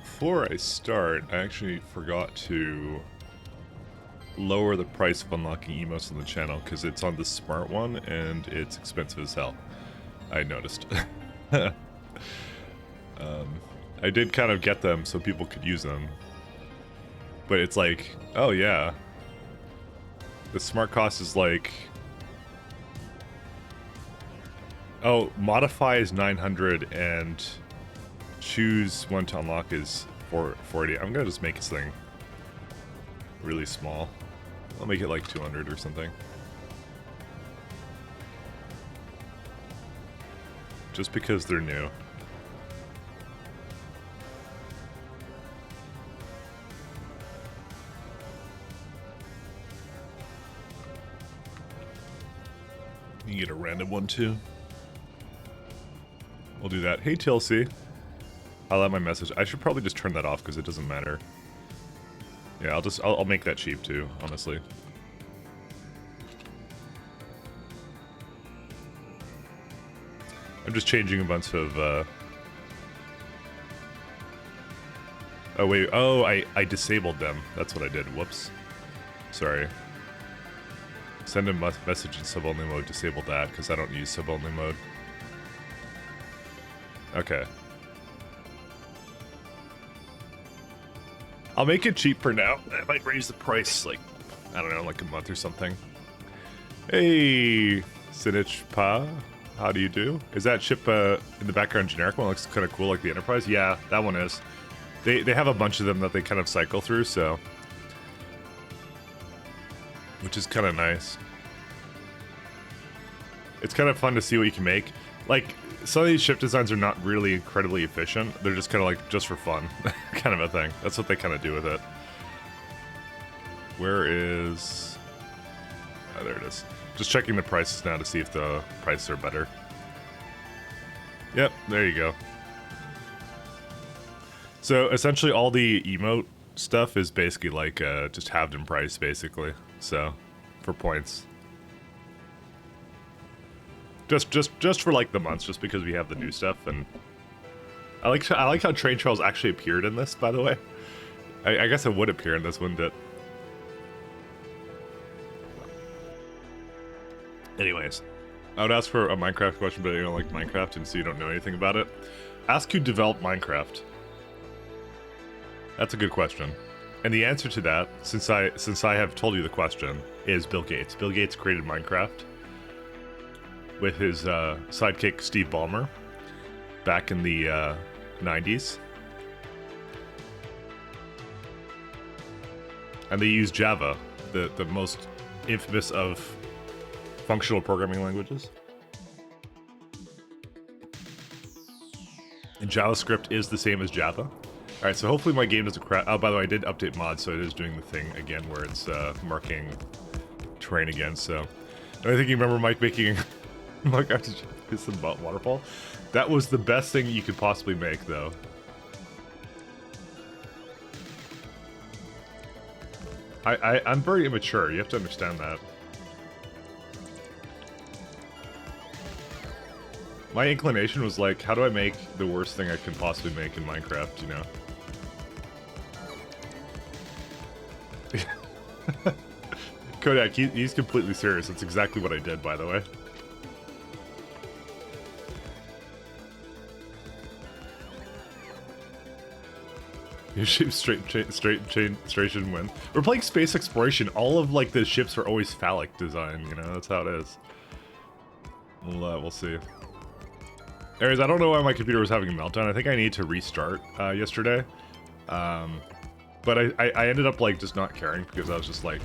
before I start, I actually forgot to lower the price of unlocking emotes on the channel because it's on the smart one and it's expensive as hell. I noticed. I did kind of get them so people could use them, but it's like, oh yeah, the smart cost is like, oh, modify is 900 and choose one to unlock is 440. I'm gonna just make this thing really small. I'll make it like 200 or something. Just because they're new. You get a random one too. We'll do that. Hey TLC. I'll add my message. I should probably just turn that off because it doesn't matter. Yeah, I'll make that cheap too, honestly. I'm just changing a bunch of oh wait, oh I disabled them. That's what I did. Whoops. Sorry. Send a message in sub-only mode, disable that, because I don't use sub-only mode. Okay. I'll make it cheap for now. I might raise the price, like, I don't know, like a month or something. Hey, Sinich Pa, how do you do? Is that ship in the background generic one? Looks kind of cool, like the Enterprise? Yeah, that one is. They have a bunch of them that they kind of cycle through, so... which is kind of nice. It's kind of fun to see what you can make. Like, some of these ship designs are not really incredibly efficient. They're just kind of like, just for fun, kind of a thing. That's what they kind of do with it. Where is... oh, there it is. Just checking the prices now to see if the prices are better. Yep, there you go. So, essentially all the emote stuff is basically like just halved in price, basically. So, for points. Just for like the months, just because we have the new stuff, and I like how train trails actually appeared in this. By the way, I guess it would appear in this, wouldn't it? Anyways, I would ask for a Minecraft question, but you don't like Minecraft, and so you don't know anything about it. Ask who developed Minecraft. That's a good question. And the answer to that, since I have told you the question, is Bill Gates. Bill Gates created Minecraft with his sidekick Steve Ballmer back in the 90s. And they used Java, the most infamous of functional programming languages. And JavaScript is the same as Java. Alright, so hopefully my game doesn't crash. Oh, by the way, I did update mods, so it is doing the thing again where it's marking terrain again, so... And I think you remember Mike making... Mike after some waterfall? That was the best thing you could possibly make, though. I'm very immature, you have to understand that. My inclination was like, how do I make the worst thing I can possibly make in Minecraft, you know? Kodak, he's completely serious. That's exactly what I did, by the way. Your ship straight win. We're playing space exploration. All of like the ships are always phallic design. You know, that's how it is. We'll see. Anyways, I don't know why my computer was having a meltdown. I think I need to restart yesterday. But I ended up like just not caring because I was just like,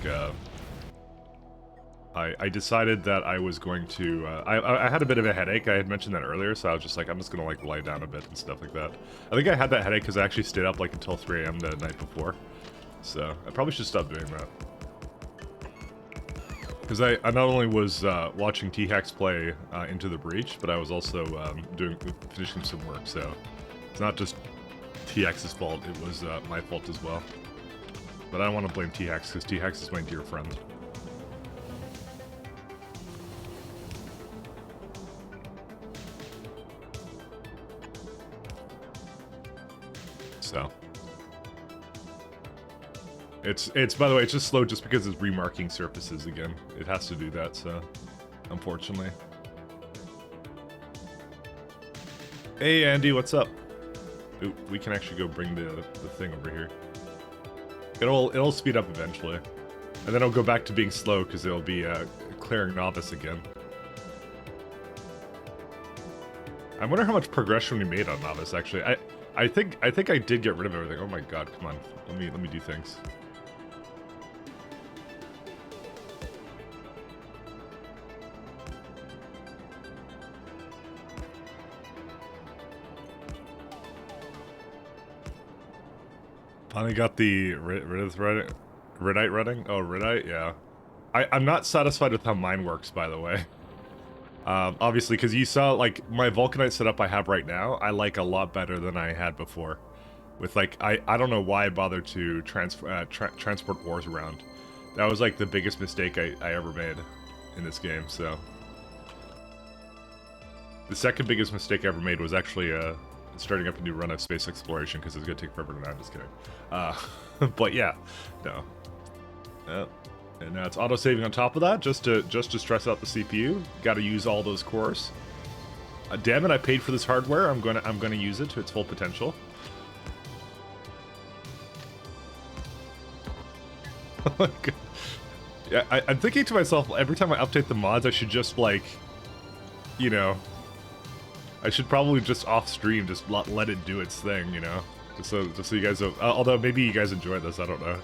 I decided that I was going to, I had a bit of a headache. I had mentioned that earlier, so I was just like, I'm just gonna like lie down a bit and stuff like that. I think I had that headache because I actually stayed up like until 3 AM the night before. So I probably should stop doing that. Because I not only was watching T-Hex play Into the Breach, but I was also finishing some work, so it's not just T-Hex's fault, it was my fault as well. But I don't want to blame T-Hex, because T-Hex is my dear friend. So, It's by the way, it's just slow just because it's remarking surfaces again. It has to do that, so unfortunately. Hey Andy, what's up? Ooh, we can actually go bring the thing over here. It'll speed up eventually. And then it'll go back to being slow because it'll be clearing novice again. I wonder how much progression we made on novice actually. I think I did get rid of everything. Oh my god, come on. Let me do things. Finally got the Reddite running? Oh, Reddite? Yeah. I'm not satisfied with how mine works, by the way. Obviously, because you saw, like, my Vulcanite setup I have right now, I like a lot better than I had before. With, like, I don't know why I bothered to transport wars around. That was, like, the biggest mistake I ever made in this game, so. The second biggest mistake I ever made was actually, starting up a new run of space exploration because it's gonna take forever to know. I'm just kidding. But yeah, no. And now it's auto saving on top of that, just to stress out the CPU. Got to use all those cores. Damn it! I paid for this hardware. I'm gonna use it to its full potential. Yeah, I'm thinking to myself every time I update the mods, I should just like, you know. I should probably just off stream, just let it do its thing, you know, just so you guys. Although maybe you guys enjoy this, I don't know.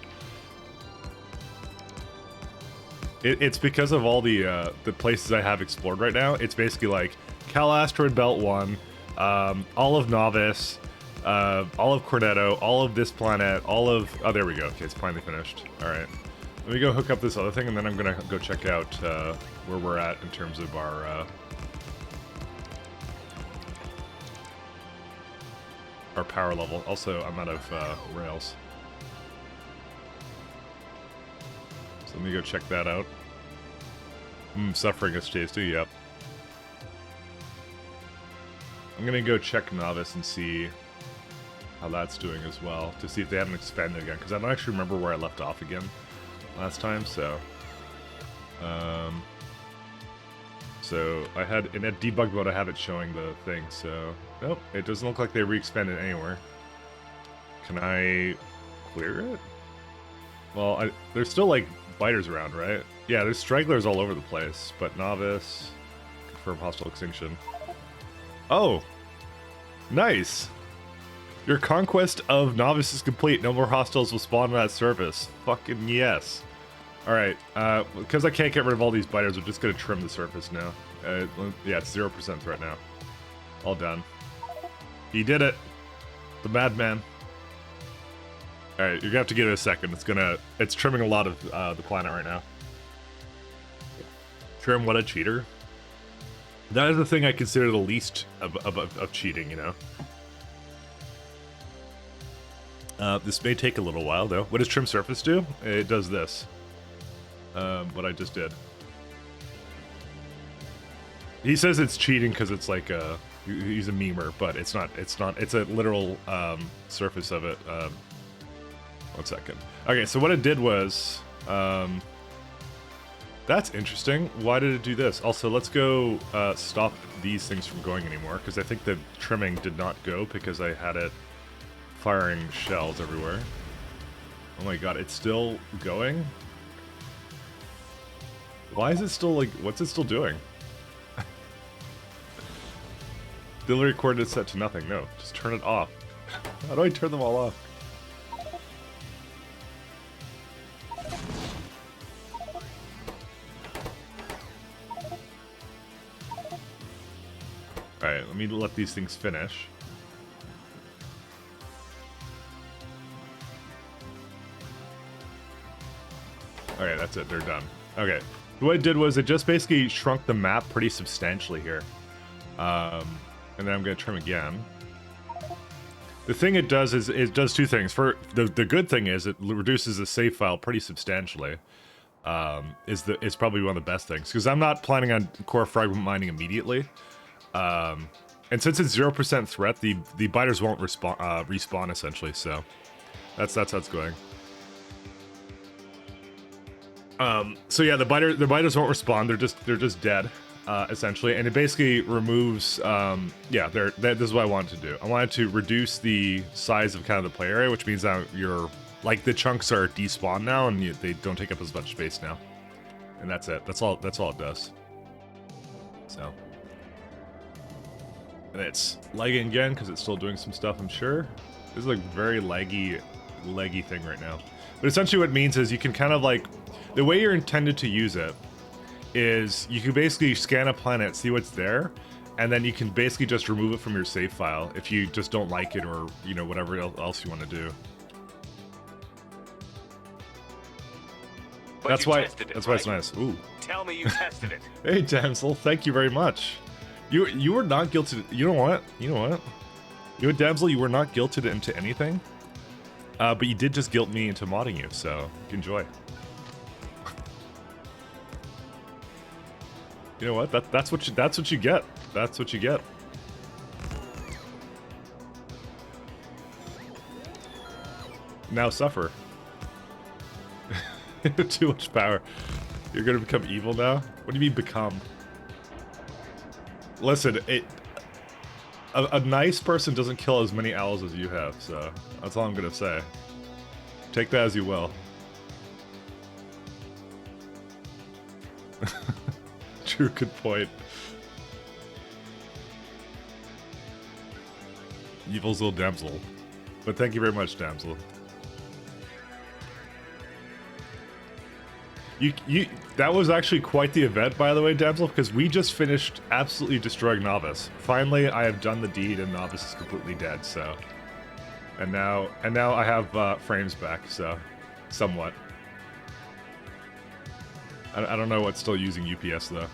It's because of all the places I have explored right now. It's basically like Cal Asteroid Belt 1, all of Novice, all of Cornetto, all of this planet, all of. Oh, there we go. Okay, it's finally finished. All right, let me go hook up this other thing, and then I'm gonna go check out where we're at in terms of our power level. Also, I'm out of rails. So let me go check that out. Suffering is tasty, yep. I'm gonna go check Novice and see how that's doing as well, to see if they haven't expanded again, because I don't actually remember where I left off again last time, so... So, I had, in a debug mode, I have it showing the thing, so... Nope, it doesn't look like they re-expanded anywhere. Can I clear it? Well, there's still, like, biters around, right? Yeah, there's stragglers all over the place, but Novice... Confirm hostile extinction. Oh! Nice! Your conquest of Novice is complete. No more hostiles will spawn on that surface. Fucking yes. Alright, because I can't get rid of all these biters, we're just gonna trim the surface now. Yeah, it's 0% threat now. All done. He did it! The madman. Alright, you're gonna have to give it a second. It's trimming a lot of the planet right now. Trim, what a cheater. That is the thing I consider the least of cheating, you know? This may take a little while, though. What does trim surface do? It does this. What I just did. He says it's cheating because it's like he's a memer, but it's not. It's not. It's a literal surface of it. 1 second. Okay, so what it did was, that's interesting. Why did it do this? Also, let's go stop these things from going anymore, because I think the trimming did not go because I had it firing shells everywhere. Oh my god, it's still going? Why is it still, like, what's it still doing? Auxiliary coordinates set to nothing. No, just turn it off. How do I turn them all off? Alright, let me let these things finish. Okay, that's it. They're done. Okay. What it did was it just basically shrunk the map pretty substantially here. And then I'm going to trim again. The thing it does is it does two things. For the good thing is it reduces the save file pretty substantially. It's probably one of the best things, because I'm not planning on core fragment mining immediately. And since it's 0% threat, the biters won't respawn essentially. So that's how it's going. So yeah, the biters won't respond. They're just dead, essentially, and it basically removes. Yeah, this is what I wanted to do. I wanted to reduce the size of kind of the play area, which means that you're like the chunks are despawned now, and they don't take up as much space now. And that's it. That's all it does. So, and it's lagging again because it's still doing some stuff. I'm sure this is like very laggy thing right now. But essentially, what it means is you can kind of like the way you're intended to use it is you can basically scan a planet, see what's there, and then you can basically just remove it from your save file if you just don't like it or whatever else you want to do. But that's why right? it's nice. Ooh. Tell me you tested it. Hey, Damsel, thank you very much. You were not guilted. You know what? Damsel, you were not guilted into anything. But you did just guilt me into modding you, so enjoy. You know what? That's what you get. That's what you get. Now suffer. Too much power. You're gonna become evil now? What do you mean become? Listen, a nice person doesn't kill as many owls as you have, so that's all I'm gonna say. Take that as you will. True, good point. Evil's little damsel. But thank you very much, damsel. That was actually quite the event, by the way, damsel, because we just finished absolutely destroying Novice. Finally, I have done the deed, and Novice is completely dead. So, and now I have frames back. So, somewhat. I don't know what's still using UPS though.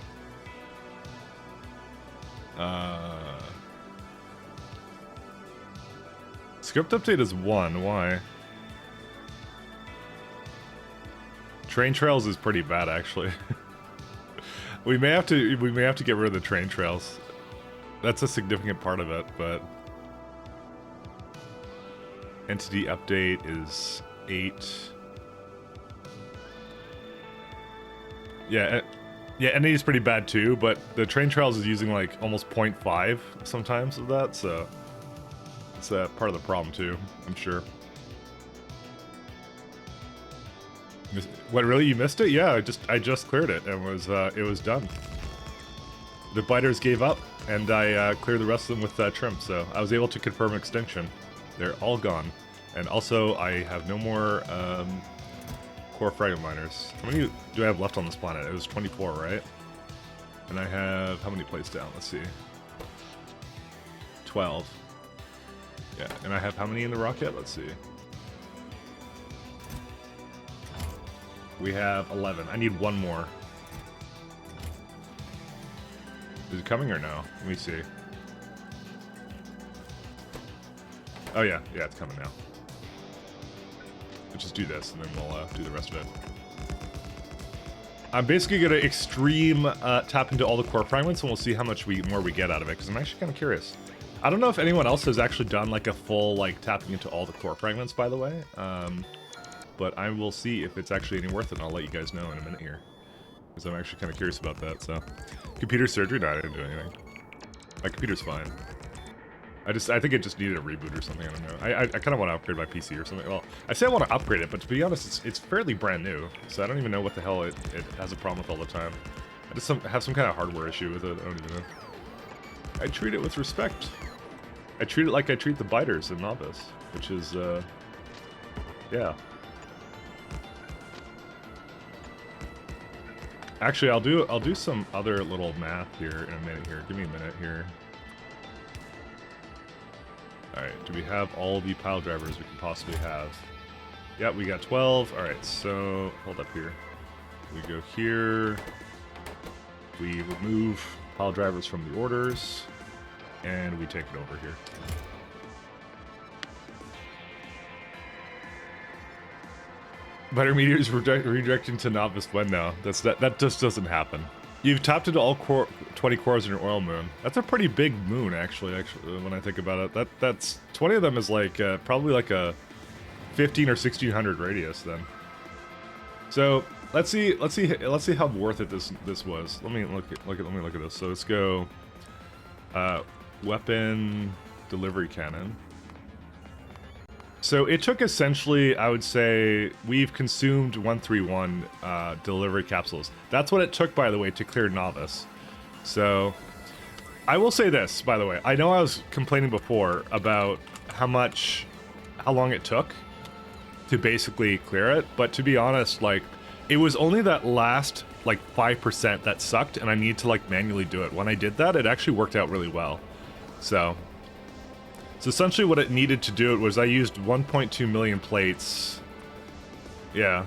Script update is 1. Why? Train trails is pretty bad, actually. we may have to get rid of the train trails. That's a significant part of it, but entity update is 8. Yeah, entity is pretty bad too, but the train trails is using like almost 0.5 sometimes of that, so it's part of the problem too, I'm sure. What, really? You missed it? Yeah, I just cleared it and it was done. The biters gave up, and I cleared the rest of them with trim, so I was able to confirm extinction. They're all gone. And also, I have no more core fragment miners. How many do I have left on this planet? It was 24, right? And I have, how many plates down? Let's see. 12. Yeah, and I have how many in the rocket? Let's see. We have 11. I need one more. Is it coming or no? Let me see. Oh yeah, it's coming now. Let's just do this, and then we'll do the rest of it. I'm basically gonna extreme tap into all the core fragments, and we'll see how much more we get out of it, because I'm actually kind of curious. I don't know if anyone else has actually done like a full like tapping into all the core fragments, by the way. But I will see if it's actually any worth it, and I'll let you guys know in a minute here. Because I'm actually kind of curious about that, so. Computer surgery? No, I didn't do anything. My computer's fine. I think it just needed a reboot or something, I don't know. I kind of want to upgrade my PC or something. Well, I say I want to upgrade it, but to be honest, it's fairly brand new. So I don't even know what the hell it has a problem with all the time. I just have some kind of hardware issue with it, I don't even know. I treat it with respect. I treat it like I treat the biters in Novice, which is, yeah. Actually, I'll do some other little math here in a minute here. Give me a minute here. Alright, do we have all the pile drivers we can possibly have? Yeah, we got 12. Alright, so hold up here. We go here. We remove pile drivers from the orders. And we take it over here. Better meteors redirecting to Novice when now. That just doesn't happen. You've tapped into all 20 cores in your oil moon. That's a pretty big moon, actually, when I think about it. That's 20 of them is like probably like a 15 or 1600 radius then. So let's see how worth it this was. Let me look at this. So let's go. Weapon delivery cannon. So it took essentially, I would say, we've consumed 131 delivery capsules. That's what it took, by the way, to clear Novice. So I will say this, by the way. I know I was complaining before about how long it took to basically clear it, but to be honest, like, it was only that last, like, 5% that sucked, and I need to, like, manually do it. When I did that, it actually worked out really well. So essentially what it needed to do it was I used 1.2 million plates. Yeah.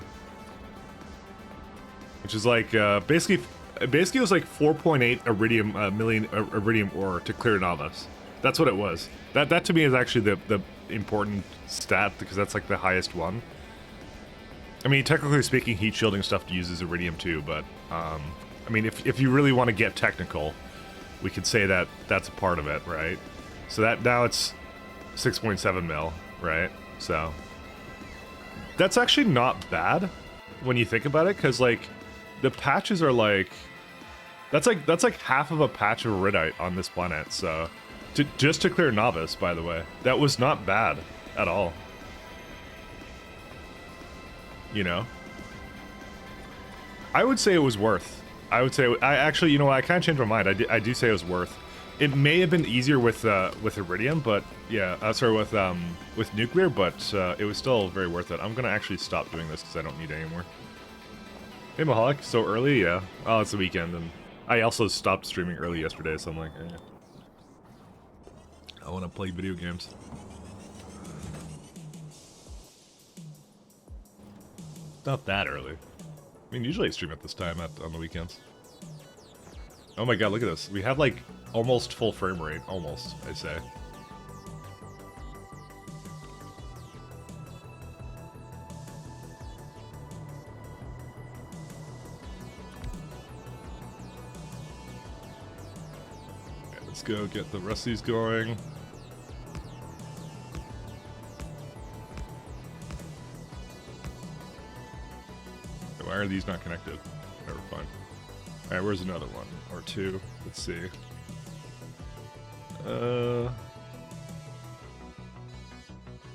Which is like, basically it was like 4.8 million iridium ore to clear Novice. That's what it was. That to me is actually the important stat, because that's like the highest one. I mean, technically speaking, heat shielding stuff uses iridium too, but I mean, if you really want to get technical, we could say that that's a part of it, right? So that now it's 6.7 mil, right? So that's actually not bad when you think about it, because like the patches are like that's like half of a patch of iridite on this planet. So just to clear Novice, by the way, that was not bad at all. You know, I would say it was worth. I would say, I actually, you know what, I kind of changed my mind. I do say it was worth. It may have been easier with iridium, but yeah, sorry, with nuclear, but it was still very worth it. I'm gonna actually stop doing this because I don't need it anymore. Hey Mahalik, so early? Yeah. Oh, it's the weekend, and I also stopped streaming early yesterday, so I'm like, eh. I want to play video games. Not that early. I mean, usually I stream at this time on the weekends. Oh my god, look at this. We have like almost full frame rate. Almost, I say. Okay, let's go get the rest of these going. Why are these not connected? Never fine. Alright, where's another one? Or two. Let's see.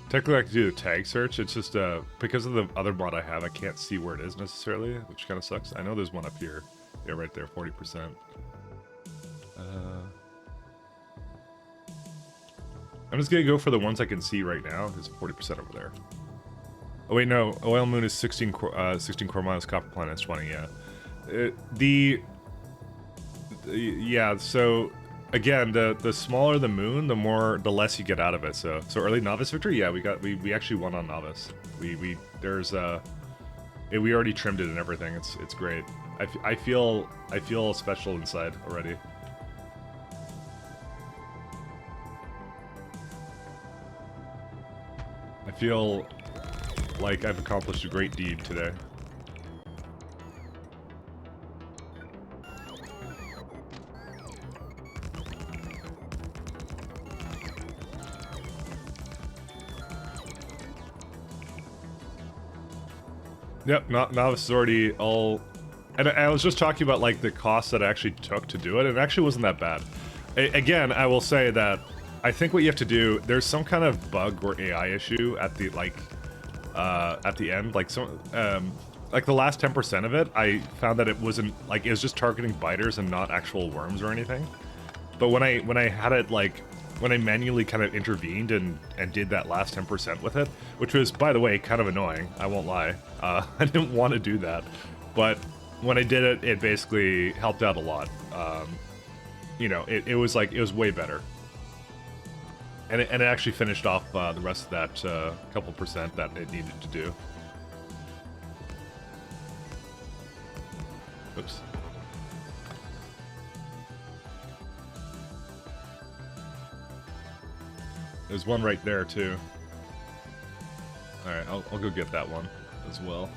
Technically I can do the tag search. It's just because of the other mod I have, I can't see where it is necessarily, which kind of sucks. I know there's one up here. Yeah, right there, 40%. I'm just gonna go for the ones I can see right now. There's 40% over there. Oh wait, no. Oil Moon is 16 core miles. Copper Planet is 20. Yeah. Yeah. So again, the smaller the moon, the less you get out of it. So early Novice victory. Yeah, we actually won on Novice. We already trimmed it and everything. It's great. I feel special inside already. I feel like I've accomplished a great deed today. Yep, Novice is already all... And I was just talking about like the cost that I actually took to do it, and it actually wasn't that bad. Again, I will say that I think what you have to do, there's some kind of bug or AI issue at the end, like like the last 10% of it, I found that it wasn't like, it was just targeting biters and not actual worms or anything. But when I had it like, when I manually kind of intervened and did that last 10% with it, which was, by the way, kind of annoying, I won't lie. I didn't want to do that, but when I did it, it basically helped out a lot. You know, it was like, it was way better. And it actually finished off the rest of that couple percent that it needed to do. Oops. There's one right there too. All right, I'll go get that one as well.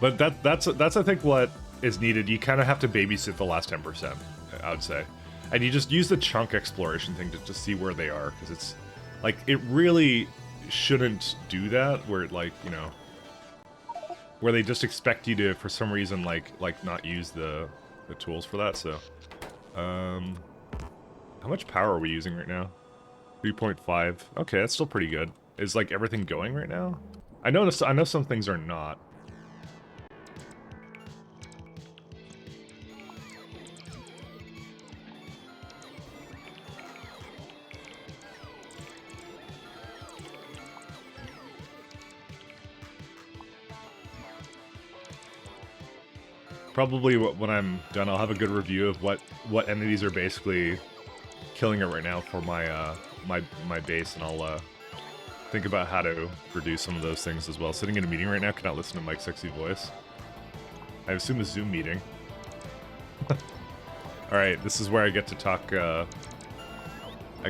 But that's I think what is needed. You kind of have to babysit the last 10%, I would say. And you just use the chunk exploration thing to see where they are, because it's like, it really shouldn't do that where it, like, you know, where they just expect you to, for some reason, like not use the tools for that. So, how much power are we using right now? 3.5. Okay, that's still pretty good. Is like everything going right now? I know some things are not. Probably when I'm done, I'll have a good review of what entities are basically killing it right now for my my base, and I'll think about how to reduce some of those things as well. Sitting in a meeting right now, cannot listen to Mike's sexy voice. I assume a Zoom meeting. All right, this is where I get to talk. I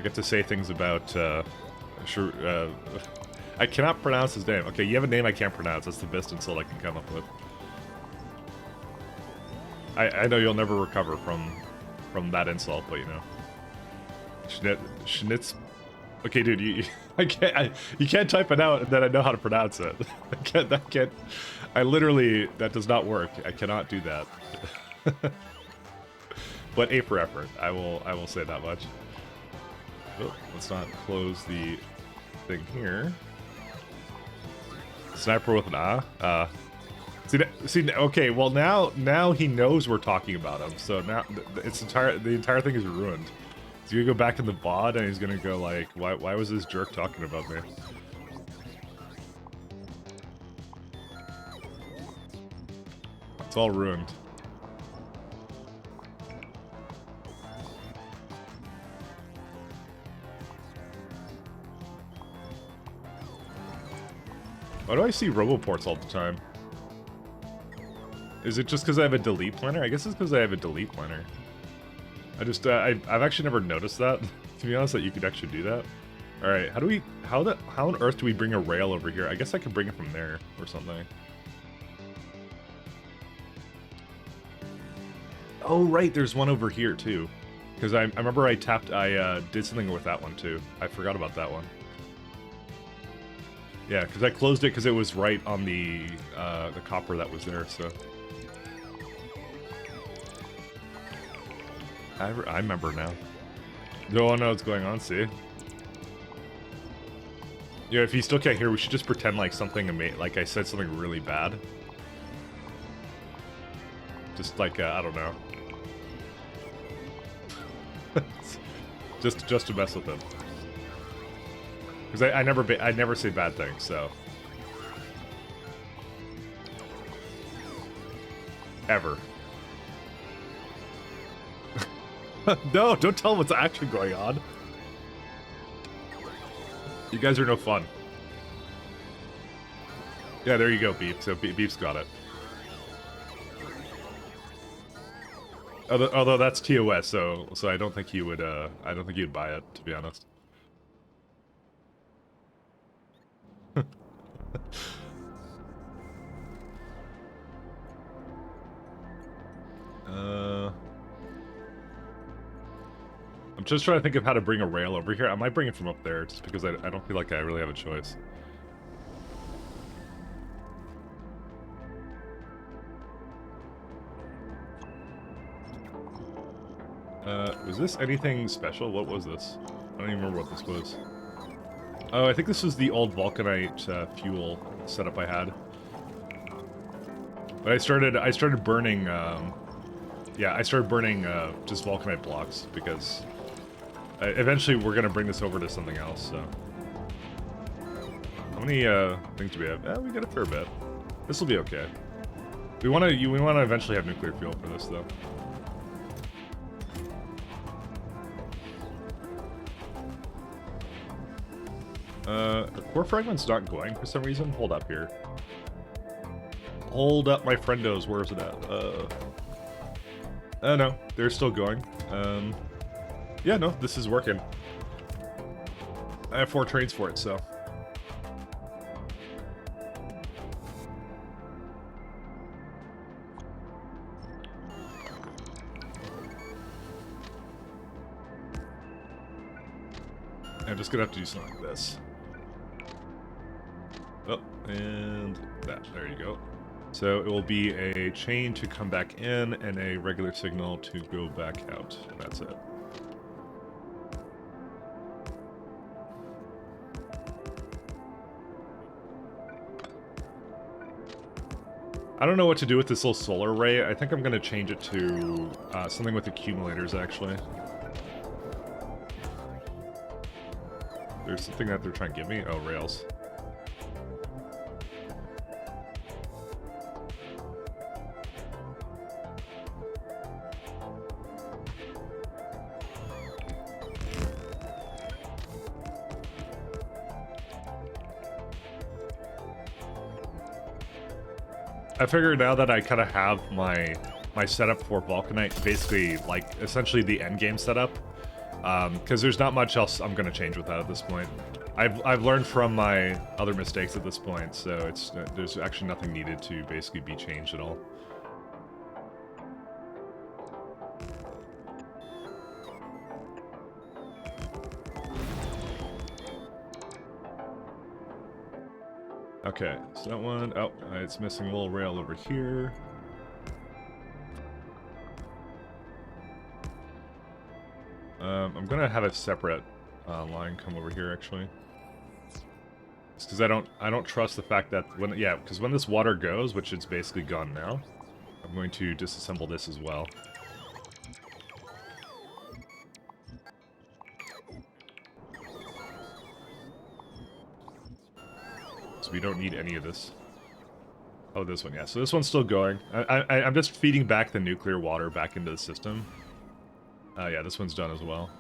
get to say things about. I cannot pronounce his name. Okay, you have a name I can't pronounce. That's the best insult I can come up with. I know you'll never recover from that insult, but you know. Schnitz. Okay, dude, you can't type it out and then I know how to pronounce it. I literally, that does not work. I cannot do that. But A for effort. I will say that much. Oh, let's not close the thing here. Sniper with an A. See, okay, well now he knows we're talking about him, so now the entire thing is ruined. He's gonna go back in the VOD and he's gonna go like, why was this jerk talking about me? It's all ruined. Why do I see roboports all the time? Is it just because I have a delete planner? I guess it's because I have a delete planner. I just, I've actually never noticed that, to be honest, that you could actually do that. Alright, how on earth do we bring a rail over here? I guess I could bring it from there, or something. Oh, right, there's one over here, too. Because I remember I did something with that one, too. I forgot about that one. Yeah, because I closed it because it was right on the copper that was there, so... I remember now. No one knows what's going on, see? Yeah, if you still can't hear, we should just pretend like something like I said something really bad. Just like, I don't know. just to mess with him. Because I never say bad things, so. Ever. No, don't tell him what's actually going on. You guys are no fun. Yeah, there you go, Beep. So Beep's got it. Although that's TOS, so I don't think he would. I don't think he'd buy it, to be honest. I'm just trying to think of how to bring a rail over here. I might bring it from up there, just because I don't feel like I really have a choice. Was this anything special? What was this? I don't even remember what this was. Oh, I think this was the old Vulcanite fuel setup I had. But I started burning, yeah, I started burning just Vulcanite blocks, because eventually we're gonna bring this over to something else, so. How many things do we have? We got a fair bit. This will be okay. We wanna eventually have nuclear fuel for this, though. Core fragment's not going for some reason. Hold up here. Hold up, my friendos. Where is it at? Oh no, they're still going. Yeah, no, this is working. I have 4 trains for it, so. I'm just gonna have to do something like this. Oh, and that. There you go. So it will be a chain to come back in and a regular signal to go back out. That's it. I don't know what to do with this little solar array. I think I'm going to change it to something with accumulators, actually. There's something that they're trying to give me. Oh, rails. I figured now that I kind of have my setup for Vulcanite, basically like essentially the end game setup, because there's not much else I'm gonna change with that at this point. I've learned from my other mistakes at this point, so it's there's actually nothing needed to basically be changed at all. Okay, so that one, oh, it's missing a little rail over here. I'm gonna have a separate line come over here actually. It's because I don't trust the fact that when, yeah, because when this water goes, which it's basically gone now, I'm going to disassemble this as well. So we don't need any of this. Oh, this one, yeah. So this one's still going. I'm just feeding back the nuclear water back into the system. Yeah, this one's done as well.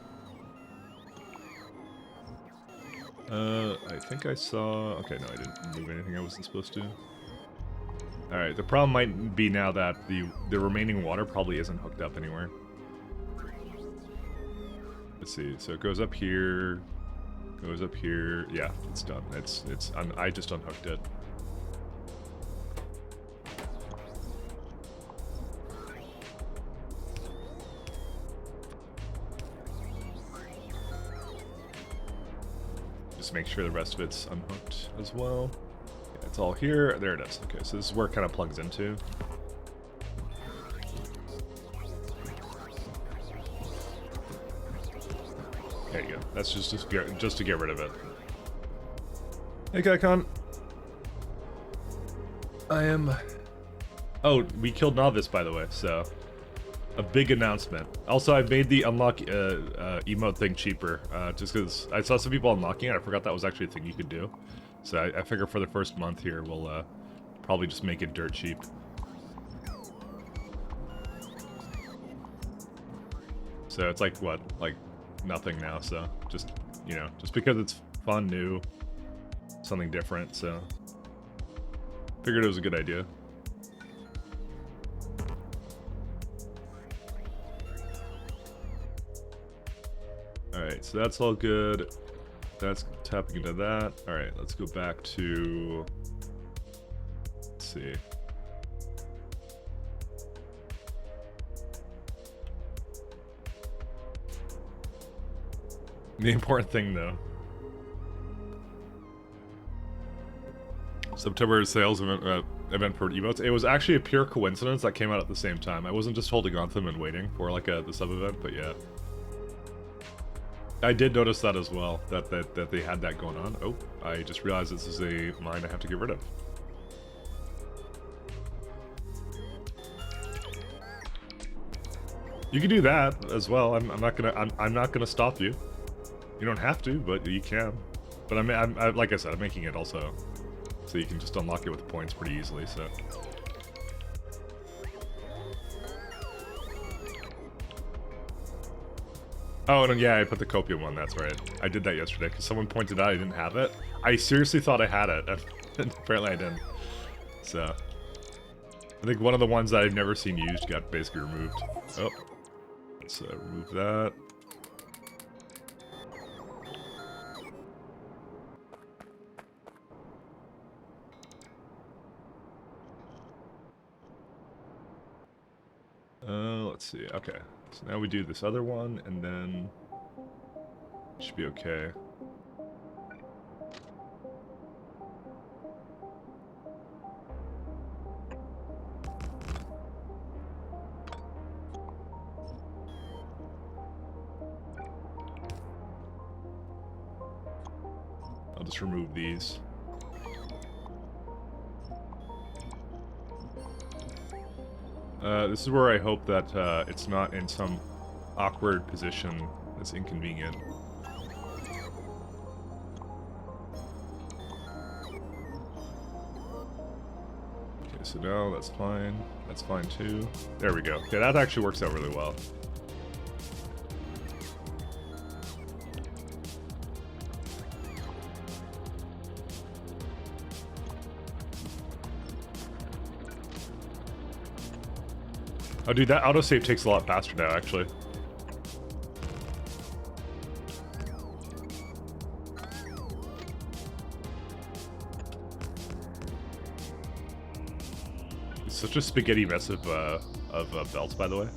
I think I saw... Okay, no, I didn't move anything I wasn't supposed to. Alright, the problem might be now that the remaining water probably isn't hooked up anywhere. Let's see, so it goes up here, goes up here. Yeah, it's done. I just unhooked it. Just make sure the rest of it's unhooked as well. Yeah, it's all here. There it is. Okay, so this is where it kind of plugs into. There you go. That's just to get rid of it. Hey, Kaikon. I am... Oh, we killed Novice, by the way, so... A big announcement. Also, I made the unlock emote thing cheaper, just because I saw some people unlocking it. I forgot that was actually a thing you could do. So I figure for the first month here, we'll probably just make it dirt cheap. So it's like, what, like nothing now, so just, you know, just because it's fun, new, something different, so figured it was a good idea. Alright, so that's all good. That's tapping into that. Alright, let's go back to... Let's see. The important thing, though. September sales event for emotes. It was actually a pure coincidence that came out at the same time. I wasn't just holding on to them and waiting for like the sub-event, but yeah. I did notice that as well, that they had that going on. Oh, I just realized this is a mine I have to get rid of. You can do that as well. I'm not gonna stop you. You don't have to, but you can. But I like I said, I'm making it also so you can just unlock it with points pretty easily. So. Oh, and yeah, I put the copium one, that's right. I did that yesterday, because someone pointed out I didn't have it. I seriously thought I had it, and apparently I didn't. So, I think one of the ones that I've never seen used got basically removed. Oh, let's remove that. Let's see, okay. So now we do this other one, and then it should be okay. I'll just remove these. This is where I hope that it's not in some awkward position that's inconvenient. Okay, so now that's fine. That's fine too. There we go. Okay, that actually works out really well. Oh, dude, that autosave takes a lot faster now, actually. It's such a spaghetti mess of belts, by the way.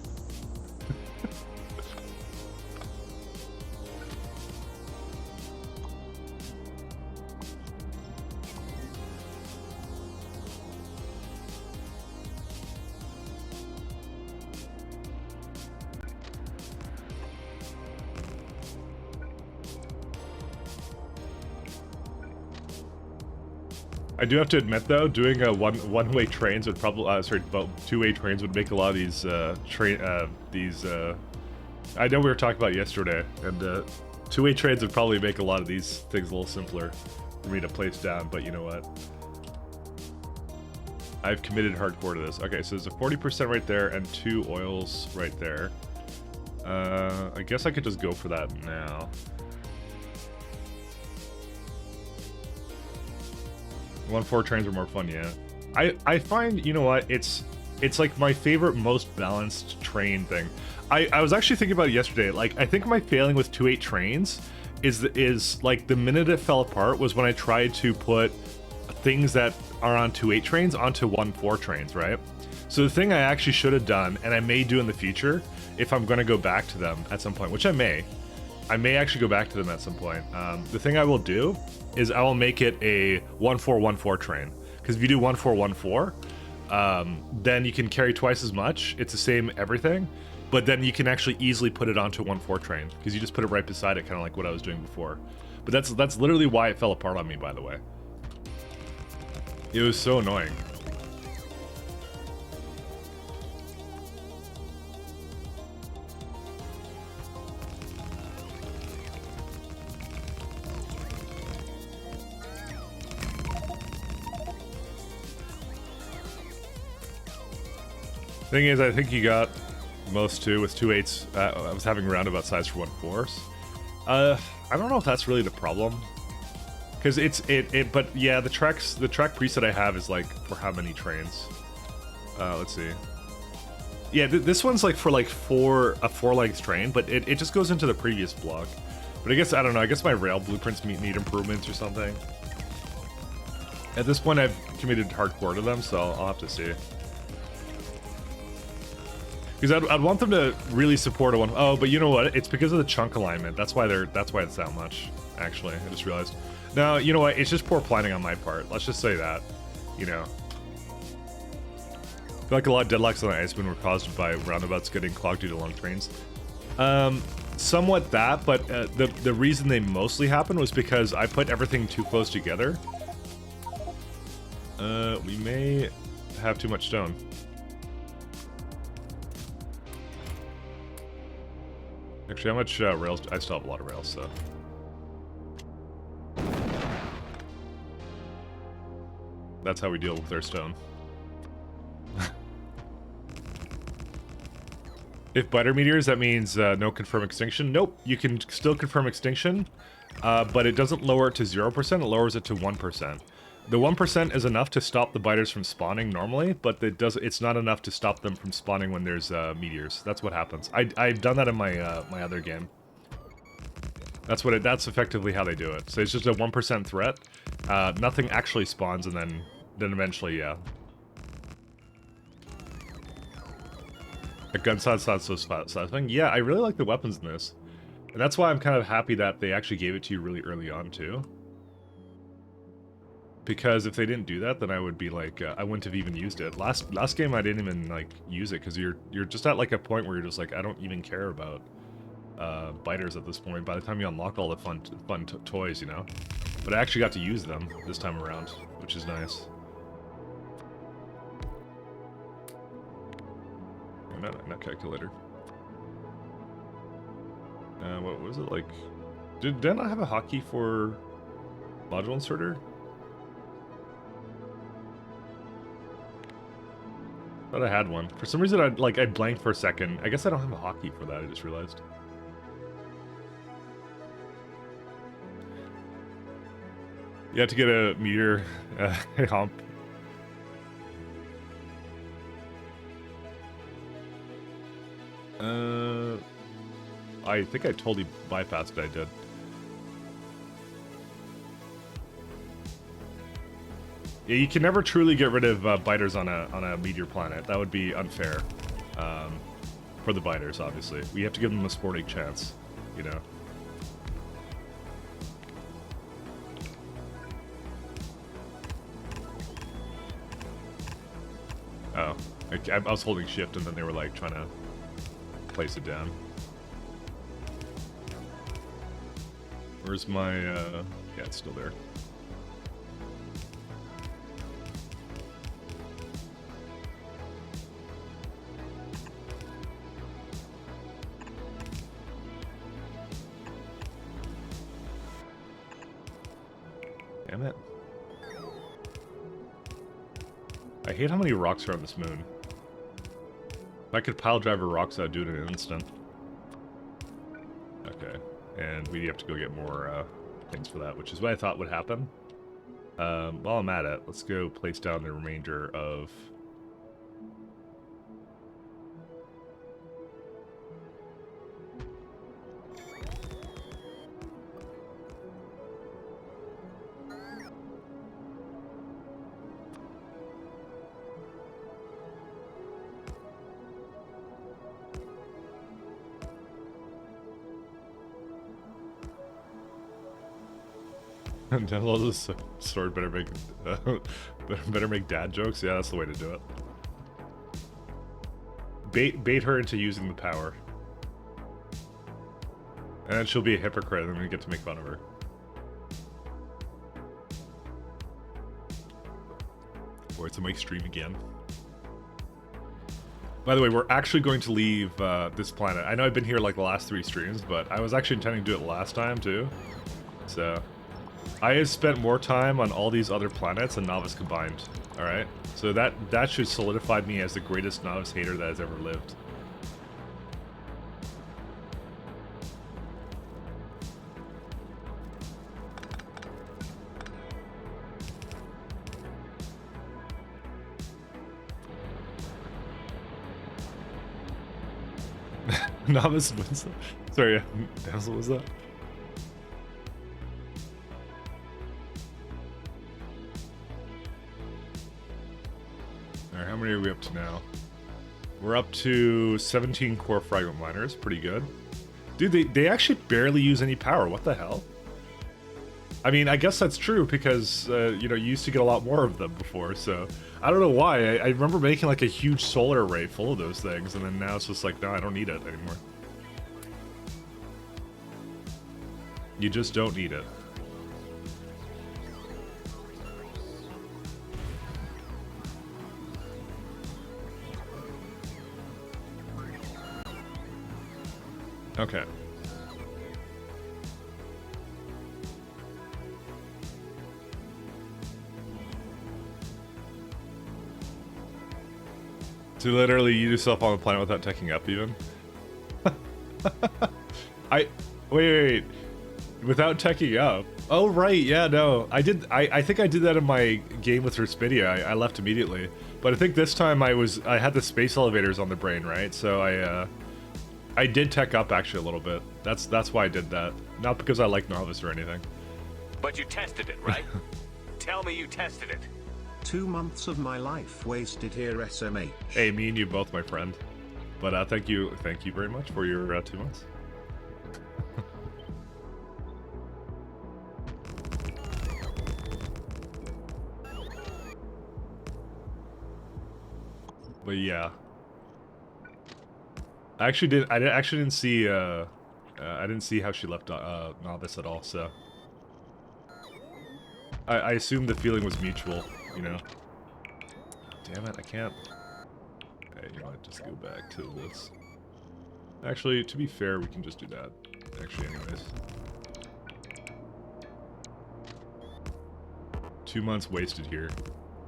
I do have to admit, though, doing a one-way trains would probably two-way trains would make a lot of these I know we were talking about yesterday, and two-way trains would probably make a lot of these things a little simpler for me to place down. But you know what? I've committed hardcore to this. Okay, so there's a 40% right there and 2 oils right there. I guess I could just go for that now. 1-4 trains are more fun, yeah. I find, you know what, it's like my favorite, most balanced train thing. I was actually thinking about it yesterday. Like, I think my failing with 2-8 trains is like the minute it fell apart was when I tried to put things that are on 2-8 trains onto 1-4 trains, right? So the thing I actually should have done, and I may do in the future, if I'm going to go back to them at some point, which I may actually go back to them at some point. The thing I will do is I will make it a 1-4-1-4 train. Because if you do 1-4-1-4, then you can carry twice as much. It's the same everything, but then you can actually easily put it onto a 1-4 train because you just put it right beside it, kind of like what I was doing before. But that's literally why it fell apart on me, by the way. It was so annoying. Thing is, I think you got most too with 2-8s. I was having roundabout size for 1-4s. I don't know if that's really the problem, because but yeah, the track preset I have is like for how many trains. Let's see. Yeah, this one's like for like a 4-length train, but it just goes into the previous block. But I guess, I don't know, I guess my rail blueprints need improvements or something. At this point, I've committed hardcore to them, so I'll have to see. Because I'd want them to really support a one. Oh, but you know what? It's because of the chunk alignment. That's why it's that much. Actually, I just realized. No, you know what? It's just poor planning on my part. Let's just say that. You know. I feel like a lot of deadlocks on the Iceman were caused by roundabouts getting clogged due to long trains. Somewhat that, but the reason they mostly happened was because I put everything too close together. We may have too much stone. Actually, how much rails? I still have a lot of rails, so. That's how we deal with our stone. If biter meteors, that means no confirm extinction. Nope, you can still confirm extinction, but it doesn't lower it to 0%, it lowers it to 1%. The 1% is enough to stop the biters from spawning normally, but it's not enough to stop them from spawning when there's meteors. That's what happens. I've done that in my my other game. That's effectively how they do it. So it's just a 1% threat. Nothing actually spawns, and then eventually, yeah. A gun size not so thing. Yeah, I really like the weapons in this, and that's why I'm kind of happy that they actually gave it to you really early on too. Because if they didn't do that, then I would be like, I wouldn't have even used it. Last game I didn't even like use it because you're just at like a point where you're just like, I don't even care about biters at this point. By the time you unlock all the fun toys, you know. But I actually got to use them this time around, which is nice. Not calculator. What was it like? Did I not have a hotkey for module inserter? Thought I had one. For some reason, I blanked for a second. I guess I don't have a hotkey for that. I just realized. You have to get a meter hump. I think I totally bypassed it. I did. Yeah, you can never truly get rid of biters on a meteor planet. That would be unfair for the biters. Obviously, we have to give them a sporting chance. You know. Oh, I was holding shift, and then they were like trying to place it down. Where's my, yeah, it's still there. Damn it. I hate how many rocks are on this moon. If I could pile driver rocks, I'd do it in an instant. Okay. And we have to go get more things for that, which is what I thought would happen. While I'm at it, let's go place down the remainder of... This sword better make dad jokes. Yeah, that's the way to do it. Bait her into using the power, and then she'll be a hypocrite, and we get to make fun of her. Boy, it's a Mike stream again. By the way, we're actually going to leave this planet. I know I've been here like the last 3 streams, but I was actually intending to do it last time too. So. I have spent more time on all these other planets than Novice combined. Alright? So that should solidify me as the greatest Novice hater that has ever lived. Novice wins that? Sorry, Dazzle was that? Alright, how many are we up to now? We're up to 17 core fragment miners, pretty good. Dude, they actually barely use any power, what the hell? I mean, I guess that's true because, you know, you used to get a lot more of them before, so... I don't know why, I remember making like a huge solar array full of those things, and then now it's just like, no, I don't need it anymore. You just don't need it. Okay. To literally eat yourself on the planet without taking up even? Wait. Without teching up? Oh, right, yeah, no. I think I did that in my game with Respidia. I left immediately. But I think this time I had the space elevators on the brain, right? So I did tech up actually a little bit. That's why I did that. Not because I like Novice or anything. But you tested it, right? Tell me you tested it. 2 months of my life wasted here, SMH. Hey, me and you both, my friend. But thank you very much for your 2 months. But yeah. I actually didn't see I didn't see how she left Novice at all, so... I assume the feeling was mutual, you know? Damn it, I can't... Hey, you know what, just go back to this. Actually, to be fair, we can just do that. Actually, anyways. 2 months wasted here.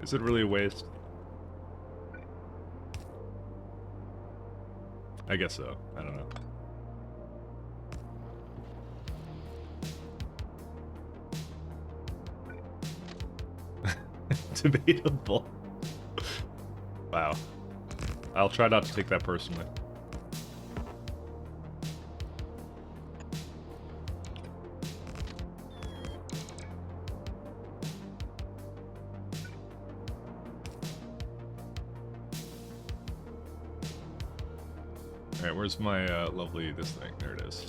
Is it really a waste? I guess so. I don't know. Debatable. Wow. I'll try not to take that personally. Alright, where's my lovely this thing? There it is.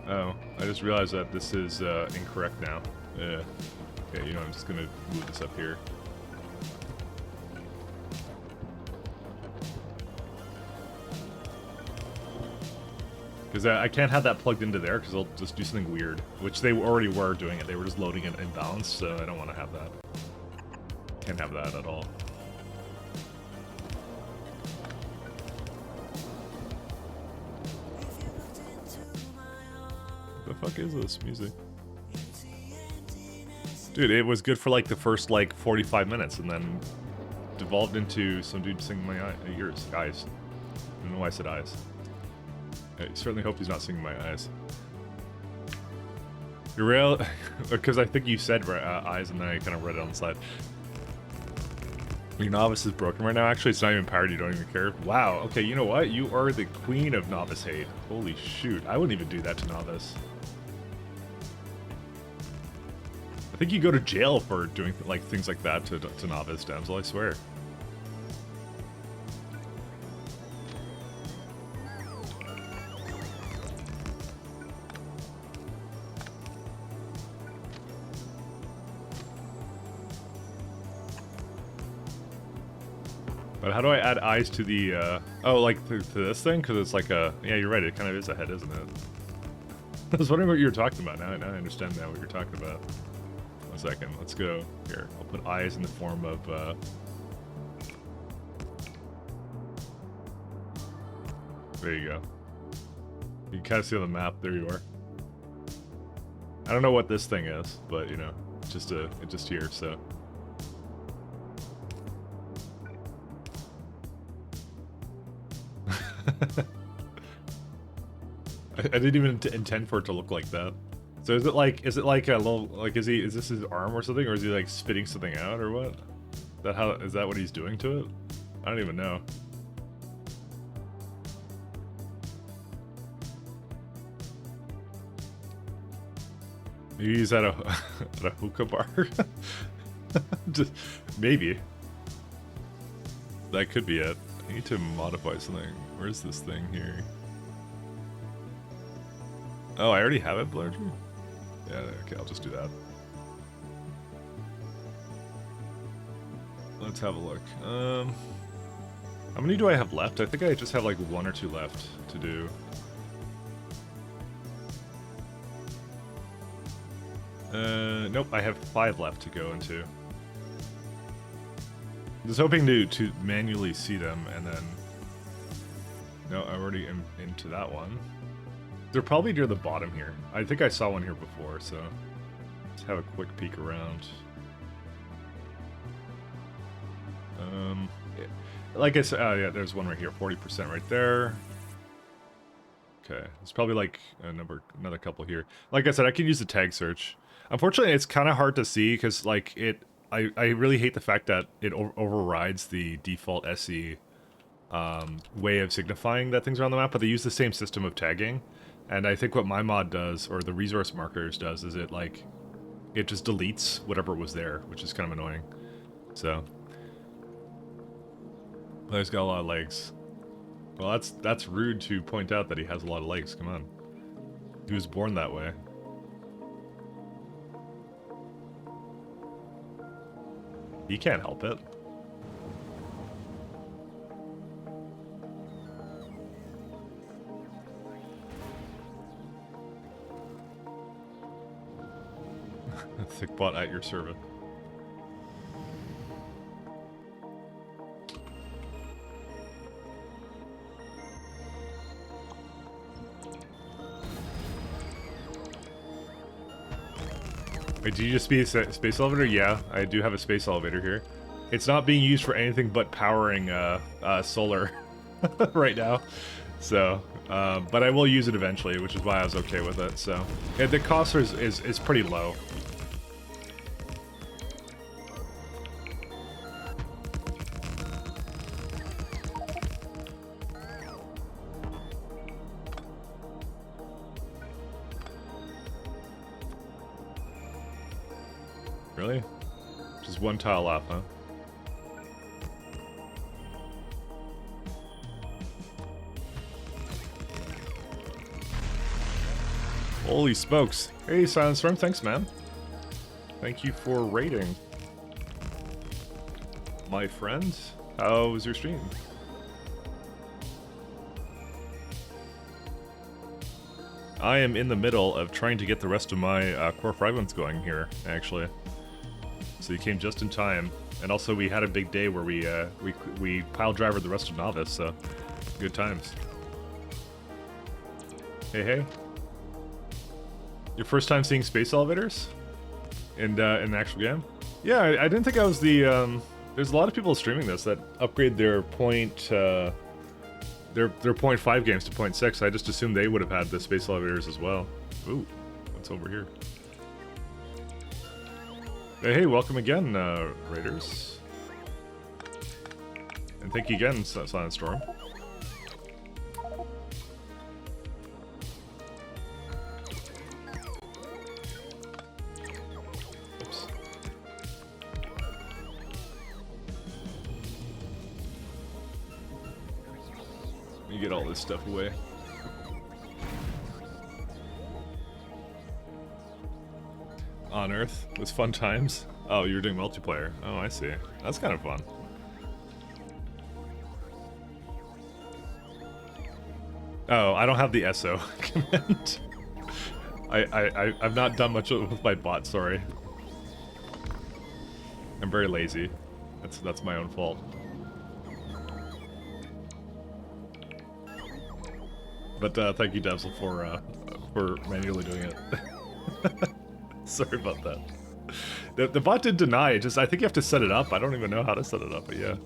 Oh, I just realized that this is incorrect now. Yeah. Okay, you know, I'm just gonna move this up here. Because I can't have that plugged into there, because they'll just do something weird. Which they already were doing it. They were just loading it imbalanced, so I don't want to have that. Can't have that at all. The fuck is this music? Dude, it was good for like the first like 45 minutes, and then devolved into some dude singing my ears, eyes. I don't know why I said eyes. I certainly hope he's not singing my eyes. You're real, because I think you said eyes, and then I kind of read it on the side. Your novice is broken right now. Actually, it's not even powered. You don't even care. Wow. Okay, you know what? You are the queen of novice hate. Holy shoot! I wouldn't even do that to novice. I think you go to jail for doing like things like that to novice damsel. I swear. But how do I add eyes to the, oh, like to this thing? Because it's like a, yeah, you're right, it kind of is a head, isn't it? I was wondering what you were talking about. Now I understand now what you're talking about. 1 second, let's go. Here, I'll put eyes in the form of, there you go. You can kind of see on the map, there you are. I don't know what this thing is, but, you know, it's just here, so. I didn't even intend for it to look like that. So is it like a little, like is this his arm or something, or is he like spitting something out or what? Is that what he's doing to it? I don't even know. Maybe he's at a at a hookah bar. Just maybe. That could be it. I need to modify something. Where's this thing here? Oh, I already have it blurred. Yeah, okay, I'll just do that. Let's have a look. How many do I have left? I think I just have like 1 or 2 left to do. Nope, I have 5 left to go into. I was hoping to manually see them, and then... No, I already am into that one. They're probably near the bottom here. I think I saw one here before, so... Let's have a quick peek around. Yeah. Like I said, yeah, there's one right here, 40% right there. Okay, there's probably like another couple here. Like I said, I can use the tag search. Unfortunately, it's kind of hard to see, because like I really hate the fact that it overrides the default SE way of signifying that things are on the map, but they use the same system of tagging. And I think what my mod does, or the resource markers does, is it just deletes whatever was there, which is kind of annoying. So, but it's got a lot of legs. Well, that's rude to point out that he has a lot of legs. Come on. He was born that way. He can't help it. Thick bot at your service. Wait, do you just be a space elevator? Yeah, I do have a space elevator here. It's not being used for anything but powering solar right now. So, but I will use it eventually, which is why I was okay with it. So, yeah, the cost is pretty low. Really? Just one tile off, huh? Holy smokes. Hey, Silent Storm, thanks, man. Thank you for raiding. My friend, how was your stream? I am in the middle of trying to get the rest of my core fragments going here, actually. So you came just in time, and also we had a big day where we pile drivered the rest of Novice, so good times. Hey, hey. Your first time seeing space elevators in the actual game? Yeah, I didn't think I was the. There's a lot of people streaming this that upgrade their their 0.5 games to 0.6. I just assumed they would have had the space elevators as well. Ooh, what's over here? Hey, welcome again, Raiders. And thank you again, Silent Storm. Oops. Let me get all this stuff away. On Earth was fun times. Oh, you were doing multiplayer. Oh, I see. That's kind of fun. Oh, I don't have the SO command. I've not done much with my bot. Sorry. I'm very lazy. That's my own fault. But thank you, Devsil, for manually doing it. Sorry about that. The bot did deny. Just I think you have to set it up. I don't even know how to set it up, but yeah.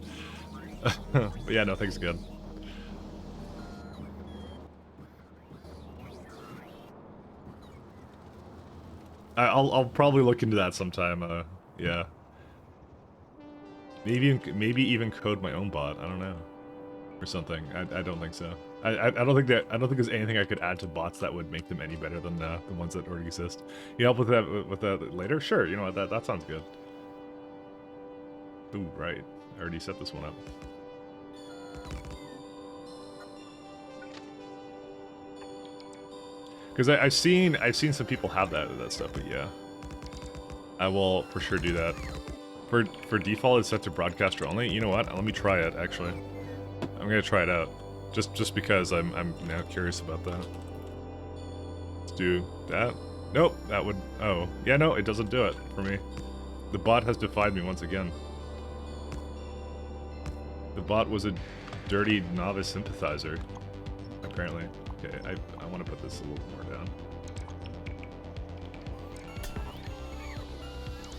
But yeah, no, thanks again. I'll probably look into that sometime. Yeah. Maybe even code my own bot. I don't know, or something. I don't think so. I don't think there's anything I could add to bots that would make them any better than the ones that already exist. You help with that later? Sure. You know what? That sounds good. Ooh, right. I already set this one up. Because I've seen some people have that stuff, but yeah, I will for sure do that. For default, it's set to broadcaster only. You know what? Let me try it. Actually, I'm gonna try it out. Just because I'm now curious about that. Let's do that. Nope, that would. Oh, yeah, no, it doesn't do it for me. The bot has defied me once again. The bot was a dirty novice sympathizer, apparently. Okay, I want to put this a little more down.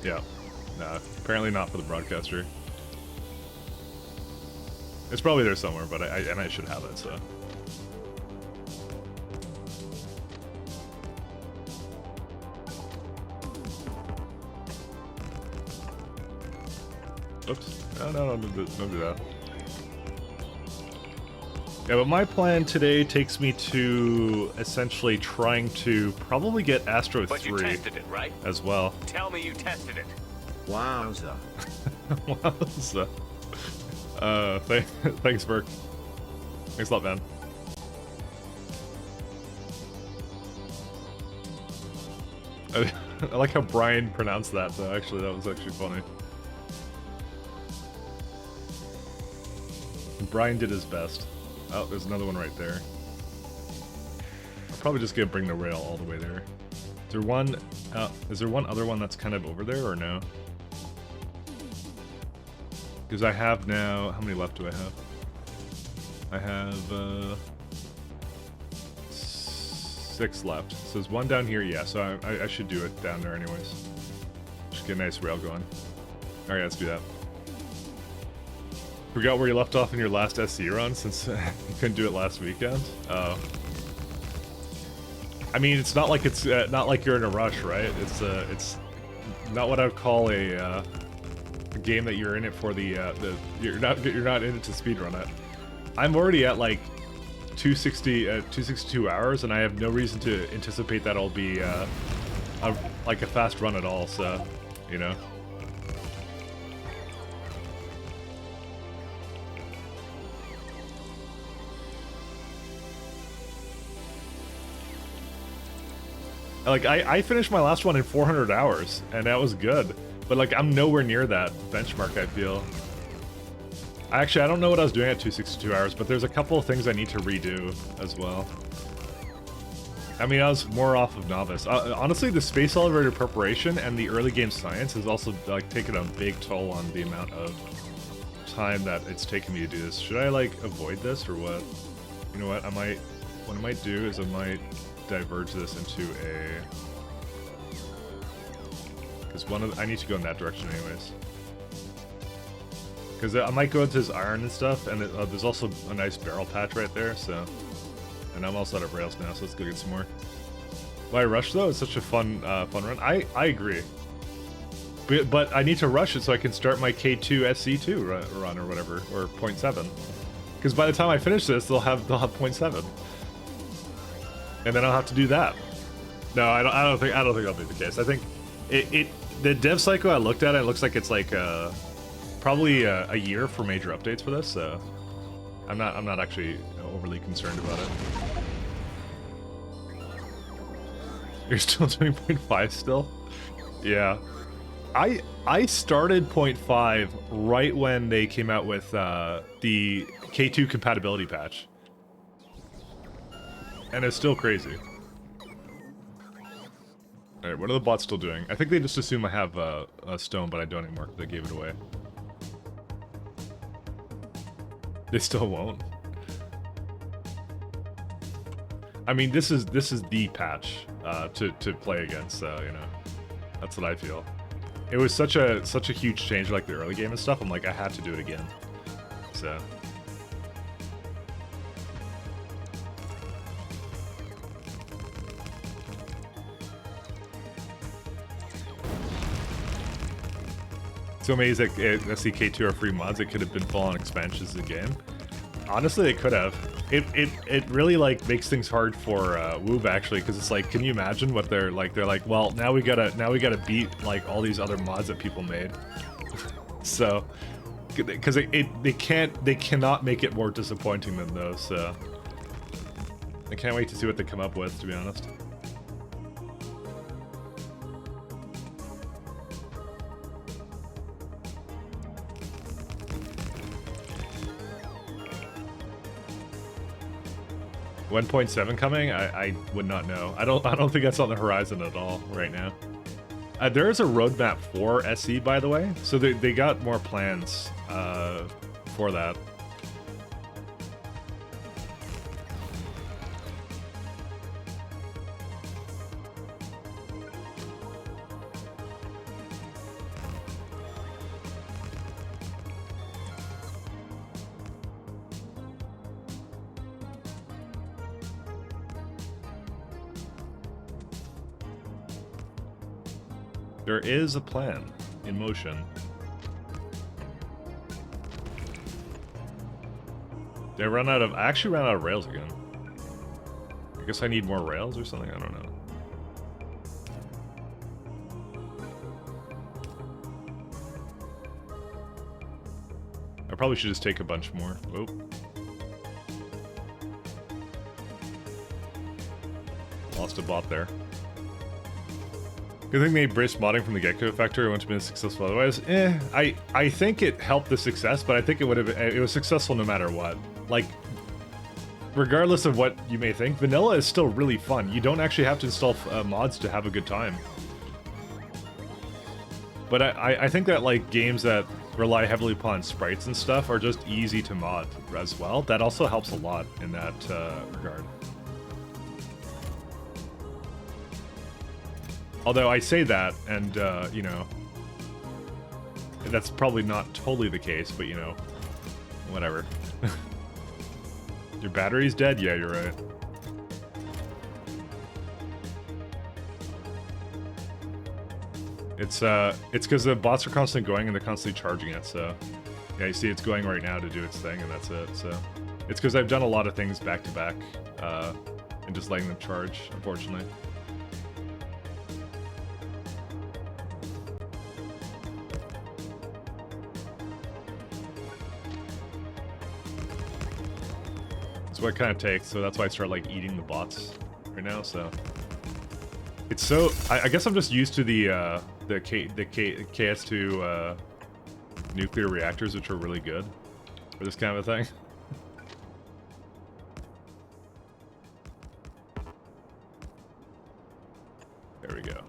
Yeah, nah, apparently not for the broadcaster. It's probably there somewhere, but I should have it, so. Oops. No, don't do that. Yeah, but my plan today takes me to essentially trying to probably get Astro 3 But you tested it, right? as well. Tell me you tested it. Wowza. Wowza. Thanks, Burke. Thanks a lot, man. I like how Brian pronounced that, though. Actually, that was actually funny. Brian did his best. Oh, there's another one right there. I'm probably just gonna bring the rail all the way there. Is there one other one that's kind of over there, or no? Because I have now... How many left do I have? I have, 6 left. So there's one down here, yeah, so I should do it down there anyways. Just get a nice rail going. Alright, let's do that. Forgot where you left off in your last SC run since you couldn't do it last weekend? Oh. I mean, it's not like it's not like you're in a rush, right? It's not what I would call a game that you're in it for you're not in it to speedrun it. I'm already at like 262 hours, and I have no reason to anticipate that I'll be like a fast run at all. So, you know. Like, I finished my last one in 400 hours, and that was good. But, like, I'm nowhere near that benchmark, I feel. Actually, I don't know what I was doing at 262 hours, but there's a couple of things I need to redo as well. I mean, I was more off of novice. Honestly, the space elevator preparation and the early game science has also, like, taken a big toll on the amount of time that it's taken me to do this. Should I, like, avoid this, or what? You know what? What I might do is I might diverge this into a... Because I need to go in that direction anyways. Because I might go into this iron and stuff, and there's also a nice barrel patch right there, so... And I'm also out of rails now, so let's go get some more. Why rush though? It's such a fun run. I agree. But I need to rush it so I can start my K2 SC2 run or whatever, or 0.7. Because by the time I finish this, they'll have 0.7. And then I'll have to do that. No, I don't think that'll be the case. I think the dev cycle I looked at, it looks like it's like probably a year for major updates for this. So I'm not actually overly concerned about it. You're still doing 0.5 still? Yeah. I started 0.5 right when they came out with the K2 compatibility patch. And it's still crazy. Alright, what are the bots still doing? I think they just assume I have a stone, but I don't anymore. They gave it away. They still won't. I mean, this is the patch to play against, so, you know. That's what I feel. It was such a huge change, like the early game and stuff. I'm like, I had to do it again. So... So amazed that SCK2 are free mods. It could have been full-on expansions of the game. Honestly, it could have. It really like makes things hard for Woob actually, because it's like, can you imagine what they're like? They're like, well, now we gotta beat like all these other mods that people made. So, because they cannot make it more disappointing than those. So, I can't wait to see what they come up with, to be honest. When 0.7 coming? I would not know. I don't think that's on the horizon at all right now. There is a roadmap for SE, by the way, so they got more plans for that. There is a plan in motion. I actually ran out of rails again. I guess I need more rails or something, I don't know. I probably should just take a bunch more. Oh. Lost a bot there. Good thing they embraced modding from the get-go. Factorio wouldn't have been successful otherwise. I think it helped the success, but I think it was successful no matter what. Like, regardless of what you may think, vanilla is still really fun. You don't actually have to install mods to have a good time. But I think that like games that rely heavily upon sprites and stuff are just easy to mod as well. That also helps a lot in that regard. Although I say that, and you know, that's probably not totally the case, but you know, whatever. Your battery's dead? Yeah, you're right. It's because the bots are constantly going and they're constantly charging it, so... Yeah, you see it's going right now to do its thing, and that's it, so... It's because I've done a lot of things back to back, and just letting them charge, unfortunately. That's what it kind of takes, so that's why I start like eating the bots right now, so... It's so... I guess I'm just used to the KS2 nuclear reactors, which are really good for this kind of a thing. There we go.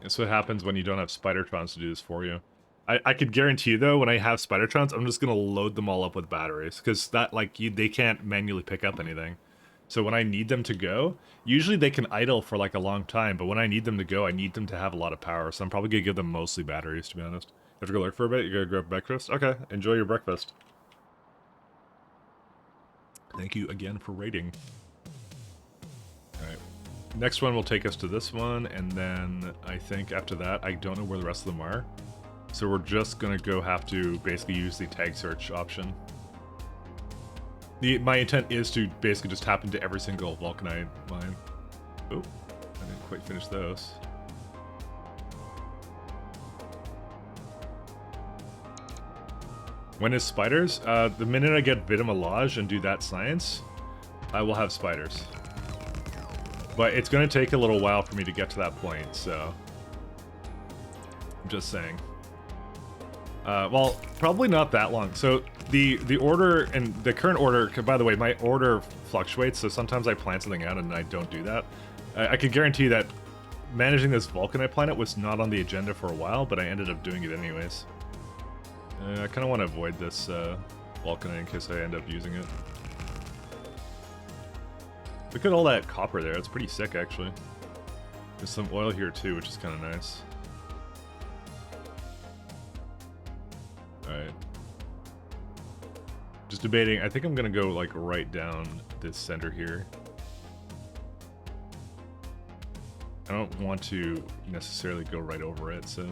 That's what happens when you don't have Spidertrons to do this for you. I could guarantee you, though, when I have Spidertrons, I'm just going to load them all up with batteries, because that, like, they can't manually pick up anything. So when I need them to go, usually they can idle for like a long time, but when I need them to go, I need them to have a lot of power, so I'm probably going to give them mostly batteries, to be honest. You have to go lurk for a bit? You gotta grab breakfast? Okay, enjoy your breakfast. Thank you again for raiding. Alright. Next one will take us to this one, and then I think after that, I don't know where the rest of them are. So we're just going to go have to basically use the tag search option. My intent is to basically just tap into every single vulcanite mine. Oh, I didn't quite finish those. When is spiders? The minute I get Vitamalage and do that science, I will have spiders. But it's going to take a little while for me to get to that point, so... I'm just saying. Well, probably not that long. So the order and the current order, by the way, my order fluctuates, so sometimes I plan something out and I don't do that. I can guarantee that managing this Vulcanite planet was not on the agenda for a while, but I ended up doing it anyways. I kind of want to avoid this Vulcanite in case I end up using it. Look at all that copper there, it's pretty sick actually. There's some oil here too, which is kind of nice. Alright. Just debating, I think I'm gonna go like right down this center here. I don't want to necessarily go right over it, so...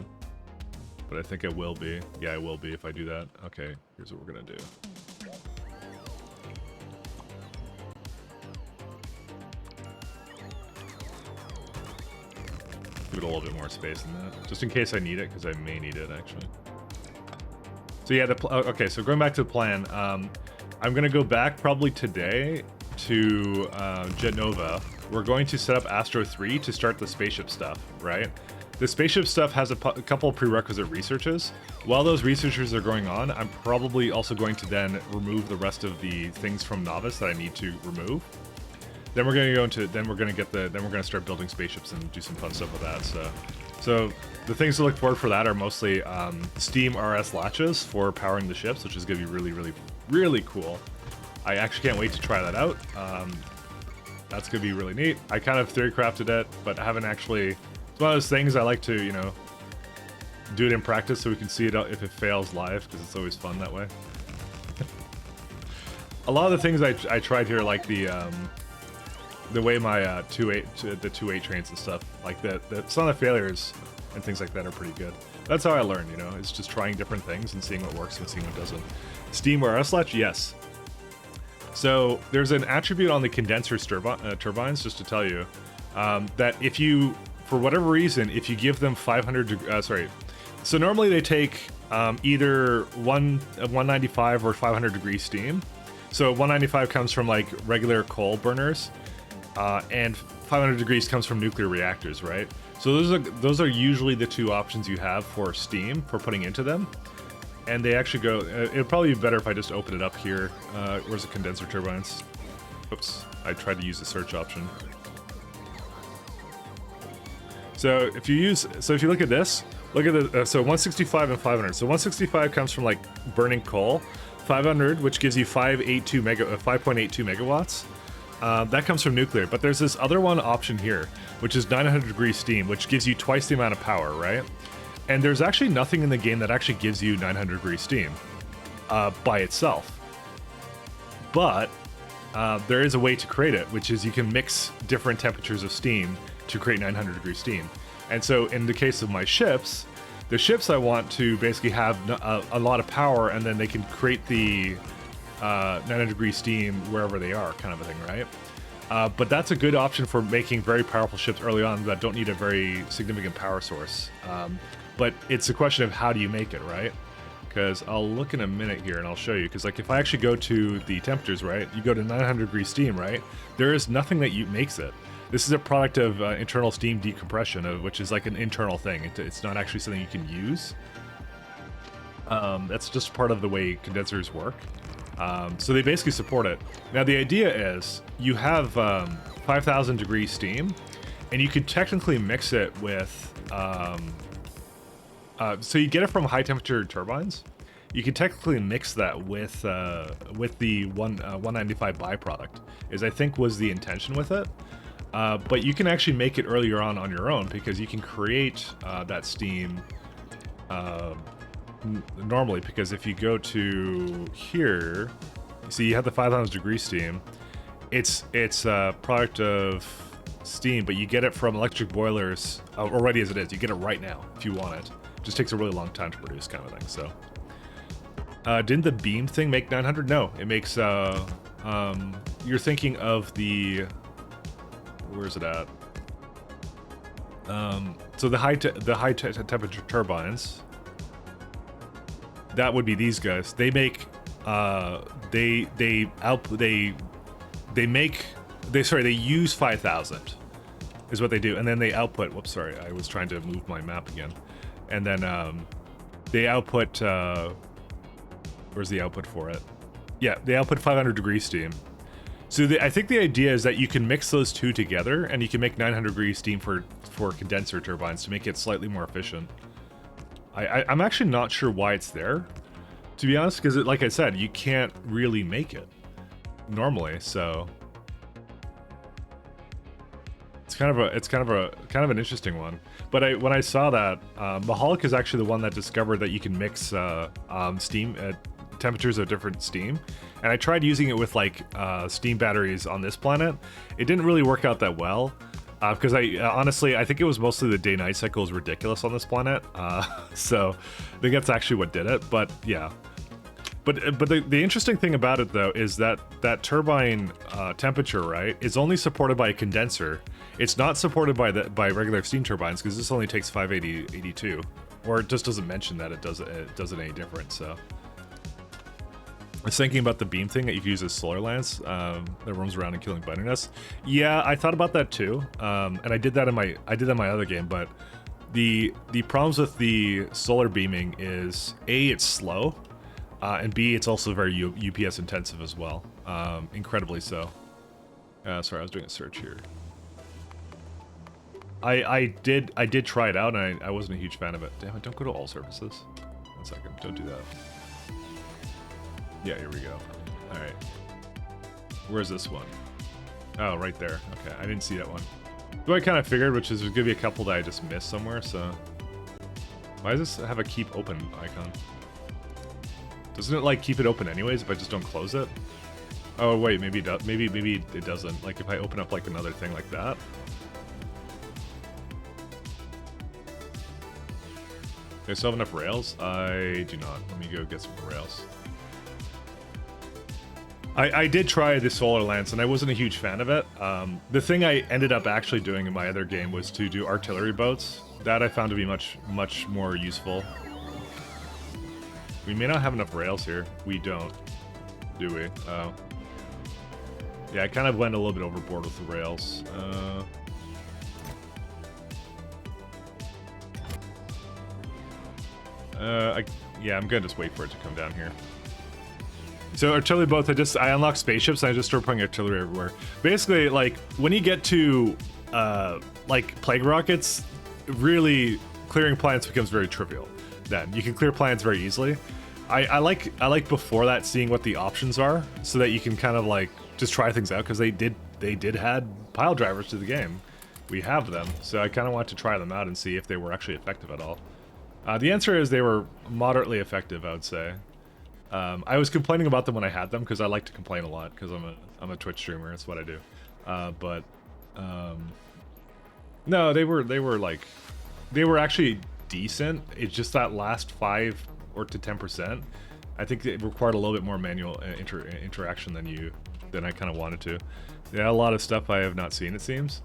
But I think it will be. Yeah, I will be if I do that. Okay, here's what we're gonna do. Give it a little bit more space than that. Just in case I need it, because I may need it, actually. So yeah, okay, so going back to the plan, I'm going to go back probably today to Genova. We're going to set up Astro 3 to start the spaceship stuff, right? The spaceship stuff has a couple of prerequisite researches. While those researches are going on, I'm probably also going to then remove the rest of the things from Novice that I need to remove. Then we're going to go into, then we're going to start building spaceships and do some fun stuff with that, so the things to look for that are mostly Steam RS latches for powering the ships, which is going to be really, really, really cool. I actually can't wait to try that out. That's going to be really neat. I kind of theory crafted it, but I haven't actually... It's one of those things I like to, you know, do it in practice so we can see it if it fails live, because it's always fun that way. A lot of the things I tried here, like the way my the 2.8 trains and stuff, like some of the failures and things like that are pretty good. That's how I learn, you know, it's just trying different things and seeing what works and seeing what doesn't. Steam RS latch, yes. So there's an attribute on the condenser turbines, just to tell you, that if you, for whatever reason, if you give them 500, so normally they take either 195 or 500 degree steam. So 195 comes from like regular coal burners, and 500 degrees comes from nuclear reactors, right? So those are usually the two options you have for steam for putting into them. And they actually go, it'd probably be better if I just open it up here. Where's the condenser turbines? Oops, I tried to use the search option. So if you look at this, look at the, so 165 and 500. So 165 comes from like burning coal. 500, which gives you 5.82 megawatts. That comes from nuclear, but there's this other one option here, which is 900 degree steam, which gives you twice the amount of power, right? And there's actually nothing in the game that actually gives you 900 degree steam by itself. But there is a way to create it, which is you can mix different temperatures of steam to create 900 degree steam. And so in the case of my ships, the ships I want to basically have a lot of power, and then they can create the 900 degree steam wherever they are, kind of a thing, right? But that's a good option for making very powerful ships early on that don't need a very significant power source. But it's a question of how do you make it, right? Because I'll look in a minute here and I'll show you. Because like if I actually go to the temperatures, right, you go to 900 degree steam, right? There is nothing that makes it. This is a product of internal steam decompression, which is like an internal thing. It's not actually something you can use. That's just part of the way condensers work. So they basically support it. Now the idea is you have 5,000 degree steam, and you could technically mix it with. So you get it from high temperature turbines. You can technically mix that with the 195 byproduct. Is I think was the intention with it. But you can actually make it earlier on your own, because you can create that steam normally. Because if you go to here, see you have the 5,000 degree steam. It's a product of steam, but you get it from electric boilers already as it is. You get it right now if you want it. It just takes a really long time to produce, kind of thing. So didn't the beam thing make 900? No, it makes you're thinking of the, where's it at? So the high temperature turbines, that would be these guys. They make they use 5,000 is what they do, and then they output. Whoops, sorry, I was trying to move my map again. And then they output. Where's the output for it? Yeah, they output 500 degree steam. So I think the idea is that you can mix those two together, and you can make 900 degree steam for condenser turbines to make it slightly more efficient. I'm actually not sure why it's there, to be honest, because like I said, you can't really make it normally. So it's kind of an interesting one. But when I saw that, Mahalik is actually the one that discovered that you can mix steam at temperatures of different steam. And I tried using it with like steam batteries on this planet. It didn't really work out that well. Because honestly, I think it was mostly the day-night cycle is ridiculous on this planet. So I think that's actually what did it. But yeah. But the interesting thing about it, though, is that turbine temperature, right, is only supported by a condenser. It's not supported by regular steam turbines, because this only takes 582. Or it just doesn't mention that it does it any different, so. I was thinking about the beam thing that you can use as solar lance that roams around and killing bunny nests. Yeah, I thought about that too, and I did that in my other game. But the problems with the solar beaming is A, it's slow, and B, it's also very UPS intensive as well, incredibly so. Sorry, I was doing a search here. I did try it out, and I wasn't a huge fan of it. Damn it! Don't go to all services. 1 second, don't do that. Yeah, here we go. Alright. Where's this one? Oh, right there. Okay, I didn't see that one. So I kind of figured, which is there's gonna be a couple that I just missed somewhere, so. Why does this have a keep open icon? Doesn't it like keep it open anyways if I just don't close it? Oh wait, maybe it does. Maybe it doesn't. Like if I open up like another thing like that. Do I still have enough rails? I do not. Let me go get some rails. I did try the solar lance, and I wasn't a huge fan of it. The thing I ended up actually doing in my other game was to do artillery boats. That I found to be much more useful. We may not have enough rails here. We don't. Do we? Oh. Yeah, I kind of went a little bit overboard with the rails. Yeah, I'm gonna just wait for it to come down here. So artillery boats, I unlock spaceships and I just start putting artillery everywhere. Basically, like, when you get to, like, plague rockets, really clearing planets becomes very trivial. Then you can clear planets very easily. I like before that seeing what the options are, so that you can kind of like just try things out, because they did add pile drivers to the game. We have them, so I kind of want to try them out and see if they were actually effective at all. The answer is they were moderately effective, I would say. I was complaining about them when I had them because I like to complain a lot because I'm a Twitch streamer. That's what I do. No, they were actually decent. It's just that last 5 or to 10%. I think it required a little bit more manual interaction than I kind of wanted to. Yeah, a lot of stuff I have not seen, it seems.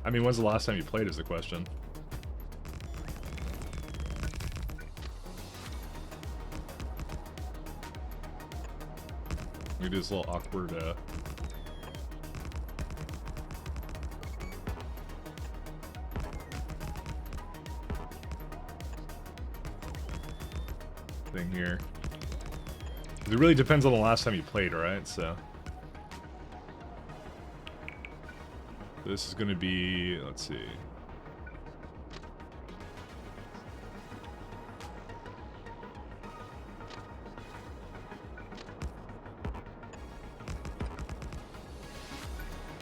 I mean, when's the last time you played is the question. We do this little awkward thing here. It really depends on the last time you played, right? So this is gonna be, let's see.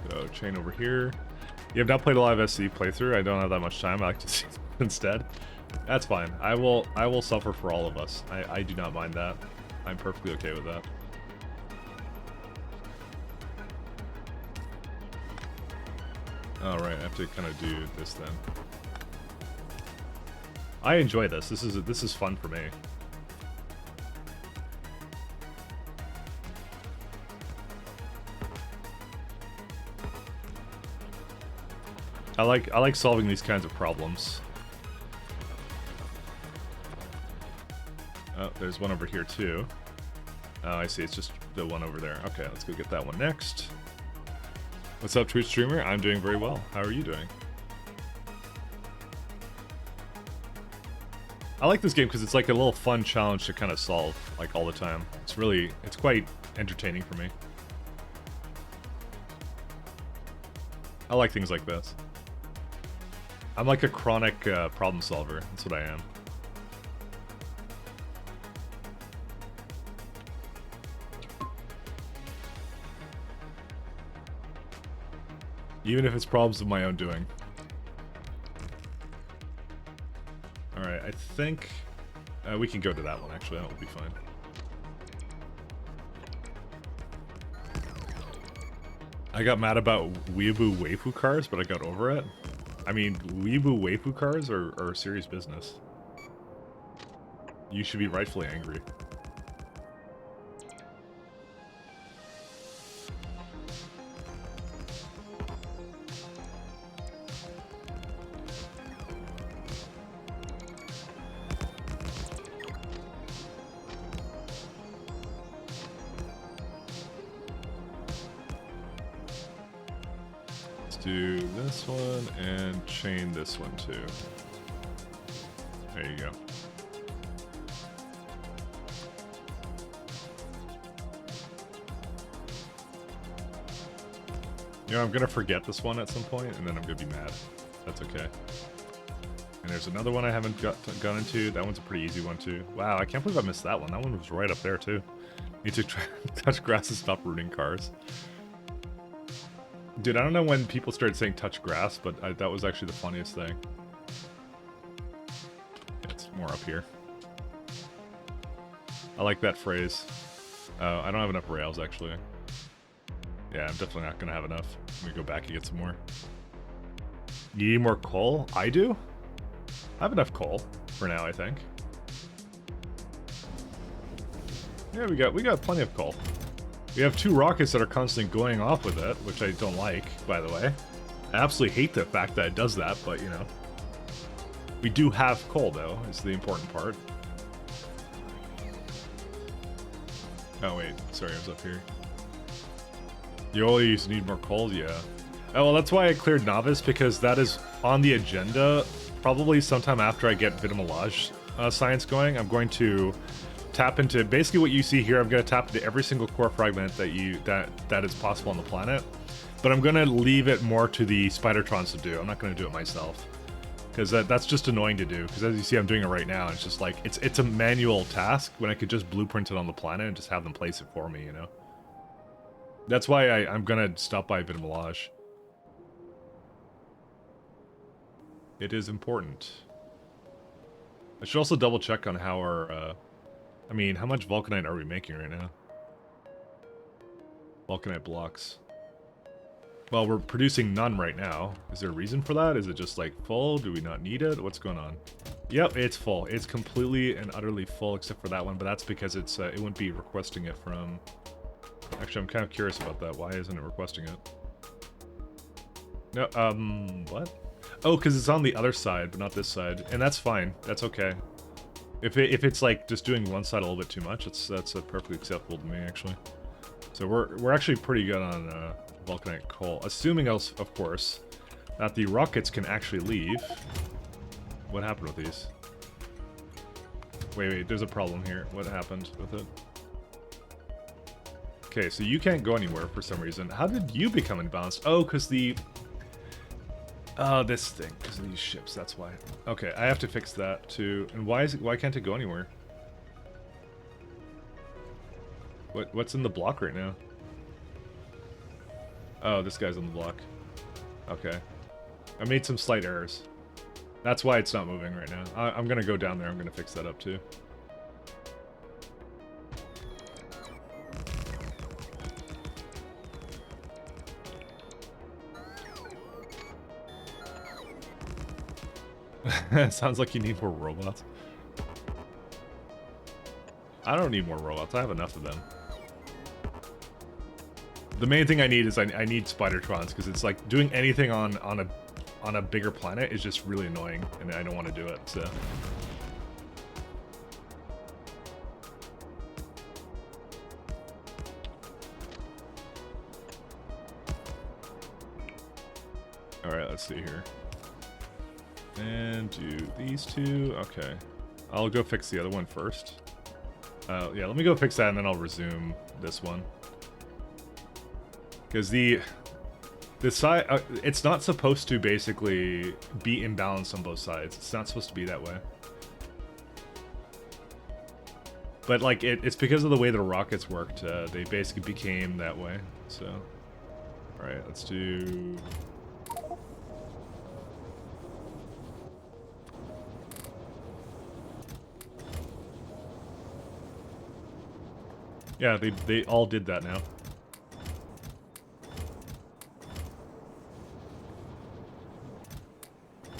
So chain over here. You have not played a live SC playthrough. I don't have that much time. I like to see instead. That's fine. I will suffer for all of us. I do not mind that. I'm perfectly okay with that. Alright, I have to kind of do this then. I enjoy this. This is fun for me. I like solving these kinds of problems. Oh, there's one over here too. Oh, I see. It's just the one over there. Okay, let's go get that one next. What's up, Twitch streamer? I'm doing very well. How are you doing? I like this game because it's like a little fun challenge to kind of solve, like, all the time. It's quite entertaining for me. I like things like this. I'm like a chronic problem solver. That's what I am. Even if it's problems of my own doing. Alright, I think we can go to that one, actually. That will be fine. I got mad about Weeaboo Waifu cars, but I got over it. I mean, Weeaboo Waifu cars are serious business. You should be rightfully angry. Do this one and chain this one too. There you go. You know, I'm gonna forget this one at some point and then I'm gonna be mad. That's okay. And there's another one I haven't gone into. That one's a pretty easy one too. Wow, I can't believe I missed that one. That one was right up there too. Need to try touch grass and stop rooting cars. Dude, I don't know when people started saying touch grass, but that was actually the funniest thing. It's more up here. I like that phrase. I don't have enough rails, actually. Yeah, I'm definitely not going to have enough. Let me go back and get some more. You need more coal? I do? I have enough coal for now, I think. Yeah, we got plenty of coal. We have 2 rockets that are constantly going off with it, which I don't like, by the way. I absolutely hate the fact that it does that, but, you know. We do have coal, though, is the important part. Oh wait, sorry, I was up here. You always need more coal, yeah. Oh, well, that's why I cleared Novice, because that is on the agenda. Probably sometime after I get Vitamelage science going, I'm going to tap into basically what you see here. I'm going to tap into every single core fragment that is possible on the planet, but I'm going to leave it more to the Spidertrons to do. I'm not going to do it myself, because that's just annoying to do. Because as you see, I'm doing it right now. It's just like it's a manual task when I could just blueprint it on the planet and just have them place it for me. You know. That's why I'm going to stop by Vitamelage. It is important. I should also double check on how our, I mean, how much Vulcanite are we making right now? Vulcanite blocks. Well, we're producing none right now. Is there a reason for that? Is it just like full? Do we not need it? What's going on? Yep, it's full. It's completely and utterly full except for that one, but that's because it's it wouldn't be requesting it from... Actually, I'm kind of curious about that. Why isn't it requesting it? No, what? Oh, because it's on the other side, but not this side, and that's fine. That's okay. If it's like just doing one side a little bit too much, that's perfectly acceptable to me actually. So we're actually pretty good on Vulcanite coal, assuming else, of course, that the rockets can actually leave. What happened with these? Wait, there's a problem here. What happened with it? Okay, so you can't go anywhere for some reason. How did you become imbalanced? Oh, because the... this thing, because of these ships, that's why. Okay, I have to fix that too. And why can't it go anywhere? What's in the block right now? Oh, this guy's on the block. Okay. I made some slight errors. That's why it's not moving right now. I'm gonna go down there, I'm gonna fix that up too. Sounds like you need more robots. I don't need more robots. I have enough of them. The main thing I need is I need Spidertrons, because it's like doing anything on a bigger planet is just really annoying, and I don't want to do it. So. All right, let's see here. And do these two. Okay. I'll go fix the other one first. Yeah, let me go fix that and then I'll resume this one. Because the side, it's not supposed to basically be imbalanced on both sides. It's not supposed to be that way. But like, it's because of the way the rockets worked. They basically became that way. So, all right, let's do... Yeah, they all did that now.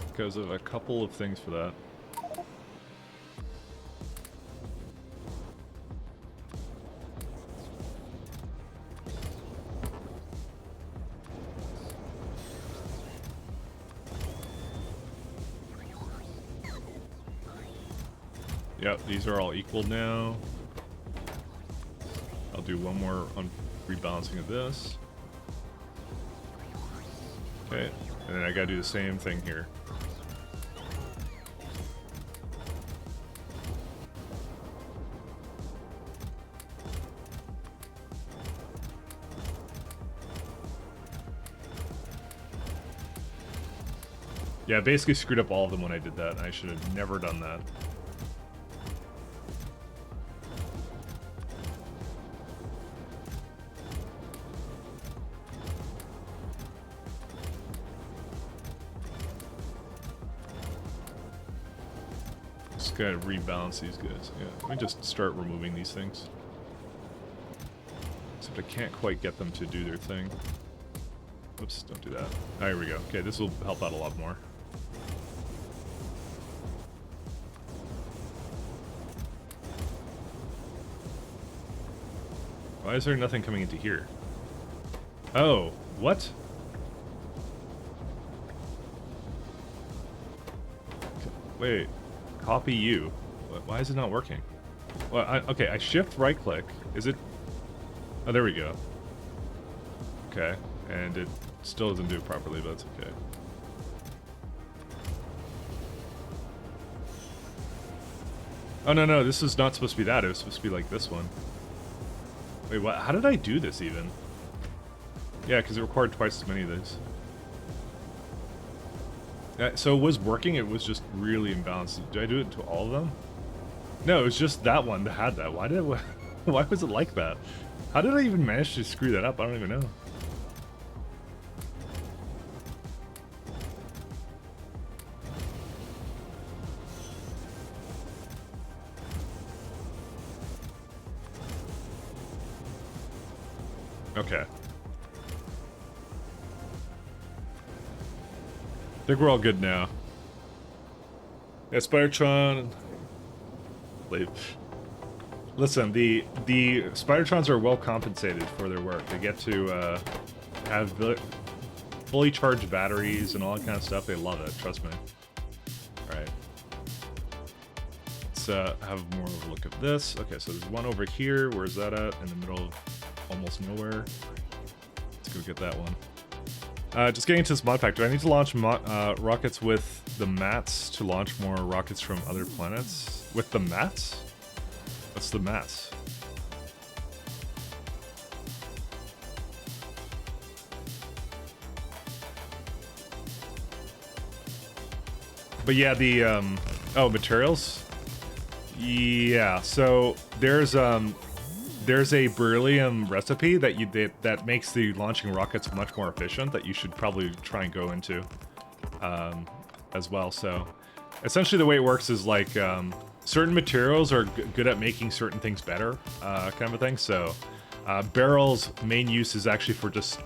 Because of a couple of things for that. Yep, these are all equal now. I'll do one more on rebalancing of this. Okay, and then I gotta do the same thing here. Yeah, I basically screwed up all of them when I did that. I should have never done that. Just gotta rebalance these guys. Yeah, let me just start removing these things. Except I can't quite get them to do their thing. Oops, don't do that. Oh, here we go. Okay, this will help out a lot more. Why is there nothing coming into here? Oh, what? Wait, copy you. Why is it not working? Well, okay, I shift right click. Is it Oh, there we go. Okay, and it still doesn't do it properly, but that's okay. Oh, no, no, this is not supposed to be that. It was supposed to be like this one. Wait, what? How did I do this even? Yeah, because it required twice as many of these. So it was working, it was just really imbalanced. Did I do it to all of them? No, it was just that one that had that. Why did it, why was it like that? How did I even manage to screw that up? I don't even know. Okay. I think we're all good now. Yeah, Spidertron. Leave. Listen, the Spidertrons are well compensated for their work. They get to have fully charged batteries and all that kind of stuff. They love it, trust me. Alright. Let's have more of a look at this. Okay, so there's one over here. Where's that at? In the middle of almost nowhere. Let's go get that one. Just getting into this mod pack. Do I need to launch rockets with the mats to launch more rockets from other planets? With the mats? What's the mats? But yeah, the oh, materials. Yeah, so there's a beryllium recipe that makes the launching rockets much more efficient that you should probably try and go into as well. So essentially the way it works is like certain materials are good at making certain things better, kind of a thing. So barrels' main use is actually for just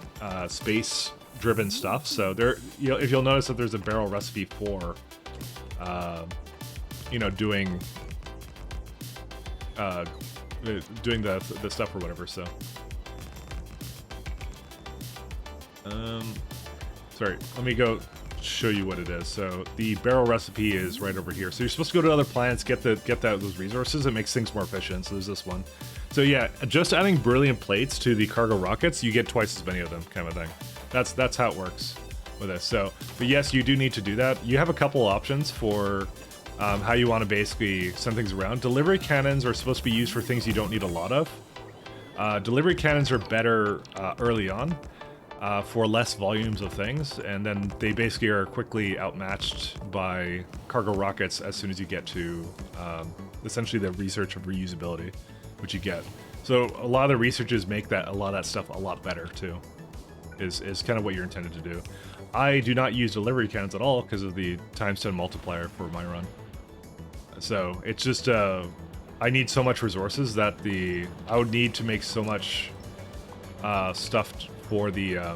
space-driven stuff. So there, if you'll notice that there's a barrel recipe for, doing the stuff or whatever. So, sorry, let me go show you what it is. So the barrel recipe is right over here. So you're supposed to go to other planets, get those resources. It makes things more efficient. So there's this one. So yeah, just adding beryllium plates to the cargo rockets, you get twice as many of them, kind of thing. That's how it works with this. So, but yes, you do need to do that. You have a couple options for how you want to basically send things around. Delivery cannons are supposed to be used for things you don't need a lot of. Delivery cannons are better early on for less volumes of things, and then they basically are quickly outmatched by cargo rockets as soon as you get to essentially the research of reusability, which you get. So a lot of the researchers make a lot of that stuff a lot better too, is kind of what you're intended to do. I do not use delivery cannons at all because of the times 10 multiplier for my run. So it's just I need so much resources that I would need to make so much stuff for the I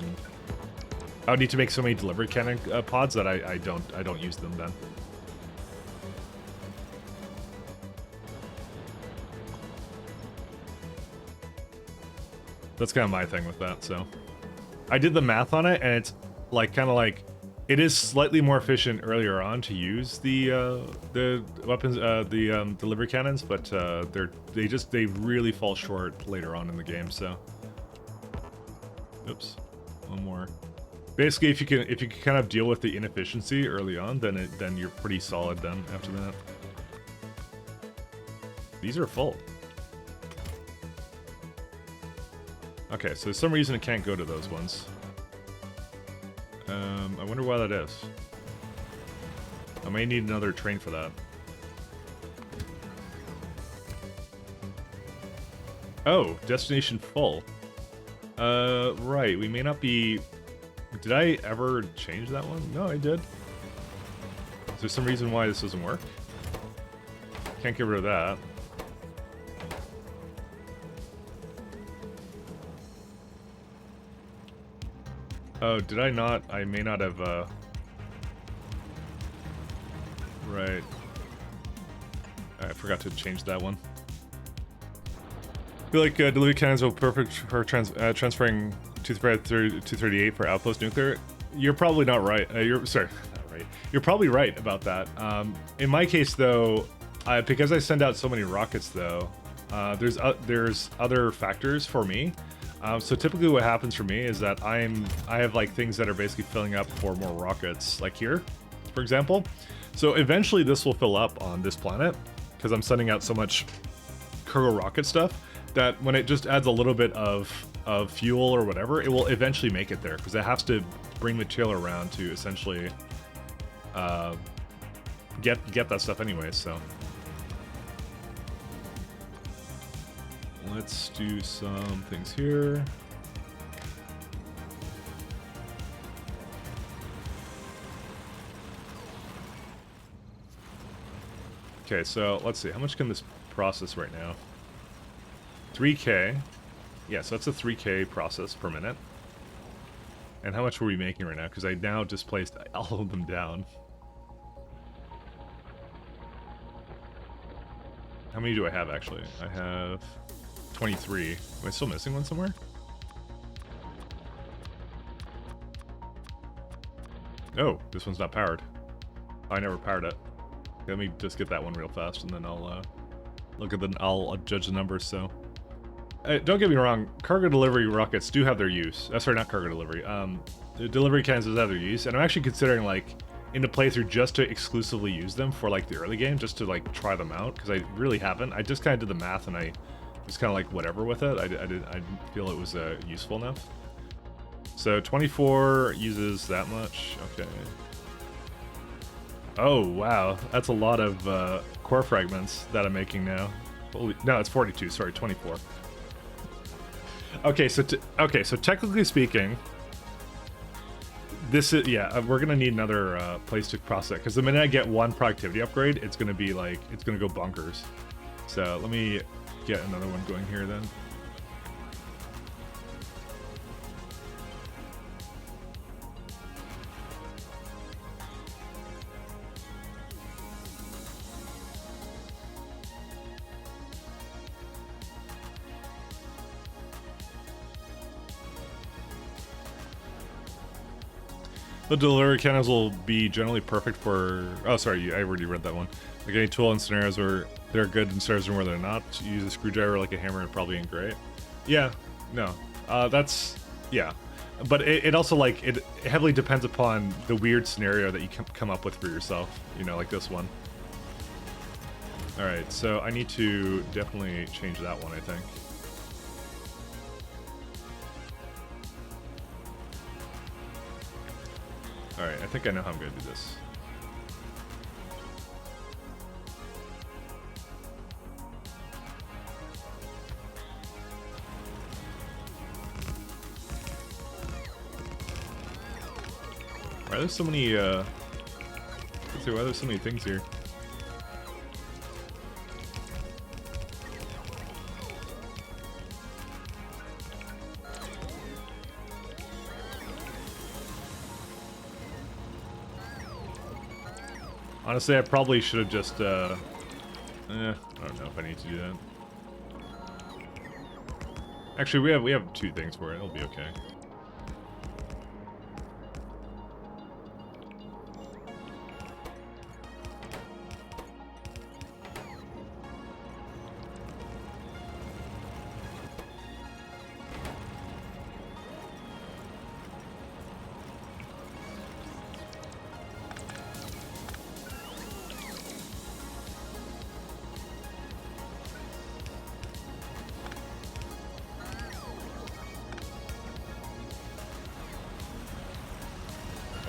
would need to make so many delivery cannon pods that I don't use them then. That's kind of my thing with that. So I did the math on it, and it's kind of like it is slightly more efficient earlier on to use the weapons, the delivery cannons, but they really fall short later on in the game. So, oops, one more. Basically, if you can kind of deal with the inefficiency early on, then you're pretty solid. Then after that, these are full. Okay, so for some reason it can't go to those ones. I wonder why that is. I may need another train for that. Oh, destination full. Right, we may not be... Did I ever change that one? No, I did. Is there some reason why this doesn't work? Can't get rid of that. Oh, did I not? I may not have, Right. I forgot to change that one. I feel like delivery cannons are perfect for transferring 238 for outpost nuclear. You're probably not right. Sorry, not right. You're probably right about that. In my case, though, because I send out so many rockets, though, There's other factors for me. So typically what happens for me is that I have like things that are basically filling up for more rockets, like here, for example. So eventually this will fill up on this planet because I'm sending out so much cargo rocket stuff that when it just adds a little bit of fuel or whatever, it will eventually make it there because it has to bring material around to essentially get that stuff anyway. So let's do some things here. Okay, so let's see. How much can this process right now? 3K. Yeah, so that's a 3K process per minute. And how much were we making right now? Because I now displaced all of them down. How many do I have, actually? I have 23. Am I still missing one somewhere? Oh, this one's not powered. I never powered it. Let me just get that one real fast, and then I'll look at I'll judge the numbers. So, don't get me wrong. Cargo delivery rockets do have their use. Sorry, not cargo delivery. The delivery cannons does have their use, and I'm actually considering like in the playthrough just to exclusively use them for like the early game, just to like try them out because I really haven't. I just kind of did the math and I was kind of like whatever with it. I didn't feel it was useful enough. So 24 uses that much. Okay. Oh, wow. That's a lot of core fragments that I'm making now. Holy, no, it's 42. Sorry, 24. Okay, so technically speaking, this is, yeah, we're going to need another place to process it. Because the minute I get one productivity upgrade, it's going to be like, it's going to go bonkers. So let me get another one going here then. The delivery cannons will be generally perfect for... Oh, sorry, I already read that one. Like any tool in scenarios where they're good and scenarios where they're not. Use a screwdriver like a hammer and probably ain't great. Yeah, no. That's... Yeah. But it also, like, it heavily depends upon the weird scenario that you come up with for yourself. You know, like this one. Alright, so I need to definitely change that one, I think. Alright, I think I know how I'm going to do this. Why are there so many, let's see, why are there so many things here? Honestly, I probably should have just, I don't know if I need to do that. Actually, we have two things for it. It'll be okay.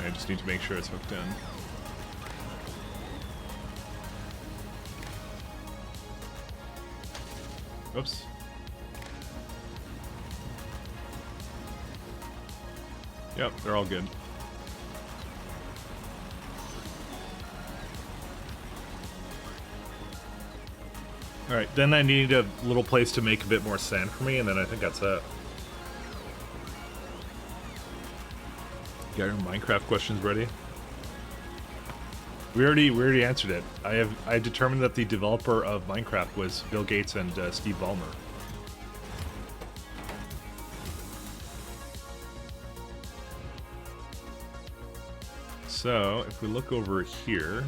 I just need to make sure it's hooked in. Oops. Yep, they're all good. Alright, then I need a little place to make a bit more sand for me, and then I think that's it. Got your Minecraft questions ready? We already answered it. I determined that the developer of Minecraft was Bill Gates and Steve Ballmer. So if we look over here,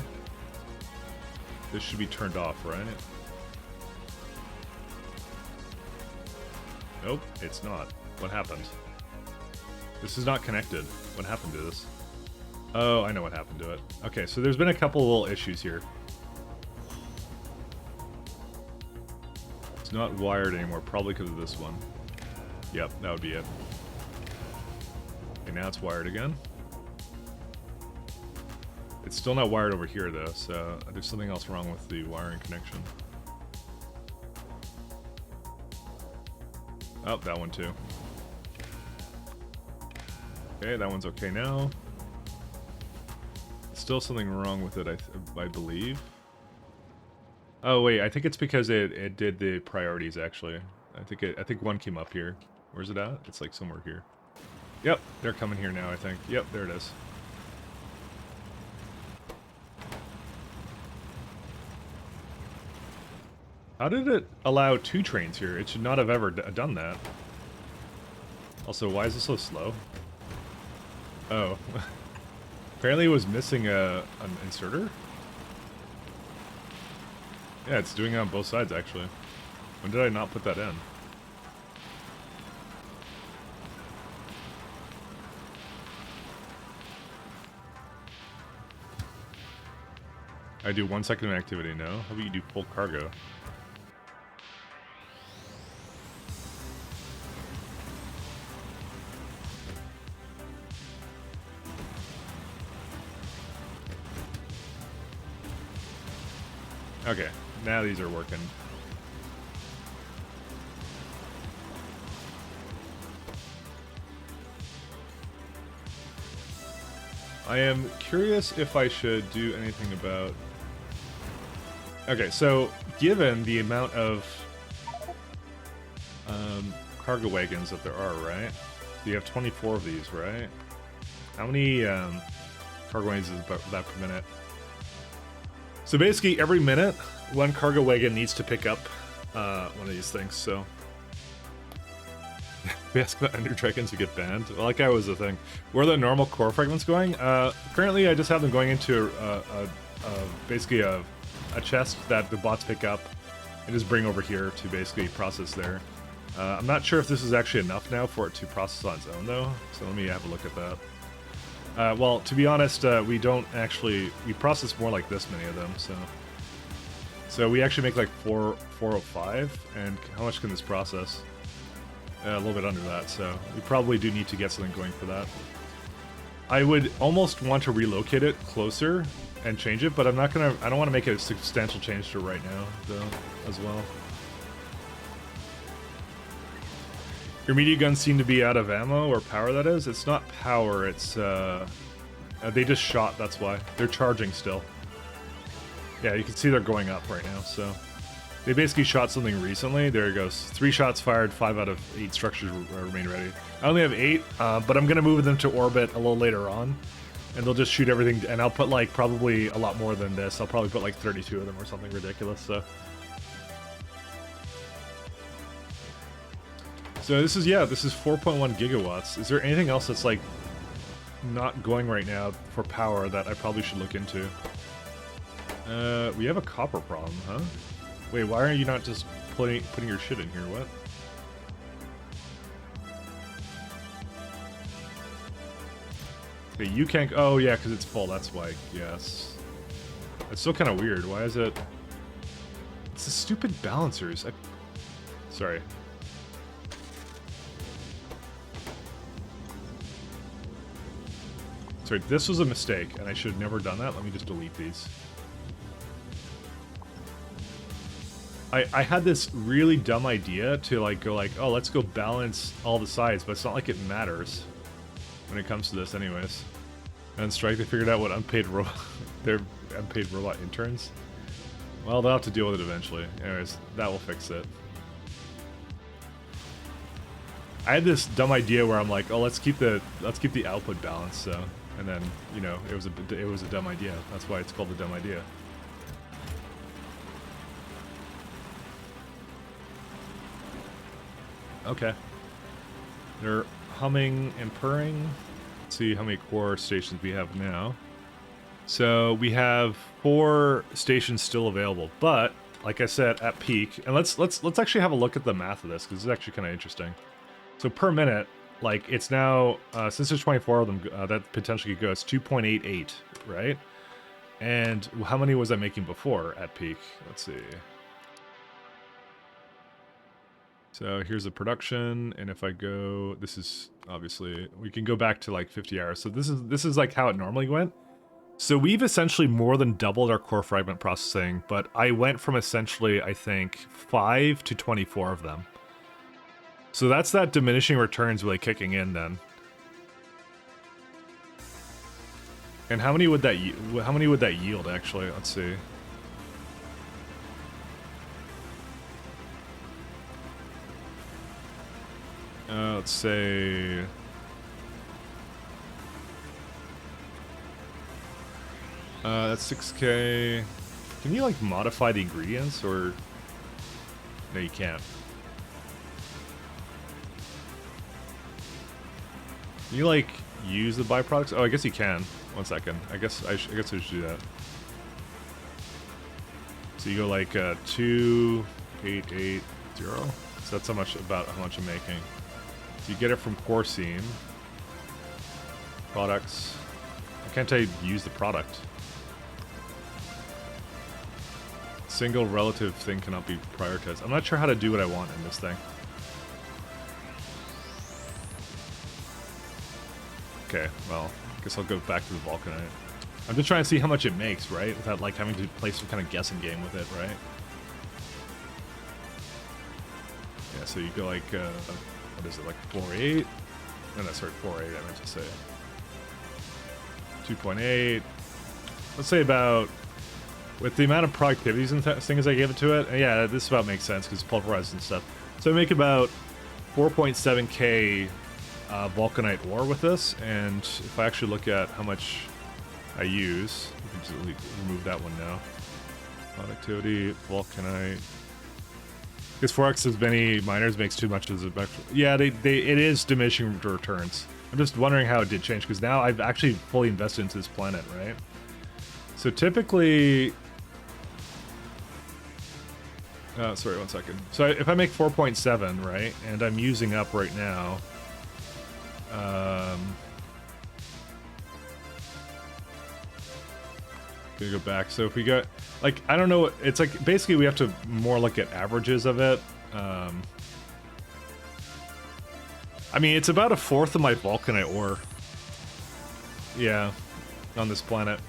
this should be turned off, right? Nope, it's not. What happened? This is not connected. What happened to this? Oh, I know what happened to it. Okay, so there's been a couple little issues here. It's not wired anymore, probably because of this one. Yep, that would be it. Okay, now it's wired again. It's still not wired over here though, so there's something else wrong with the wiring connection. Oh, that one too. Okay, that one's okay now. Still something wrong with it, I believe. Oh wait, I think it's because it did the priorities actually. I think one came up here. Where's it at? It's like somewhere here. Yep, they're coming here now, I think. Yep, there it is. How did it allow 2 trains here? It should not have ever done that. Also, why is it so slow? Oh. Apparently it was missing an inserter? Yeah, it's doing it on both sides, actually. When did I not put that in? I do 1 second of activity, no? How about you do full cargo? Okay, now these are working. I am curious if I should do anything about... Okay, so given the amount of cargo wagons that there are, right? You have 24 of these, right? How many cargo wagons is that per minute? So basically, every minute, one cargo wagon needs to pick up one of these things, so... We ask about Ender Dragons to get banned. Well, that guy was the thing. Where are the normal core fragments going? Currently, I just have them going into basically a chest that the bots pick up and just bring over here to basically process there. I'm not sure if this is actually enough now for it to process on its own, though, so let me have a look at that. Well, to be honest, we don't actually... We process more like this many of them, so... So we actually make like 405, and how much can this process? A little bit under that, so we probably do need to get something going for that. I would almost want to relocate it closer and change it, but I'm not gonna... I don't want to make a substantial change to it right now, though, as well. Your media guns seem to be out of ammo, or power, that is. It's not power, it's... they just shot, that's why. They're charging still. Yeah, you can see they're going up right now, so... They basically shot something recently. There it goes. 3 shots fired, 5 out of 8 structures remain ready. I only have 8, but I'm going to move them to orbit a little later on. And they'll just shoot everything, and I'll put like probably a lot more than this. I'll probably put like 32 of them or something ridiculous, so... So this is, yeah, this is 4.1 gigawatts. Is there anything else that's like not going right now for power that I probably should look into? We have a copper problem, huh? Wait, why are you not just putting your shit in here? What? Okay, you can't... Oh, yeah, because it's full. That's why. Yes. It's still kind of weird. Why is it... It's the stupid balancers. Sorry. Sorry, this was a mistake, and I should have never done that. Let me just delete these. I had this really dumb idea to like go like, oh, let's go balance all the sides, but it's not like it matters when it comes to this anyways. And Strike, they figured out what they're unpaid robot interns. Well, they'll have to deal with it eventually. Anyways, that will fix it. I had this dumb idea where I'm like, oh, let's keep the output balanced, so, and then, you know, it was a dumb idea. That's why it's called the dumb idea. Okay. They're humming and purring. Let's see how many core stations we have now. So we have 4 stations still available, but like I said, at peak, and let's actually have a look at the math of this because it's actually kind of interesting. So per minute, like it's now since there's 24 of them, that potentially could go. It's 2.88, right? And how many was I making before at peak? Let's see. So here's the production, and if I go, this is obviously, we can go back to like 50 hours. So this is like how it normally went. So we've essentially more than doubled our core fragment processing, but I went from essentially, I think, 5 to 24 of them. So that's that diminishing returns really kicking in then. And how many would that yield actually? Let's see. Let's say that's 6K. Can you like modify the ingredients or no? You can't. Can you like use the byproducts? Oh, I guess you can. 1 second. I guess I should do that. So you go like 2880. So that's how much I'm making. So you get it from core seam. Products. Why can't I use the product? Single relative thing cannot be prioritized. I'm not sure how to do what I want in this thing. Okay, well, I guess I'll go back to the vulcanite. I'm just trying to see how much it makes, right? Without like having to play some kind of guessing game with it, right? Yeah, so you go like, what is it, like 4.8? No, sorry, 4.8, I meant to say. 2.8. Let's say about, with the amount of productivities and things I gave it to it, yeah, this about makes sense because it's pulverized and stuff. So I make about 4.7k vulcanite ore with this, and if I actually look at how much I use, we can just remove that one now. Productivity, vulcanite. Because 4x as many miners makes too much as a yeah, it is diminishing returns. I'm just wondering how it did change because now I've actually fully invested into this planet, right? So typically, sorry, 1 second. So if I make 4.7, right, and I'm using up right now, gonna go back. So if we got, like, I don't know, it's like basically we have to more look at averages of it. I mean, it's about 1/4 of my vulcanite ore. Yeah, on this planet.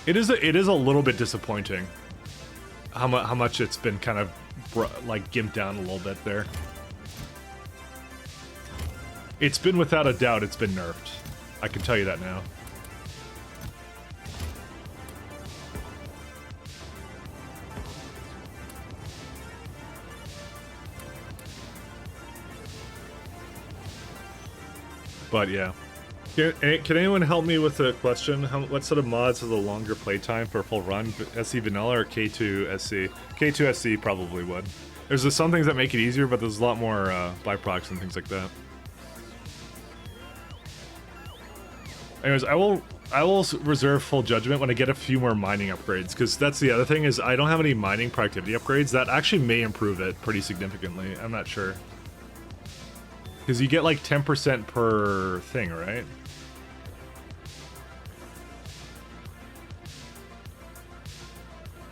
It is a little bit disappointing how much it's been kind of like gimped down a little bit there. It's been, without a doubt, it's been nerfed. I can tell you that now. But yeah. Can anyone help me with a question? What sort of mods are the longer playtime for a full run? SE Vanilla or K2 SC? K2 SC probably would. There's just some things that make it easier, but there's a lot more byproducts and things like that. Anyways, I will reserve full judgment when I get a few more mining upgrades, because that's the other thing, is I don't have any mining productivity upgrades that actually may improve it pretty significantly. I'm not sure. Because you get like 10% per thing, right?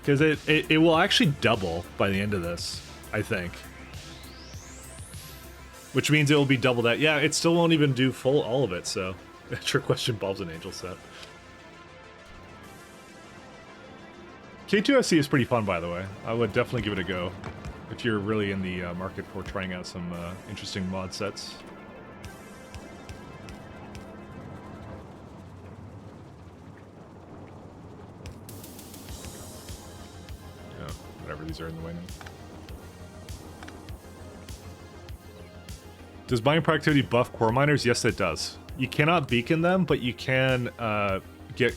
Because it will actually double by the end of this, I think. Which means it will be double that. Yeah, it still won't even do all of it, so... Trick question involves an angel set. K2SC is pretty fun, by the way. I would definitely give it a go if you're really in the market for trying out some interesting mod sets. Yeah, whatever, these are in the way now. Does mining productivity buff core miners? Yes, it does. You cannot beacon them, but you can get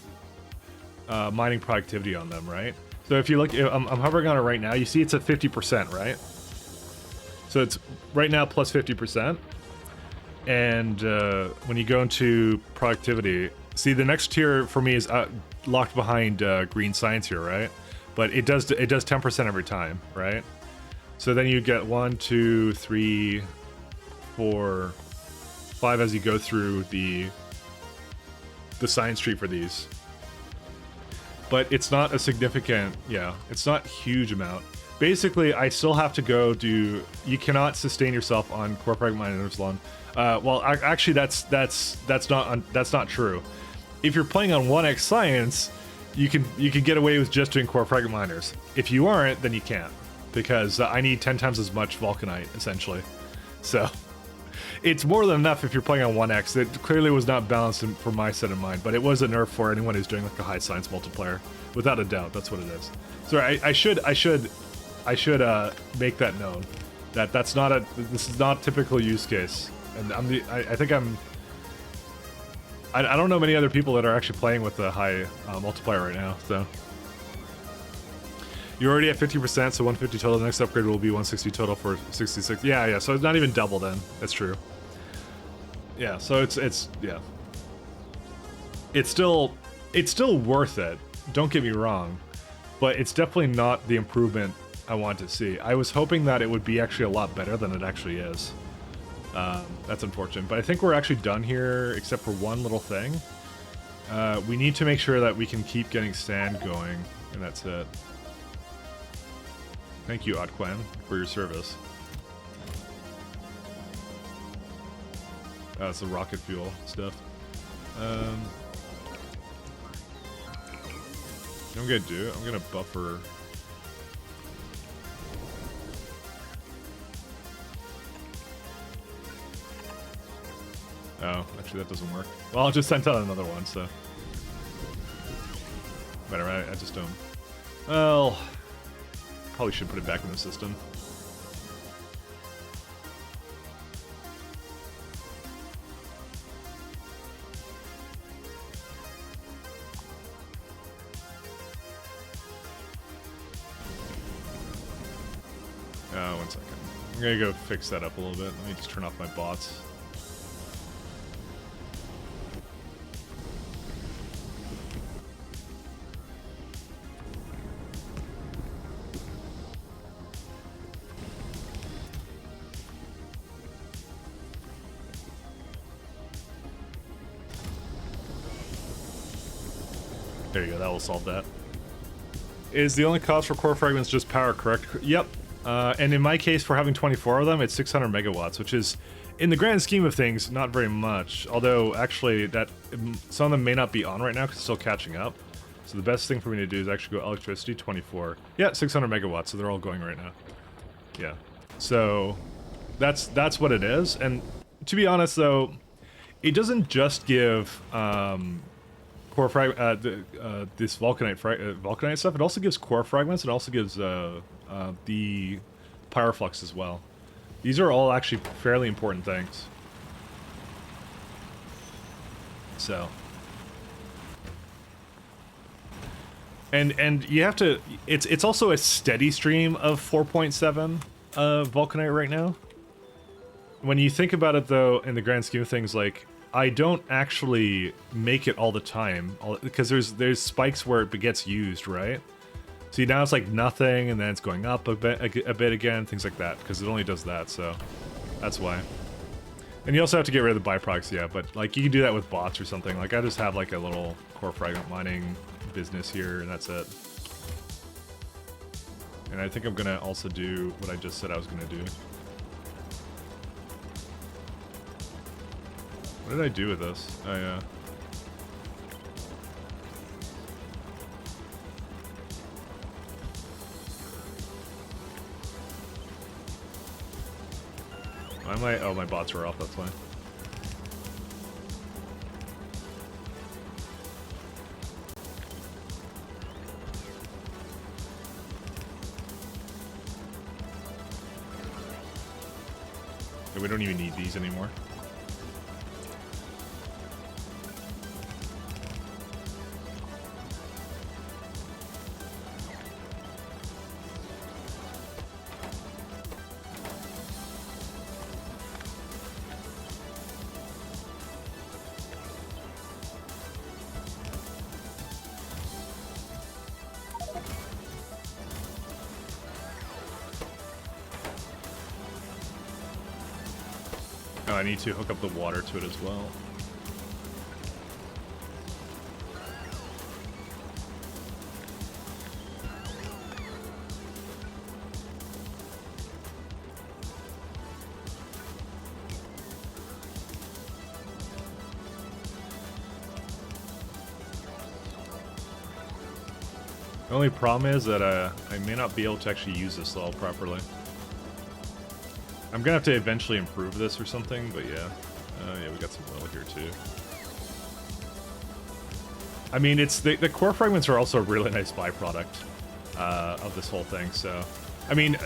mining productivity on them, right? So if you look, I'm hovering on it right now, you see it's at 50%, right? So it's right now plus 50%. And when you go into productivity, See, the next tier for me is locked behind green science here, right? But it does 10% every time, right? So then you get 1, 2, 3, 4, 5 as you go through the science tree for these. But it's not a significant, yeah, it's not a huge amount. Basically, I still have to go do. You cannot sustain yourself on core fragment miners long. Well, actually, that's not true. If you're playing on 1x science, you can get away with just doing core fragment miners. If you aren't, then you can't, because I need 10 times as much vulcanite essentially. So it's more than enough if you're playing on 1x. It clearly was not balanced for my set of mind, but it was a nerf for anyone who's doing like a high science multiplayer, without a doubt. That's what it is. So I should make that known, that this is not a typical use case, and I think I don't know many other people that are actually playing with the high multiplier right now. So you're already at 50%, so 150 total. The next upgrade will be 160 total for 66. Yeah, so it's not even double then. That's true. Yeah, so it's still worth it. Don't get me wrong, but it's definitely not the improvement I want to see. I was hoping that it would be actually a lot better than it actually is. That's unfortunate, but I think we're actually done here, except for one little thing. We need to make sure that we can keep getting sand going, and that's it. Thank you, Otquen, for your service. It's the rocket fuel stuff. I'm gonna buffer. Oh, actually that doesn't work. Well, I'll just send out another one, so. Better, I just don't. Well, probably should put it back in the system. Oh, 1 second. I'm gonna go fix that up a little bit. Let me just turn off my bots. There you go, that will solve that. Is the only cost for core fragments just power, correct? Yep. And in my case, for having 24 of them, it's 600 megawatts, which is, in the grand scheme of things, not very much. Although, actually, some of them may not be on right now because it's still catching up. So the best thing for me to do is actually go electricity, 24. Yeah, 600 megawatts, so they're all going right now. Yeah. So, that's what it is. And to be honest, though, it doesn't just give core this vulcanite stuff. It also gives core fragments. It also gives the pyroflux as well. These are all actually fairly important things. So, and you have to. It's also a steady stream of 4.7 vulcanite right now. When you think about it, though, in the grand scheme of things, like, I don't actually make it all the time, because there's spikes where it gets used, right? See, now it's like nothing, and then it's going up a bit again, things like that, because it only does that, so that's why. And you also have to get rid of the byproducts, yeah, but like you can do that with bots or something. Like I just have like a little core fragment mining business here, and that's it. And I think I'm gonna also do what I just said I was gonna do. What did I do with this? Oh, yeah. Oh, my bots were off, that's why. We don't even need these anymore. Oh, I need to hook up the water to it as well. The only problem is that I may not be able to actually use this all properly. I'm gonna have to eventually improve this or something, but yeah. Yeah, we got some oil here too. I mean, it's the core fragments are also a really nice byproduct of this whole thing. So, I mean,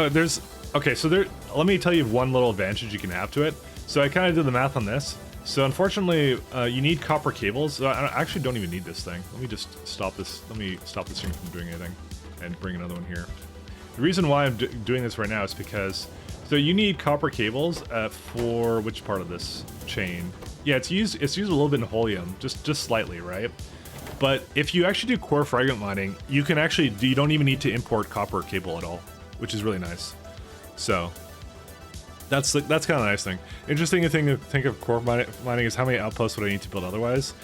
there's okay. So let me tell you one little advantage you can have to it. So I kind of did the math on this. So unfortunately, you need copper cables. I actually don't even need this thing. Let me just stop this. Let me stop this thing from doing anything, and bring another one here. The reason why I'm doing this right now is because so you need copper cables for which part of this chain? Yeah, it's used a little bit in helium, just slightly, right? But if you actually do core fragment mining, you can actually you don't even need to import copper cable at all, which is really nice. So that's kind of a nice thing. Interesting thing to think of core mining is how many outposts would I need to build otherwise.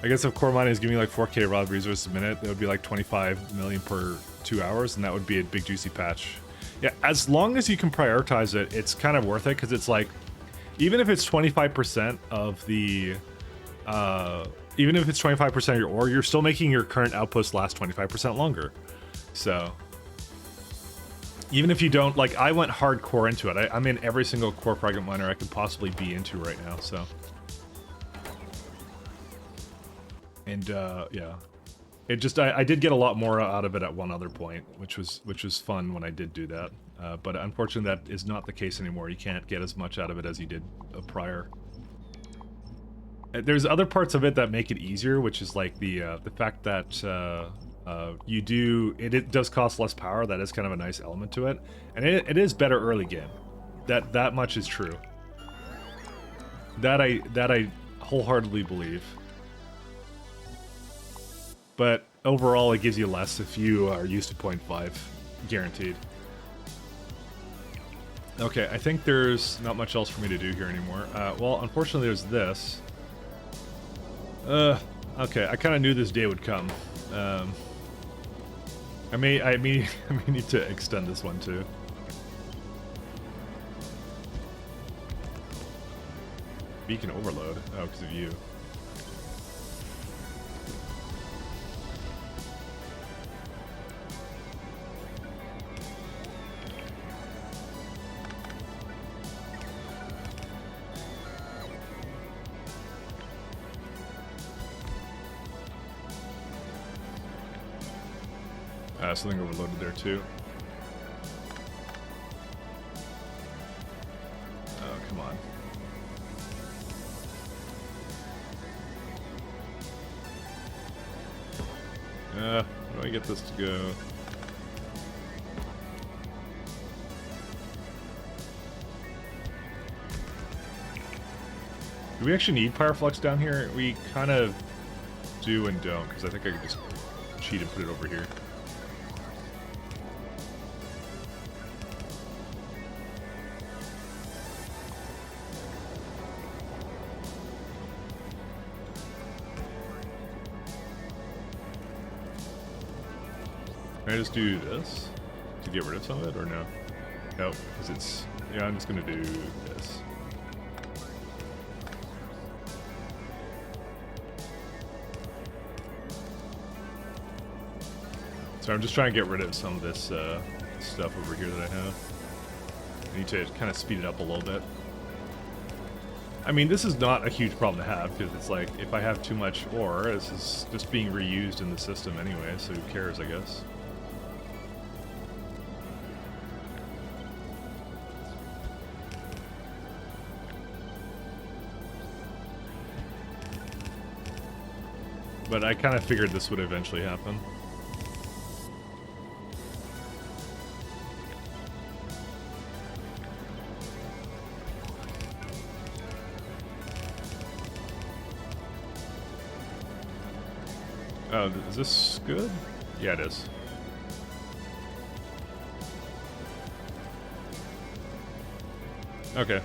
I guess if core mining is giving me like 4K raw resources a minute, that would be like 25 million per 2 hours, and that would be a big juicy patch. Yeah, as long as you can prioritize it, it's kind of worth it, because it's like, even if it's 25% of the, even if it's 25% of your ore, you're still making your current outpost last 25% longer. So, even if you don't, like, I went hardcore into it. I'm in every single core fragment miner I could possibly be into right now, so. And, yeah. It just, I did get a lot more out of it at one other point, which was fun when I did do that. But unfortunately, that is not the case anymore. You can't get as much out of it as you did prior. There's other parts of it that make it easier, which is like the fact that it does cost less power. That is kind of a nice element to it, and it is better early game. That much is true. That I wholeheartedly believe. But overall, it gives you less if you are used to 0.5, guaranteed. Okay, I think there's not much else for me to do here anymore. Well, unfortunately, there's this. Okay, I kind of knew this day would come. I may need to extend this one too. Beacon overload. Oh, because of you. Something overloaded there too. Oh, come on. How do I get this to go? Do we actually need Pyroflux down here? We kind of do and don't, because I think I could just cheat and put it over here. Can I just do this to get rid of some of it, or no? No, because it's... Yeah, I'm just going to do this. So I'm just trying to get rid of some of this stuff over here that I have. I need to kind of speed it up a little bit. I mean, this is not a huge problem to have, because it's like, if I have too much ore, this is just being reused in the system anyway, so who cares, I guess. But I kind of figured this would eventually happen. Oh, is this good? Yeah, it is. Okay.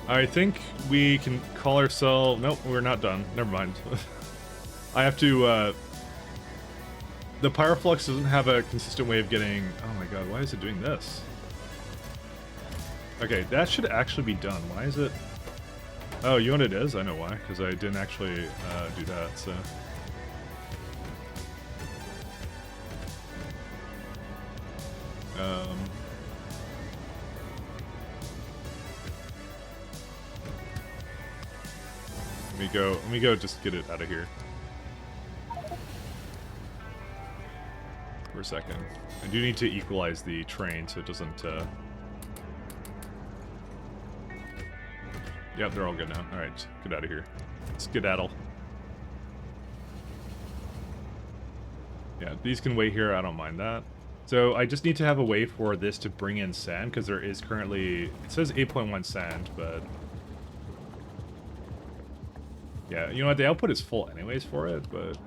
I think we can call ourselves... Nope, we're not done. Never mind. I have to, the Pyroflux doesn't have a consistent way of getting... Oh my god, why is it doing this? Okay, that should actually be done. Why is it... Oh, you know what it is? I know why, because I didn't actually do that, so... Let me go just get it out of here. For a second. I do need to equalize the train so it doesn't, Yep, they're all good now. Alright, get out of here. Skedaddle. Yeah, these can wait here, I don't mind that. So I just need to have a way for this to bring in sand, because there is currently... It says 8.1 sand, but... Yeah, you know what, the output is full anyways for it, but...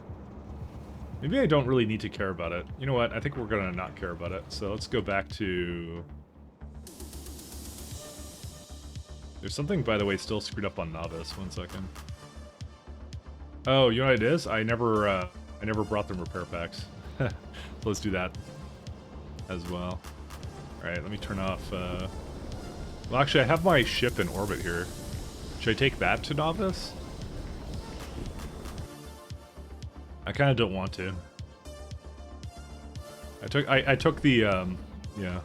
Maybe I don't really need to care about it. You know what, I think we're gonna not care about it. So let's go back to... There's something, by the way, still screwed up on Novice. 1 second. Oh, you know what it is? I never brought them repair packs. So let's do that as well. Alright, let me turn off... Well, actually, I have my ship in orbit here. Should I take that to Novice? I kind of don't want to. I took the, yeah.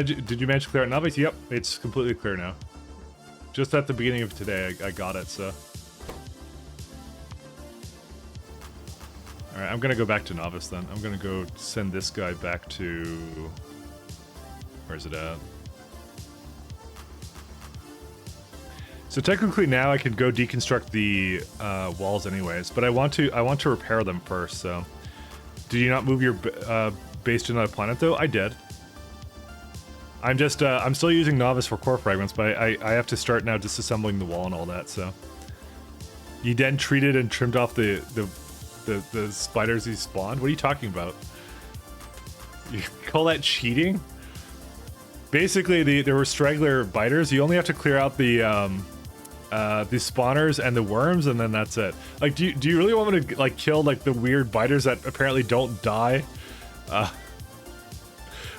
Did you manage to clear out Novice? Yep, it's completely clear now. Just at the beginning of today, I got it, so. Alright, I'm gonna go back to Novice then. I'm gonna go send this guy back to... Where's it at? So technically now I could go deconstruct the walls anyways, but I want to repair them first, so. Did you not move your base to another planet though? I did. I'm just, I'm still using Novice for core fragments, but I have to start now disassembling the wall and all that, so. You then treated and trimmed off the spiders he spawned? What are you talking about? You call that cheating? Basically, there were straggler biters. You only have to clear out the spawners and the worms, and then that's it. Like, do you really want me to, like, kill, like, the weird biters that apparently don't die?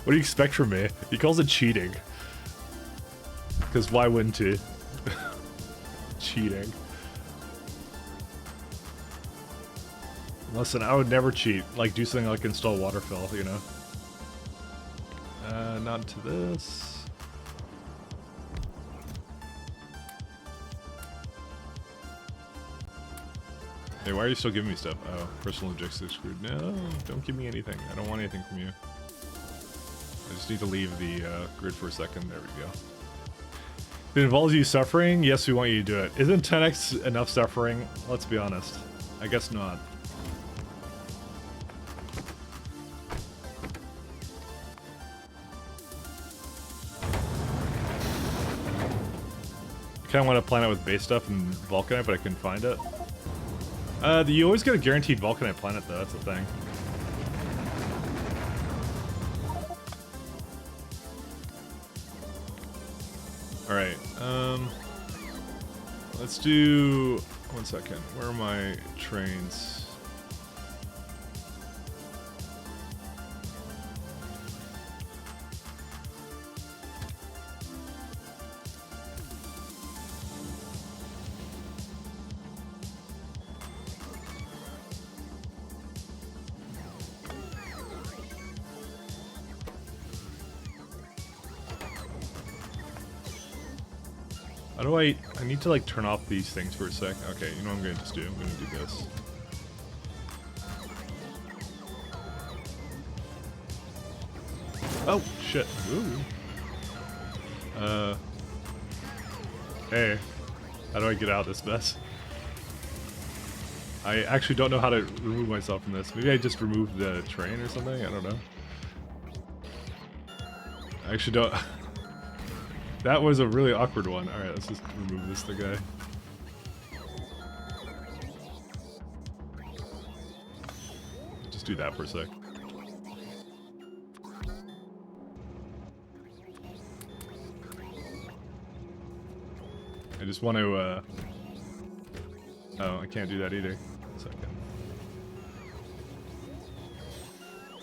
What do you expect from me? He calls it cheating. Because why wouldn't he? Cheating. Listen, I would never cheat. Like, do something like install waterfill, you know? Not into this. Hey, why are you still giving me stuff? Oh, personal logistics screwed. No, don't give me anything. I don't want anything from you. I just need to leave the grid for a second. There we go. If it involves you suffering, yes, we want you to do it. Isn't 10x enough suffering? Let's be honest. I guess not. I kind of want to planet with base stuff and Vulcanite, but I couldn't find it. You always get a guaranteed Vulcanite planet, though. That's the thing. Alright, let's do... 1 second. Where are my trains? How do I need to like turn off these things for a sec. Okay, you know what I'm gonna just do? I'm gonna do this. Oh, shit. Ooh. Hey. How do I get out of this mess? I actually don't know how to remove myself from this. Maybe I just removed the train or something? I don't know. I actually don't... That was a really awkward one. Alright, let's just remove this guy. Just do that for a sec. I just want to, oh, I can't do that either. Second.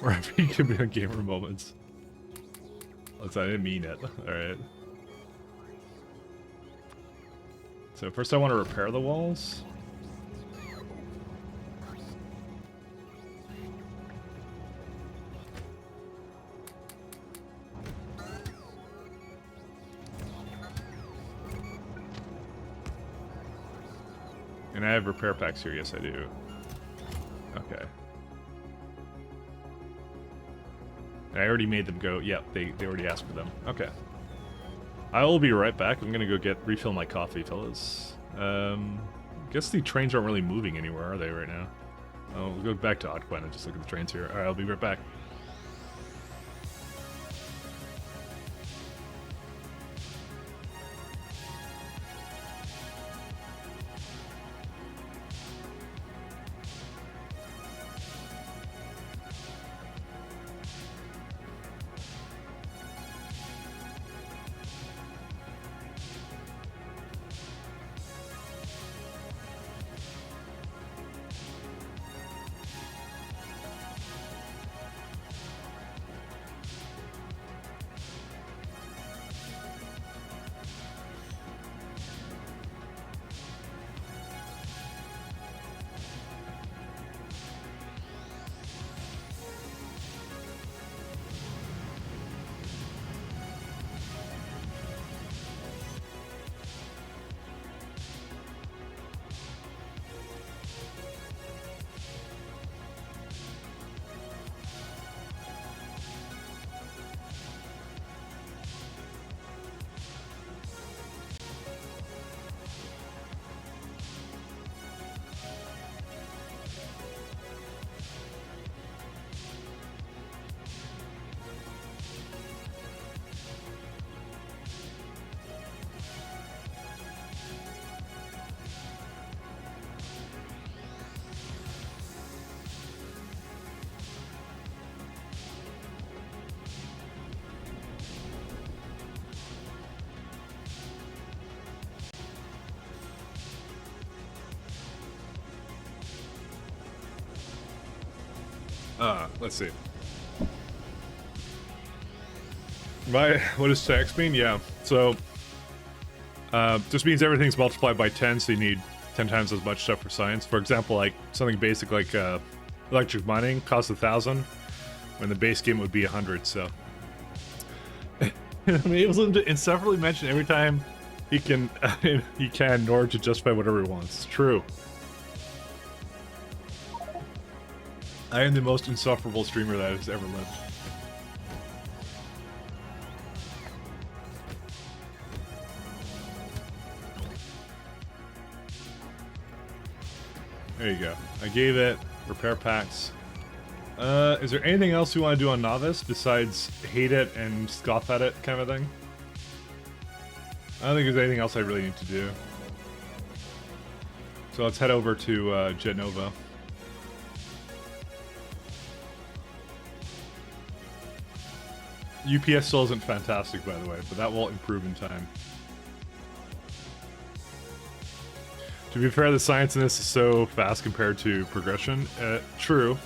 Wherever you can be on gamer moments. I didn't mean it. Alright. So first I want to repair the walls. And I have repair packs here. Yes, I do. Okay. I already made them go. Yeah, they already asked for them. Okay. I will be right back. I'm gonna go refill my coffee, fellas. Guess the trains aren't really moving anywhere, are they, right now? Oh, we'll go back to Aquan and just look at the trains here. Alright, I'll be right back. Let's see. What does text mean? Yeah. So, just means everything's multiplied by 10, so you need 10 times as much stuff for science. For example, like something basic like electric mining costs 1,000, when the base game would be 100. So, I'm able to insufferably mention every time he can, in order to justify whatever he wants. It's true. I am the most insufferable streamer that has ever lived. There you go. I gave it repair packs. Is there anything else you want to do on Novice besides hate it and scoff at it kind of thing? I don't think there's anything else I really need to do. So let's head over to Jet Nova. UPS still isn't fantastic, by the way, but that will improve in time. To be fair, the science in this is so fast compared to progression. True.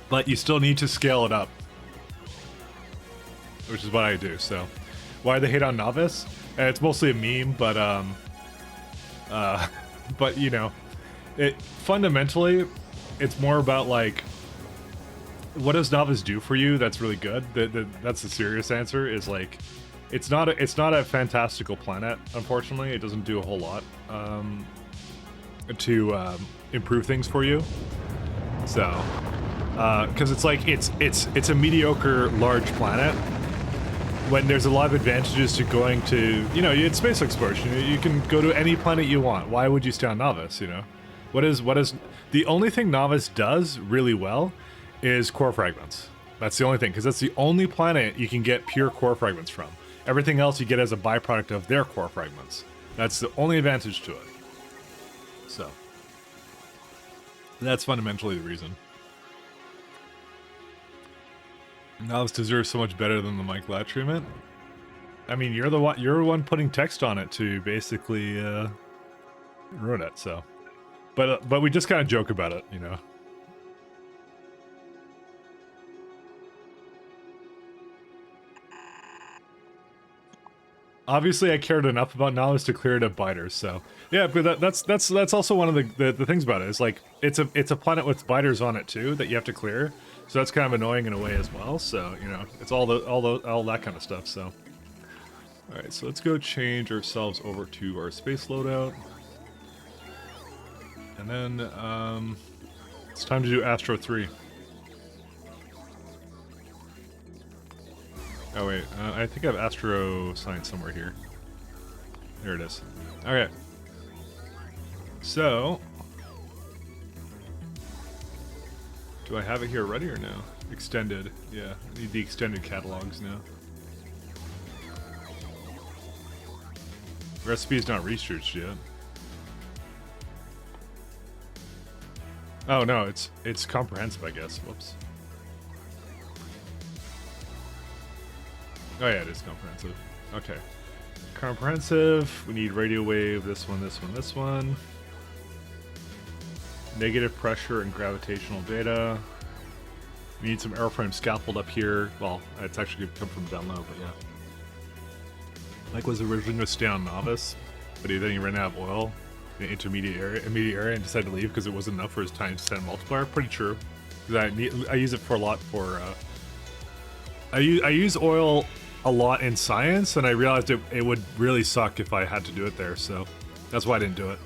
But you still need to scale it up. Which is what I do, so. Why they hate on Novice? It's mostly a meme, but, but, you know, fundamentally, it's more about, like, what does Novice do for you that's really good? That's the serious answer, is like, it's not a fantastical planet, unfortunately. It doesn't do a whole lot to improve things for you. So, because it's like, it's a mediocre large planet, when there's a lot of advantages to going to, you know, it's space exploration. You can go to any planet you want. Why would you stay on Novice, you know? What is, the only thing Novice does really well is core fragments. That's the only thing, because that's the only planet you can get pure core fragments from. Everything else you get as a byproduct of their core fragments. That's the only advantage to it. So, that's fundamentally the reason. Novice deserves so much better than the Mike Latt treatment. I mean, you're the one putting text on it to basically ruin it. So, but we just kind of joke about it, you know. Obviously, I cared enough about knowledge to clear it of biters. So yeah, but that's also one of the things about it. Is like it's a planet with biters on it too that you have to clear. So that's kind of annoying in a way as well. So you know, it's all that kind of stuff. So all right, so let's go change ourselves over to our space loadout, and then it's time to do Astro 3. Oh wait, I think I have Astro Science somewhere here. There it is. Okay. So, do I have it here ready or no? Extended, yeah. I need the extended catalogs now. Recipe is not researched yet. Oh no, it's comprehensive, I guess. Whoops. Oh yeah, it is comprehensive. Okay. Comprehensive, we need radio wave, this one, this one, this one. Negative pressure and gravitational data. We need some airframe scaffold up here. Well, it's actually going to come from down low, but yeah. Mike was originally going to stay on Novice, but then he ran out of oil in the immediate area and decided to leave because it wasn't enough for his times 10 multiplier. Pretty true. Because I use it for a lot for... I use oil a lot in science, and I realized it would really suck if I had to do it there, so that's why I didn't do it.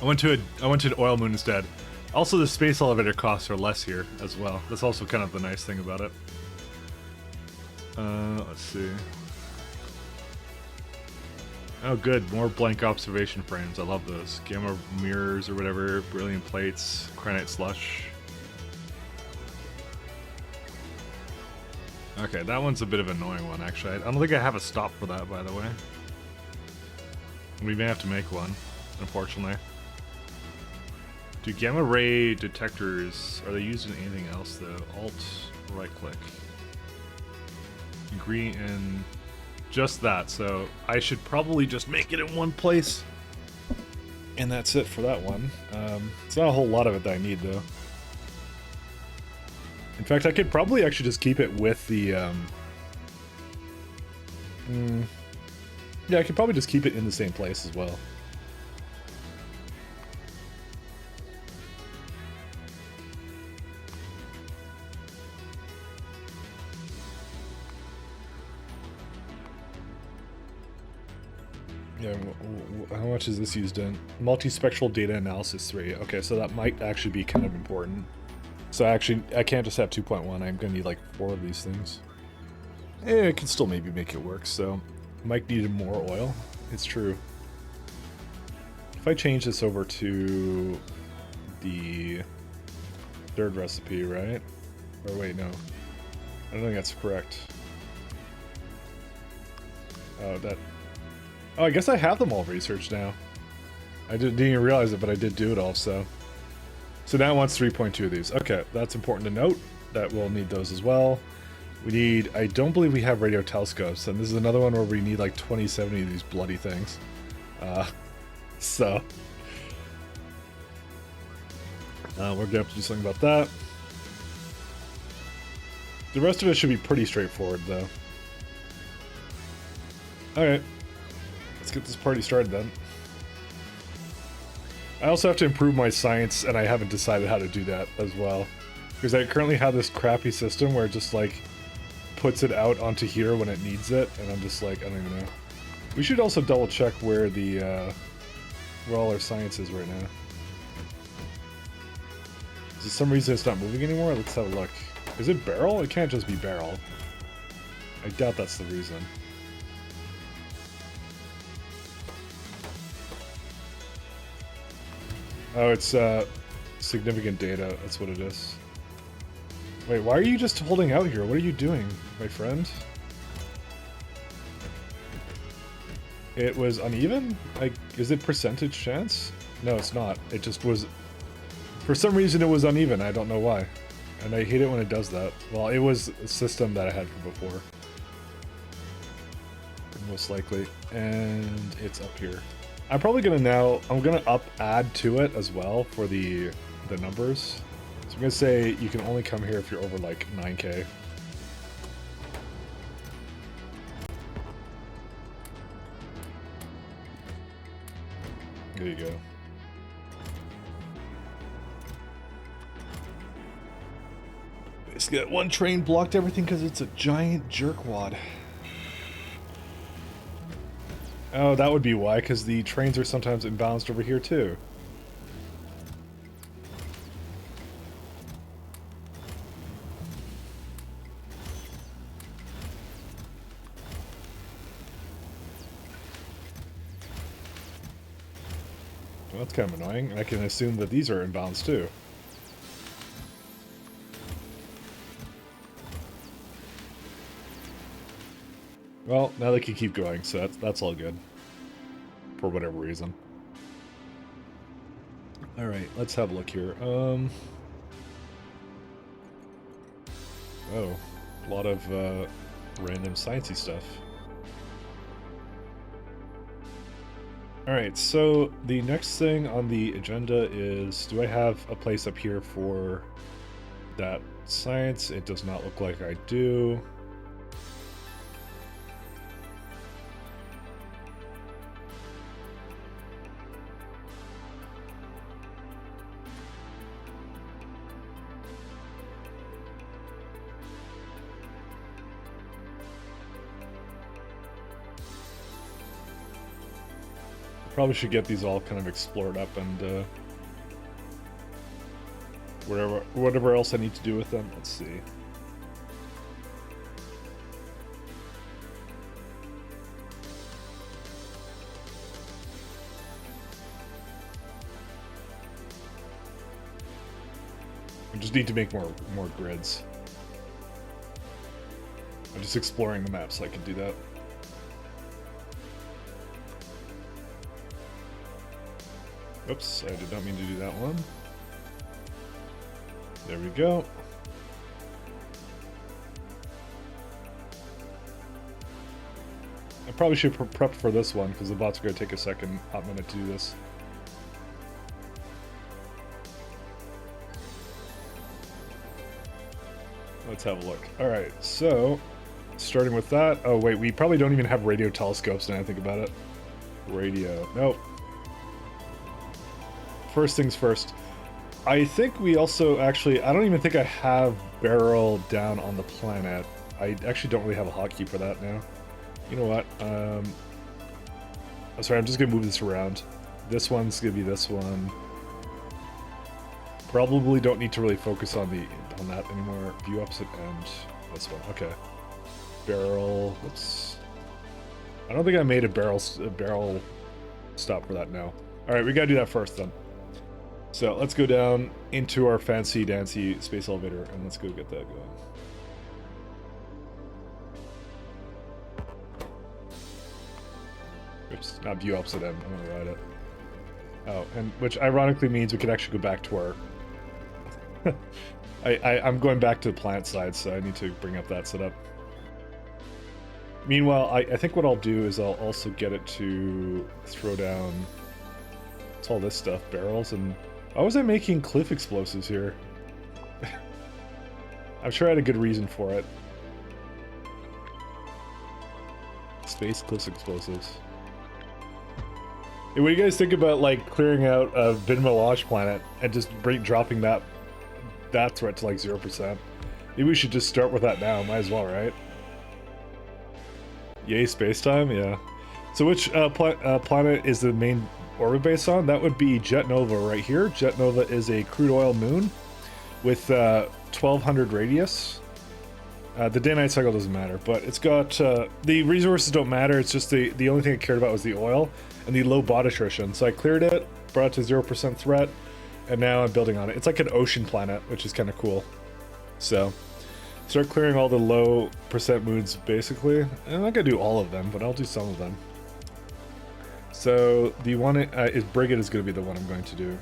I went to an oil moon instead. Also, the space elevator costs are less here as well. That's also kind of the nice thing about it. Let's see. Oh good, more blank observation frames. I love those. Gamma mirrors or whatever, brilliant plates, granite slush. Okay, that one's a bit of an annoying one, actually. I don't think I have a stop for that, by the way. We may have to make one, unfortunately. Do gamma ray detectors, are they used in anything else, though? Alt, right-click. Green and just that, so I should probably just make it in one place. And that's it for that one. It's not a whole lot of it that I need, though. In fact, I could probably actually just keep it with the, yeah, I could probably just keep it in the same place as well. Yeah, how much is this used in? Multispectral data analysis 3. Okay, so that might actually be kind of important. So actually, I can't just have 2.1. I'm gonna need like 4 of these things. I can still maybe make it work. So, Mike needed more oil. It's true. If I change this over to the third recipe, right? Or wait, no. I don't think that's correct. Oh, that. Oh, I guess I have them all researched now. I didn't even realize it, but I did do it all, so. So now it wants 3.2 of these. Okay, that's important to note, that we'll need those as well. We need, I don't believe we have radio telescopes, and this is another one where we need like 2070 of these bloody things. So. We're gonna have to do something about that. The rest of it should be pretty straightforward, though. Alright. Let's get this party started then. I also have to improve my science, and I haven't decided how to do that as well. Because I currently have this crappy system where it just, like, puts it out onto here when it needs it, and I'm just like, I don't even know. We should also double check where the, where all our science is right now. For some reason it's not moving anymore? Let's have a look. Is it barrel? It can't just be barrel. I doubt that's the reason. Oh, it's significant data. That's what it is. Wait, why are you just holding out here? What are you doing, my friend? It was uneven? Like, is it percentage chance? No, it's not. It just was... For some reason it was uneven. I don't know why. And I hate it when it does that. Well, it was a system that I had from before. most likely, and it's up here. I'm probably gonna add to it as well for the numbers. So I'm gonna say you can only come here if you're over like 9K. There you go. Basically, that one train blocked everything because it's a giant jerkwad. Oh, that would be why, because the trains are sometimes imbalanced over here too. Well, that's kind of annoying, and I can assume that these are imbalanced too. Well, now they can keep going, so that's all good. For whatever reason. Alright, let's have a look here. Oh. A lot of random sciencey stuff. Alright, so the next thing on the agenda is, do I have a place up here for that science? It does not look like I do. Probably should get these all kind of explored up and whatever else I need to do with them. Let's see. I just need to make more grids. I'm just exploring the map so I can do that. Oops, I did not mean to do that one. There we go. I probably should prep for this one because the bots are going to take a hot minute to do this. Let's have a look. Alright, so starting with that. Oh wait, we probably don't even have radio telescopes now I think about it. Radio. Nope. First things first. I think we also actually, I don't even think I have barrel down on the planet. I actually don't really have a hotkey for that now. You know what? Oh, sorry, I'm just gonna move this around. This one's gonna be this one. Probably don't need to really focus on that anymore. View opposite end. This one. Okay. Barrel. Whoops. I don't think I made a barrel stop for that now. All right, we gotta do that first then. So let's go down into our fancy dancy space elevator and let's go get that going. Oops, not view opposite end. I'm gonna ride it. Oh, and which ironically means we can actually go back to our. I'm going back to the plant side, so I need to bring up that setup. Meanwhile, I think what I'll do is I'll also get it to throw down. What's all this stuff? Barrels and. Why was I making cliff explosives here? I'm sure I had a good reason for it. Space cliff explosives. Hey, what do you guys think about like clearing out a Vinma launch planet and just dropping that threat to like 0%? Maybe we should just start with that now. Might as well, right? Yay, space-time? Yeah. So which planet is the main orbit based on? That would be Jet Nova right here. Jet Nova is a crude oil moon with 1200 radius. The day-night cycle doesn't matter, but it's got the resources don't matter. It's just the only thing I cared about was the oil and the low bot attrition. So I cleared it, brought it to 0% threat, and now I'm building on it. It's like an ocean planet, which is kind of cool. So start clearing all the low percent moons basically. And I'm not gonna do all of them, but I'll do some of them. So the one is Brigade is going to be the one I'm going to do.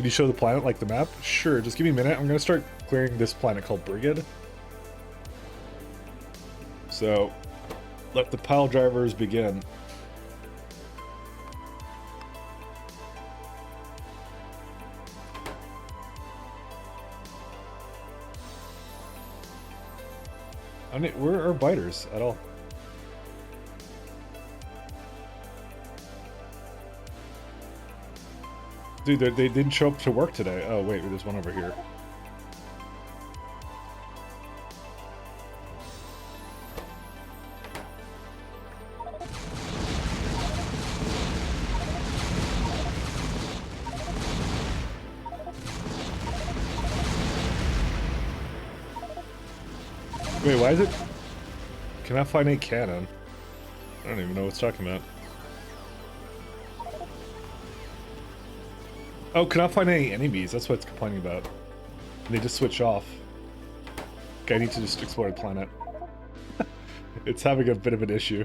Can you show the planet like the map? Sure, just give me a minute. I'm gonna start clearing this planet called Brigid. So, let the pile drivers begin. I mean, where are biters at all? Dude, they didn't show up to work today. Oh, wait, there's one over here. Wait, why is it... Cannot find a cannon. I don't even know what it's talking about. Oh, cannot find any enemies. That's what it's complaining about. And they just switch off. Okay, I need to just explore the planet. It's having a bit of an issue.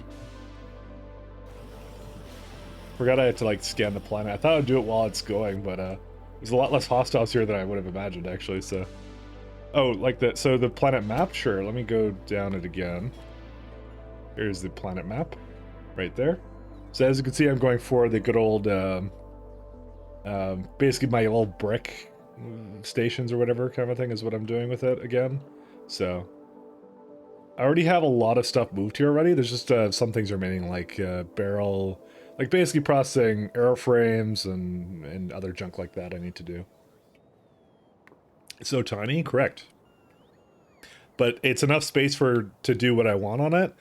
Forgot I had to, like, scan the planet. I thought I'd do it while it's going, but, there's a lot less hostiles here than I would have imagined, actually, so... Oh, like the... So the planet map? Sure, let me go down it again. Here's the planet map. Right there. So as you can see, I'm going for the good old, basically my old brick stations or whatever kind of thing is what I'm doing with it again. So... I already have a lot of stuff moved here already. There's just some things remaining, like barrel... Like, basically processing airframes and other junk like that I need to do. It's so tiny? Correct. But it's enough space to do what I want on it.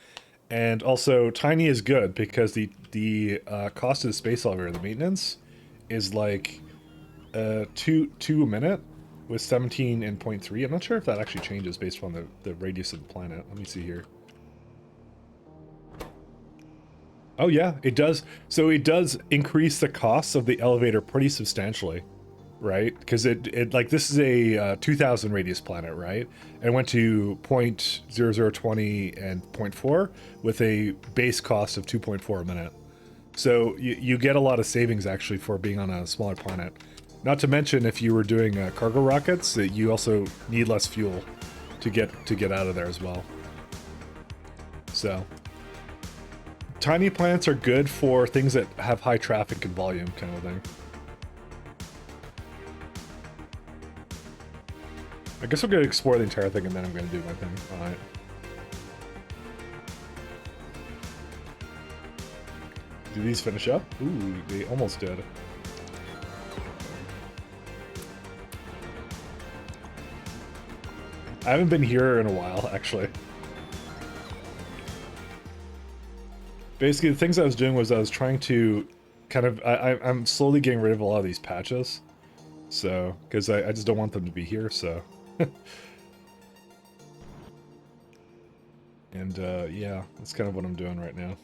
And also, tiny is good, because the cost of the space elevator, the maintenance, is like two a minute with 17 and 0.3. I'm not sure if that actually changes based on the radius of the planet. Let me see here. Oh yeah, it does. So it does increase the costs of the elevator pretty substantially, right? Because it like, this is a 2000 radius planet, right? And went to 0.0020 and 0.4 with a base cost of 2.4 a minute. So you get a lot of savings actually for being on a smaller planet. Not to mention, if you were doing cargo rockets, that you also need less fuel to get out of there as well. So tiny planets are good for things that have high traffic and volume, kind of thing. I guess I'm gonna explore the entire thing and then I'm gonna do my thing. Alright. Do these finish up? Ooh, they almost did. I haven't been here in a while, actually. Basically, the things I was doing was I was trying to kind of... I'm slowly getting rid of a lot of these patches. So, because I just don't want them to be here, so... And, yeah, that's kind of what I'm doing right now.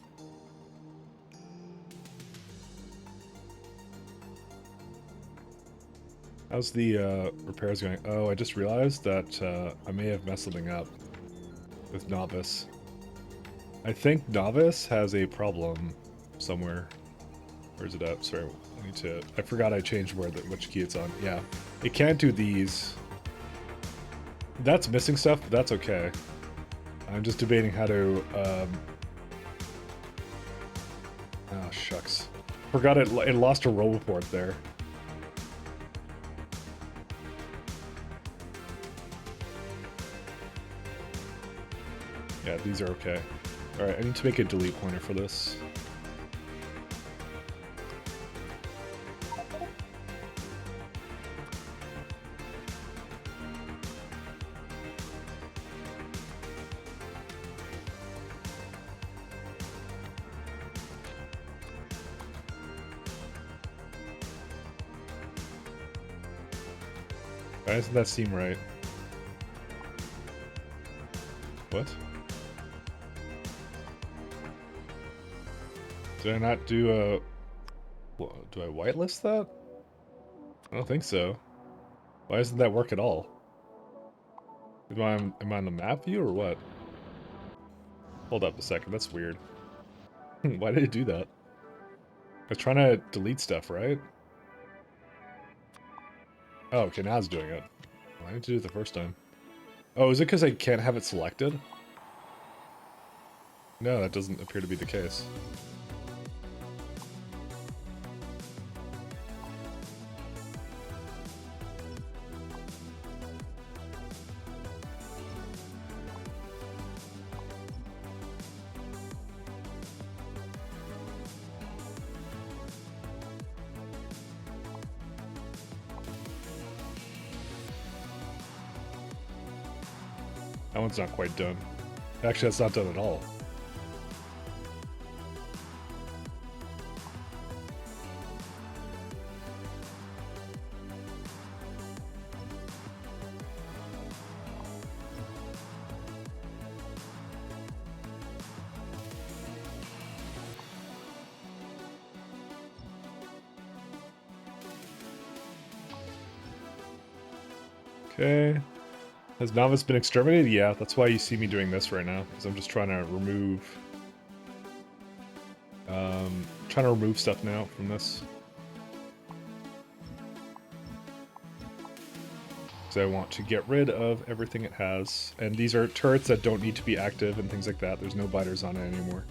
How's the repairs going? Oh, I just realized that I may have messed something up with Novice. I think Novice has a problem somewhere. Where's it at? Sorry, I need to... I forgot I changed which key it's on. Yeah, it can't do these. That's missing stuff, but that's okay. I'm just debating how to... Oh, shucks. Forgot it lost a roll report there. Yeah, these are okay. Alright, I need to make a delete pointer for this. Why doesn't that seem right? What? Did I not do a... Do I whitelist that? I don't think so. Why doesn't that work at all? Am I on the map view or what? Hold up a second, that's weird. Why did it do that? I was trying to delete stuff, right? Oh, okay, now it's doing it. Why didn't you do it the first time? Oh, is it because I can't have it selected? No, that doesn't appear to be the case. That one's not quite done. Actually, that's not done at all. Okay. Has Novice been exterminated? Yeah, that's why you see me doing this right now, because I'm just trying to remove... trying to remove stuff now from this. Because I want to get rid of everything it has. And these are turrets that don't need to be active and things like that. There's no biters on it anymore.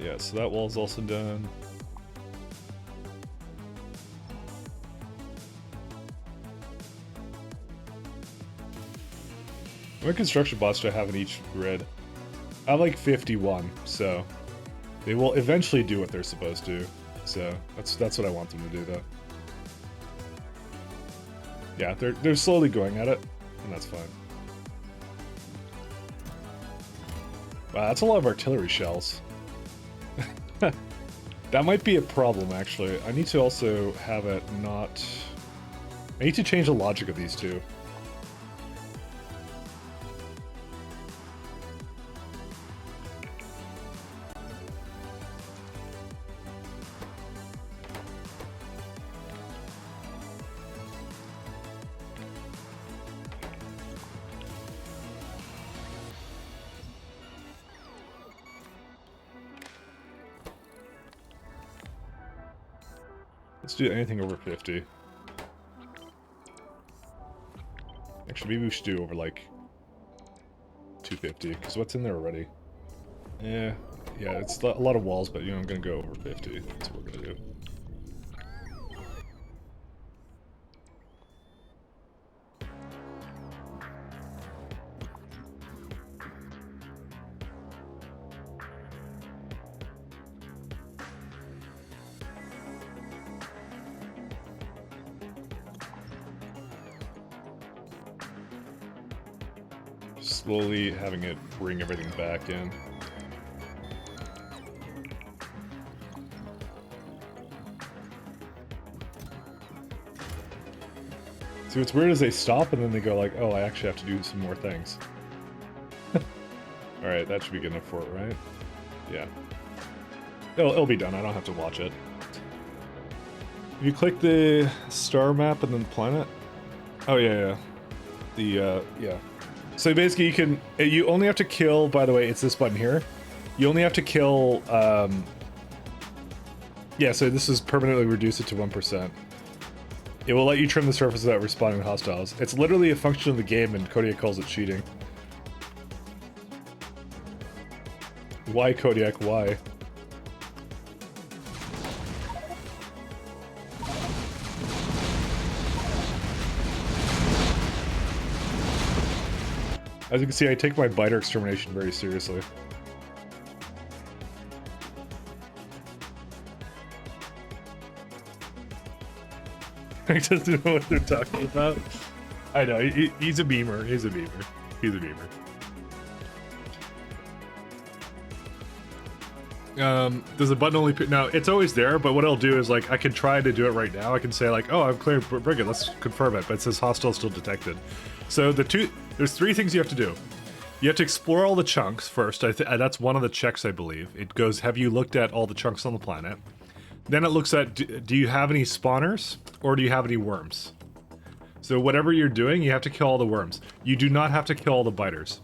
Yeah, so that wall's also done. How many construction bots do I have in each grid? I have like 51, so they will eventually do what they're supposed to. So that's what I want them to do, though. Yeah, they're slowly going at it, and that's fine. Wow, that's a lot of artillery shells. That might be a problem, actually. I need to also have it not... I need to change the logic of these two. Let's do anything over 50. Actually, maybe we should do over, like, 250, because what's in there already? Yeah, it's a lot of walls, but, you know, I'm gonna go over 50. That's what we're gonna do. Slowly having it bring everything back in. See, what's weird is they stop and then they go like, oh, I actually have to do some more things. Alright, that should be good enough for it, right? Yeah. It'll be done, I don't have to watch it. If you click the star map and then planet... Oh, yeah. Yeah. So basically you only have to kill, by the way, it's this button here. You only have to kill, yeah, so this is permanently reduce it to 1%. It will let you trim the surface without responding to hostiles. It's literally a function of the game and Kodiak calls it cheating. Why, Kodiak, why? As you can see, I take my biter extermination very seriously. I just don't know what they're talking about. I know, he's a beamer. He's a beamer. Does the button only... Now, it's always there, but what I'll do is, like, I can try to do it right now. I can say, like, oh, I'm clearing Brigade, let's confirm it, but it says hostile still detected. So there's three things you have to do. You have to explore all the chunks first. That's one of the checks, I believe. It goes, have you looked at all the chunks on the planet? Then it looks at, do you have any spawners, or do you have any worms? So whatever you're doing, you have to kill all the worms. You do not have to kill all the biters.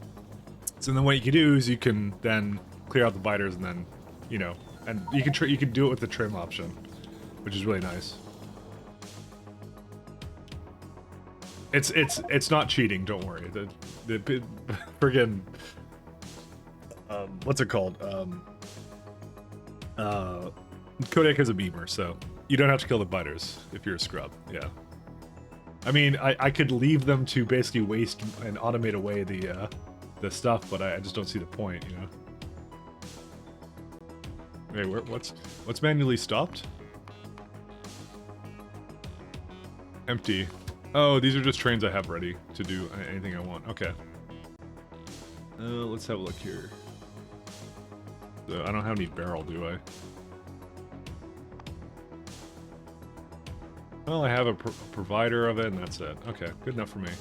So then what you can do is you can then clear out the biters and then, you know, and you can do it with the trim option, which is really nice. It's not cheating, don't worry. The friggin' what's it called? Kodak has a beamer, so you don't have to kill the biters if you're a scrub. Yeah. I mean, I could leave them to basically waste and automate away the stuff, but I just don't see the point, you know. Hey, what's manually stopped? Empty. Oh, these are just trains I have ready to do anything I want. Okay. Let's have a look here. I don't have any barrel, do I? Well, I have a provider of it, and that's it. Okay, good enough for me.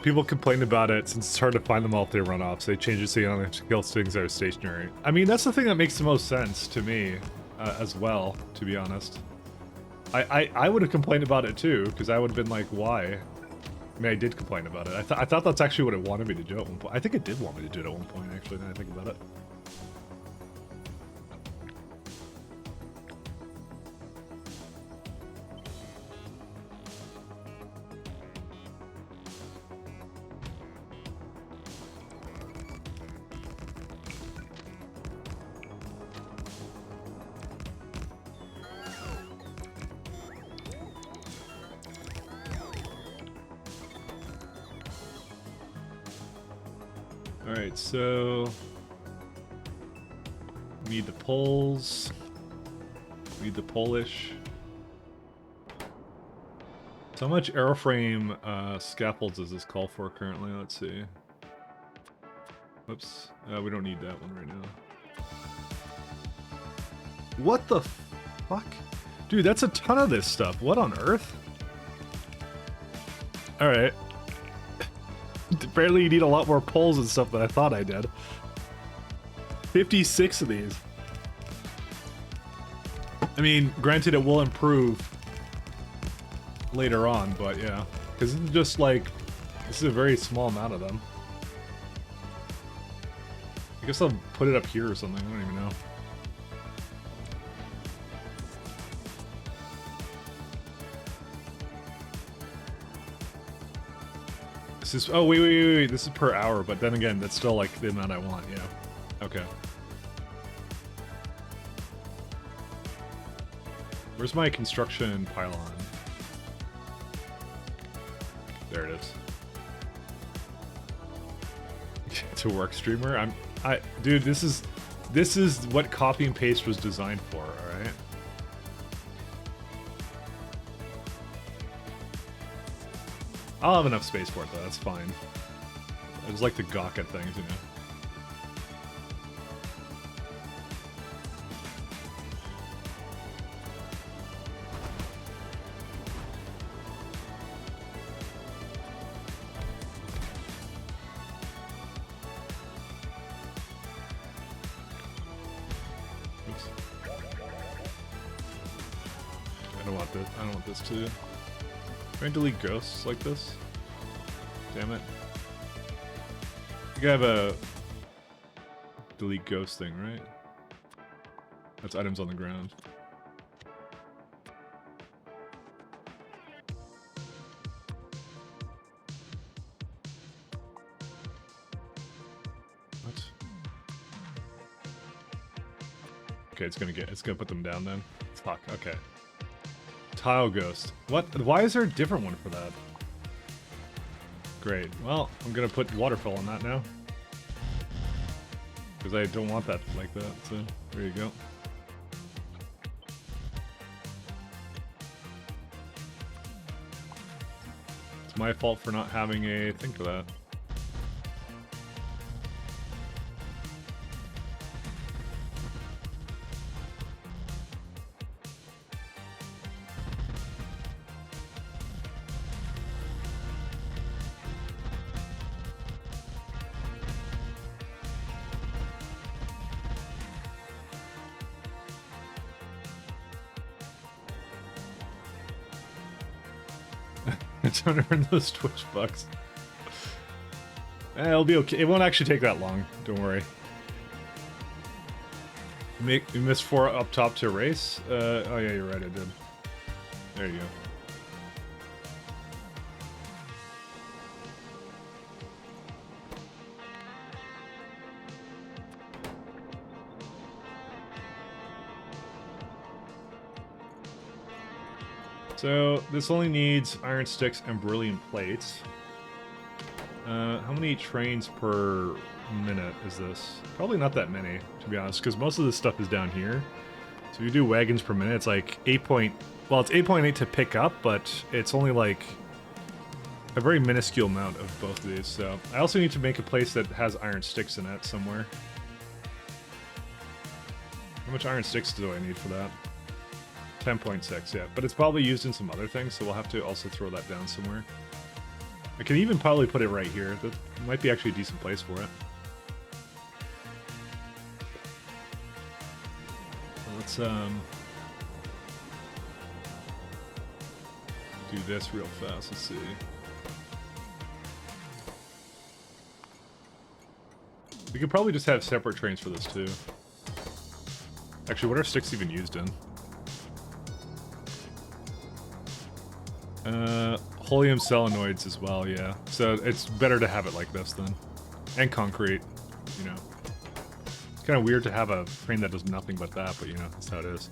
People complain about it since it's hard to find them all if they run off, so they change it so you don't have to kill things that are stationary. I mean, that's the thing that makes the most sense to me, as well, to be honest. I would have complained about it too, because I would have been like, why? I mean, I did complain about it. I thought that's actually what it wanted me to do at one point. I think it did want me to do it at one point, actually, now I think about it. Alright, so we need the poles. We need the Polish. So how much airframe scaffolds does this call for currently? Let's see. Whoops. We don't need that one right now. What the fuck? Dude, that's a ton of this stuff. What on earth? Alright. Apparently you need a lot more poles and stuff than I thought I did. 56 of these. I mean, granted it will improve later on, but yeah. Because it's just like, this is a very small amount of them. I guess I'll put it up here or something, I don't even know. This is, oh wait, this is per hour, but then again, that's still like the amount I want, yeah. Okay. Where's my construction pylon? There it is. To work streamer? Dude, this is what copy and paste was designed for, alright? I'll have enough space for it though, that's fine. I just like to gawk at things, you know. Oops. I don't want this to... Can I delete ghosts like this? Damn it. You gotta have a delete ghost thing, right? That's items on the ground. What? Okay, it's gonna put them down then. Fuck, okay. Tile ghost. What? Why is there a different one for that? Great. Well, I'm gonna put waterfall on that now. Because I don't want that like that, so there you go. It's my fault for not having a thing for that. Don't earn those Twitch bucks. It'll be okay. It won't actually take that long. Don't worry. You missed 4 up top to erase? Oh yeah, you're right, I did. There you go. So, this only needs iron sticks and beryllium plates. How many trains per minute is this? Probably not that many, to be honest, because most of this stuff is down here. So if you do wagons per minute, it's like 8 point... Well, it's 8.8 to pick up, but it's only like a very minuscule amount of both of these. So I also need to make a place that has iron sticks in it somewhere. How much iron sticks do I need for that? 10.6, yeah. But it's probably used in some other things, so we'll have to also throw that down somewhere. I can even probably put it right here. That might be actually a decent place for it. Let's do this real fast. Let's see. We could probably just have separate trains for this too. Actually, what are sticks even used in? Helium solenoids as well, yeah. So it's better to have it like this then. And concrete, you know. It's kind of weird to have a train that does nothing but that, but you know, that's how it is.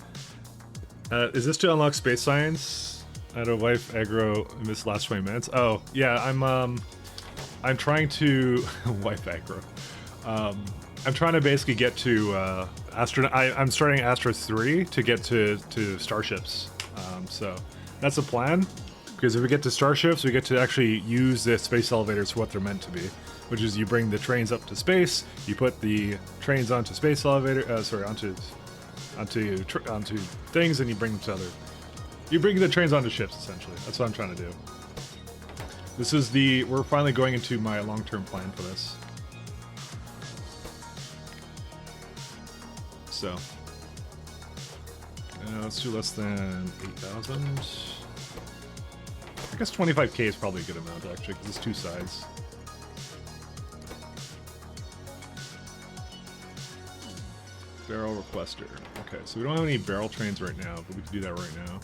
Is this to unlock space science? I had a wife aggro in this last 20 minutes. Oh, yeah, I'm trying to... wife aggro. I'm trying to basically get to I'm starting Astro 3 to get to starships. So that's the plan. Because if we get to starships, we get to actually use the space elevators for what they're meant to be, which is you bring the trains up to space, you put the trains onto space elevator, onto things, and you bring them to you bring the trains onto ships essentially. That's what I'm trying to do. This is we're finally going into my long-term plan for this. So, let's do less than 8,000. I guess 25k is probably a good amount, actually, because it's 2 sides. Barrel requester. Okay, so we don't have any barrel trains right now, but we can do that right now.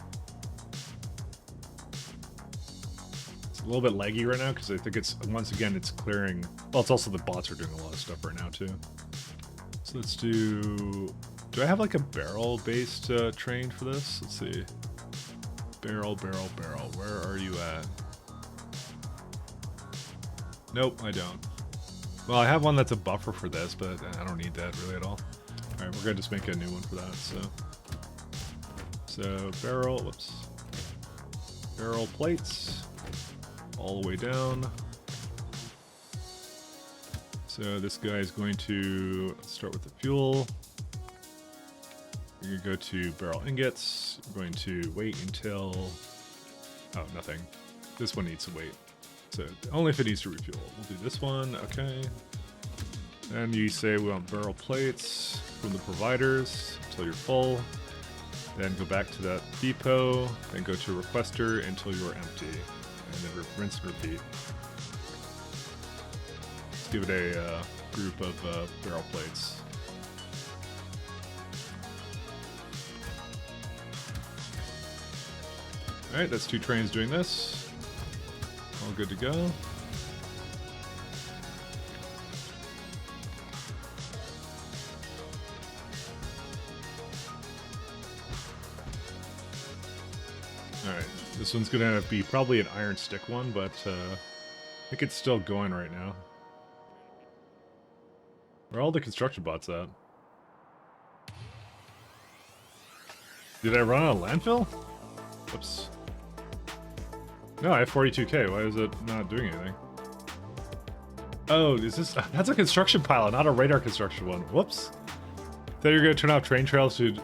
It's a little bit laggy right now, because I think it's, once again, it's clearing... Well, it's also the bots are doing a lot of stuff right now, too. So let's do... Do I have, like, a barrel-based train for this? Let's see. Barrel. Where are you at? Nope, I don't. Well, I have one that's a buffer for this, but I don't need that really at all. Alright, we're gonna just make a new one for that, so barrel, whoops. Barrel plates. All the way down. So this guy is going to start with the fuel. You're going to go to barrel ingots. You're going to wait until... Oh, nothing. This one needs to wait. So only if it needs to refuel. We'll do this one. Okay. And you say we want barrel plates from the providers until you're full. Then go back to that depot. Then go to requester until you're empty. And then rinse and repeat. Let's give it a group of barrel plates. Alright, that's 2 trains doing this. All good to go. Alright, this one's gonna be probably an iron stick one, but I think it's still going right now. Where are all the construction bots at? Did I run out of landfill? Whoops. No, I have 42k. Why is it not doing anything? Oh, is this... That's a construction pilot, not a radar construction one. Whoops. Thought you were going to turn off train trails to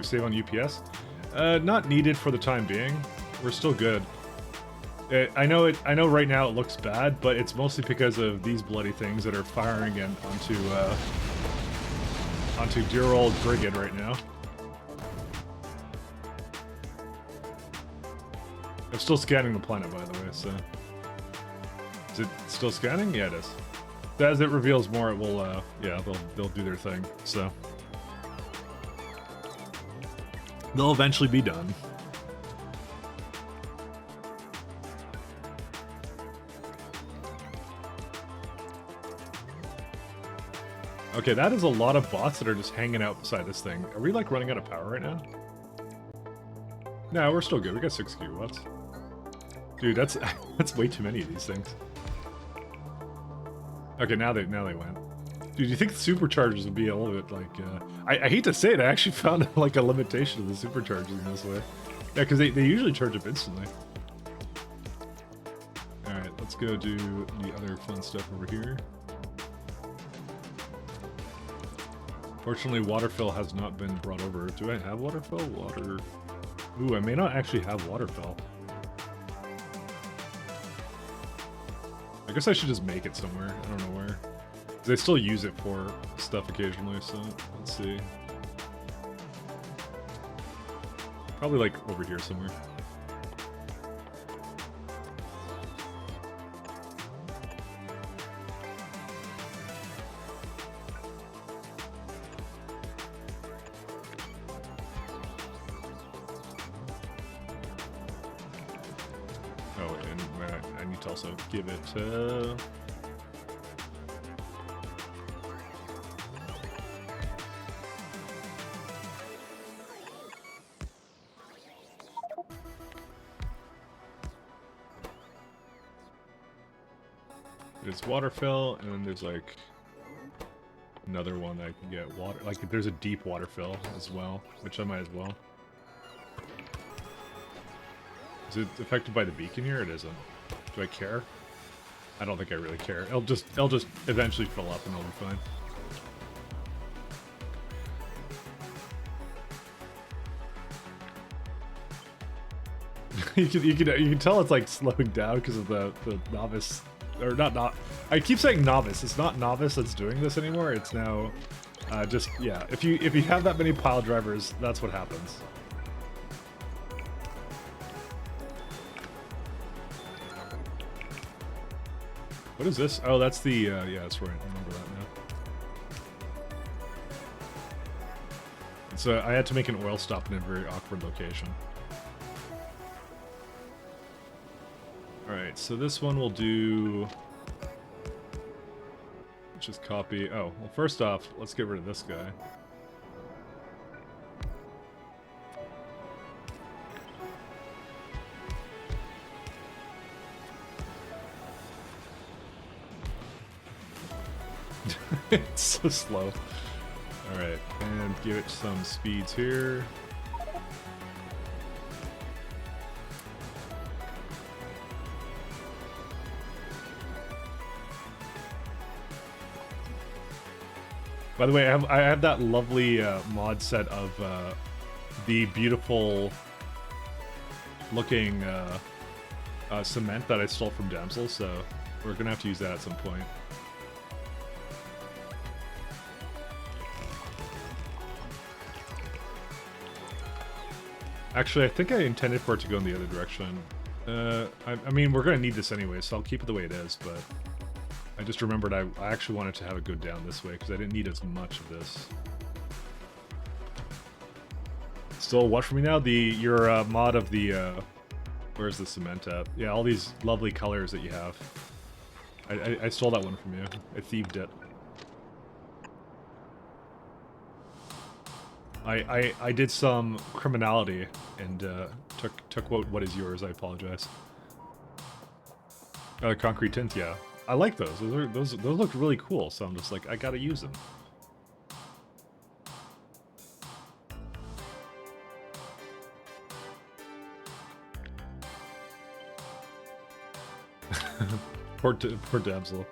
save on UPS. Not needed for the time being. We're still good. I know right now it looks bad, but it's mostly because of these bloody things that are firing onto dear old Brigade right now. I'm still scanning the planet, by the way, so... Is it still scanning? Yeah, it is. As it reveals more, it will, yeah, they'll do their thing, so... They'll eventually be done. Okay, that is a lot of bots that are just hanging out beside this thing. Are we, like, running out of power right now? No, we're still good. We got 6 gigawatts. Dude, that's that's way too many of these things. Okay, now they went. Dude, you think the superchargers would be a little bit, like, I hate to say it, I actually found, like, a limitation of the superchargers in this way. Yeah, because they usually charge up instantly. Alright, let's go do the other fun stuff over here. Fortunately, waterfill has not been brought over. Do I have waterfill? Water... Ooh, I may not actually have waterfill. I guess I should just make it somewhere. I don't know where. They still use it for stuff occasionally, so let's see. Probably like over here somewhere. Oh, and I need to also give it, It's waterfill, and then there's like another one that I can get water. Like there's a deep waterfill as well, which I might as well. Is it affected by the beacon here? It isn't. Do I care? I don't think I really care. It'll just eventually fill up, and it'll be fine. you can tell it's like slowing down because of the novice. Or not. I keep saying novice. It's not novice that's doing this anymore. It's now, just yeah. If you have that many pile drivers, that's what happens. What is this? Oh, that's the yeah. That's right. I remember that now. So I had to make an oil stop in a very awkward location. Alright, so this one will do... Let's just copy... Oh, well first off, let's get rid of this guy. It's so slow. Alright, and give it some speeds here. By the way, I have that lovely mod set of the beautiful looking cement that I stole from Damsel, so we're gonna have to use that at some point. Actually, I think I intended for it to go in the other direction. I mean, we're gonna need this anyway, so I'll keep it the way it is, but... I just remembered I actually wanted to have it go down this way because I didn't need as much of this. Still, what for me now? Your mod of the where's the cement at? Yeah, all these lovely colors that you have. I stole that one from you. I thieved it. I did some criminality and took what is yours. I apologize. Concrete tints, yeah. I like those. Those look really cool. So I'm just like, I gotta use them. Poor damsel.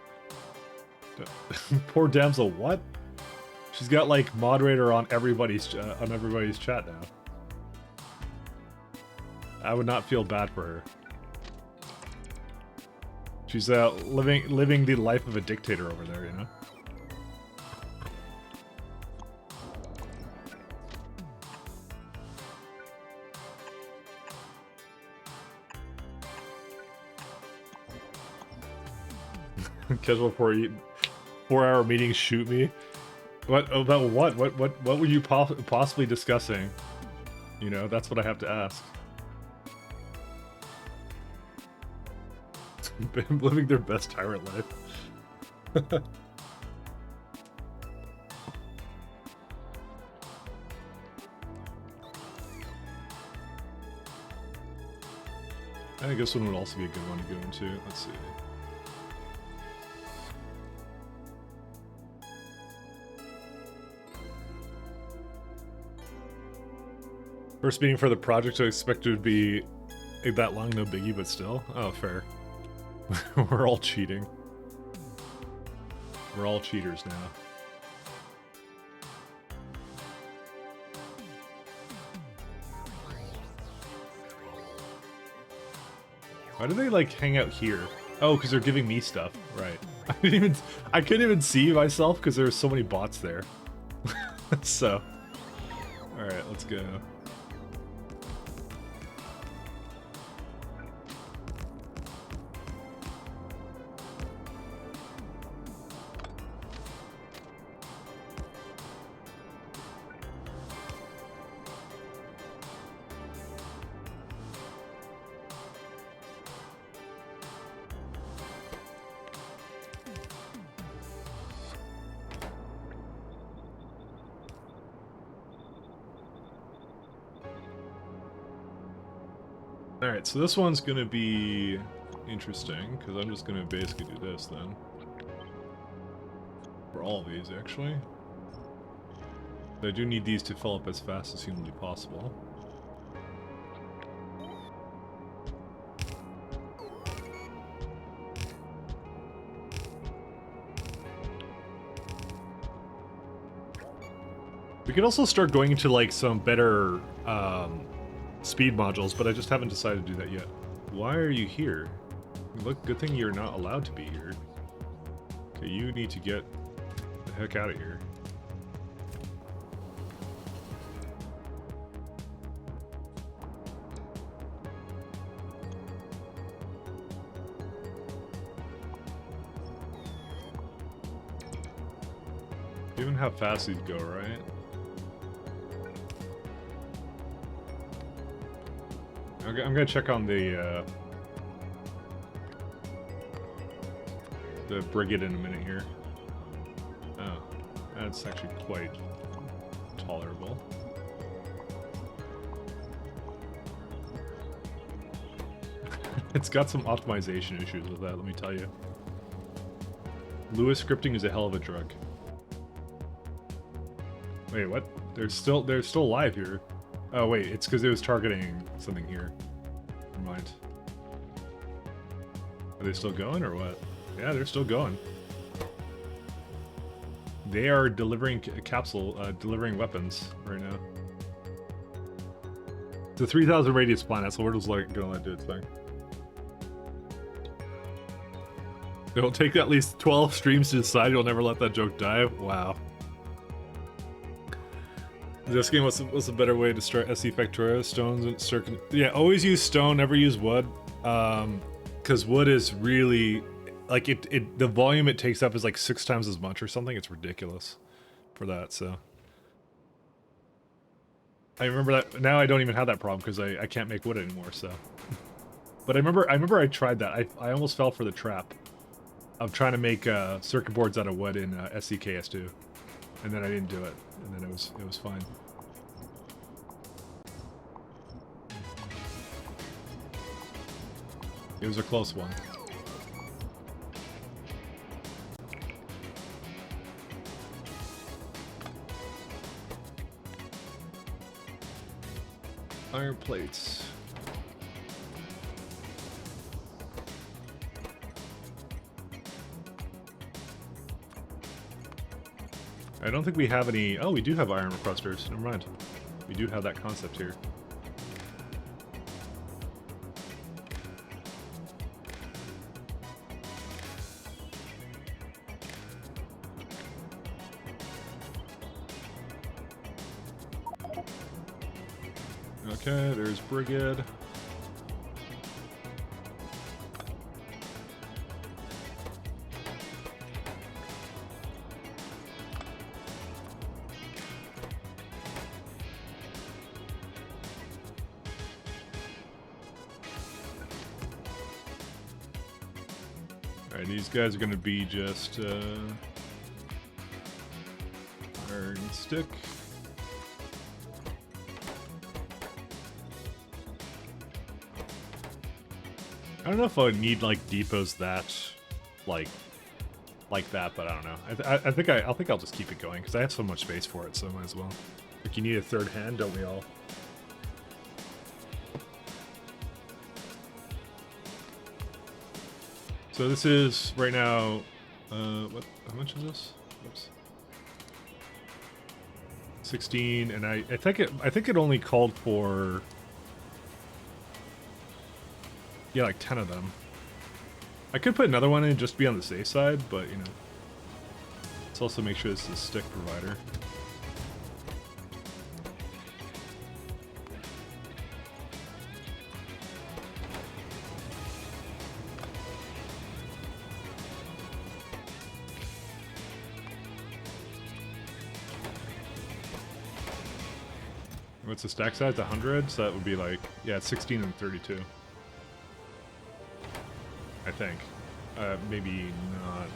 Poor damsel. What? She's got like moderator on everybody's chat now. I would not feel bad for her. She's living the life of a dictator over there, you know? Casual 4-hour meeting. Shoot me. What about what? What were you possibly discussing? You know, that's what I have to ask. Living their best tyrant life. I think this one would also be a good one to go into. Let's see. First meeting for the project, I expected it to be that long, no biggie, but still. Oh, fair. We're all cheating. We're all cheaters now. Why do they like hang out here? Oh, because they're giving me stuff. Right. I couldn't even see myself because there were so many bots there. So, all right, let's go. Alright, so this one's gonna be interesting, because I'm just gonna basically do this then. For all of these, actually. I do need these to fill up as fast as humanly possible. We could also start going into like some better speed modules, but I just haven't decided to do that yet. Why are you here? Look, good thing you're not allowed to be here. Okay, you need to get the heck out of here. Given how fast these go, right? I'm gonna check on the brigade in a minute here. Oh, that's actually quite tolerable. It's got some optimization issues with that, let me tell you. Lewis scripting is a hell of a drug. Wait, what? They're still alive here. Oh wait, it's because it was targeting something here. Never mind. Are they still going or what? Yeah, they're still going. They are delivering delivering weapons right now. It's a 3,000 radius planet, so we're just like gonna let it do its thing. It'll take at least 12 streams to decide you'll never let that joke die. Wow. This game, what's a better way to start SE Factorio? Stones and circuit. Yeah, always use stone, never use wood. Because wood is really like the volume it takes up is like 6 times as much or something. It's ridiculous for that. So I remember that now. I don't even have that problem because I can't make wood anymore. So, but I remember I tried that. I almost fell for the trap of trying to make circuit boards out of wood in SCKS2, and then I didn't do it, and then it was fine. It was a close one. Iron plates. I don't think we have any... Oh, we do have iron requesters. Never mind. We do have that concept here. Okay, there's Brigade. Alright, these guys are gonna be just iron stick. I don't know if I would need like depots that like that, but I don't know. I think I'll just keep it going because I have so much space for it, so I might as well. Like, you need a third hand, don't we all? So this is right now. What? How much is this? Oops. 16, and I think it only called for, yeah, like 10 of them. I could put another one in just to be on the safe side, but you know, let's also make sure this is a stick provider. What's the stack size? 100? So that would be like, yeah, 16 and 32. I think. Maybe not.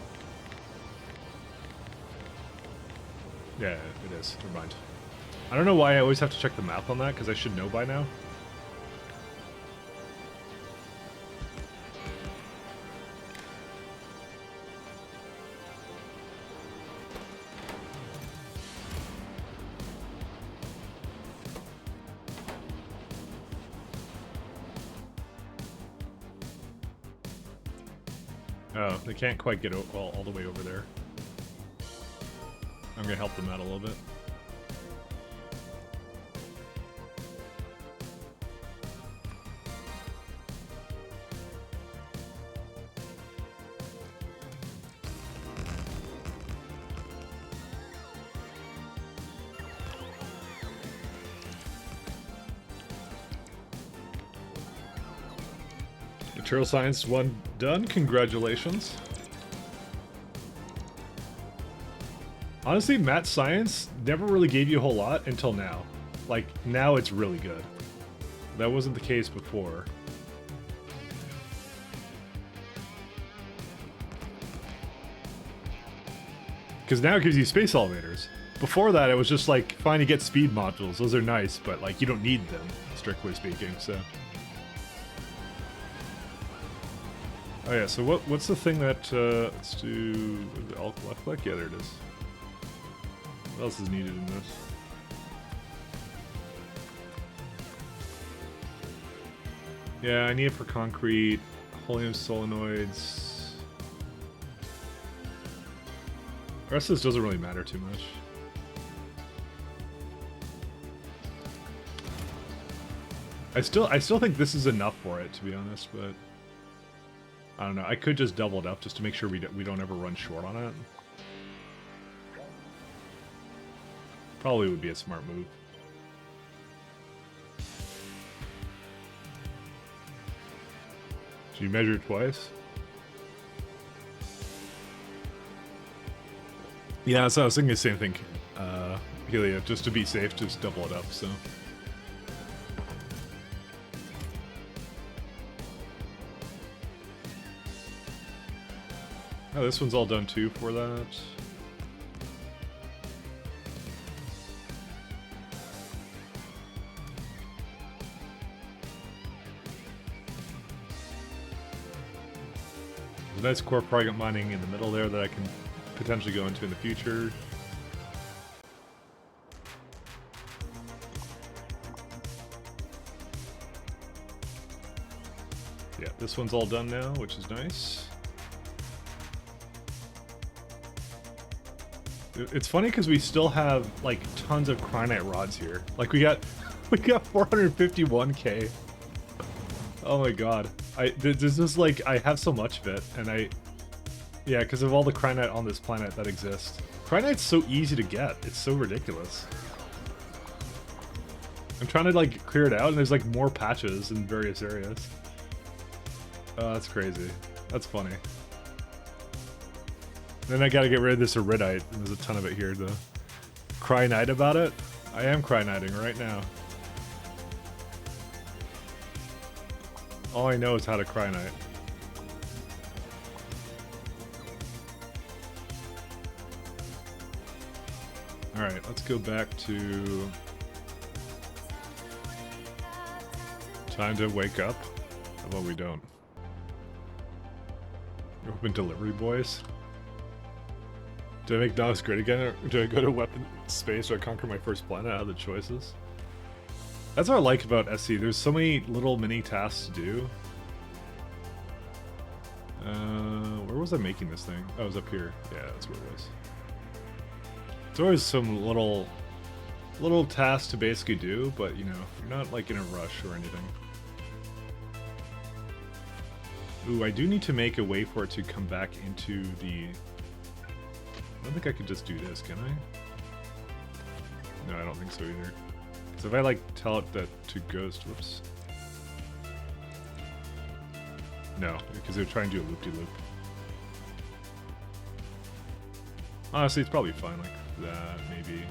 Yeah, it is. Never mind. I don't know why I always have to check the math on that, because I should know by now. Oh, they can't quite get all the way over there. I'm gonna help them out a little bit. Material science 1 done. Congratulations. Honestly, math science never really gave you a whole lot until now. Like, now it's really good. That wasn't the case before. Because now it gives you space elevators. Before that, it was just like, fine, you get speed modules. Those are nice, but like, you don't need them, strictly speaking, so... Oh yeah, so what's the thing that, let's do, the alk left click? Yeah, there it is. What else is needed in this? Yeah, I need it for concrete, helium solenoids. The rest of this doesn't really matter too much. I still think this is enough for it, to be honest, but... I don't know, I could just double it up just to make sure we don't ever run short on it. Probably would be a smart move. Should you measure it twice? Yeah, so I was thinking the same thing, Helia, just to be safe, just double it up, so... Oh, this one's all done too for that. There's a nice core project mining in the middle there that I can potentially go into in the future. Yeah, this one's all done now, which is nice. It's funny because we still have like tons of cryonite rods here. Like we got 451k. Oh my god. This is like, I have so much of it, and yeah, because of all the cryonite on this planet that exists. Cryonite's so easy to get. It's so ridiculous. I'm trying to like clear it out, and there's like more patches in various areas. Oh, that's crazy. That's funny. Then I gotta get rid of this iridite. There's a ton of it here to cryonite about it. I am cryoniting right now. All I know is how to cryonite. Alright, let's go back to... Time to wake up. How about we don't? Open delivery boys? Do I make dogs great again, or do I go to weapon space, or I conquer my first planet out of the choices? That's what I like about SE. There's so many little mini tasks to do. Where was I making this thing? Oh, it was up here. Yeah, that's where it was. It's always some little tasks to basically do, but you know, you're not like in a rush or anything. Ooh, I do need to make a way for it to come back into the... I don't think I could just do this, can I? No, I don't think so either. So if I like tell it that to ghost, whoops. No, because they're trying to do a loop-de-loop. Honestly, it's probably fine like that, maybe.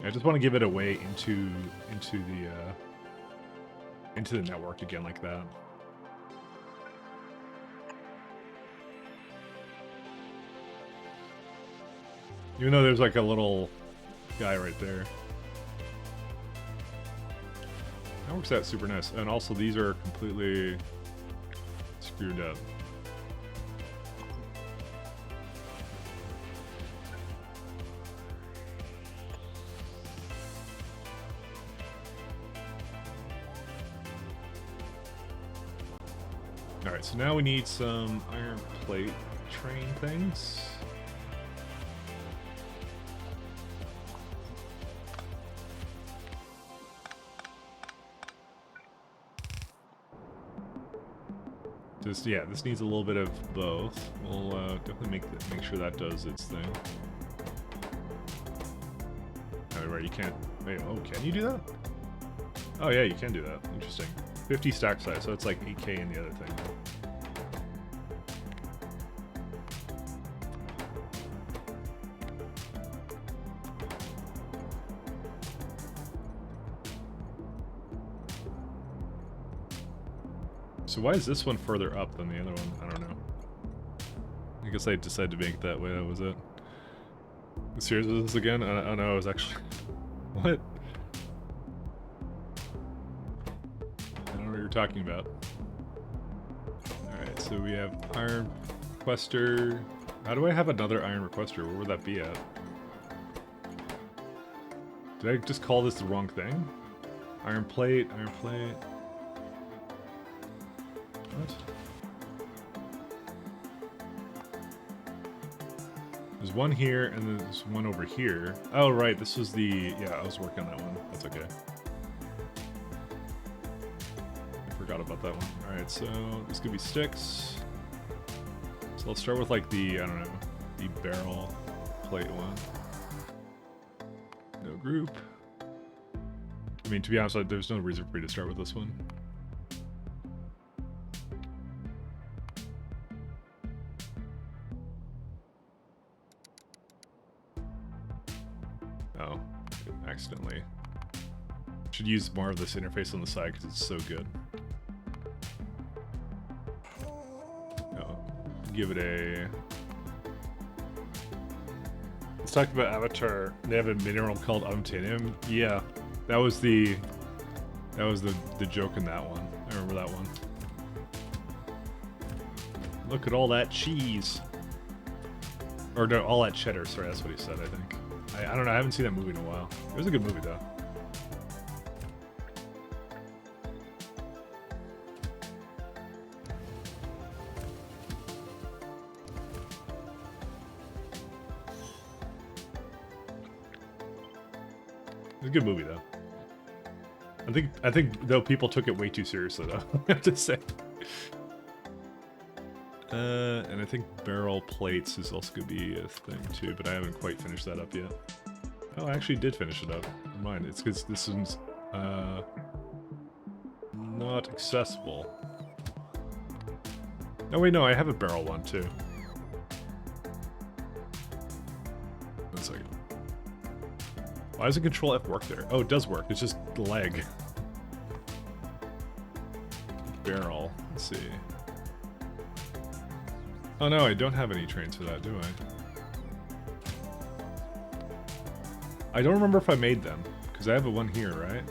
I just want to give it a way into the network again like that. Even though there's like a little guy right there. That works out super nice. And also these are completely screwed up. Alright, so now we need some iron plate train things. Yeah, this needs a little bit of both. We'll definitely make sure that does its thing. Oh, right, you can't... Wait, oh, can you do that? Oh yeah, you can do that. Interesting. 50 stack size, so it's like 8k in the other thing. So why is this one further up than the other one? I don't know. I guess I decided to make it that way, that was it. Serious with this again? I don't know, I was actually... What? I don't know what you're talking about. Alright, so we have Iron Requester. How do I have another Iron Requester? Where would that be at? Did I just call this the wrong thing? Iron Plate, Iron Plate... What? There's one here, and then there's one over here. Oh, right, this was the... Yeah, I was working on that one. That's okay. I forgot about that one. Alright, so this could be sticks. So let's start with, like, the, I don't know, the barrel plate one. No group. I mean, to be honest, there's no reason for me to start with this one. Oh, accidentally. Should use more of this interface on the side because it's so good. Oh, give it a... Let's talk about Avatar. They have a mineral called unobtainium. Yeah, that was the joke in that one. I remember that one. Look at all that cheese. Or no, all that cheddar. Sorry, that's what he said, I think. I don't know, I haven't seen that movie in a while. It was a good movie, though. It was a good movie, though. I think though people took it way too seriously, though. I have to say. And I think barrel plates is also going to be a thing too, but I haven't quite finished that up yet. Oh, I actually did finish it up. Never mind, it's because this one's not accessible. Oh wait, no, I have a barrel one too. One second. Why doesn't Control F work there? Oh, it does work. It's just leg. Barrel. Let's see. Oh no, I don't have any trains for that, do I? I don't remember if I made them, because I have a one here, right?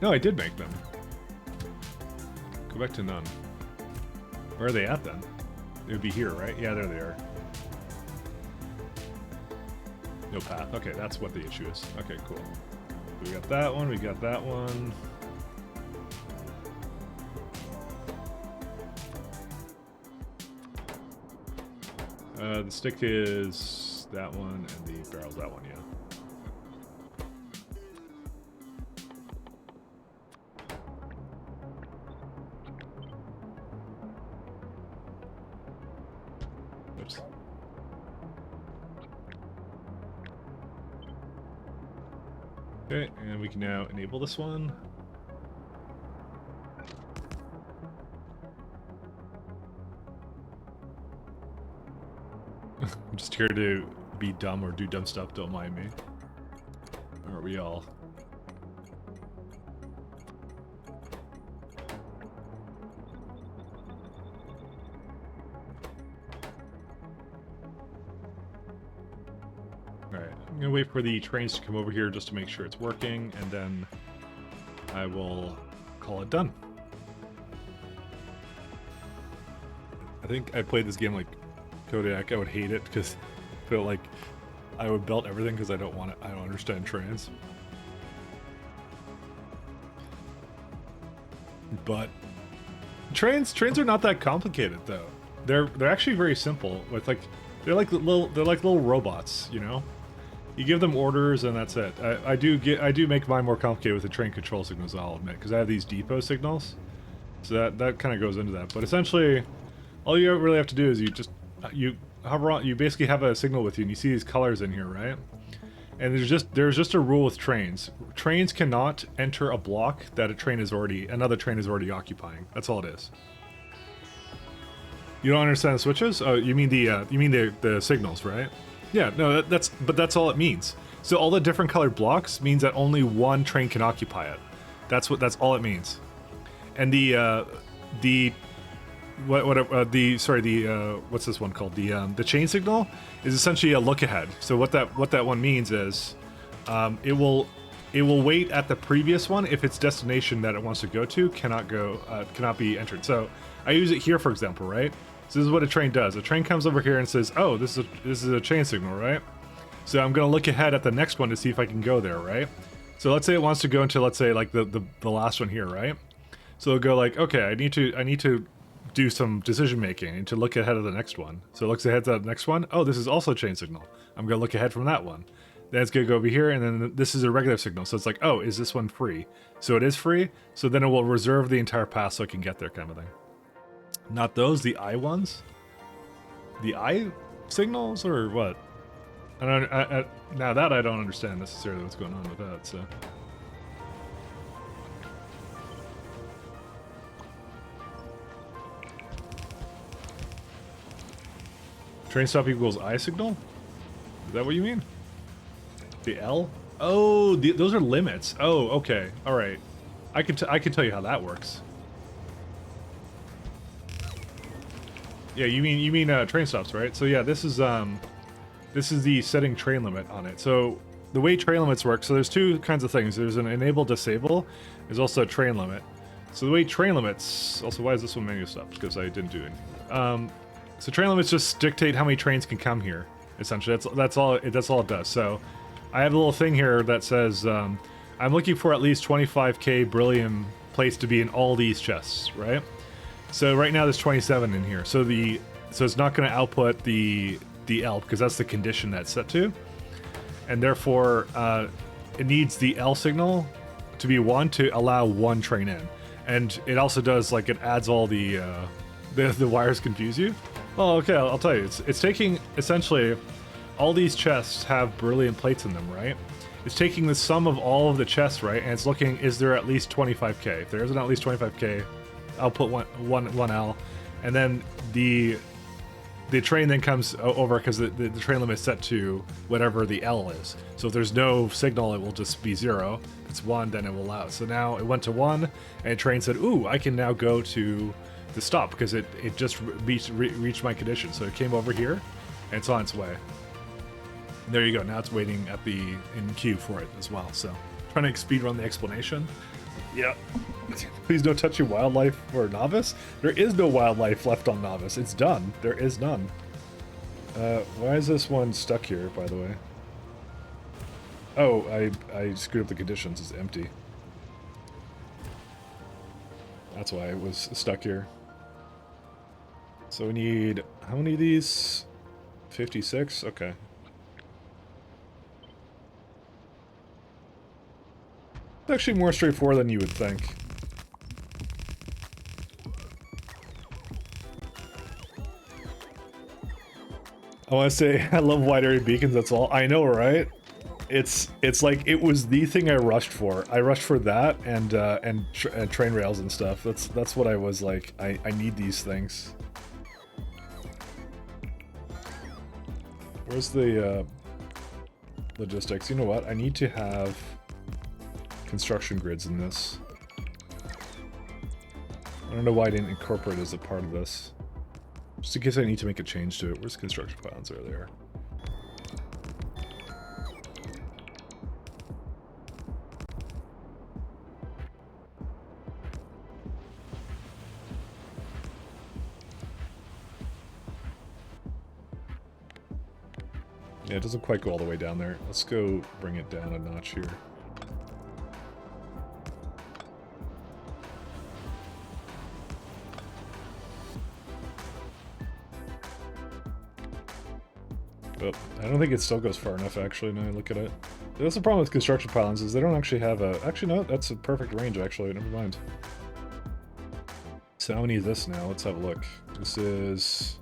No, I did make them. Go back to none. Where are they at then? It would be here, right? Yeah, there they are. No path. Okay, that's what the issue is. Okay, cool. We got that one, we got that one. The stick is that one, and the barrel's that one, yeah. Oops. Okay, and we can now enable this one. I'm just here to be dumb or do dumb stuff, don't mind me. Aren't we all? Alright, I'm gonna wait for the trains to come over here just to make sure it's working, and then I will call it done. I think I played this game like Kodiak. I would hate it because I feel like I would belt everything because I don't want it. I don't understand trains. But trains are not that complicated though. They're actually very simple. With like they're like little robots, you know. You give them orders and that's it. I do make mine more complicated with the train control signals, I'll admit, because I have these depot signals. So that kind of goes into that. But essentially, all you really have to do is you hover on, you basically have a signal with you, and you see these colors in here, right? And there's just a rule with trains. Trains cannot enter a block that another train is already occupying. That's all it is. You don't understand the switches? Oh, you mean the signals, right? Yeah, no, that's all it means. So all the different colored blocks means that only one train can occupy it. That's all it means. And what's this one called? The chain signal is essentially a look ahead. So what that one means is, it will wait at the previous one if its destination that it wants to go to cannot be entered. So I use it here, for example, right? So this is what a train does. A train comes over here and says, "Oh, this is a chain signal, right?" So I'm gonna look ahead at the next one to see if I can go there, right? So let's say it wants to go into, let's say, like the last one here, right? So it'll go like, okay, I need to do some decision making and to look ahead of the next one. So it looks ahead to the next one. Oh, this is also a chain signal. I'm gonna look ahead from that one. Then it's gonna go over here, and then this is a regular signal. So it's like, oh, is this one free? So it is free. So then it will reserve the entire path so I can get there, kind of thing. Not those, the I ones? The I signals, or what? I don't. Now that I don't understand necessarily what's going on with that. So. Train stop equals I signal? Is that what you mean? The L? Oh, those are limits. Oh, okay. All right. I can tell you how that works. Yeah, you mean train stops, right? So yeah, this is the setting train limit on it. So the way train limits work, so there's two kinds of things. There's an enable disable. There's also a train limit. So the way train limits, also why is this one menu stopped? Because I didn't do anything. So train limits just dictate how many trains can come here. Essentially, that's all it does. So I have a little thing here that says I'm looking for at least 25k beryllium plates to be in all these chests, right? So right now there's 27 in here. So it's not going to output the L because that's the condition that's set to, and therefore it needs the L signal to be 1 to allow one train in. And it also does, like, it adds all the wires confuse you. Oh, okay, I'll tell you. It's taking, essentially, all these chests have beryllium plates in them, right? It's taking the sum of all of the chests, right? And it's looking, is there at least 25k? If there isn't at least 25k, I'll put one L. And then the train then comes over because the train limit is set to whatever the L is. So if there's no signal, it will just be 0. If it's 1, then it will allow. So now it went to 1, and the train said, ooh, I can now go to to stop because it just reached my condition. So it came over here, and it's on its way. And there you go. Now it's waiting at in queue for it as well. So trying to speed run the explanation. Yeah. Please don't touch your wildlife for Novice. There is no wildlife left on Novice. It's done. There is none. Why is this one stuck here, by the way? Oh, I screwed up the conditions. It's empty. That's why it was stuck here. So we need... how many of these? 56? Okay. It's actually more straightforward than you would think. I want to say I love wide area beacons. That's all. I know, right? It's like it was the thing I rushed for. I rushed for that and train rails and stuff. That's what I was like. I need these things. Where's the logistics? You know what? I need to have construction grids in this. I don't know why I didn't incorporate it as a part of this. Just in case I need to make a change to it. Where's construction pylons? Are there? Yeah, it doesn't quite go all the way down there. Let's go bring it down a notch here. But I don't think it still goes far enough, actually, now I look at it. That's the problem with construction pylons, is they don't actually have a... Actually, no, that's a perfect range, actually. Never mind. So how many is this now? Let's have a look. This is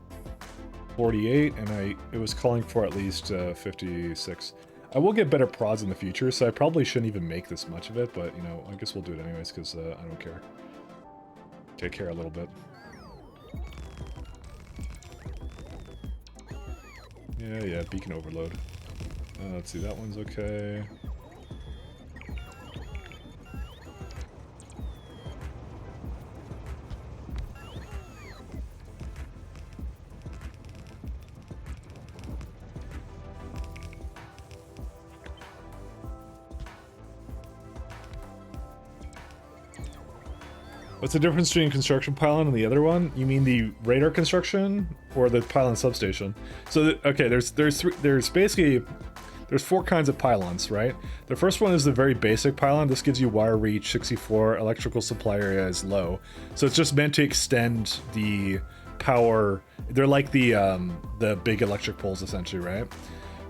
48, and it was calling for at least 56. I will get better prods in the future, so I probably shouldn't even make this much of it, but, you know, I guess we'll do it anyways, because I don't care. Okay, care a little bit. Yeah, beacon overload. Let's see, that one's okay. What's the difference between construction pylon and the other one? You mean the radar construction or the pylon substation? So, okay, there's basically four kinds of pylons, right? The first one is the very basic pylon. This gives you wire reach, 64, electrical supply area is low. So it's just meant to extend the power. They're like the big electric poles, essentially, right?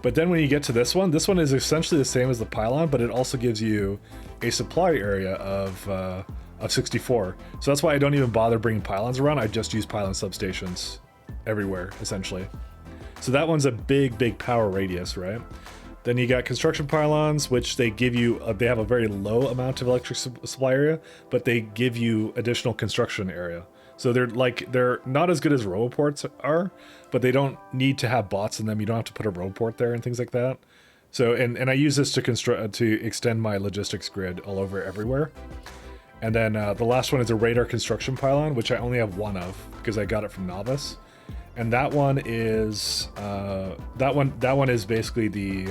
But then when you get to this one is essentially the same as the pylon, but it also gives you a supply area of 64. So that's why I don't even bother bringing pylons around. I just use pylon substations everywhere, essentially. So that one's a big power radius, right? Then you got construction pylons, which they give you, they have a very low amount of electric supply area, but they give you additional construction area. So they're not as good as roboports are, but they don't need to have bots in them. You don't have to put a roboport there and things like that. So, and I use this to extend my logistics grid all over everywhere. And then the last one is a radar construction pylon, which I only have one of because I got it from Novice. And that one is that one is basically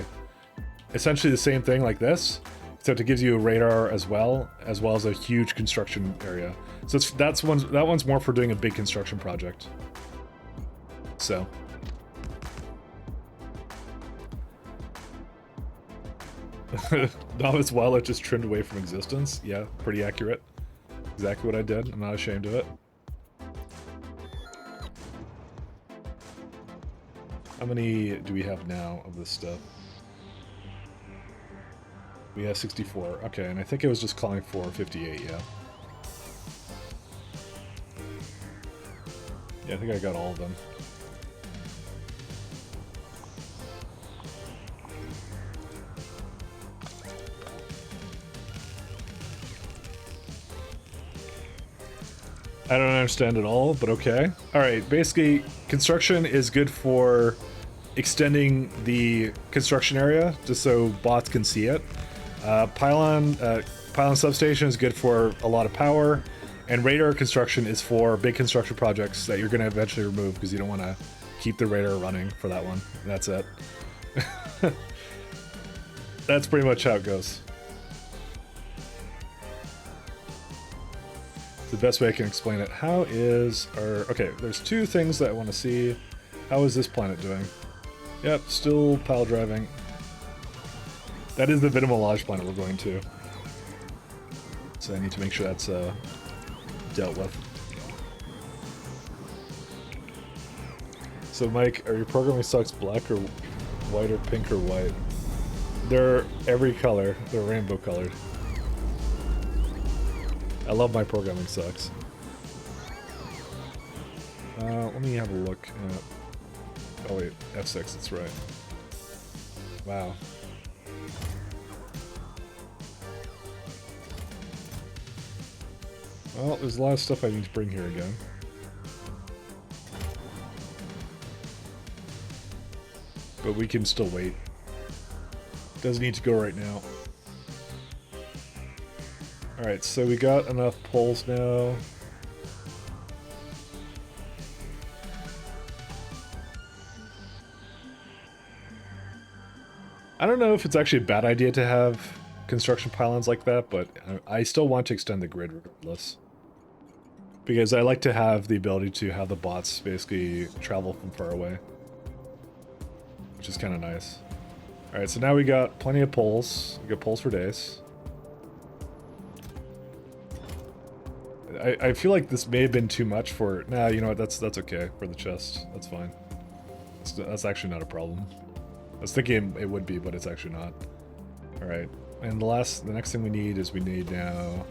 essentially the same thing like this, except it gives you a radar as well as a huge construction area. So that one's more for doing a big construction project. So. Novice wildlife just trimmed away from existence. Yeah, pretty accurate. Exactly what I did. I'm not ashamed of it. How many do we have now of this stuff? We have 64. Okay, and I think it was just calling for 58, yeah. Yeah, I think I got all of them. I don't understand at all, but okay. Alright, basically, construction is good for extending the construction area, just so bots can see it. Pylon substation is good for a lot of power, And radar construction is for big construction projects that you're going to eventually remove because you don't want to keep the radar running for that one. That's it. That's pretty much how it goes. The best way I can explain it. How is our... Okay, there's two things that I want to see. How is this planet doing? Yep, still pile driving. That is the Vitamalage planet we're going to. So I need to make sure that's dealt with. So Mike, are your programming stocks black or white or pink or white? They're every color. They're rainbow colored. I love my programming stocks. Let me have a look at... Oh wait, F6, that's right. Wow. Well, there's a lot of stuff I need to bring here again. But we can still wait. Doesn't need to go right now. Alright, so we got enough poles now. I don't know if it's actually a bad idea to have construction pylons like that, but I still want to extend the grid regardless. Because I like to have the ability to have the bots basically travel from far away. Which is kind of nice. Alright, so now we got plenty of poles. We got poles for days. I feel like this may have been too much for... Nah, you know what, that's okay for the chest. That's fine. That's actually not a problem. I was thinking it would be, but it's actually not. Alright, and the next thing we need is we need now...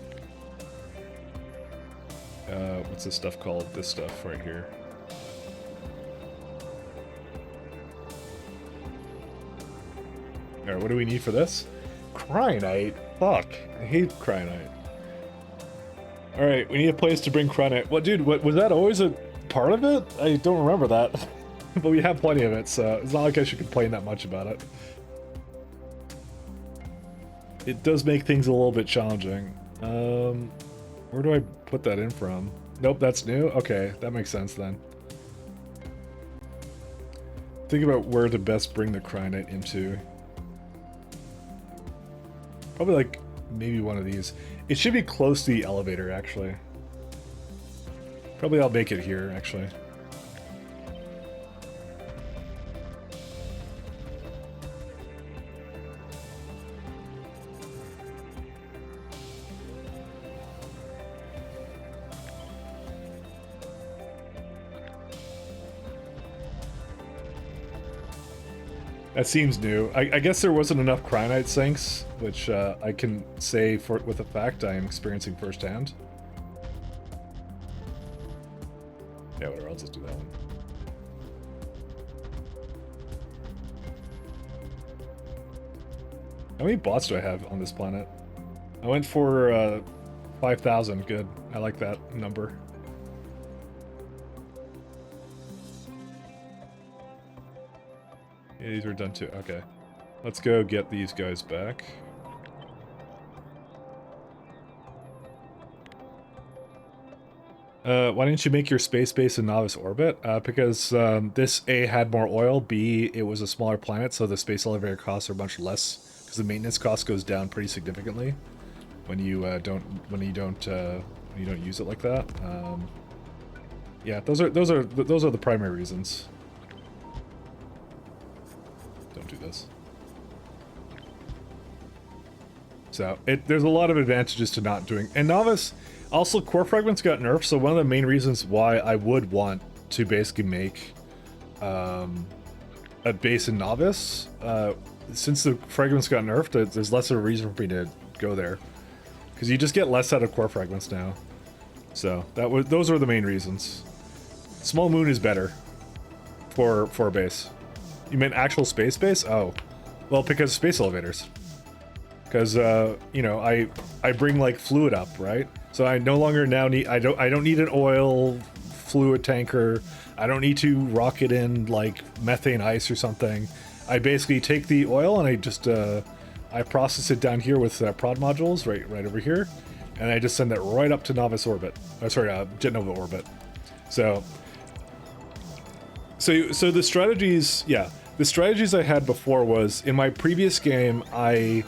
what's this stuff called? This stuff right here. Alright, what do we need for this? Cryonite? Fuck, I hate cryonite. Alright, we need a place to bring cryonite. What, dude, was that always a part of it? I don't remember that. But we have plenty of it, so it's not like I should complain that much about it. It does make things a little bit challenging. Where do I put that in from? Nope, that's new? Okay, that makes sense then. Think about where to best bring the cryonite into. Probably like, maybe one of these. It should be close to the elevator, actually. Probably I'll make it here, actually. That seems new. I guess there wasn't enough cryonite sinks, which I can say with a fact I am experiencing firsthand. Yeah, whatever, I'll just do that one. How many bots do I have on this planet? I went for 5,000, good. I like that number. Yeah, these were done too. Okay. Let's go get these guys back. Why didn't you make your space base in Novice orbit? Because this A had more oil, B it was a smaller planet, so the space elevator costs are much less because the maintenance cost goes down pretty significantly when you don't use it like that. Yeah, those are the primary reasons. Don't do this. So there's a lot of advantages to not doing. And Novice, also core fragments got nerfed, so one of the main reasons why I would want to basically make a base in Novice, since the fragments got nerfed, there's less of a reason for me to go there, because you just get less out of core fragments now. So those are the main reasons. Small Moon is better for a base. You meant actual space base? Oh, well, because space elevators. Because you know, I bring like fluid up, right? So I no longer now need I don't need an oil fluid tanker. I don't need to rocket in like methane ice or something. I basically take the oil and I just I process it down here with prod modules right over here, and I just send it right up to Novice orbit. Oh, sorry, Jet Nova orbit. So the strategies, yeah, the strategies I had before was in my previous game. I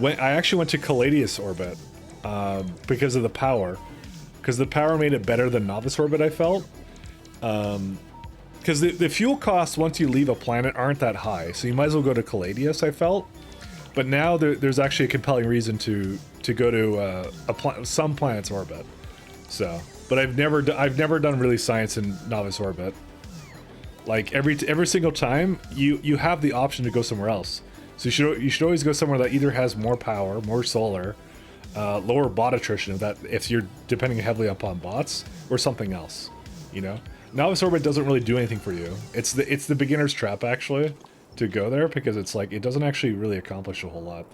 actually went to Caladius orbit because of the power, because the power made it better than Novice orbit. I felt because the fuel costs once you leave a planet aren't that high, so you might as well go to Caladius. I felt, but now there's actually a compelling reason to go to some planet's orbit. So, but I've never done really science in Novice orbit. Like every single time, you have the option to go somewhere else. So you should always go somewhere that either has more power, more solar, lower bot attrition if you're depending heavily upon bots, or something else. You know, Novice orbit doesn't really do anything for you. It's the beginner's trap actually to go there, because it's like it doesn't actually really accomplish a whole lot.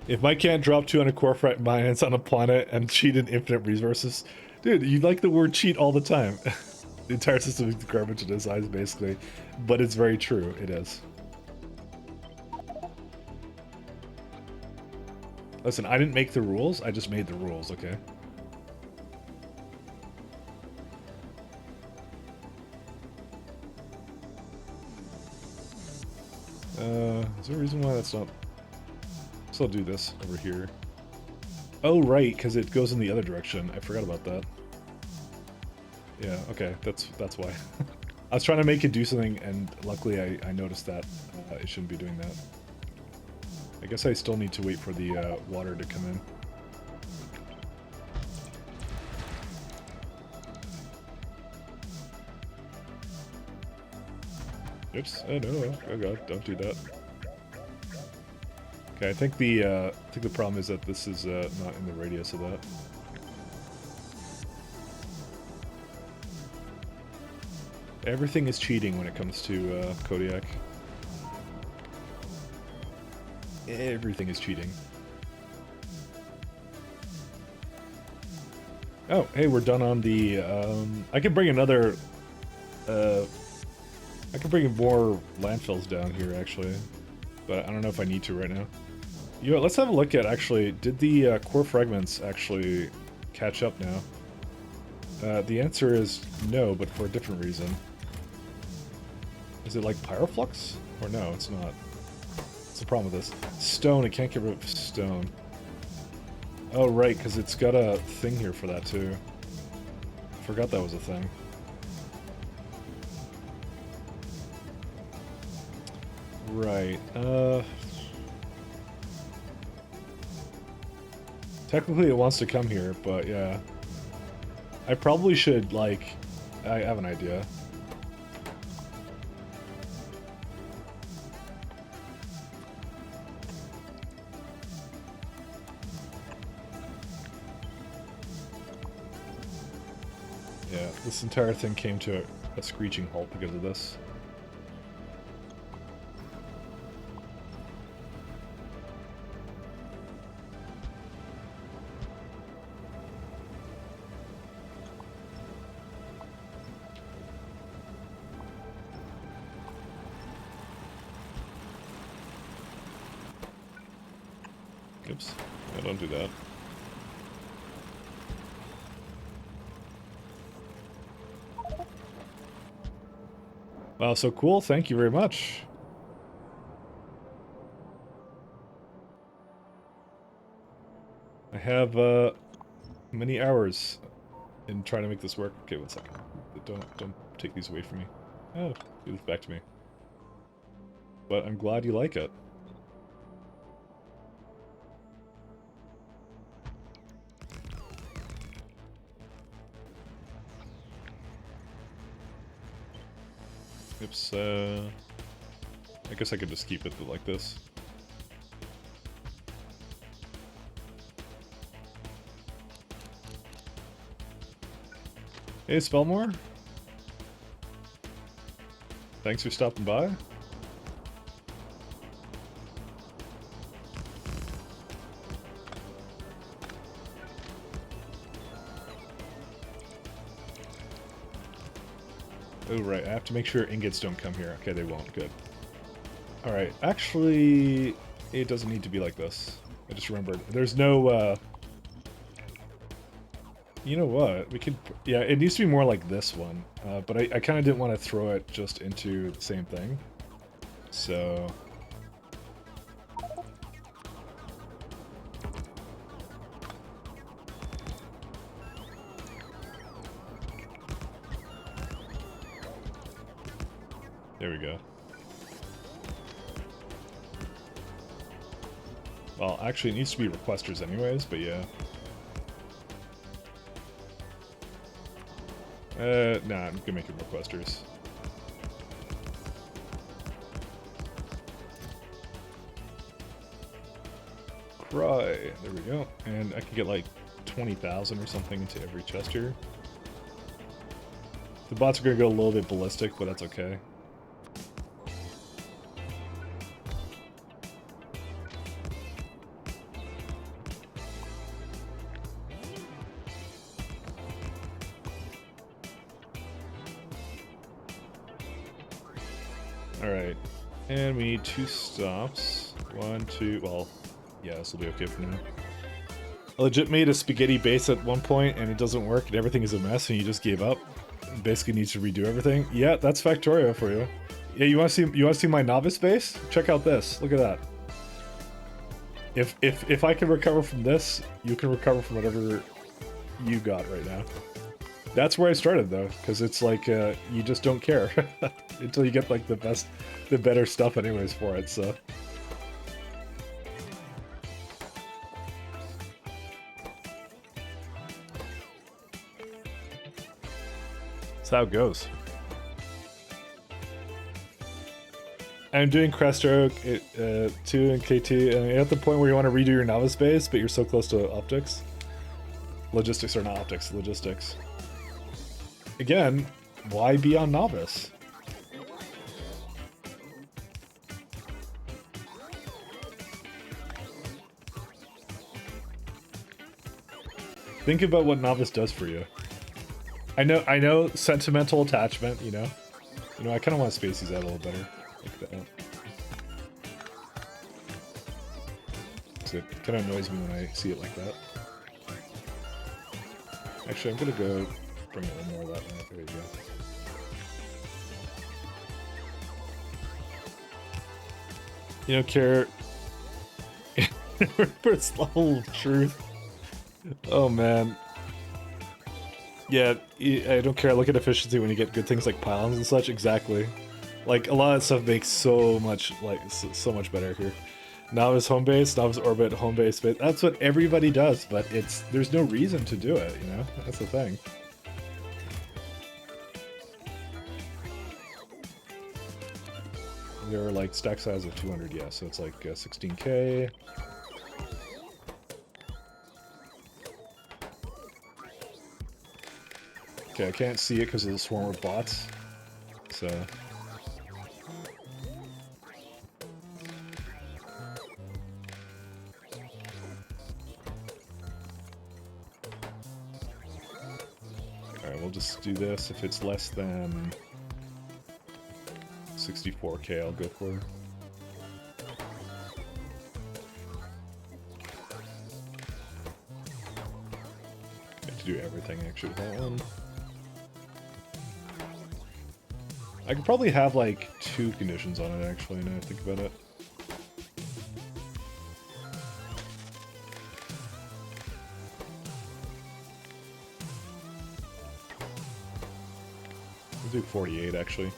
If Mike can't drop 200 core mines on a planet and cheat in infinite resources, dude, you like the word cheat all the time. The entire system is garbage in his eyes, basically, but it's very true. It is. Listen, I didn't make the rules. I just made the rules. Okay. Is there a reason why that's not? So I'll do this over here. Oh, right, because it goes in the other direction. I forgot about that. Yeah, okay, that's why. I was trying to make it do something, and luckily I noticed that it shouldn't be doing that. I guess I still need to wait for the water to come in. Oops, oh no, oh god, don't do that. Okay, I think the problem is that this is not in the radius of that. Everything is cheating when it comes to Kodiak. Everything is cheating. Oh, hey, we're done on the. I could bring another. I could bring more landfills down here actually, but I don't know if I need to right now. You know, let's have a look at actually, did the core fragments actually catch up now? The answer is no, but for a different reason. Is it like pyroflux? Or no, it's not. What's the problem with this? Stone, it can't get rid of stone. Oh right, because it's got a thing here for that too. I forgot that was a thing. Right, technically it wants to come here, but yeah. I probably should, like... I have an idea. Yeah, this entire thing came to a screeching halt because of this. Oops. Yeah, don't do that. Wow, so cool. Thank you very much. I have many hours in trying to make this work. Okay, 1 second. Don't take these away from me. Oh, give this back to me. But I'm glad you like it. Oops, I guess I could just keep it like this. Hey, Spellmore. Thanks for stopping by. Oh, right. I have to make sure ingots don't come here. Okay, they won't. Good. All right, actually, it doesn't need to be like this. I just remembered. There's no, you know what? We could, yeah, it needs to be more like this one. But I kind of didn't want to throw it just into the same thing. So... there we go. Well, actually, it needs to be requesters anyways, but yeah. Nah, I'm gonna make it requesters. Cry. There we go. And I can get like 20,000 or something into every chest here. The bots are gonna go a little bit ballistic, but that's okay. Alright, and we need 2 stops. 1, 2, well, yeah, this will be okay for now. I legit made a spaghetti base at one point and it doesn't work and everything is a mess and you just gave up. And basically needs to redo everything. Yeah, that's Factorio for you. Yeah, you wanna see my novice base? Check out this. Look at that. If I can recover from this, you can recover from whatever you got right now. That's where I started though, because it's like you just don't care until you get like the better stuff anyways for it. So that's how it goes. I'm doing Creststroke 2 and KT, and you're at the point where you want to redo your novice base, but you're so close to optics. Logistics are not optics, logistics. Again, why be on novice? Think about what novice does for you. I know, sentimental attachment. You know, I kind of want to space these out a little better. Like that. So it kind of annoys me when I see it like that. Actually, I'm gonna go bring it in more of that way. There you go. You don't care. First level of truth. Oh man. Yeah, I don't care. Look at efficiency when you get good things like pylons and such. Exactly. Like a lot of stuff makes so much so much better here. Novice home base, novice orbit, home base. That's what everybody does, but there's no reason to do it. You know, that's the thing. They're like stack size of 200, yeah. So it's like 16k. Okay, I can't see it because of the swarm of bots. So. Alright, we'll just do this. If it's less than 64k, I'll go for it. I have to do everything actually with that one. I could probably have like 2 conditions on it actually, now I think about it. We'll do 48 actually.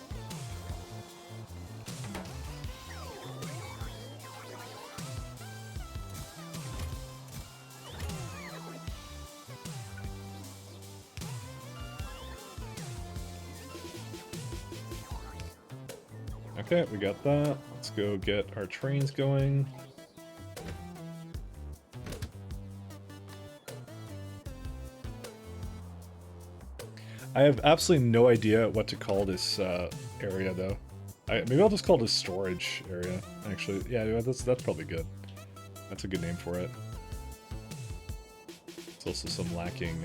Okay, we got that. Let's go get our trains going. I have absolutely no idea what to call this area, though. Maybe I'll just call it a storage area, actually. Yeah, that's probably good. That's a good name for it. There's also some lacking...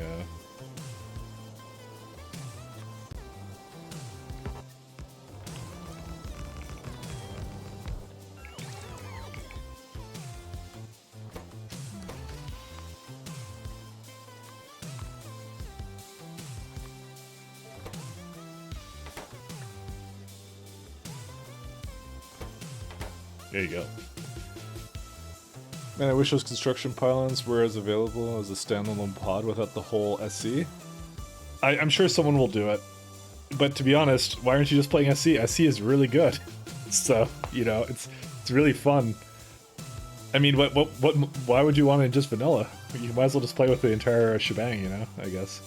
There you go. Man, I wish those construction pylons were as available as a standalone pod without the whole SC. I'm sure someone will do it. But to be honest, why aren't you just playing SC? SC is really good. So, you know, it's really fun. I mean, why would you want it in just vanilla? You might as well just play with the entire shebang, you know, I guess.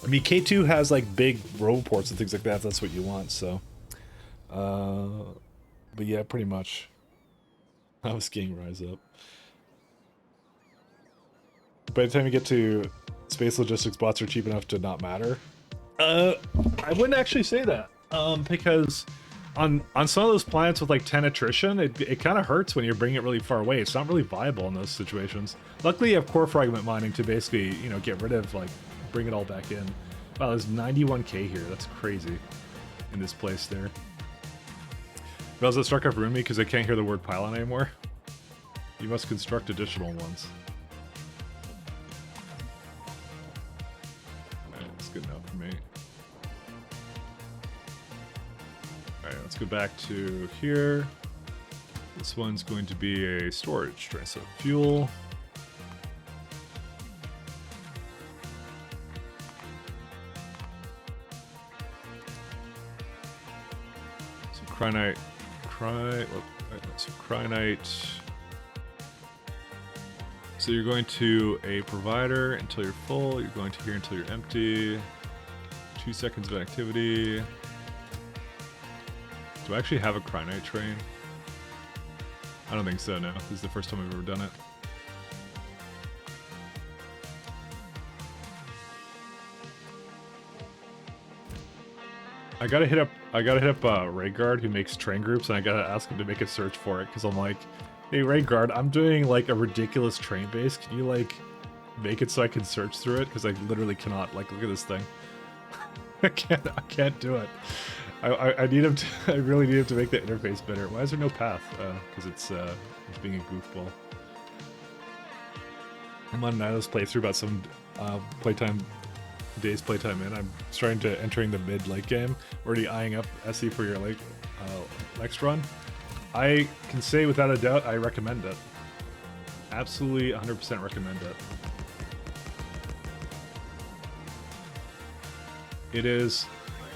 I mean, K2 has like big roboports and things like that. That's what you want, so. But yeah, pretty much. I was getting Rise Up. By the time you get to space logistics, bots are cheap enough to not matter. I wouldn't actually say that. Because on some of those planets with like 10 attrition, it kind of hurts when you're bringing it really far away. It's not really viable in those situations. Luckily, you have core fragment mining to basically, you know, get rid of, like, bring it all back in. Wow, there's 91k here. That's crazy in this place there. Bells that struck off ruined me because I can't hear the word pylon anymore. You must construct additional ones. Alright, that's good enough for me. Alright, let's go back to here. This one's going to be a storage. Try to set up fuel. So Cryonite. So Cryonite. So you're going to a provider until you're full. You're going to here until you're empty. 2 seconds of activity. Do I actually have a Cryonite train? I don't think so, no. This is the first time I've ever done it. I gotta hit up Rayguard, who makes train groups, and I gotta ask him to make a search for it, because I'm like, hey Rayguard, I'm doing like a ridiculous train base. Can you like make it so I can search through it? Because I literally cannot. Like, look at this thing. I can't do it. I need him to. I really need him to make the interface better. Why is there no path? Because it's being a goofball. I'm on Nilo's playthrough about some days playtime in. I'm starting to entering the mid-late game. Already eyeing up SE for your next run. I can say without a doubt I recommend it. Absolutely 100% recommend it. It is.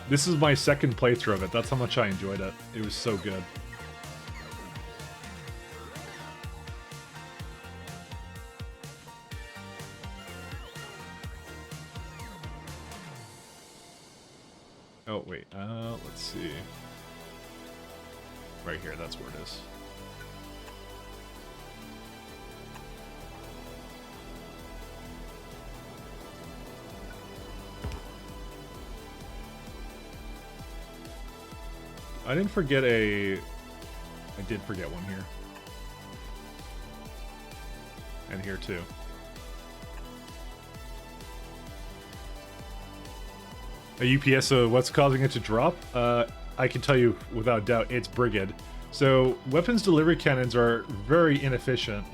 This is my second playthrough of it. That's how much I enjoyed it. It was so good. Oh, wait. Let's see. Right here, that's where it is. I didn't forget I did forget one here. And here too. A UPS, so what's causing it to drop? I can tell you without doubt, it's Brigade. So weapons delivery cannons are very inefficient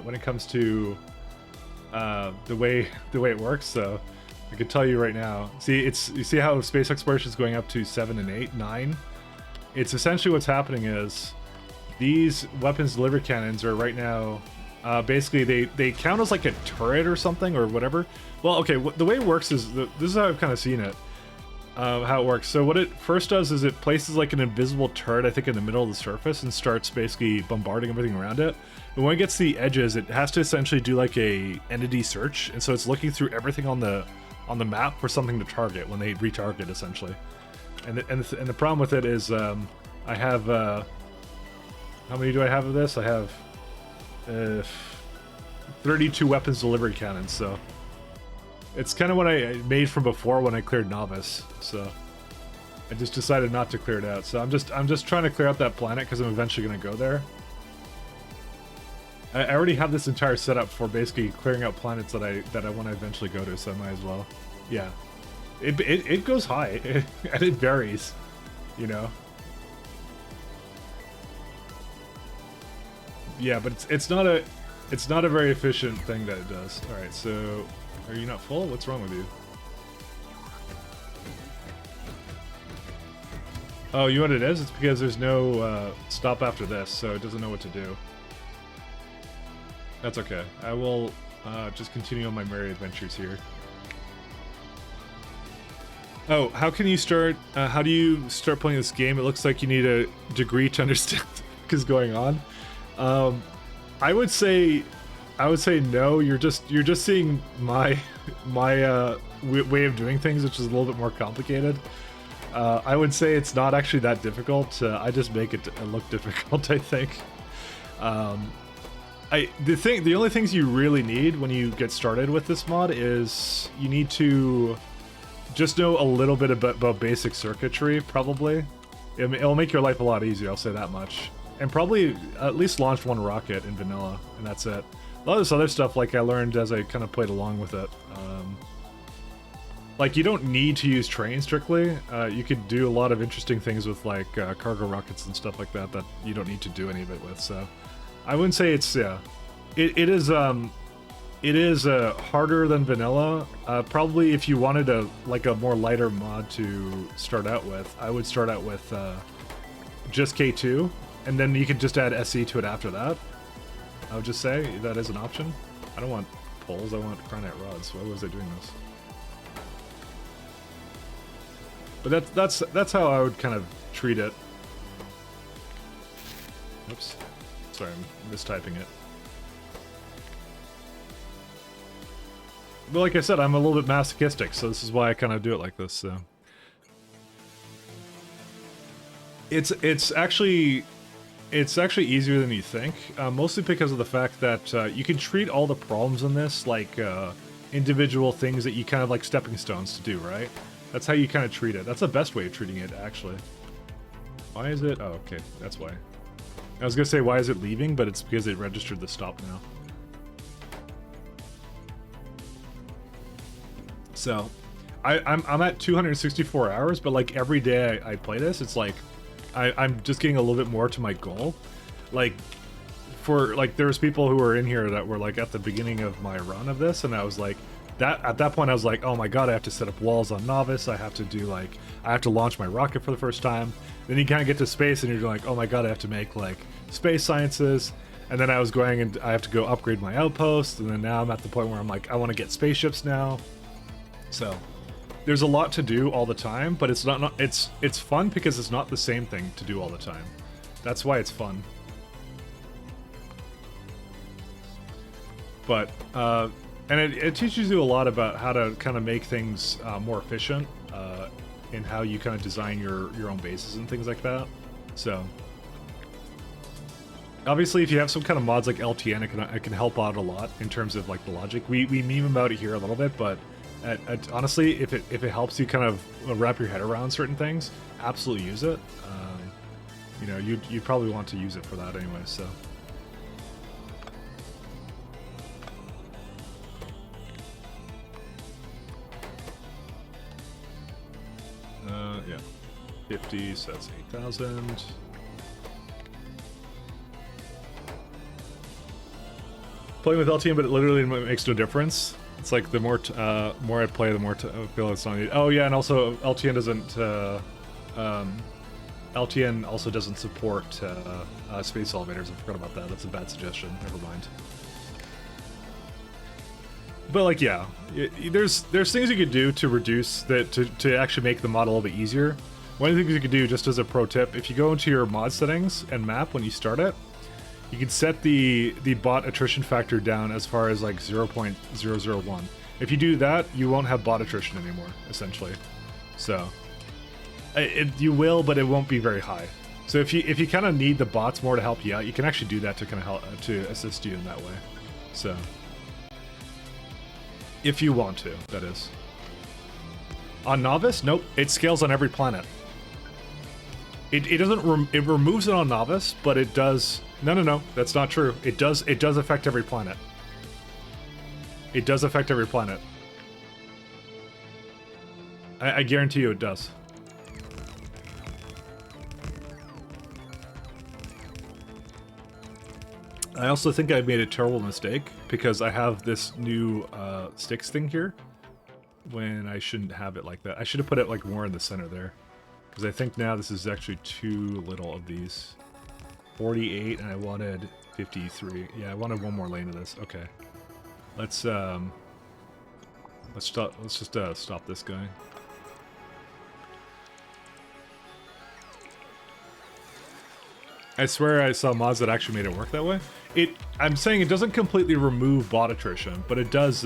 when it comes to the way it works. So I can tell you right now. See, you see how space exploration is going up to 7 and 8, 9. It's essentially what's happening is these weapons delivery cannons are right now basically they count as like a turret or something or whatever. Well, okay, the way it works is this is how I've kind of seen it. How it works. So what it first does is it places like an invisible turret, I think, in the middle of the surface and starts basically bombarding everything around it. But when it gets to the edges, it has to essentially do like a entity search, and so it's looking through everything on the map for something to target when they retarget, essentially. And the problem with it is I have how many do I have of this? I have 32 weapons delivery cannons, so. It's kind of what I made from before when I cleared Novice, so I just decided not to clear it out. So I'm just trying to clear out that planet because I'm eventually going to go there. I already have this entire setup for basically clearing out planets that I want to eventually go to, so I might as well. Yeah, it goes high and it varies, you know. Yeah, but it's not a very efficient thing that it does. All right, so. Are you not full? What's wrong with you? Oh, you know what it is? It's because there's no stop after this, so it doesn't know what to do. That's okay. I will just continue on my merry adventures here. Oh, how can you start? How do you start playing this game? It looks like you need a degree to understand what is going on. I would say no. You're just seeing my way of doing things, which is a little bit more complicated. I would say it's not actually that difficult. I just make it look difficult, I think. The only things you really need when you get started with this mod is you need to just know a little bit about basic circuitry, probably. It'll make your life a lot easier, I'll say that much. And probably at least launch one rocket in vanilla, and that's it. A lot of this other stuff, like I learned as I kind of played along with it. Like, you don't need to use trains strictly. You could do a lot of interesting things with, like, cargo rockets and stuff like that you don't need to do any of it with, so... I wouldn't say it's, yeah. It is harder than vanilla. Probably if you wanted a more lighter mod to start out with, I would start out with just K2, and then you could just add SE to it after that. I would just say that is an option. I don't want poles, I want granite rods. Why was I doing this? But that's how I would kind of treat it. Oops. Sorry, I'm mistyping it. But like I said, I'm a little bit masochistic, so this is why I kind of do it like this, so... It's actually easier than you think, mostly because of the fact that you can treat all the problems in this like individual things that you kind of like stepping stones to do, right? That's how you kind of treat it. That's the best way of treating it, actually. Why is it? Oh, okay, that's why. I was gonna say, why is it leaving? But it's because it registered the stop now. So, I'm at 264 hours, but like every day I play this, it's like I'm just getting a little bit more to my goal. Like, there's people who were in here that were like at the beginning of my run of this, and I was like, at that point I was like, oh my god, I have to set up walls on Novice, I have to launch my rocket for the first time. Then you kind of get to space and you're like, oh my god, I have to make like space sciences. And then I was going and I have to go upgrade my outpost, and then now I'm at the point where I'm like, I want to get spaceships now. So there's a lot to do all the time, but it's not it's fun because it's not the same thing to do all the time. That's why it's fun. But and it teaches you a lot about how to kind of make things more efficient in how you kind of design your own bases and things like that. So obviously, if you have some kind of mods like LTN, it can help out a lot in terms of like the logic. We meme about it here a little bit, but honestly, if it helps you kind of wrap your head around certain things, absolutely use it. You know, you'd probably want to use it for that anyway. So. Yeah, 50, so that's 8,000. Playing with LTN, but it literally makes no difference. It's like the more I play, the more I feel it's not needed. Oh yeah, and also LTN doesn't. LTN also doesn't support space elevators. I forgot about that. That's a bad suggestion. Never mind. But like, yeah, there's things you could do to reduce that to actually make the mod a little bit easier. One of the things you could do, just as a pro tip, if you go into your mod settings and map when you start it, you can set the bot attrition factor down as far as like 0.001. If you do that, you won't have bot attrition anymore, essentially. So you will, but it won't be very high. So if you kind of need the bots more to help you out, you can actually do that to kind of help to assist you in that way. So. If you want to, that is. On Novice, nope. It scales on every planet. It doesn't. It removes it on Novice, but it does. No. That's not true. It does affect every planet. It does affect every planet. I guarantee you, it does. I also think I made a terrible mistake because I have this new sticks thing here when I shouldn't have it like that. I should have put it like more in the center there. Because I think now this is actually too little of these. 48, and I wanted 53. Yeah, I wanted one more lane of this. Okay. Let's stop. Let's just stop this guy. I swear I saw mods that actually made it work that way. I'm saying it doesn't completely remove bot attrition, but it does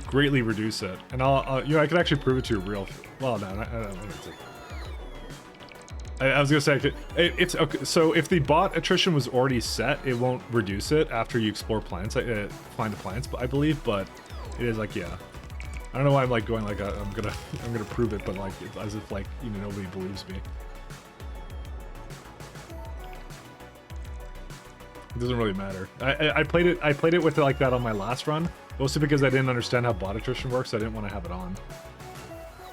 greatly reduce it. And I could actually prove it to you real. Well, no, I don't think I was gonna say it's okay. So if the bot attrition was already set, it won't reduce it after you explore plants, find the plants. But I believe, but it is like, yeah. I don't know why I'm like going like I'm gonna prove it, but like as if like nobody believes me. It doesn't really matter. I played it with it like that on my last run, mostly because I didn't understand how bot attrition works. So I didn't want to have it on.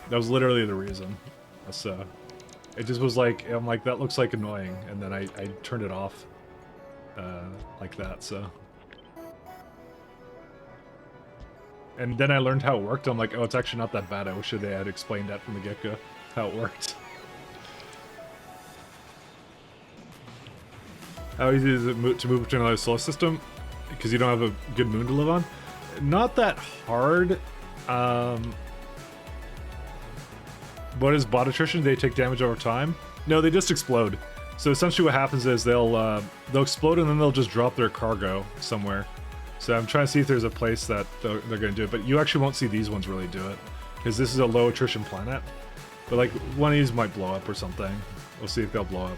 That was literally the reason. So it just was like, I'm like, that looks like annoying, and then I turned it off like that. So, and then I learned how it worked. I'm like, oh, it's actually not that bad. I wish they had explained that from the get-go how it worked. How easy is it to move to another solar system? Because you don't have a good moon to live on? Not that hard. What is bot attrition? They take damage over time? No, they just explode. So essentially what happens is they'll explode and then they'll just drop their cargo somewhere. So I'm trying to see if there's a place that they're going to do it. But you actually won't see these ones really do it. Because this is a low attrition planet. But like one of these might blow up or something. We'll see if they'll blow up.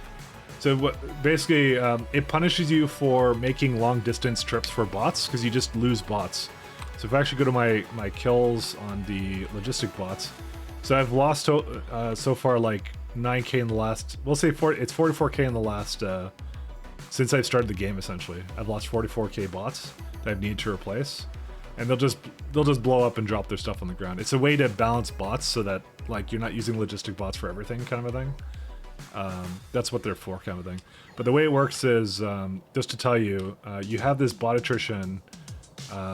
So basically, it punishes you for making long distance trips for bots, because you just lose bots. So if I actually go to my kills on the logistic bots, so I've lost so far like 9k in the last, we'll say it's 44k in the last, since I started the game essentially. I've lost 44k bots that I've needed to replace. And they'll just blow up and drop their stuff on the ground. It's a way to balance bots so that like you're not using logistic bots for everything kind of a thing. That's what they're for, kind of thing. But the way it works is, just to tell you, you have this bot attrition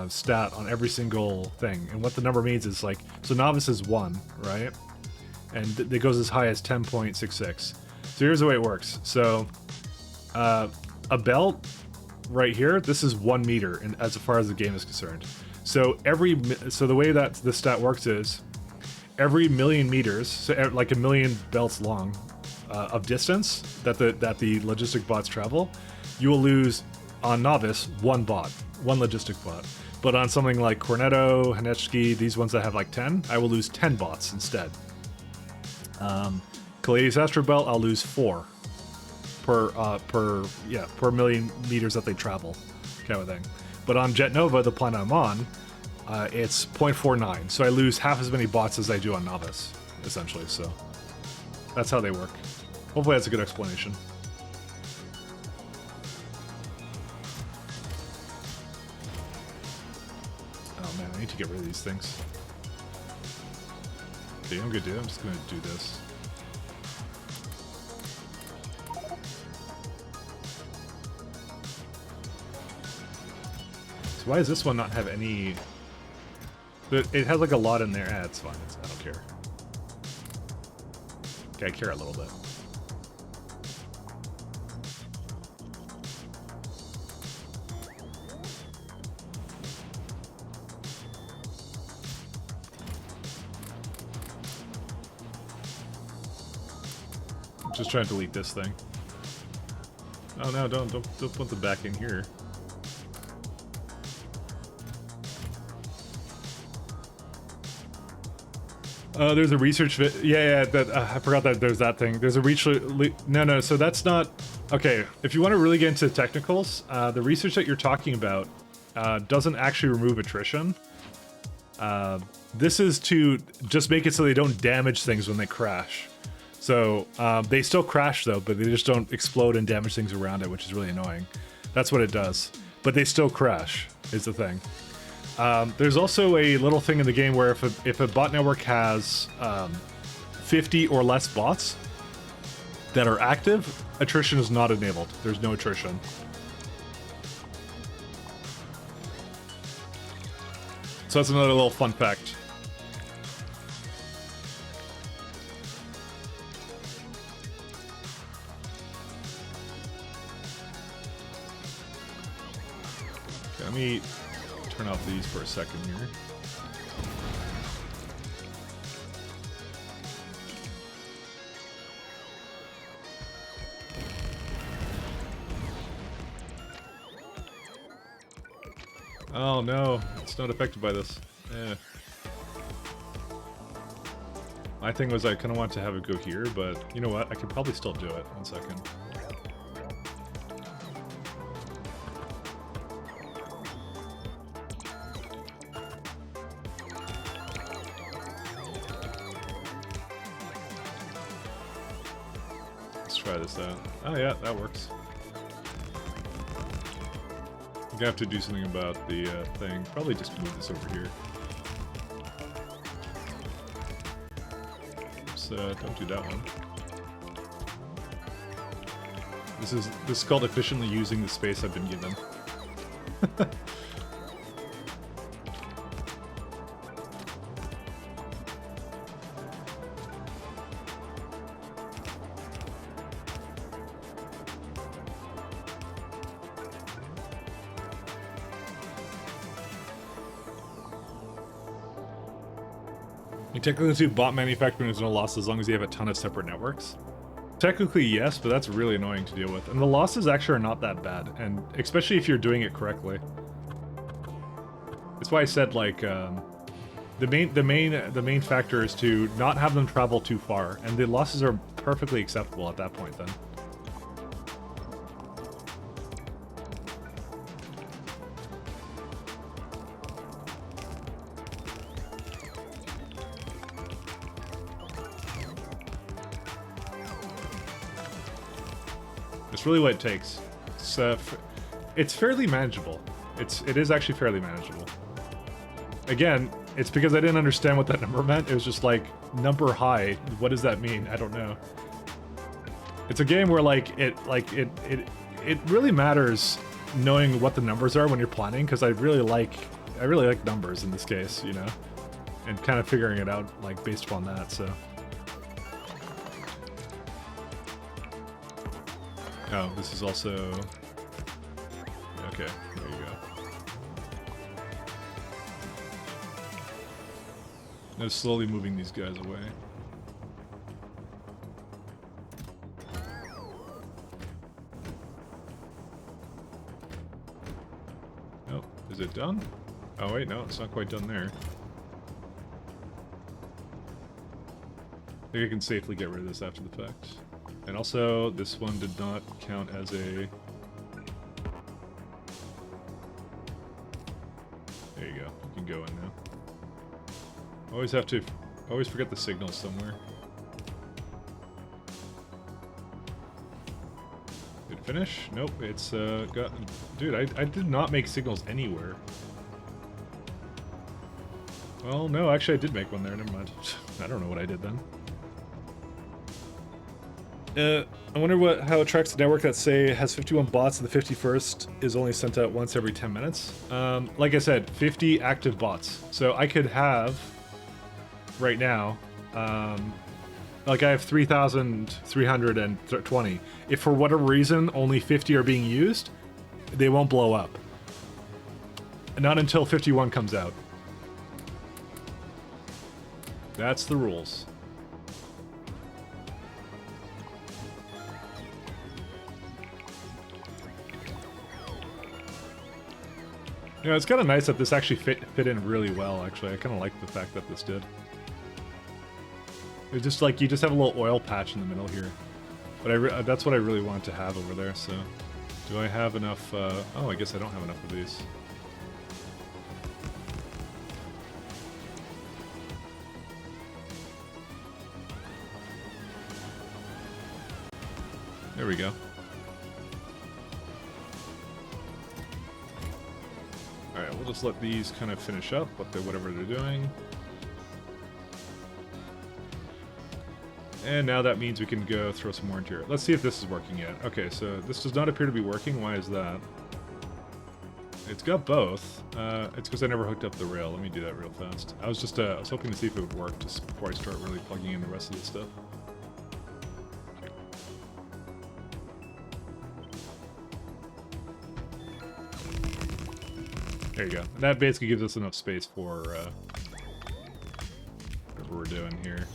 stat on every single thing, and what the number means is like, so novice is 1, right? And it goes as high as 10.66. So here's the way it works. So a belt right here, this is 1 meter, and as far as the game is concerned. So the way that the stat works is every million meters, so like a million belts long, of distance that the logistic bots travel, you will lose on novice 1 logistic bot. But on something like Cornetto, Hanechki, these ones that have like 10, I will lose 10 bots instead. Calades Astro Belt, I'll lose 4 per million meters that they travel, kind of thing. But on Jet Nova, the planet I'm on, it's 0.49, so I lose half as many bots as I do on novice, essentially. So that's how they work. Hopefully that's a good explanation. Oh man, I need to get rid of these things. Okay, I'm good, dude. I'm just gonna do this. So why does this one not have any... It has like a lot in there. It's fine. I don't care. Okay, I care a little bit. Just trying to delete this thing. Oh no, don't put them back in here. There's a research yeah, that I forgot that there's that thing. There's a no, so that's not okay. If you want to really get into the technicals, the research that you're talking about doesn't actually remove attrition. This is to just make it so they don't damage things when they crash. So they still crash though, but they just don't explode and damage things around it, which is really annoying. That's what it does. But they still crash, is the thing. There's also a little thing in the game where if a bot network has 50 or less bots that are active, attrition is not enabled. There's no attrition. So that's another little fun fact. let me turn off these for a second here. Oh no, it's not affected by this. Eh. My thing was I kind of want to have it go here, but you know what? I could probably still do it. 1 second. Let's try this out. Oh yeah, that works. I'm gonna have to do something about the thing. Probably just move this over here. Oops, don't do that one. This is called efficiently using the space I've been given. Technically, too, bot manufacturing is no loss as long as you have a ton of separate networks. Technically, yes, but that's really annoying to deal with. And the losses actually are not that bad, and especially if you're doing it correctly. That's why I said, like, the main factor is to not have them travel too far, and the losses are perfectly acceptable at that point then. It's really what it takes. It's fairly manageable. It is actually fairly manageable. Again, it's because I didn't understand what that number meant. It was just like, number high, what does that mean? I don't know. It's a game where it really matters knowing what the numbers are when you're planning, because I really like numbers in this case, you know, and kind of figuring it out like based upon that. So. Oh, this is also... Okay, there you go. Now slowly moving these guys away. Oh, is it done? Oh wait, no, it's not quite done there. I think I can safely get rid of this after the fact. And also, this one did not count as a... There you go. You can go in now. Always forget the signal somewhere. Did it finish? Nope, it's got... Dude, I did not make signals anywhere. Well, no, actually I did make one there, never mind. I don't know what I did then. I wonder how it tracks the network that, say, has 51 bots and the 51st is only sent out once every 10 minutes. Like I said, 50 active bots. So I could have, right now, like I have 3,320. If for whatever reason only 50 are being used, they won't blow up. Not until 51 comes out. That's the rules. You know, it's kind of nice that this actually fit in really well, actually. I kind of like the fact that this did. It's just like, you just have a little oil patch in the middle here. But that's what I really want to have over there, so... Do I have enough, oh, I guess I don't have enough of these. There we go. Alright, we'll just let these kind of finish up, whatever they're doing. And now that means we can go throw some more into here. Let's see if this is working yet. Okay, so this does not appear to be working. Why is that? It's got both. It's because I never hooked up the rail. Let me do that real fast. I was hoping to see if it would work just before I start really plugging in the rest of this stuff. There you go. And that basically gives us enough space for whatever we're doing here.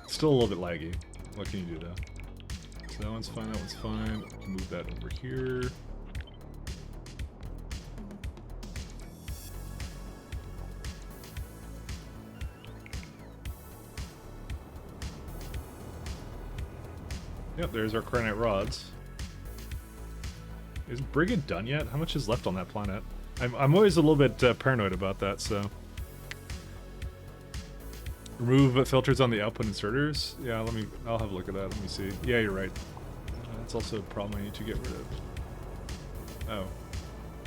Still a little bit laggy. What can you do though? So that one's fine, that one's fine. We can move that over here. Yep, there's our cranite rods. Is Brigid done yet? How much is left on that planet? I'm always a little bit paranoid about that, so... Remove filters on the output inserters? Yeah, I'll have a look at that, let me see. Yeah, you're right. That's also a problem I need to get rid of. Oh.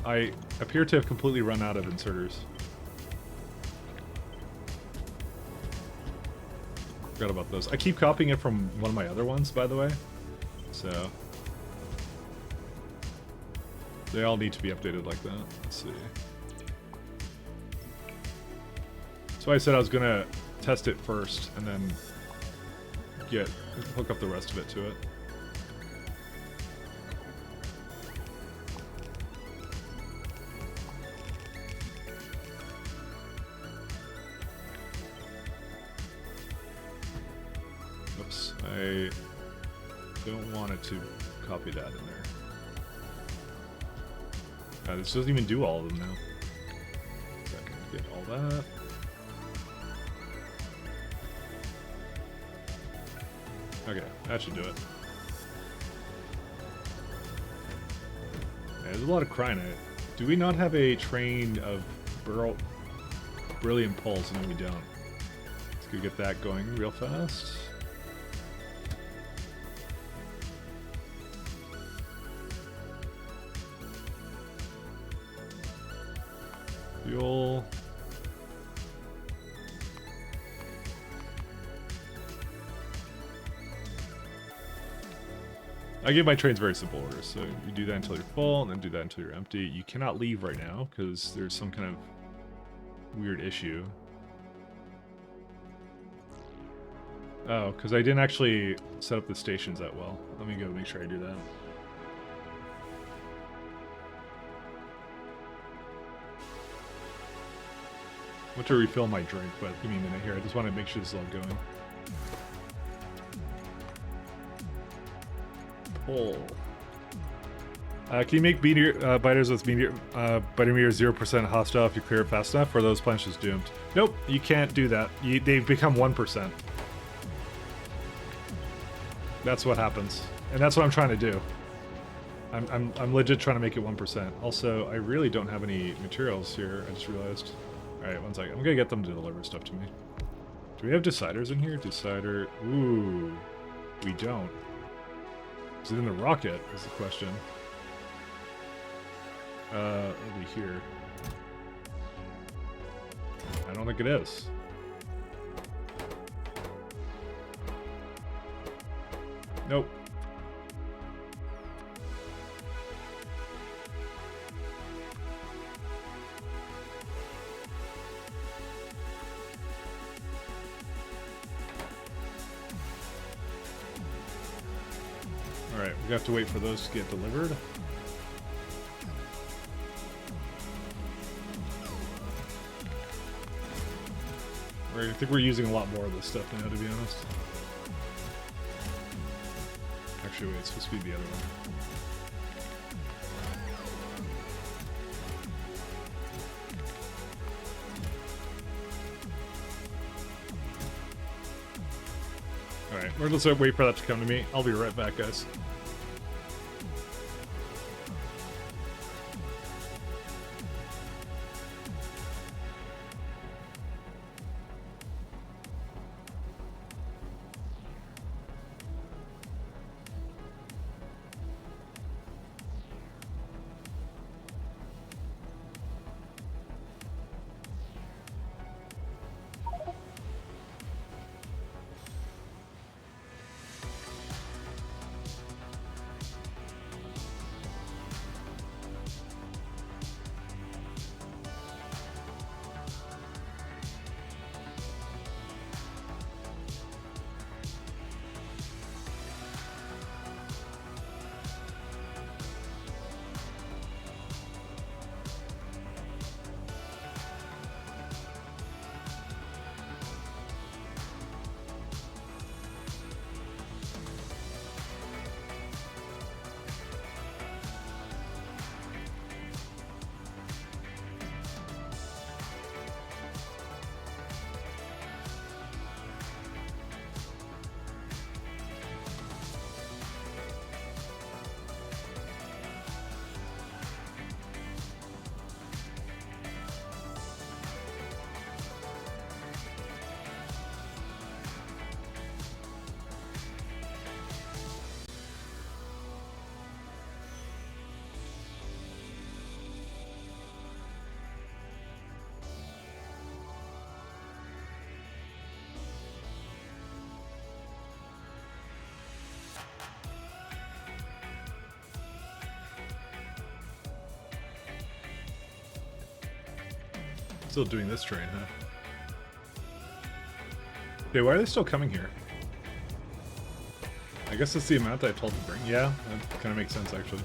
I appear to have completely run out of inserters. Forgot about those. I keep copying it from one of my other ones, by the way. So... They all need to be updated like that. Let's see. So I said I was gonna test it first and then hook up the rest of it to it. Oops, I don't want it to copy that in there. This doesn't even do all of them now. So I can get all that. Okay, that should do it. Yeah, there's a lot of crinite. Do we not have a train of brilliant pulse? No, we don't. Let's go get that going real fast. Fuel. I give my trains very simple orders, so you do that until you're full, and then do that until you're empty. You cannot leave right now, because there's some kind of weird issue. Oh, because I didn't actually set up the stations that well. Let me go make sure I do that. I want to refill my drink, but give me a minute here. I just want to make sure this is all going. Pull. Can you make biters with biter meter 0% hostile if you clear it fast enough, or are those planets just doomed? Nope, you can't do that. They become 1%. That's what happens, and that's what I'm trying to do. I'm legit trying to make it 1%. Also, I really don't have any materials here. I just realized. Alright, one second. I'm gonna get them to deliver stuff to me. Do we have deciders in here? Decider. Ooh. We don't. Is it in the rocket? Is the question. It'll be here. I don't think it is. Nope. Alright, we have to wait for those to get delivered. I think we're using a lot more of this stuff now, to be honest. Actually, wait, it's supposed to be the other one. Alright, we're just gonna wait for that to come to me. I'll be right back, guys. Still doing this train, huh? Okay, why are they still coming here? I guess it's the amount that I told them to bring. Yeah, that kind of makes sense, actually.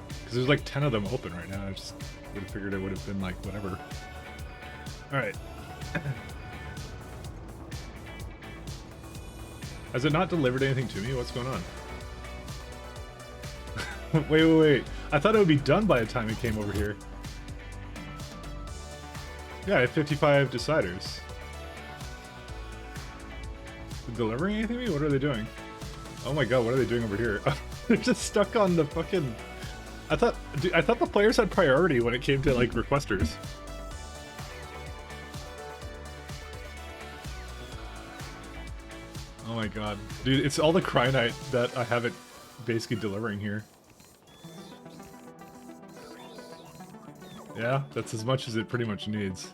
Because there's like 10 of them open right now. I just would have figured it would have been like whatever. Alright. Has it not delivered anything to me? What's going on? Wait. I thought it would be done by the time it came over here. Yeah, I have 55 deciders. Delivering anything to me? What are they doing? Oh my god, what are they doing over here? They're just stuck on the fucking... I thought the players had priority when it came to, like, requesters. Oh my god. Dude, it's all the Cryonite that I have it basically delivering here. Yeah, that's as much as it pretty much needs.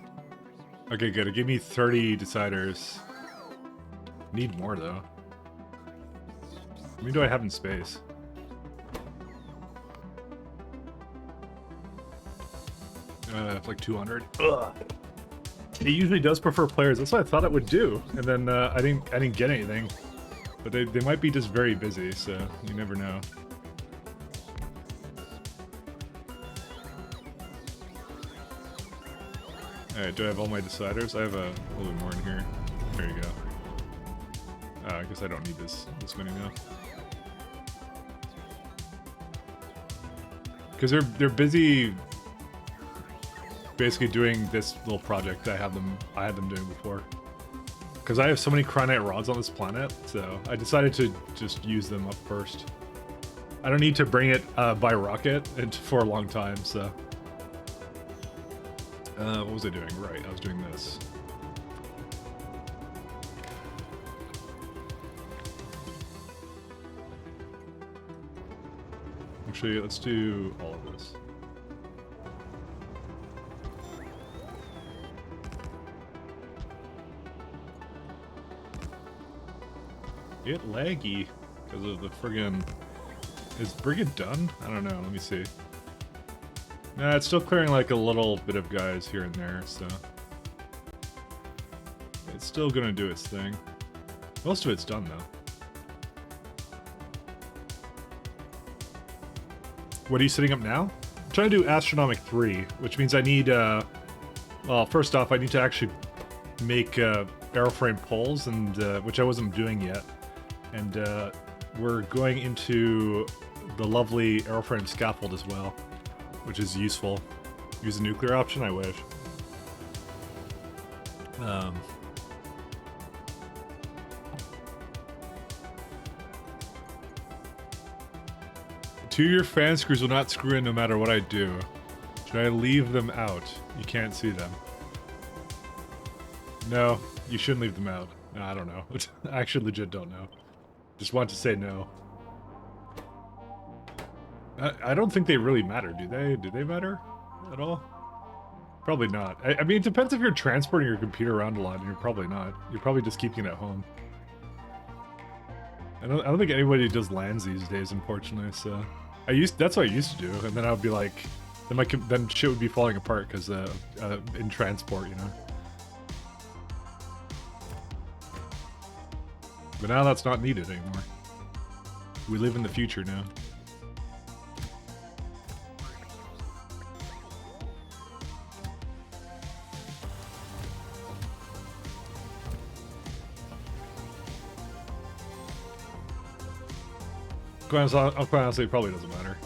Okay, good. It gave me 30 deciders. Need more, though. How many do I have in space? Like 200. Ugh. It usually does prefer players. That's what I thought it would do, and then I didn't get anything. But they might be just very busy, so you never know. Alright, do I have all my deciders? I have a little bit more in here. There you go. I guess I don't need this many now. Because they're busy basically doing this little project I had them doing before. Because I have so many Cryonite rods on this planet, so I decided to just use them up first. I don't need to bring it by rocket for a long time, so... what was I doing? Right, I was doing this. Actually, let's do all of this. Get laggy because of the friggin'... Is Brigade done? I don't know, let me see. Nah, it's still clearing like a little bit of guys here and there, so... It's still gonna do its thing. Most of it's done, though. What are you setting up now? I'm trying to do Astronomic 3, which means I need, well, first off, I need to actually make airframe poles, and which I wasn't doing yet. And we're going into the lovely airframe scaffold as well, which is useful. Use the nuclear option? I wish. Two-year fan screws will not screw in no matter what I do. Should I leave them out? You can't see them. No, you shouldn't leave them out. No, I don't know. I actually legit don't know. Just want to say no. I don't think they really matter, do they? Do they matter at all? Probably not. I mean, it depends if you're transporting your computer around a lot, and you're probably not. You're probably just keeping it at home. I don't think anybody does lands these days, unfortunately, so... That's what I used to do, and then I would be like... Then shit would be falling apart, because in transport, you know? But now that's not needed anymore. We live in the future now. Quite honestly, it probably doesn't matter.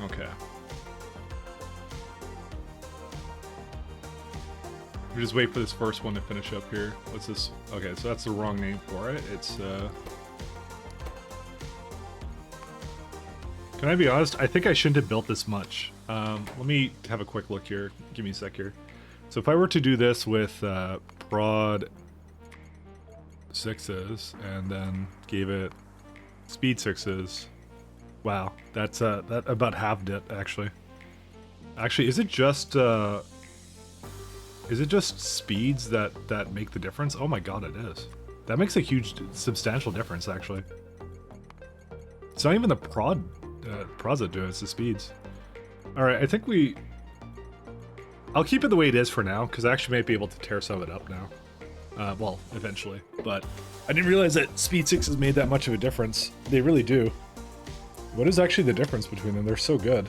Okay. We just wait for this first one to finish up here. What's this? Okay, so that's the wrong name for it. It's, Can I be honest? I think I shouldn't have built this much. Let me have a quick look here. Give me a sec here. So if I were to do this with prod 6s and then gave it speed 6s, wow, that's that about halved it actually. Actually, is it just Is it just speeds that make the difference? Oh my god, it is. That makes a huge, substantial difference, actually. It's not even the prods that do it, it's the speeds. Alright, I think I'll keep it the way it is for now, because I actually might be able to tear some of it up now. Well, eventually. But I didn't realize that Speed 6 has made that much of a difference. They really do. What is actually the difference between them? They're so good.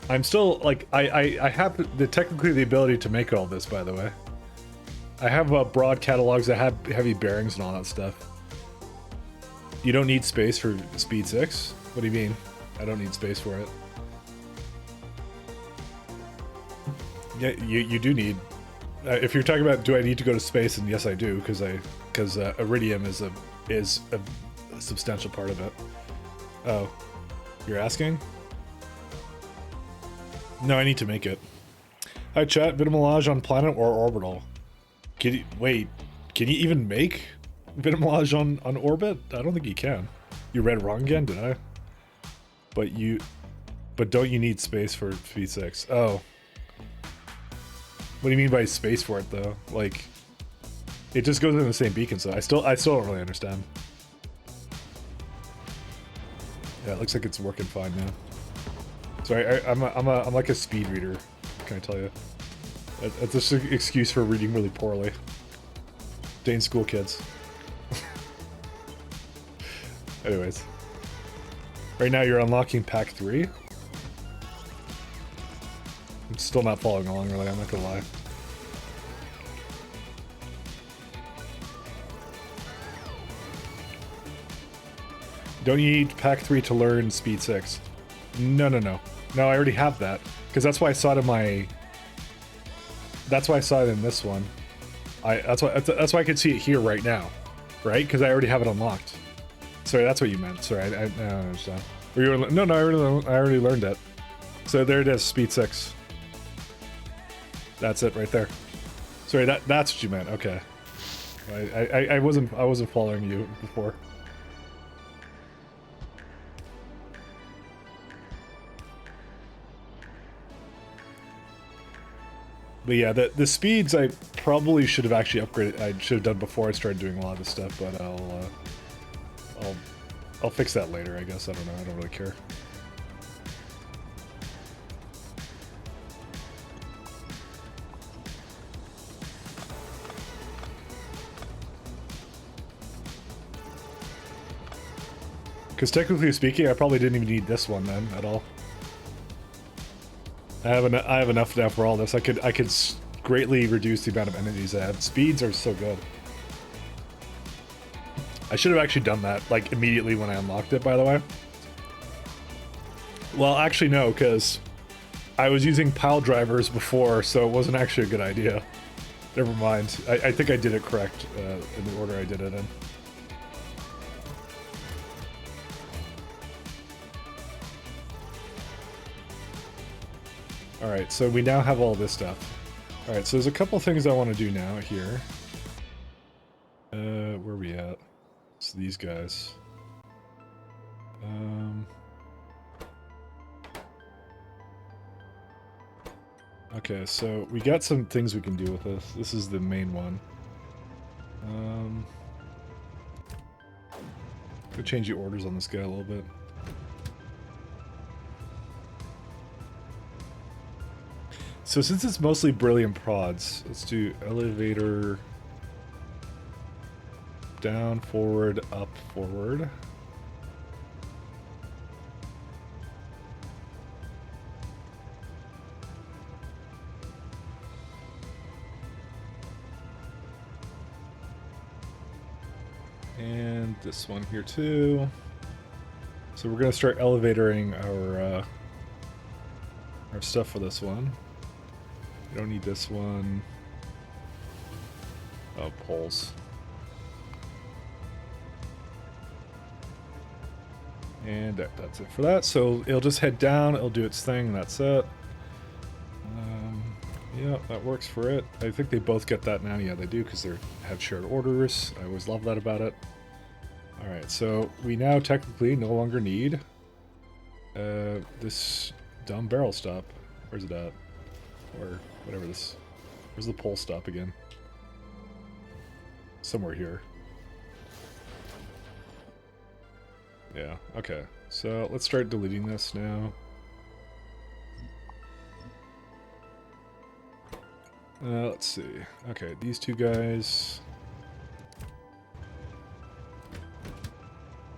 I'm still, like, I have technically the ability to make all this, by the way. I have broad catalogs that have heavy bearings and all that stuff. You don't need space for Speed 6? What do you mean? I don't need space for it. Yeah, you do need... if you're talking about do I need to go to space, and yes I do, because Iridium is a substantial part of it. Oh, you're asking? No, I need to make it. Hi chat, Vitamelage on planet or orbital? Wait, can you even make Vitamelage on orbit? I don't think you can. You read wrong again, did I? But don't you need space for Speed 6? Oh. What do you mean by space for it though? Like, it just goes in the same beacon, so I still don't really understand. Yeah, it looks like it's working fine now. Sorry, I'm like a speed reader. Can I tell you? That's just an excuse for reading really poorly. Dane school kids. Anyways, right now you're unlocking pack 3. I'm still not following along, really, I'm not gonna lie. Don't you need pack 3 to learn Speed 6? No. No, I already have that. Because that's why I saw it in my... That's why I saw it in this one. That's why I could see it here right now. Right? Because I already have it unlocked. Sorry, that's what you meant. Sorry, I don't understand. No, I already learned it. So there it is, Speed 6. That's it right there. Sorry, that's what you meant. Okay. I wasn't following you before. But yeah, the speeds I probably should have actually upgraded. I should have done before I started doing a lot of this stuff, but I'll fix that later, I guess. I don't know. I don't really care. Because technically speaking, I probably didn't even need this one then at all. I have enough now for all this. I could greatly reduce the amount of enemies I have. Speeds are so good. I should have actually done that like immediately when I unlocked it, by the way. Well, actually no, because I was using pile drivers before, so it wasn't actually a good idea. Never mind. I think I did it correct in the order I did it in. Alright, so we now have all this stuff. Alright, so there's a couple things I want to do now here. Where are we at? It's these guys. Okay, so we got some things we can do with this. This is the main one. Could change the orders on this guy a little bit. So since it's mostly brilliant prods, let's do elevator down, forward, up, forward. And this one here too. So we're gonna start elevatoring our stuff for this one. We don't need this one. Oh, poles. And that's it for that. So it'll just head down, it'll do its thing, that's it. Yeah, that works for it. I think they both get that now. Yeah, they do, because they have shared orders. I always love that about it. Alright, so we now technically no longer need this dumb barrel stop. Where's it at? Or whatever this... Where's the pole stop again? Somewhere here. Yeah, okay. So let's start deleting this now. Let's see. Okay, these two guys.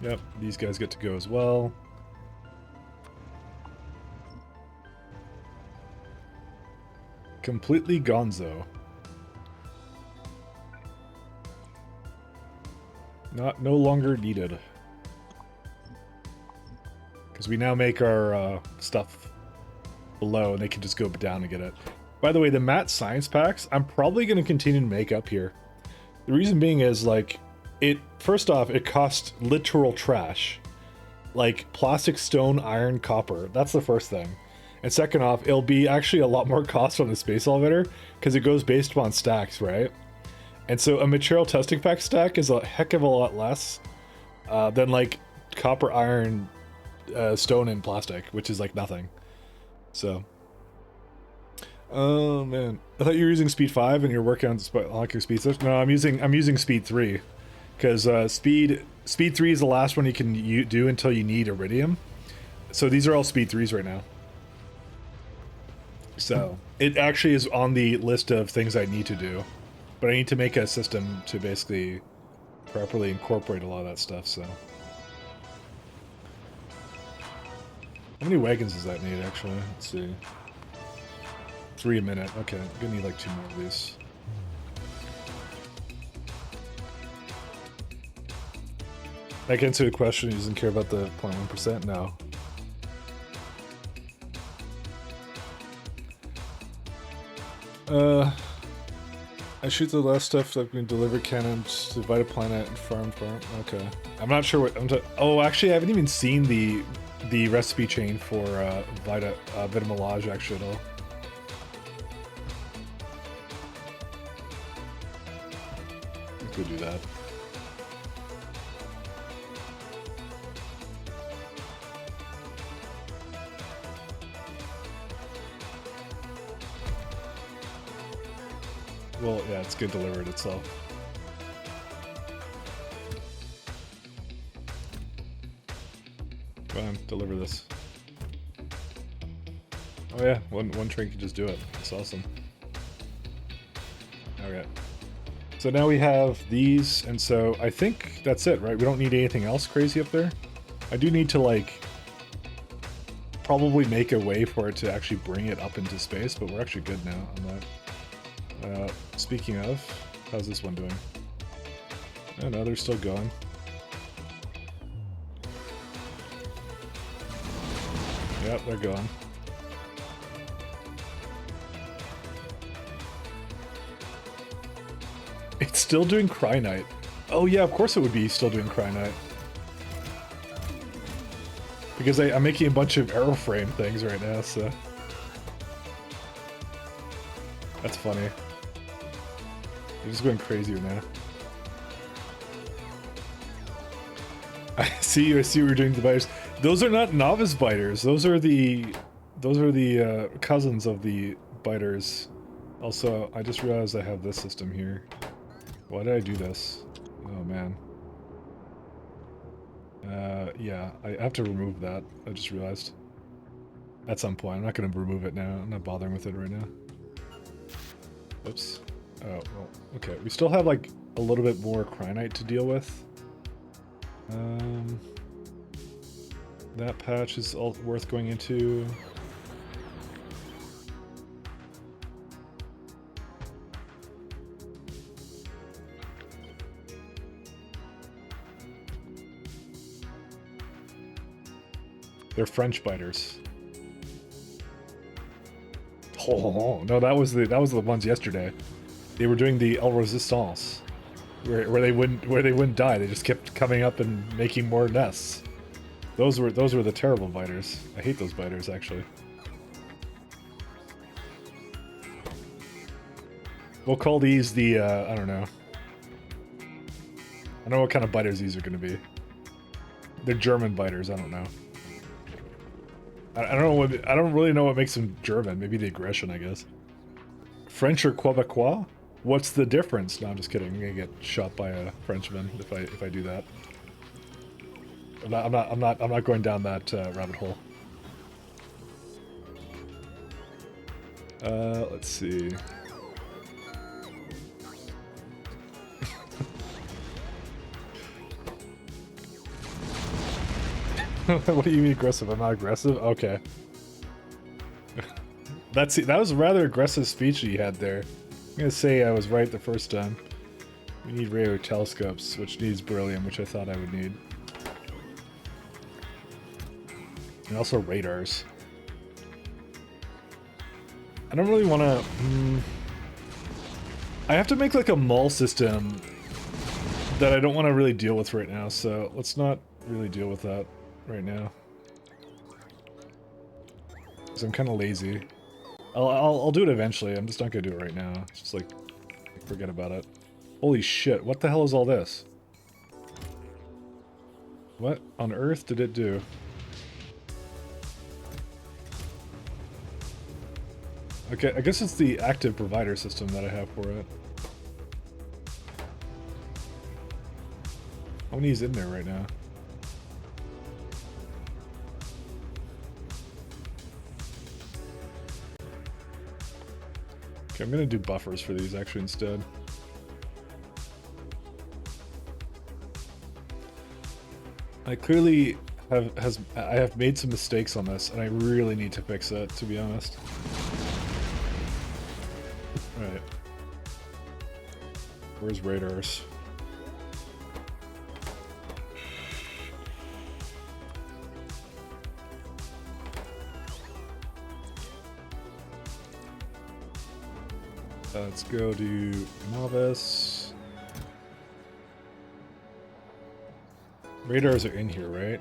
Yep, these guys get to go as well. Completely gonzo. No longer needed. Because we now make our stuff below and they can just go down and get it. By the way, the matte science packs, I'm probably going to continue to make up here. The reason being is, like, first off, it costs literal trash. Like, plastic, stone, iron, copper. That's the first thing. And second off, it'll be actually a lot more cost on the space elevator because it goes based upon stacks, right? And so a material testing pack stack is a heck of a lot less than, like, copper, iron, stone, and plastic, which is, like, nothing. So... Oh man, I thought you were using speed 5 and you're working on unlocking speed 6. No, I'm using speed 3 because speed 3 is the last one you can do until you need iridium. So these are all speed 3s right now. So it actually is on the list of things I need to do, but I need to make a system to basically properly incorporate a lot of that stuff. So how many wagons does that need actually? Let's see. 3 a minute. Okay, I'm gonna need like 2 more of these. I can answer the question. He doesn't care about the 0.1%. No. I shoot the last stuff that can deliver cannons to Vita Planet and farm. Okay. I'm not sure what oh, actually, I haven't even seen the recipe chain for Vita Melange actually at all. Go do that. Well, yeah, it's good delivered itself. Go on, deliver this. Oh yeah, one train can just do it. That's awesome. Okay. So now we have these, and so I think that's it, right? We don't need anything else crazy up there. I do need to, like, probably make a way for it to actually bring it up into space, but we're actually good now on that. Speaking of, how's this one doing? Oh no, they're still going. Yep, they're going. It's still doing Cry Night. Oh yeah, of course it would be still doing Cry Night. Because I'm making a bunch of aeroframe things right now, so... That's funny. They're just going crazy now. I see what you're doing to the biters. Those are not novice biters. Those are the cousins of the biters. Also, I just realized I have this system here. Why did I do this? Oh man. Yeah, I have to remove that. I just realized. At some point. I'm not going to remove it now. I'm not bothering with it right now. Oops. Oh, well, okay. We still have, like, a little bit more Cryonite to deal with. That patch is all worth going into. They're French biters. Oh no, that was the ones yesterday. They were doing the El Resistance, where they wouldn't die. They just kept coming up and making more nests. Those were the terrible biters. I hate those biters actually. We'll call these the I don't know. I don't know what kind of biters these are going to be. They're German biters. I don't know. I don't really know what makes them German. Maybe the aggression, I guess. French or Quebecois? What's the difference? No, I'm just kidding. I'm gonna get shot by a Frenchman if I do that. I'm not going down that rabbit hole. Let's see. What do you mean aggressive? I'm not aggressive? Okay. That was a rather aggressive speech you had there. I'm gonna say I was right the first time. We need radio telescopes, which needs beryllium, which I thought I would need. And also radars. I don't really want to... I have to make like a mall system that I don't want to really deal with right now, so let's not really deal with that right now. Because I'm kind of lazy. I'll do it eventually, I'm just not going to do it right now. It's just like, forget about it. Holy shit, what the hell is all this? What on earth did it do? Okay, I guess it's the active provider system that I have for it. How many is in there right now? Okay, I'm gonna do buffers for these actually instead. I clearly have made some mistakes on this, and I really need to fix it, to be honest. Right. Where's radars? Let's go to novice. Radars are in here, right?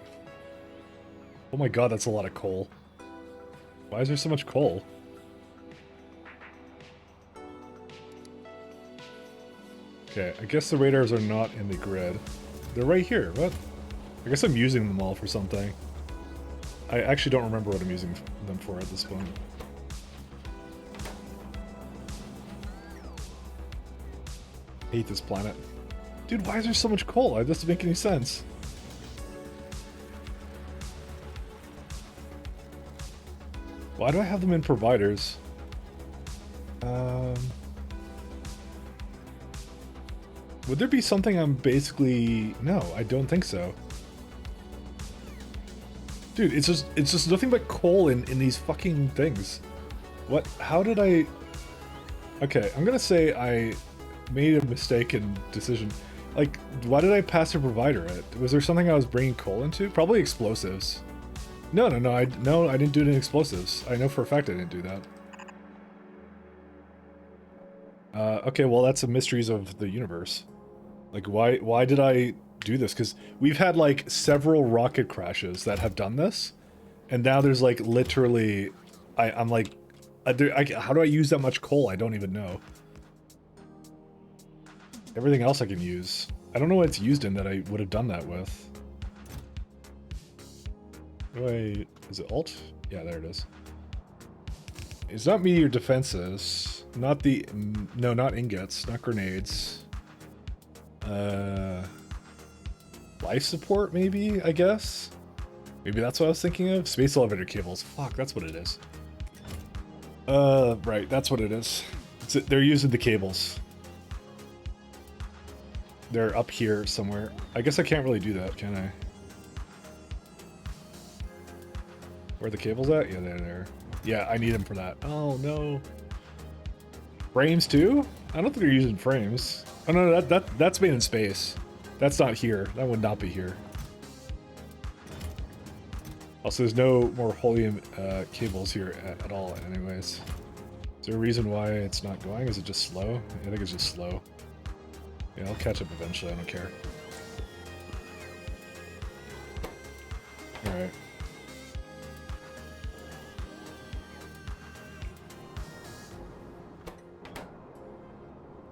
Oh my god, that's a lot of coal. Why is there so much coal? Okay, I guess the radars are not in the grid. They're right here, what? I guess I'm using them all for something. I actually don't remember what I'm using them for at this point. I hate this planet. Dude, why is there so much coal? That doesn't make any sense. Why do I have them in providers? Would there be something I'm basically... No, I don't think so. Dude, it's just nothing but coal in these fucking things. What? How did I... Okay, I'm gonna say I made a mistaken decision. Like, why did I pass a provider it? Was there something I was bringing coal into? Probably explosives. No, I didn't do it in explosives. I know for a fact I didn't do that. Okay, well that's the mysteries of the universe. Like, why did I do this? Because we've had like several rocket crashes that have done this, and now there's like literally, I'm like, how do I use that much coal? I don't even know. Everything else I can use. I don't know what it's used in that I would have done that with. Is it alt? Yeah, there it is. It's not meteor defenses. Not the... No, not ingots. Not grenades. Life support, maybe, I guess? Maybe that's what I was thinking of? Space elevator cables. Fuck, that's what it is. Right, that's what it is. They're using the cables. They're up here somewhere. I guess I can't really do that, can I? Where are the cables at? Yeah, they're there. Yeah, I need them for that. Oh, no. Frames, too? I don't think they're using frames. Oh, no, that's made in space. That's not here. That would not be here. Also, there's no more helium cables here at all, anyways. Is there a reason why it's not going? Is it just slow? I think it's just slow. Yeah, I'll catch up eventually. I don't care. Alright.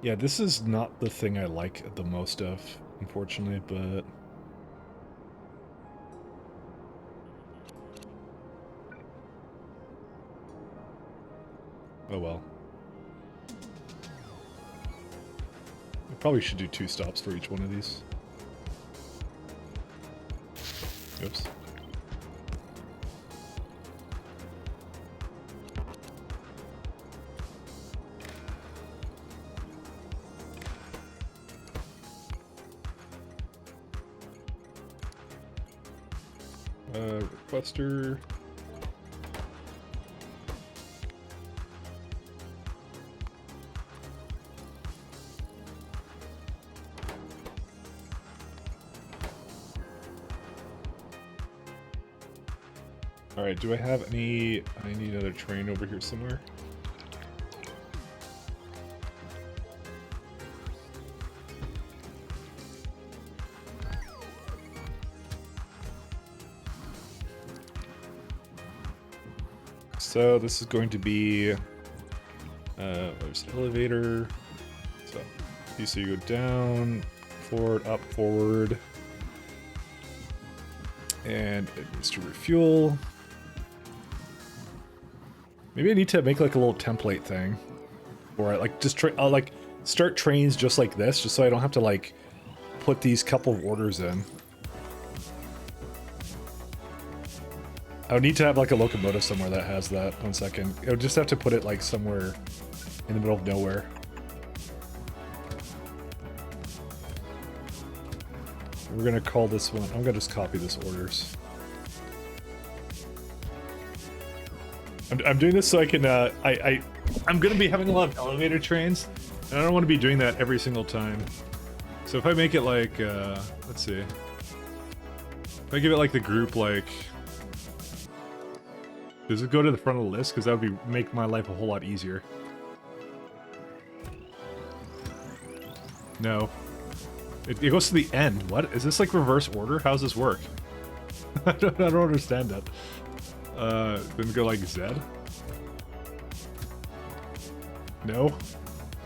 Yeah, this is not the thing I like the most of, unfortunately, but... Oh well. I probably should do 2 stops for each one of these. Oops. Requester. Alright, do I have any... I need another train over here somewhere. So this is going to be... there's an elevator. So you go down, forward, up, forward. And it needs to refuel. Maybe I need to make like a little template thing, or like just I'll like start trains just like this, just so I don't have to like put these couple of orders in. I would need to have like a locomotive somewhere that has that. 1 second. I would just have to put it like somewhere in the middle of nowhere. We're gonna call this one. I'm gonna just copy this orders. I'm doing this so I can, I'm gonna be having a lot of elevator trains, and I don't want to be doing that every single time. So if I make it like, let's see. If I give it like the group, like... Does it go to the front of the list? Because that would make my life a whole lot easier. No. It goes to the end. What? Is this like reverse order? How does this work? I don't understand that. Then go like Z? No?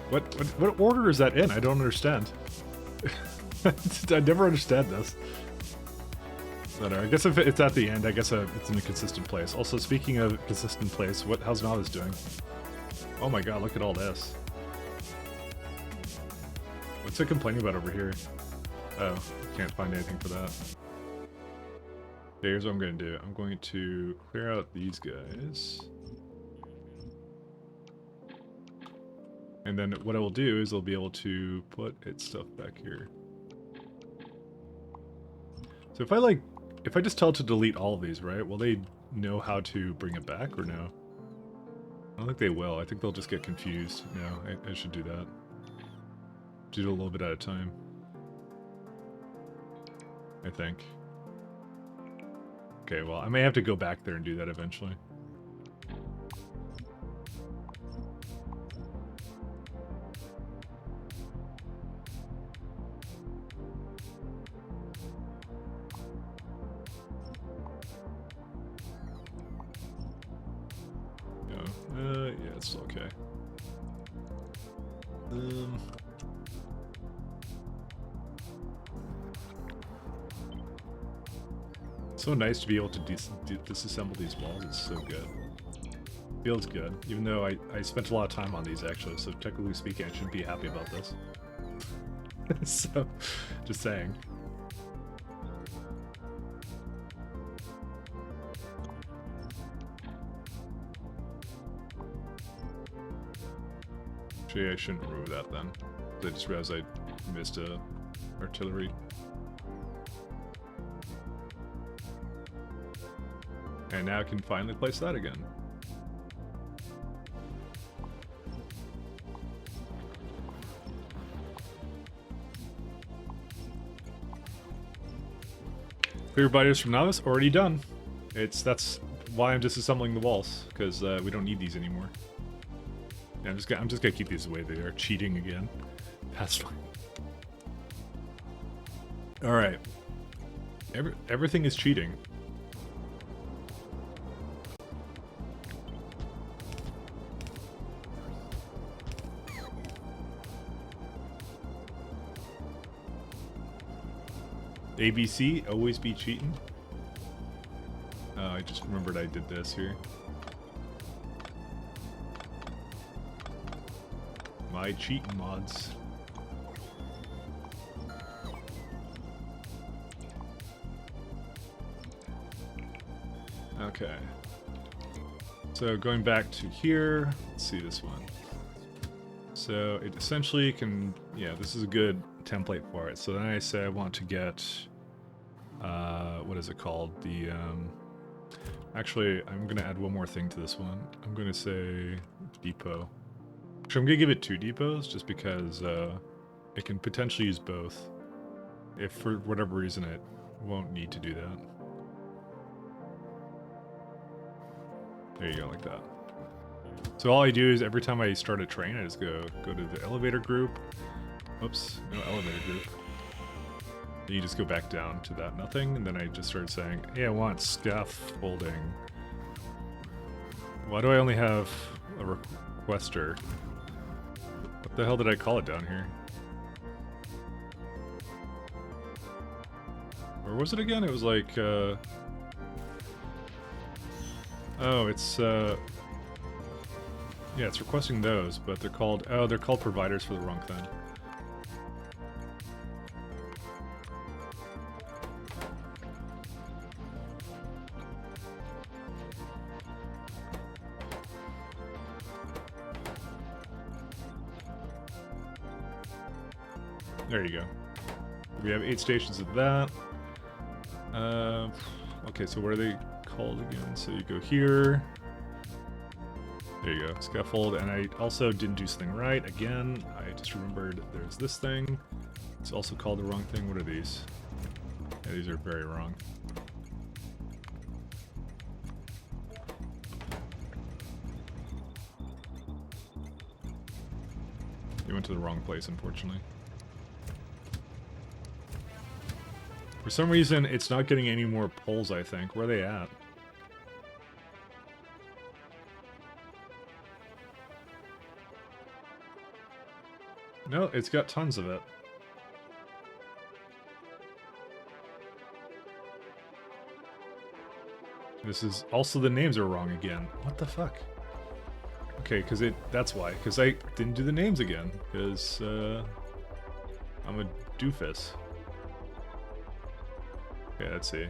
What order is that in? I don't understand. I never understand this. I don't know. I guess if it's at the end, I guess it's in a consistent place. Also, speaking of consistent place, how's Novice doing? Oh my god, look at all this. What's it complaining about over here? Oh, can't find anything for that. Here's what I'm going to do. I'm going to clear out these guys. And then what I will do is I'll be able to put its stuff back here. So if I just tell it to delete all of these, right? Will they know how to bring it back or no? I don't think they will. I think they'll just get confused. No, I should do that. Do it a little bit at a time. I think. Okay, well, I may have to go back there and do that eventually. Yeah, it's okay. It's so nice to be able to disassemble these walls. It's so good. Feels good, even though I spent a lot of time on these actually, so technically speaking I shouldn't be happy about this. So, just saying. Actually, I shouldn't remove that then. I just realized I missed artillery. And now I can finally place that again. Clear biters from Novice, already done. That's why I'm disassembling the walls, because we don't need these anymore. Yeah, I'm just gonna keep these the way they are. Cheating again. That's fine. Alright. Everything is cheating. ABC, always be cheating. Oh, I just remembered I did this here. My cheating mods. Okay. So going back to here, let's see this one. So it essentially can, yeah, this is a good template for it. So then I say I want to get, what is it called? The, actually, I'm going to add one more thing to this one. I'm going to say depot. Actually, I'm going to give it 2 depots just because it can potentially use both. If for whatever reason it won't need to do that. There you go, like that. So all I do is every time I start a train, I just go to the elevator group. Oops, no elevator group. And you just go back down to that nothing, and then I just start saying, hey, I want scaffolding. Why do I only have a requester? What the hell did I call it down here? Where was it again? It was like, oh, it's, yeah, it's requesting those, but they're called, oh, they're called providers for the wrong thing. There you go. We have 8 stations of that. Okay, so what are they called again? So you go here. There you go, scaffold. And I also didn't do something right. Again, I just remembered there's this thing. It's also called the wrong thing. What are these? Yeah, these are very wrong. You went to the wrong place, unfortunately. For some reason, it's not getting any more polls, I think. Where are they at? No, it's got tons of it. This is also the names are wrong again. What the fuck? Okay, because that's why. Because I didn't do the names again. Because I'm a doofus. Okay, let's see.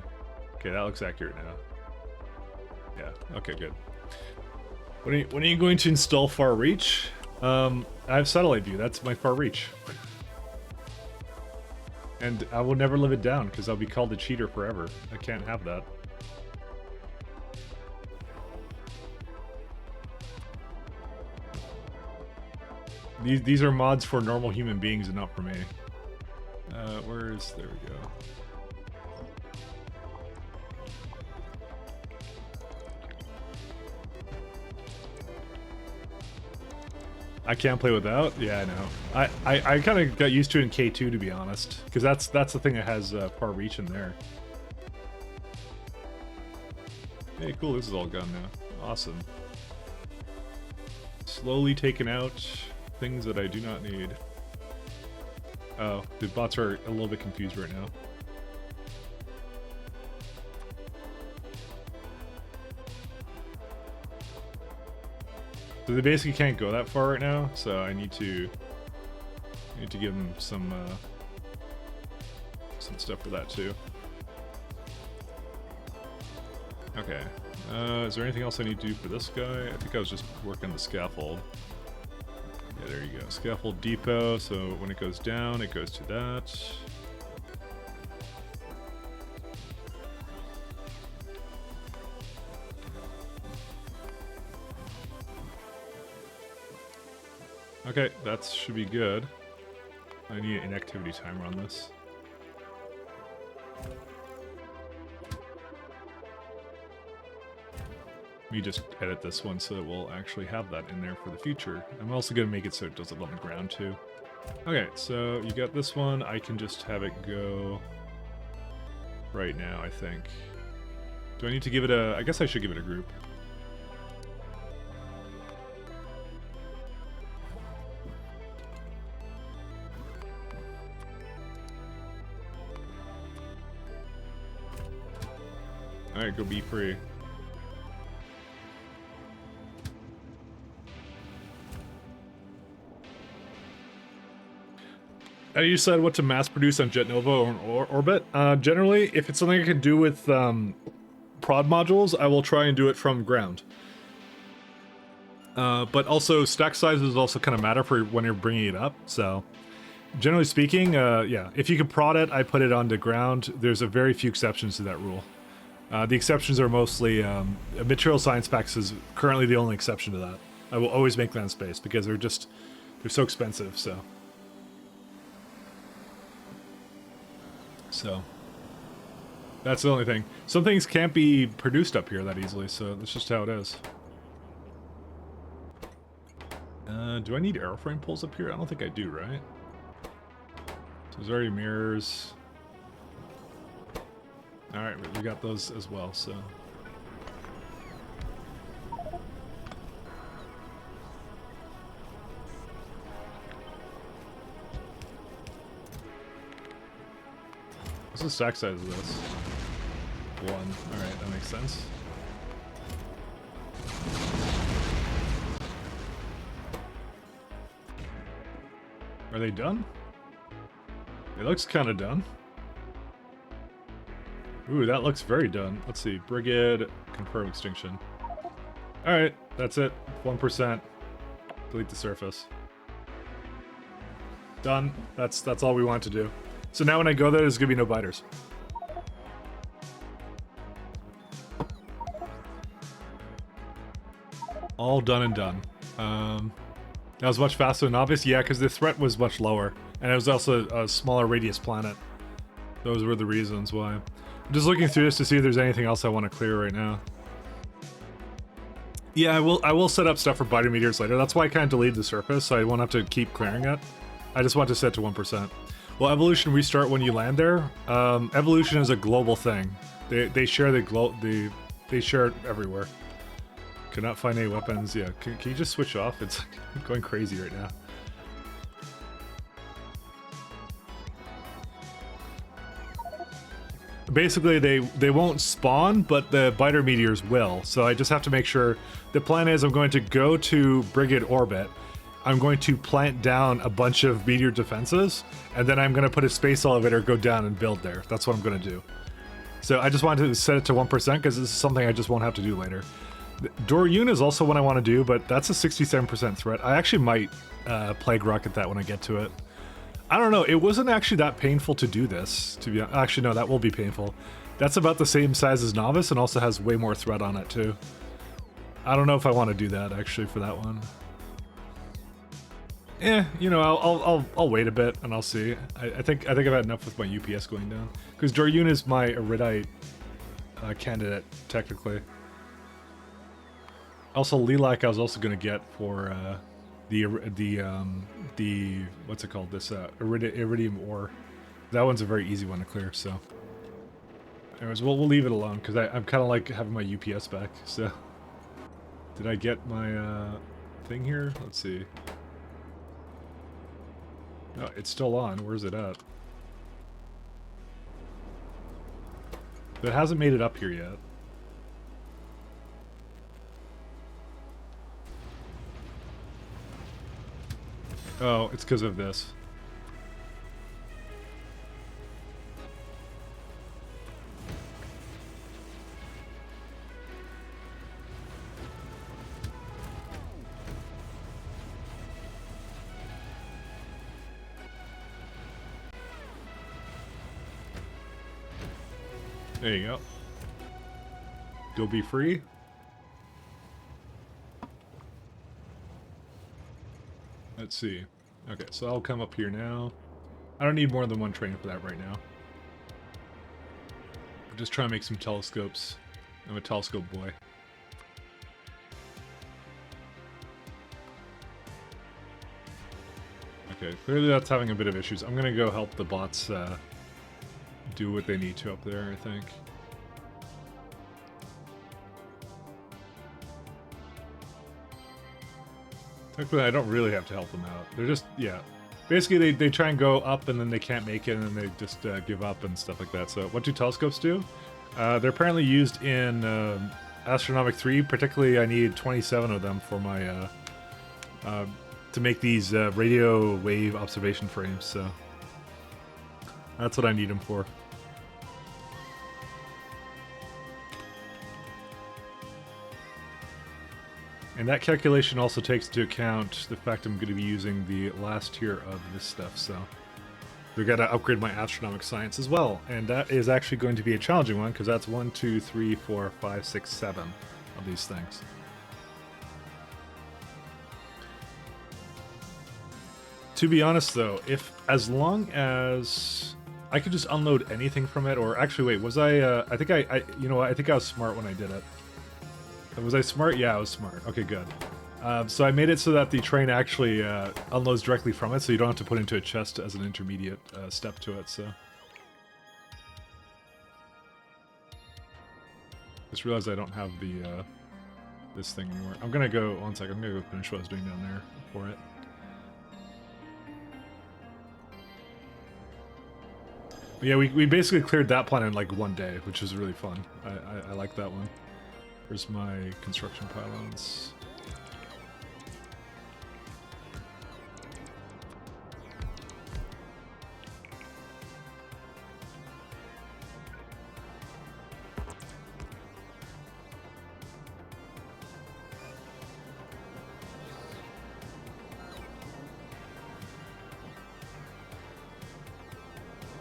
Okay, that looks accurate now. Yeah, okay, good. When are you going to install Far Reach? I have satellite view, that's my Far Reach. And I will never live it down, because I'll be called a cheater forever. I can't have that. These are mods for normal human beings and not for me. There we go. I can't play without? Yeah, I know. I kind of got used to it in K2, to be honest. Because that's the thing that has far reach in there. Hey, cool, this is all gone now. Awesome. Slowly taking out things that I do not need. Oh, the bots are a little bit confused right now. So they basically can't go that far right now, so I need to give them some stuff for that too. Okay. Is there anything else I need to do for this guy? I think I was just working on the scaffold. Yeah, there you go. Scaffold depot, so when it goes down, it goes to that. Okay, that should be good. I need an activity timer on this. Let me just edit this one so that we'll actually have that in there for the future. I'm also going to make it so it does it on the ground too. Okay, so you got this one. I can just have it go right now, I think. Do I need to give it a... I guess I should give it a group. Alright, go be free. How do you decide what to mass produce on Jet Nova or Orbit? Generally, if it's something I can do with prod modules, I will try and do it from ground. But also, stack sizes also kind of matter for when you're bringing it up, so... Generally speaking, yeah, if you can prod it, I put it onto ground. There's a very few exceptions to that rule. The exceptions are mostly material science packs is currently the only exception to that. I will always make that in space because they're so expensive. So that's the only thing. Some things can't be produced up here that easily, so that's just how it is. Do I need airframe pulls up here? I don't think I do, right? There's already mirrors. Alright, we got those as well, so... What's the stack size of this? 1. Alright, that makes sense. Are they done? It looks kind of done. Ooh, that looks very done. Let's see. Brigade, confirm extinction. Alright, that's it. 1%. Delete the surface. Done. That's all we want to do. So now when I go there, there's gonna be no biters. All done and done. That was much faster than obvious. Yeah, because the threat was much lower. And it was also a smaller radius planet. Those were the reasons why. I'm just looking through this to see if there's anything else I want to clear right now. Yeah, I will set up stuff for biter meteors later. That's why I kind of deleted the surface, so I won't have to keep clearing it. I just want to set to 1%. Well, evolution restart when you land there. Evolution is a global thing. They share they share it everywhere. Could not find any weapons. Yeah, can you just switch off? It's going crazy right now. Basically, they won't spawn, but the biter meteors will. So I just have to make sure. The plan is I'm going to go to Brigade orbit. I'm going to plant down a bunch of meteor defenses, and then I'm going to put a space elevator, go down, and build there. That's what I'm going to do. So I just wanted to set it to 1% because this is something I just won't have to do later. Doryun is also what I want to do, but that's a 67% threat. I actually might Plague Rocket that when I get to it. I don't know, it wasn't actually that painful to do this, to be honest. Actually, no, that will be painful. That's about the same size as Novice and also has way more threat on it, too. I don't know if I want to do that, actually, for that one. You know, I'll wait a bit and I'll see. I think I've had enough with my UPS going down. Because Doryun is my Iridite candidate, technically. Also, Lilac I was also going to get for the what's it called? This iridium ore. That one's a very easy one to clear. So, anyways, we'll leave it alone because I'm kind of like having my UPS back. So, did I get my thing here? Let's see. No, it's still on. Where's it at? It hasn't made it up here yet. Oh, it's because of this. There you go. Go be free. Let's see. Okay, so I'll come up here now. I don't need more than one train for that right now. I'm just trying to make some telescopes. I'm a telescope boy. Okay, clearly that's having a bit of issues. I'm gonna go help the bots do what they need to up there, I think. Technically, I don't really have to help them out. They're just, yeah. Basically, they try and go up and then they can't make it and then they just give up and stuff like that. So what do telescopes do? They're apparently used in Astronomic 3. Particularly, I need 27 of them for my, to make these radio wave observation frames. So that's what I need them for. And that calculation also takes into account the fact I'm going to be using the last tier of this stuff, so we got to upgrade my astronomic science as well, and that is actually going to be a challenging one because that's 1, 2, 3, 4, 5, 6, 7 of these things. To be honest, though, as long as I could just unload anything from it, or actually, wait, was I? I think you know what? I think I was smart when I did it. Was I smart? Yeah, I was smart. Okay, good. So I made it so that the train actually unloads directly from it, so you don't have to put into a chest as an intermediate step to it. So just realized I don't have the this thing anymore. I'm gonna go 1 second. I'm gonna go finish what I was doing down there for it. But yeah, we basically cleared that planet in like 1 day, which was really fun. I like that one. Where's my construction pylons?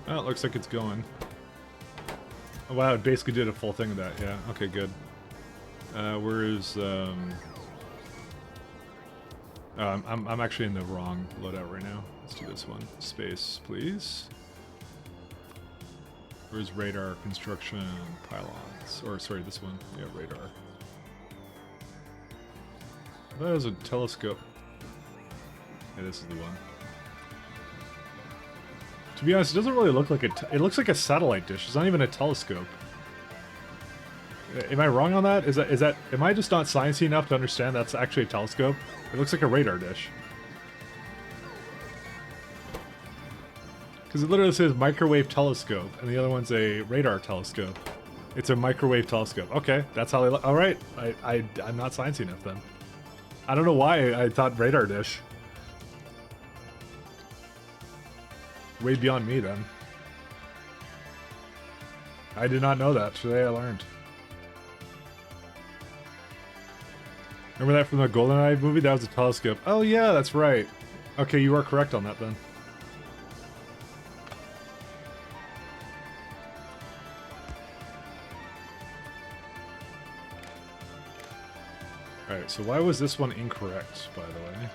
Oh, it looks like it's going. Oh, wow, it basically did a full thing of that. Yeah, okay, good. Where is, I'm actually in the wrong loadout right now. Let's do this one. Space, please. Where's radar, construction, pylons? Or, sorry, this one. Yeah, radar. I thought it was a telescope. Yeah, this is the one. To be honest, it doesn't really look like it looks like a satellite dish. It's not even a telescope. Am I wrong on that? Is that am I just not sciencey enough to understand that's actually a telescope? It looks like a radar dish. Because it literally says microwave telescope, and the other one's a radar telescope. It's a microwave telescope. Okay, that's how they look. All right, I'm not sciencey enough then. I don't know why I thought radar dish. Way beyond me, then. I did not know that. Today I learned. Remember that from the GoldenEye movie? That was a telescope. Oh yeah, that's right. Okay, you are correct on that then. Alright, so why was this one incorrect, by the way?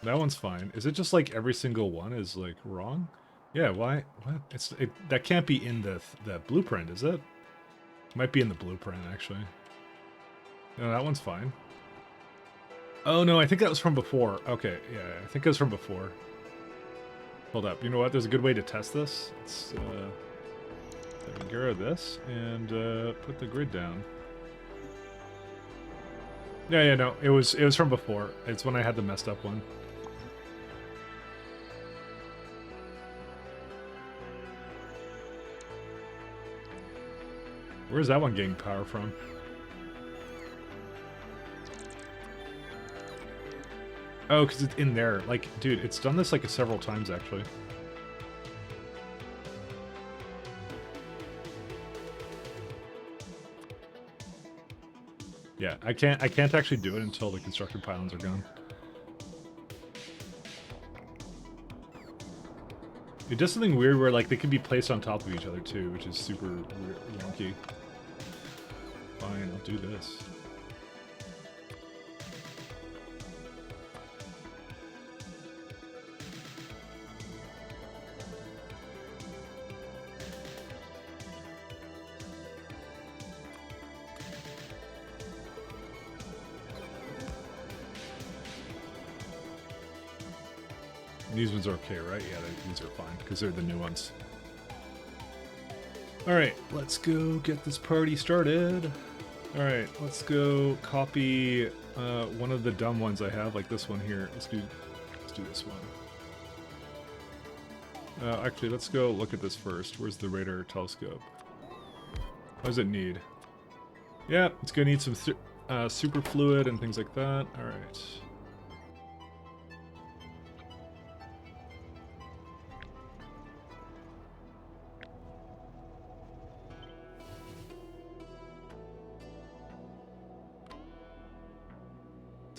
That one's fine. Is it just like every single one is like wrong? Yeah, why? What? That can't be in the blueprint, is it? It might be in the blueprint, actually. No, that one's fine. Oh no, I think that was from before. Okay, yeah, I think it was from before. Hold up. You know what? There's a good way to test this. Let's get rid of this and put the grid down. Yeah, no, it was from before. It's when I had the messed up one. Where's that one getting power from? Oh, because it's in there. Like, dude, it's done this like several times, actually. Yeah, I can't actually do it until the construction pylons are gone. It does something weird where, like, they can be placed on top of each other, too, which is super weird, wonky. Fine, I'll do this. These ones are okay, right? Yeah, these are fine, because they're the new ones. Alright, let's go get this party started. Alright, let's go copy one of the dumb ones I have, like this one here. Let's do this one. Actually, let's go look at this first. Where's the radar telescope? What does it need? Yeah, it's gonna need some super fluid and things like that. Alright.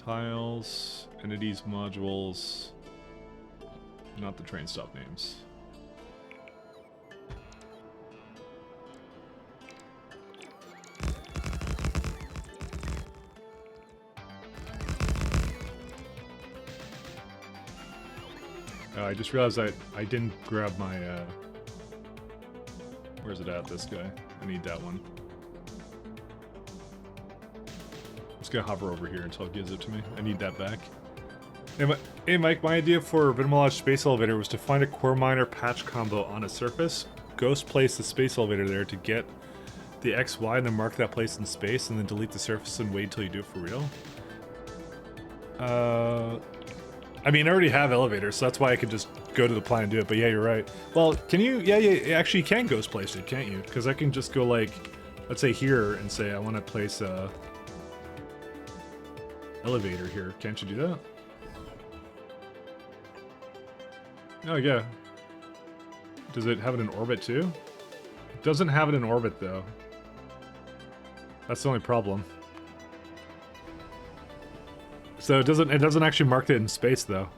Tiles, entities, modules, not the train stop names. I just realized I didn't grab my, where's it at, this guy? I need that one. I'm just gonna hover over here until it gives it to me. I need that back. Hey Mike, my idea for Vinmalage Space Elevator was to find a core miner patch combo on a surface, ghost place the space elevator there to get the XY and then mark that place in space and then delete the surface and wait until you do it for real. I mean, I already have elevators, so that's why I could just go to the plan and do it, but yeah, you're right. Well, can you, yeah, actually you can ghost place it, can't you? Because I can just go like, let's say here and say I want to place a elevator here. Can't you do that? Oh yeah. Does it have it in orbit too? It doesn't have it in orbit though. That's the only problem. So it doesn't actually mark it in space though.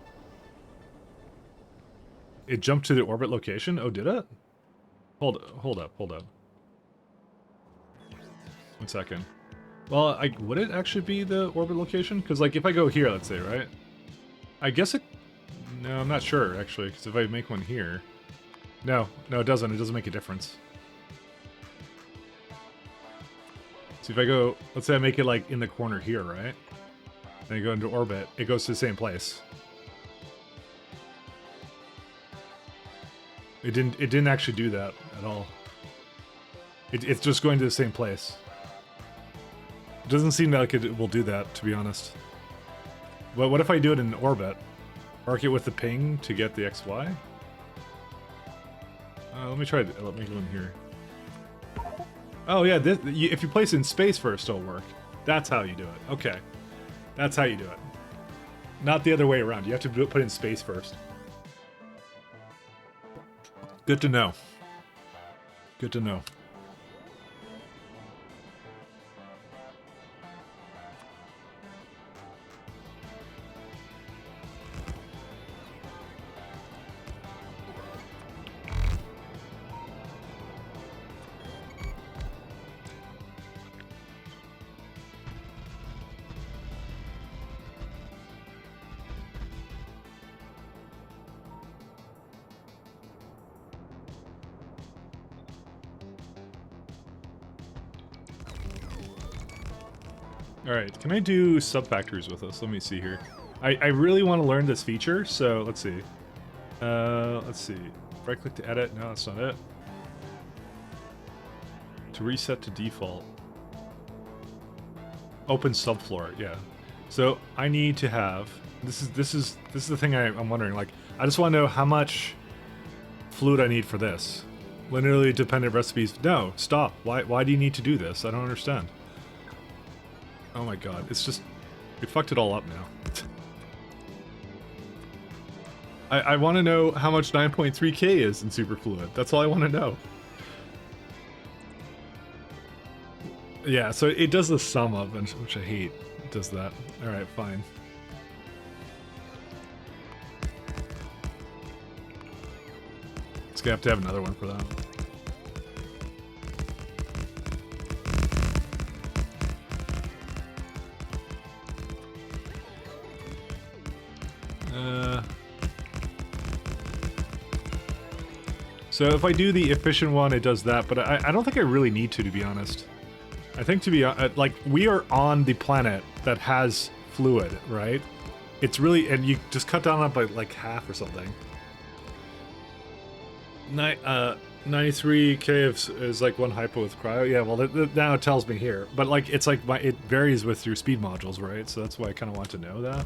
It jumped to the orbit location? Oh, did it? Hold up. 1 second. Well, would it actually be the orbit location? Because like if I go here, let's say, right? I guess it... No, I'm not sure actually, because if I make one here... No, it doesn't. It doesn't make a difference. So if I go... Let's say I make it like in the corner here, right? Then I go into orbit, it goes to the same place. It didn't actually do that at all. It's just going to the same place. It doesn't seem like it will do that, to be honest. But what if I do it in orbit? Mark it with the ping to get the XY? Let me try it. Let me go in here. Oh yeah, if you place it in space first, it'll work. That's how you do it. Okay. That's how you do it. Not the other way around. You have to put it in space first. Good to know. Good to know. Alright, can I do sub-factories with us? Let me see here. I really want to learn this feature, so let's see. Let's see. Right-click to edit. No, that's not it. To reset to default. Open subfloor, yeah. So I need to have... This is the thing I'm wondering. Like, I just want to know how much fluid I need for this. Linearly dependent recipes. No, stop. Why do you need to do this? I don't understand. Oh my god, it's just... We fucked it all up now. I want to know how much 9.3k is in superfluid. That's all I want to know. Yeah, so it does the sum of, which I hate. It does that. Alright, fine. It's gonna have to have another one for that. So if I do the efficient one, it does that, but I don't think I really need to be honest. I think to be, like, we are on the planet that has fluid, right? It's really, and you just cut down on by like half or something. 93k is like one hypo with cryo. Yeah, well, now it tells me here. But like, it's like, it varies with your speed modules, right? So that's why I kind of want to know that.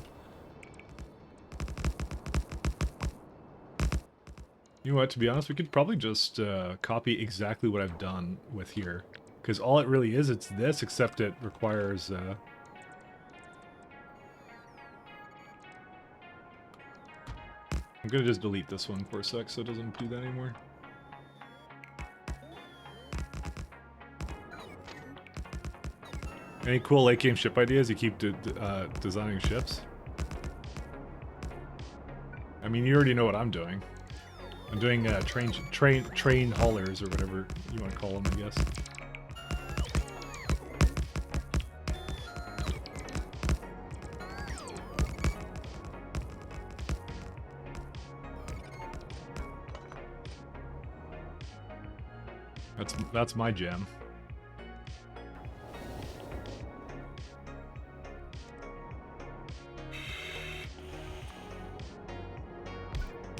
You know what, to be honest, we could probably just copy exactly what I've done with here. Because all it really is, it's this, except it requires... I'm gonna just delete this one for a sec so it doesn't do that anymore. Any cool late game ship ideas? You keep designing ships. I mean, you already know what I'm doing. I'm doing train haulers or whatever you want to call them, I guess. That's my jam.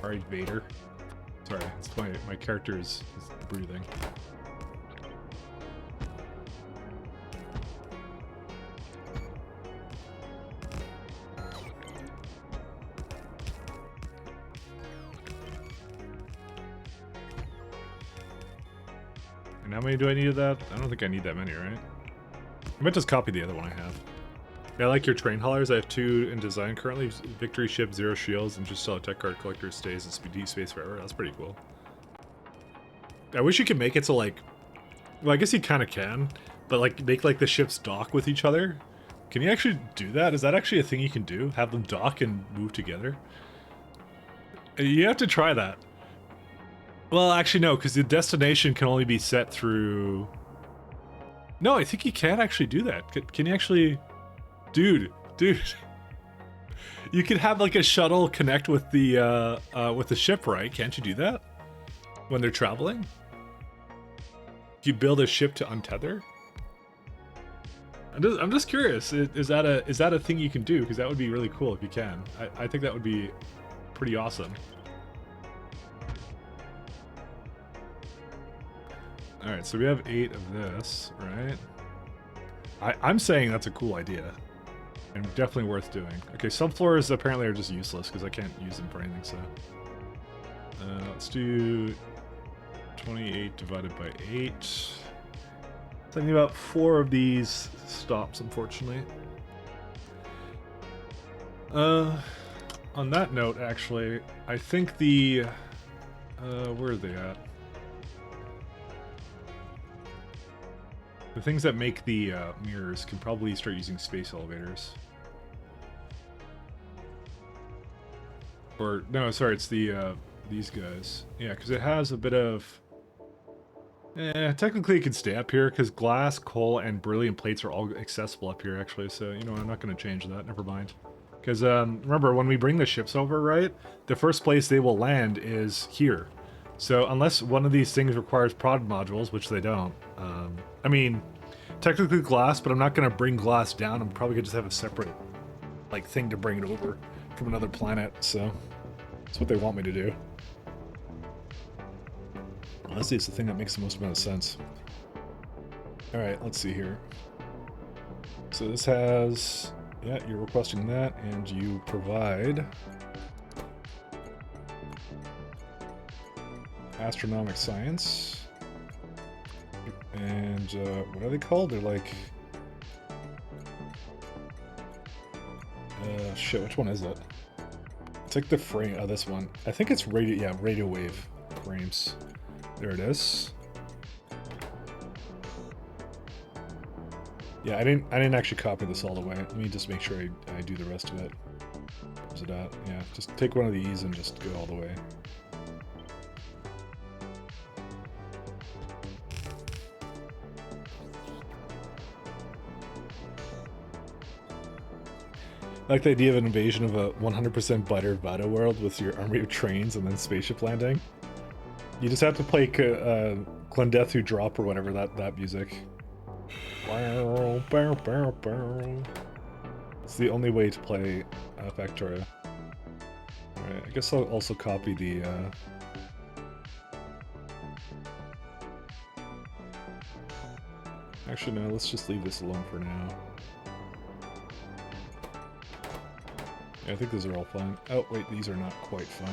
Alright, Vader. Sorry, it's my character is breathing. And how many do I need of that? I don't think I need that many, right? I might just copy the other one I have. Yeah, I like your train haulers. I have 2 in design currently. Victory ship, 0 shields, and just sell a tech card collector stays in speed space forever. That's pretty cool. I wish you could make it so like... Well, I guess you kind of can. But like, make like the ships dock with each other. Can you actually do that? Is that actually a thing you can do? Have them dock and move together? You have to try that. Well, actually no, because the destination can only be set through... No, I think you can actually do that. Can you actually... Dude. You could have like a shuttle connect with the ship, right? Can't you do that? When they're traveling? You build a ship to untether? I'm just curious. Is that a thing you can do? Because that would be really cool if you can. I think that would be pretty awesome. Alright, so we have 8 of this, right? I'm saying that's a cool idea. And definitely worth doing. Okay, subfloors apparently are just useless because I can't use them for anything, so... let's do 28 divided by 8. So I need about 4 of these stops, unfortunately. On that note, actually, I think the... where are they at? The things that make the mirrors can probably start using space elevators. Or, no, sorry, it's the, these guys. Yeah, because it has a bit of... technically it can stay up here, because glass, coal, and beryllium plates are all accessible up here, actually, so, you know, I'm not going to change that, never mind. Because, remember, when we bring the ships over, right, the first place they will land is here. So, unless one of these things requires prod modules, which they don't, I mean, technically glass, but I'm not going to bring glass down. I'm probably going to just have a separate, like, thing to bring it over from another planet, so that's what they want me to do. Honestly, it's the thing that makes the most amount of sense. Alright, let's see here. So this has... Yeah, you're requesting that, and you provide... astronomic science. And, what are they called? They're like... shit, which one is it? It's like the frame, this one. I think it's radio wave frames. There it is. Yeah, I didn't actually copy this all the way. Let me just make sure I do the rest of it. Where's it at? Yeah, just take one of these and just go all the way. I like the idea of an invasion of a 100% butter Vado world with your army of trains and then spaceship landing. You just have to play Clendeath Drop or whatever, that music. It's the only way to play Factorio. Alright, I guess I'll also copy the... Actually, no, let's just leave this alone for now. Yeah, I think those are all fine. Oh, wait, these are not quite fine.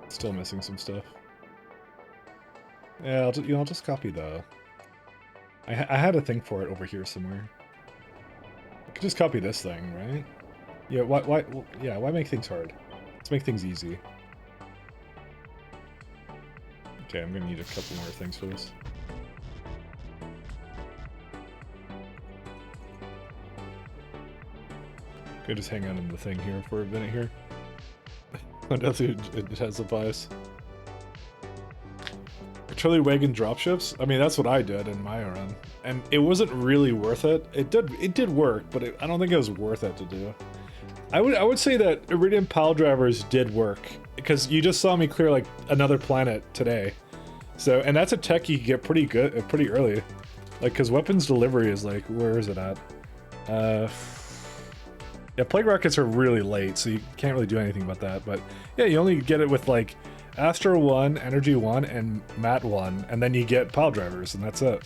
Still missing some stuff. Yeah, I'll just copy the... I had a thing for it over here somewhere. I could just copy this thing, right? Yeah, why make things hard? Let's make things easy. Okay, I'm gonna need a couple more things for this. Could just hang out in the thing here for a minute here. I don't think it has a bias. Trolley wagon dropships? I mean, that's what I did in my run. And it wasn't really worth it. It did work, but I don't think it was worth it to do. I would say that Iridium pile drivers did work, because you just saw me clear like another planet today. So, and that's a tech you can get pretty good, pretty early. Like, because weapons delivery is like, where is it at? Yeah, plague rockets are really late, so you can't really do anything about that. But yeah, you only get it with like Astro 1, Energy 1, and Mat 1, and then you get pile drivers, and that's it.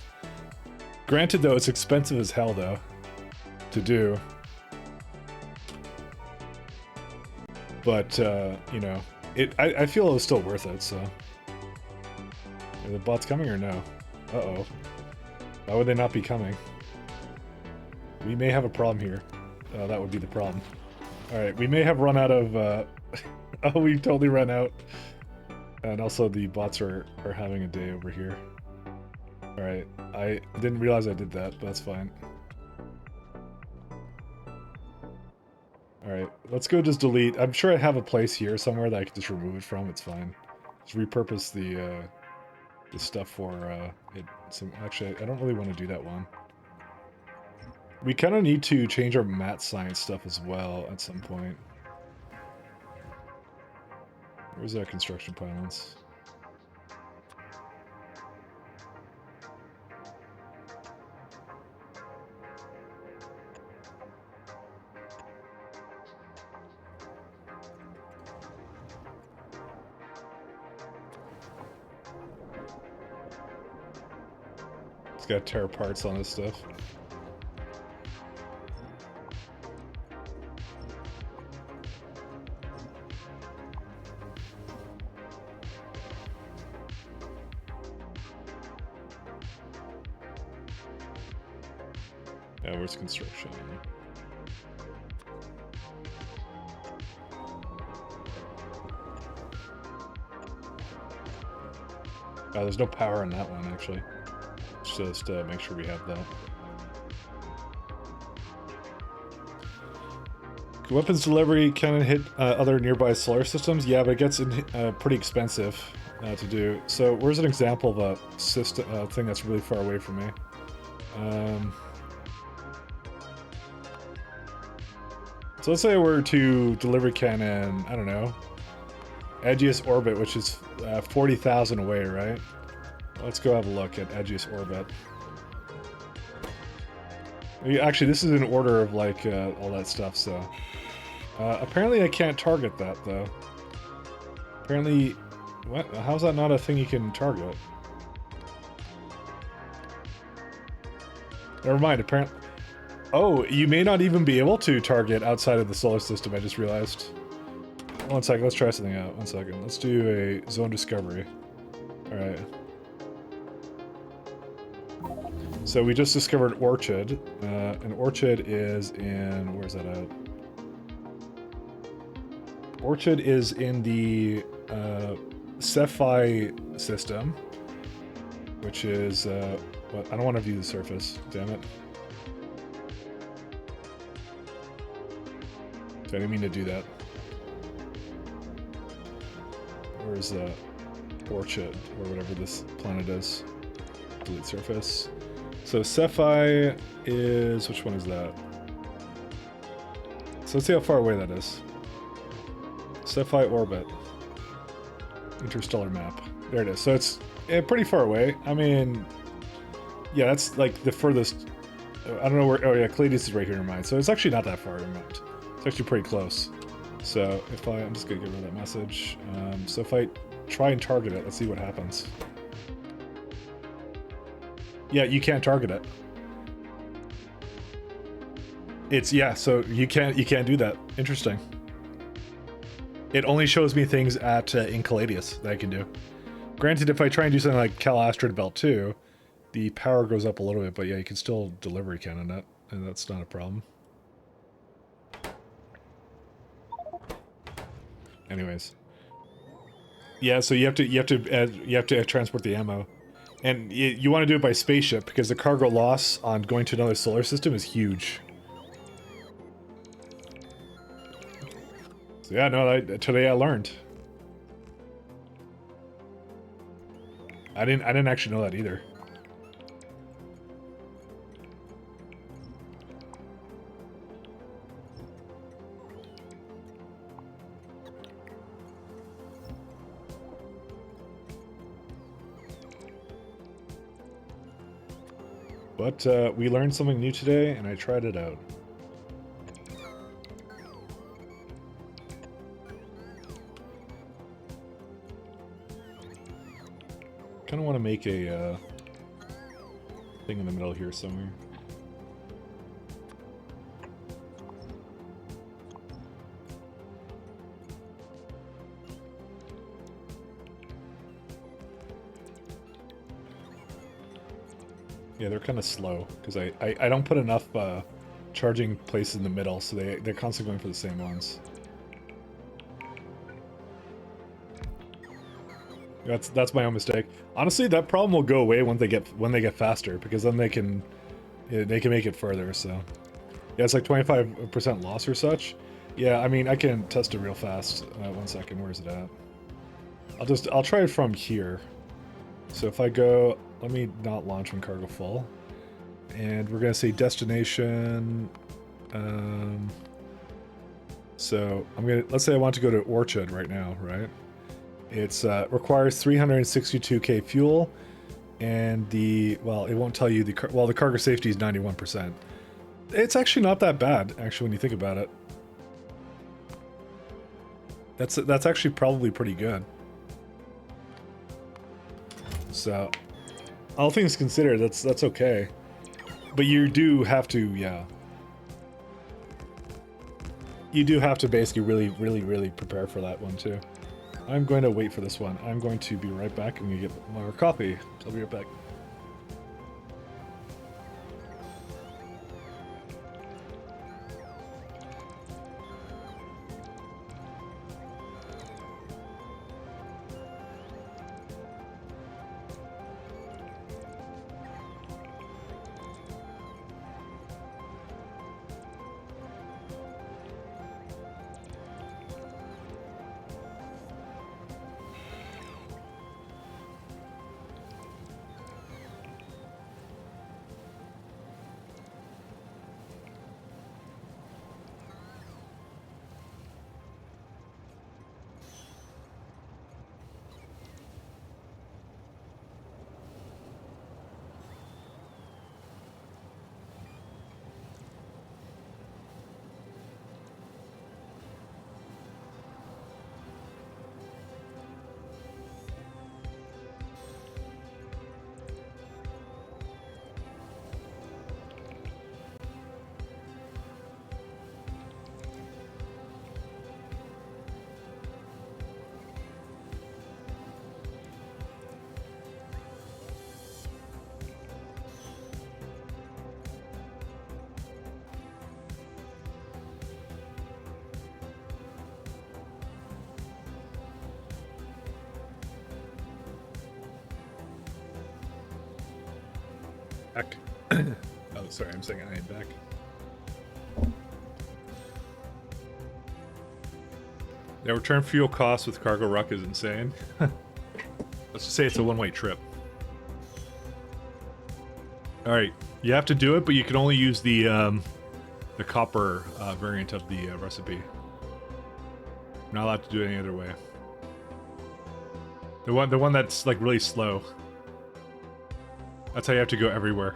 Granted, though, it's expensive as hell, though, to do. But, you know, I feel it was still worth it, so. Are the bots coming or no? Uh-oh. Why would they not be coming? We may have a problem here. That would be the problem. Alright, we may have run out of, oh, we totally ran out. And also the bots are having a day over here. Alright, I didn't realize I did that, but that's fine. Alright, let's go just delete. I'm sure I have a place here somewhere that I can just remove it from, it's fine. Just repurpose the stuff for, it. So actually, I don't really want to do that one. We kind of need to change our mat science stuff as well at some point. Where's our construction pylons? He's got to tear parts on his stuff. Yeah, where's construction? There's no power in that one, actually. Just make sure we have that. Weapons delivery can hit other nearby solar systems. Yeah, but it gets pretty expensive to do. So where's an example of a system thing that's really far away from me? So let's say I were to deliver cannon, I don't know, Edgiest Orbit, which is 40,000 away, right? Let's go have a look at Edgiest Orbit. Actually, this is in order of like all that stuff, so. Apparently I can't target that, though. Apparently, what? How's that not a thing you can target? Never mind, apparently. Oh, you may not even be able to target outside of the solar system, I just realized. One second, let's try something out. One second. Let's do a zone discovery. Alright. So we just discovered Orchid. And Orchid is in... Where's that at? Orchid is in the Cephi system. Which is... what? I don't want to view the surface. Damn it. I didn't mean to do that. Where's Orchid, or whatever this planet is? Delete surface. So Cephi is... which one is that? So let's see how far away that is. Cephi orbit. Interstellar map. There it is. So it's pretty far away. I mean... yeah, that's like the furthest... I don't know where... oh yeah, Clades is right here in mine. So it's actually not that far. It's actually pretty close. So if I'm just gonna get rid of that message. So if I try and target it, let's see what happens. Yeah, you can't target it. It's, yeah, so you can't do that. Interesting. It only shows me things at in Caladius that I can do. Granted, if I try and do something like Cal Asteroid Belt 2, the power goes up a little bit, but yeah, you can still delivery cannon it, and that's not a problem. Anyways. Yeah, so you have to transport the ammo, and you want to do it by spaceship because the cargo loss on going to another solar system is huge. So yeah, no, today I learned. I didn't actually know that either. But we learned something new today, and I tried it out. Kind of want to make a thing in the middle here somewhere. Yeah, they're kind of slow because I don't put enough charging places in the middle, so they're constantly going for the same ones. That's my own mistake. Honestly, that problem will go away when they get faster, because then they can make it further. So yeah, it's like 25% loss or such. Yeah, I mean I can test it real fast. 1 second, where's it at? I'll try it from here. So if I go, let me not launch when cargo full, and we're gonna say destination. So let's say I want to go to Orchard right now, right? It's requires 362k fuel, and it won't tell you the cargo safety is 91%. It's actually not that bad, actually, when you think about it. That's actually probably pretty good. So, all things considered, that's okay. But you do have to, yeah. You do have to basically really prepare for that one too. I'm going to wait for this one. I'm going to be right back. I'm going to get more coffee. I'll be right back. Back. Oh, sorry, I'm saying I am back. Yeah, return fuel cost with cargo ruck is insane. Let's just say it's a one-way trip. Alright, you have to do it, but you can only use the copper variant of the recipe. You're not allowed to do it any other way. The one that's like really slow. That's how you have to go everywhere.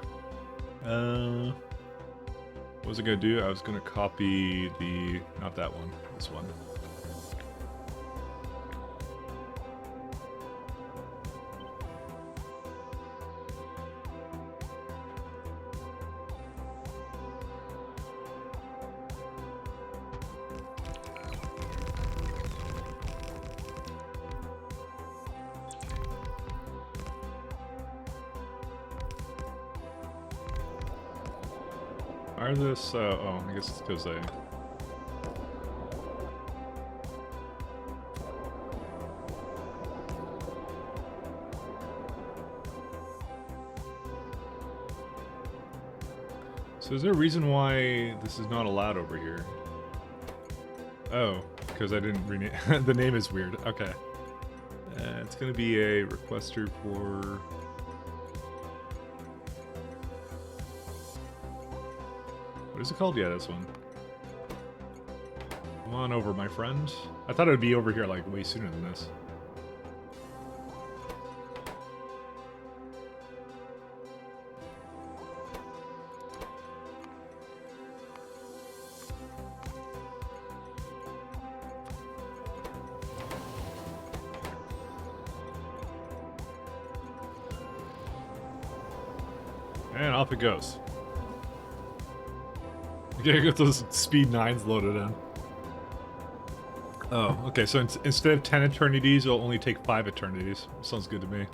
What was I gonna do? I was gonna copy not that one, this one. Why is this? Oh, I guess it's because I. So is there a reason why this is not allowed over here? Oh, because I didn't rename... the name is weird. Okay. It's going to be a requester for... What is it called? Yeah, this one. Come on over, my friend. I thought it would be over here, like, way sooner than this. And off it goes. You gotta get those speed 9s loaded in. Oh, okay, so instead of 10 eternities, it'll only take 5 eternities. Sounds good to me.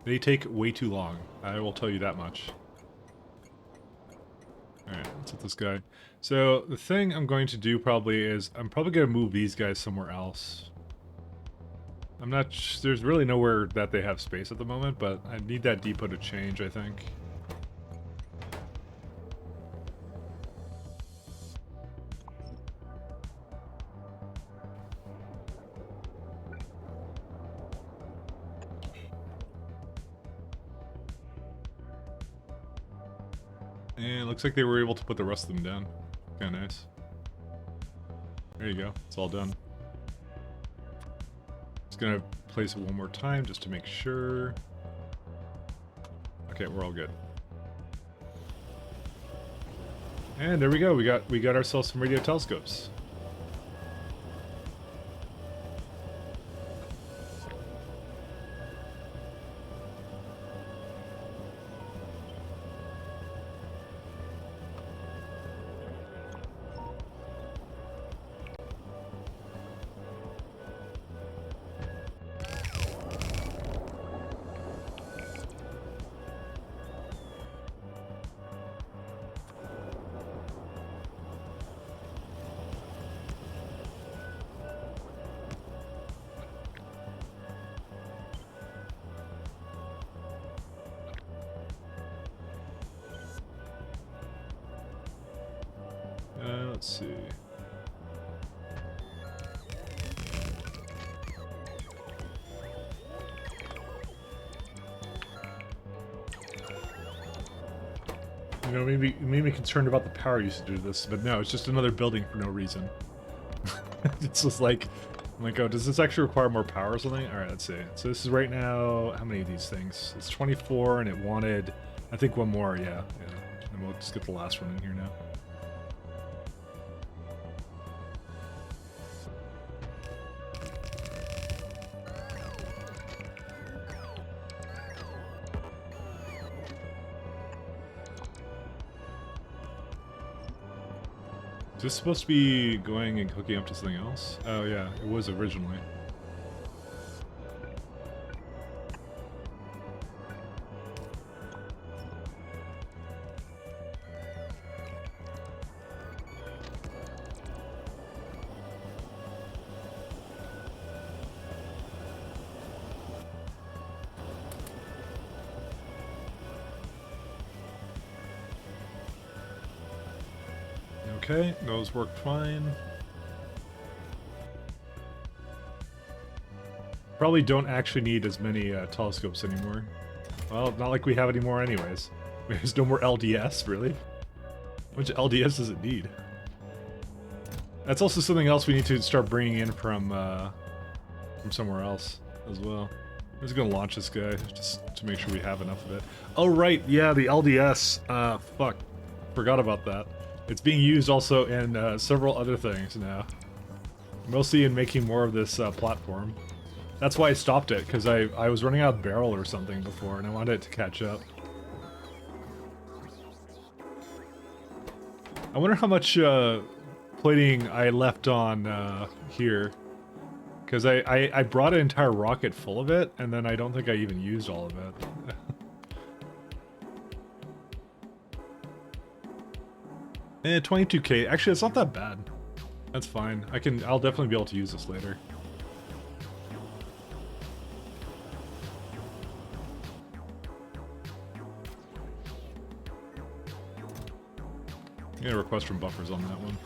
They take way too long. I will tell you that much. Alright, let's hit this guy. So, the thing I'm going to do probably is, I'm probably going to move these guys somewhere else. I'm not there's really nowhere that they have space at the moment, but I need that depot to change, I think. And it looks like they were able to put the rest of them down. Kinda nice. There you go, it's all done. Gonna place it one more time just to make sure. Okay, we're all good. And there we go. We got ourselves some radio telescopes. Let's see. You know, maybe made me concerned about the power usage of this, but no, it's just another building for no reason. It's just like, I'm like, oh, does this actually require more power or something? All right, let's see. So this is right now, how many of these things? It's 24, and it wanted, I think, one more. Yeah. And we'll just get the last one in here now. Is this supposed to be going and hooking up to something else? Oh yeah, it was originally. Okay, those worked fine. Probably don't actually need as many telescopes anymore. Well, not like we have any more anyways. There's no more LDS, really? How much LDS does it need? That's also something else we need to start bringing in from somewhere else as well. I'm just gonna launch this guy just to make sure we have enough of it. Oh right, yeah, the LDS. Fuck, forgot about that. It's being used also in several other things now. Mostly in making more of this platform. That's why I stopped it, because I was running out of barrel or something before, and I wanted it to catch up. I wonder how much plating I left on here. Because I brought an entire rocket full of it, and then I don't think I even used all of it. Eh, 22k. Actually, it's not that bad. That's fine. I'll definitely be able to use this later. Yeah, request from buffers on that one.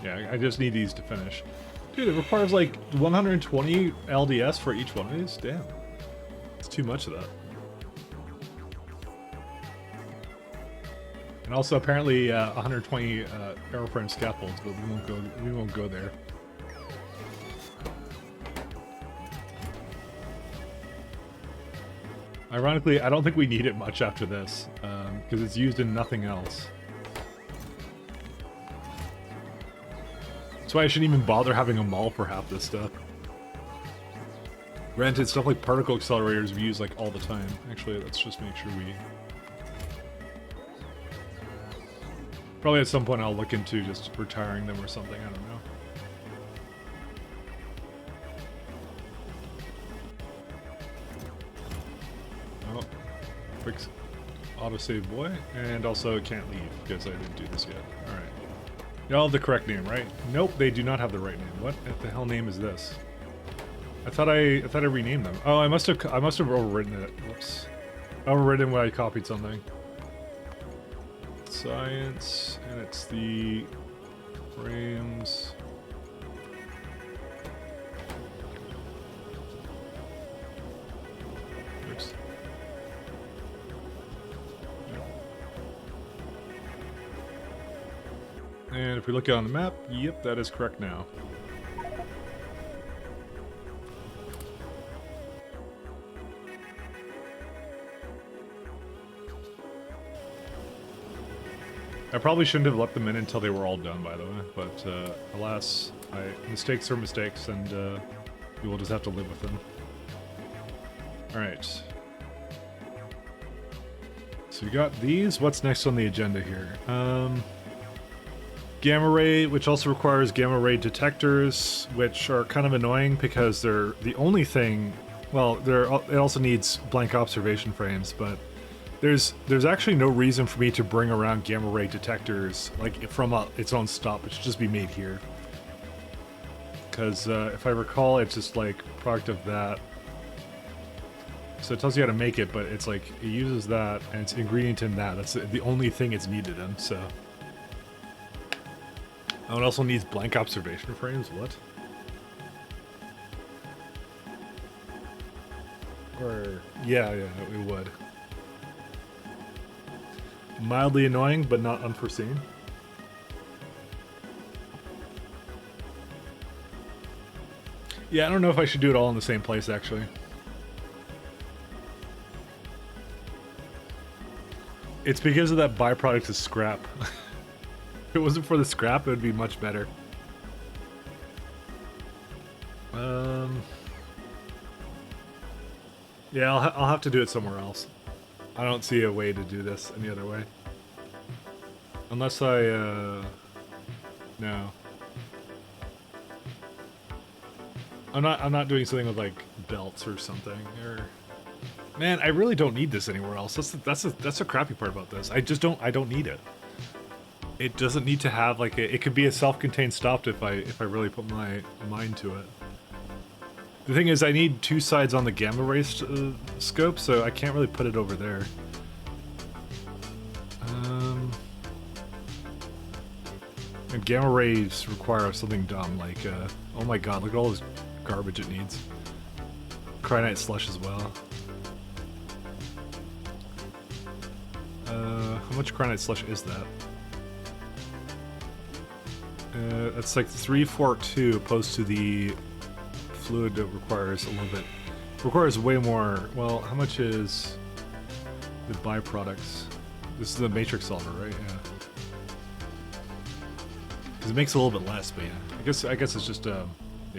Yeah, I just need these to finish. Dude, it requires like 120 LDS for each one of these? Damn. It's too much of that. And also apparently 120 airframe scaffolds, but we won't go there. Ironically, I don't think we need it much after this, because it's used in nothing else. That's why I shouldn't even bother having a mall for half this stuff. Granted, stuff like particle accelerators we use like all the time. Actually, let's just make sure we... Probably at some point I'll look into just retiring them or something, I don't know. Oh, fix autosave boy, and also can't leave because I didn't do this yet. Alright. Y'all have the correct name, right? Nope, they do not have the right name. What the hell name is this? I thought I renamed them. Oh, I must have overwritten it. Whoops. Overwritten when I copied something. Science, and it's the frames. Oops. And if we look on the map, yep, that is correct now. I probably shouldn't have let them in until they were all done, by the way, but alas, mistakes are mistakes, and we will just have to live with them. Alright. So we got these. What's next on the agenda here? Gamma ray, which also requires gamma ray detectors, which are kind of annoying because they're the only thing... Well, it also needs blank observation frames, but there's actually no reason for me to bring around gamma ray detectors like from its own stop. It should just be made here. Because if I recall, it's just like product of that. So it tells you how to make it, but it's like it uses that and it's ingredient in that. That's the only thing it's needed in. So. Oh, it also needs blank observation frames. What? Or yeah, it would. Mildly annoying, but not unforeseen. Yeah, I don't know if I should do it all in the same place, actually. It's because of that byproduct of scrap. If it wasn't for the scrap, it would be much better. Yeah, I'll have to do it somewhere else. I don't see a way to do this any other way. Unless I, no. I'm not doing something with like belts or something, or... Man, I really don't need this anywhere else. That's the crappy part about this. I don't need it. It doesn't need to have like it could be a self-contained stop if I really put my mind to it. The thing is, I need two sides on the gamma ray scope, so I can't really put it over there. And gamma rays require something dumb like, oh my god, look at all this garbage it needs. Cryonite slush as well. How much cryonite slush is that? That's like 342 opposed to the fluid that requires a little bit. Requires way more. Well, how much is the byproducts? This is the matrix solver, right? Yeah. Because it makes a little bit less, but yeah. I guess it's just yeah,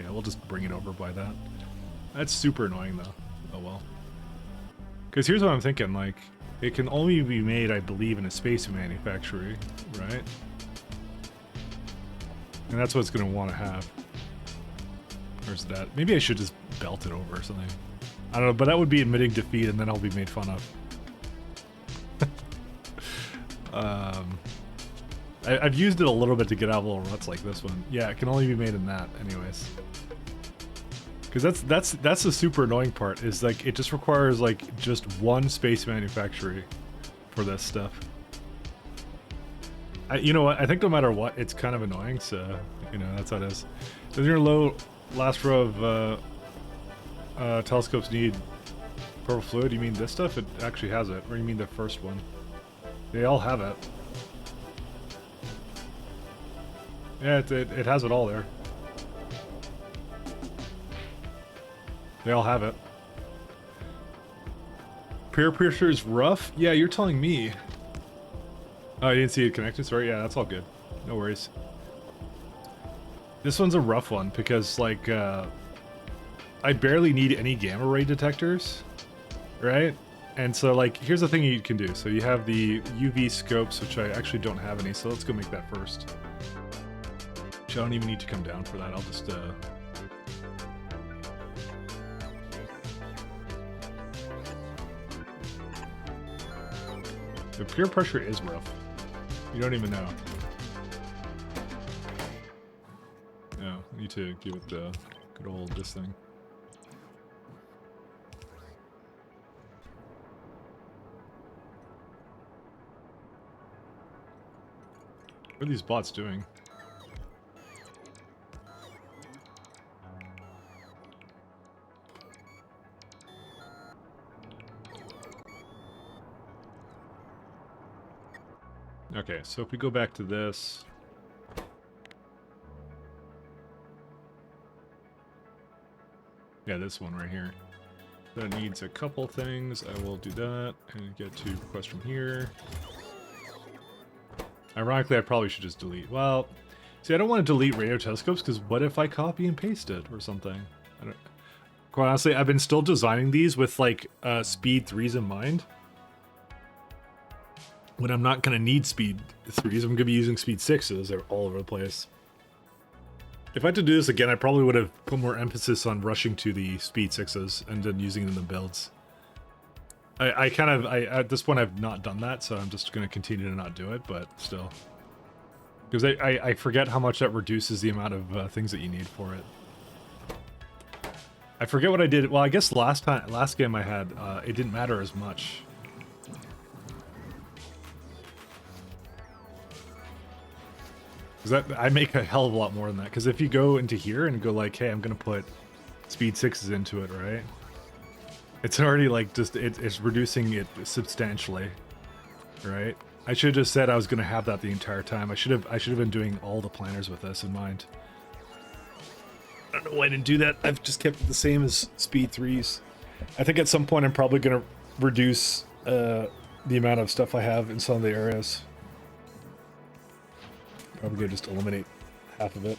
we'll just bring it over by that. That's super annoying though. Oh well. Because here's what I'm thinking, like, it can only be made, I believe, in a space manufacturing, right? And that's what it's going to want to have. Or is that? Maybe I should just belt it over or something. I don't know, but that would be admitting defeat and then I'll be made fun of. I've used it a little bit to get out of little ruts like this one. Yeah, it can only be made in that, anyways. Because that's the super annoying part. Is like it just requires like just one space manufactory for this stuff. You know what? I think no matter what, it's kind of annoying. So you know that's how it is. Does your last row of telescopes need purple fluid? You mean this stuff? It actually has it. Or you mean the first one? They all have it. Yeah, it has it all there. They all have it. Peer pressure is rough? Yeah, you're telling me. Oh, you didn't see it connected? Sorry, yeah, that's all good. No worries. This one's a rough one because, like, I barely need any gamma ray detectors, right? And so, like, here's the thing you can do. So you have the UV scopes, which I actually don't have any, so let's go make that first. I don't even need to come down for that. I'll just the peer pressure is rough. You don't even know. No, I need to give it the good old this thing. What are these bots doing? Okay, so if we go back to this... Yeah, this one right here. That needs a couple things. I will do that and get to request from here. Ironically, I probably should just delete. Well, see, I don't want to delete radio telescopes because what if I copy and paste it or something? I don't... Quite honestly, I've been still designing these with like speed 3s in mind. When I'm not going to need speed 3s, I'm going to be using speed 6s. They're all over the place. If I had to do this again, I probably would have put more emphasis on rushing to the speed 6s and then using them in the builds. I at this point, I've not done that, so I'm just going to continue to not do it, but still. Because I forget how much that reduces the amount of things that you need for it. I forget what I did. Well, I guess last game I had, it didn't matter as much. Because I make a hell of a lot more than that. Because if you go into here and go like, hey, I'm going to put speed 6s into it, right? It's already like just, it's reducing it substantially, right? I should have just said I was going to have that the entire time. I should have been doing all the planners with this in mind. I don't know why I didn't do that. I've just kept it the same as speed 3s. I think at some point I'm probably going to reduce the amount of stuff I have in some of the areas. Probably gonna just eliminate half of it.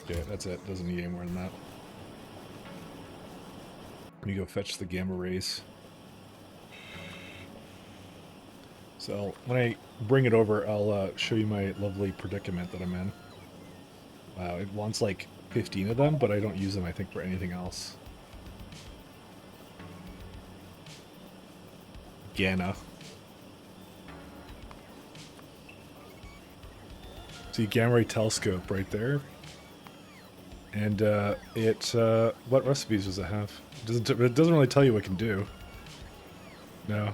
Yeah, that's it. Doesn't need any more than that. Let me go fetch the gamma rays. So when I bring it over, I'll show you my lovely predicament that I'm in. Wow, it wants like 15 of them, but I don't use them, I think, for anything else. Gamma. See, gamma ray telescope right there. And what recipes does it have? It doesn't really tell you what it can do. No.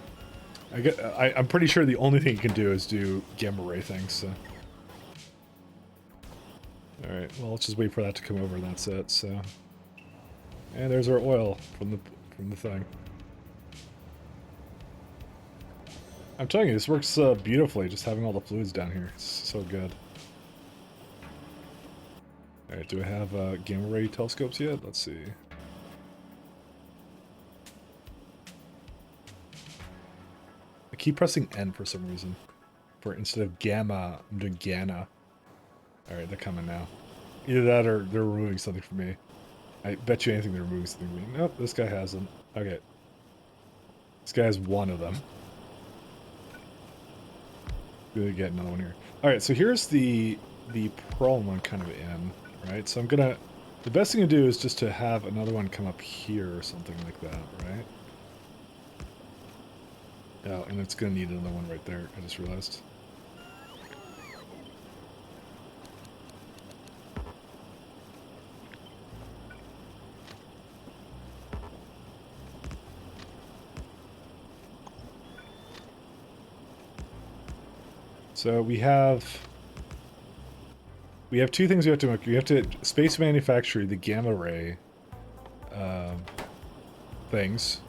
I'm pretty sure the only thing it can do is do gamma ray things, so. Alright, well, let's just wait for that to come over and that's it, so. And there's our oil from the thing. I'm telling you, this works beautifully, just having all the fluids down here. It's so good. Alright, do I have gamma ray telescopes yet? Let's see. I keep pressing N for some reason. Instead of gamma, I'm doing Gana. Alright, they're coming now. Either that or they're removing something for me. I bet you anything they're removing something for me. Nope, this guy hasn't. Okay. This guy has one of them. Really get another one here. Alright, so here's the problem I'm kind of in. Right, so the best thing to do is just to have another one come up here or something like that, right? Oh, and it's gonna need another one right there, I just realized. So we have two things we have to make. We have to space manufacture the gamma ray things,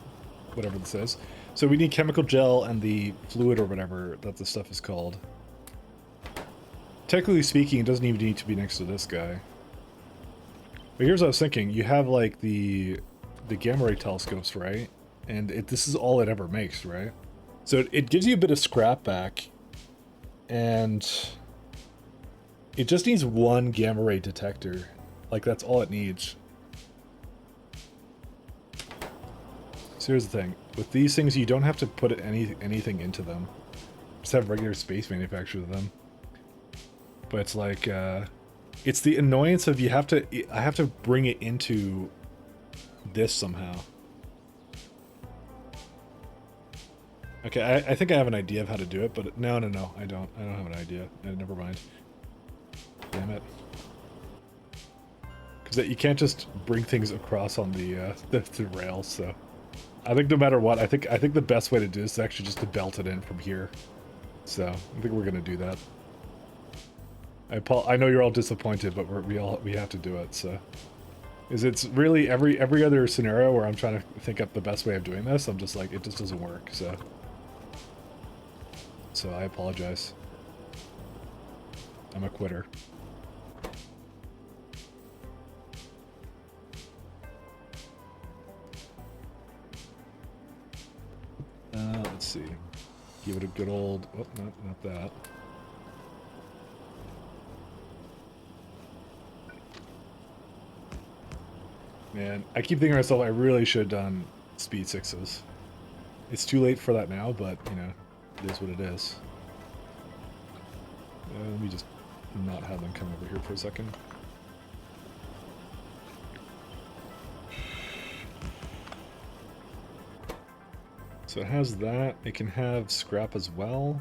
whatever this is. So we need chemical gel and the fluid or whatever that the stuff is called. Technically speaking, it doesn't even need to be next to this guy. But here's what I was thinking. You have like the gamma ray telescopes, right? And this is all it ever makes, right? So it gives you a bit of scrap back, and it just needs one gamma ray detector. Like, that's all it needs. So here's the thing. With these things, you don't have to put anything into them. Just have regular space manufacture them. But it's like, it's the annoyance of I have to bring it into this somehow. Okay, I think I have an idea of how to do it, but no, I don't have an idea. Never mind. Damn it. Because you can't just bring things across on the rails, so... I think no matter what, I think the best way to do this is actually just to belt it in from here. So, I think we're gonna do that. I know you're all disappointed, but we have to do it, so... It's really every other scenario where I'm trying to think up the best way of doing this, I'm just like, it just doesn't work, so... So I apologize. I'm a quitter. Let's see. Give it a good old... Oh, not that. Man, I keep thinking to myself, I really should have done speed 6s. It's too late for that now, but, you know, it is what it is. Let me just not have them come over here for a second. So it has that. It can have scrap as well.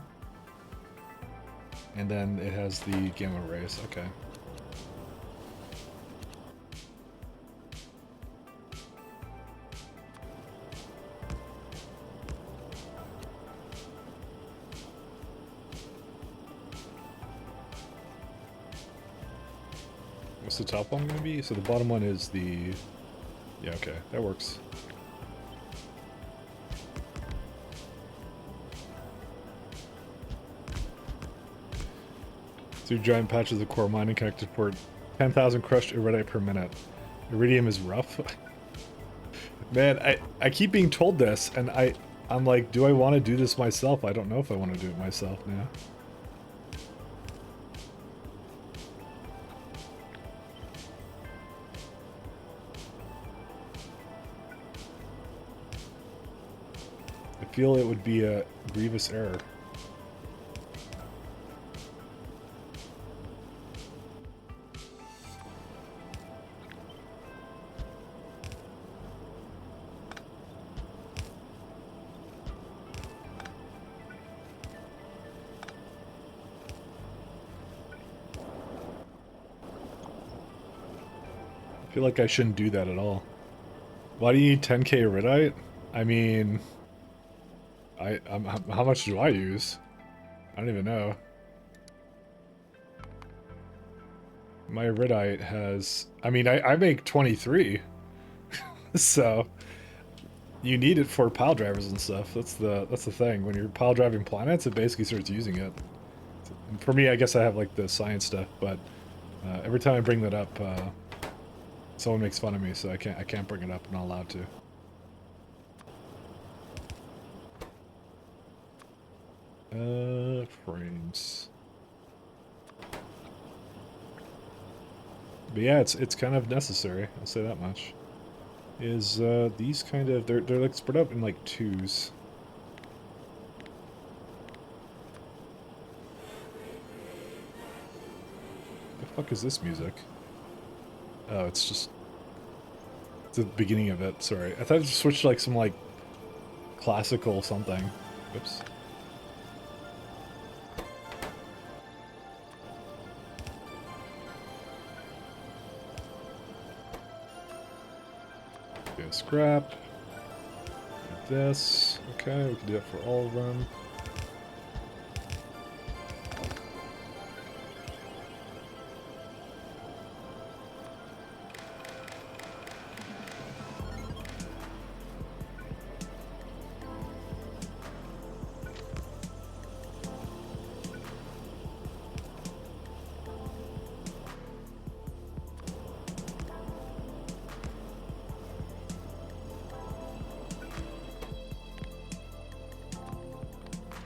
And then it has the gamma rays. Okay. What's the top one going to be? So the bottom one is the... Yeah, okay. That works. Two giant patches of core mining connected for 10,000 crushed iridite per minute. Iridium is rough. Man, I keep being told this, and I'm like, do I want to do this myself? I don't know if I want to do it myself now. I feel it would be a grievous error. I feel like I shouldn't do that at all. Why do you need 10k iridite? I mean... how much do I use? I don't even know. My iridite has... I mean, I make 23. So... You need it for pile drivers and stuff. That's the thing. When you're pile driving planets, it basically starts using it. For me, I guess I have like the science stuff, but every time I bring that up, someone makes fun of me, so I can't bring it up. I'm not allowed to. Frames. But yeah, it's kind of necessary. I'll say that much. Is these kind of they're like spread out in like twos. The fuck is this music? Oh, it's just the beginning of it. Sorry, I thought it switched to like some like classical something. Oops. Okay, scrap. Like this. Okay, we can do that for all of them.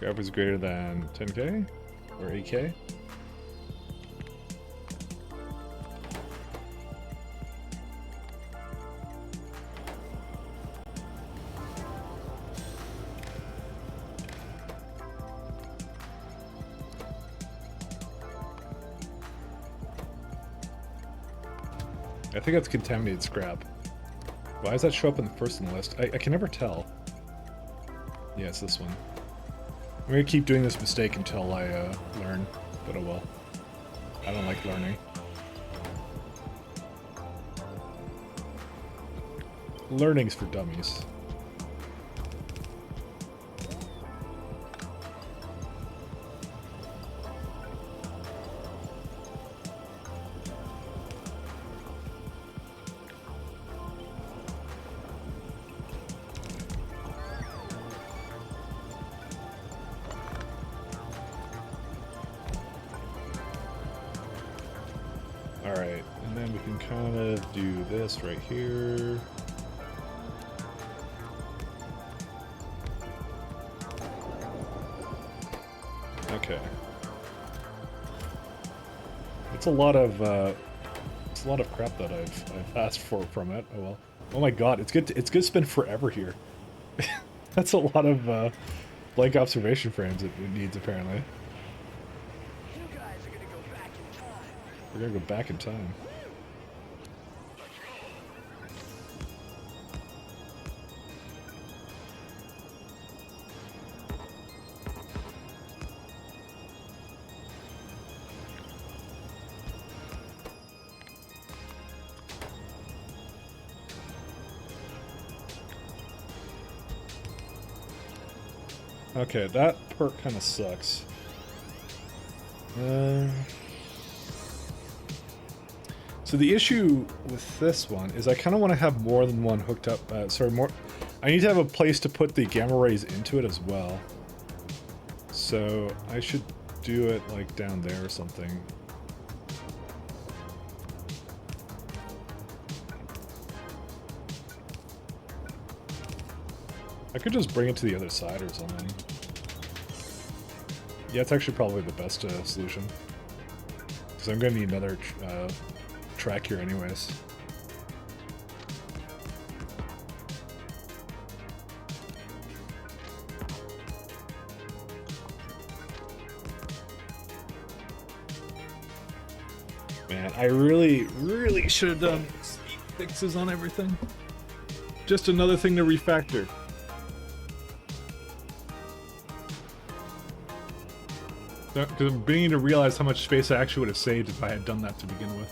Graphics greater than 10K or 8K. I think that's contaminated scrap. Why does that show up in the first in the list? I can never tell. Yeah, it's this one. I'm gonna keep doing this mistake until I learn, but oh well. I don't like learning. Learning's for dummies. Alright, and then we can kind of do this right here. Okay. It's a lot of crap that I've asked for from it. Oh well. Oh my god, it's good to spend forever here. That's a lot of blank observation frames it needs apparently. We're gonna go back in time. Okay, that perk kind of sucks. So the issue with this one is I kind of want to have more than one hooked up. I need to have a place to put the gamma rays into it as well. So I should do it like down there or something. I could just bring it to the other side or something. Yeah, it's actually probably the best solution. Because I'm going to need another track here anyways. Man, I really should have done speed fixes on everything. Just another thing to refactor. Because I'm beginning to realize how much space I actually would have saved if I had done that to begin with.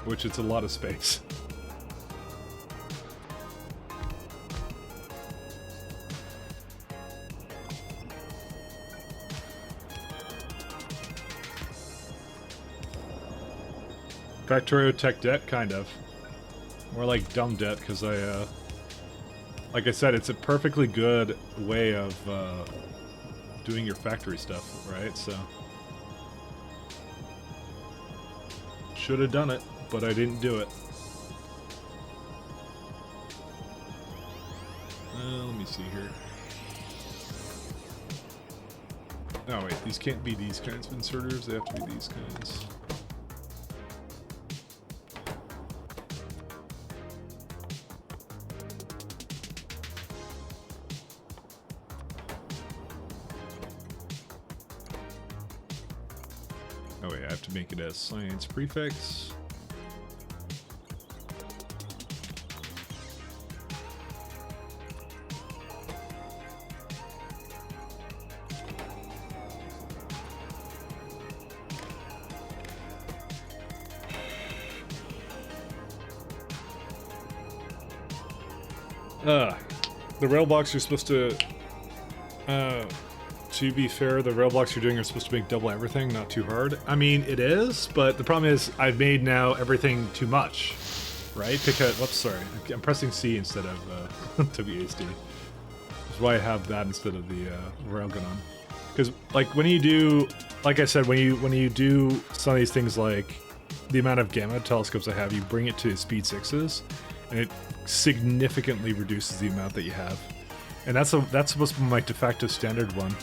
Which it's a lot of space. Factorio tech debt, kind of. More like dumb debt, because like I said, it's a perfectly good way of doing your factory stuff, right? So should have done it, but I didn't do it. Let me see here. Oh wait, these can't be these kinds of inserters, they have to be these kinds. Oh wait, I have to make it as science prefix. The rail blocks are supposed to be fair, the rail blocks you're doing are supposed to make double everything, not too hard. I mean, it is, but the problem is I've made now everything too much, right? Because, whoops, sorry. I'm pressing C instead of WASD. That's why I have that instead of the railgun on. Because, like, when you do, like I said, when you do some of these things like the amount of gamma telescopes I have, you bring it to speed 6s, and it significantly reduces the amount that you have. And that's supposed to be my de facto standard one.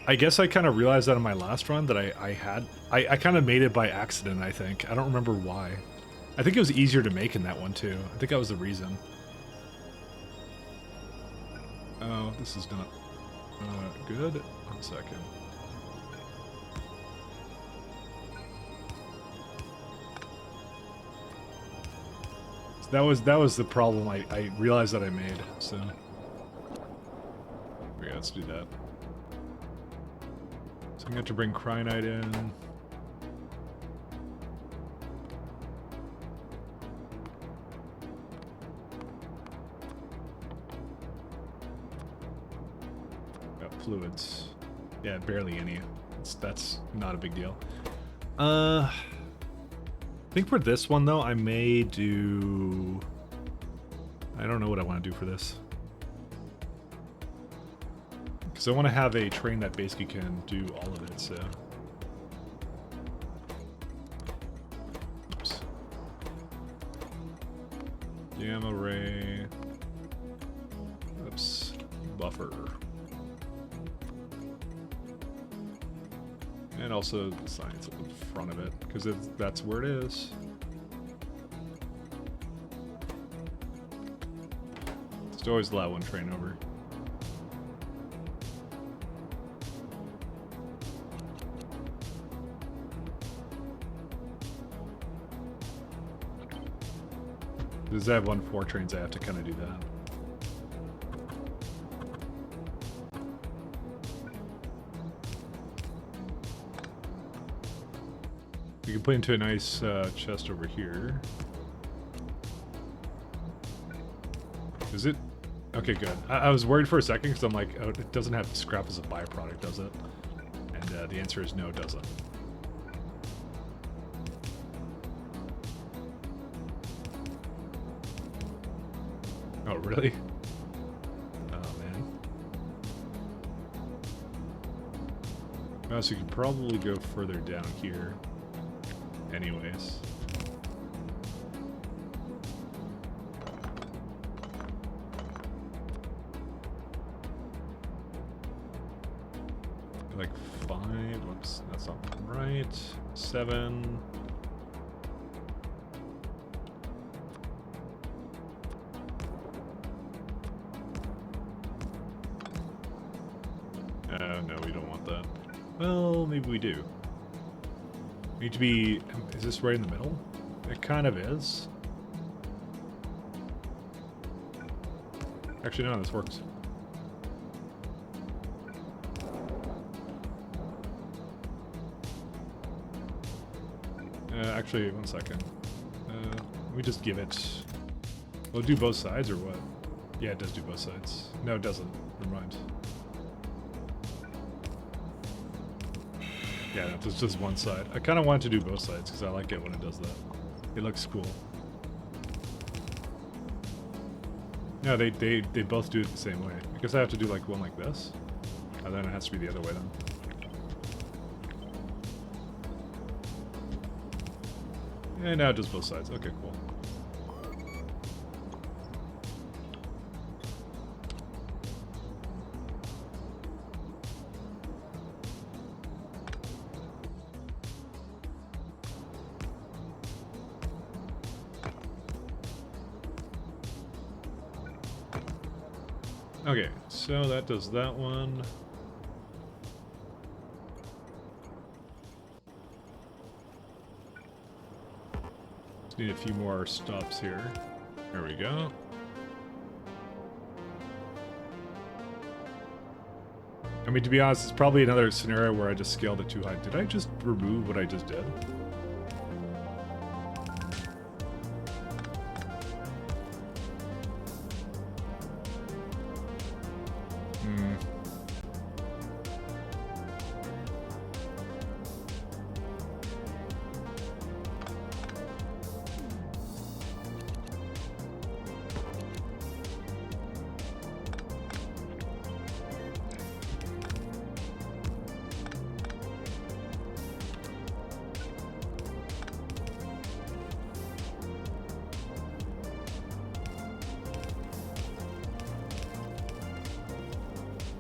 I guess I kind of realized that in my last run that I kind of made it by accident, I think. I don't remember why. I think it was easier to make in that one too. I think that was the reason. Oh, this is not good. 1 second. So that was the problem I realized that I made, so. Okay, let's do that. So I'm going to bring Cryonite in. Got fluids. Yeah, barely any. That's not a big deal. I think for this one though, I may do... I don't know what I want to do for this. Because I want to have a train that basically can do all of it, so... Oops. Gamma ray... Oops. Buffer. And also the science up in front of it, because that's where it is. Just always allow one train over. Because I have 4 trains, I have to kind of do that. You can put into a nice chest over here. Is it? Okay, good. I was worried for a second because I'm like, oh, it doesn't have scrap as a byproduct, does it? And the answer is no, it doesn't. Oh, really? Oh, man. Well, so you could probably go further down here. Anyways. Like 5, whoops, that's not right. 7. No, we don't want that. Well, maybe we do. Need to be... Is this right in the middle? It kind of is. Actually, no, this works. Actually, 1 second. Let me just give it... Will it do both sides or what? Yeah, it does do both sides. No, it doesn't. Never mind. Yeah, no, it's just one side. I kind of want to do both sides because I like it when it does that. It looks cool. No, they both do it the same way. I guess I have to do like one like this, and then it has to be the other way then. And now it does both sides. Okay, cool. Okay, so that does that one. Just need a few more stops here. There we go. I mean, to be honest, it's probably another scenario where I just scaled it too high. Did I just remove what I just did?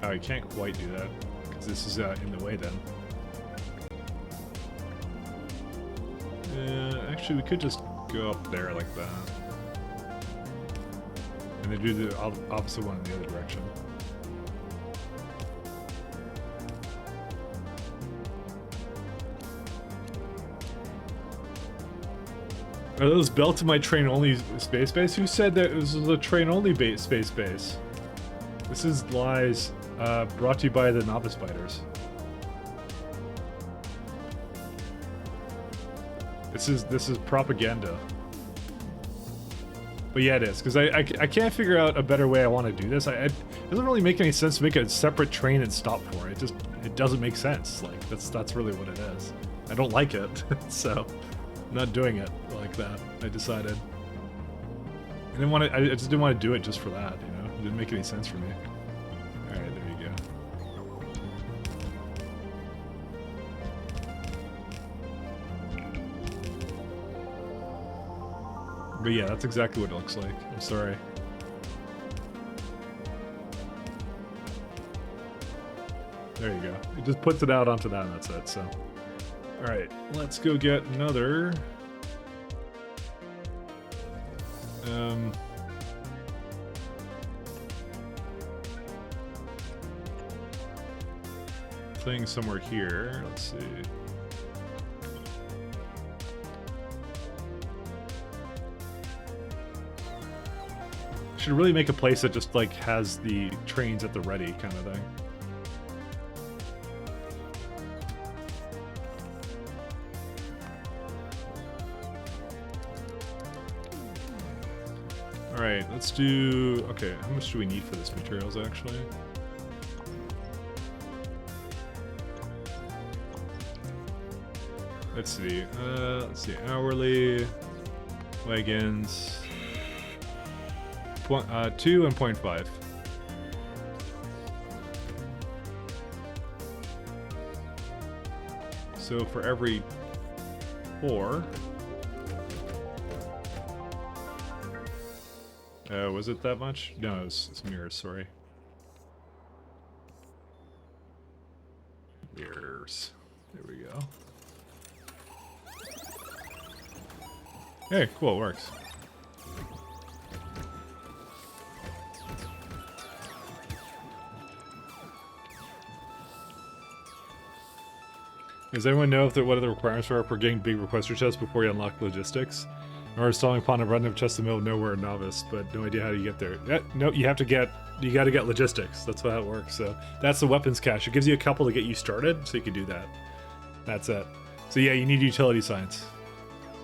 Oh, you can't quite do that because this is in the way then. Actually, we could just go up there like that. And then do the opposite one in the other direction. Are those built to my train only space base? Who said that it was a train only space base? This is lies brought to you by the novice fighters. This is propaganda. But yeah, it is, because I can't figure out a better way I want to do this. It doesn't really make any sense to make a separate train and stop for it. It doesn't make sense. Like that's really what it is. I don't like it, so I'm not doing it like that. I decided. I just didn't want to do it just for that. You know, it didn't make any sense for me. All right, there you go. But yeah, that's exactly what it looks like. I'm sorry. There you go. It just puts it out onto that and that's it, so. Alright, let's go get another... thing somewhere here. Let's see. Should really make a place that just like has the trains at the ready kind of thing. Alright, let's do... Okay, how much do we need for this materials actually? Let's see, hourly, wagons... 2 and 0.5. So for every 4... was it that much? No, it's mirrors, sorry. Mirrors. There we go. Hey, cool, it works. Does anyone know what are the requirements are for getting big requester chests before you unlock logistics? Or installing upon a random chest in the middle of nowhere novice, but no idea how you get there. No, you gotta get logistics. That's how it works. So that's the weapons cache. It gives you a couple to get you started, so you can do that. That's it. So yeah, you need utility science.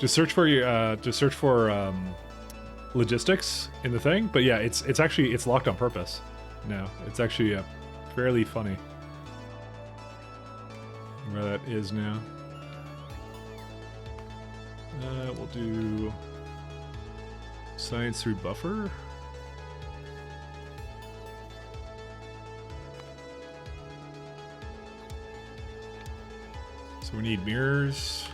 Just search for your logistics in the thing. But yeah, it's actually locked on purpose. No, it's actually fairly funny. Where that is now. We'll do science through buffer. So we need mirrors.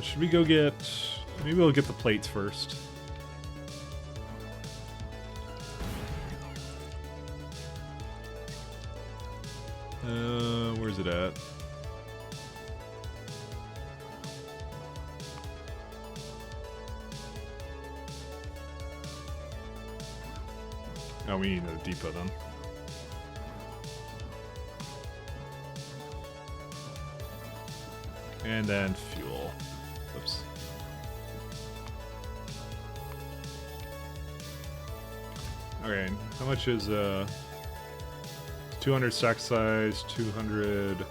Should we go get... Maybe we'll get the plates first. Where's it at? Oh, we need a depot then. And then fuel. Oops. Okay, how much is 200 stack size, 200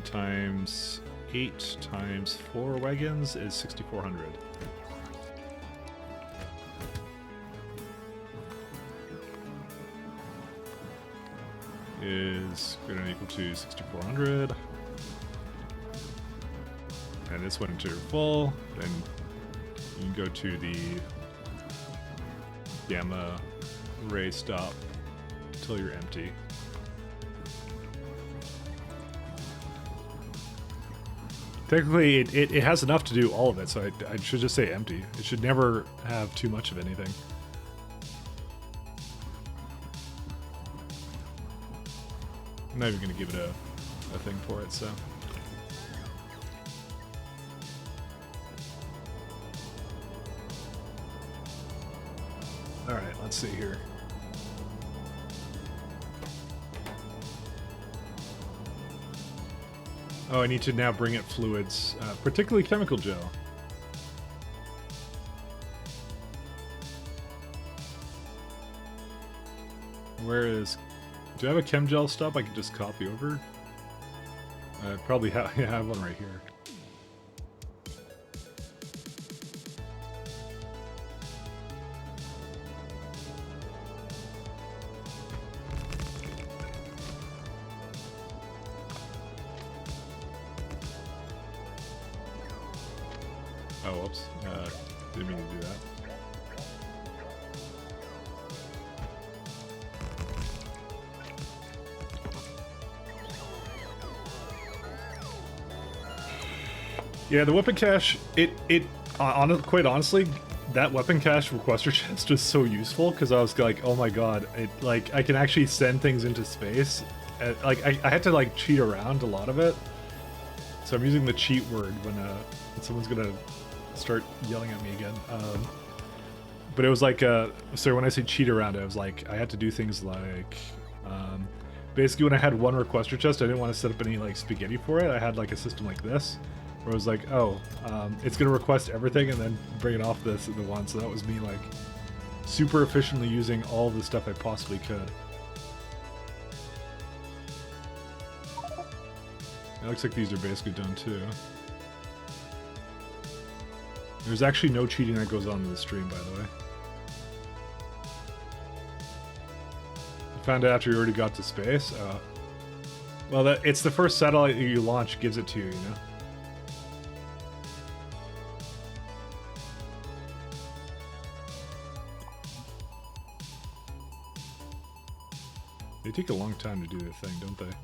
times 8 times 4 wagons is 6,400. Is greater than or equal to 6,400. And this went into full, then you can go to the gamma ray stop until you're empty. Technically, it has enough to do all of it, so I should just say empty. It should never have too much of anything. I'm not even going to give it a thing for it, so... Alright, let's see here. Oh, I need to now bring it fluids, particularly chemical gel. Where is... Do I have a chem gel stub I can just copy over? I probably have one right here. Oh, whoops. Didn't mean to do that. Yeah, the weapon cache, quite honestly, that weapon cache requester chest was so useful because I was like, oh my god, I can actually send things into space. I had to like cheat around a lot of it. So I'm using the cheat word when someone's gonna start yelling at me again. But it was like, so when I say cheat around, it was like, I had to do things like, basically when I had one requester chest, I didn't want to set up any like spaghetti for it. I had like a system like this, where it was like, oh, it's gonna request everything and then bring it off this at the one. So that was me like super efficiently using all the stuff I possibly could. It looks like these are basically done too. There's actually no cheating that goes on in the stream, by the way. I found out after you already got to space. Well, it's the first satellite you launch gives it to you, you know? They take a long time to do their thing, don't they?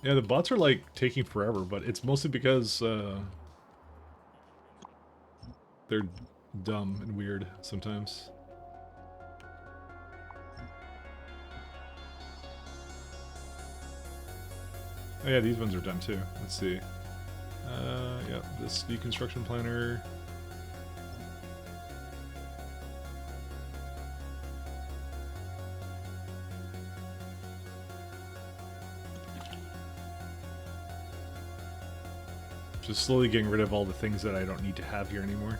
Yeah, the bots are like taking forever, but it's mostly because they're dumb and weird sometimes. Oh yeah, these ones are done too. Let's see. Yeah, this deconstruction planner. Just slowly getting rid of all the things that I don't need to have here anymore.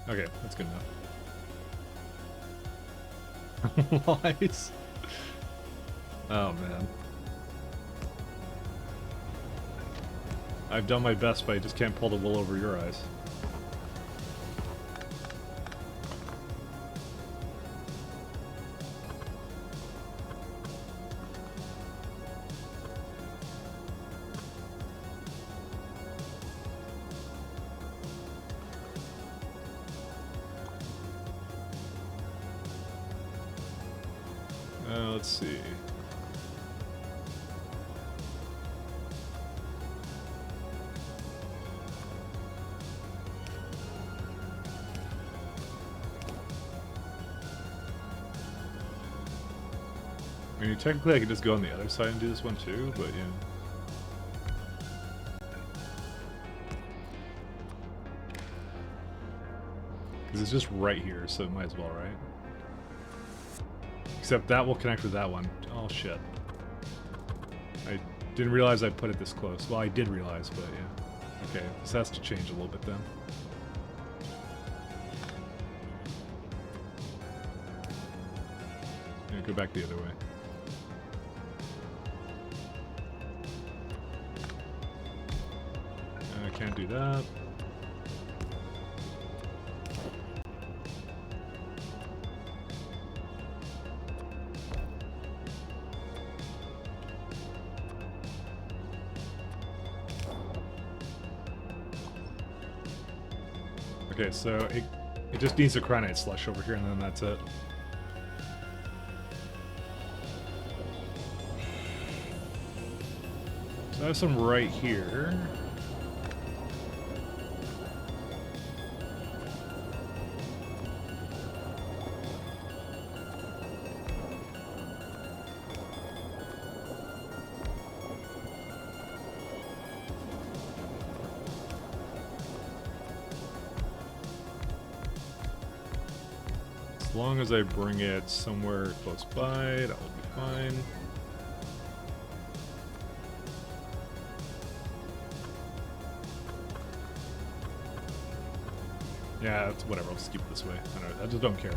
Okay, that's good enough. Lies. Oh man. I've done my best, but I just can't pull the wool over your eyes. Let's see. I mean, technically I could just go on the other side and do this one too, but yeah. Because it's just right here, so it might as well, right? Except that will connect with that one. Oh shit. I didn't realize I put it this close. Well, I did realize, but yeah. Okay, this has to change a little bit then. Yeah, go back the other way. I can't do that. Okay, so it just needs a granite slush over here, and then that's it. So I have some right here. As long as I bring it somewhere close by, that will be fine. Yeah, it's whatever. I'll just keep it this way. I just don't care.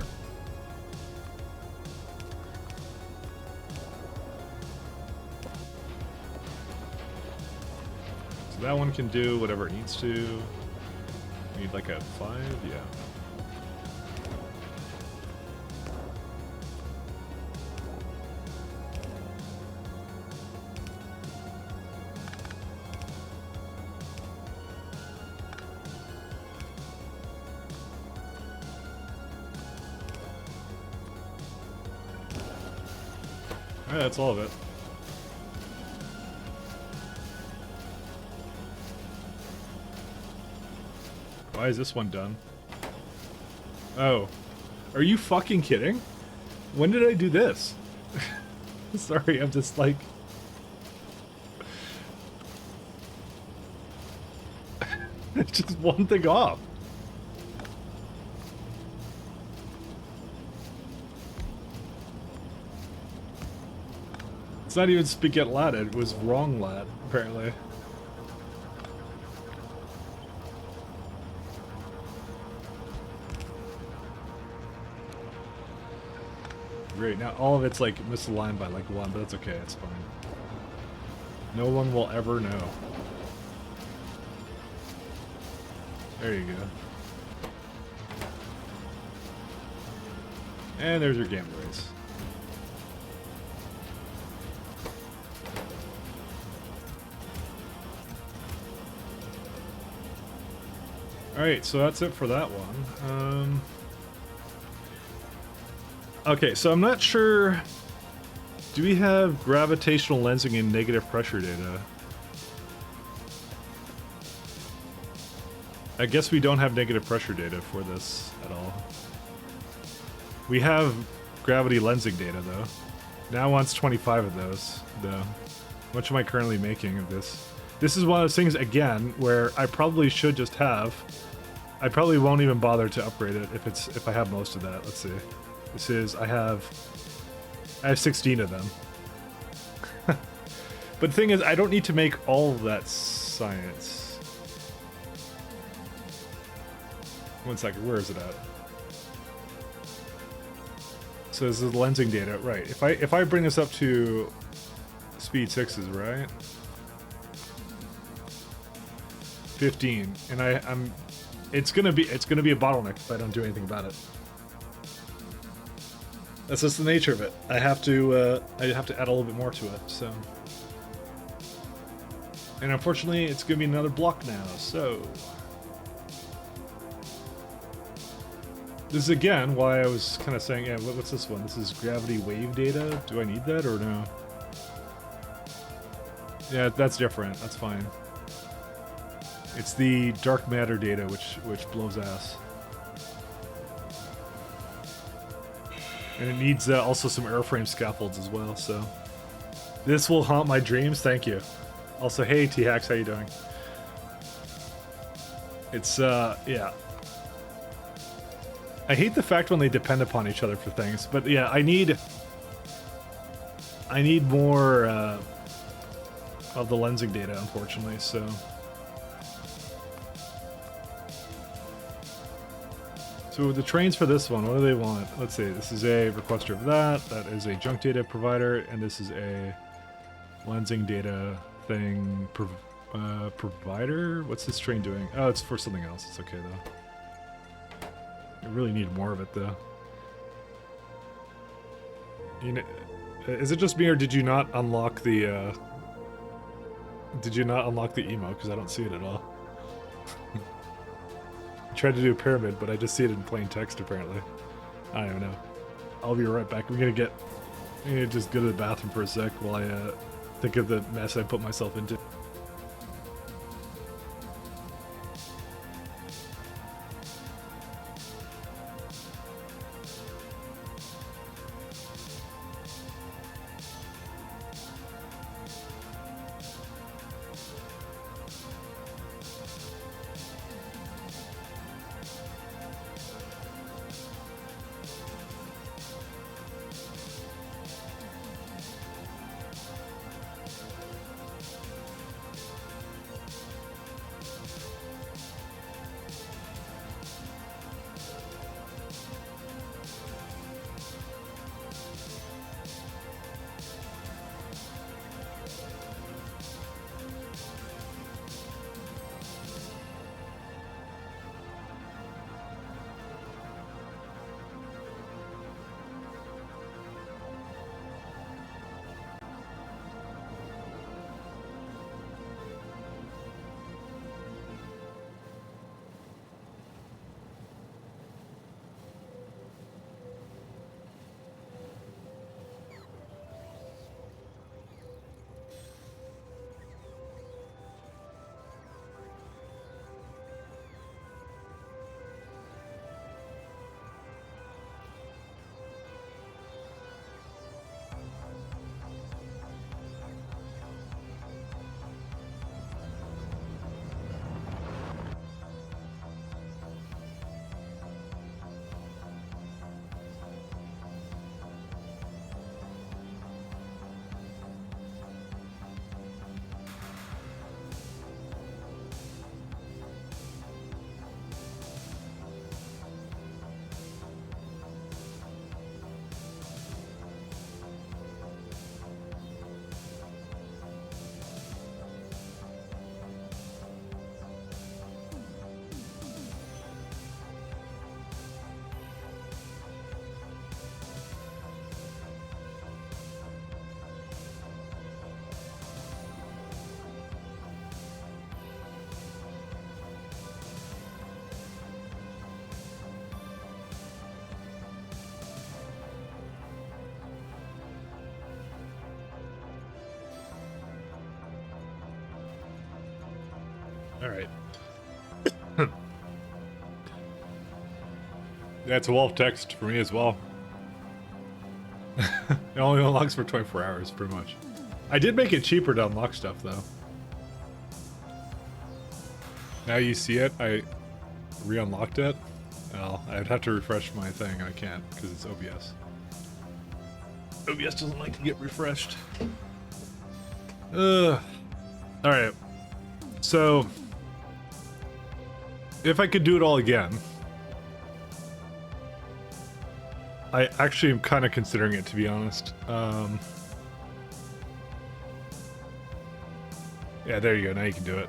So that one can do whatever it needs to. Need like a 5? Yeah. Alright, that's all of it. Why is this one done? Oh. Are you fucking kidding? When did I do this? Sorry, I'm just like... It's just one thing off. It's not even spaghetti lat, it was wrong lat, apparently. Great, now all of it's like misaligned by like 1, but that's okay, it's fine. No one will ever know. There you go. And there's your gamma rays. Alright, so that's it for that one. Okay, so I'm not sure... Do we have gravitational lensing and negative pressure data? I guess we don't have negative pressure data for this at all. We have gravity lensing data, though. Now wants 25 of those, though. How much am I currently making of this? This is one of those things, again, where I probably should just have... I probably won't even bother to upgrade it if I have most of that. Let's see. This is... I have 16 of them. But the thing is, I don't need to make all of that science. One second, where is it at? So this is lensing data, right? If I bring this up to speed 6s, right? 15, and I'm it's gonna be a bottleneck if I don't do anything about it. That's just the nature of it. I have to add a little bit more to it. So, and unfortunately, it's gonna be another block now. So, this is again why I was kind of saying, yeah, what's this one? This is gravity wave data. Do I need that or no? Yeah, that's different. That's fine. It's the dark matter data which blows ass. And it needs also some airframe scaffolds as well, so... This will haunt my dreams, thank you. Also, hey T-Hax, how you doing? It's, yeah. I hate the fact when they depend upon each other for things, but yeah, I need more, of the lensing data, unfortunately, so... So the trains for this one, what do they want? Let's see, this is a requester of that, that is a junk data provider, and this is a lensing data thing provider? What's this train doing? Oh, it's for something else, it's okay though. I really need more of it though. You know, is it just me or did you not unlock the emo? Because I don't see it at all. tried to do a pyramid, but I just see it in plain text apparently. I don't even know. I'll be right back. I'm gonna just go to the bathroom for a sec while I think of the mess I put myself into. All right. Yeah, it's a wall of text for me as well. It only unlocks for 24 hours, pretty much. I did make it cheaper to unlock stuff, though. Now you see it, I re-unlocked it. Well, I'd have to refresh my thing. I can't, because it's OBS. OBS doesn't like to get refreshed. Alright. So, if I could do it all again, I actually am kind of considering it, to be honest. Yeah, there you go. Now you can do it.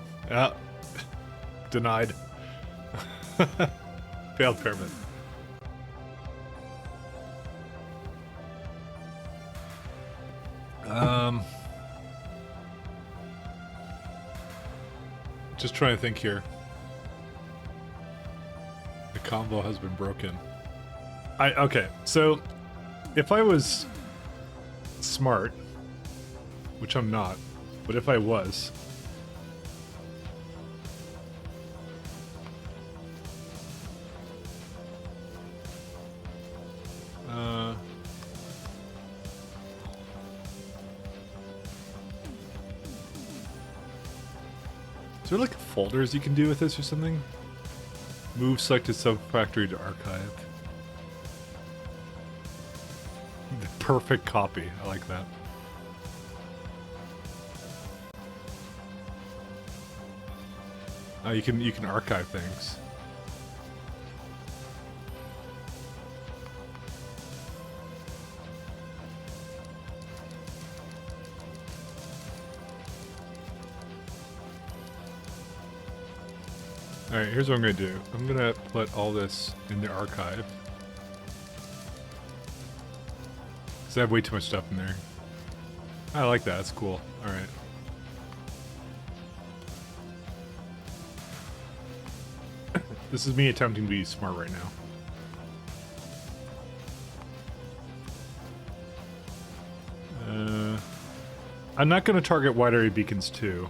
Denied. Failed pyramid. Just trying to think here. The combo has been broken. Okay, so if I was smart, which I'm not, but if I was, is there like folders you can do with this or something? Move selected sub-factory to archive. The perfect copy. I like that. You can archive things. Alright, here's what I'm gonna do. I'm gonna put all this in the archive. Because I have way too much stuff in there. I like that, that's cool. Alright. This is me attempting to be smart right now. I'm not going to target wide area beacons too.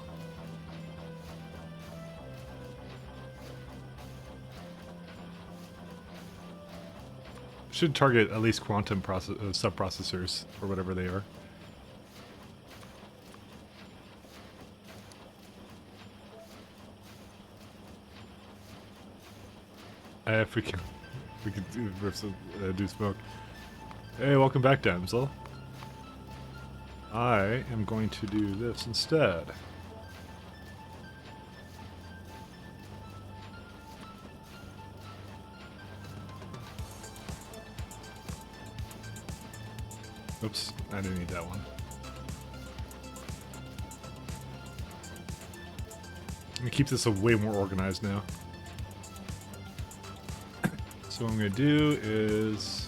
Should target at least quantum sub-processors or whatever they are. If we can do smoke. Hey, welcome back, damsel. I am going to do this instead. Oops, I didn't need that one. I'm gonna keep this way more organized now. So what I'm gonna do is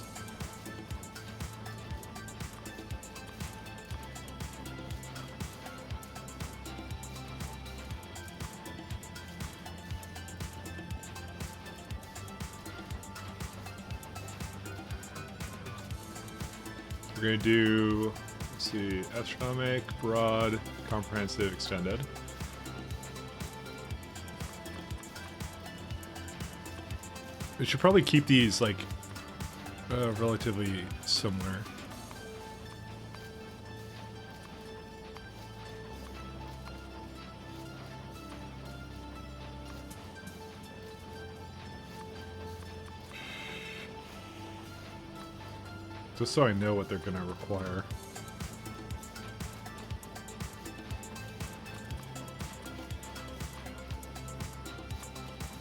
we're gonna do, let's see, astronomic, broad, comprehensive, extended. We should probably keep these like relatively similar. Just so I know what they're going to require.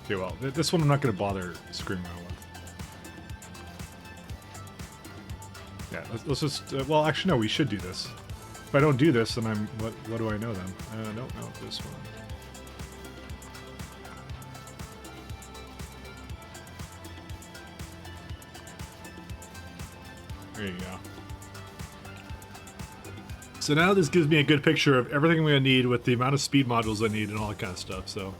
Okay, well, this one I'm not going to bother screwing around with. Yeah, let's just... well, actually, no, we should do this. If I don't do this, then I'm... What do I know then? No, this one. There you go. So now this gives me a good picture of everything I'm going to need with the amount of speed modules I need and all that kind of stuff, so...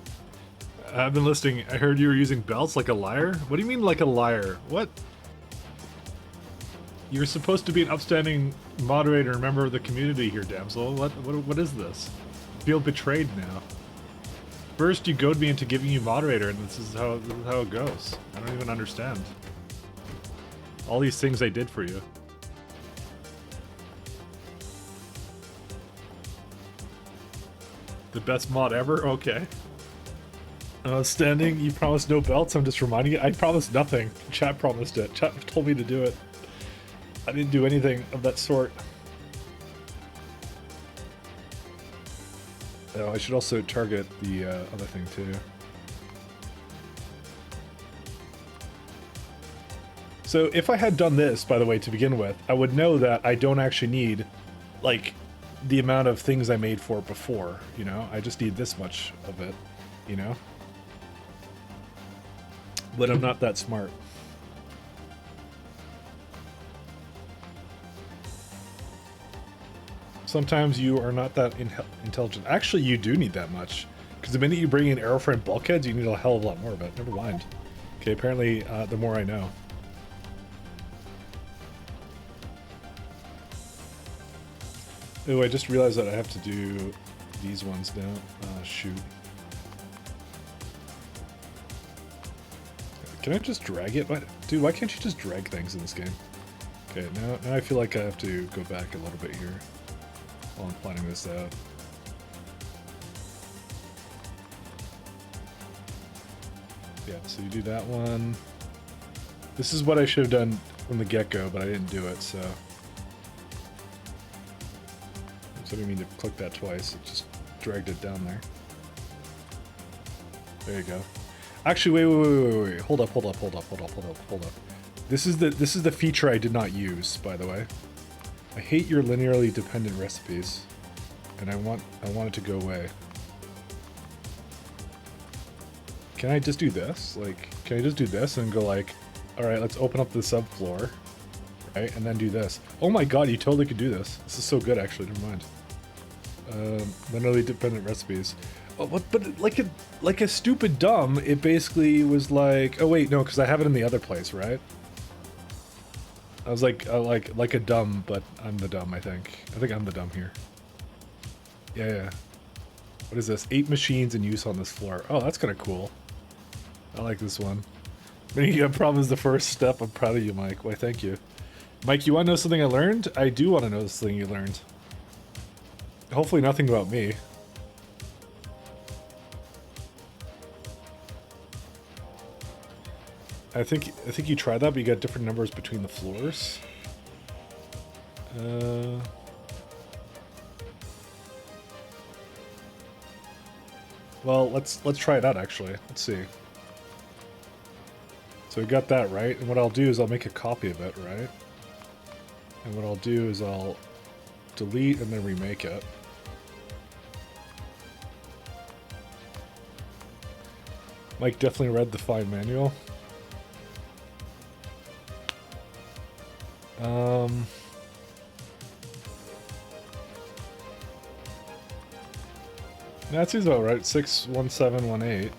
I've been listening. I heard you were using belts like a liar? What do you mean like a liar? What? You're supposed to be an upstanding moderator and member of the community here, damsel. What is this? I feel betrayed now. First you goad me into giving you moderator, and this is how it goes. I don't even understand. All these things I did for you. The best mod ever? Okay. Standing, you promised no belts, I'm just reminding you. I promised nothing. Chat promised it. Chat told me to do it. I didn't do anything of that sort. Oh, I should also target the other thing too. So if I had done this, by the way, to begin with, I would know that I don't actually need, like, the amount of things I made for before, you know? I just need this much of it, you know? But I'm not that smart. Sometimes you are not that intelligent. Actually, you do need that much. Because the minute you bring in aeroframe bulkheads, you need a hell of a lot more of it. Never mind. Okay, apparently the more I know. Oh, I just realized that I have to do these ones now. Shoot. Can I just drag it? What? Dude, why can't you just drag things in this game? Okay, now I feel like I have to go back a little bit here while I'm planning this out. Yeah, so you do that one. This is what I should have done from the get-go, but I didn't do it, so... I didn't mean to click that twice, it just dragged it down there. There you go. Actually, wait. Hold up. This is the feature I did not use, by the way. I hate your linearly dependent recipes, and I want it to go away. Can I just do this? Like, can I just do this and go like, all right, let's open up the subfloor, right, and then do this. Oh my god, you totally could do this. This is so good, actually. Never mind. Manually dependent recipes. Oh, but like a stupid dumb, it basically was like, oh wait, no, because I have it in the other place, right? I was like a dumb, but I'm the dumb, I think. I think I'm the dumb here. Yeah. What is this? 8 machines in use on this floor. Oh, that's kind of cool. I like this one. Making a problem is the first step. I'm proud of you, Mike. Why, thank you. Mike, you want to know something I learned? I do want to know something you learned. Hopefully nothing about me. I think you tried that, but you got different numbers between the floors. Well, let's try it out actually. Let's see. So we got that right, and what I'll do is I'll make a copy of it, right? And what I'll do is I'll delete and then remake it. Mike definitely read the fine manual. That seems about right. 61718.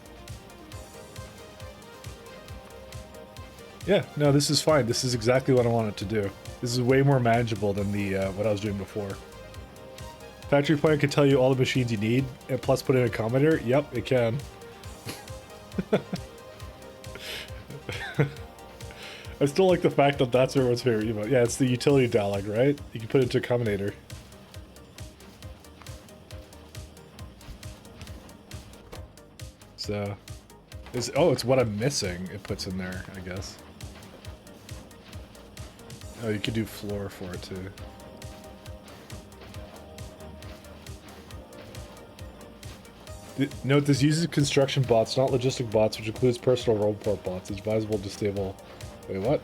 Yeah, no, this is fine. This is exactly what I want it to do. This is way more manageable than the what I was doing before. Factory Plan can tell you all the machines you need, and plus put in a commenter. Yep, it can. I still like the fact that that's everyone's favorite emote. Yeah, it's the utility dialog, right? You can put it into a commentator. So, it's what I'm missing. It puts in there, I guess. Oh, you could do floor for it too. Note, this uses construction bots, not logistic bots, which includes personal robot bots. It's advisable to disable. Wait, what?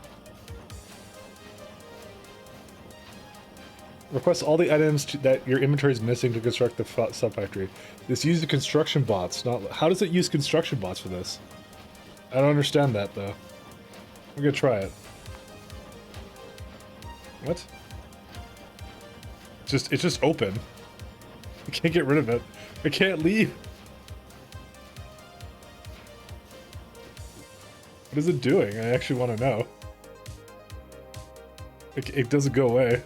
Request all the items that your inventory is missing to construct the sub-factory. This uses construction bots, not... How does it use construction bots for this? I don't understand that, though. I'm gonna try it. What? It's just open. I can't get rid of it. I can't leave. What is it doing? I actually want to know. It doesn't go away.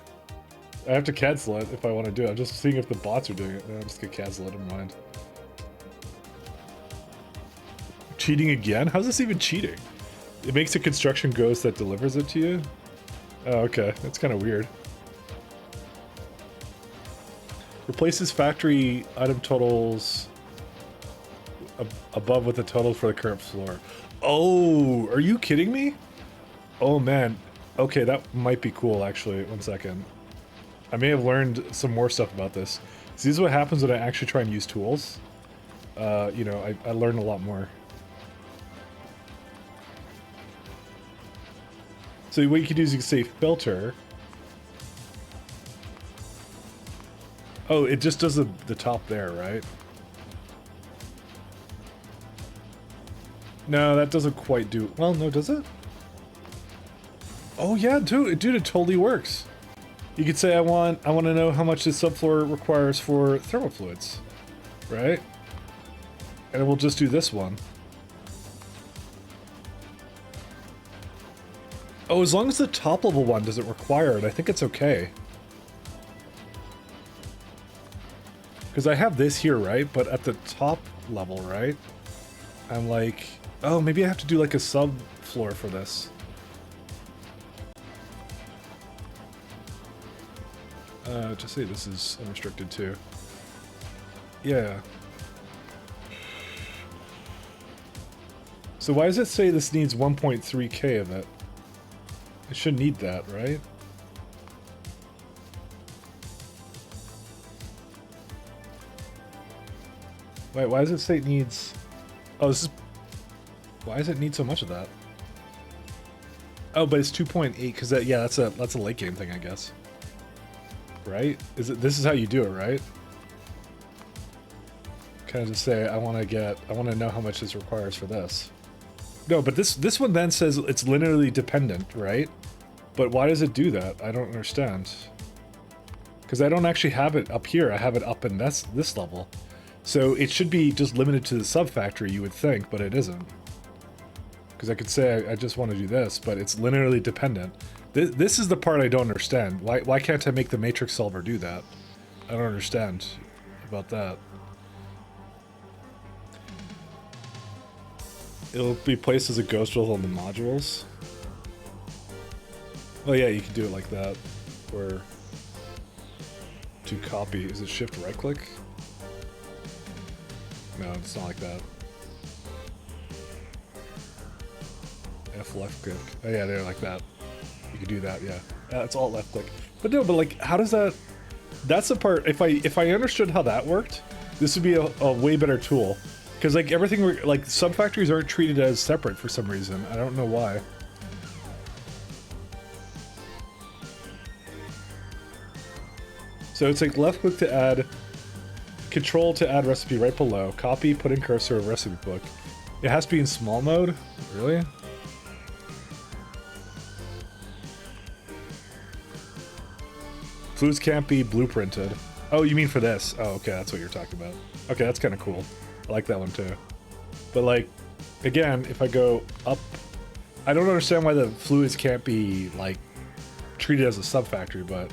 I have to cancel it if I want to do it. I'm just seeing if the bots are doing it. No, I'm just gonna cancel it. Never mind. Cheating again? How's this even cheating? It makes a construction ghost that delivers it to you? Oh, okay. That's kind of weird. Replaces factory item totals above with the total for the current floor. Oh, are you kidding me? Oh, man. Okay, that might be cool, actually. One second. I may have learned some more stuff about this. See, this is what happens when I actually try and use tools. You know, I learn a lot more. So what you can do is you can say filter. Oh, it just does the top there, right? No, that doesn't quite do... Well, no, does it? Oh, yeah, dude, it totally works. You could say, I want to know how much this subfloor requires for thermal fluids, right? And it will just do this one. Oh, as long as the top level one doesn't require it, I think it's okay. Because I have this here, right? But at the top level, right? I'm like, oh, maybe I have to do like a subfloor for this. Just say this is unrestricted too. Yeah. So why does it say this needs 1.3k of it? It should need that, right? Wait, why does it say it needs... Oh, this is... Why does it need so much of that? Oh, but it's 2.8, because that, yeah, that's a late game thing, I guess. Right? This is how you do it, right? Kind of just say, I want to know how much this requires for this. No, but this one then says it's linearly dependent, right? But why does it do that? I don't understand. because I don't actually have it up here. I have it up in this level. So it should be just limited to the sub-factory, you would think, but it isn't. Because I could say I just want to do this, but it's linearly dependent. This is the part I don't understand. Why can't I make the matrix solver do that? I don't understand about that. It'll be placed as a ghost roll on the modules. Oh yeah, you can do it like that. Where to copy, is it shift right click? No, it's not like that. F left click. Oh yeah, they're like that. You can do that, yeah. It's all left click. But no, but like, how does that... That's the part, if I understood how that worked, this would be a way better tool. Because like everything, like sub-factories aren't treated as separate for some reason. I don't know why. So it's like left click to add, control to add recipe right below, copy, put in cursor of recipe book. It has to be in small mode? Really? Fluids can't be blueprinted. Oh, you mean for this? Oh, okay, that's what you're talking about. Okay, that's kind of cool. I like that one too. But like, again, if I go up, I don't understand why the fluids can't be like treated as a sub-factory, but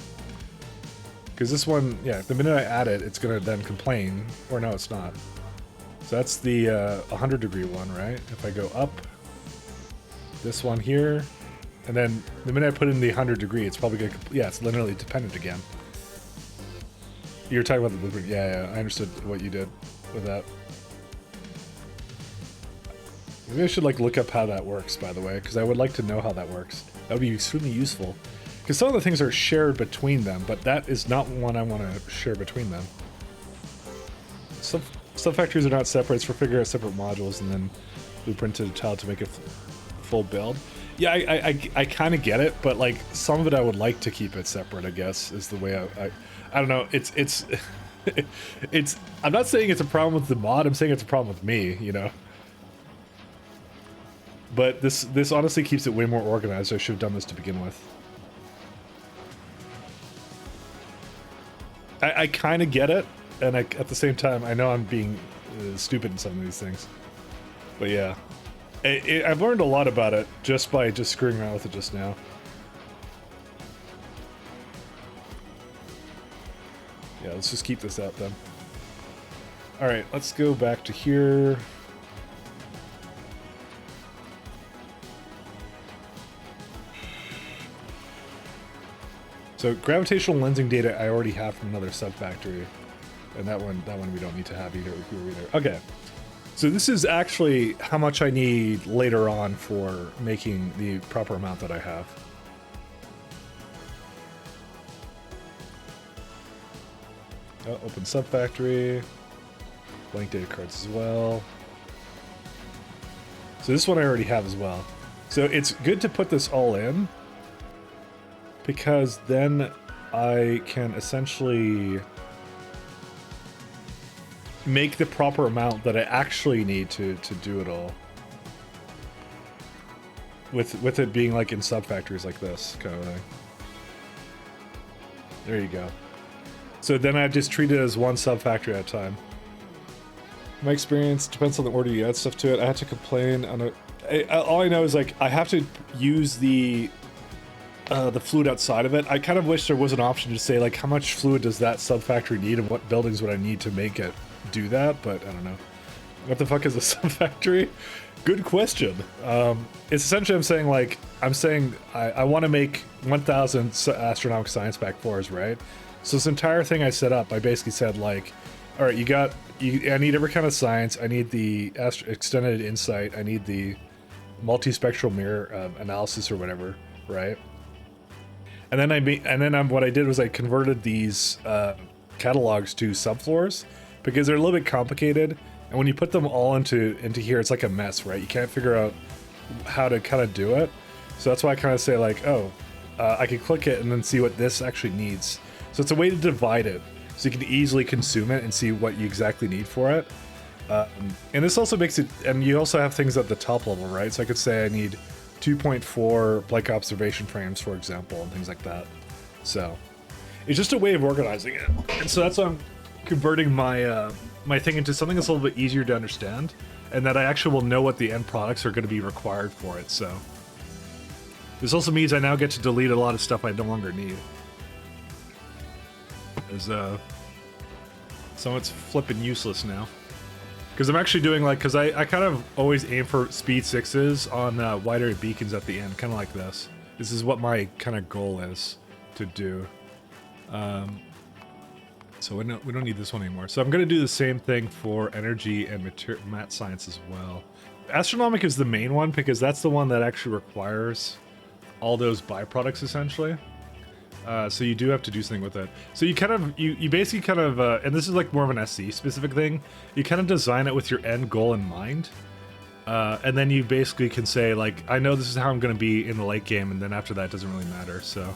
because this one, yeah, the minute I add it, it's gonna then complain, or no, it's not. So that's the 100-degree one, right? If I go up, this one here, and then the minute I put in the 100-degree, it's probably gonna, yeah, it's linearly dependent again. You're talking about the blueprint, yeah, I understood what you did with that. Maybe I should like look up how that works, by the way, because I would like to know how that works. That would be extremely useful. Because some of the things are shared between them, but that is not one I want to share between them. Some factories are not separate, it's for figuring out separate modules and then blueprinted a tile to make a full build. Yeah, I kind of get it, but like some of it I would like to keep it separate, I guess, is the way I don't know, it's it's I'm not saying it's a problem with the mod, I'm saying it's a problem with me, you know. But this honestly keeps it way more organized. I should have done this to begin with. I kind of get it, and at the same time, I know I'm being stupid in some of these things. But yeah, I've learned a lot about it just by screwing around with it just now. Yeah, let's just keep this out then. Alright, let's go back to here. So gravitational lensing data I already have from another sub-factory. And that one we don't need to have either. Okay. So this is actually how much I need later on for making the proper amount that I have. Oh, open sub-factory. Blank data cards as well. So this one I already have as well. So it's good to put this all in, because then I can essentially make the proper amount that I actually need to do it all. With it being like in sub-factories like this kind of thing. There you go. So then I just treat it as one sub-factory at a time. My experience depends on the order you add stuff to it. I had to complain on all I know is like I have to use the fluid outside of it. I kind of wish there was an option to say like how much fluid does that sub-factory need and what buildings would I need to make it do that, but I don't know. What the fuck is a sub-factory? Good question. It's essentially I'm saying I want to make 1,000 astronomical science pack 4s, right? So this entire thing I set up, I basically said like, all right, I need every kind of science. I need the extended insight. I need the multispectral mirror analysis or whatever, right? And then what I did was I converted these catalogs to subfloors because they're a little bit complicated. And when you put them all into here, it's like a mess, right? You can't figure out how to kind of do it. So that's why I kind of say like, oh, I can click it and then see what this actually needs. So it's a way to divide it, so you can easily consume it and see what you exactly need for it. And this also makes it, and you also have things at the top level, right? So I could say I need 2.4 blank observation frames, for example, and things like that. So It's just a way of organizing it. And so that's why I'm converting my my thing into something that's a little bit easier to understand, and that I actually will know what the end products are going to be required for it. So this also means I now get to delete a lot of stuff I no longer need. So it's flipping useless now. Because I'm actually doing like, because I kind of always aim for speed 6s on wide area beacons at the end, kind of like this. This is what my kind of goal is to do. So we don't need this one anymore. So I'm going to do the same thing for energy and mat science as well. Astronomic is the main one because that's the one that actually requires all those byproducts essentially. So you do have to do something with it. So you kind of, you basically kind of, and this is like more of an SC specific thing, you kind of design it with your end goal in mind. And then you basically can say like, I know this is how I'm going to be in the late game, and then after that it doesn't really matter, so.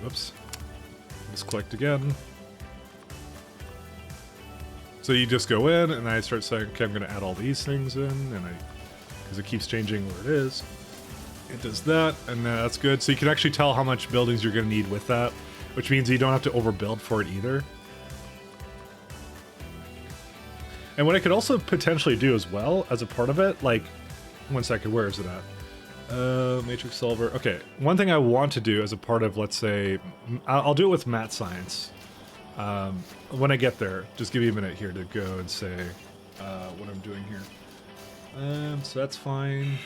Whoops. Misclicked again. So you just go in, and I start saying, okay, I'm going to add all these things in, and because it keeps changing where it is. It does that, and that's good. So you can actually tell how much buildings you're going to need with that, which means you don't have to overbuild for it either. And what I could also potentially do as well, as a part of it, like, 1 second, where is it at? Matrix solver. Okay, one thing I want to do as a part of, let's say, I'll do it with mat science. When I get there, just give me a minute here to go and say what I'm doing here. So that's fine.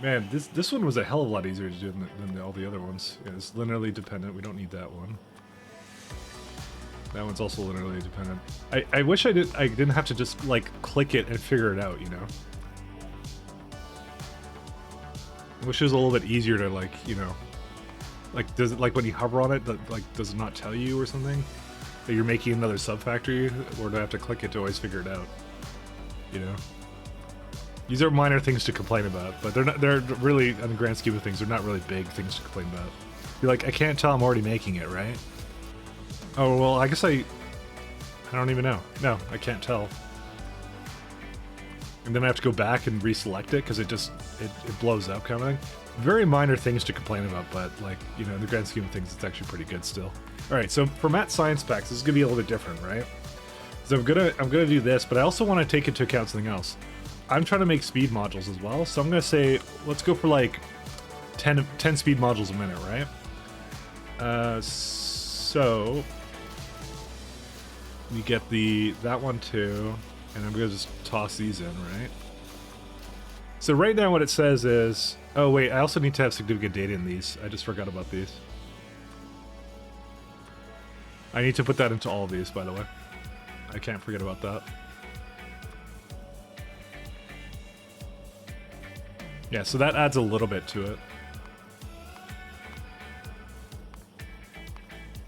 Man, this one was a hell of a lot easier to do than all the other ones. Yeah, it's linearly dependent. We don't need that one. That one's also linearly dependent. I wish I didn't have to just like click it and figure it out, you know. I wish it was a little bit easier to like, you know, like does it, like when you hover on it, like does it not tell you or something that you're making another sub-factory, or do I have to click it to always figure it out? You know. These are minor things to complain about, but they're really, in the grand scheme of things, they're not really big things to complain about. You're like, I can't tell I'm already making it, right? Oh, well, I guess I don't even know. No, I can't tell. And then I have to go back and reselect it because it blows up kind of thing. Very minor things to complain about, but like, you know, in the grand scheme of things, it's actually pretty good still. All right, so for mat science packs, this is gonna be a little bit different, right? So I'm gonna do this, but I also want to take into account something else. I'm trying to make speed modules as well, so I'm going to say, let's go for like 10 speed modules a minute, right? So we get that one too, and I'm going to just toss these in, right? So right now what it says is, oh wait, I also need to have significant data in these. I just forgot about these. I need to put that into all of these, by the way. I can't forget about that. Yeah, so that adds a little bit to it.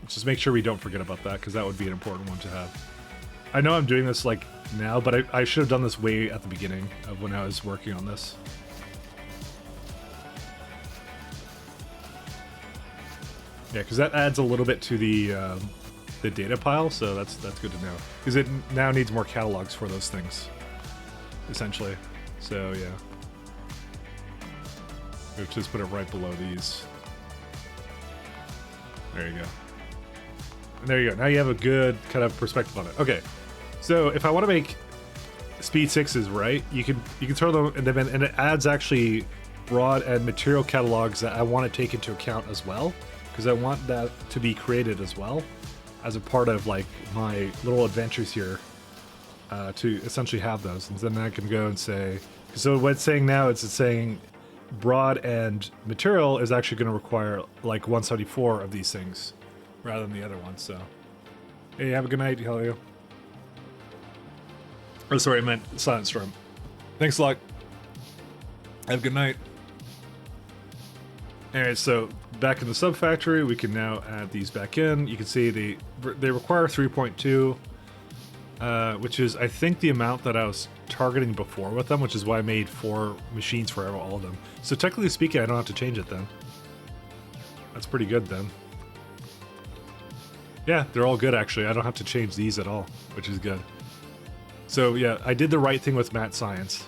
Just make sure we don't forget about that, because that would be an important one to have. I know I'm doing this like now, but I should have done this way at the beginning of when I was working on this. Yeah, because that adds a little bit to the data pile, so that's good to know. Because it now needs more catalogs for those things, essentially. So yeah. We'll just put it right below these. There you go. And there you go. Now you have a good kind of perspective on it. Okay. So if I want to make speed 6s, right, you can throw them in, and it adds actually broad and material catalogs that I want to take into account as well, because I want that to be created as well as a part of like my little adventures here, to essentially have those. And then I can go and say, so what it's saying now is it's saying broad and material is actually going to require like 174 of these things rather than the other one. So hey, have a good night, Helio. Oh, sorry, I meant Silent Storm. Thanks a lot. Have a good night. Alright, so back in the sub factory, we can now add these back in. You can see they require 3.2, which is I think the amount that I was targeting before with them, which is why I made 4 machines for all of them. So technically speaking, I don't have to change it then. That's pretty good then. Yeah, they're all good actually. I don't have to change these at all, which is good. So yeah, I did the right thing with mat science.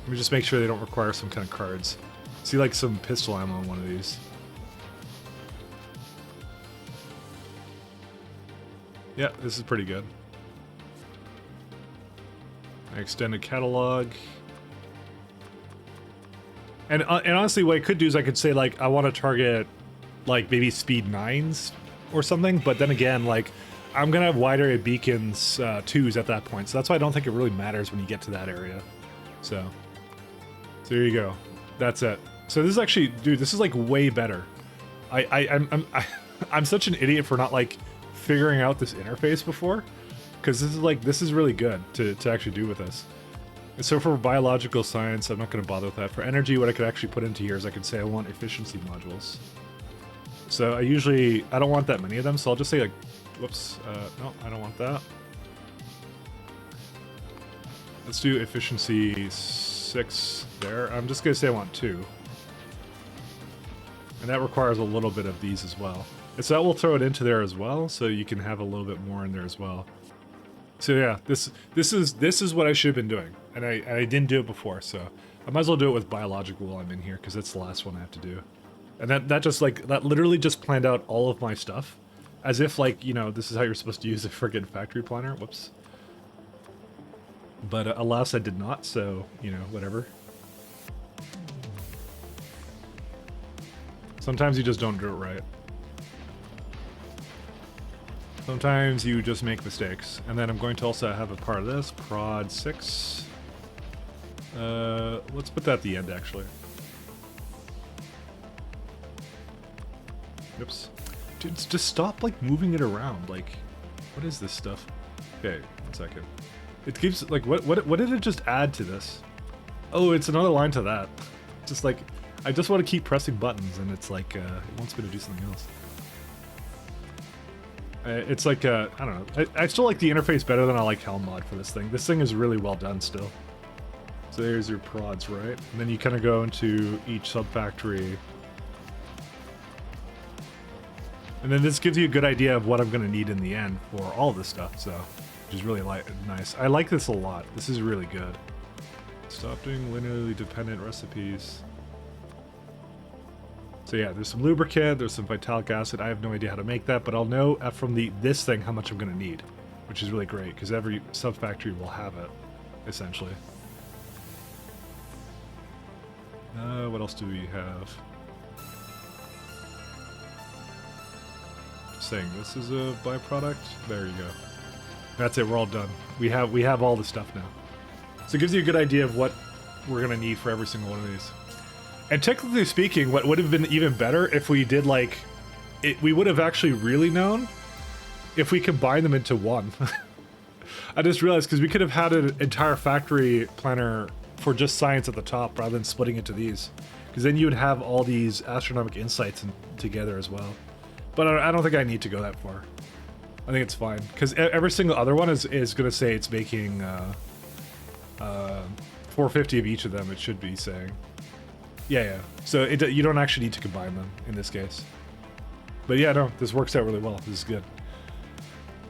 Let me just make sure they don't require some kind of cards. See like some pistol ammo on one of these. Yeah, this is pretty good. Extended catalog. And honestly, what I could do is I could say, like, I want to target, like, maybe speed 9s or something. But then again, like, I'm going to have wide area beacons 2s at that point. So that's why I don't think it really matters when you get to that area. So there you go. That's it. So this is actually, dude, this is, like, way better. I'm such an idiot for not, like, figuring out this interface before. Because this is really good to actually do with this. So for biological science, I'm not going to bother with that. For energy, what I could actually put into here is I could say I want efficiency modules. So I don't want that many of them, so I'll just say like, whoops, no, I don't want that. Let's do efficiency 6 there. I'm just going to say I want 2. And that requires a little bit of these as well. And so that will throw it into there as well, so you can have a little bit more in there as well. So yeah, this is what I should have been doing, and I didn't do it before, so I might as well do it with biological while I'm in here, because that's the last one I have to do. And that literally just planned out all of my stuff, as if, like, you know, this is how you're supposed to use a friggin' factory planner. Whoops. But alas, I did not, so, you know, whatever. Sometimes you just don't do it right. Sometimes you just make mistakes. And then I'm going to also have a part of this, prod 6. Let's put that at the end, actually. Oops. Dude, just stop, like, moving it around. Like, what is this stuff? Okay, 1 second. It keeps, like, what did it just add to this? Oh, it's another line to that. Just, like, I just want to keep pressing buttons, and it's like, it wants me to do something else. It's like, I don't know. I still like the interface better than I like Helm mod for this thing. This thing is really well done still. So there's your prods, right? And then you kind of go into each sub-factory. And then this gives you a good idea of what I'm going to need in the end for all this stuff, so, which is really nice. I like this a lot. This is really good. Stop doing linearly dependent recipes. So yeah, there's some lubricant, there's some vitalic acid. I have no idea how to make that, but I'll know from this thing how much I'm going to need, which is really great, because every sub-factory will have it, essentially. What else do we have? Saying this is a byproduct. There you go. That's it, we're all done. We have all the stuff now. So it gives you a good idea of what we're going to need for every single one of these. And technically speaking, what would have been even better if we did, like, we would have actually really known if we combined them into one. I just realized, because we could have had an entire factory planner for just science at the top rather than splitting into these. Because then you would have all these astronomic insights together as well. But I don't think I need to go that far. I think it's fine. Because every single other one is going to say it's making 450 of each of them, it should be saying. Yeah. So you don't actually need to combine them in this case. But yeah, no, this works out really well. This is good.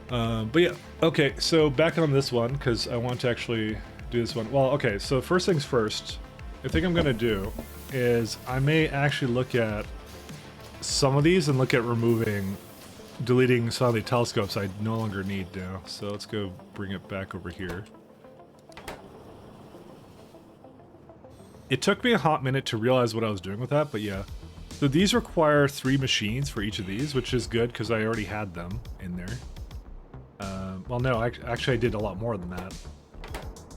But yeah, okay, so back on this one, because I want to actually do this one. Well, okay, so first things first, the thing I'm going to do is I may actually look at some of these and look at deleting some of the telescopes I no longer need now. So let's go bring it back over here. It took me a hot minute to realize what I was doing with that, but yeah. So these require 3 machines for each of these, which is good because I already had them in there. Well, no, actually I did a lot more than that.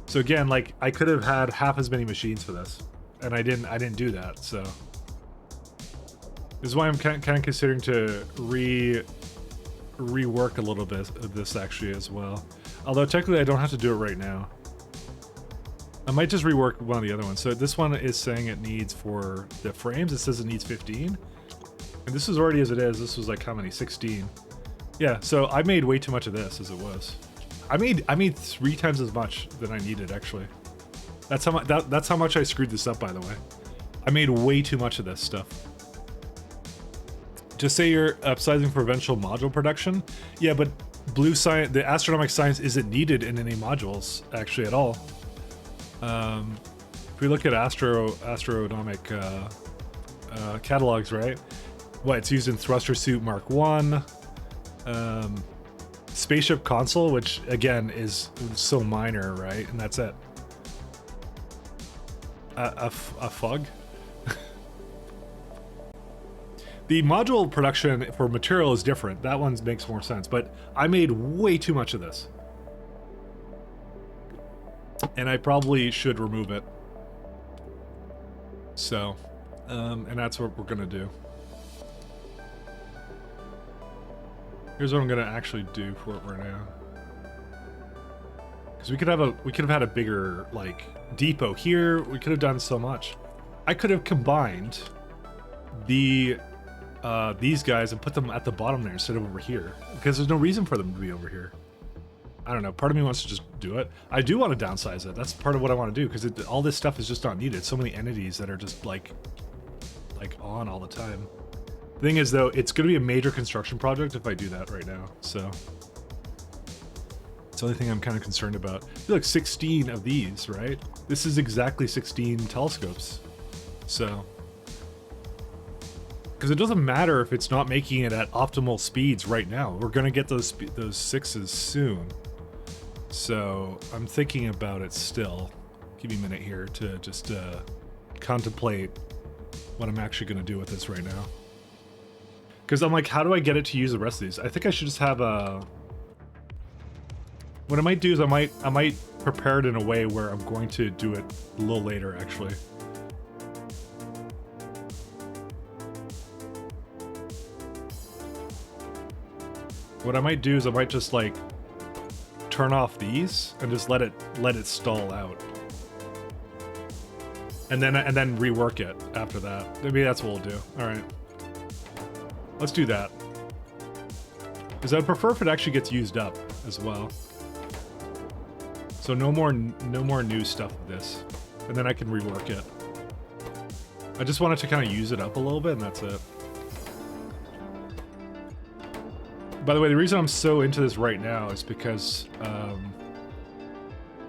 So again, like, I could have had half as many machines for this, and I didn't do that, so. This is why I'm kind of considering to rework a little bit of this actually as well. Although technically I don't have to do it right now. I might just rework one of the other ones. So this one is saying it needs, for the frames, it says it needs 15. And this is already as it is. This was like how many? 16. Yeah, so I made way too much of this as it was. I made 3 times as much than I needed, actually. That's how much I screwed this up, by the way. I made way too much of this stuff. Just say you're upsizing for eventual module production. Yeah, but blue science, the astronomic science isn't needed in any modules, actually, at all. if we look at astronomic catalogs, right? What, it's used in thruster suit Mark 1, spaceship console, which again is so minor, right? And that's it. A fug. The module production for material is different. That one makes more sense, but I made way too much of this. And I probably should remove it. So, and that's what we're gonna do. Here's what I'm gonna actually do for it right now. Because we could have had a bigger, like, depot here. We could have done so much. I could have combined these guys and put them at the bottom there instead of over here, because there's no reason for them to be over here. I don't know. Part of me wants to just do it. I do want to downsize it. That's part of what I want to do, because all this stuff is just not needed. So many entities that are just like on all the time. The thing is, though, it's going to be a major construction project if I do that right now. So it's the only thing I'm kind of concerned about. I feel like 16 of these, right? This is exactly 16 telescopes. So, because it doesn't matter if it's not making it at optimal speeds right now. We're going to get those sixes soon. So I'm thinking about it still. Give me a minute here to just contemplate what I'm actually going to do with this right now. Because I'm like, how do I get it to use the rest of these? I think I should just have a... What I might do is I might prepare it in a way where I'm going to do it a little later, actually. What I might do is I might just like turn off these and just let it stall out, and then rework it after that. Maybe that's what we'll do. All right, let's do that, because I'd prefer if it actually gets used up as well. So no more new stuff with this, and then I can rework it. I just wanted to kind of use it up a little bit, and that's it. By the way, the reason I'm so into this right now is because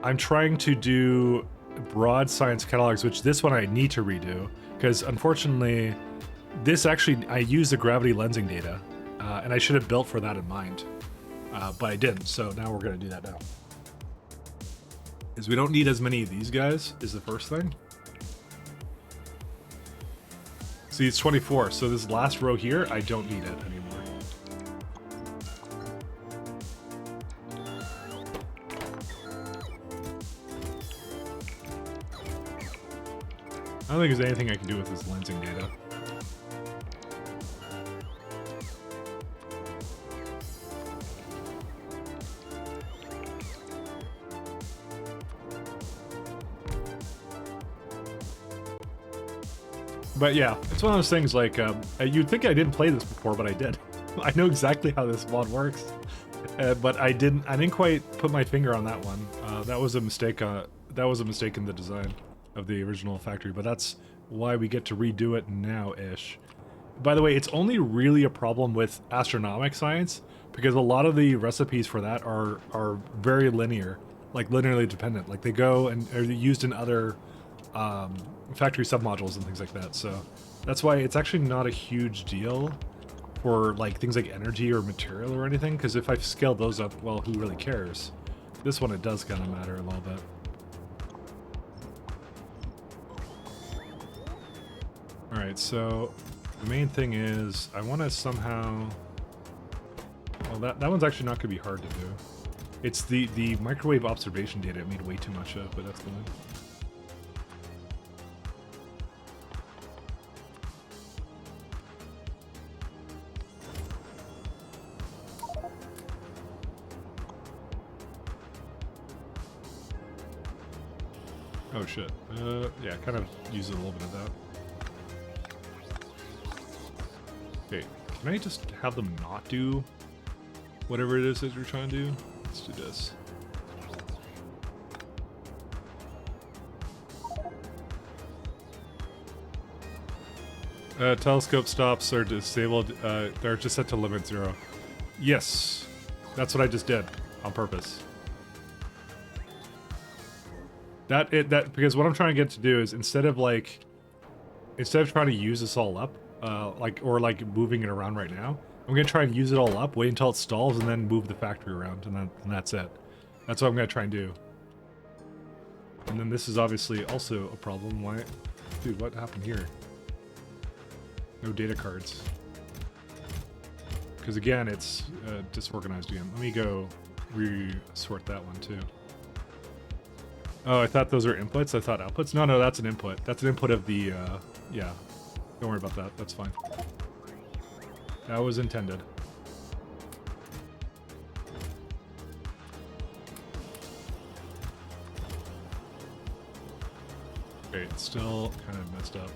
I'm trying to do broad science catalogs, which this one I need to redo, because unfortunately, this actually, I use the gravity lensing data, and I should have built for that in mind, but I didn't, so now we're going to do that now. Is we don't need as many of these guys, is the first thing. See, it's 24, so this last row here, I don't need it anymore. I don't think there's anything I can do with this lensing data. But yeah, it's one of those things like, you'd think I didn't play this before, but I did. I know exactly how this mod works, but I didn't quite put my finger on that one. That was a mistake. That was a mistake in the design of the original factory, but that's why we get to redo it now-ish. By the way, it's only really a problem with astronomic science, because a lot of the recipes for that are very linear, like linearly dependent. Like they go and are used in other factory submodules and things like that. So that's why it's actually not a huge deal for like things like energy or material or anything, because if I scale those up, well, who really cares? This one, it does kind of matter a little bit. Alright, so the main thing is I want to somehow... Well, that one's actually not going to be hard to do. It's the microwave observation data I made way too much of, but that's fine. Oh shit. Yeah, kind of use a little bit of that. Okay, can I just have them not do whatever it is that you're trying to do? Let's do this. Telescope stops are disabled. They're just set to limit 0. Yes, that's what I just did on purpose. That because what I'm trying to get to do is instead of trying to use this all up, like moving it around right now, I'm gonna try and use it all up, wait until it stalls, and then move the factory around, and that's it. That's what I'm gonna try and do. And then this is obviously also a problem. Why, dude? What happened here? No data cards. Because again, it's disorganized again. Let me go re-sort that one too. Oh, I thought those are inputs. I thought outputs. No, that's an input. That's an input of the, yeah. Don't worry about that. That's fine. That was intended. Okay, it's still kind of messed up.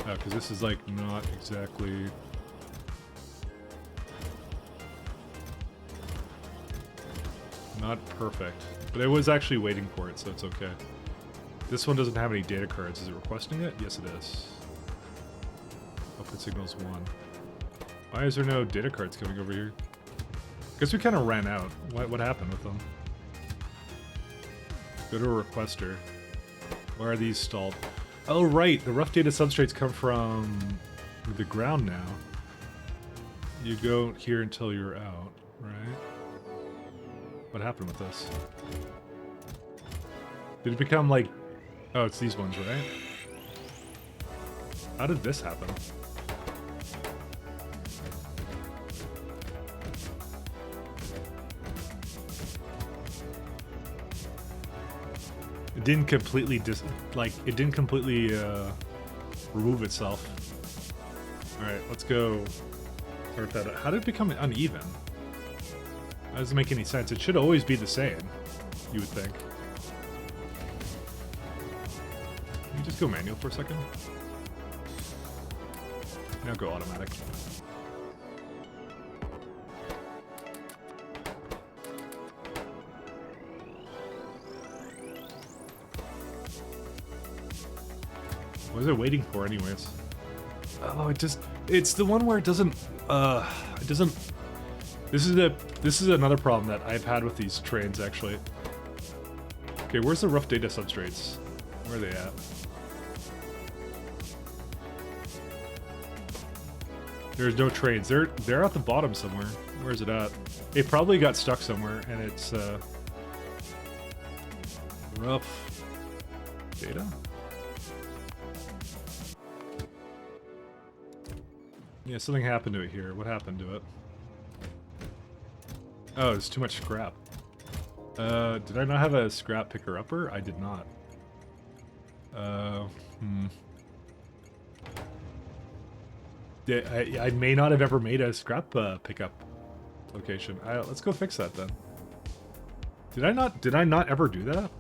Because this is like not exactly... Not perfect. But it was actually waiting for it, so it's okay. This one doesn't have any data cards. Is it requesting it? Yes, it is. Output signals 1. Why is there no data cards coming over here? Guess we kind of ran out. What happened with them? Go to a requester. Why are these stalled? Oh, right. The rough data substrates come from the ground now. You go here until you're out, right? What happened with this? Did it become like... Oh, it's these ones, right? How did this happen? It didn't completely remove itself. Alright, let's go sort that out. How did it become uneven? That doesn't make any sense. It should always be the same, you would think. Can you just go manual for a second? Now go automatic. What is it waiting for anyways? Oh, it's the one where it doesn't this is another problem that I've had with these trains actually. Okay, where's the rough data substrates? Where are they at? There's no trains. They're at the bottom somewhere. Where is it at? It probably got stuck somewhere and it's rough data? Yeah, something happened to it here. What happened to it? Oh, it's too much scrap. Did I not have a scrap picker-upper? I did not. Yeah, I may not have ever made a scrap pickup location. Let's go fix that then. Did I not ever do that?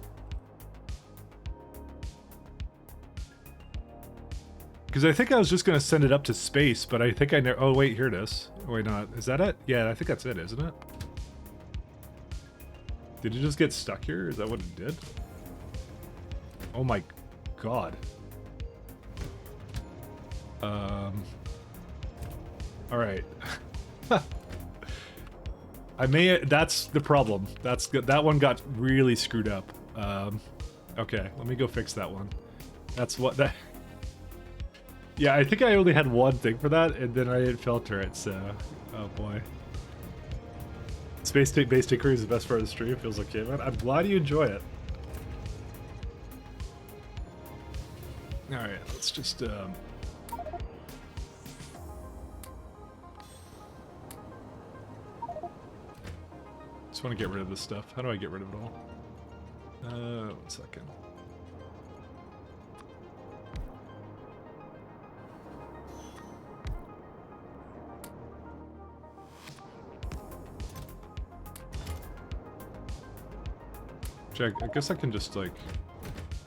Because I think I was just going to send it up to space, but I think I never... Oh, wait, here it is. Oh, wait, not. Is that it? Yeah, I think that's it, isn't it? Did it just get stuck here? Is that what it did? Oh my god. Alright. That's the problem. That one got really screwed up. Okay, let me go fix that one. That's what that... Yeah, I think I only had one thing for that, and then I didn't filter it, so... Oh boy. Space Base Tinker is the best part of the stream. Feels okay, man. I'm glad you enjoy it. Alright, let's just, Just want to get rid of this stuff. How do I get rid of it all? 1 second. Check. I guess I can just like...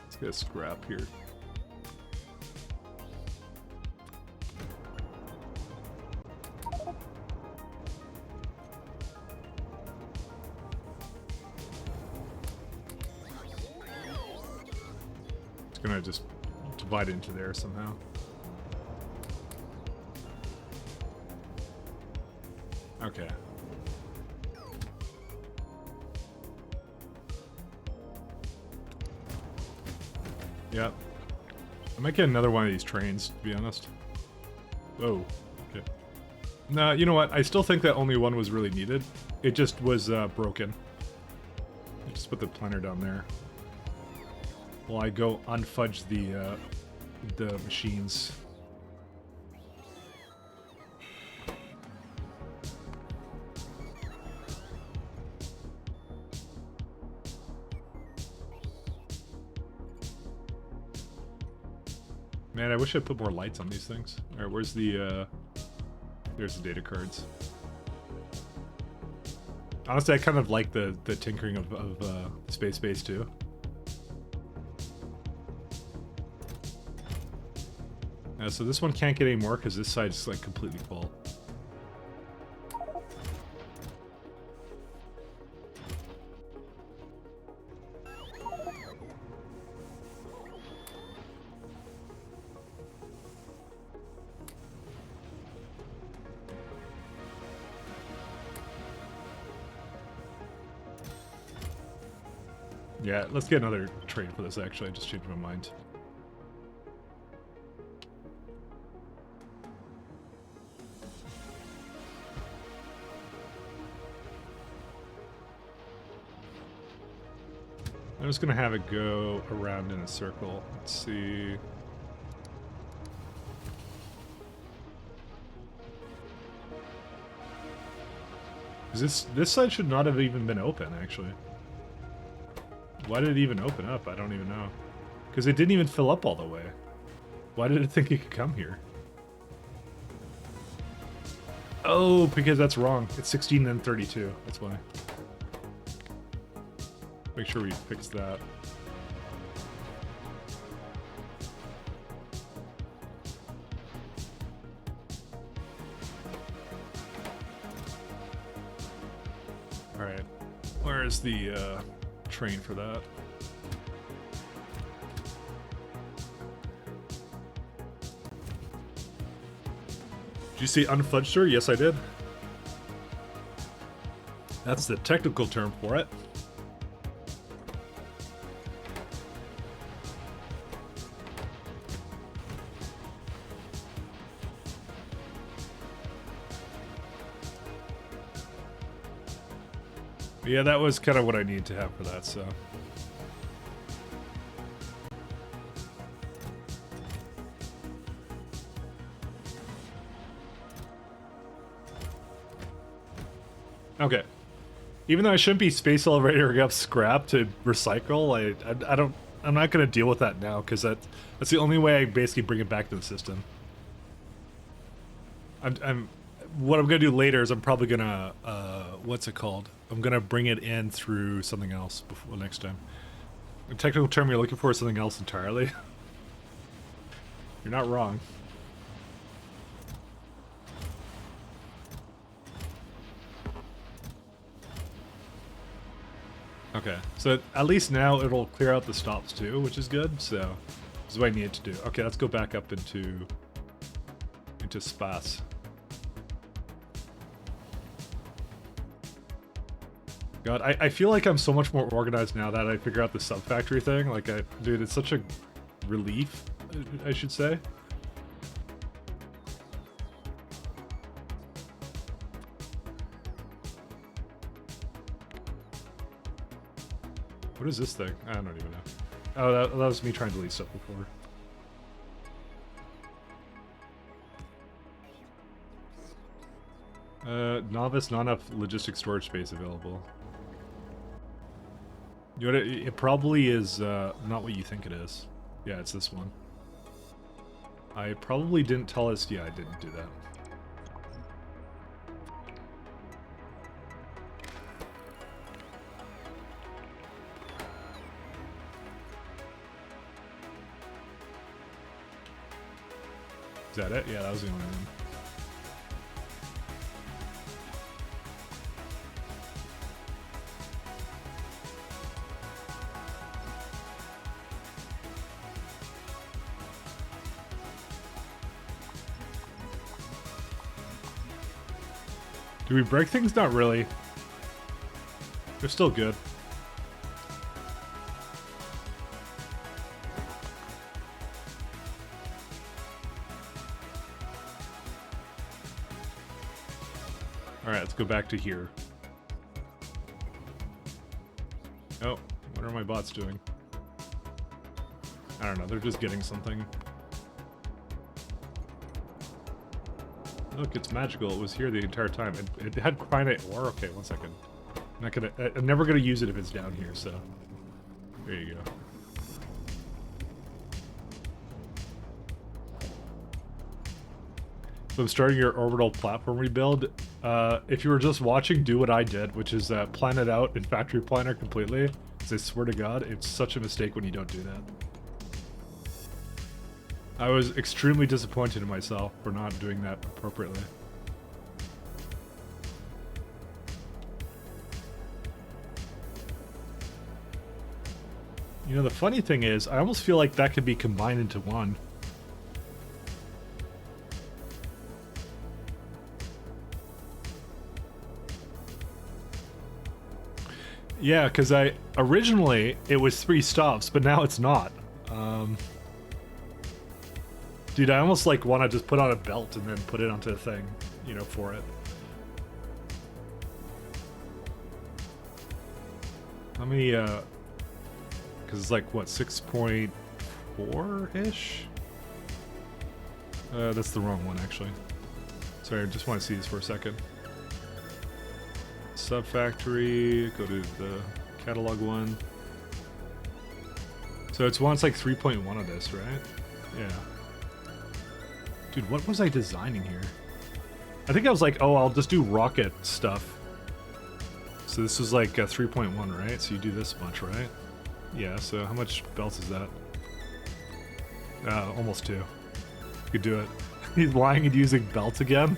Let's get a scrap here. It's gonna just divide into there somehow. Yep. I might get another one of these trains, to be honest. Oh, okay. Nah, you know what? I still think that only one was really needed. It just was broken. I just put the planner down there. While I go unfudge the machines. Man, I wish I put more lights on these things. Alright, where's the, there's the data cards. Honestly, I kind of like the tinkering of Space Base too. So this one can't get any more because this side's like completely full. Yeah, let's get another train for this actually, I just changed my mind. I'm just gonna have it go around in a circle. Let's see. This side should not have even been open, actually. Why did it even open up? I don't even know. Because it didn't even fill up all the way. Why did it think it could come here? Oh, because that's wrong. It's 16 and 32. That's why. Make sure we fix that. Alright. Where is the train for that? Did you say unfudged, sir? Yes, I did. That's the technical term for it. Yeah, that was kind of what I need to have for that, so. Okay. Even though I shouldn't be space elevating up scrap to recycle, I'm not going to deal with that now, because that's the only way I basically bring it back to the system. What I'm going to do later is I'm probably going to, what's it called? I'm going to bring it in through something else before next time. The technical term you're looking for is something else entirely. You're not wrong. Okay, so at least now it'll clear out the stops too, which is good, so this is what I needed to do. Okay, let's go back up into space. God, I feel like I'm so much more organized now that I figure out the sub-factory thing. Like, dude, it's such a relief, I should say. What is this thing? I don't even know. Oh, that was me trying to delete stuff before. Novice, not enough logistic storage space available. You know what, it probably is not what you think it is. Yeah, it's this one. I probably didn't tell us. Yeah, I didn't do that. Is that it? Yeah, that was the only one. Do we break things? Not really. They're still good. go back to here. Oh, what are my bots doing? I don't know, they're just getting something. Look, it's magical. It was here the entire time. It had crinite ore. Okay, 1 second. I'm never gonna use it if it's down here, so there you go. So I'm starting your orbital platform rebuild. If you were just watching, do what I did, which is plan it out in Factory Planner completely. Because I swear to God, it's such a mistake when you don't do that. I was extremely disappointed in myself for not doing that appropriately. You know, the funny thing is, I almost feel like that could be combined into one. Yeah, because originally it was 3 stops, but now it's not. Dude, I almost like want to just put on a belt and then put it onto the thing, you know, for it. How many, because it's like, what, 6.4-ish? That's the wrong one, actually. Sorry, I just want to see this for a second. Sub-factory, go to the catalog one. So it's like 3.1 of this, right? Yeah. Dude, what was I designing here? I think I was like, oh, I'll just do rocket stuff. So this is like 3.1, right? So you do this much, right? Yeah, so how much belts is that? Almost 2. You could do it. He's lying and using belts again?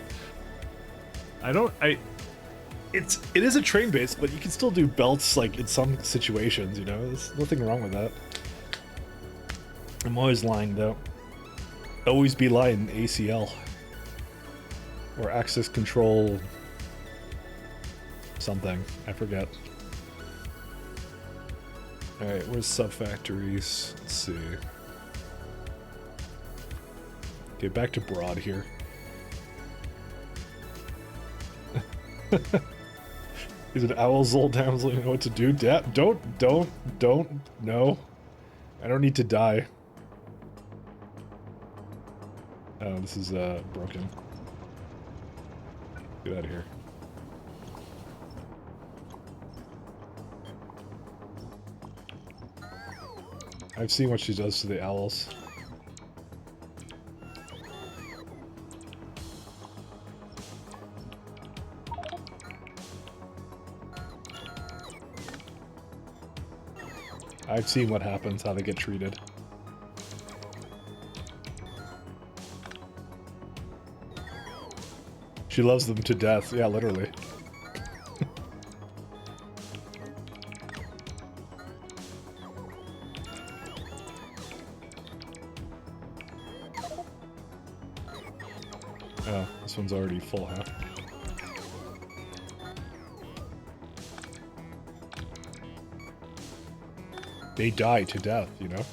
It is a train base, but you can still do belts like in some situations, you know? There's nothing wrong with that. I'm always lying though. Always be lying ACL. Or access control something. I forget. Alright, where's sub-factories? Let's see. Okay, back to broad here. Is it owl's old damsel? You know what to do? Don't, no. I don't need to die. Oh, this is, broken. Get out of here. I've seen what she does to the owls. I've seen what happens, how they get treated. She loves them to death. Yeah, literally. Oh, this one's already full, huh? They die to death, you know?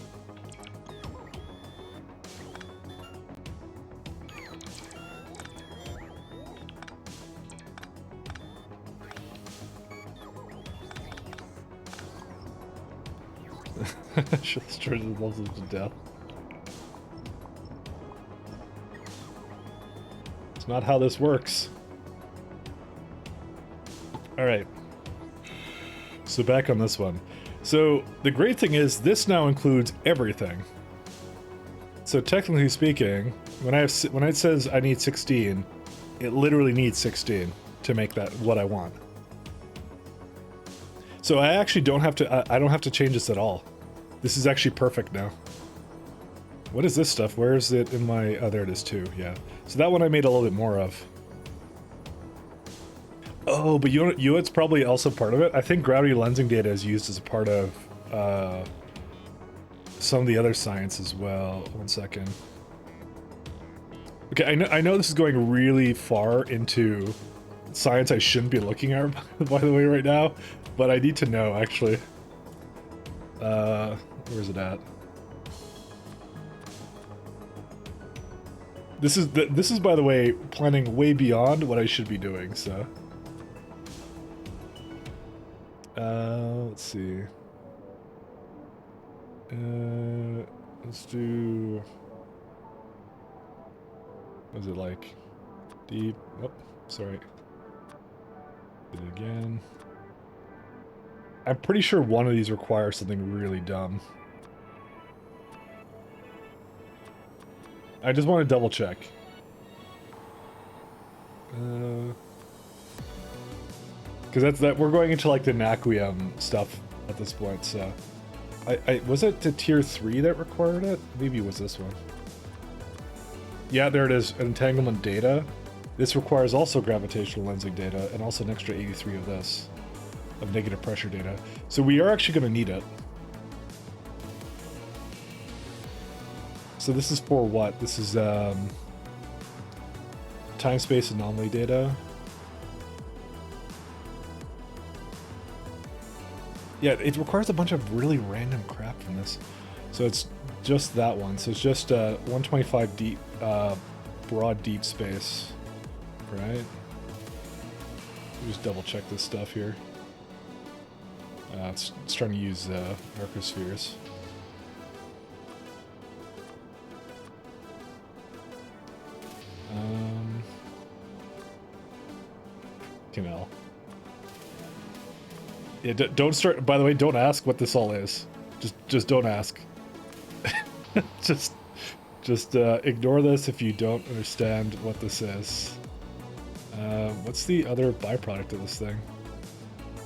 She'll destroy them to death. It's not how this works. Alright. So back on this one. So the great thing is this now includes everything. So technically speaking, when it says I need 16, it literally needs 16 to make that what I want. So I actually don't have to I don't have to change this at all. This is actually perfect now. What is this stuff? Where is it in my... Oh, there it is too, yeah. So that one I made a little bit more of. Oh, but you know it's probably also part of it? I think gravity lensing data is used as a part of some of the other science as well. 1 second. Okay, I know this is going really far into science I shouldn't be looking at, by the way, right now, but I need to know, actually. Where's it at? This is, by the way, planning way beyond what I should be doing, so... Let's see. Let's do. What is it like? Deep. Oh, sorry. Did it again. I'm pretty sure one of these requires something really dumb. I just want to double check. Because we're going into like the Naquium stuff at this point. So, I was it to tier 3 that required it? Maybe it was this one. Yeah, there it is. Entanglement data. This requires also gravitational lensing data and also an extra 83 of this, of negative pressure data. So we are actually going to need it. So this is for what? This is time-space anomaly data. Yeah, it requires a bunch of really random crap from this. So it's just that one. So it's just 125 deep, broad deep space, right? Let me just double check this stuff here. It's trying to use arcospheres. Canal. Yeah, don't start. By the way, don't ask what this all is. Just don't ask. just ignore this if you don't understand what this is. What's the other byproduct of this thing?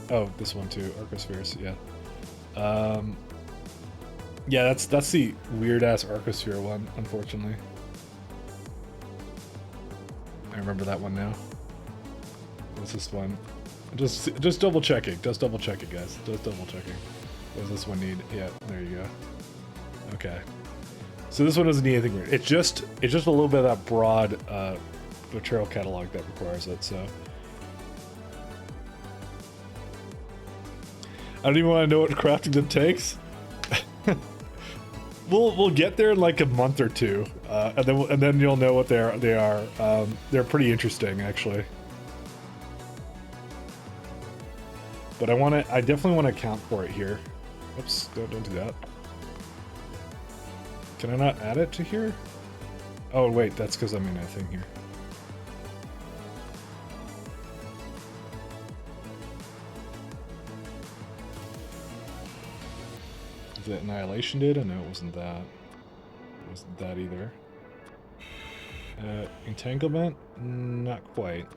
Oh, this one too, arcospheres. Yeah. Yeah, that's the weird ass arcosphere one, unfortunately. I remember that one now. What's this one? Just double checking. Just double checking, guys. Just double checking. What does this one need? Yeah, there you go. Okay. So this one doesn't need anything weird. It's just a little bit of that broad material catalog that requires it. So I don't even want to know what crafting them takes. We'll get there in like a month or two, and then you'll know what they are. They're pretty interesting, actually. But I definitely want to account for it here. Oops, don't do that. Can I not add it to here? Oh wait, that's because I'm in a thing here. Is it annihilation data? No, it wasn't that. It wasn't that either. Entanglement? Not quite.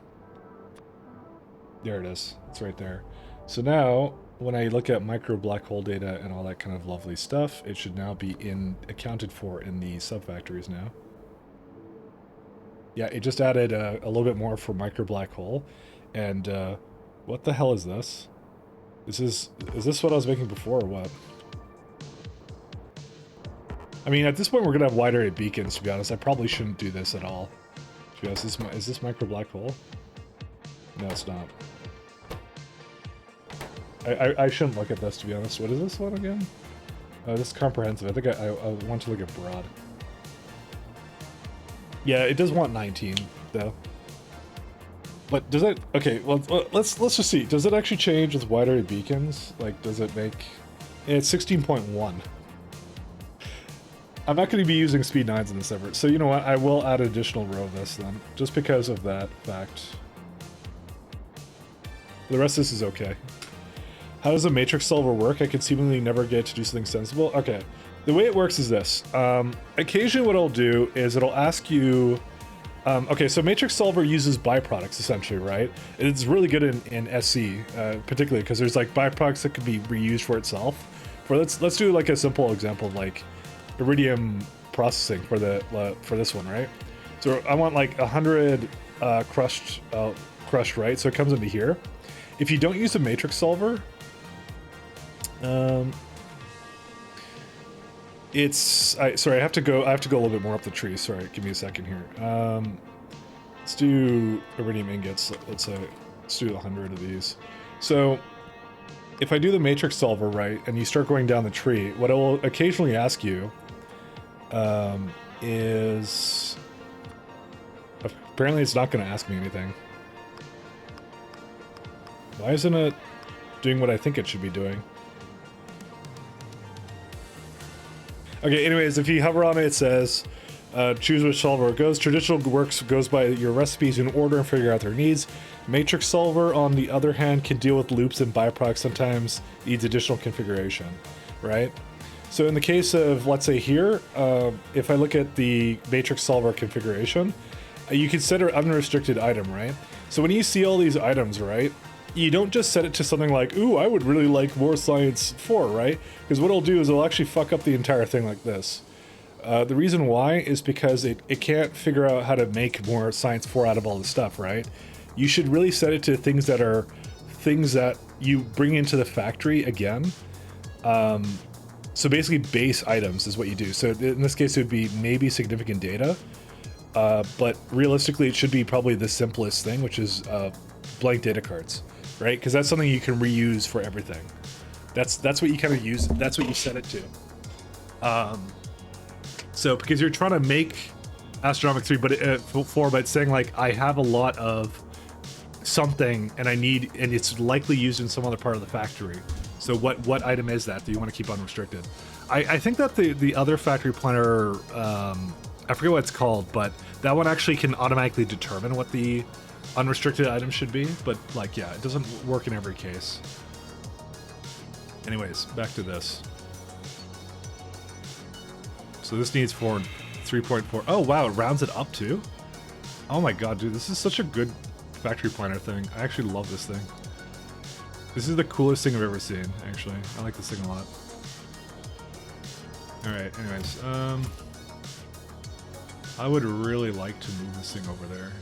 There it is. It's right there. So now, when I look at micro black hole data and all that kind of lovely stuff, it should now be accounted for in the subfactories now. Yeah, it just added a little bit more for micro black hole. And what the hell is this? Is this what I was making before or what? I mean, at this point, we're gonna have wide array beacons. To be honest, I probably shouldn't do this at all. To be honest, is this micro black hole? No, it's not. I shouldn't look at this, to be honest. What is this one again? This is comprehensive. I think I want to look at broad. Yeah, it does want 19 though. But does it? Okay, well let's just see. Does it actually change with wide array beacons? Like, does it make? It's 16.1. I'm not going to be using speed 9s in this effort, so you know what? I will add an additional row of this then, just because of that fact. The rest of this is okay. How does a matrix solver work? I can seemingly never get to do something sensible. Okay, the way it works is this. Occasionally what it'll do is it'll ask you... okay, so matrix solver uses byproducts essentially, right? It's really good in SE, particularly because there's like byproducts that can be reused for itself. Let's do like a simple example of like iridium processing for this one, right? So I want like 100 crushed, right? So it comes into here. If you don't use a matrix solver, sorry, I have to go a little bit more up the tree. Sorry, give me a second here. Let's do iridium ingots. Let's do 100 of these. So if I do the matrix solver right, and you start going down the tree, what it will occasionally ask you is... Apparently it's not going to ask me anything. Why isn't it doing what I think it should be doing. Okay, anyways, if you hover on it, it says, choose which solver it goes. Traditional works goes by your recipes in order and figure out their needs. Matrix solver, on the other hand, can deal with loops and byproducts, sometimes needs additional configuration, right? So in the case of, let's say here, if I look at the matrix solver configuration, you can set an unrestricted item, right? So when you see all these items, right, you don't just set it to something like, ooh, I would really like more science 4, right? Because what it'll do is it'll actually fuck up the entire thing like this. The reason why is because it can't figure out how to make more science 4 out of all the stuff, right? You should really set it to things that are things that you bring into the factory again. So basically base items is what you do. So in this case, it would be maybe significant data, but realistically, it should be probably the simplest thing, which is blank data cards, right? Because that's something you can reuse for everything. That's what you kind of use. That's what you set it to. So because you're trying to make Astronomic 3, but 4, but it's saying like I have a lot of something and and it's likely used in some other part of the factory. So what item is that? Do you want to keep unrestricted? I think that the other factory planner, I forget what it's called, but that one actually can automatically determine what the unrestricted item should be. But like, yeah, it doesn't work in every case. Anyways, back to this. So this needs 3.4. Oh wow, it rounds it up too? Oh my god, dude, this is such a good factory planner thing. I actually love this thing. This is the coolest thing I've ever seen, actually. I like this thing a lot. Alright, anyways, I would really like to move this thing over there.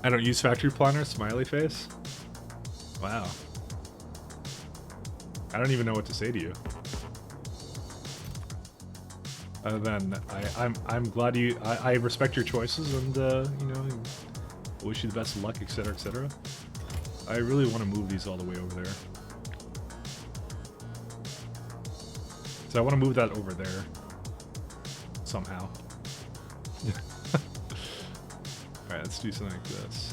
I don't use factory planner, smiley face. Wow. I don't even know what to say to you. Other than I'm glad I respect your choices and you know, wish you the best of luck, etc., etc. I really want to move these all the way over there. So I want to move that over there somehow. Alright, let's do something like this.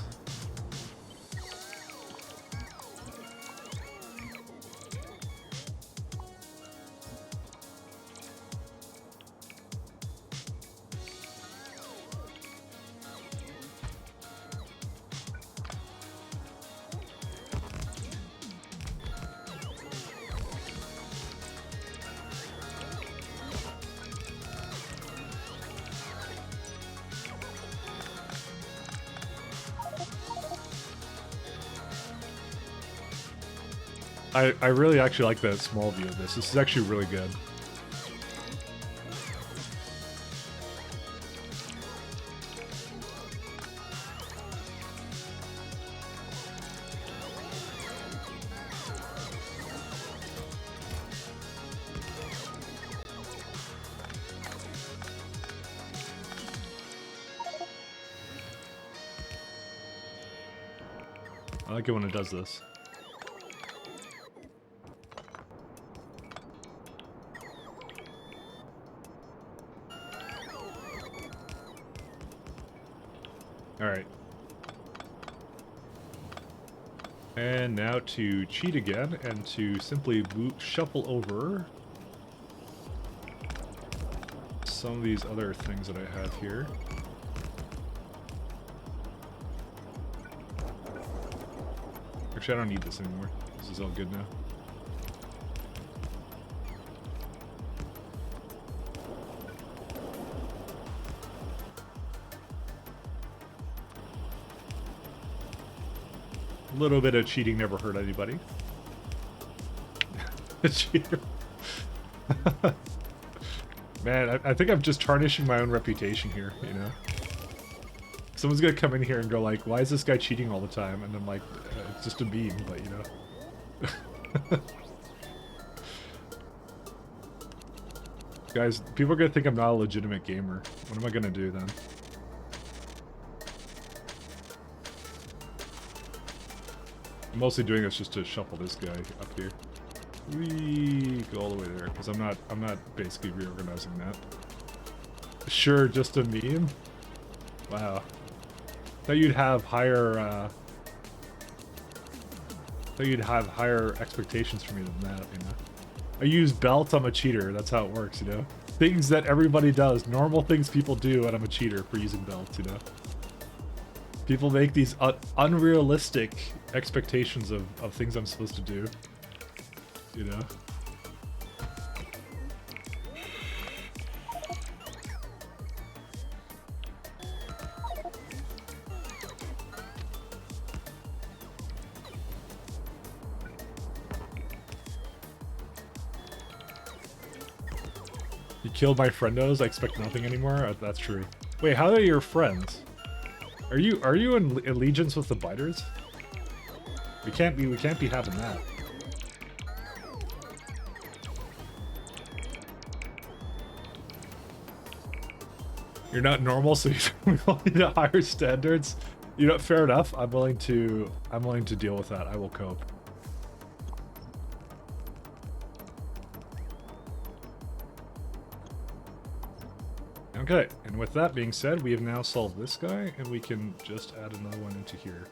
I really actually like the small view of this. This is actually really good. I like it when it does this. Alright. And now to cheat again, and to simply shuffle over some of these other things that I have here. Actually, I don't need this anymore. This is all good now. A little bit of cheating never hurt anybody. Cheater. Man, I think I'm just tarnishing my own reputation here, you know? Someone's gonna come in here and go like, why is this guy cheating all the time? And I'm like, it's just a meme, but you know. Guys, people are gonna think I'm not a legitimate gamer. What am I gonna do then? I'm mostly doing this just to shuffle this guy up here. We go all the way there because I'm not basically reorganizing that. Sure, just a meme? Wow. Thought you'd have higher, thought you'd have higher expectations from me than that, you know? I use belt, I'm a cheater. That's how it works, you know? Things that everybody does. Normal things people do, and I'm a cheater for using belts, you know? People make these unrealistic expectations of things I'm supposed to do, you know? You killed my friendos, I expect nothing anymore? That's true. Wait, how are your friends? Are you in allegiance with the biters? We can't be having that. You're not normal, so we all need higher standards. You know, fair enough. I'm willing to deal with that. I will cope. Okay, and with that being said, we have now solved this guy, and we can just add another one into here.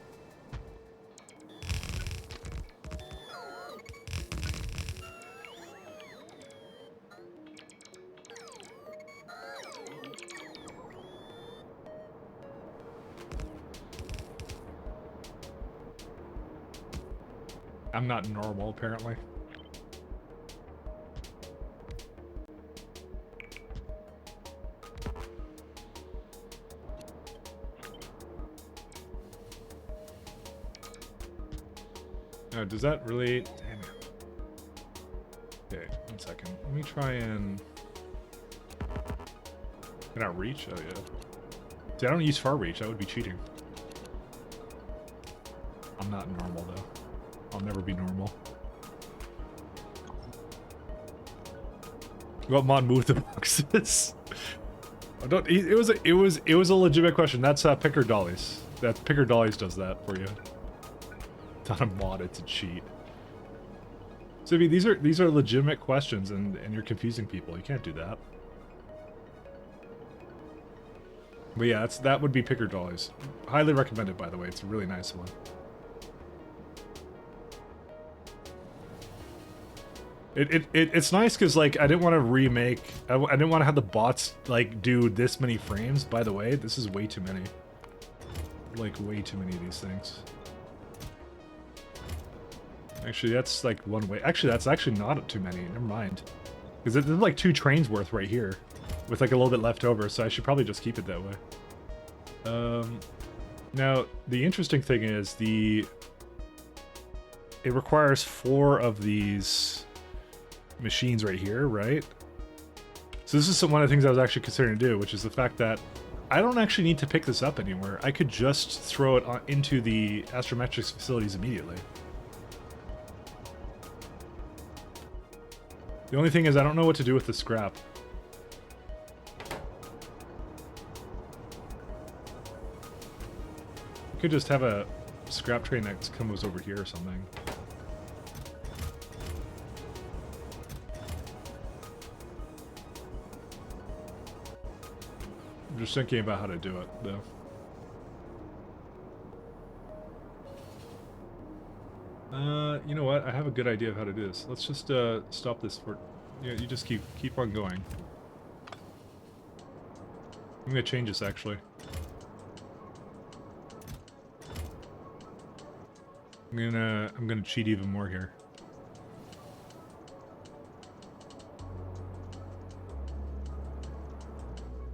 I'm not normal, apparently. No, does that really... Damn it. Okay, 1 second. Let me try and... Can I reach? Oh, yeah. See, I don't use far reach. That would be cheating. I'm not normal, though. I'll never be normal. What mod moved the boxes? I don't... It was a legitimate question. That's Picker Dollies. That Picker Dollies does that for you. Not a mod, it's a cheat. So I mean, these are legitimate questions, and you're confusing people. You can't do that. But yeah, that would be Picker Dollies. Highly recommended, by the way. It's a really nice one. It's nice because like I didn't want to remake. I didn't want to have the bots like do this many frames. By the way, this is way too many. Like way too many of these things. Actually, that's like one way. Actually, that's actually not too many. Never mind. Because there's like 2 trains worth right here. With like a little bit left over, so I should probably just keep it that way. Now, the interesting thing is it requires 4 of these machines right here, right? So this is one of the things I was actually considering to do, which is the fact that I don't actually need to pick this up anywhere. I could just throw it into the Astrometrics facilities immediately. The only thing is I don't know what to do with the scrap. I could just have a scrap train that comes over here or something. I'm just thinking about how to do it, though. You know what? I have a good idea of how to do this. Let's just stop this for... Yeah, you just keep on going. I'm gonna change this actually. I'm gonna cheat even more here.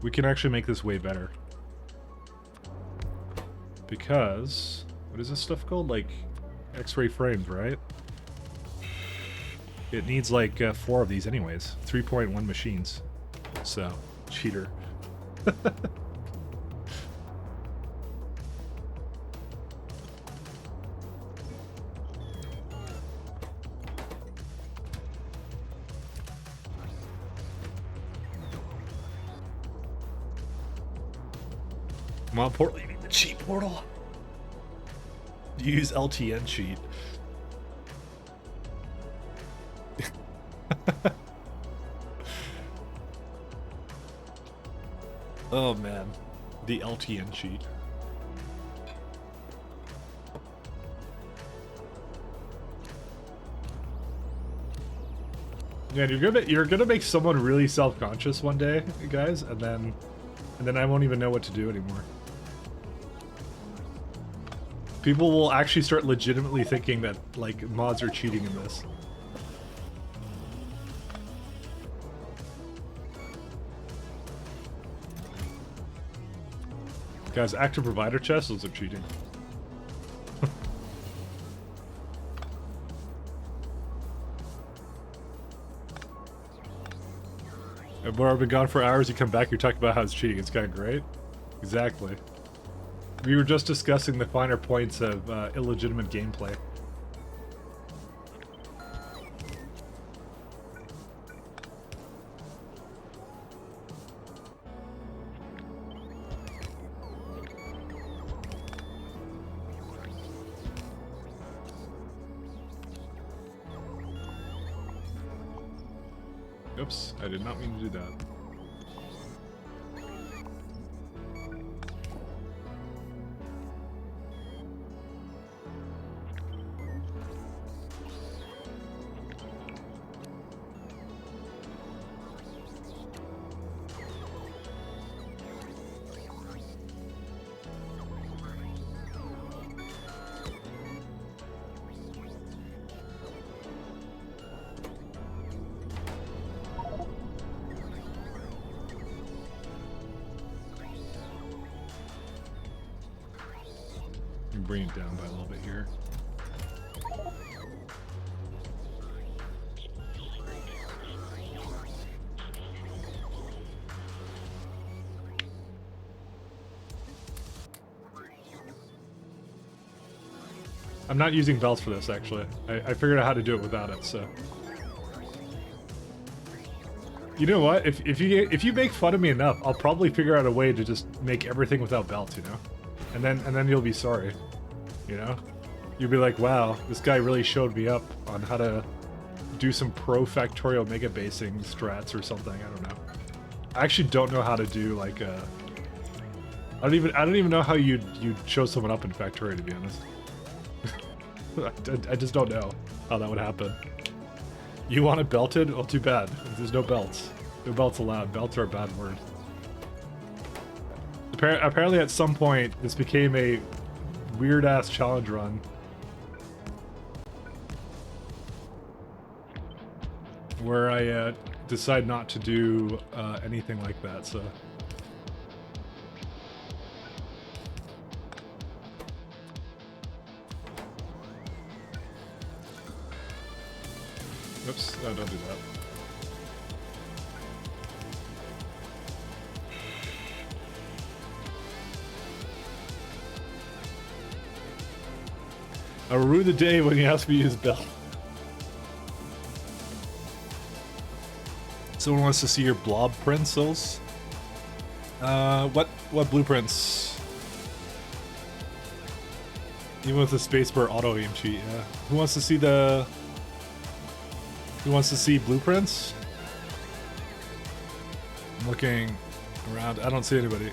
We can actually make this way better. Because what is this stuff called? Like X-ray frames, right? It needs like 4 of these anyways. 3.1 machines. So, cheater. Come on, Portal, you need the cheat portal. Use LTN cheat. Oh man, the LTN cheat. Yeah, you're gonna make someone really self-conscious one day, guys, and then I won't even know what to do anymore. People will actually start legitimately thinking that like mods are cheating in this. Guys, active provider chests, those are cheating. And where I've been gone for hours, you come back, you're talking about how it's cheating. It's kind of great. Exactly. We were just discussing the finer points of illegitimate gameplay. Oops, I did not mean to do that. Bring it down by a little bit here. I'm not using belts for this, actually. I figured out how to do it without it, so. You know what? If you make fun of me enough, I'll probably figure out a way to just make everything without belts, you know? And then you'll be sorry. You know? You'll be like, wow, this guy really showed me up on how to do some pro Factorio mega basing strats or something. I don't know. I actually don't know how to do like I don't even know how you'd show someone up in Factorio, to be honest. I just don't know how that would happen. You want it belted? Well, too bad. There's no belts. No belts allowed. Belts are a bad word. Apparently at some point, this became a weird-ass challenge run. Where I decide not to do anything like that, so... Oops, no, don't do that. I will ruin the day when you ask me to use belt. Someone wants to see your blob pencils. What blueprints? Even with the spacebar auto aim cheat, yeah. Who wants to see blueprints? I'm looking around. I don't see anybody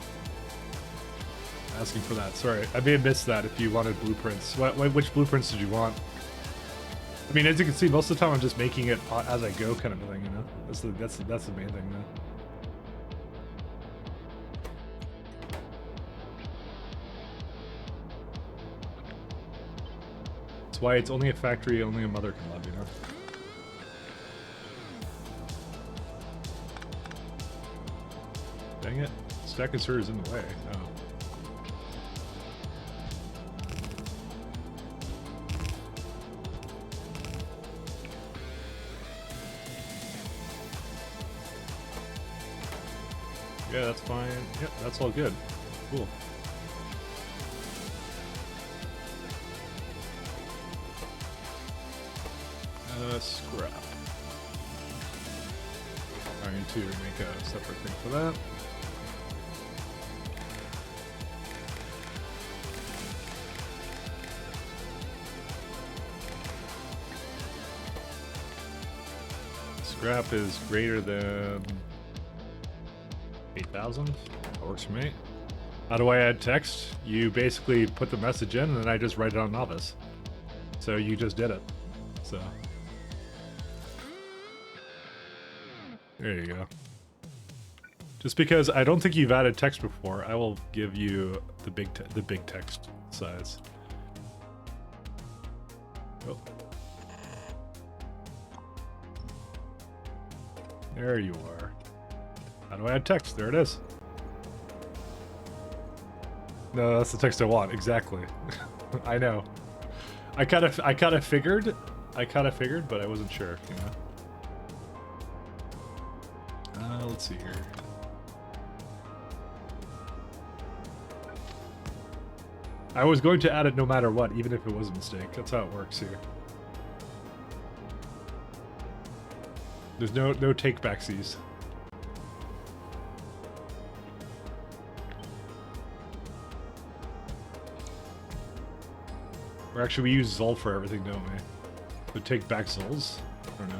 asking for that. Sorry, I may have missed that. If you wanted blueprints, which blueprints did you want? I mean, as you can see, most of the time I'm just making it as I go, kind of a thing. You know, that's the main thing, man. That's why it's only a factory only a mother can love, you know. Dang it! Stack inserter is in the way. Oh. Yeah, that's fine. Yep, that's all good. Cool. Scrap. I need to make a separate thing for that. Scrap is greater than 8,000? That works for me. How do I add text? You basically put the message in and then I just write it on Novice. So you just did it. So there you go. Just because I don't think you've added text before, I will give you the big text size. Oh. There you are. How do I add text? There it is. No, that's the text I want. Exactly. I know. I kind of figured, but I wasn't sure, you know. Let's see here. I was going to add it no matter what, even if it was a mistake. That's how it works here. There's no take backsies. Or actually, we use Zol for everything, don't we? The take back Zols? I don't know.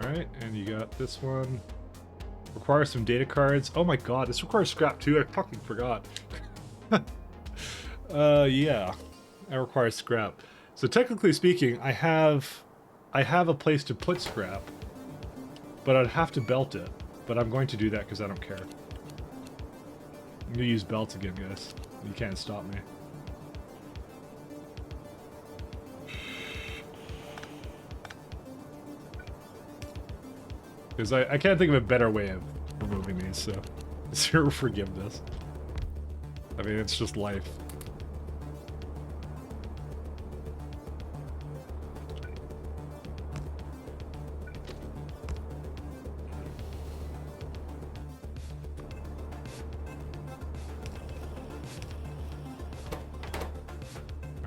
Alright, and you got this one. Requires some data cards. Oh my god, this requires scrap too. I fucking forgot. Yeah. That requires scrap. So technically speaking, I have a place to put scrap, but I'd have to belt it. But I'm going to do that because I don't care. I'm gonna use belts again, guys. You can't stop me. Because I can't think of a better way of removing these, so zero forgiveness. I mean, it's just life.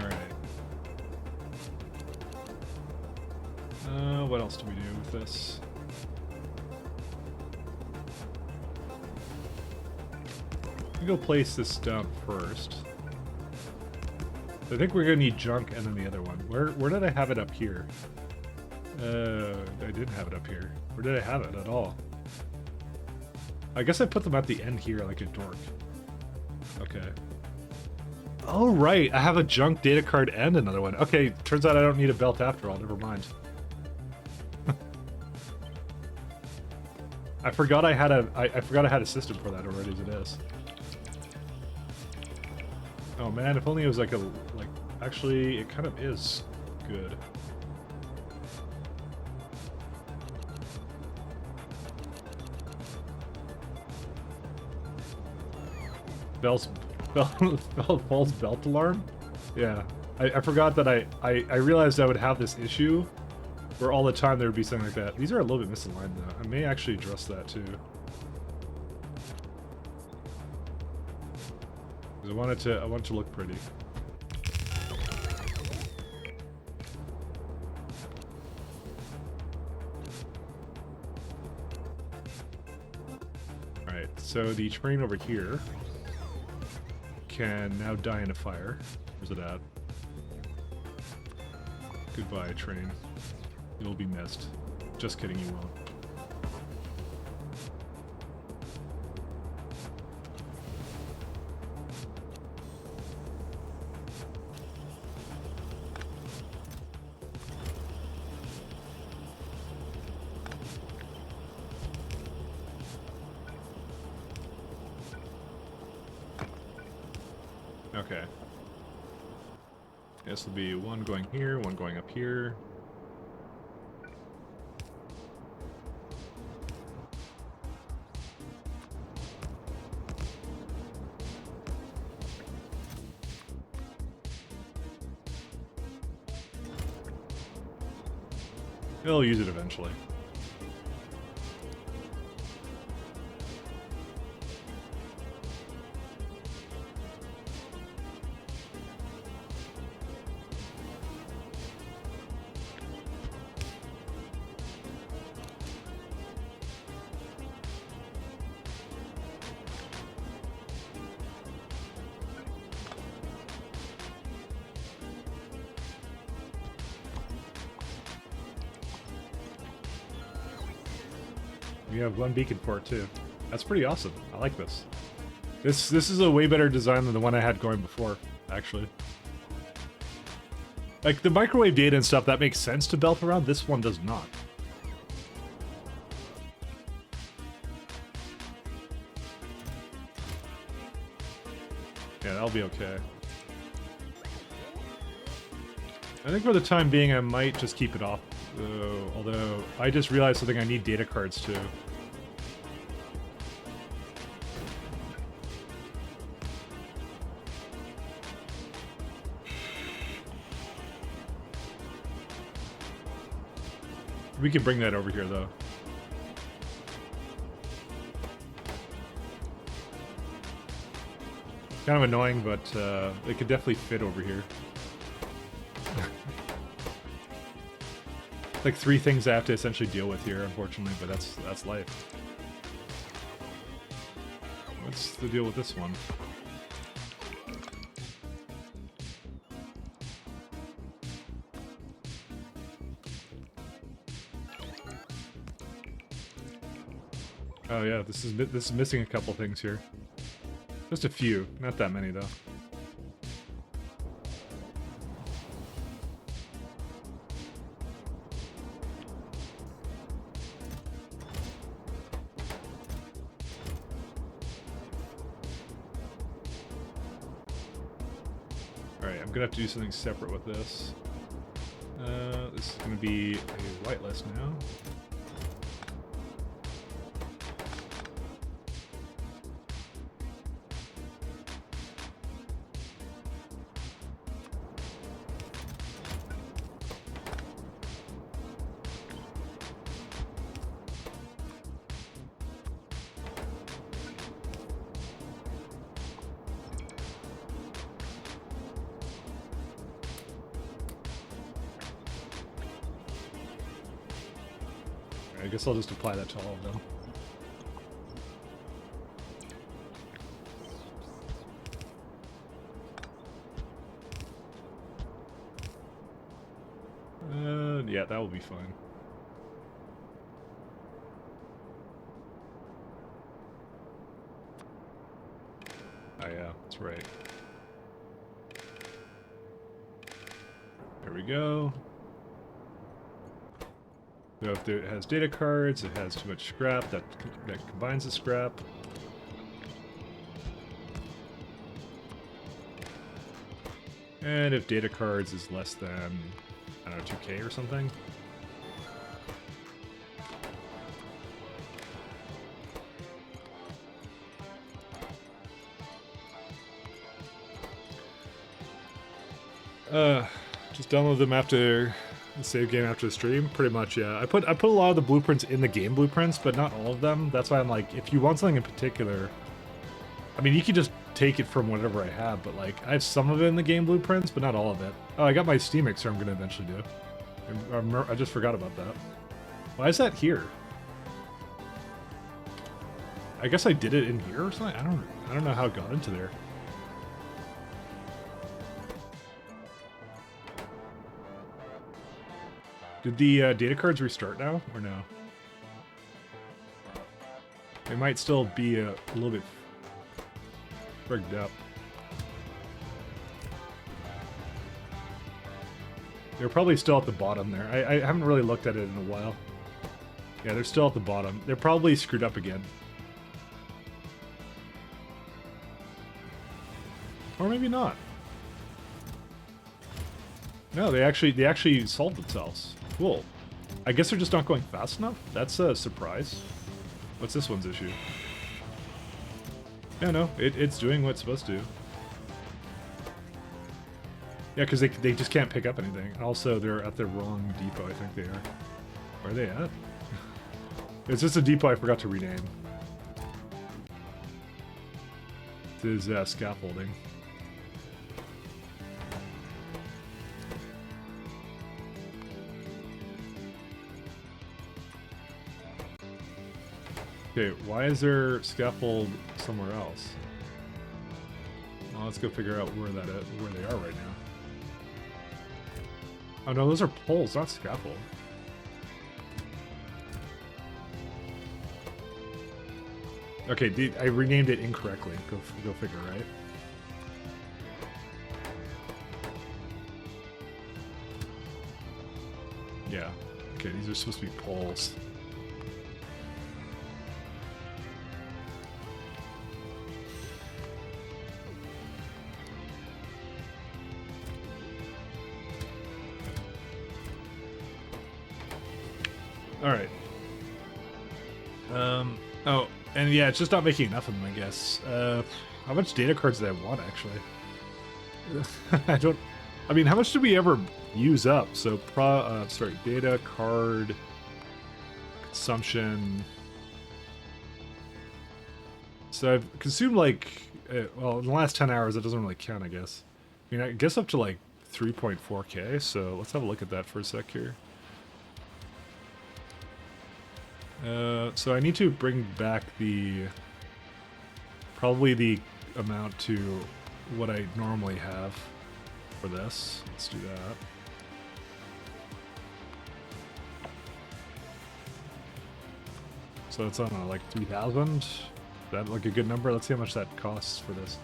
Alright. What else do we do with this? Go place this down first. I think we're gonna need junk and then the other one. Where did I have it up here? I didn't have it up here. Where did I have it at all? I guess I put them at the end here like a dork. Okay. Oh right, I have a junk data card and another one. Okay, turns out I don't need a belt after all, never mind. I forgot I had a system for that already as it is. Oh man, if only it was like actually it kind of is good. False belt alarm? Yeah. I forgot that I realized I would have this issue where all the time there would be something like that. These are a little bit misaligned though. I may actually address that too. I want it to look pretty. Alright, so the train over here can now die in a fire. Where's it at? Goodbye, train. You'll be missed. Just kidding, you won't. Okay. This will be one going here, one going up here. They'll use it eventually. We have one beacon for it too. That's pretty awesome. I like this. This is a way better design than the one I had going before, actually. Like, the microwave data and stuff, that makes sense to belt around. This one does not. Yeah, that'll be okay. I think for the time being, I might just keep it off, though. Although, I just realized something, I need data cards, too. We can bring that over here, though. Kind of annoying, but it could definitely fit over here. Like 3 things I have to essentially deal with here, unfortunately, but that's life. What's the deal with this one? Oh yeah, this is missing a couple things here. Just a few, not that many though. Alright, I'm gonna have to do something separate with this. This is gonna be a whitelist now. I guess I'll just apply that to all of them. Yeah, that will be fine. Oh yeah, that's right. There we go. So if it has data cards, it has too much scrap, that combines the scrap. And if data cards is less than, I don't know, 2K or something. Just download them after the save game after the stream. Pretty much, yeah. I put a lot of the blueprints in the game blueprints, but not all of them. That's why I'm like, if you want something in particular, I mean, you could just take it from whatever I have, but like, I have some of it in the game blueprints, but not all of it. Oh, I got my Steam Mixer I'm gonna eventually do. I just forgot about that. Why is that here? I guess I did it in here or something? I don't know how it got into there. Did the data cards restart now, or no? They might still be a little bit rigged up. They're probably still at the bottom there. I haven't really looked at it in a while. Yeah, they're still at the bottom. They're probably screwed up again. Or maybe not. No, they actually solved themselves. Cool. I guess they're just not going fast enough? That's a surprise. What's this one's issue? Yeah, no, it's doing what it's supposed to. Yeah, because they just can't pick up anything. Also, they're at the wrong depot, I think they are. Where are they at? It's just a depot I forgot to rename. This is scaffolding. Okay, why is there scaffold somewhere else? Well, let's go figure out where they are right now. Oh no, those are poles, not scaffold. Okay, I renamed it incorrectly. Go figure, right? Yeah. Okay, these are supposed to be poles. All right. Oh, and yeah, it's just not making enough of them, I guess. How much data cards did I want, actually? I mean, how much did we ever use up? So, data card consumption. So I've consumed like, well, in the last 10 hours, it doesn't really count, I guess. I mean, I guess up to like 3.4K, so let's have a look at that for a sec here. So I need to bring back probably the amount to what I normally have for this. Let's do that. So it's on like 3,000. Is that like a good number? Let's see how much that costs for this.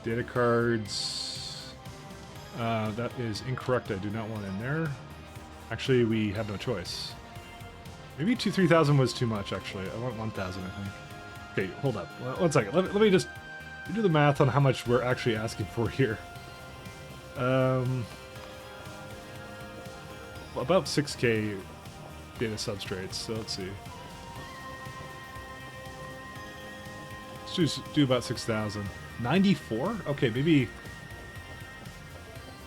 Data cards. That is incorrect. I do not want in there. Actually, we have no choice. Maybe 3,000 was too much, actually. I want 1,000, I think. Okay, hold up. 1 second. Let me just do the math on how much we're actually asking for here. About 6K data substrates, so let's see. Let's just do about 6,000. 94? Okay, maybe...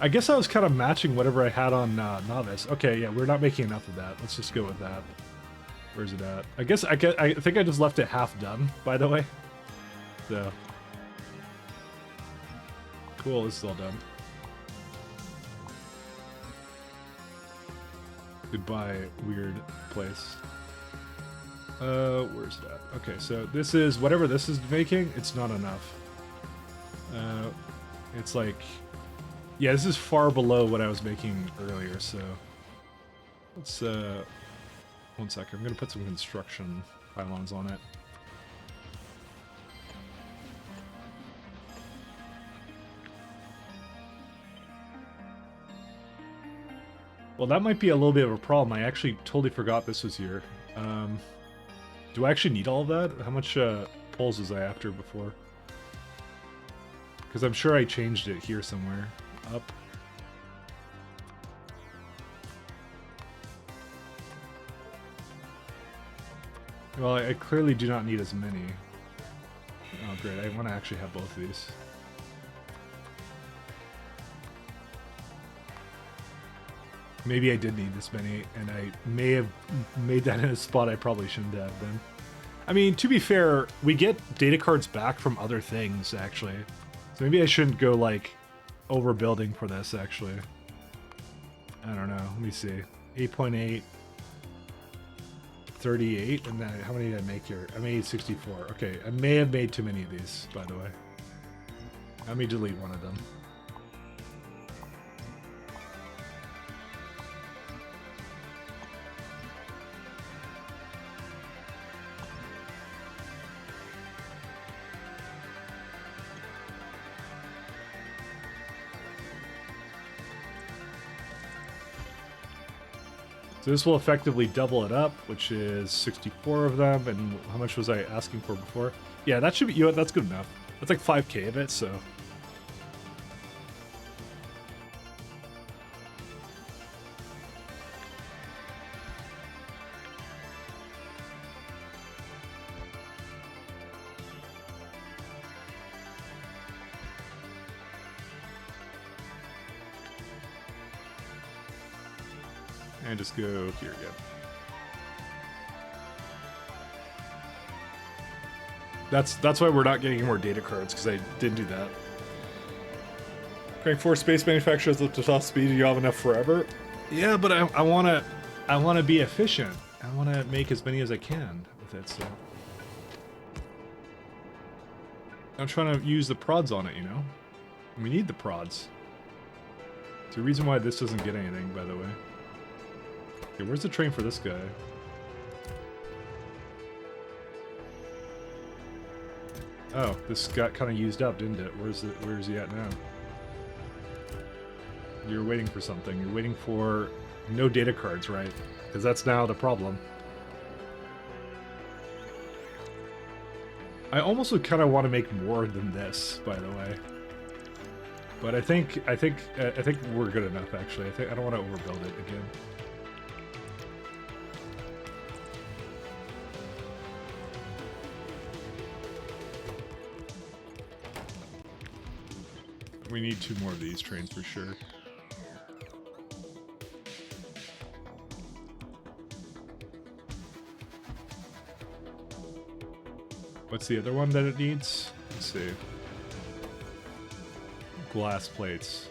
I guess I was kind of matching whatever I had on Novice. Okay, yeah, we're not making enough of that. Let's just go with that. Where's it at? I think I just left it half done, by the way. So... Cool, this is all done. Goodbye, weird place. Where's it at? Okay, so this is, whatever this is making, it's not enough. It's like, yeah, this is far below what I was making earlier, so... Let's, 1 second, I'm gonna put some construction pylons on it. Well, that might be a little bit of a problem. I actually totally forgot this was here. Do I actually need all of that? How much poles was I after before? Because I'm sure I changed it here somewhere. Up. Well, I clearly do not need as many. Oh, great. I want to actually have both of these. Maybe I did need this many, and I may have made that in a spot I probably shouldn't have been. I mean, to be fair, we get data cards back from other things, actually. So maybe I shouldn't go, like, overbuilding for this, actually. I don't know. Let me see. 8.8. 38, and then how many did I make here? I made 64. Okay, I may have made too many of these, by the way. Let me delete one of them. So this will effectively double it up, which is 64 of them, and how much was I asking for before? Yeah, that should be, you know, that's good enough. That's like 5K of it, so... And just go here again. That's why we're not getting any more data cards, because I didn't do that. Crank 4 space manufacturers up to top speed. You have enough forever. Yeah, but I wanna be efficient. I wanna make as many as I can with it. So I'm trying to use the prods on it, you know. We need the prods. It's the reason why this doesn't get anything, by the way. Okay, where's the train for this guy? Oh, this got kind of used up, didn't it? Where is he at now? You're waiting for something. You're waiting for no data cards, right? Because that's now the problem. I almost would kind of want to make more than this, by the way. But I think we're good enough. Actually, I don't want to overbuild it again. We need 2 more of these trains for sure. What's the other one that it needs? Let's see. Glass plates.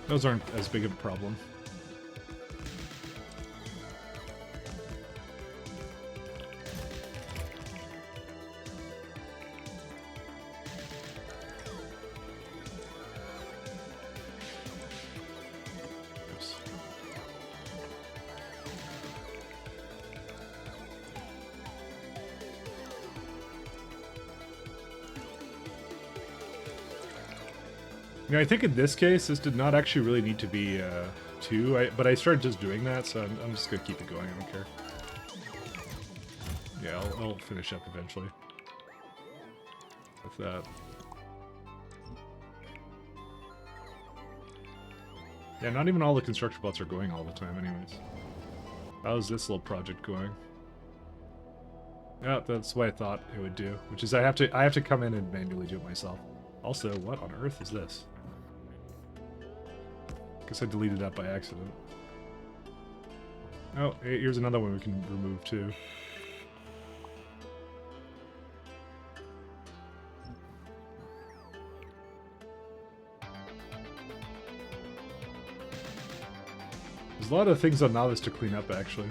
Those aren't as big of a problem. Oops. You know, I think in this case, this did not actually really need to be 2, but I started just doing that, so I'm just gonna keep it going, I don't care. Yeah, I'll finish up eventually with that. Yeah, not even all the construction bots are going all the time anyways. How's this little project going? Yeah, that's what I thought it would do, which is I have to come in and manually do it myself. Also, what on earth is this? Guess I deleted that by accident. Oh, hey, here's another one we can remove too. There's a lot of things on Novice to clean up, actually.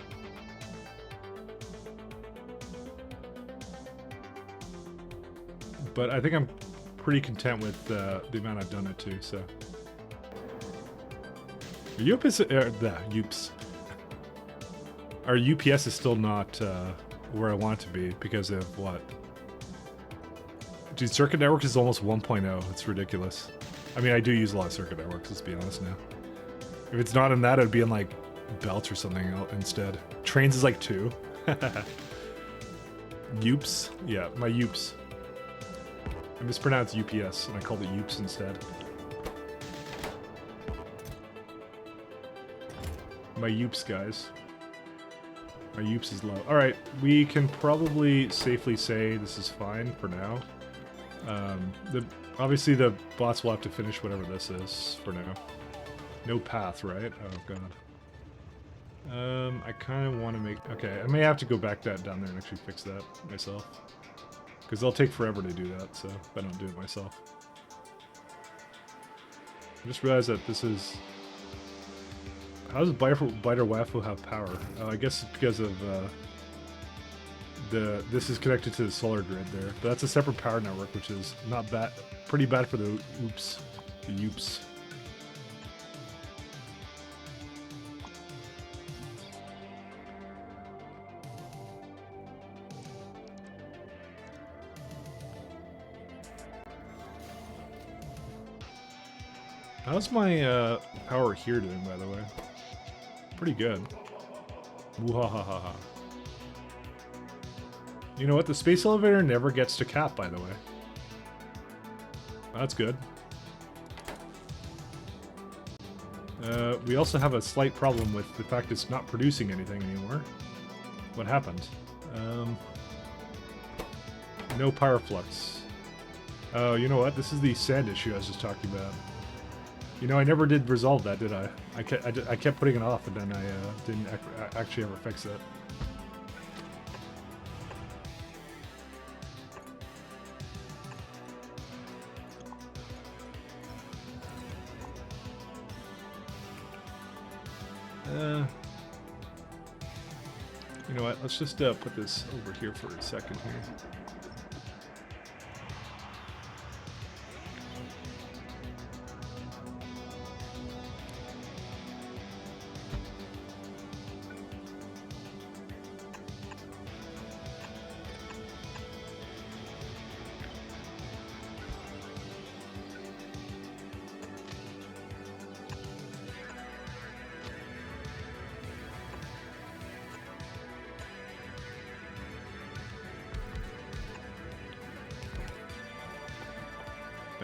But I think I'm pretty content with the amount I've done it to, so. UPS, UPS. Our UPS is still not where I want it to be because of what? Dude, Circuit Network is almost 1.0. It's ridiculous. I mean, I do use a lot of Circuit Networks, let's be honest now. If it's not in that, it'd be in like Belts or something else instead. Trains is like 2. UPS? Yeah, my UPS. I mispronounced UPS and I called it UPS instead. My UPS, guys. My UPS is low. Alright, we can probably safely say this is fine for now. Obviously the bots will have to finish whatever this is for now. No path, right? Oh god. I kind of want to make... Okay, I may have to go back down there and actually fix that myself. Because they'll take forever to do that, so if I don't do it myself. I just realized that this is... How does Biter Waffle have power? Oh, I guess it's because of this is connected to the solar grid there. But that's a separate power network, which is not bad, pretty bad for the oops, the UPS. How's my power here doing, by the way? Pretty good. Woo-ha-ha-ha-ha. You know what? The space elevator never gets to cap, by the way. That's good. We also have a slight problem with the fact it's not producing anything anymore. What happened? No power flux. Oh, you know what? This is the sand issue I was just talking about. You know, I never did resolve that, did I? I kept putting it off, and then I didn't actually ever fix it. You know what? Let's just put this over here for a second here.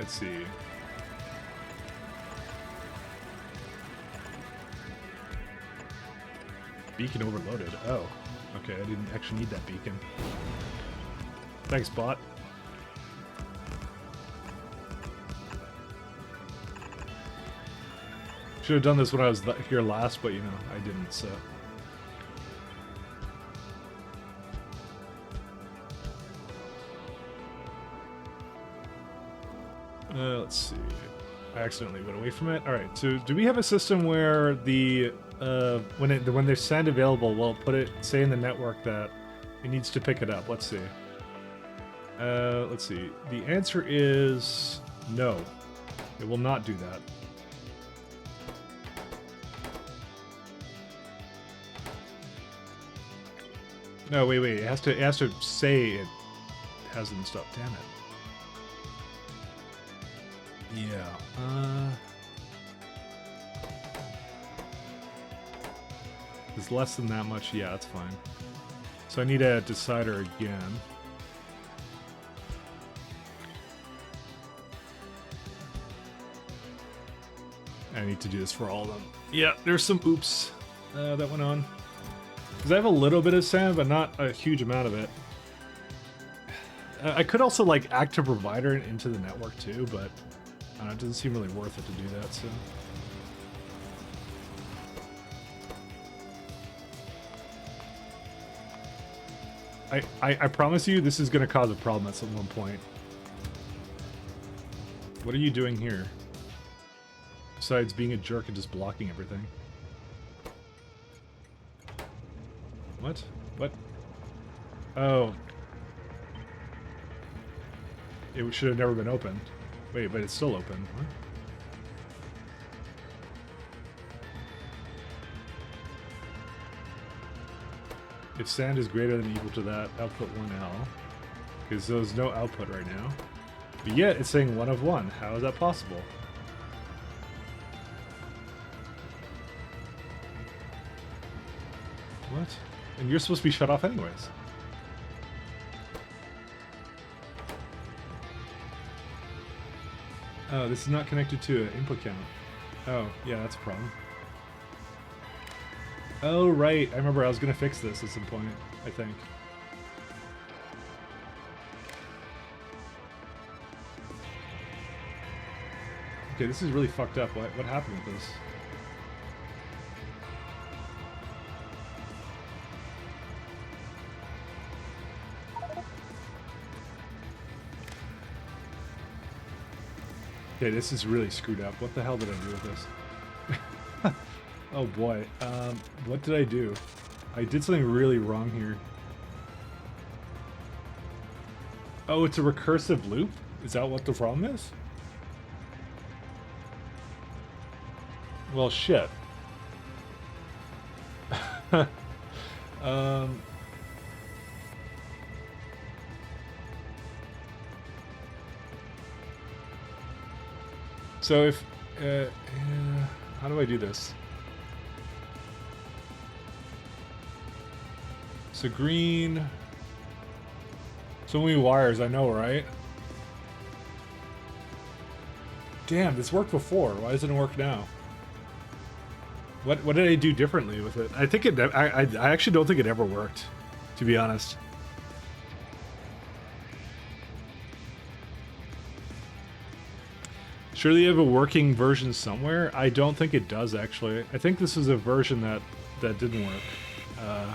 Let's see. Beacon overloaded. Oh, okay. I didn't actually need that beacon. Thanks, bot. Should have done this when I was here last, but you know, I didn't, so. Let's see. I accidentally went away from it. All right. So, do we have a system where the when there's sand available, we'll put it say in the network that it needs to pick it up? Let's see. Let's see. The answer is no. It will not do that. No, wait. It has to say it hasn't stopped. Damn it. Yeah, it's less than that much. Yeah, that's fine. So I need a decider again. I need to do this for all of them. Yeah, there's some oops that went on. Because I have a little bit of sand, but not a huge amount of it. I could also, like, active provider it into the network, too, but I don't know, it doesn't seem really worth it to do that, so... I promise you, this is going to cause a problem at some one point. What are you doing here? Besides being a jerk and just blocking everything. What? What? Oh. It should have never been opened. Wait, but it's still open. What? If sand is greater than or equal to that, output 1L. Because there's no output right now. But yet, it's saying 1 of 1. How is that possible? What? And you're supposed to be shut off anyways. Oh, this is not connected to an input count. Oh, yeah, that's a problem. Oh, right. I remember I was going to fix this at some point, I think. Okay, this is really fucked up. What happened with this? Okay, this is really screwed up. What the hell did I do with this? Oh boy. What did I do? I did something really wrong here. Oh, it's a recursive loop? Is that what the problem is? Well, shit. So if, how do I do this? So green, so many wires, I know, right? Damn, this worked before. Why doesn't it work now? What did I do differently with it? I think it, I actually don't think it ever worked, to be honest. Surely you have a working version somewhere? I don't think it does, actually. I think this is a version that didn't work. I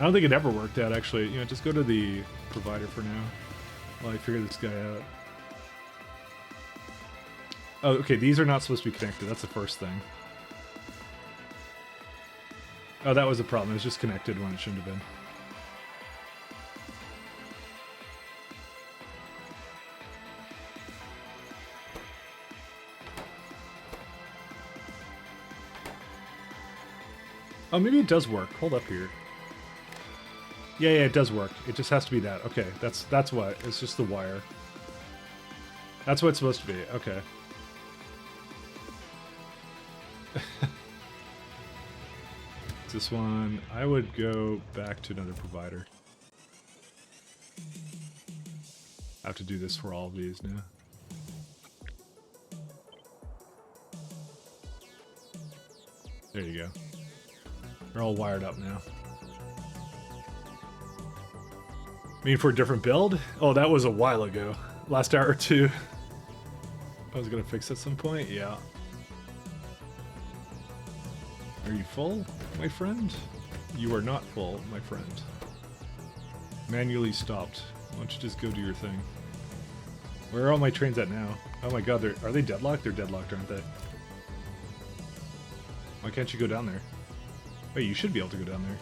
don't think it ever worked out, actually. You know, just go to the provider for now while I figure this guy out. Oh, okay, these are not supposed to be connected. That's the first thing. Oh, that was a problem. It was just connected when it shouldn't have been. Oh, maybe it does work. Hold up here. Yeah, it does work. It just has to be that. Okay, that's what. It's just the wire. That's what it's supposed to be. Okay. This one, I would go back to another provider. I have to do this for all of these now. There you go. They're all wired up now. I mean, for a different build? Oh, that was a while ago. Last hour or two. I was gonna fix at some point, yeah. Are you full, my friend? You are not full, my friend. Manually stopped. Why don't you just go do your thing? Where are all my trains at now? Oh my god, are they deadlocked? They're deadlocked, aren't they? Why can't you go down there? Wait, you should be able to go down there.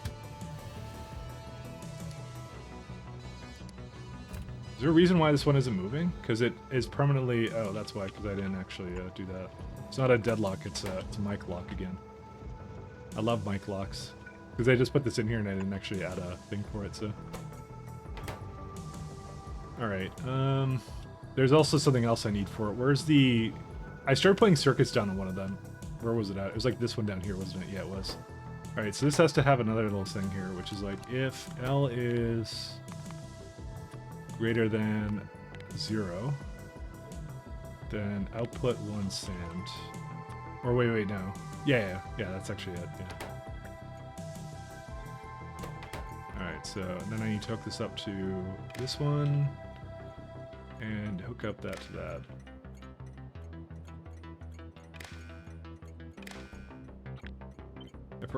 Is there a reason why this one isn't moving? Because it is permanently... Oh, that's why, because I didn't actually do that. It's not a deadlock, it's a mic lock again. I love mic locks. Because I just put this in here and I didn't actually add a thing for it, so... Alright, there's also something else I need for it. Where's the... I started putting circuits down on one of them. Where was it at? It was like this one down here, wasn't it? Yeah, it was. Alright, so this has to have another little thing here, which is like, if L is greater than 0, then output 1 sand. Or wait, no. Yeah, that's actually it, yeah. Alright, so then I need to hook this up to this one, and hook up that to that.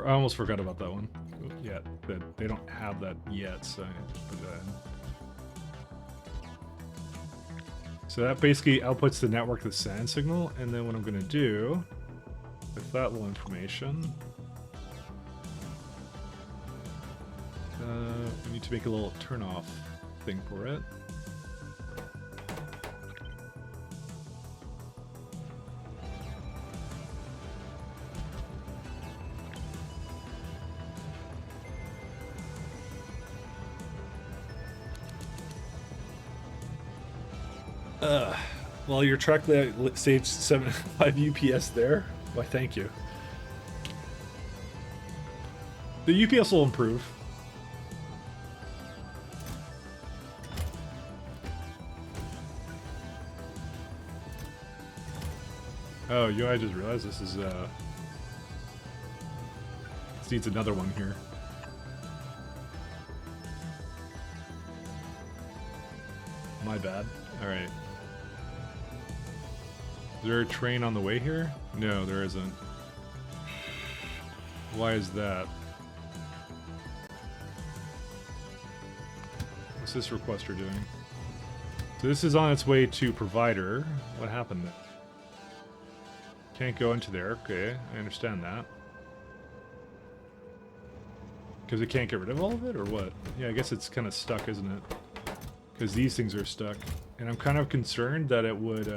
I almost forgot about that one. Yeah, they don't have that yet, so I need to put that in. So that basically outputs the network the sand signal, and then what I'm going to do with that little information, we need to make a little turn off thing for it. Well, your truck saved 75 UPS there. Why, thank you. The UPS will improve. Oh, I just realized this is, this needs another one here. My bad. Alright. Is there a train on the way here? No, there isn't. Why is that? What's this requester doing? So this is on its way to provider. What happened there? Can't go into there. Okay, I understand that. Because it can't get rid of all of it, or what? Yeah, I guess it's kind of stuck, isn't it? Because these things are stuck. And I'm kind of concerned that it would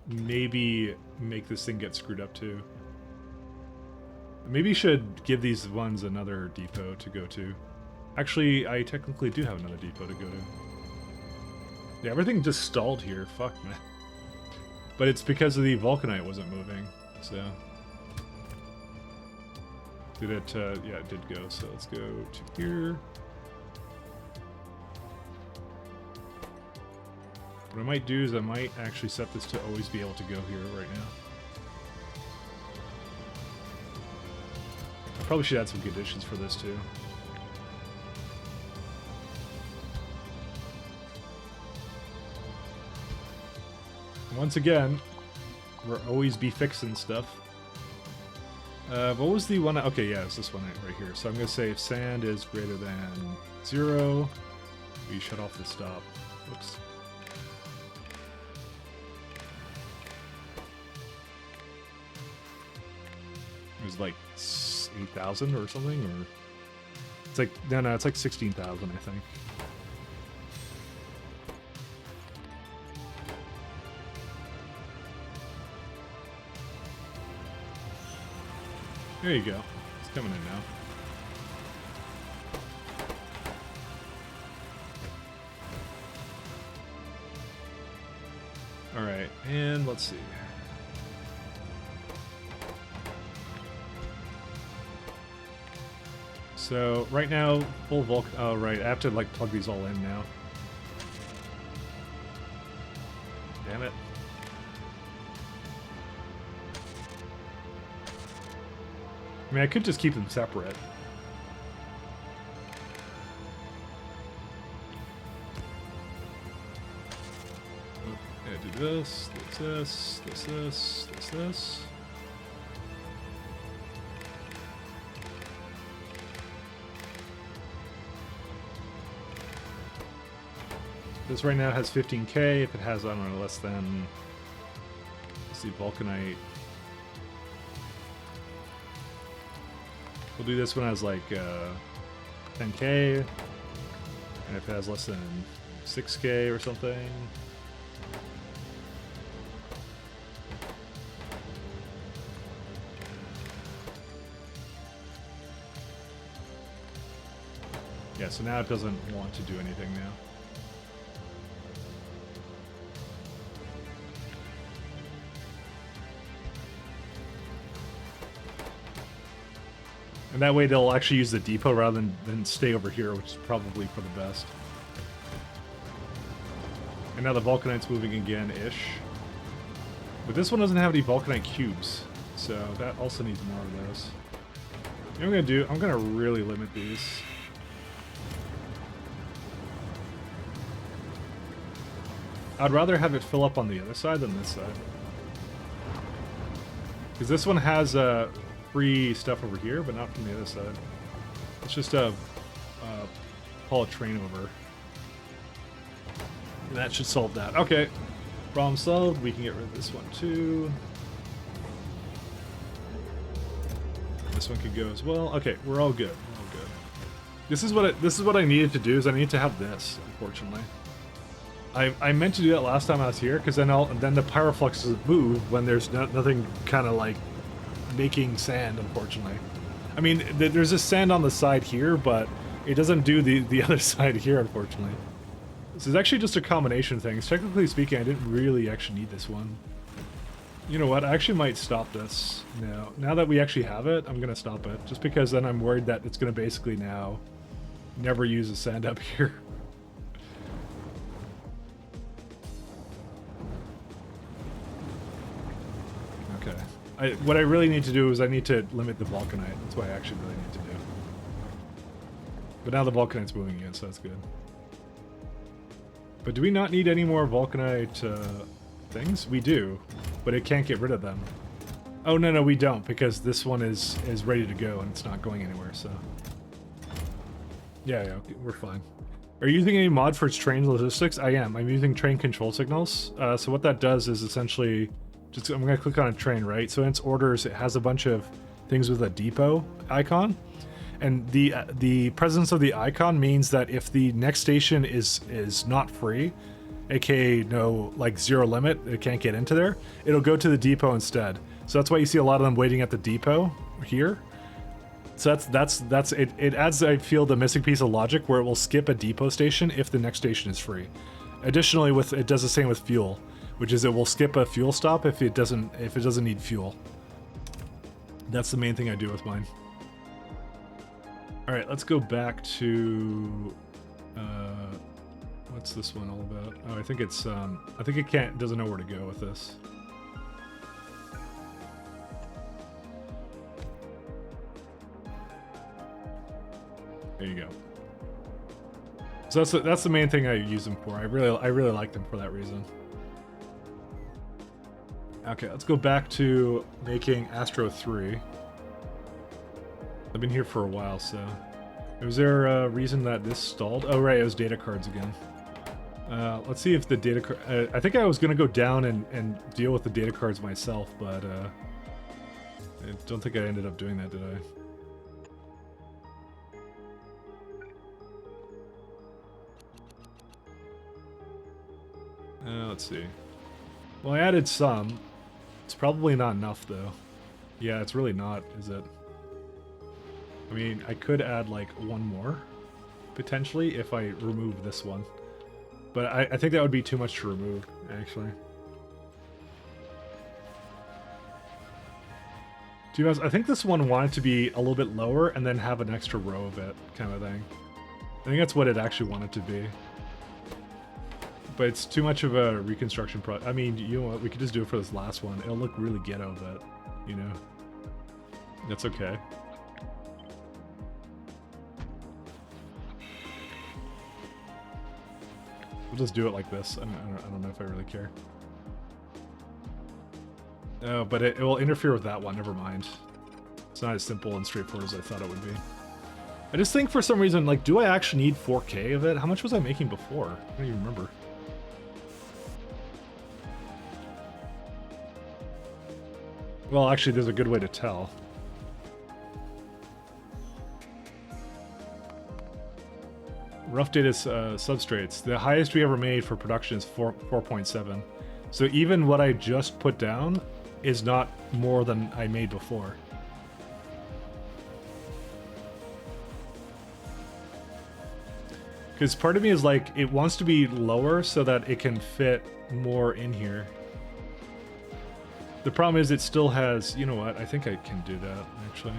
maybe make this thing get screwed up too. Maybe you should give these ones another depot to go to. Actually, I technically do have another depot to go to. Yeah, everything just stalled here. Fuck, man. But it's because of the vulcanite wasn't moving, so... Did it, yeah, it did go, so let's go to here. What I might do is I might actually set this to always be able to go here right now. I probably should add some conditions for this too. Once again, we'll always be fixing stuff. What was the one? Okay, yeah, it's this one right here. So I'm going to say if sand is greater than 0, we shut off the stop. Oops. It was like 8,000 or something, or it's like no, it's like 16,000, I think. There you go. It's coming in now. All right, and let's see. So right now, full bulk. Oh right, I have to like plug these all in now. Damn it. I mean, I could just keep them separate. Yeah, do this, this. This right now has 15k. If it has, I don't know, less than, let's see, Vulcanite. We'll do this one as like 10k, and if it has less than 6k or something. Yeah, so now it doesn't want to do anything now. And that way they'll actually use the depot rather than stay over here, which is probably for the best. And now the Vulcanite's moving again-ish. But this one doesn't have any Vulcanite cubes, so that also needs more of those. You know what I'm gonna do? I'm gonna really limit these. I'd rather have it fill up on the other side than this side. Because this one has free stuff over here, but not from the other side. Let's just haul a train over. And that should solve that. Okay, problem solved. We can get rid of this one too. This one could go as well. Okay, we're all good. We're all good. This is what I needed to do. Is I need to have this. Unfortunately, I meant to do that last time I was here, because then the pyrofluxes move when there's nothing kind of like making sand. Unfortunately, I mean there's this sand on the side here, but it doesn't do the other side here. Unfortunately, this is actually just a combination of things. Technically speaking, I didn't really actually need this one. You know what? I actually might stop this now. Now that we actually have it, I'm gonna stop it, just because then I'm worried that it's gonna basically now never use the sand up here. Okay. What I really need to do is I need to limit the Vulcanite. That's what I actually really need to do. But now the Vulcanite's moving again, so that's good. But do we not need any more Vulcanite things? We do, but it can't get rid of them. Oh, no, we don't, because this one is ready to go and it's not going anywhere, so. Yeah, okay, we're fine. Are you using any mod for its train logistics? I am. I'm using train control signals. So what that does is essentially, I'm going to click on a train, right? So in its orders, it has a bunch of things with a depot icon. And the presence of the icon means that if the next station is not free, aka no, like zero limit, it can't get into there, it'll go to the depot instead. So that's why you see a lot of them waiting at the depot here. So that's it. It adds, I feel, the missing piece of logic where it will skip a depot station if the next station is free. Additionally, it does the same with fuel, which is it will skip a fuel stop if it doesn't need fuel. That's the main thing I do with mine. All right, let's go back to what's this one all about? Oh, I think it's I think it doesn't know where to go with this. There you go. So that's the main thing I use them for. I really like them for that reason. Okay, let's go back to making Astro 3. I've been here for a while, so. Was there a reason that this stalled? Oh, right, it was data cards again. Let's see if the data card... I think I was going to go down and deal with the data cards myself, but I don't think I ended up doing that, did I? Let's see. Well, I added some. It's probably not enough, though. Yeah, it's really not, is it? I mean, I could add, like, one more, potentially, if I remove this one. But I think that would be too much to remove, actually. To be honest, I think this one wanted to be a little bit lower and then have an extra row of it, kind of thing. I think that's what it actually wanted to be. But it's too much of a reconstruction I mean, you know what, we could just do it for this last one. It'll look really ghetto, but, you know, that's okay. We'll just do it like this. I don't know if I really care. Oh, but it will interfere with that one. Never mind. It's not as simple and straightforward as I thought it would be. I just think for some reason, like, do I actually need 4K of it? How much was I making before? I don't even remember. Well, actually, there's a good way to tell. Rough data substrates. The highest we ever made for production is 4.7. So even what I just put down is not more than I made before. Because part of me is like, it wants to be lower so that it can fit more in here. The problem is it still has, you know what, I think I can do that, actually.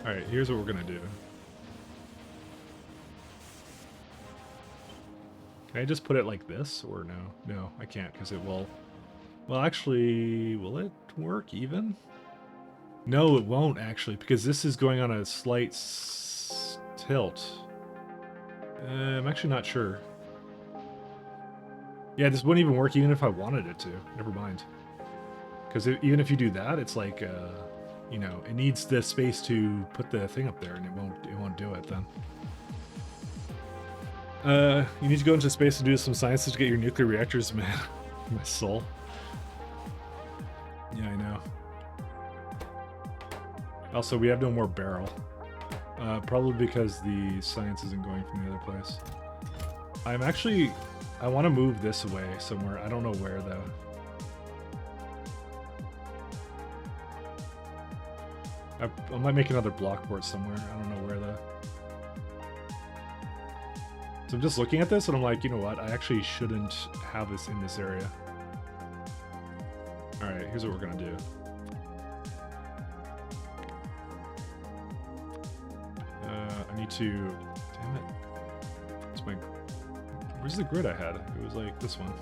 Alright, here's what we're gonna do. Can I just put it like this, or no? No, I can't, because it will... Well, actually, will it work even? No, it won't, actually, because this is going on a slight tilt. I'm actually not sure. Yeah, this wouldn't even work even if I wanted it to. Never mind. Because even if you do that, it's like, you know, it needs the space to put the thing up there, and it won't do it then. You need to go into space and do some science to get your nuclear reactors, man. My soul. Yeah, I know. Also, we have no more barrel. Probably because the science isn't going from the other place. I want to move this away somewhere. I don't know where, though. I might make another block port somewhere. I don't know where, though. So I'm just looking at this, and I'm like, you know what? I actually shouldn't have this in this area. Alright, here's what we're going to do. I need to... Damn it. Where's my... Where's the grid I had? It was like this one.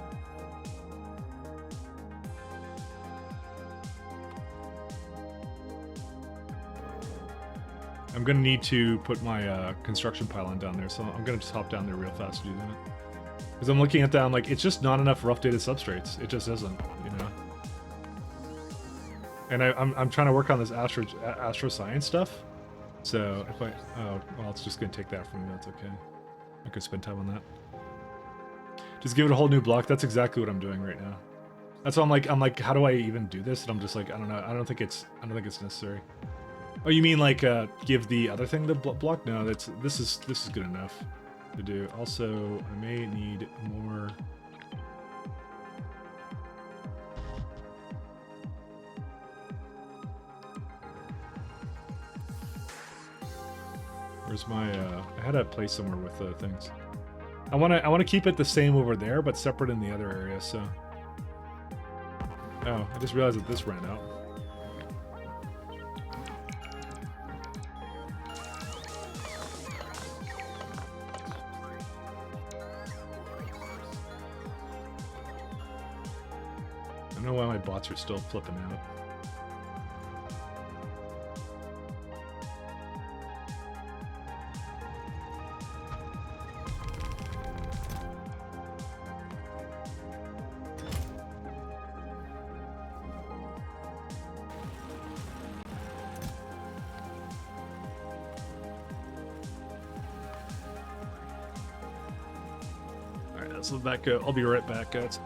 I'm gonna need to put my construction pylon down there, so I'm gonna just hop down there real fast to do that. Because I'm looking at that, I'm like, it's just not enough rough data substrates. It just isn't, you know? And I'm trying to work on this astro science stuff. So if I... Oh, well, it's just gonna take that from me, that's okay. I could spend time on that. Just give it a whole new block. That's exactly what I'm doing right now. That's why I'm like, how do I even do this? And I'm just like, I don't know. I don't think it's necessary. Oh, you mean like give the other thing the block? No, this is good enough to do. Also, I may need more. Where's my? I had a place somewhere with things. I want to keep it the same over there, but separate in the other area. So. Oh, I just realized that this ran out. I don't know why my bots are still flipping out. Alright, let's let that go. I'll be right back, guys.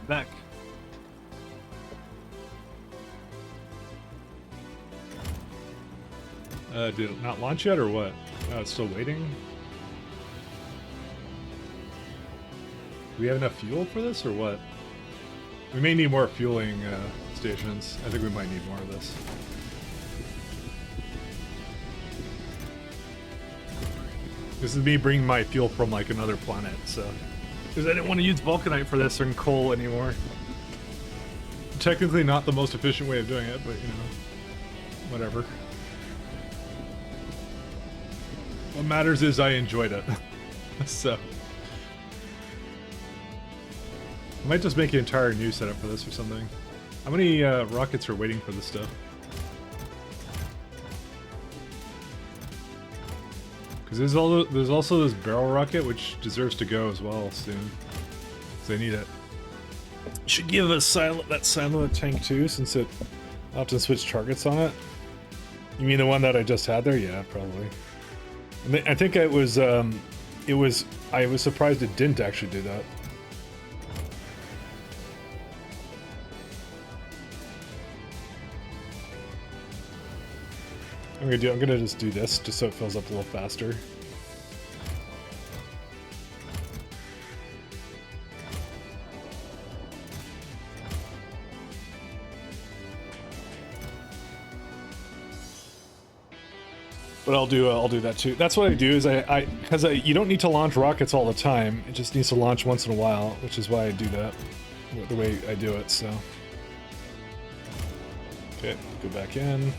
Back. Did it not launch yet or what? Oh, it's still waiting? Do we have enough fuel for this or what? We may need more fueling stations. I think we might need more of this. This is me bringing my fuel from like another planet, so. Because I didn't want to use vulcanite for this and coal anymore. Technically not the most efficient way of doing it, but you know, whatever. What matters is I enjoyed it. So. I might just make an entire new setup for this or something. How many rockets are waiting for this stuff? Because there's also this barrel rocket which deserves to go as well soon. So I need it. Should give a that silent tank too, since it I'll have to switch targets on it. You mean the one that I just had there? Yeah, probably. And I think I was surprised it didn't actually do that. I'm gonna just do this just so it fills up a little faster. But I'll do that too. That's what I do is because you don't need to launch rockets all the time. It just needs to launch once in a while, which is why I do that the way I do it. So okay, go back in.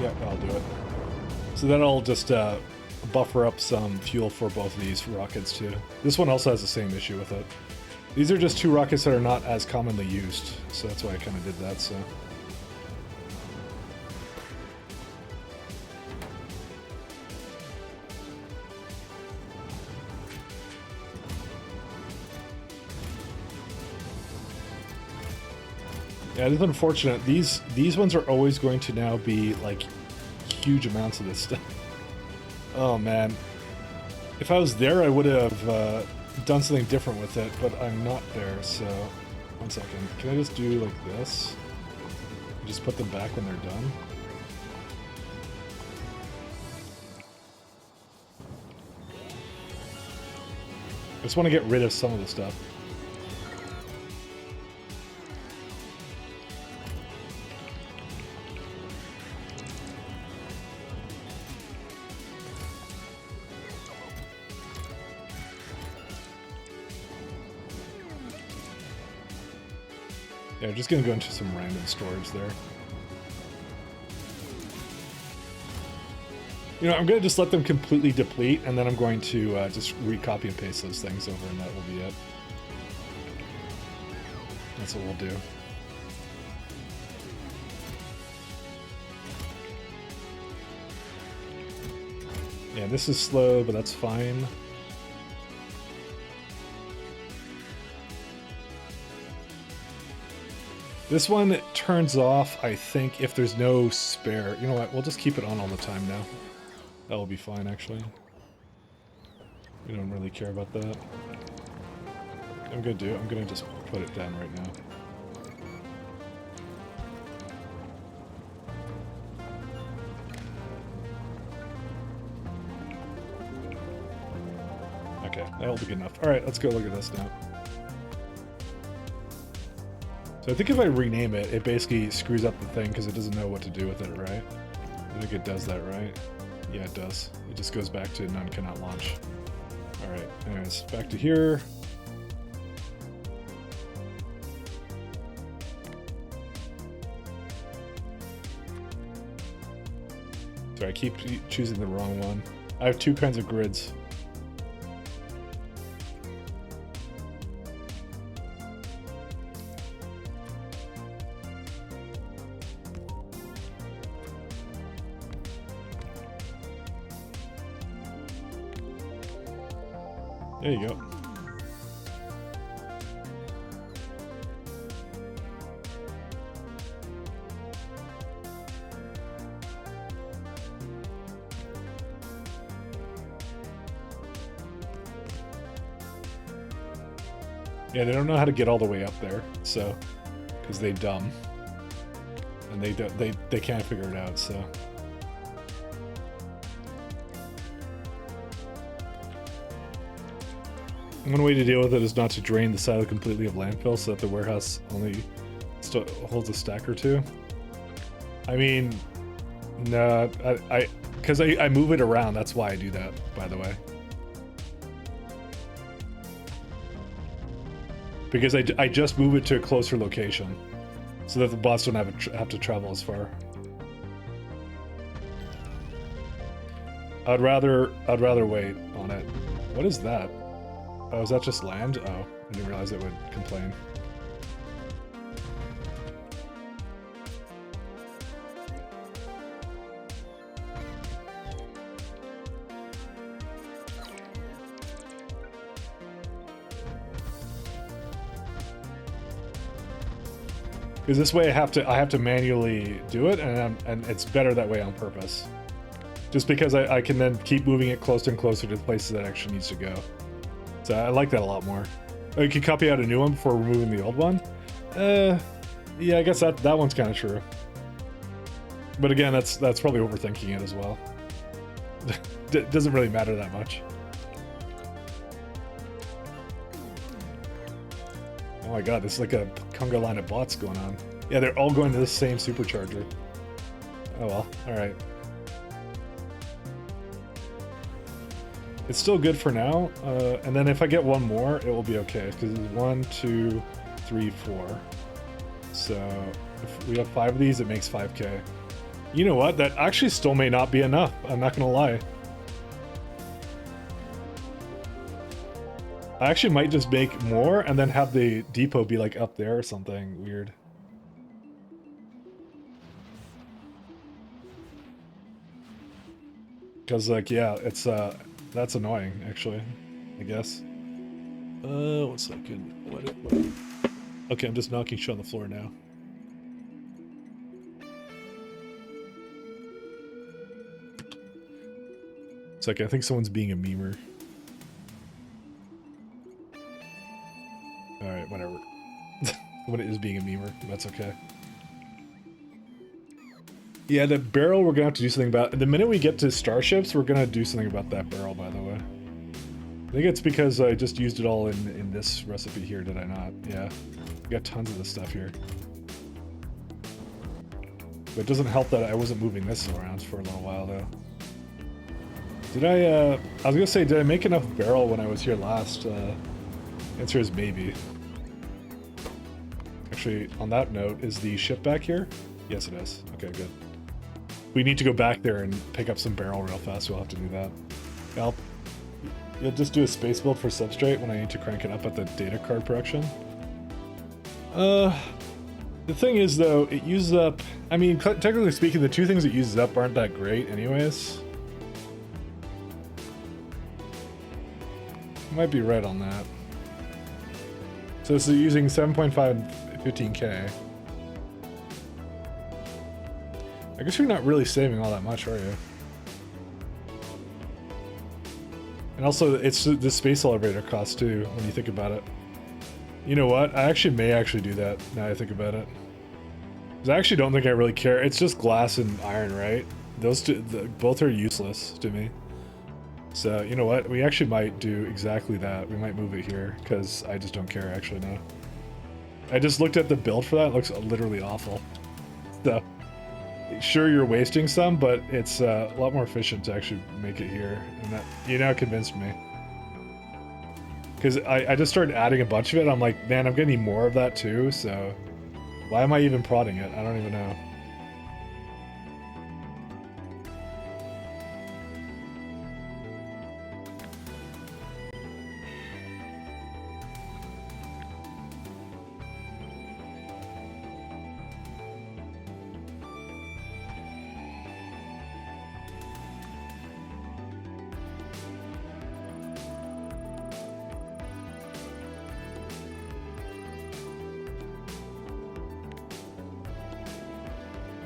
Yeah, I'll do it. So then I'll just buffer up some fuel for both of these rockets too. This one also has the same issue with it. These are just two rockets that are not as commonly used, so that's why I kind of did that, so. Yeah, it is unfortunate. These ones are always going to now be like huge amounts of this stuff. Oh man, if I was there, I would have done something different with it, but I'm not there. So, 1 second. Can I just do like this? Just put them back when they're done. I just want to get rid of some of the stuff. Yeah, I'm just gonna go into some random storage there. You know, I'm gonna just let them completely deplete, and then I'm going to just recopy and paste those things over, and that will be it. That's what we'll do. Yeah, this is slow, but that's fine. This one turns off, I think, if there's no spare. You know what? We'll just keep it on all the time now. That will be fine, actually. We don't really care about that. I'm gonna just put it down right now. Okay, that'll be good enough. Alright, let's go look at this now. So I think if I rename it, it basically screws up the thing because it doesn't know what to do with it, right? I think it does that, right? Yeah, it does. It just goes back to none cannot launch. Alright, anyways, back to here. Sorry, I keep choosing the wrong one. I have two kinds of grids. There you go. Yeah, they don't know how to get all the way up there, so because they dumb, and they can't figure it out. So one way to deal with it is not to drain the silo completely of landfill, so that the warehouse only holds a stack or two. I mean, no, because I move it around. That's why I do that, by the way. Because I just move it to a closer location, so that the bots don't have to travel as far. I'd rather wait on it. What is that? Oh, is that just land? Oh, I didn't realize it would complain. Because this way I have to manually do it, and it's better that way on purpose. Just because I can then keep moving it closer and closer to the places that it actually needs to go. So I like that a lot more. Oh, you can copy out a new one before removing the old one? Yeah, I guess that one's kind of true. But again, that's probably overthinking it as well. It doesn't really matter that much. Oh my god, this is like a conga line of bots going on. Yeah, they're all going to the same supercharger. Oh well, alright. It's still good for now, and then if I get one more, it will be okay, because it's 1, 2, 3, 4. So, if we have 5 of these, it makes 5k. You know what? That actually still may not be enough, I'm not gonna lie. I actually might just make more, and then have the depot be like up there or something weird. Because, like, yeah, it's, that's annoying, actually, I guess. 1 second. What? Okay, I'm just knocking shit on the floor now. It's like, I think someone's being a memer. Alright, whatever. Someone is being a memer, that's okay. Yeah, the barrel we're gonna have to do something about. The minute we get to starships, we're gonna do something about that barrel, by the way. I think it's because I just used it all in this recipe here, did I not? Yeah. We got tons of this stuff here. But it doesn't help that I wasn't moving this around for a little while, though. Did I was gonna say, did I make enough barrel when I was here last? Answer is maybe. Actually, on that note, is the ship back here? Yes, it is. Okay, good. We need to go back there and pick up some barrel real fast. We'll have to do that. You'll just do a space build for substrate when I need to crank it up at the data card production. The thing is, though, it uses up... I mean, technically speaking, the 2 things it uses up aren't that great anyways. You might be right on that. So this is using 7.5 and 15k. I guess you're not really saving all that much, are you? And also, it's the space elevator cost too, when you think about it. You know what? I may actually do that, now I think about it. Because I actually don't think I really care. It's just glass and iron, right? Those two, both are useless to me. So, you know what? We actually might do exactly that. We might move it here, because I just don't care, actually, now. I just looked at the build for that. It looks literally awful. So... Sure, you're wasting some, but it's a lot more efficient to actually make it here, and that you now convinced me. Because I just started adding a bunch of it. I'm like, man, I'm gonna need more of that too. So why am I even prodding it? I don't even know.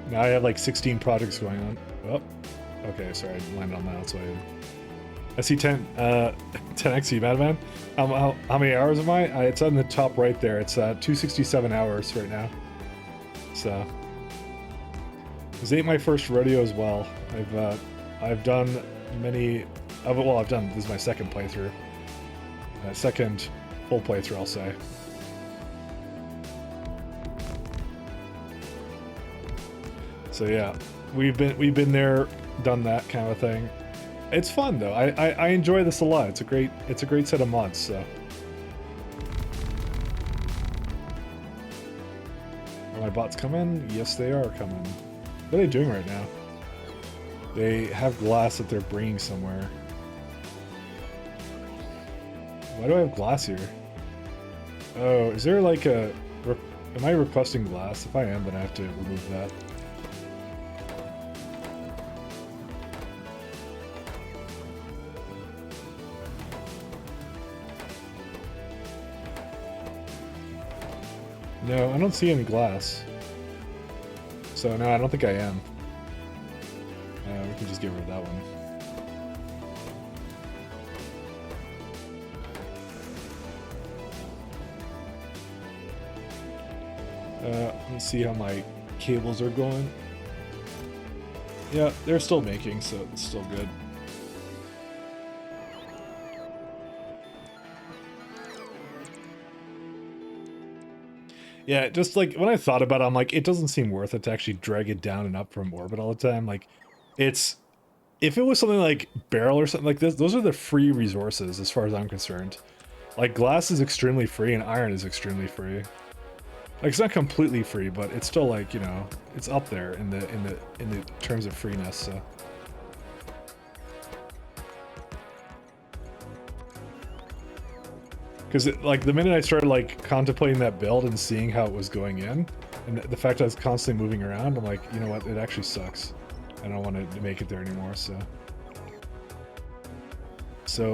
Now I have like 16 projects going on. Oh, okay, sorry, I landed on that, that's why I see 10x Madman. How many hours am I? It's on the top right there. It's 267 hours right now. So this ain't my first rodeo as well. I've done many of it. Well, this is my second playthrough. Second full playthrough, I'll say. So yeah, we've been there, done that kind of thing. It's fun though. I enjoy this a lot. It's a great set of mods. So. Are my bots coming? Yes, they are coming. What are they doing right now? They have glass that they're bringing somewhere. Why do I have glass here? Oh, is there like a... Am I requesting glass? If I am, then I have to remove that. No, I don't see any glass. So no, I don't think I am. We can just get rid of that one. Let me see how my cables are going. Yeah, they're still making, so it's still good. Yeah, just like when I thought about it, I'm like, it doesn't seem worth it to actually drag it down and up from orbit all the time. Like, if it was something like barrel or something like this, those are the free resources as far as I'm concerned. Like, glass is extremely free and iron is extremely free. Like, it's not completely free, but it's still like, you know, it's up there in the terms of freeness. So. Because like the minute I started like contemplating that build and seeing how it was going in, and the fact that I was constantly moving around, I'm like, you know what, it actually sucks. I don't want to make it there anymore. So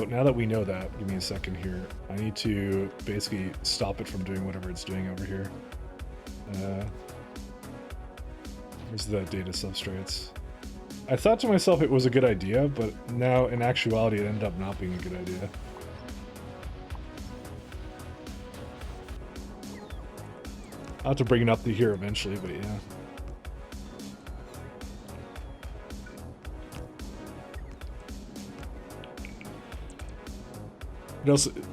now that we know that, give me a second here. I need to basically stop it from doing whatever it's doing over here. Where's the data substrates? I thought to myself it was a good idea, but now in actuality it ended up not being a good idea. I'll have to bring it up to here eventually, but yeah.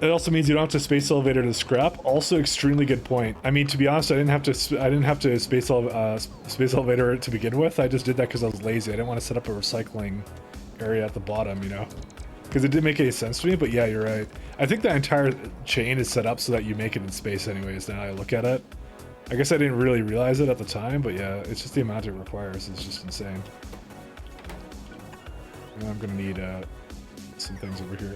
It also means you don't have to space elevator to scrap. Also, extremely good point. I mean, to be honest, I didn't have to space elevator to begin with. I just did that because I was lazy. I didn't want to set up a recycling area at the bottom, you know, because it didn't make any sense to me. But yeah, you're right. I think the entire chain is set up so that you make it in space, anyways. Now I look at it. I guess I didn't really realize it at the time, but yeah, it's just the amount it requires is just insane. And I'm gonna need some things over here.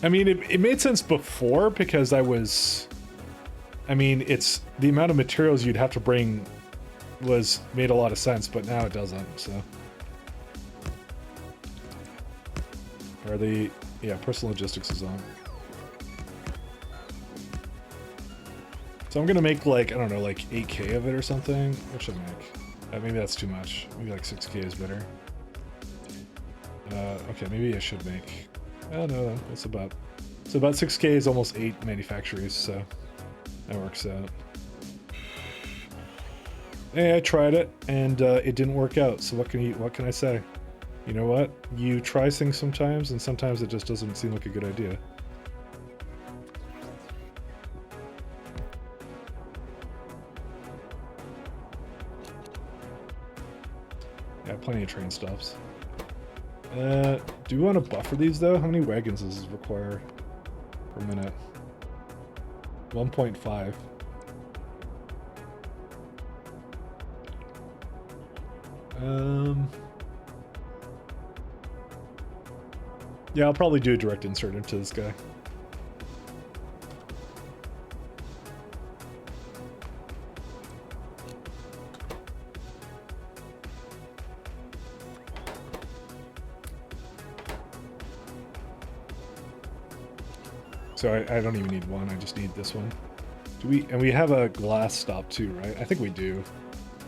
I mean, it made sense before because it's the amount of materials you'd have to bring made a lot of sense, but now it doesn't, so. Yeah, personal logistics is on. So I'm gonna make like, I don't know, like 8K of it or something. What should I make? Maybe that's too much. Maybe like 6K is better. Okay, maybe I should make... Oh no, it's about 6K is almost 8 manufacturers, so that works out. Hey, I tried it and it didn't work out. So what can I say? You know what? You try things sometimes, and sometimes it just doesn't seem like a good idea. Yeah, plenty of train stops. Do we want to buffer these though? How many wagons does this require per minute? 1.5. Yeah, I'll probably do a direct insert into this guy. So I don't even need one, I just need this one. Do we? And we have a glass stop too, right? I think we do.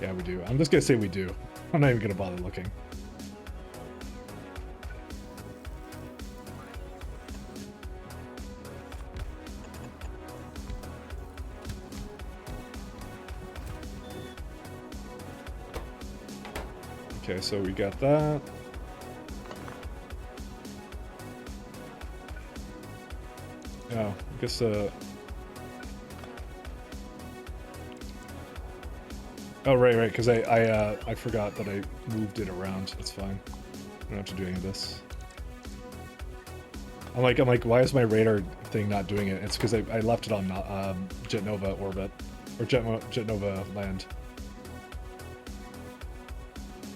Yeah, we do. I'm just gonna say we do. I'm not even gonna bother looking. Okay, so we got that. Oh, I guess oh right, because I forgot that I moved it around. That's fine. I don't have to do any of this. I'm like, why is my radar thing not doing it? It's because I left it on Jet Nova orbit or Jet Nova land.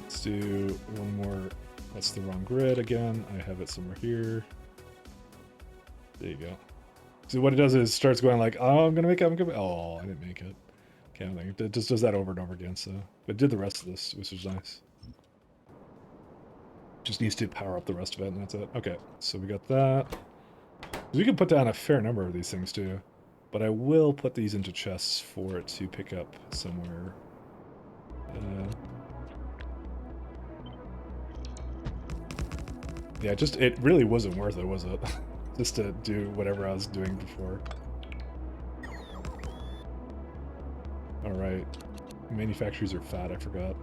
Let's do one more. That's the wrong grid again. I have it somewhere here. There you go. So what it does is it starts going like, oh, I'm gonna make it. Oh, I didn't make it. Kind of thing. It just does that over and over again. So, but it did the rest of this, which was nice. Just needs to power up the rest of it, and that's it. Okay, so we got that. We can put down a fair number of these things too, but I will put these into chests for it to pick up somewhere. Yeah, just it really wasn't worth it, was it? Just to do whatever I was doing before. Alright. Manufacturers are fat, I forgot.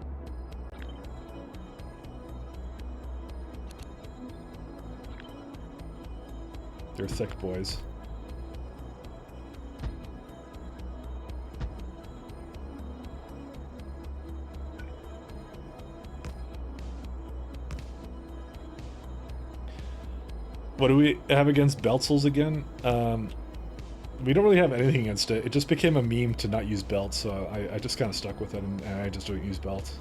They're thick boys. What do we have against Beltzels again? We don't really have anything against it. It just became a meme to not use belts, so I just kind of stuck with it, and I just don't use belts.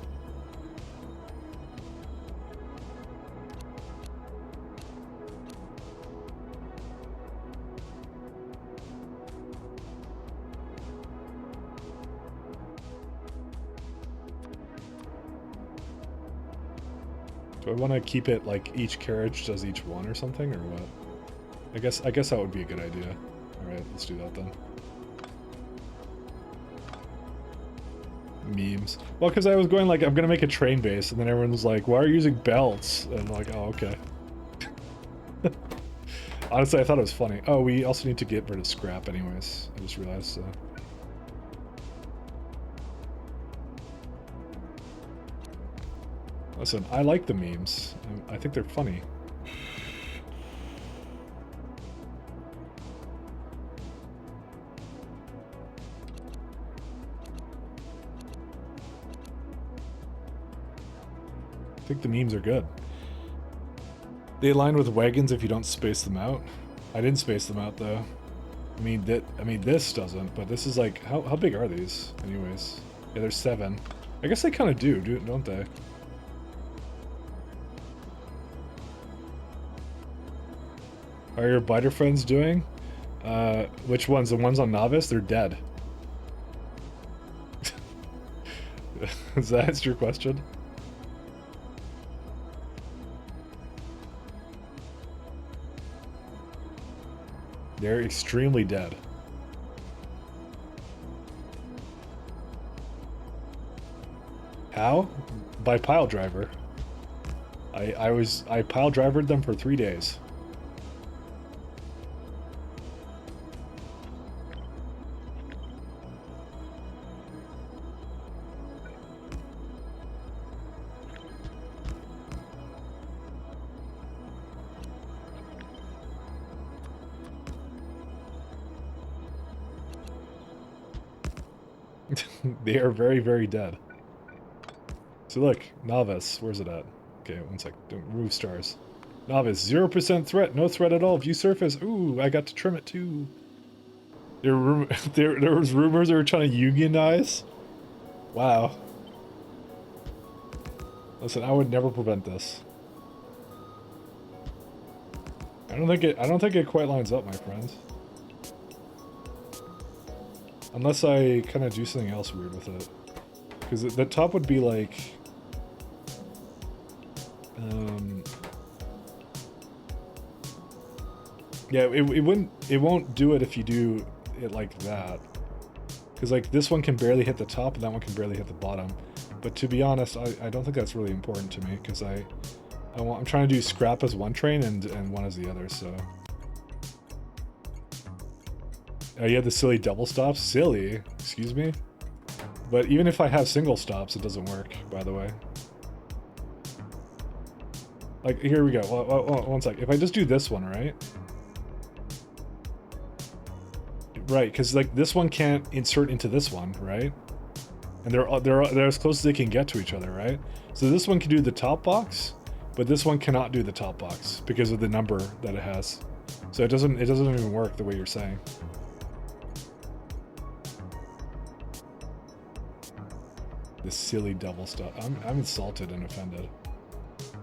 Do I want to keep it like each carriage does each one or something, or what? I guess that would be a good idea. Alright, let's do that then. Memes. Well, because I was going like, I'm gonna make a train base, and then everyone was like, why are you using belts? And I'm like, oh, okay. Honestly, I thought it was funny. Oh, we also need to get rid of scrap anyways. I just realized, so. Listen, I like the memes. I think they're funny. I think the memes are good. They align with wagons if you don't space them out. I didn't space them out though. I mean this doesn't, but this is like how big are these anyways? Yeah, there's 7. I guess they kind of do, don't they? How are your biter friends doing? Which ones? The ones on Novice? They're dead. Is that your question? They're extremely dead. How? By pile driver. I pile drivered them for 3 days. They are very, very dead. So look, Novice, where's it at? Okay, one sec. Don't remove stars. Novice, 0% threat, no threat at all. View surface. Ooh, I got to trim it too. There was rumors they were trying to unionize. Wow. Listen, I would never prevent this. I don't think it quite lines up, my friends. Unless I kind of do something else weird with it. Because the top would be like... yeah, it won't do it if you do it like that. Because like this one can barely hit the top and that one can barely hit the bottom. But to be honest, I don't think that's really important to me because I'm trying to do scrap as one train and one as the other, so. Oh, you have the silly double stops? Silly? Excuse me? But even if I have single stops, it doesn't work, by the way. Like, here we go. One sec. If I just do this one, right? Right, because like this one can't insert into this one, right? And they're as close as they can get to each other, right? So this one can do the top box, but this one cannot do the top box because of the number that it has. So it doesn't even work the way you're saying. This silly double stuff. I'm insulted and offended.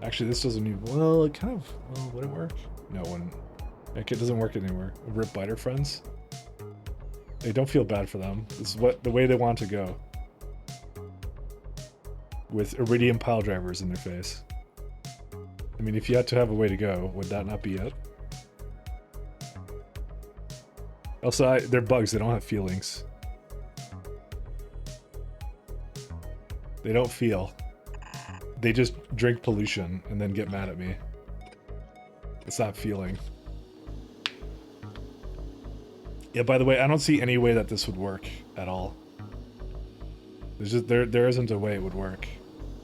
Actually, this doesn't even. Well, it kind of. Well, would it work? No, it wouldn't. Like, it doesn't work anywhere. Rip Biter friends. Hey, don't feel bad for them. This is the way they want to go. With iridium pile drivers in their face. I mean, if you had to have a way to go, would that not be it? Also, they're bugs. They don't have feelings. They don't feel. They just drink pollution and then get mad at me. It's not feeling. Yeah, by the way, I don't see any way that this would work at all. There's just there isn't a way it would work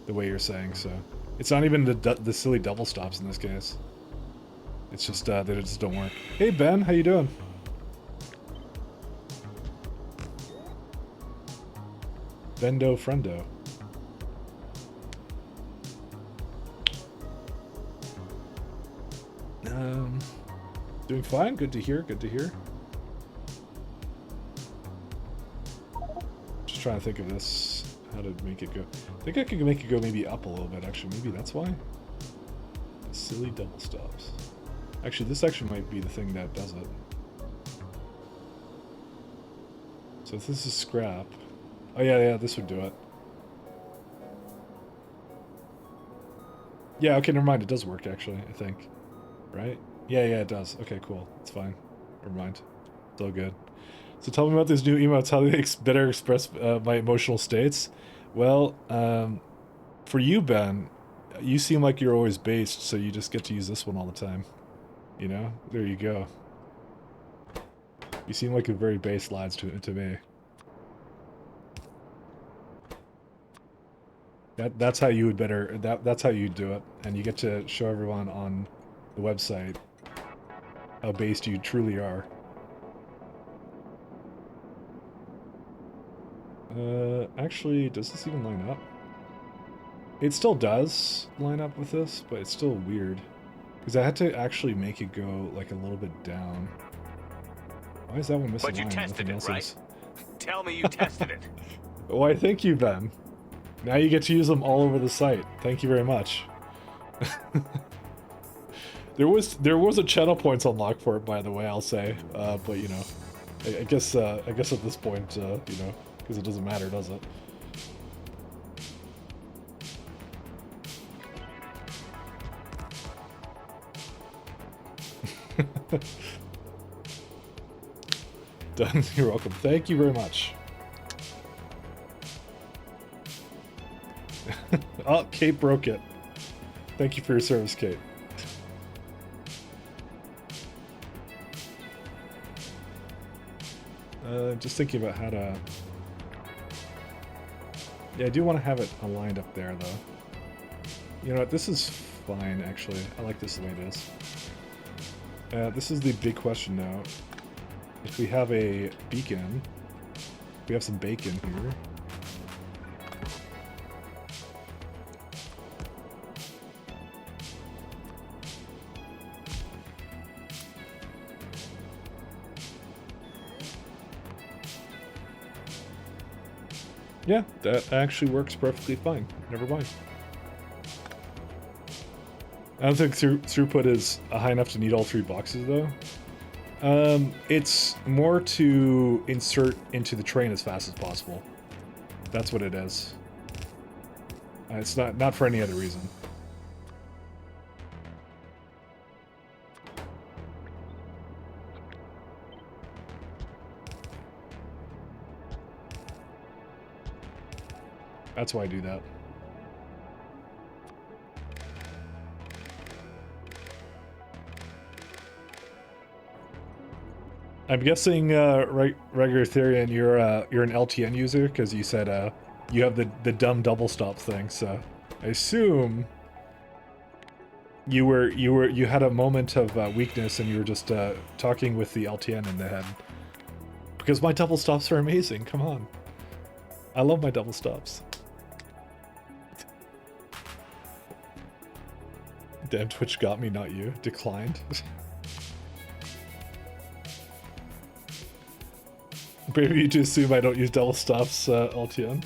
the way you're saying, so. It's not even the silly double stops in this case. It's just they just don't work. Hey Ben, how you doing? Bendo friendo. Doing fine. Good to hear. Good to hear. Just trying to think of this. How to make it go. I think I could make it go maybe up a little bit. Actually, maybe that's why. Silly double stops. Actually, this actually might be the thing that does it. So if this is scrap. Oh yeah, this would do it. Yeah, okay, never mind. It does work actually, I think. Right? Yeah, it does. Okay, cool. It's fine. Never mind. It's all good. So tell me about these new emotes. How do they better express my emotional states? Well, for you, Ben, you seem like you're always based, so you just get to use this one all the time. You know? There you go. You seem like a very base lads to me. That's how you would better. That's how you do it, and you get to show everyone on the website how based you truly are. Actually, does this even line up? It still does line up with this, but it's still weird. Because I had to actually make it go, like, a little bit down. Why is that one misaligned? But you tested it, right? Tell me you tested it. Why, thank you, Ben. Now you get to use them all over the site. Thank you very much. There was a channel points unlock for it, by the way, I'll say. But, you know, I guess at this point, you know, because it doesn't matter, does it? Done. You're welcome. Thank you very much. Oh, Kate broke it. Thank you for your service, Kate. Just thinking about how to... Yeah, I do want to have it aligned up there, though. You know what? This is fine, actually. I like this the way it is. This is the big question now. If we have a beacon, we have some bacon here. Yeah, that actually works perfectly fine. Never mind. I don't think throughput is high enough to need all three boxes, though. It's more to insert into the train as fast as possible. That's what it is. It's not for any other reason. That's why I do that. I'm guessing, regular Therian, you're an LTN user because you said you have the dumb double stop thing. So I assume you had a moment of weakness and you were just talking with the LTN in the head. Because my double stops are amazing. Come on, I love my double stops. Damn, Twitch got me, not you. Declined. Maybe you just assume I don't use double stops, LTN.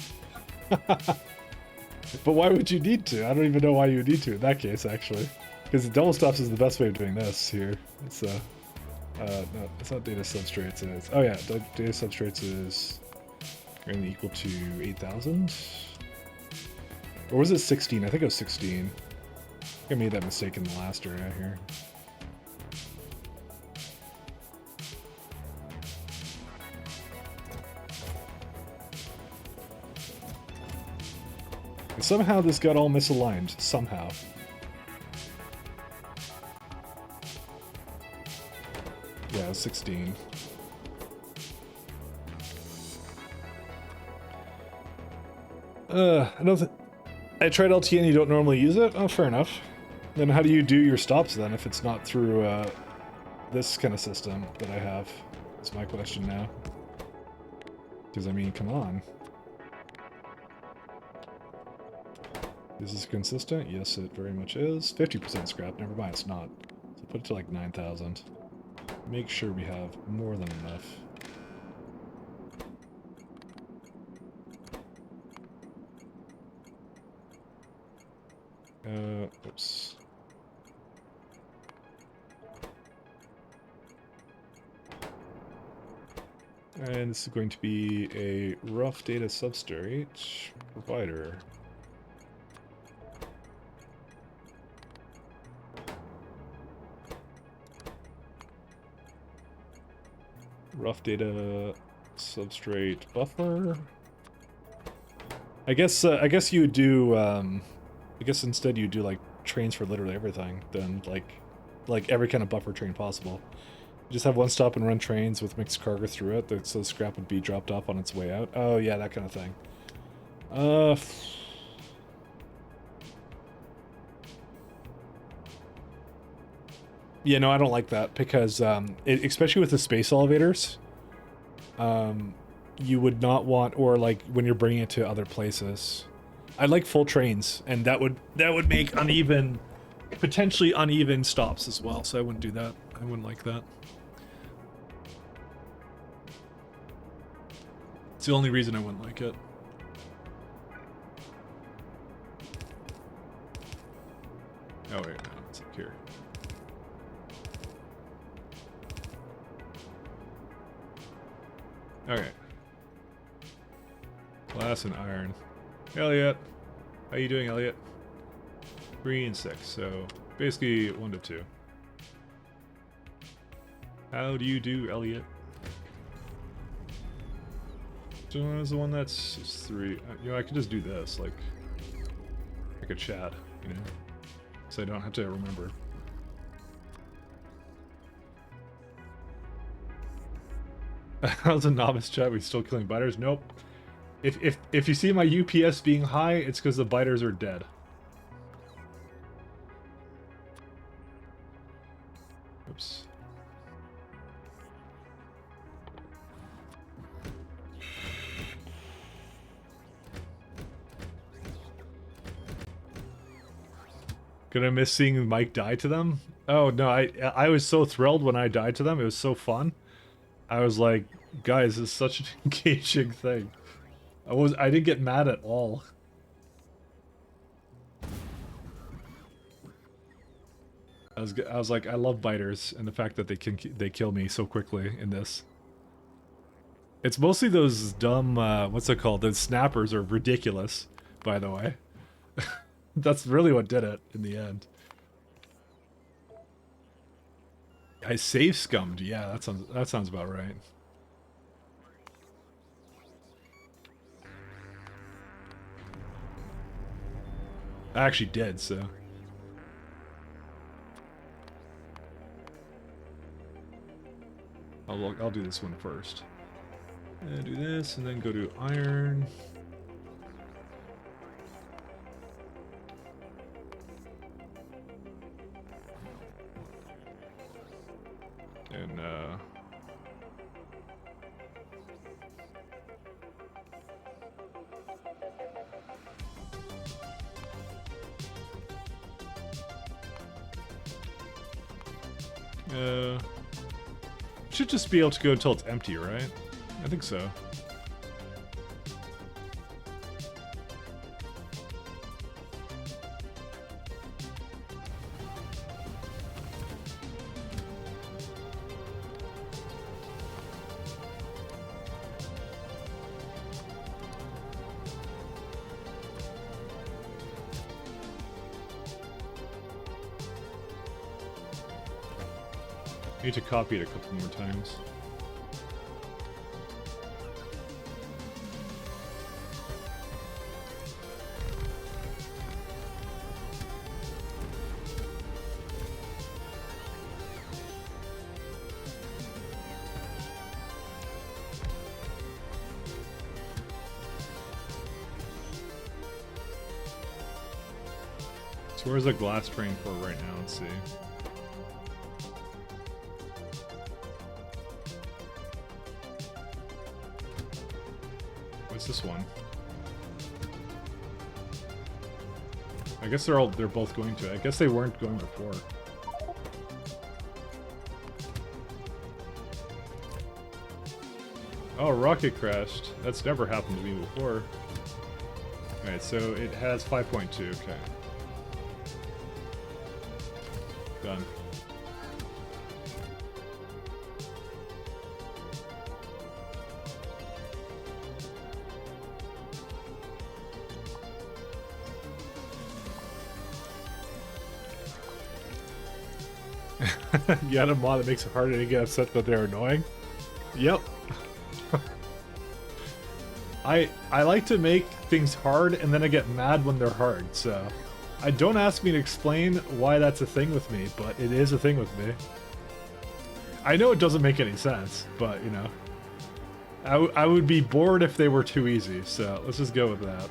But why would you need to? I don't even know why you would need to in that case, actually. Because double stops is the best way of doing this here. It's no, it's not data substrates. It's, oh yeah, data substrates is going to be equal to 8,000. Or was it 16? I think it was 16. I think I made that mistake in the last area here. And somehow this got all misaligned. Somehow. Yeah, it was 16. I tried LTN, you don't normally use it? Oh, fair enough. Then how do you do your stops then if it's not through this kind of system that I have? That's my question now. Because, I mean, come on. Is this consistent? Yes, it very much is. 50% scrap. Never mind, it's not. So put it to like 9,000. Make sure we have more than enough. Oops. And this is going to be a rough data substrate provider. Rough data substrate buffer. I guess you would do I guess instead you do like trains for literally everything, then like every kind of buffer train possible. You just have one stop and run trains with mixed cargo through it, so scrap would be dropped off on its way out. Oh yeah, that kind of thing. Yeah, no, I don't like that because especially with the space elevators, you would not want, or like when you're bringing it to other places. I like full trains, and that would make potentially uneven stops as well. So I wouldn't do that. I wouldn't like that. It's the only reason I wouldn't like it. Oh wait, no, it's up here. Okay. Glass and iron. Elliot. How you doing, Elliot? 3 and 6, so basically 1 to 2. How do you do, Elliot? So one is the one that's 3. You know, I could just do this, like a chat, you know, so I don't have to remember. How's a novice chat? We still killing biters? Nope. If you see my UPS being high, it's because the biters are dead. Oops. Gonna miss seeing Mike die to them? Oh no, I was so thrilled when I died to them. It was so fun. I was like, guys, this is such an engaging thing. I didn't get mad at all. I was like, I love biters and the fact that they kill me so quickly in this. It's mostly those dumb what's it called? Those snappers are ridiculous, by the way. That's really what did it in the end. I save scummed. Yeah, that sounds about right. I actually did, so. I'll do this one first. And do this, and then go to iron. And, should just be able to go until it's empty, right? I think so. I need to copy it a couple more times. So where's the glass train for right now? Let's see. What's this one? I guess they're both going to. I guess they weren't going before. Oh, rocket crashed. That's never happened to me before. Alright, so it has 5.2, okay. Done. You had a mod that makes it harder to get upset that they're annoying? Yep. I like to make things hard and then I get mad when they're hard, so don't ask me to explain why that's a thing with me, but it is a thing with me. I know it doesn't make any sense, but you know. I would be bored if they were too easy, so let's just go with that.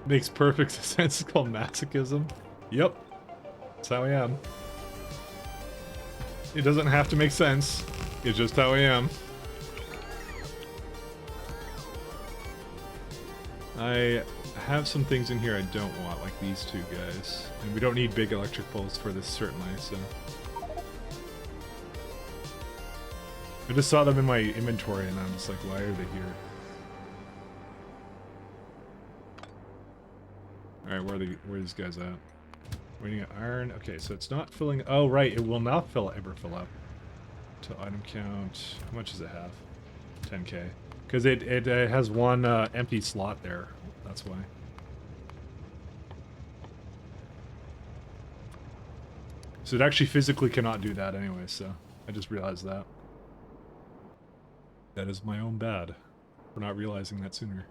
Makes perfect sense. It's called masochism. Yep. That's how I am. It doesn't have to make sense. It's just how I am. I have some things in here I don't want, like these two guys. And we don't need big electric poles for this, certainly, so. I just saw them in my inventory and I'm just like, why are they here? Alright, where are these guys at? Waiting at iron. Okay, so it's not filling. Oh, right, it will not ever fill up. To item count. How much does it have? 10k. Because it has one empty slot there. That's why. So it actually physically cannot do that anyway, so I just realized that. That is my own bad for not realizing that sooner.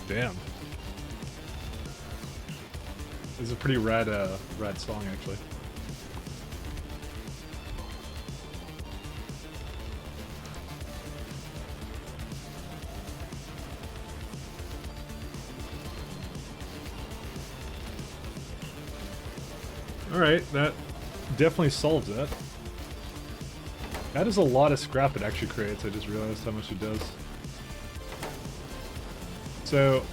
Damn. This is a pretty rad song, actually. Alright, that definitely solves it. That is a lot of scrap it actually creates. I just realized how much it does. So,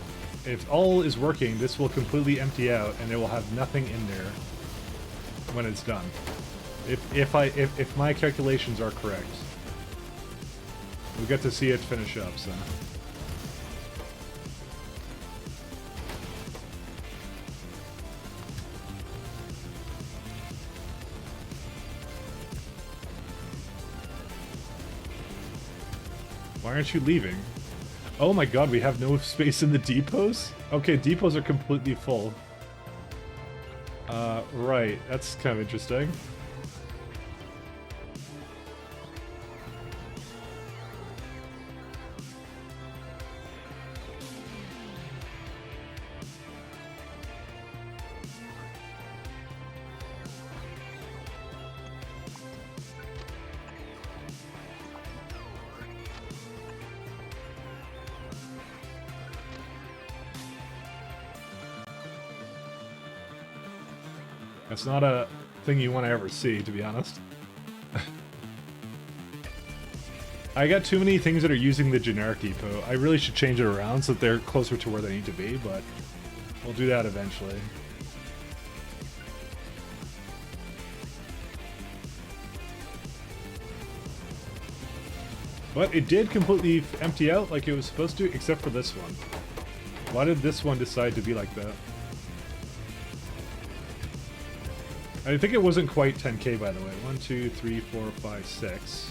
if all is working, this will completely empty out, and it will have nothing in there when it's done. If my calculations are correct, we'll get to see it finish up. So. Why aren't you leaving? Oh my god, we have no space in the depots? Okay, depots are completely full. Right, that's kind of interesting. That's not a thing you want to ever see, to be honest. I got too many things that are using the generic depot. I really should change it around so that they're closer to where they need to be, but we'll do that eventually. But it did completely empty out like it was supposed to, except for this one. Why did this one decide to be like that? I think it wasn't quite 10k, by the way. 1, 2, 3, 4, 5, 6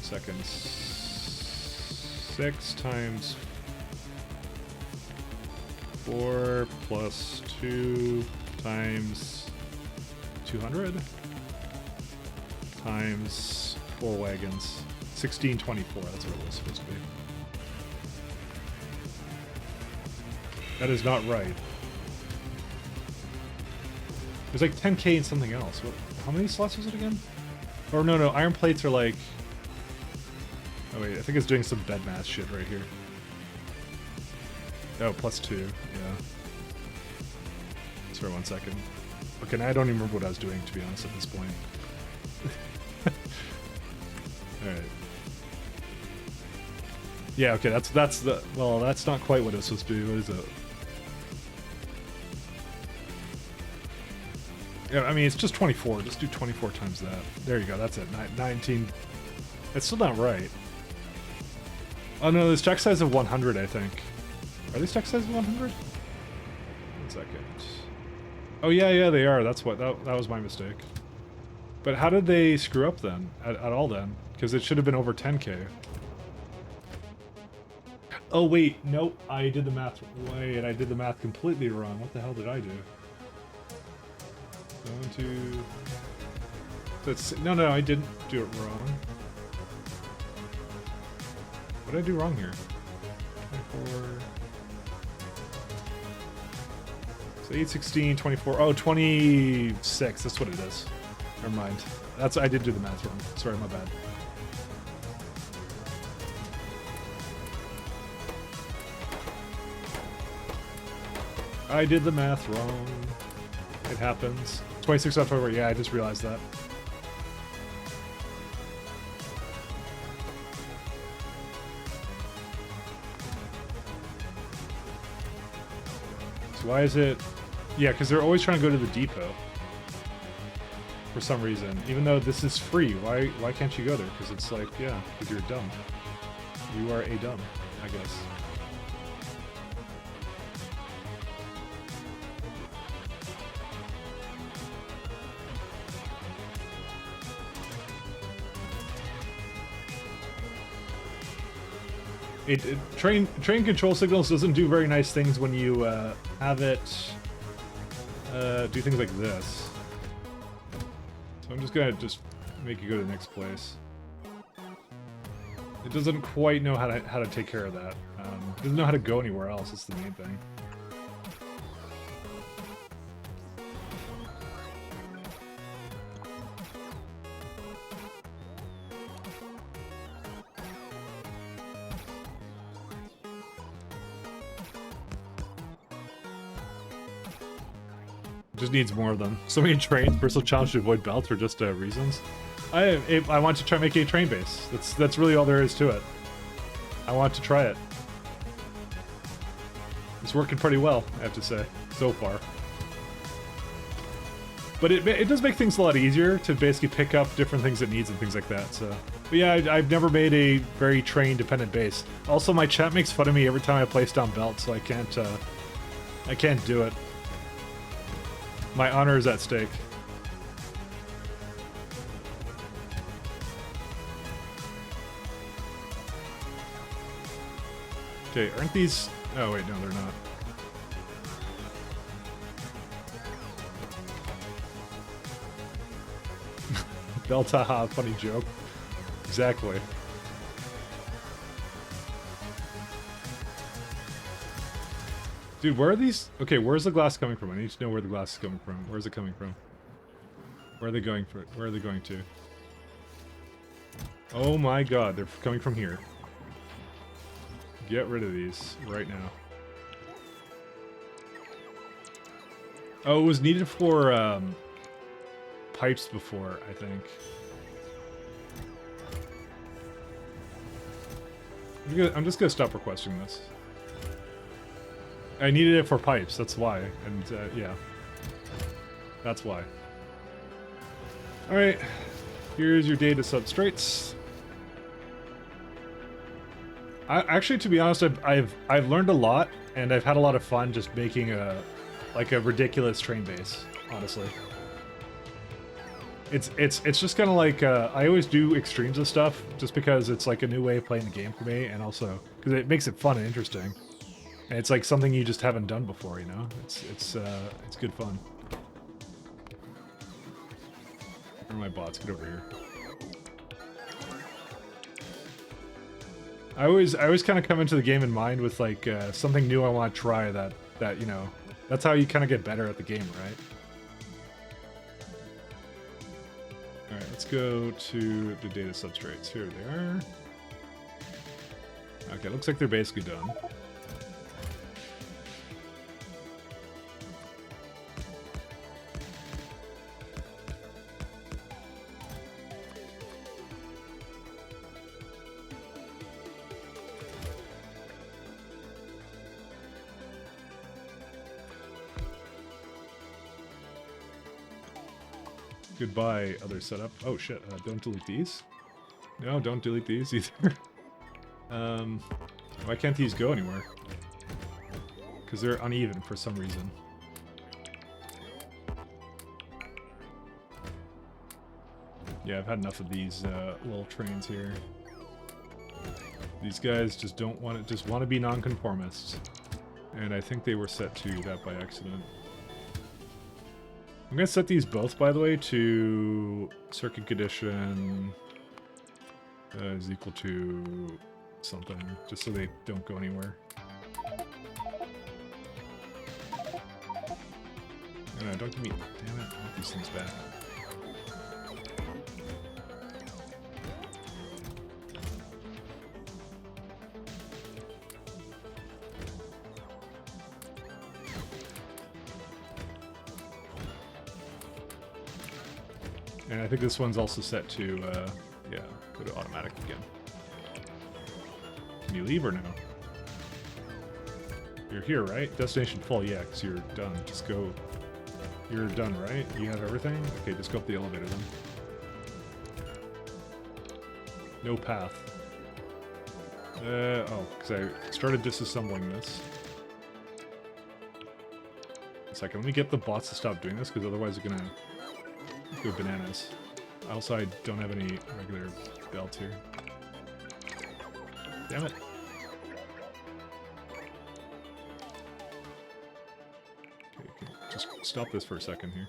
seconds. 6 times 4 plus 2 times 200 times 4 wagons. 1624, that's what it was supposed to be. That is not right. There's like 10k and something else. What? How many slots was it again? Or no, iron plates are like... Oh wait, I think it's doing some bed math shit right here. Oh, plus 2, yeah. Sorry, 1 second. Okay, now I don't even remember what I was doing, to be honest, at this point. Alright. Yeah, okay, that's the... Well, that's not quite what it was supposed to be. What is it? Yeah, I mean, it's just 24. Just do 24 times that. There you go, that's it. 19... It's still not right. Oh no, there's check size of 100, I think. Are these check size of 100? 1 second. Oh yeah, they are. That's what... That was my mistake. But how did they screw up then? At all then? Because it should have been over 10k. Oh wait, nope. I did the math... Wait, I did the math completely wrong. What the hell did I do? Going to... That's... No, I didn't do it wrong. What did I do wrong here? 24... So 8, 16, 24... Oh, 26. That's what it is. Never mind. I did do the math wrong. Sorry, my bad. I did the math wrong. It happens. 26 October, yeah, I just realized that. So why is it... Yeah, because they're always trying to go to the depot. For some reason. Even though this is free, why can't you go there? Because it's like, yeah, because you're dumb. You are a dumb, I guess. Train control signals doesn't do very nice things when you have it do things like this. So I'm just gonna make you go to the next place. It doesn't quite know how to take care of that. It doesn't know how to go anywhere else. That's the main thing. Just needs more of them. So many trains, personal challenge to avoid belts, or just reasons. I want to try making a train base. That's really all there is to it. I want to try it. It's working pretty well, I have to say, so far. But it does make things a lot easier to basically pick up different things it needs and things like that. So, but yeah, I've never made a very train-dependent base. Also, my chat makes fun of me every time I place down belts, so I can't do it. My honor is at stake. Okay, aren't these... Oh, wait, no, they're not. Delta, ha, funny joke. Exactly. Dude, where are these? Okay, where's the glass coming from? I need to know where the glass is coming from. Where's it coming from? Where are they going for? Where are they going to? Oh my god, they're coming from here. Get rid of these right now. Oh, it was needed for pipes before, I think. I'm just gonna stop requesting this. I needed it for pipes, that's why. And, yeah. That's why. Alright. Here's your data substrates. Actually, to be honest, I've learned a lot, and I've had a lot of fun just making a ridiculous train base, honestly. It's just kind of like, I always do extremes of stuff, just because it's like a new way of playing the game for me, and also, because it makes it fun and interesting. And it's like something you just haven't done before, you know? It's good fun. Where are my bots? Get over here. I always kind of come into the game in mind with like something new I want to try that you know, that's how you kind of get better at the game, right? All right, let's go to the data substrates. Here they are. Okay, looks like they're basically done. Goodbye, other setup. Oh shit, don't delete these? No, don't delete these either. Why can't these go anywhere? Because they're uneven for some reason. Yeah, I've had enough of these little trains here. These guys just don't want to, just want to be nonconformists. And I think they were set to that by accident. I'm gonna set these both, by the way, to circuit condition is equal to something, just so they don't go anywhere. No, don't give me... Damn it, I want these things back. And I think this one's also set to, yeah, go to automatic again. Can you leave or no? You're here, right? Destination full, yeah, because you're done. Just go. You're done, right? You have everything? Okay, just go up the elevator then. No path. Oh, because I started disassembling this. A second, let me get the bots to stop doing this, because otherwise they're gonna go bananas. Also, I don't have any regular belts here. Damn it. Okay, just stop this for a second here.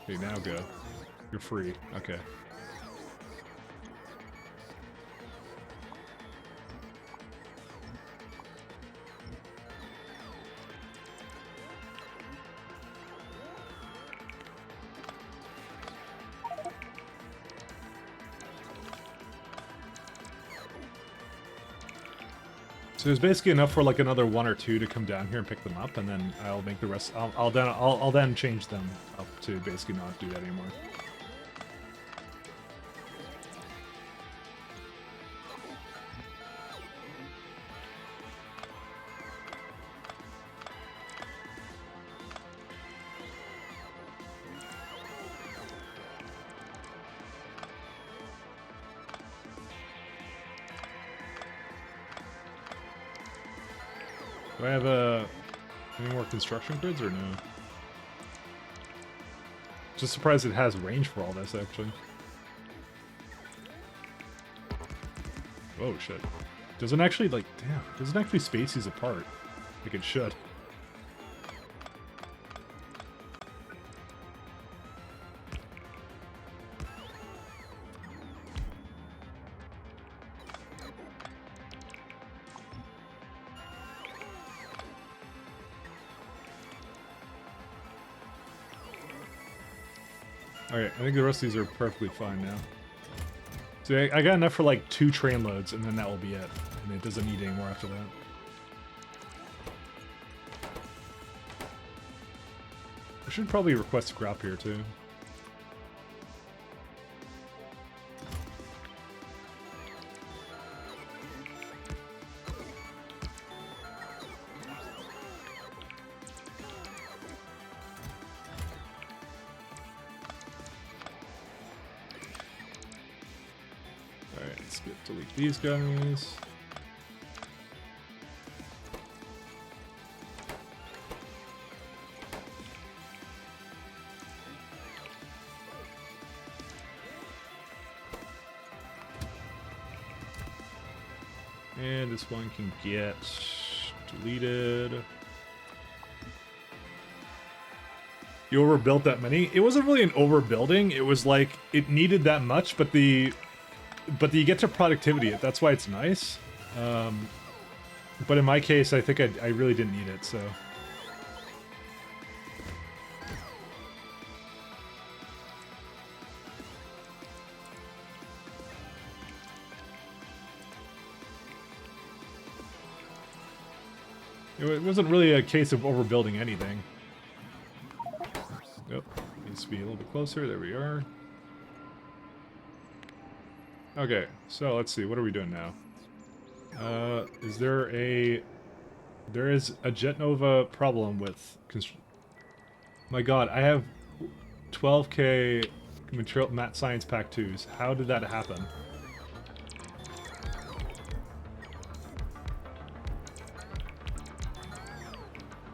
Okay, now go. You're free. Okay. So there's basically enough for like another one or two to come down here and pick them up, and then I'll make the rest. I'll then change them up to basically not do that anymore. Do I have any more construction grids or no? Just surprised it has range for all this, actually. Oh, shit. Doesn't actually, like, damn, doesn't actually space these apart. Like it should. Alright, I think the rest of these are perfectly fine now. So I got enough for like 2 train loads, and then that will be it. And it doesn't need any more after that. I should probably request scrap here too. Alright, let's delete these guys. And this one can get deleted. You overbuilt that many? It wasn't really an overbuilding. It was like it needed that much, but you get to productivity. That's why it's nice. But in my case, I think I really didn't need it. So. It wasn't really a case of overbuilding anything. Yep, needs to be a little bit closer. There we are. Okay, so let's see. What are we doing now? Is there a... There is a Jet Nova problem with... My god, I have 12k material Math Science Pack 2s. How did that happen?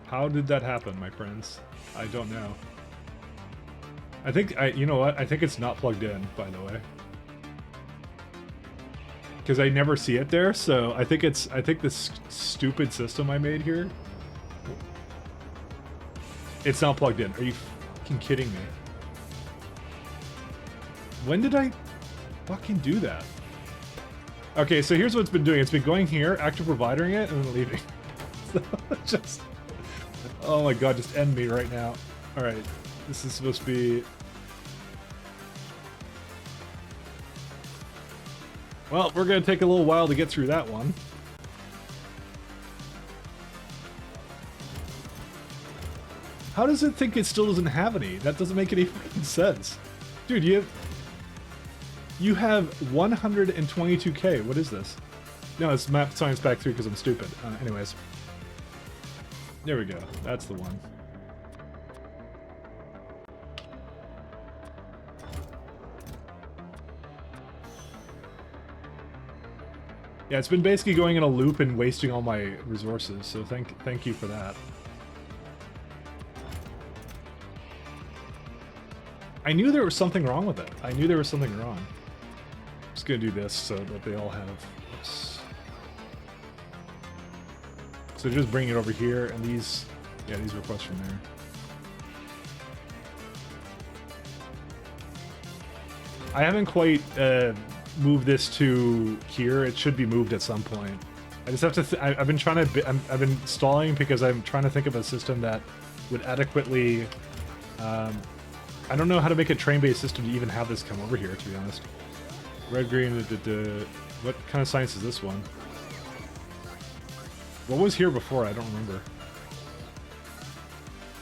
How did that happen, my friends? I don't know. I think, you know what? I think it's not plugged in, by the way. Because I never see it there, so I think this stupid system I made here, it's not plugged in. Are you fucking kidding me? When did I fucking do that? Okay, so here's what it's been doing. It's been going here, active providing it, and then leaving. So just... Oh my god, just end me right now. Alright, this is supposed to be... Well, we're gonna take a little while to get through that one. How does it think it still doesn't have any? That doesn't make any fucking sense. Dude, you have 122k. What is this? No, it's Math Science Pack 3 because I'm stupid. Anyways. There we go. That's the one. Yeah, it's been basically going in a loop and wasting all my resources, so thank you for that. I knew there was something wrong with it. I knew there was something wrong. I'm just gonna do this so that they all have... Oops. So just bring it over here, and these, yeah, these requests from there. I haven't quite moved this to here. It should be moved at some point. I just have to. I've been trying to. I've been stalling because I'm trying to think of a system that would adequately. I don't know how to make a train-based system to even have this come over here. To be honest, red, green. What kind of science is this one? What was here before? I don't remember.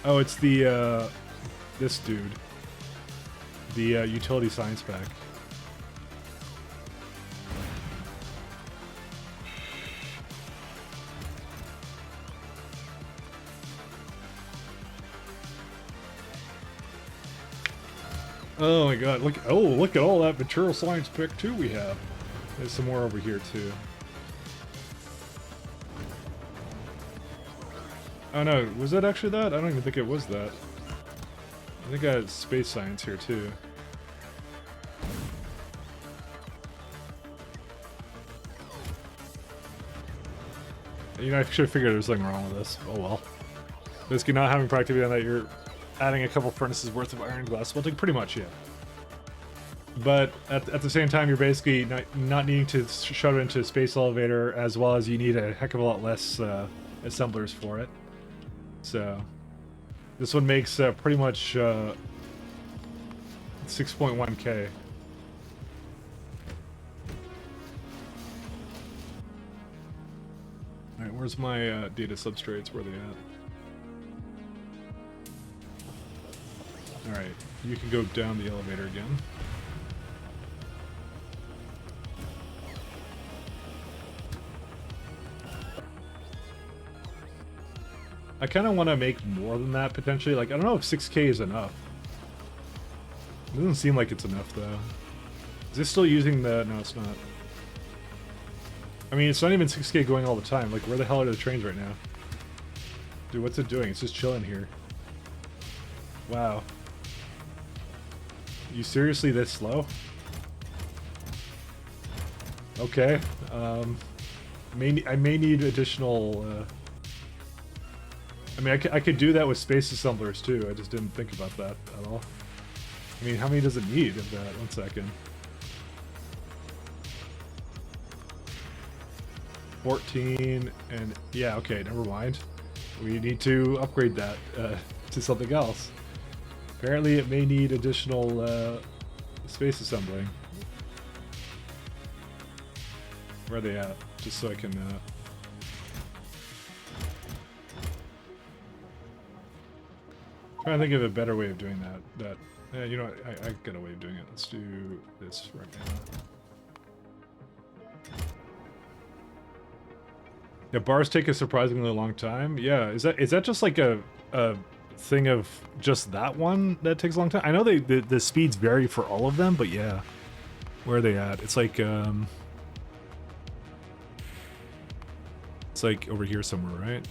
Oh, it's the, this dude. The, utility science pack. Oh my god, look at all that material science pack 2 we have. There's some more over here too. Oh no, was that actually that? I don't even think it was that. I think I had space science here too. You know, I should have figured there's something wrong with this. Oh well. Basically, not having productivity on that, you're adding a couple furnaces worth of iron glass smelting, pretty much, yeah. But at the same time, you're basically not needing to shove it into a space elevator, as well as you need a heck of a lot less assemblers for it. So this one makes pretty much 6.1k. Alright, where's my data substrates? Where are they at? Alright, you can go down the elevator again. I kind of want to make more than that, potentially. Like, I don't know if 6k is enough. It doesn't seem like it's enough, though. Is this still using the... No, it's not. I mean, it's not even 6k going all the time. Like, where the hell are the trains right now? Dude, what's it doing? It's just chilling here. Wow. You seriously this slow? Okay. I may need additional... I mean, I could do that with space assemblers too. I just didn't think about that at all. I mean, how many does it need of that? 1 second. 14, and yeah, okay, never mind. We need to upgrade that to something else. Apparently it may need additional space assembling. Where are they at? Just so I can... trying to think of a better way of doing that. You know what, I got a way of doing it. Let's do this right now. Yeah, bars take a surprisingly long time. Yeah, is that just like a thing of just that one that takes a long time? I know the speeds vary for all of them, but yeah. Where are they at? It's like over here somewhere, right?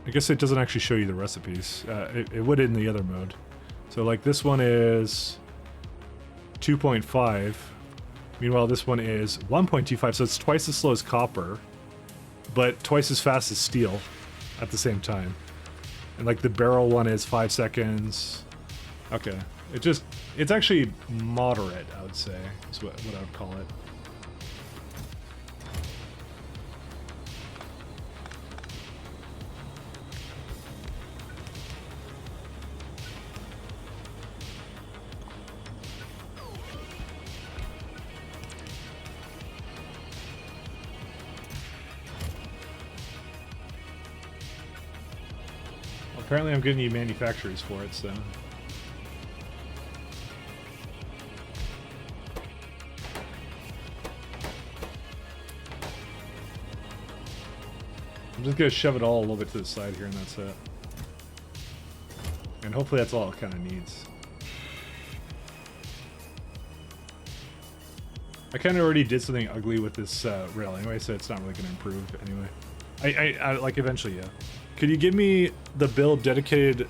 I guess it doesn't actually show you the recipes. It would in the other mode. So like this one is 2.5. Meanwhile, this one is 1.25, so it's twice as slow as copper, but twice as fast as steel at the same time. And like the barrel one is 5 seconds. Okay. It's actually moderate, I would say, is what I would call it. Apparently I'm giving you manufacturers for it, so... I'm just gonna shove it all a little bit to the side here and that's it. And hopefully that's all it kind of needs. I kind of already did something ugly with this rail anyway, so it's not really going to improve anyway. I like eventually, yeah. Could you give me the build dedicated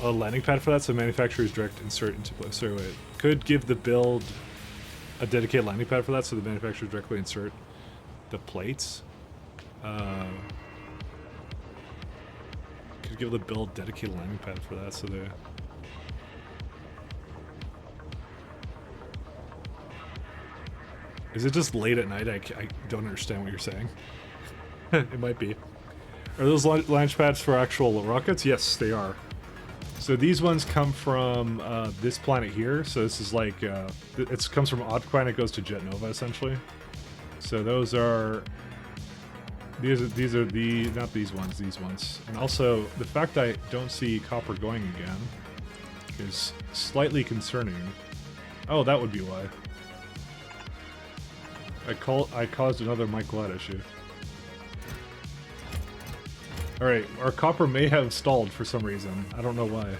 a landing pad for that so manufacturers direct insert into place? Sorry, wait. Could give the build a dedicated landing pad for that so the manufacturers directly insert the plates? Could give the build dedicated landing pad for that so they... Is it just late at night? I don't understand what you're saying. It might be. Are those launch pads for actual rockets? Yes, they are. So these ones come from this planet here. So this is like, it comes from Odd Planet, goes to Jet Nova essentially. So those are, these are the, not these ones. And also the fact that I don't see copper going again is slightly concerning. Oh, that would be why. I caused another Mike Glad issue. Alright, our copper may have stalled for some reason. I don't know why. You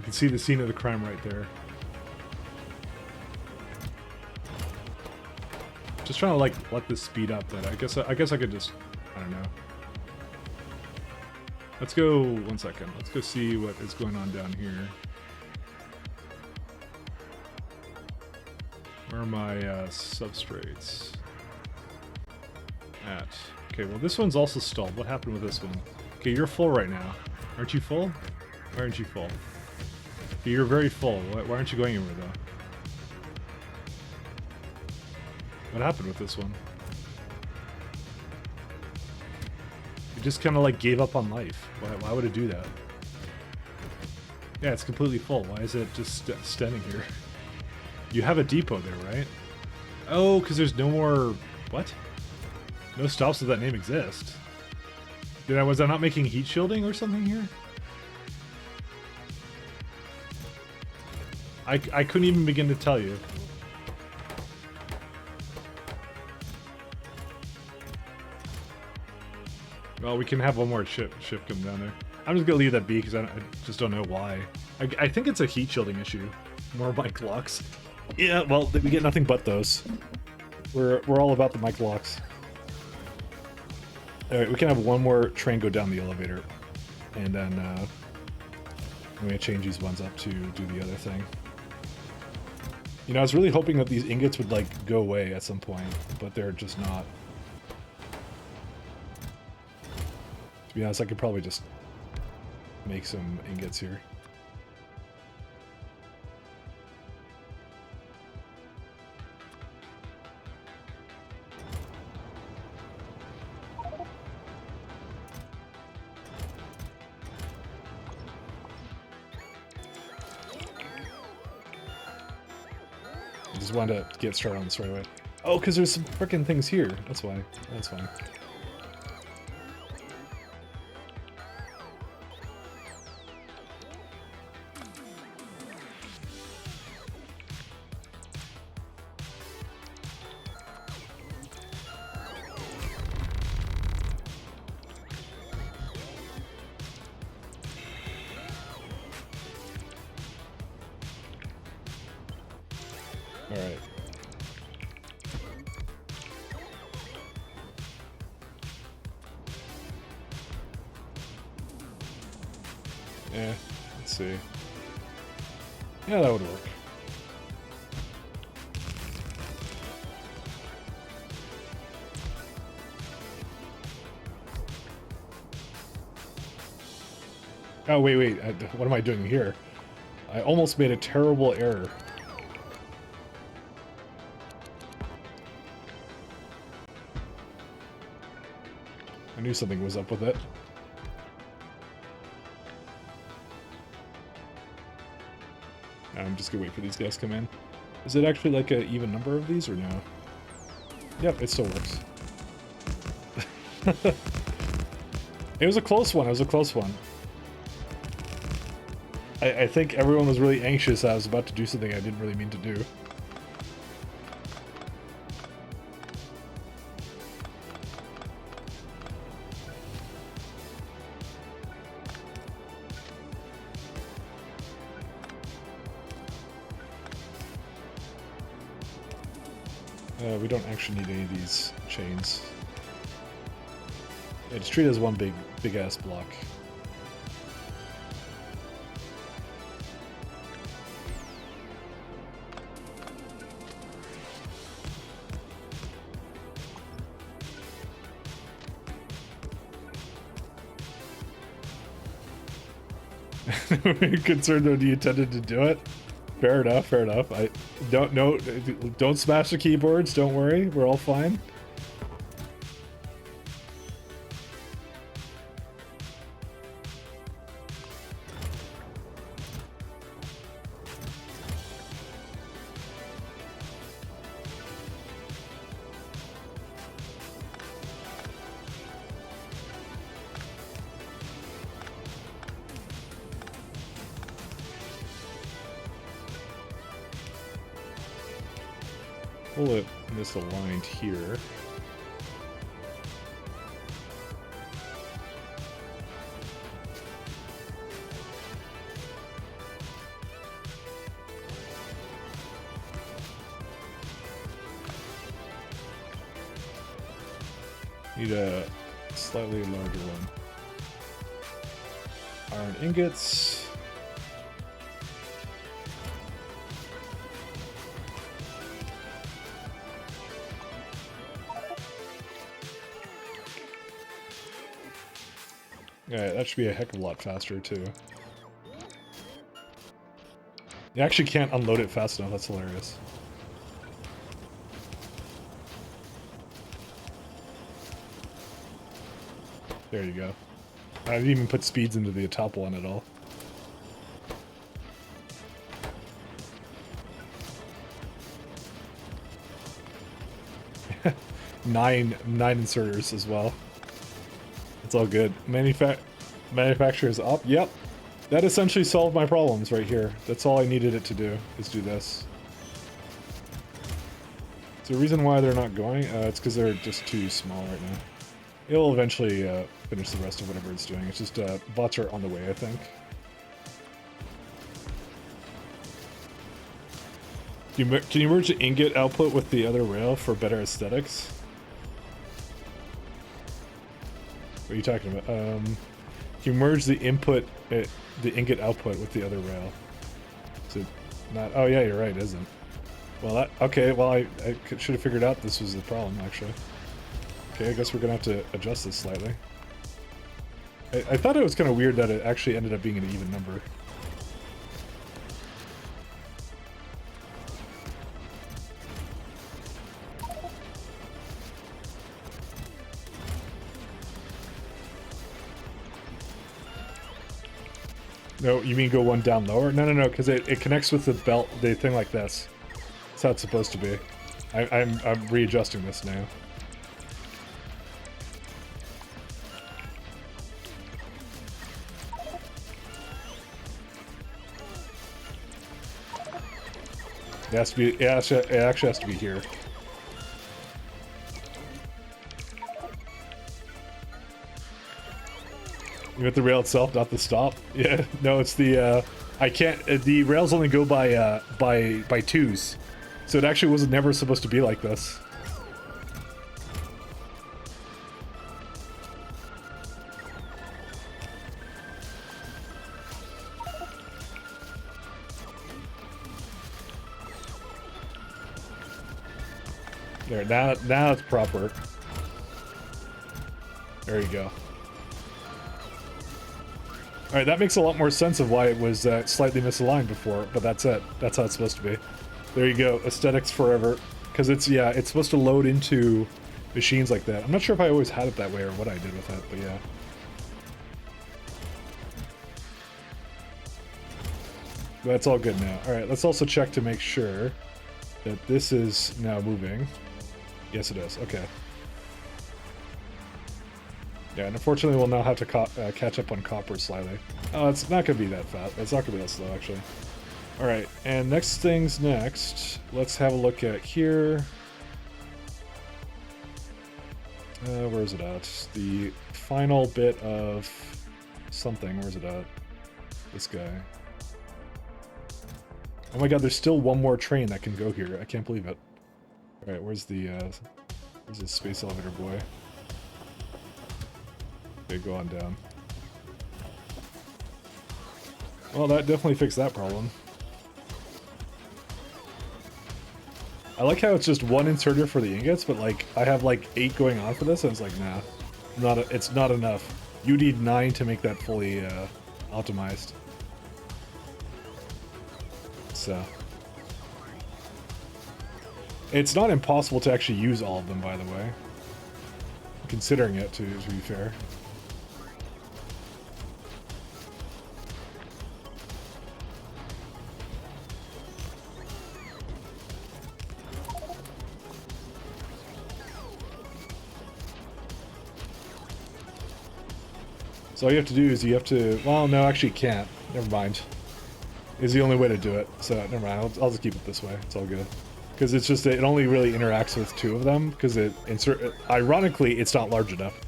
can see the scene of the crime right there. Just trying to like let this speed up, but I guess I could just, I don't know. Let's go 1 second. Let's go see what is going on down here. Where are my substrates? at? Okay, well this one's also stalled. What happened with this one? Okay, you're full right now. Aren't you full? Why aren't you full? Okay, you're very full. Why aren't you going anywhere though? What happened with this one? It just kind of like gave up on life. Why would it do that? Yeah, it's completely full. Why is it just standing here? You have a depot there, right? Oh, because there's no more... What? No stops with that name exist. Was I not making heat shielding or something here? I couldn't even begin to tell you. Well, we can have one more ship come down there. I'm just gonna leave that be because I just don't know why. I think it's a heat shielding issue. More mic locks. Yeah, well, we get nothing but those. We're all about the mic locks. All right, we can have one more train go down the elevator, and then I'm gonna change these ones up to do the other thing. You know, I was really hoping that these ingots would like go away at some point, but they're just not. To be honest, I could probably just make some ingots here. I just wanted to get started on this right away. Oh, because there's some freaking things here. That's why. That's fine. Alright. Yeah, let's see. Yeah, that would work. Oh, wait. What am I doing here? I almost made a terrible error. I knew something was up with it. I'm just gonna wait for these guys to come in. Is it actually like an even number of these or no? Yep, it still works. It was a close one. It was a close one. I think everyone was really anxious. I was about to do something I didn't really mean to do. We don't actually need any of these chains. Yeah, just treat it as one big ass block. We're concerned that you intended to do it. Fair enough, fair enough. I don't smash the keyboards, don't worry, we're all fine. Pull it this aligned here. Need a slightly larger one. Iron ingots. Yeah, that should be a heck of a lot faster too. You actually can't unload it fast enough, that's hilarious. There you go. I didn't even put speeds into the top one at all. nine inserters as well. It's all good. Manufacturer is up. Yep. That essentially solved my problems right here. That's all I needed it to do, is do this. So the reason why they're not going, it's because they're just too small right now. It'll eventually finish the rest of whatever it's doing. It's just bots are on the way, I think. Can you merge the ingot output with the other rail for better aesthetics? What are you talking about? Can you merge the input, the ingot output with the other rail? Is it not? Oh yeah, you're right, it isn't. Well, okay, well I should have figured out this was the problem, actually. Okay, I guess we're gonna have to adjust this slightly. I thought it was kind of weird that it actually ended up being an even number. No, you mean go one down lower? No, because it connects with the belt, the thing like this. That's how it's supposed to be. I'm readjusting this now. It has to be. It actually has to be here. You meant the rail itself, not the stop. Yeah, no, it's the. I can't. The rails only go by twos, so it actually was never supposed to be like this. There, now it's proper. There you go. Alright, that makes a lot more sense of why it was slightly misaligned before, but that's it. That's how it's supposed to be. There you go, aesthetics forever. Because it's, yeah, it's supposed to load into machines like that. I'm not sure if I always had it that way or what I did with it, but yeah. That's all good now. Alright, let's also check to make sure that this is now moving. Yes, it is. Okay. Yeah, and unfortunately we'll now have to catch up on copper slightly. Oh, it's not going to be that fast. It's not going to be that slow, actually. Alright, and next things next. Let's have a look at here. Where is it at? The final bit of something. Where's it at? This guy. Oh my god, there's still one more train that can go here. I can't believe it. Alright, where's the space elevator boy? Okay, go on down. Well, that definitely fixed that problem. I like how it's just one inserter for the ingots, but like I have like 8 going on for this, and it's like, nah, it's not enough. You need 9 to make that fully optimized. So it's not impossible to actually use all of them, by the way. Considering it, to be fair. So all you have to do is you have to... Well, no, actually you can't. Never mind. Is the only way to do it. So, never mind. I'll just keep it this way. It's all good. Because it's just... It only really interacts with 2 of them. Because ironically, it's not large enough.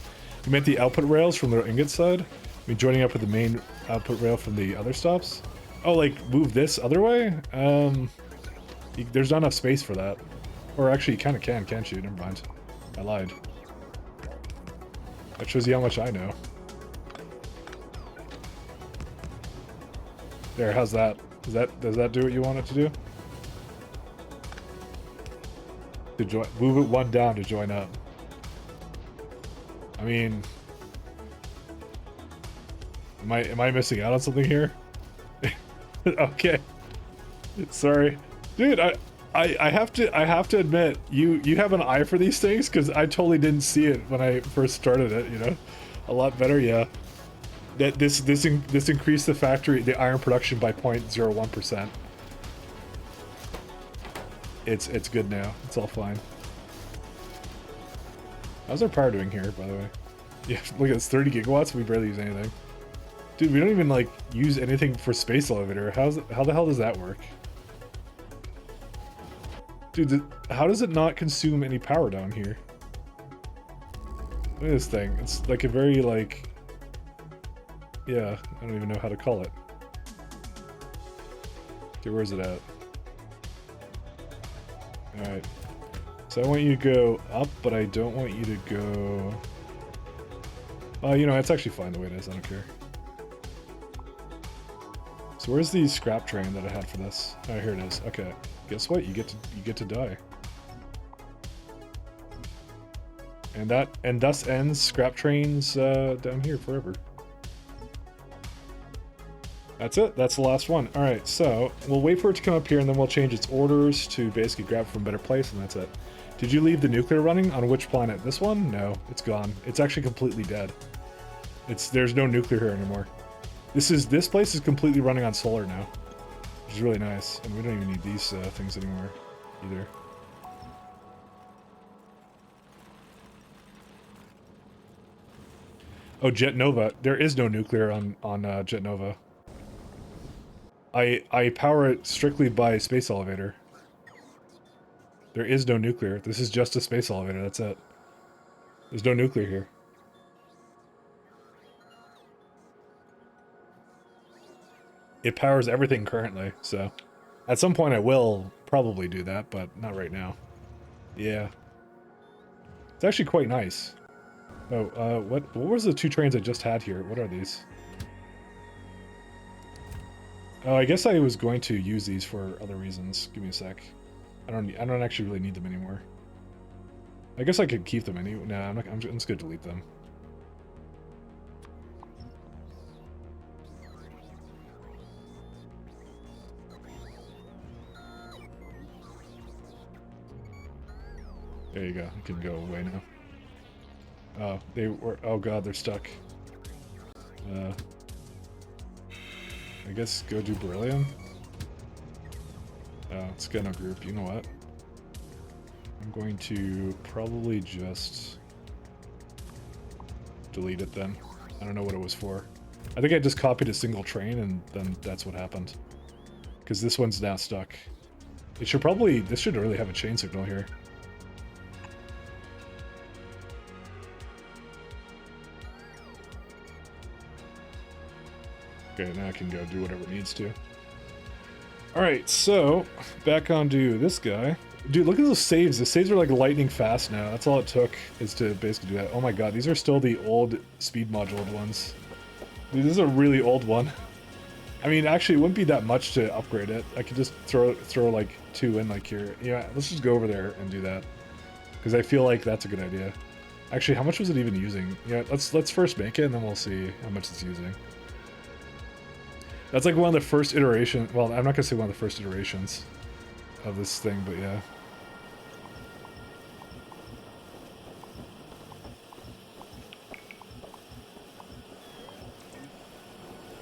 You meant the output rails from the ingot side? I mean, joining up with the main output rail from the other stops? Oh, like, move this other way? There's not enough space for that. Or actually, you kind of can, can't you? Never mind. I lied. That shows you how much I know. There, how's that? Does that do what you want it to do? Move it 1 down to join up. I mean, Am I missing out on something here? Okay. Sorry. Dude, I have to admit, you have an eye for these things, because I totally didn't see it when I first started it, you know? A lot better, yeah. That this increased the iron production by 0.01%. It's good now. It's all fine. How's our power doing here, by the way? Yeah, look at this, 30 gigawatts. We barely use anything. Dude, we don't even like use anything for space elevator. How the hell does that work? Dude, how does it not consume any power down here? Look at this thing. It's like a very like, yeah, I don't even know how to call it. Okay, where's it at? Alright. So I want you to go up, but I don't want you to go... you know, it's actually fine the way it is, I don't care. So where's the scrap train that I had for this? Oh, here it is. Okay. Guess what? You get to die. And thus ends scrap trains down here forever. That's it. That's the last one. All right. So we'll wait for it to come up here, and then we'll change its orders to basically grab from a better place, and that's it. Did you leave the nuclear running on which planet? This one? No, it's gone. It's actually completely dead. There's no nuclear here anymore. This place is completely running on solar now, which is really nice, and we don't even need these things anymore either. Oh, Jet Nova. There is no nuclear on Jet Nova. I power it strictly by space elevator. There is no nuclear. This is just a space elevator. That's it. There's no nuclear here. It powers everything currently, so at some point I will probably do that, but not right now. Yeah. It's actually quite nice. Oh, what was the 2 trains I just had here? What are these? Oh, I guess I was going to use these for other reasons. Give me a sec. I don't actually really need them anymore. I guess I could keep them anyway. No, I'm just gonna delete them. There you go. You can go away now. Oh, they were. Oh god, they're stuck. I guess go do beryllium. Oh, it's got no group. You know what? I'm going to probably just delete it then. I don't know what it was for. I think I just copied a single train and then that's what happened. Because this one's now stuck. It should probably. This should really have a chain signal here. Okay, now I can go do whatever it needs to. Alright, so, back onto this guy. Dude, look at those saves. The saves are like lightning fast now. That's all it took, is to basically do that. Oh my god, these are still the old speed module ones. Dude, this is a really old one. I mean, actually, it wouldn't be that much to upgrade it. I could just throw like 2 in like here. Yeah, let's just go over there and do that. Because I feel like that's a good idea. Actually, how much was it even using? Yeah, let's first make it and then we'll see how much it's using. That's like one of the first iterations. Well, I'm not gonna say one of the first iterations of this thing, but yeah.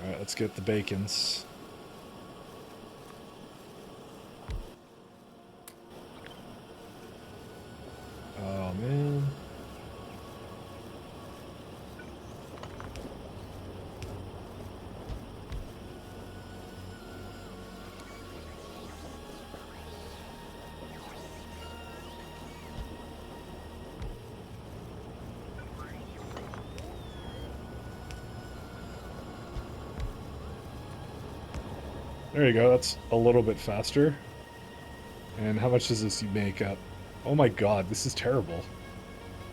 Alright, let's get the bacons. Oh man. There you go, that's a little bit faster. And how much does this make up? Oh my god, this is terrible.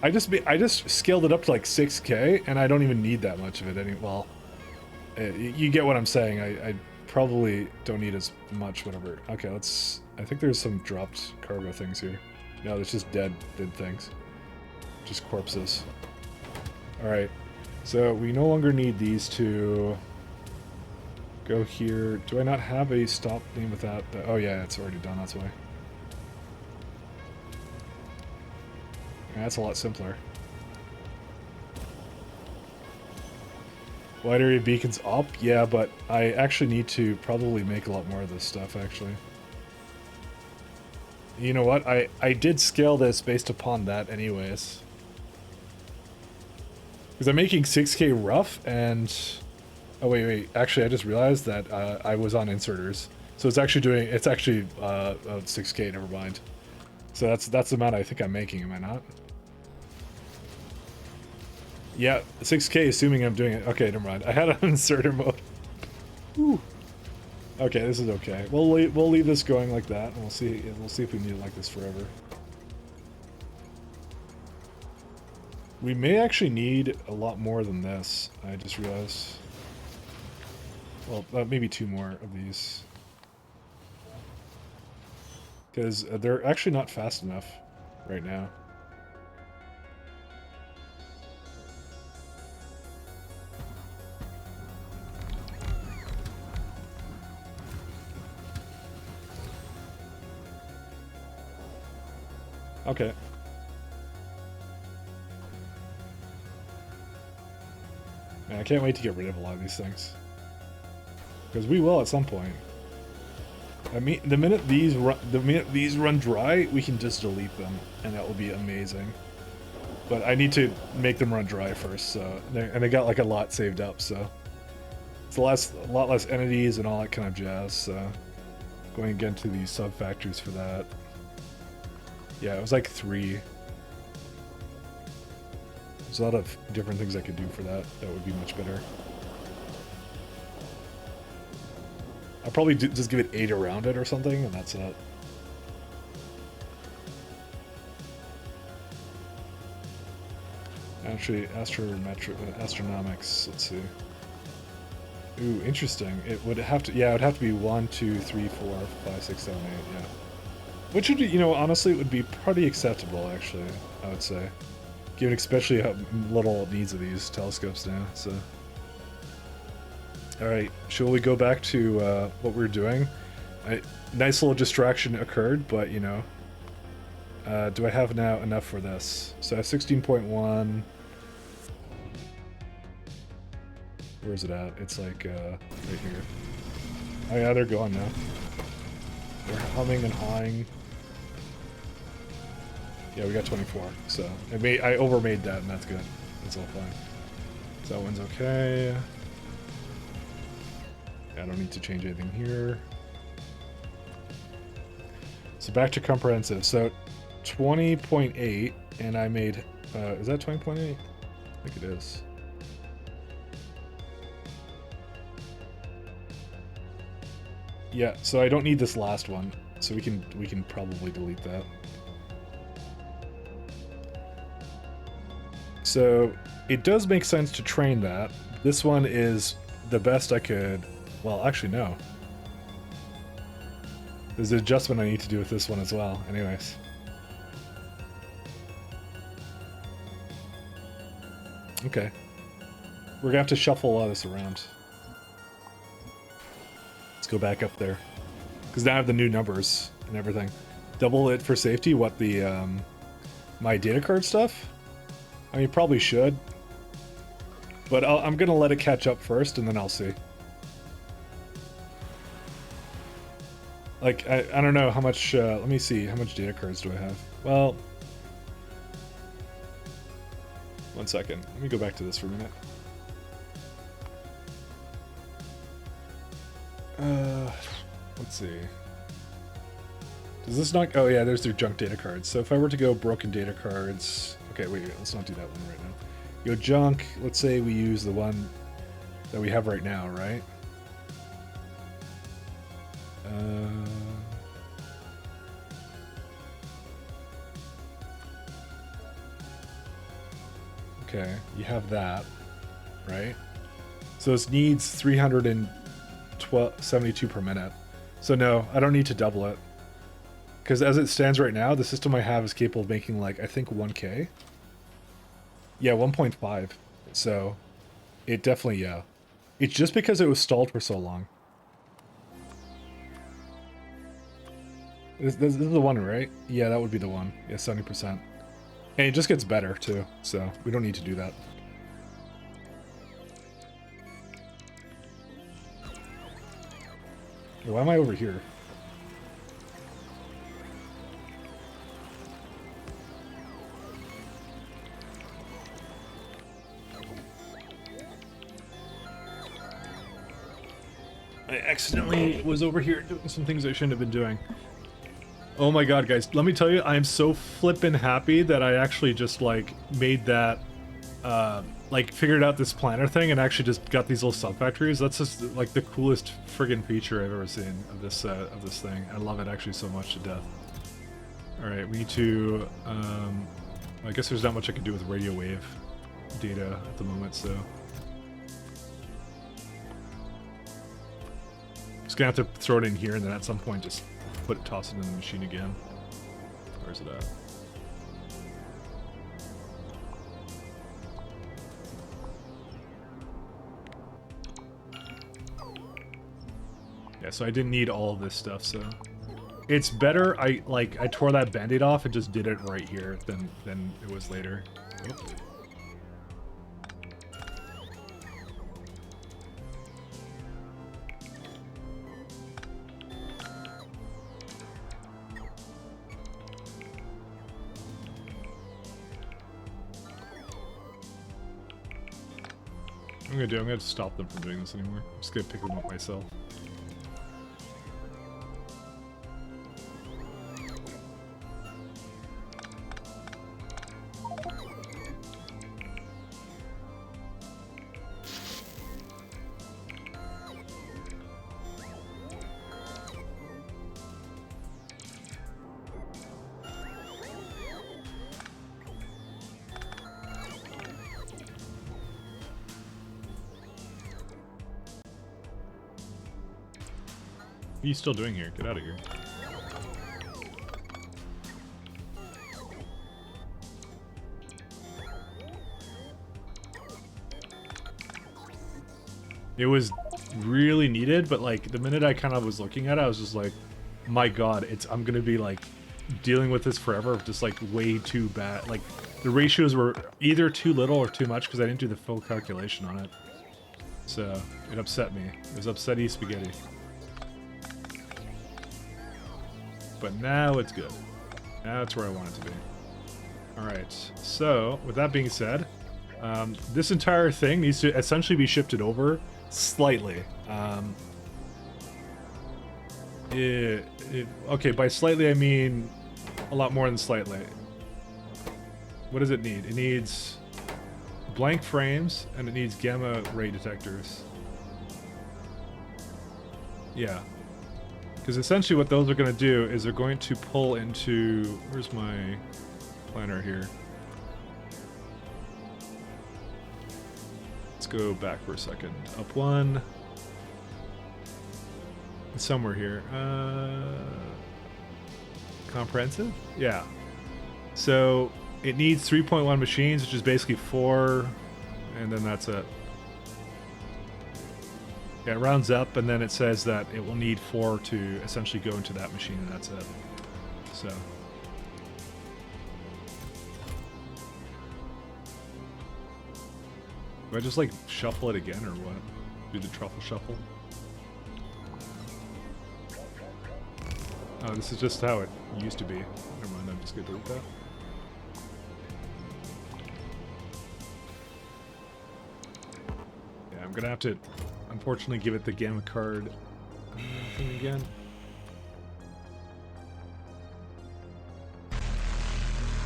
I just scaled it up to like 6K, and I don't even need that much of it well, you get what I'm saying. I probably don't need as much, whatever. Okay, I think there's some dropped cargo things here. No, it's just dead things. Just corpses. Alright. So we no longer need these to go here. Do I not have a stop name with that? Oh yeah, it's already done, that's why. Yeah, that's a lot simpler. Wide area beacons up? Yeah, but I actually need to probably make a lot more of this stuff, actually. You know what? I did scale this based upon that anyways. Because I'm making 6K rough and... Oh, wait. Actually, I just realized that I was on inserters. So it's actually doing... It's actually 6K, never mind. So that's the amount I think I'm making, am I not? Yeah, 6K, assuming I'm doing it. Okay, never mind. I had it on inserter mode. Whew. Okay, this is okay. We'll leave this going like that, and we'll see if we need it like this forever. We may actually need a lot more than this. I just realized. Well, maybe 2 more of these, because they're actually not fast enough right now. Okay. Man, I can't wait to get rid of a lot of these things. Because we will at some point. I mean, the minute these run dry, we can just delete them, and that will be amazing. But I need to make them run dry first, so and they got like a lot saved up, so it's a lot less entities and all that kind of jazz. So going again to these sub factories for that. Yeah, it was like 3. There's a lot of different things I could do for that. That would be much better. I'll probably just give it 8 around it or something, and that's it. Actually, astronomics. Let's see. Ooh, interesting. It would have to. Yeah, it would have to be 1, 2, 3, 4, 5, 6, 7, 8. Yeah. Which would, you know, honestly, it would be pretty acceptable, actually, I would say. Given especially how little it needs of these telescopes now, so. Alright, shall we go back to what we were doing? Nice little distraction occurred, but, you know. Do I have now enough for this? So I have 16.1. Where is it at? It's like, right here. Oh yeah, they're going now. They're humming and hawing. Yeah, we got 24, so I overmade that, and that's good. That's all fine. So that one's okay. I don't need to change anything here. So back to comprehensive. So 20.8, and I made, is that 20.8? I think it is. Yeah, so I don't need this last one, so we can probably delete that. So it does make sense to train that. This one is the best I could. Well, actually, no. There's an adjustment I need to do with this one as well. Anyways. Okay. We're gonna have to shuffle a lot of this around. Let's go back up there. Because now I have the new numbers and everything. Double it for safety, what the, my data card stuff? I mean, probably should. But I'm gonna let it catch up first, and then I'll see. Like, I don't know how much, let me see, how much data cards do I have? Well, 1 second. Let me go back to this for a minute. Let's see. Does this not... Oh yeah, there's their junk data cards. So if I were to go broken data cards... Okay, wait, let's not do that one right now. Go junk, let's say we use the one that we have right now, right? Okay, you have that, right? So this needs 372 per minute. So no, I don't need to double it. Because as it stands right now, the system I have is capable of making, like, I think 1K. Yeah, 1.5. So It definitely, yeah. It's just because it was stalled for so long. This is the one, right? Yeah, that would be the one. Yeah, 70%. And it just gets better, too, so we don't need to do that. Why am I over here? I accidentally was over here doing some things I shouldn't have been doing. Oh my god, guys, let me tell you, I am so flippin' happy that I actually just, like, made that, like, figured out this planner thing and actually just got these little sub-factories. That's just, like, the coolest friggin' feature I've ever seen of this thing. I love it actually so much to death. Alright, we need to, I guess there's not much I can do with radio wave data at the moment, so... Just gonna have to throw it in here and then at some point just toss it in the machine again. Where's it at? Yeah, so I didn't need all of this stuff, so it's better I tore that band-aid off and just did it right here than it was later. Oops. I'm gonna stop them from doing this anymore. I'm just gonna pick them up myself. What are you still doing here? Get out of here. It was really needed, but like the minute I kind of was looking at it, I was just like, my god, I'm gonna be like dealing with this forever, just like way too bad. Like the ratios were either too little or too much because I didn't do the full calculation on it. So it upset me. It was upsetty spaghetti. But now it's good. Now it's where I want it to be. Alright, so with that being said, this entire thing needs to essentially be shifted over slightly. Okay, by slightly I mean a lot more than slightly. What does it need? It needs blank frames and it needs gamma ray detectors. Yeah. Because essentially what those are going to do is they're going to pull into... Where's my planner here? Let's go back for a second. Up one. Somewhere here. Comprehensive? Yeah. So it needs 3.1 machines, which is basically 4, and then that's it. Yeah, it rounds up, and then it says that it will need 4 to essentially go into that machine, and that's it. So. Do I just, like, shuffle it again, or what? Do the truffle shuffle? Oh, this is just how it used to be. Never mind, I'm just gonna delete that. Yeah, I'm gonna have to... unfortunately give it the gamma card thing again.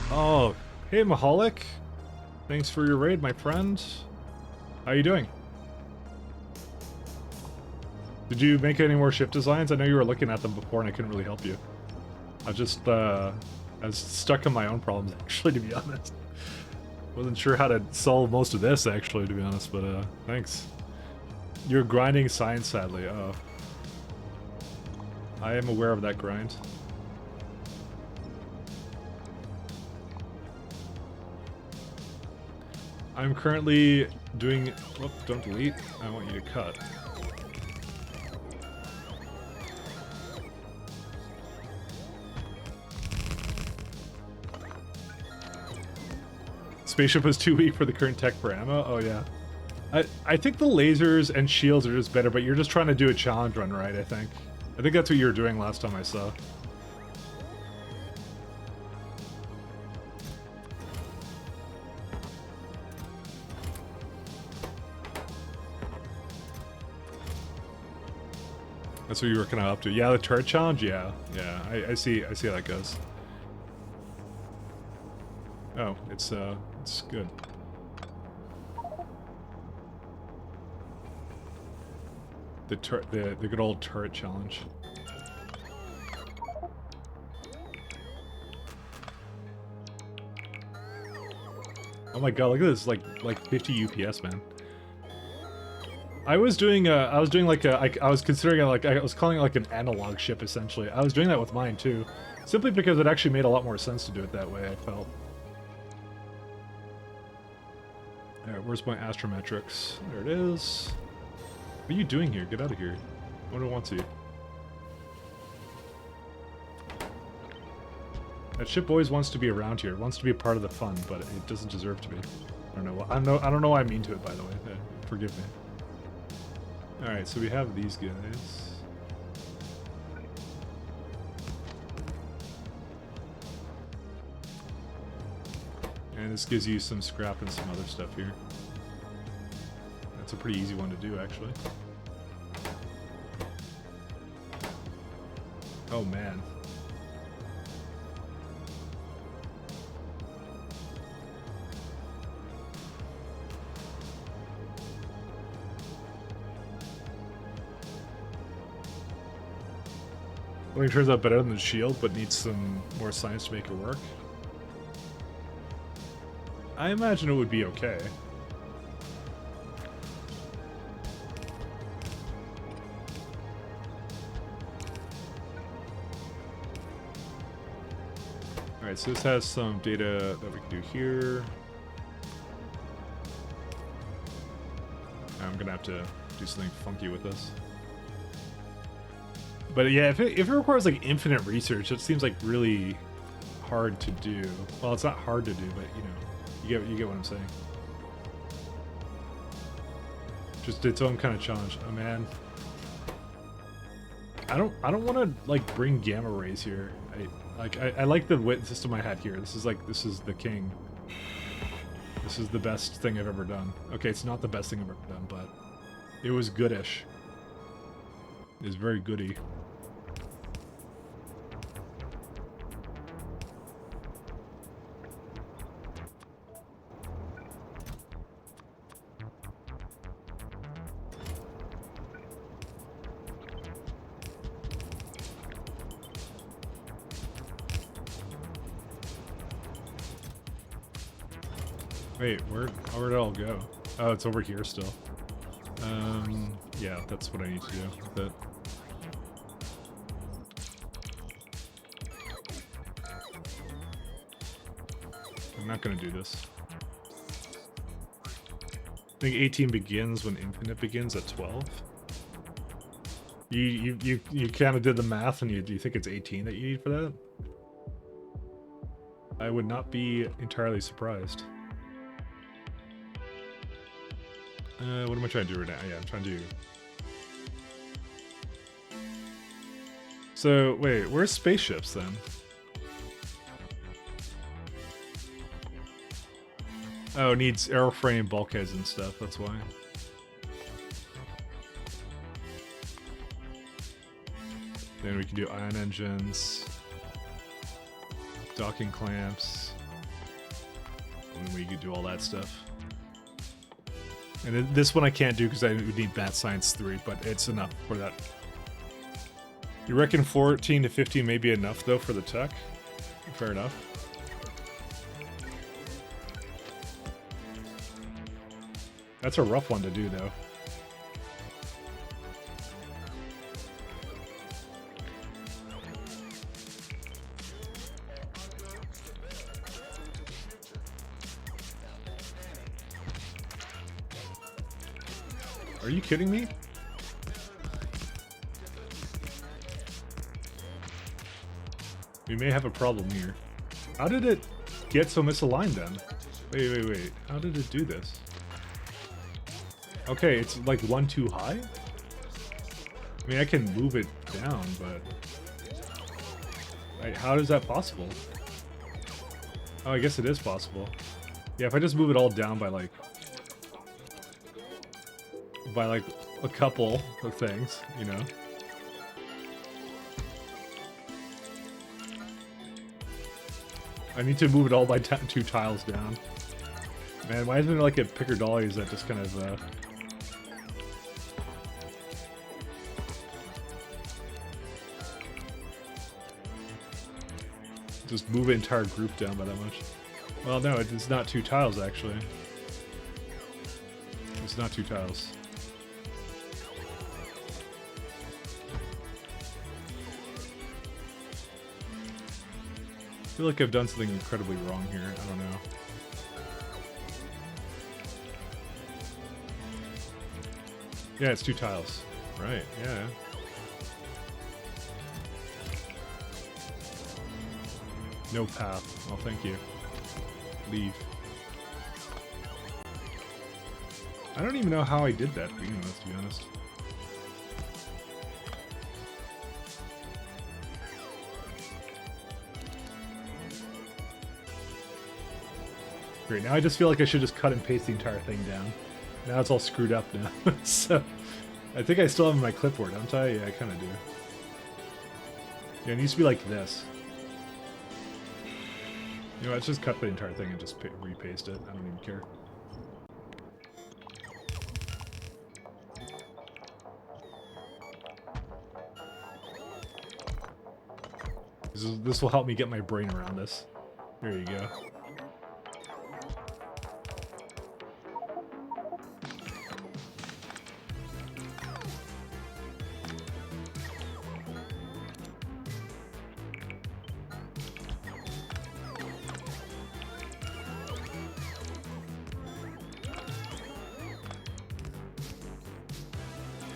Oh, hey Mahalik. Thanks for your raid, my friend. How you doing? Did you make any more ship designs? I know you were looking at them before and I couldn't really help you. I just, I was stuck in my own problems actually, to be honest. Wasn't sure how to solve most of this actually, to be honest, but thanks. You're grinding science, sadly. Oh. I am aware of that grind. I'm currently doing... Whoop, don't delete. I want you to cut. Spaceship was too weak for the current tech for ammo? Oh, yeah. I think the lasers and shields are just better, but you're just trying to do a challenge run, right, I think? I think that's what you were doing last time I saw. That's what you were kind of up to. Yeah, the turret challenge? Yeah. Yeah, I see how that goes. Oh, it's good. The good old turret challenge. Oh my god, look at this, like 50 UPS, man. I was considering I was calling it like an analog ship essentially. I was doing that with mine too, simply because it actually made a lot more sense to do it that way, I felt. Alright, where's my astrometrics? There it is. What are you doing here? Get out of here. I don't want to. That ship always wants to be around here. It wants to be a part of the fun, but it doesn't deserve to be. I don't know why I mean to it, by the way. Forgive me. Alright, so we have these guys. And this gives you some scrap and some other stuff here. That's a pretty easy one to do, actually. Oh, man. I mean, it turns out better than the shield, but needs some more science to make it work. I imagine it would be okay. Alright, so this has some data that we can do here. I'm gonna have to do something funky with this. But yeah, if it requires like infinite research, it seems like really hard to do. Well, it's not hard to do, but you know, you get what I'm saying. Just its own kind of challenge. Oh man, I don't want to like bring gamma rays here. I like the wit system I had here. This is the king. This is the best thing I've ever done. Okay, it's not the best thing I've ever done, but it was goodish. It was very goody. Wait, where'd it all go? Oh, it's over here still. Yeah, that's what I need to do with it. I'm not gonna do this. I think 18 begins when infinite begins at 12. You kind of did the math, and you think it's 18 that you need for that? I would not be entirely surprised. What am I trying to do right now? Yeah, I'm trying to do... So, wait, where's spaceships then? Oh, it needs airframe bulkheads and stuff, that's why. Then we can do ion engines, docking clamps, and then we can do all that stuff. And then this one I can't do because I would need Math Science 3, but it's enough for that. You reckon 14 to 15 may be enough, though, for the tech? Fair enough. That's a rough one to do, though. Are you kidding me? We may have a problem here. How did it get so misaligned then? Wait. How did it do this? Okay, it's like one too high? I mean, I can move it down, but... how is that possible? Oh, I guess it is possible. Yeah, if I just move it all down by like a couple of things, you know? I need to move it all by 2 tiles down. Man, why isn't it like a picker dollies that just kind of, just move an entire group down by that much? Well, no, it's not 2 tiles, actually. It's not 2 tiles. I feel like I've done something incredibly wrong here. I don't know. Yeah, it's 2 tiles. Right, yeah. No path. Oh, thank you. Leave. I don't even know how I did that to begin with, to be honest. Great, now I just feel like I should just cut and paste the entire thing down. Now it's all screwed up now. So, I think I still have my clipboard, don't I? Yeah, I kind of do. Yeah, it needs to be like this. You know, let's just cut the entire thing and just repaste it. I don't even care. This will help me get my brain around this. There you go.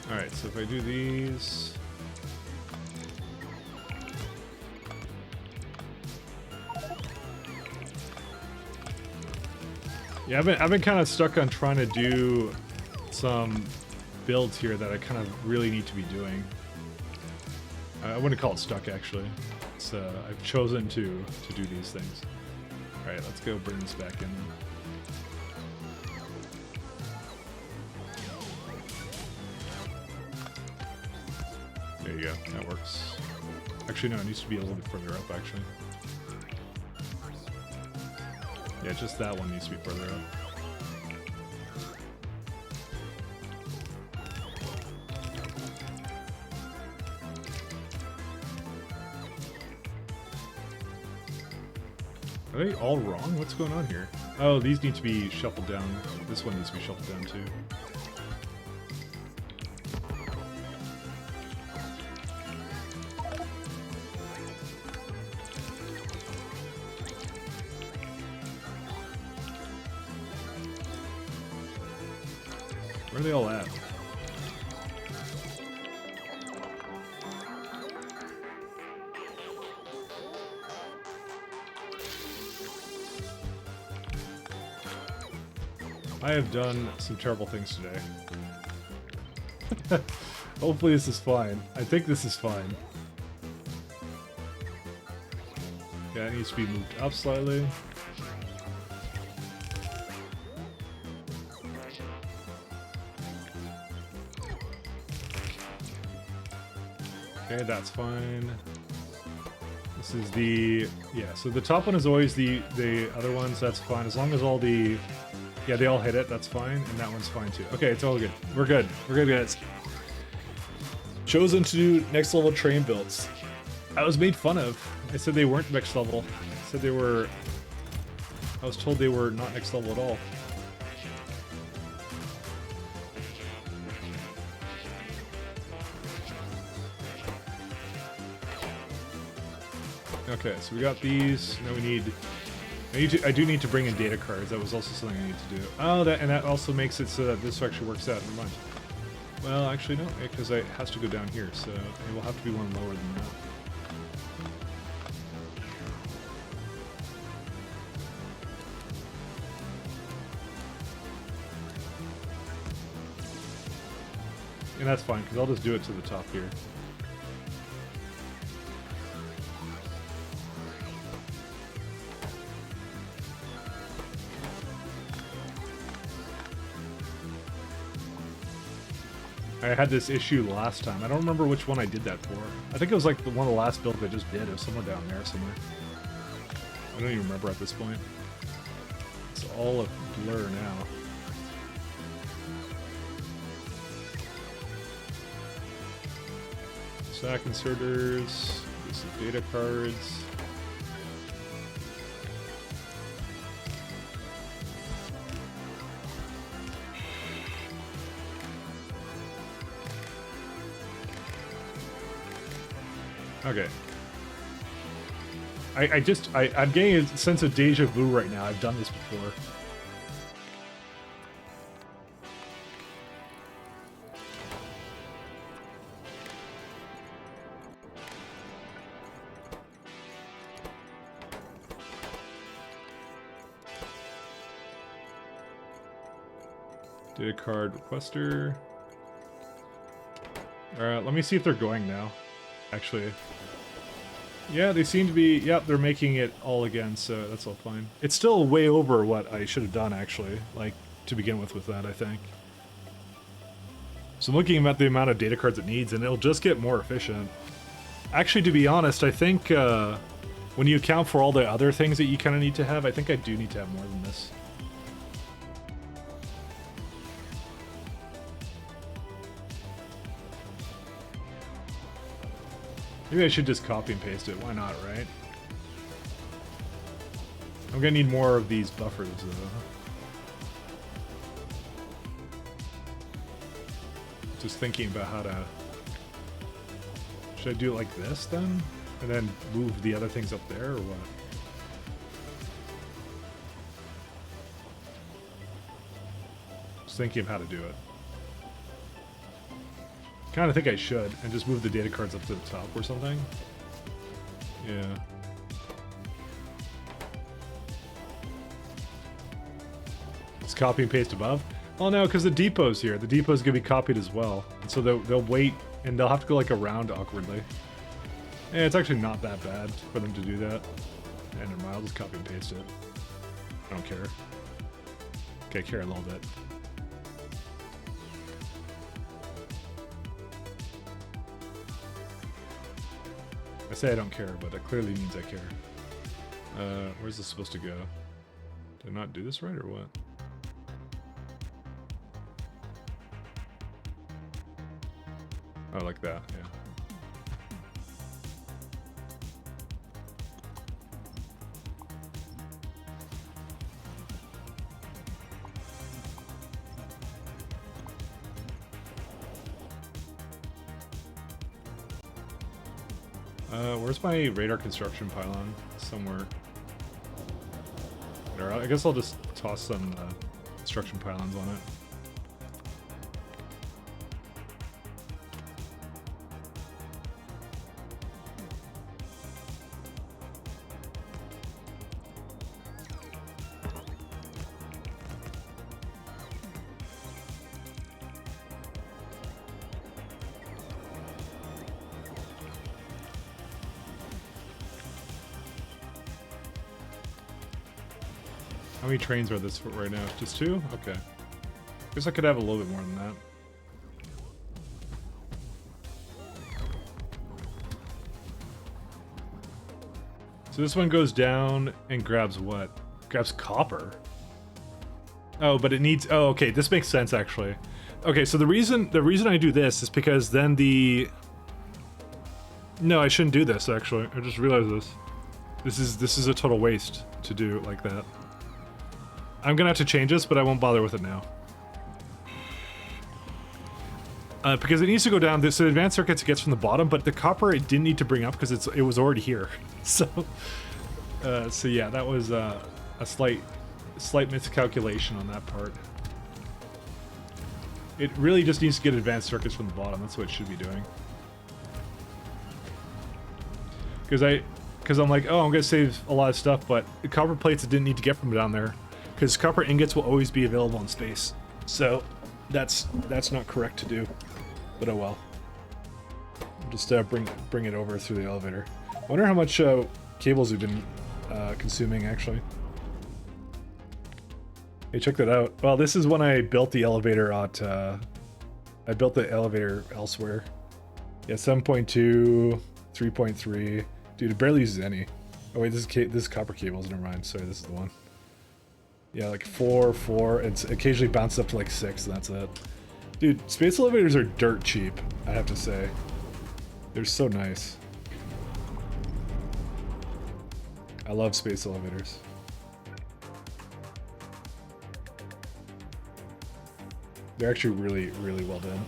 Alright, so if I do these... Yeah, I've been kind of stuck on trying to do some builds here that I kind of really need to be doing. I wouldn't call it stuck, actually. It's, I've chosen to do these things. Alright, let's go bring this back in. There you go, that works. Actually, no, it needs to be a little bit further up, actually. Yeah, just that one needs to be further up. Are they all wrong? What's going on here? Oh, these need to be shuffled down. This one needs to be shuffled down too. Where are they all at? I have done some terrible things today. Hopefully this is fine. I think this is fine. Yeah, it needs to be moved up slightly. Okay, that's fine. This is the... yeah, so the top one is always the other ones, that's fine. As long as all the... yeah, they all hit it, that's fine. And that one's fine too. Okay, it's all good. We're good. We're good, guys. Chosen to do next level train builds. I was made fun of. I said they weren't next level. I said they were... I was told they were not next level at all. Okay, so we got these. Now we need... I do need to bring in data cards. That was also something I need to do. Oh, and that also makes it so that this actually works out. Never mind. Well, actually, no, because it has to go down here, so it will have to be one lower than that. And that's fine, because I'll just do it to the top here. I had this issue last time. I don't remember which one I did that for. I think it was like one of the last builds I just did. It was somewhere down there somewhere. I don't even remember at this point. It's all a blur now. Stack inserters, this is data cards. Okay. I'm getting a sense of deja vu right now. I've done this before. Data card requester. Alright, let me see if they're going now. Actually. Yeah, they seem to be... Yep, they're making it all again, so that's all fine. It's still way over what I should have done, actually. Like, to begin with that, I think. So I'm looking at the amount of data cards it needs, and it'll just get more efficient. Actually, to be honest, I think when you account for all the other things that you kind of need to have, I think I do need to have more than this. Maybe I should just copy and paste it. Why not, right? I'm gonna need more of these buffers, though. Just thinking about how to... Should I do it like this, then? And then move the other things up there, or what? Just thinking of how to do it. Kind of think I should, and just move the data cards up to the top or something. Yeah. Just copy and paste above? Oh no, because the depot's here. The depot's gonna be copied as well. And so they'll wait, and they'll have to go like around awkwardly. Yeah, it's actually not that bad for them to do that. And never mind, I'll just copy and paste it. I don't care. Okay, I care a little bit. I say I don't care, but it clearly means I care. Where's this supposed to go? Did I not do this right, or what? Oh, like that, yeah. Where's my radar construction pylon? Somewhere. There, I guess I'll just toss some construction pylons on it. How many trains are this for right now? Just 2? Okay. Guess I could have a little bit more than that. So this one goes down and grabs what? Grabs copper. Oh, but it needs... Oh, okay. This makes sense, actually. Okay, so the reason I do this is because then the... No, I shouldn't do this, actually. I just realized this. This is a total waste to do it like that. I'm gonna have to change this, but I won't bother with it now. Because it needs to go down. So the advanced circuits it gets from the bottom, but the copper it didn't need to bring up because it was already here. So yeah, that was a slight miscalculation on that part. It really just needs to get advanced circuits from the bottom. That's what it should be doing. Because I'm like, oh, I'm gonna save a lot of stuff, but the copper plates I didn't need to get from down there, because copper ingots will always be available in space. So that's not correct to do. But oh well. Just bring it over through the elevator. I wonder how much cables we've been consuming actually. Hey, check that out. Well, this is when I built the elevator at. I built the elevator elsewhere. Yeah, 7.2, 3.3. Dude, it barely uses any. Oh wait, this is copper cables. Never mind. Sorry, this is the one. Yeah, like 4, 4. It's occasionally bounces up to like 6, and that's it. Dude, space elevators are dirt cheap, I have to say. They're so nice. I love space elevators. They're actually really, really well done.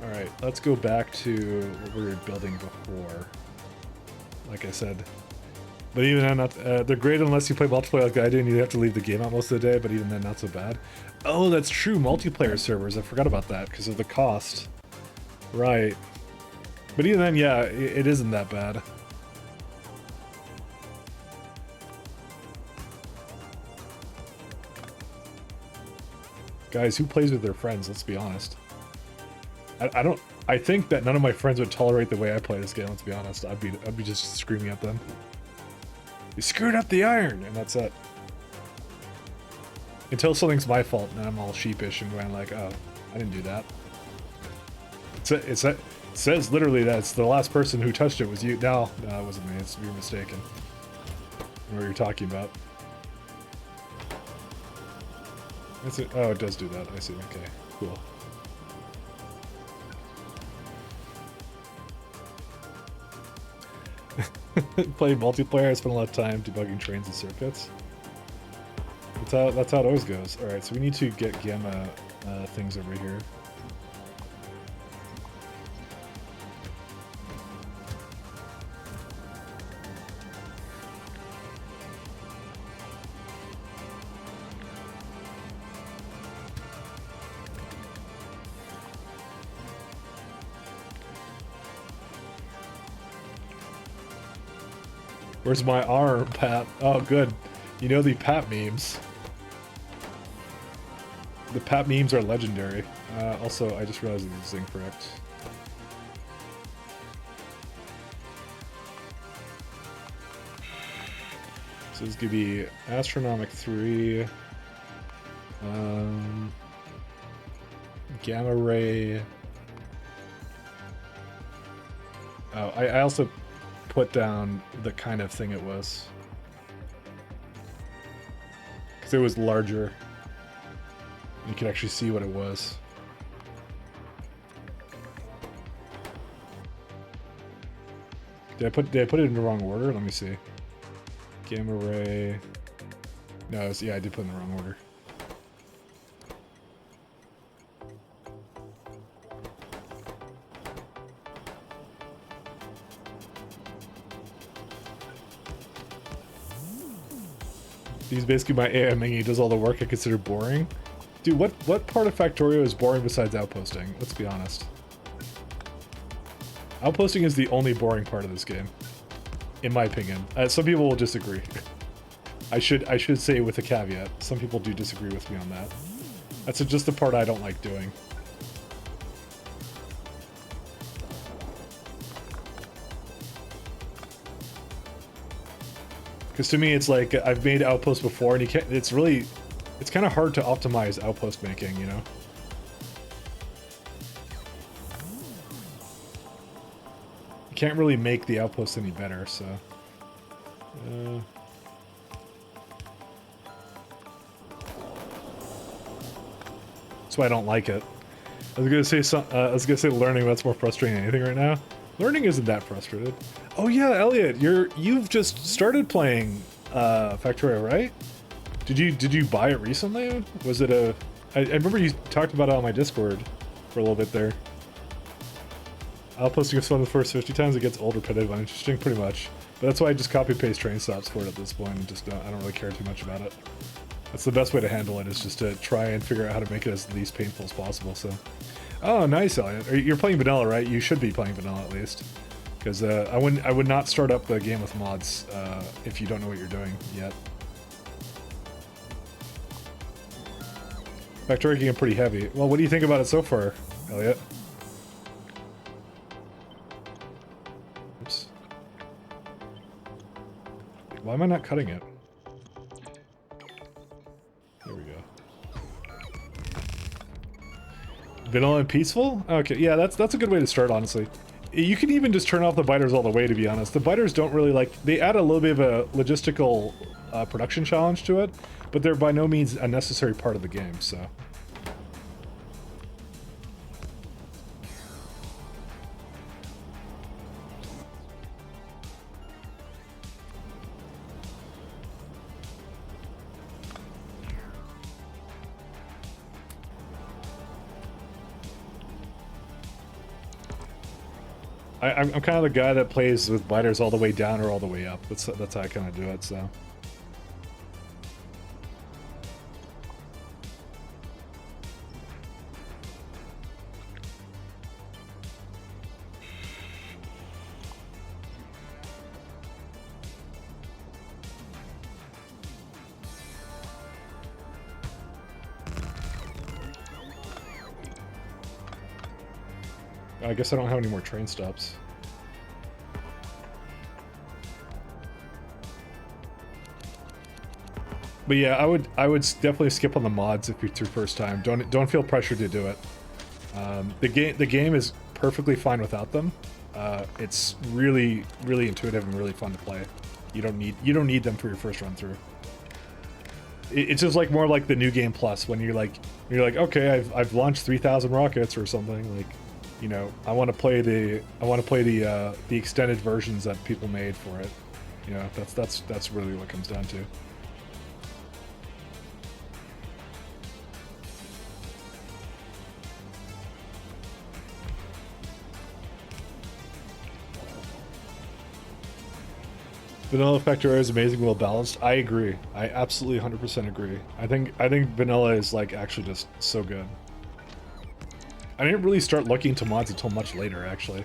Alright, let's go back to what we were building before. Like I said. But even then, not, they're great unless you play multiplayer like I do and you have to leave the game out most of the day, but even then, not so bad. Oh, that's true, multiplayer servers. I forgot about that because of the cost. Right. But even then, yeah, it isn't that bad. Guys, who plays with their friends? Let's be honest. I think that none of my friends would tolerate the way I play this game, let's be honest. I'd be just screaming at them. You screwed up the iron! And that's it. Until something's my fault, and then I'm all sheepish and going like, oh, I didn't do that. It says literally that it's the last person who touched it was you. No, it wasn't me. You're mistaken. I know what you're talking about. That's it. Oh, it does do that. I see. Okay, cool. Play multiplayer, I spend a lot of time debugging trains and circuits. That's how it always goes. Alright, so we need to get gamma things over here. Where's my arm, Pat? Oh, good. You know the Pat memes. The Pat memes are legendary. Also, I just realized this is incorrect. So this could be Astronomic 3. Gamma Ray. Oh, I also put down the kind of thing it was. Because it was larger. You could actually see what it was. Did I put it in the wrong order? Let me see. Gamma ray. No, yeah, I did put it in the wrong order. He's basically my AI and he does all the work I consider boring. Dude, what part of Factorio is boring besides outposting? Let's be honest. Outposting is the only boring part of this game, in my opinion. Some people will disagree. I should say with a caveat. Some people do disagree with me on that. That's just the part I don't like doing. Because to me, it's like I've made outposts before, and you can't. It's kind of hard to optimize outpost making, you know. You can't really make the outposts any better, so. That's why I don't like it. I was gonna say learning that's more frustrating than anything right now. Learning isn't that frustrated. Oh yeah, Elliot, you've just started playing Factorio, right? Did you buy it recently? Was it a? I remember you talked about it on my Discord for a little bit there. Outposting is fun the first 50 times, it gets old, repetitive, uninteresting, pretty much. But that's why I just copy paste train stops for it at this point, and just I don't really care too much about it. That's the best way to handle it, is just to try and figure out how to make it as least painful as possible. So, oh, nice, Elliot. You're playing vanilla, right? You should be playing vanilla at least, because I would not start up the game with mods if you don't know what you're doing yet. Factorio getting pretty heavy. Well, what do you think about it so far, Elliot? Oops. Why am I not cutting it? There we go. Vanilla and peaceful? Okay, yeah, that's a good way to start, honestly. You can even just turn off the biters all the way, to be honest. The biters don't really they add a little bit of a logistical production challenge to it, but they're by no means a necessary part of the game, so. I'm kind of the guy that plays with biters all the way down or all the way up. That's how I kind of do it, so. I guess I don't have any more train stops. But yeah, I would definitely skip on the mods if it's your first time. Don't feel pressured to do it. The game is perfectly fine without them. It's really intuitive and really fun to play. You don't need them for your first run through. It's just like more like the new game plus, when you're like okay, I've launched 3,000 rockets or something, like, you know, I want to play the extended versions that people made for it. You know, that's really what it comes down to. Vanilla Factorio is amazing, well balanced. I agree. I absolutely 100% agree. I think vanilla is like actually just so good. I didn't really start looking to mods until much later, actually.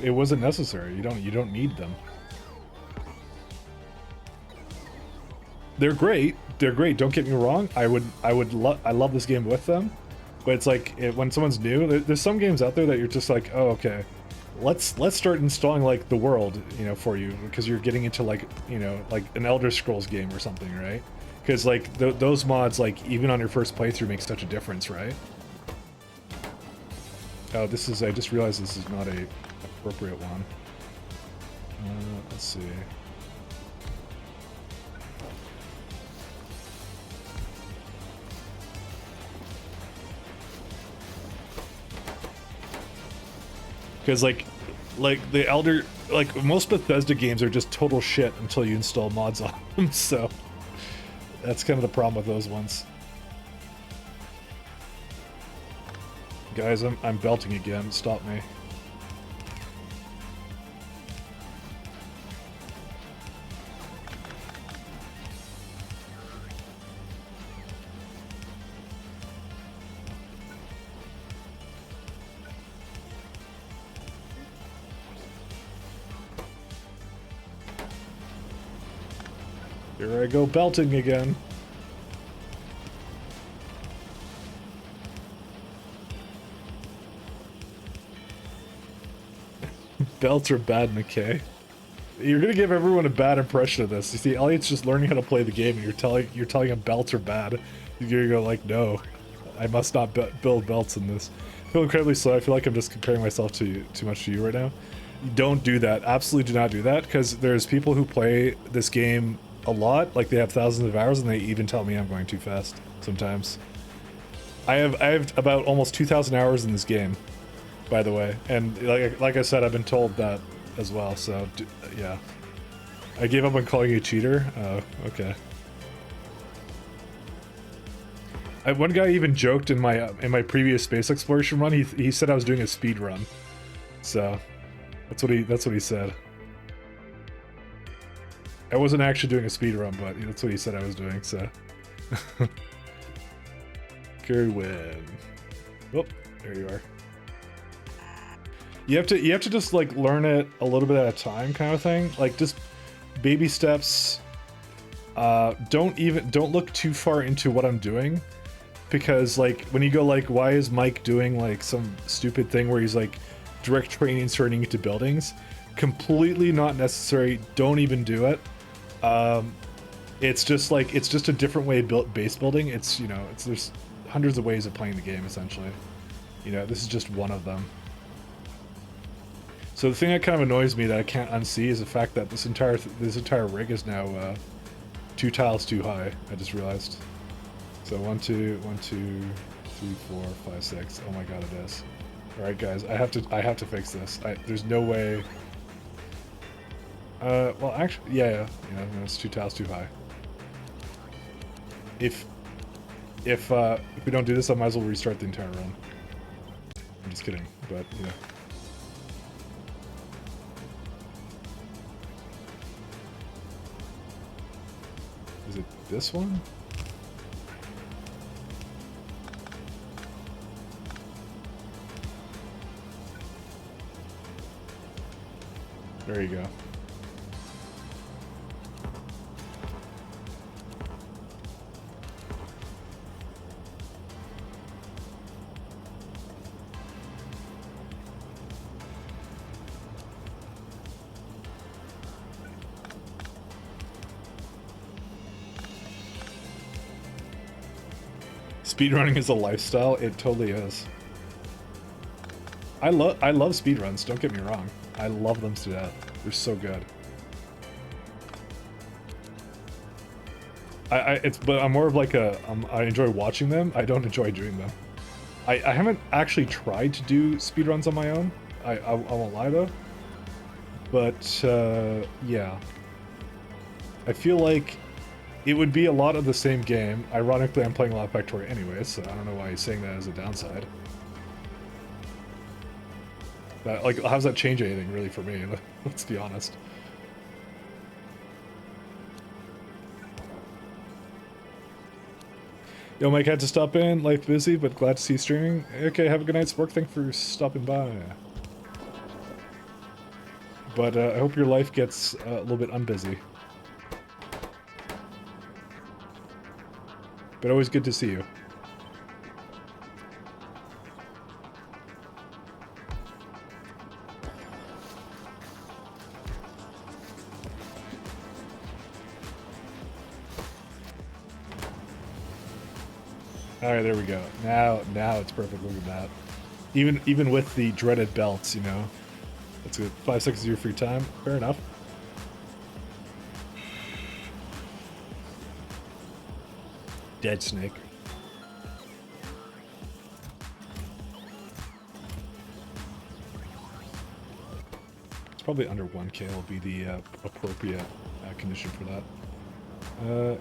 It wasn't necessary. You don't need them. They're great. They're great. Don't get me wrong. I love this game with them, but it's like when someone's new, there's some games out there that you're just like, oh, okay, let's start installing like the world, you know, for you, because you're getting into like, you know, like an Elder Scrolls game or something, right? Because like those mods, like even on your first playthrough, make such a difference, right? Oh, I just realized this is not a appropriate one. Let's see. Because like the Elder, like most Bethesda games are just total shit until you install mods on them, so that's kind of the problem with those ones. Guys, I'm belting again. Stop me. Here I go belting again. Belts are bad, McKay. You're gonna give everyone a bad impression of this. You see, Elliot's just learning how to play the game, and you're telling him belts are bad. You're gonna go like, no, I must not build belts in this. I feel incredibly slow. I feel like I'm just comparing myself to too much to you right now. Don't do that. Absolutely do not do that, because there's people who play this game a lot, like they have thousands of hours, and they even tell me I'm going too fast sometimes. I have about almost 2,000 hours in this game. by the way. And like I said, I've been told that as well. So yeah, I gave up on calling you a cheater. Oh, okay. One guy even joked in my previous space exploration run. He said I was doing a speed run. So that's what he said. I wasn't actually doing a speed run, but that's what he said I was doing. So. Kerwin. Oh, there you are. You have to just like learn it a little bit at a time, kind of thing. Like just baby steps. Don't look too far into what I'm doing, because like when you go like, why is Mike doing like some stupid thing where he's like direct train inserting into buildings? Completely not necessary. Don't even do it. It's just a different way of base building. It's, you know, there's hundreds of ways of playing the game, essentially. You know, this is just one of them. So the thing that kind of annoys me that I can't unsee is the fact that this entire rig is now 2 tiles too high. I just realized. So 1, 2, 1, 2, 3, 4, 5, 6. Oh my god, it is. All right, guys, I have to fix this. There's no way. Well, actually, yeah, it's 2 tiles too high. If we don't do this, I might as well restart the entire run. I'm just kidding, but yeah. Is it this one? There you go. Speedrunning is a lifestyle. It totally is. I love speedruns, don't get me wrong. I love them to death. They're so good. But I'm more of like I enjoy watching them. I don't enjoy doing them. I haven't actually tried to do speedruns on my own. I won't lie though. But yeah. I feel like it would be a lot of the same game. Ironically, I'm playing a lot of Factorio anyways, so I don't know why he's saying that as a downside. But, like, how does that change anything, really, for me? Let's be honest. Yo, Mike had to stop in. Life busy, but glad to see you streaming. Okay, have a good night, Spork. Thanks for stopping by. But I hope your life gets a little bit unbusy. But always good to see you. Alright, there we go. Now it's perfect. Look at that. Even with the dreaded belts, you know. That's good. 5 seconds of your free time. Fair enough. Dead snake. It's probably under 1k will be the appropriate condition for that.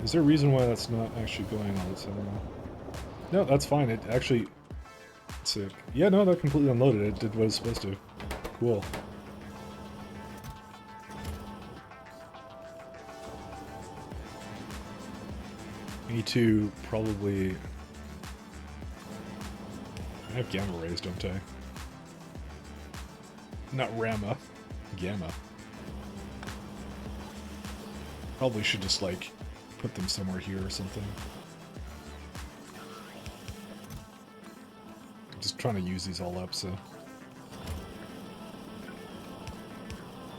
Is there a reason why that's not actually going on? I don't know. No, that's fine. It actually... Sick. Yeah, no, that completely unloaded. It did what it's supposed to. Cool. Need to probably... I have gamma rays, don't I? Not Rama. Gamma. Probably should just, like, put them somewhere here or something. I'm just trying to use these all up, so...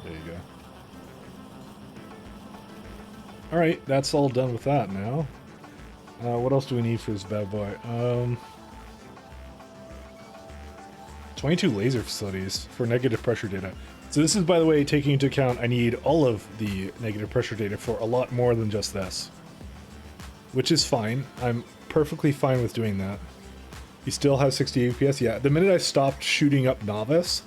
There you go. Alright, that's all done with that now. What else do we need for this bad boy? 22 laser facilities for negative pressure data. So this is, by the way, taking into account I need all of the negative pressure data for a lot more than just this. Which is fine. I'm perfectly fine with doing that. He still has 60 FPS. Yeah, the minute I stopped shooting up Novice,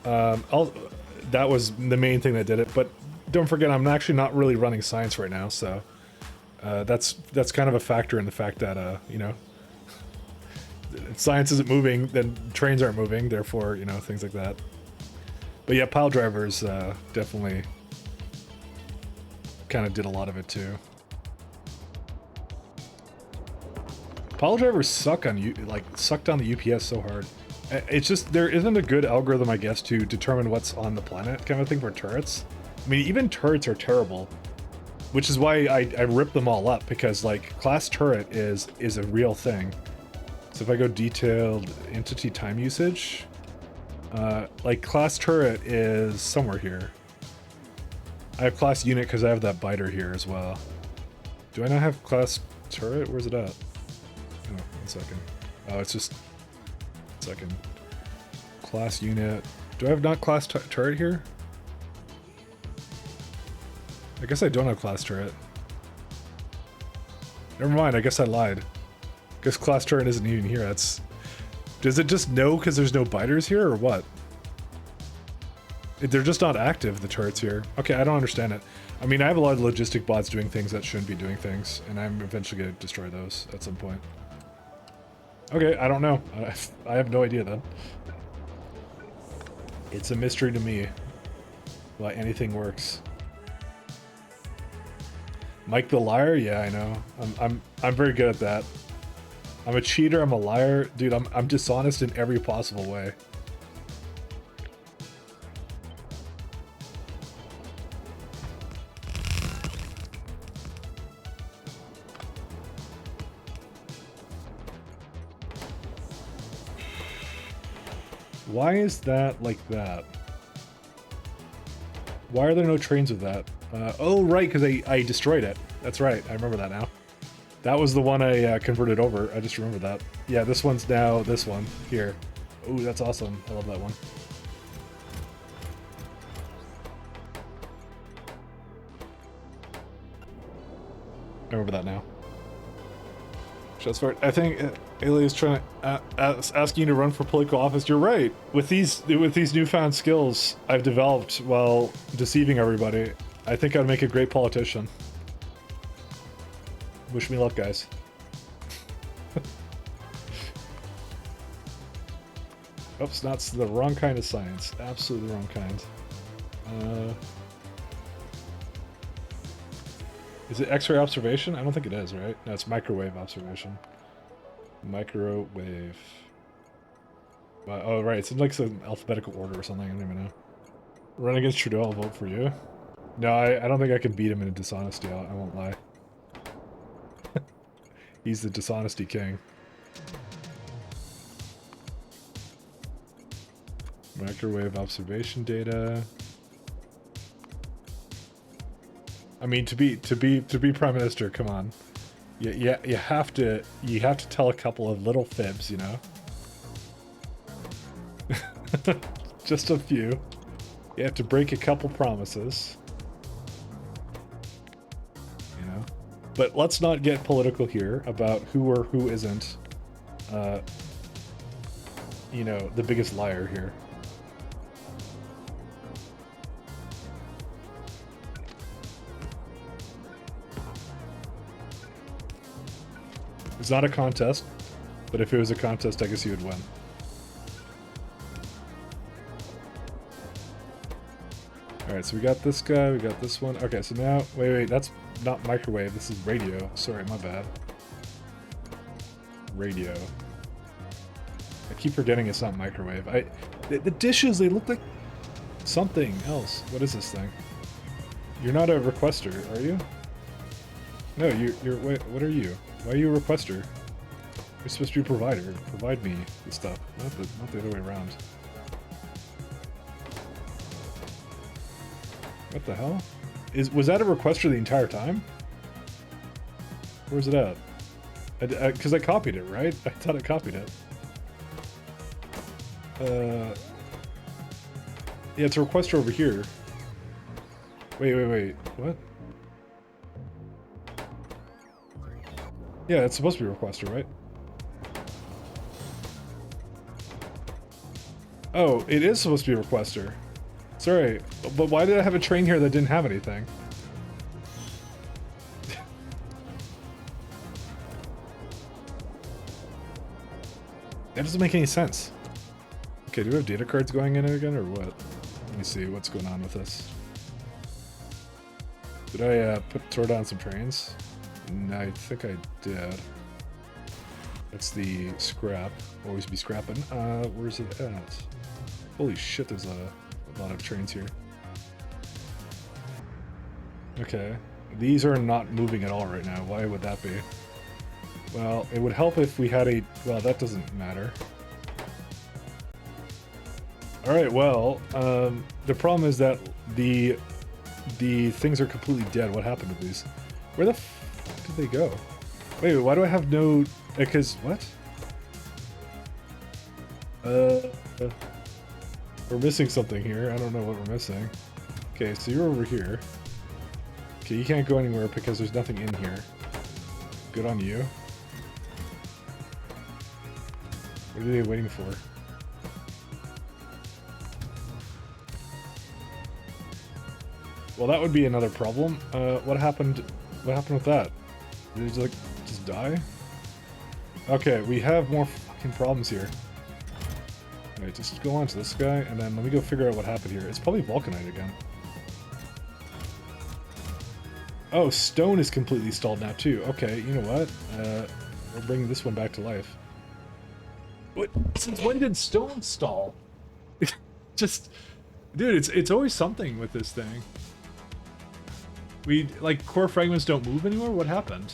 that was the main thing that did it. But don't forget, I'm actually not really running Science right now, so that's kind of a factor in the fact that you know, Science isn't moving, then trains aren't moving, therefore, you know, things like that. But yeah, pile drivers definitely kind of did a lot of it too. Pile drivers suck on you, like suck down the UPS so hard. It's just there isn't a good algorithm, I guess, to determine what's on the planet, kind of thing for turrets. I mean, even turrets are terrible, which is why I rip them all up, because like class turret is a real thing. So if I go detailed entity time usage, like class turret is somewhere here. I have class unit because I have that biter here as well. Do I not have class turret? Where's it at? Oh, 1 second. Oh, it's just 1 second. Class unit. Do I have not class turret here? I guess I don't have class turret. Never mind, I guess I lied. Guess class turret isn't even here. That's... Does it just know because there's no biters here, or what? They're just not active, the turrets here. Okay, I don't understand it. I mean, I have a lot of logistic bots doing things that shouldn't be doing things, and I'm eventually going to destroy those at some point. Okay, I don't know. I have no idea then. It's a mystery to me why anything works. Mike the liar? Yeah, I know. I'm very good at that. I'm a cheater, I'm a liar. Dude, I'm dishonest in every possible way. Why is that like that? Why are there no trains with that? Oh, right, because I destroyed it. That's right, I remember that now. That was the one I converted over. I just remember that. Yeah, this one's now this one here. Ooh, that's awesome. I love that one. I remember that now. Shots fired. I think Ailey is trying to ask you to run for political office. You're right. With these newfound skills I've developed while deceiving everybody, I think I'd make a great politician. Wish me luck, guys. Oops, that's the wrong kind of science. Absolutely the wrong kind. Is it X-ray observation? I don't think it is, right? No, it's microwave observation. Microwave. Oh, right. It's in like some alphabetical order or something. I don't even know. Run against Trudeau, I'll vote for you. No, I don't think I can beat him in dishonesty. I won't lie. He's the dishonesty king. Microwave observation data. I mean, to be prime minister, come on. Yeah, you have to tell a couple of little fibs, you know. Just a few. You have to break a couple promises. You know. But let's not get political here about who or who isn't, you know, the biggest liar here. It's not a contest, but if it was a contest, I guess you would win. Alright, so we got this guy, we got this one. Okay, so now, wait, that's not microwave, this is radio. Sorry, my bad. Radio. I keep forgetting it's not microwave. The dishes, they look like something else. What is this thing? You're not a requester, are you? No, wait, what are you? Why are you a requester? You're supposed to be a provider. Provide me the stuff, not the other way around. What the hell? Was that a requester the entire time? Where's it at? Because I copied it, right? I thought I copied it. Yeah, it's a requester over here. Wait. What? Yeah, it's supposed to be a requester, right? Oh, it is supposed to be a requester. Sorry, but why did I have a train here that didn't have anything? That doesn't make any sense. Okay, do we have data cards going in it again, or what? Let me see what's going on with this. Did I throw down some trains? No, I think I did. That's the scrap. Always be scrapping. Where's it at? Holy shit, there's a lot of trains here. Okay. These are not moving at all right now. Why would that be? Well, it would help if we had a... Well, that doesn't matter. Alright, well, the problem is that the things are completely dead. What happened to these? Where the f did they go? Wait, why do I have no... Because... What? We're missing something here. I don't know what we're missing. Okay, so you're over here. Okay, you can't go anywhere because there's nothing in here. Good on you. What are they waiting for? Well, that would be another problem. What happened? What happened with that? Did it like just die? Okay, we have more fucking problems here. Alright, just go on to this guy, and then let me go figure out what happened here. It's probably vulcanite again. Oh, stone is completely stalled now too. Okay, you know what? We're bringing this one back to life. What? Since when did stone stall? Just, dude, it's always something with this thing. We, like, core fragments don't move anymore? What happened?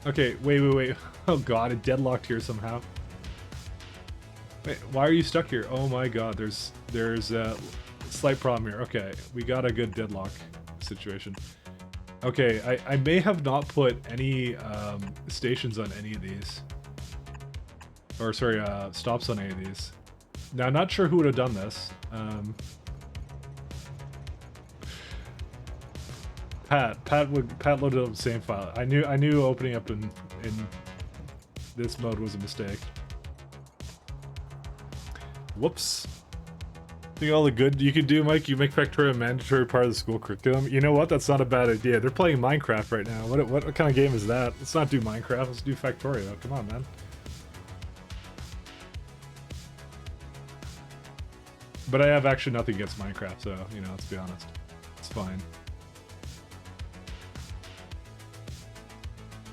Okay, wait. Oh god, it deadlocked here somehow. Wait, why are you stuck here? Oh my god, there's a slight problem here. Okay, we got a good deadlock situation. Okay, I may have not put any stations on any of these. Or sorry, stops on any of these. Now, I'm not sure who would have done this. Pat loaded up the same file. I knew opening up in this mode was a mistake. Whoops. Think all the good you could do, Mike. You make Factorio a mandatory part of the school curriculum. You know what? That's not a bad idea. They're playing Minecraft right now. What kind of game is that? Let's not do Minecraft. Let's do Factorio. Come on, man. But I have actually nothing against Minecraft, so, you know, let's be honest. It's fine.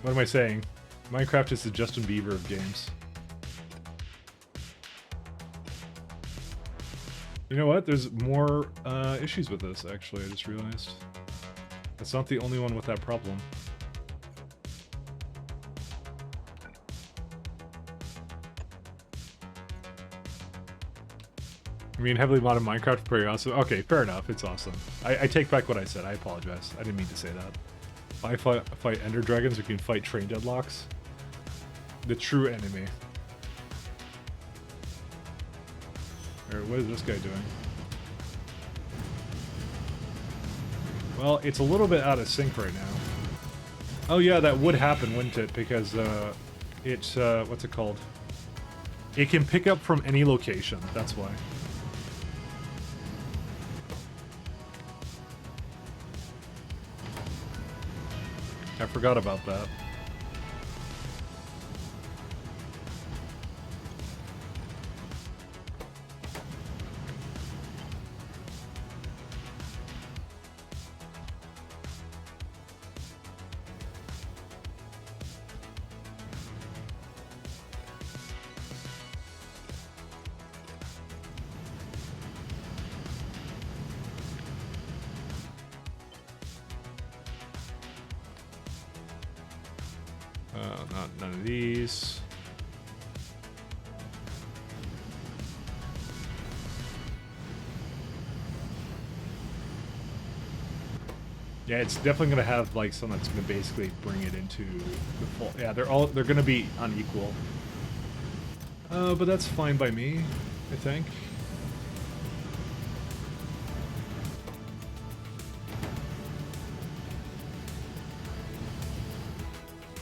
What am I saying? Minecraft is the Justin Bieber of games. You know what? There's more issues with this, actually, I just realized. It's not the only one with that problem. I mean, heavily modded Minecraft is pretty awesome. Okay, fair enough. It's awesome. I take back what I said. I apologize. I didn't mean to say that. If I fight Ender Dragons, we can fight train deadlocks. The true enemy. Alright, what is this guy doing? Well, it's a little bit out of sync right now. Oh yeah, that would happen, wouldn't it? Because it's what's it called? It can pick up from any location. That's why. I forgot about that. None of these. Yeah, it's definitely gonna have like something that's gonna basically bring it into the full. Yeah, they're gonna be unequal. But that's fine by me, I think.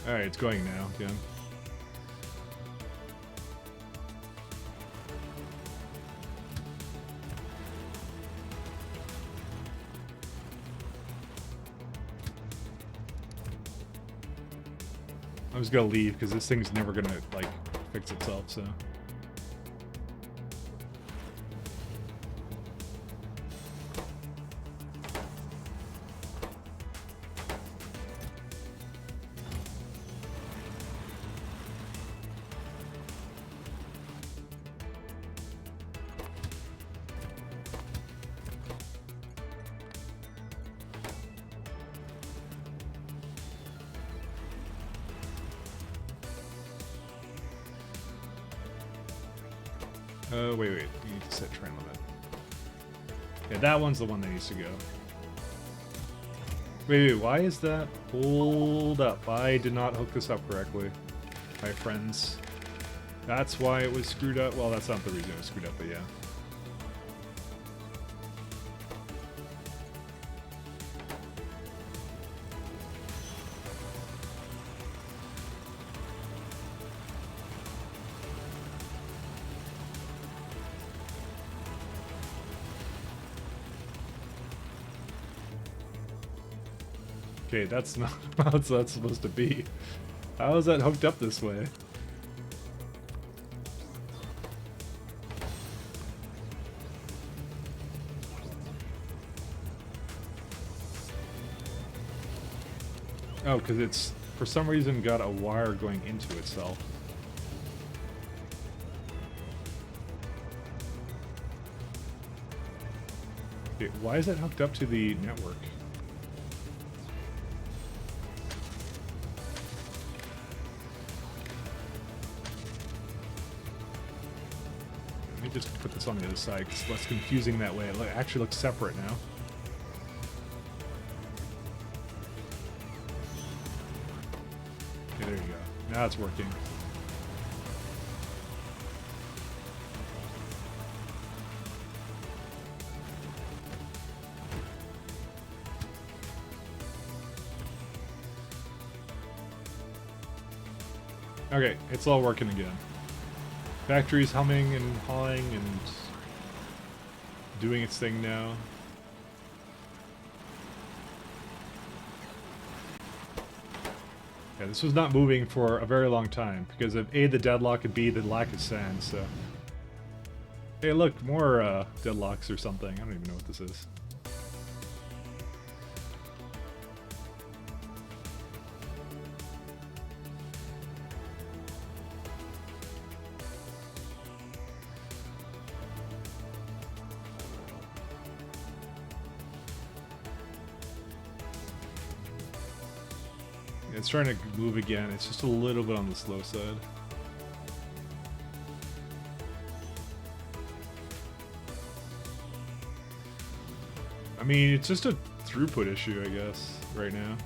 Alright, it's going now again. just gonna leave because this thing's never gonna like fix itself. So. Wait, you need to set train limit. Yeah, that one's the one that needs to go. Wait, why is that? Hold up, I did not hook this up correctly. My friends. That's why it was screwed up. Well, that's not the reason it was screwed up, but yeah. Okay, that's not how that's supposed to be. How is that hooked up this way? Oh, because it's, for some reason, got a wire going into itself. Okay, why is that hooked up to the network? Just put this on the other side because it's less confusing that way. It actually looks separate now. Okay, there you go. Now it's working. Okay, it's all working again. Factory's humming and hawing and doing its thing now. Yeah, this was not moving for a very long time because of A, the deadlock, and B, the lack of sand, so... Hey look, more deadlocks or something. I don't even know what this is. It's trying to move again. It's just a little bit on the slow side. I mean, it's just a throughput issue, I guess, right now.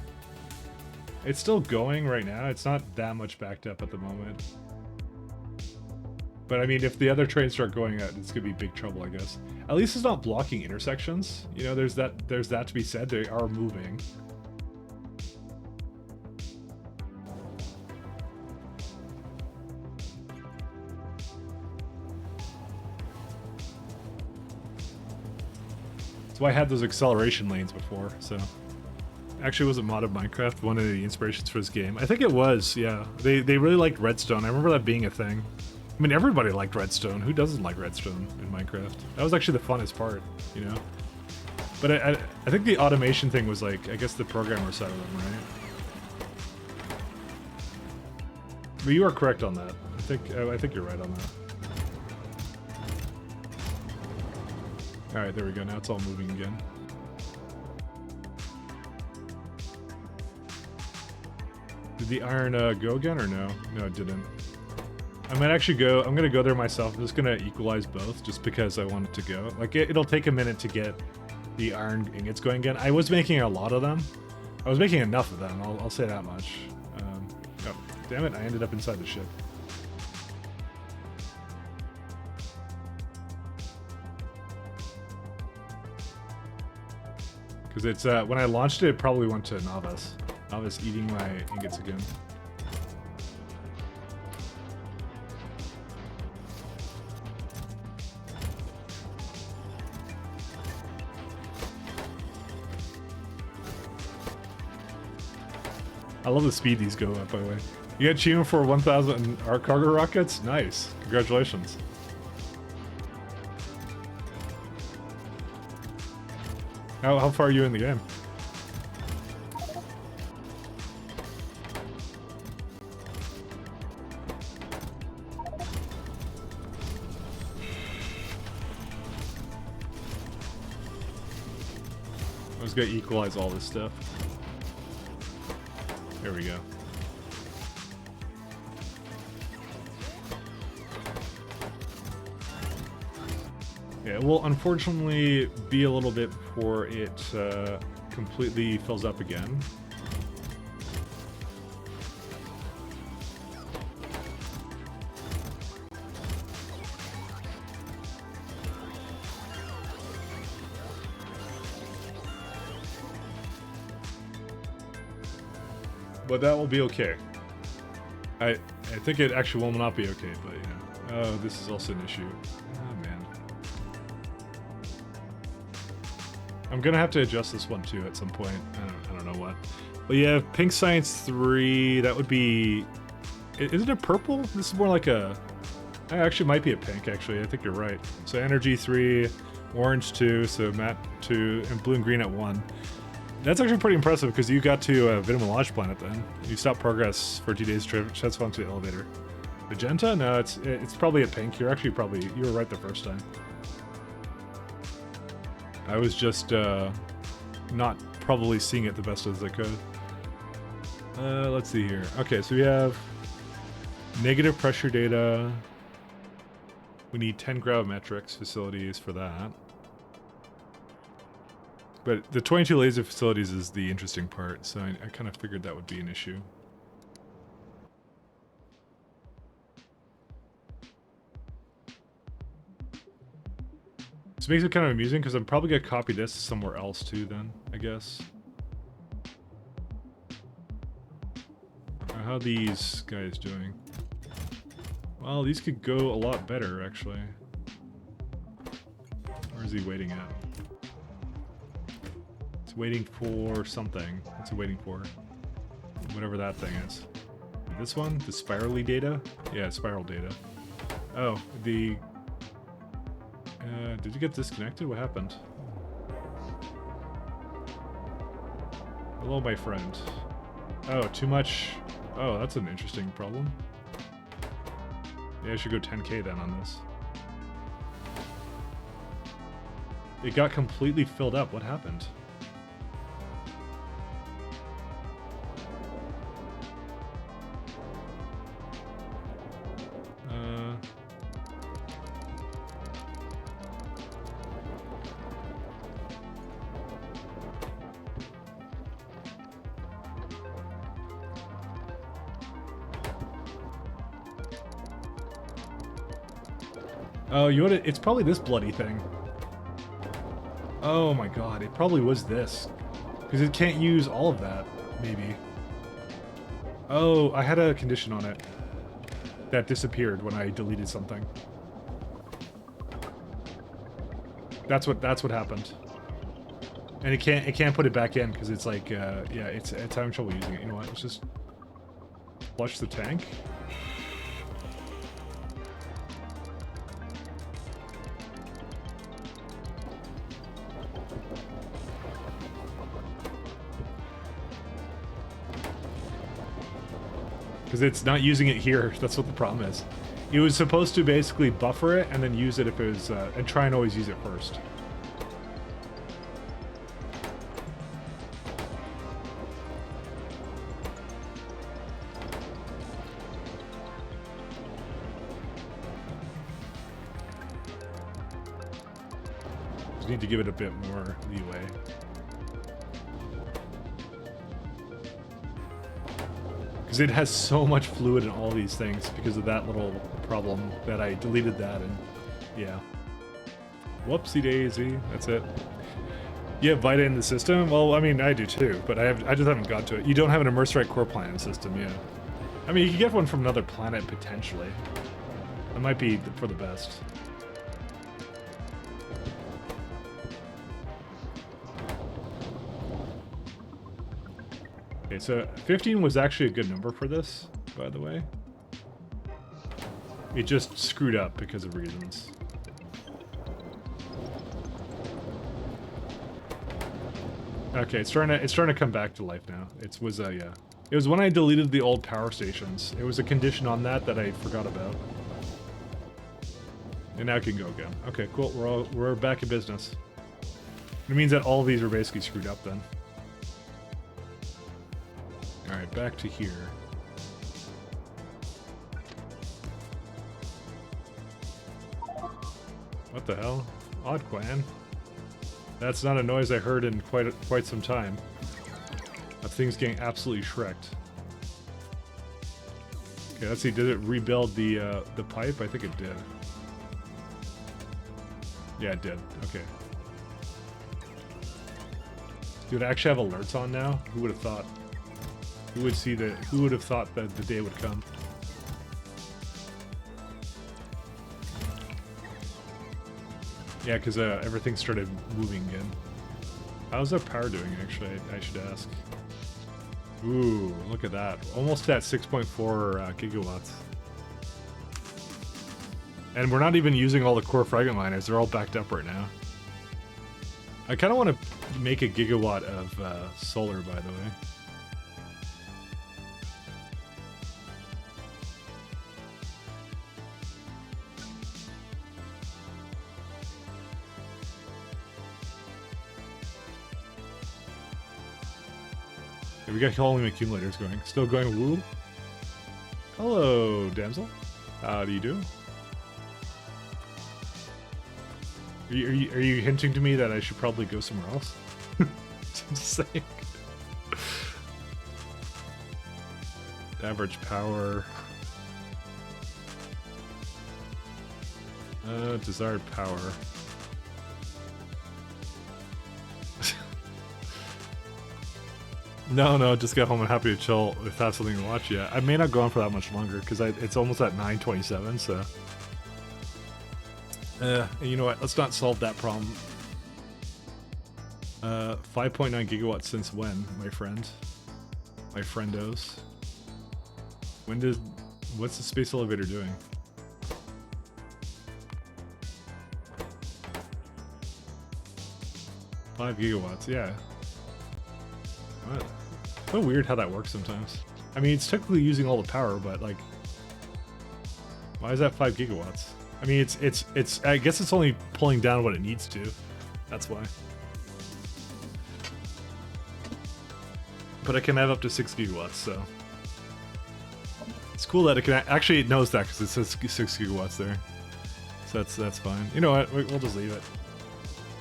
It's still going right now. It's not that much backed up at the moment. But I mean, if the other trains start going out, it's gonna be big trouble, I guess. At least it's not blocking intersections. You know, there's that to be said. They are moving. So I had those acceleration lanes before, so... Actually, was it modded Minecraft one of the inspirations for this game? I think it was, yeah. They really liked redstone. I remember that being a thing. I mean, everybody liked redstone. Who doesn't like redstone in Minecraft? That was actually the funnest part, you know? But I think the automation thing was like, I guess the programmer side of them, right? But you are correct on that. I think you're right on that. Alright, there we go. Now it's all moving again. Did the iron go again or no? No, it didn't. I might actually go. I'm gonna go there myself. I'm just gonna equalize both just because I want it to go. Like, it'll take a minute to get the iron ingots going again. I was making a lot of them. I was making enough of them, I'll say that much. Oh, damn it, I ended up inside the ship. Because it's, when I launched it, it probably went to Novice. Novice eating my ingots again. I love the speed these go up, by the way. You got achievement for 1,000 art cargo rockets? Nice. Congratulations. How far are you in the game? I was gonna equalize all this stuff. There we go. Yeah, it will unfortunately be a little bit before it completely fills up again. But that will be okay. I think it actually will not be okay, but yeah. Oh, this is also an issue. Oh man. I'm gonna have to adjust this one too at some point. I don't know what. But yeah, Pink Science 3, that would be... Is it a purple? This is more like a... It actually might be a pink, actually. I think you're right. So Energy 3, Orange 2, so Matte 2, and Blue and Green at 1. That's actually pretty impressive because you got to Vitamin Launch Planet then. You stopped progress for 2 days, transform to the elevator. Magenta? No, it's probably a pink. You were right the first time. I was just not probably seeing it the best as I could. Let's see here. Okay, so we have negative pressure data. We need 10 gravimetrics facilities for that. But the 22 laser facilities is the interesting part, so I kind of figured that would be an issue. This makes it kind of amusing because I'm probably going to copy this somewhere else too then, I guess. How are these guys doing? Well, these could go a lot better, actually. Where is he waiting at? It's waiting for something. What's it waiting for? Whatever that thing is. This one? The spirally data? Yeah, spiral data. Oh, the... did you get disconnected? What happened? Hello, my friend. Oh, too much... Oh, that's an interesting problem. Yeah, I should go 10k then on this. It got completely filled up. What happened? Oh, you know what? It's probably this bloody thing. Oh my god, it probably was this. Because it can't use all of that, maybe. Oh, I had a condition on it that disappeared when I deleted something. That's what happened. And it can't put it back in because it's like yeah, it's having trouble using it. You know what? Let's just flush the tank. Because it's not using it here. That's what the problem is. It was supposed to basically buffer it and then use it if it was, and try and always use it first. Just need to give it a bit more leeway. Because it has so much fluid in all these things because of that little problem that I deleted that and yeah. Whoopsie daisy, that's it. You have Vita in the system? Well, I mean, I do too, but I just haven't got to it. You don't have an Immerse core planet system, yeah. I mean, you can get one from another planet potentially. That might be for the best. Okay, so 15 was actually a good number for this. by the way. It just screwed up because of reasons. Okay, it's trying to come back to life now. It was yeah. It was when I deleted the old power stations. It was a condition on that I forgot about. And now it can go again. Okay, cool. We're back in business. It means that all of these are basically screwed up then. All right, back to here. What the hell? Odd Clan? That's not a noise I heard in quite some time. That thing's getting absolutely shreked. Okay, let's see. Did it rebuild the pipe? I think it did. Yeah, it did. Okay. Dude, I actually have alerts on now. Who would have thought? Who would have thought that the day would come? Yeah, because everything started moving again. How's our power doing, actually? I should ask. Ooh, look at that. Almost at 6.4 gigawatts. And we're not even using all the core fragment miners. They're all backed up right now. I kind of want to make a gigawatt of solar, by the way. Yeah, we got helium accumulators going. Still going woo? Hello, damsel. How do you do? Are you hinting to me that I should probably go somewhere else? Just saying. Average power. Desired power. No, just get home and happy to chill if that's something to watch. Yeah, I may not go on for that much longer because it's almost at 9:27. So, you know what? Let's not solve that problem. 5.9 gigawatts since when, my friend? My friendos. What's the space elevator doing? Five gigawatts, yeah. What? So weird how that works sometimes. I mean, it's technically using all the power, but like, why is that 5 gigawatts? I mean, it's. I guess it's only pulling down what it needs to. That's why. But it can have up to 6 gigawatts, so it's cool that it can actually it knows that because it says 6 gigawatts there. So that's fine. You know what? We'll just leave it.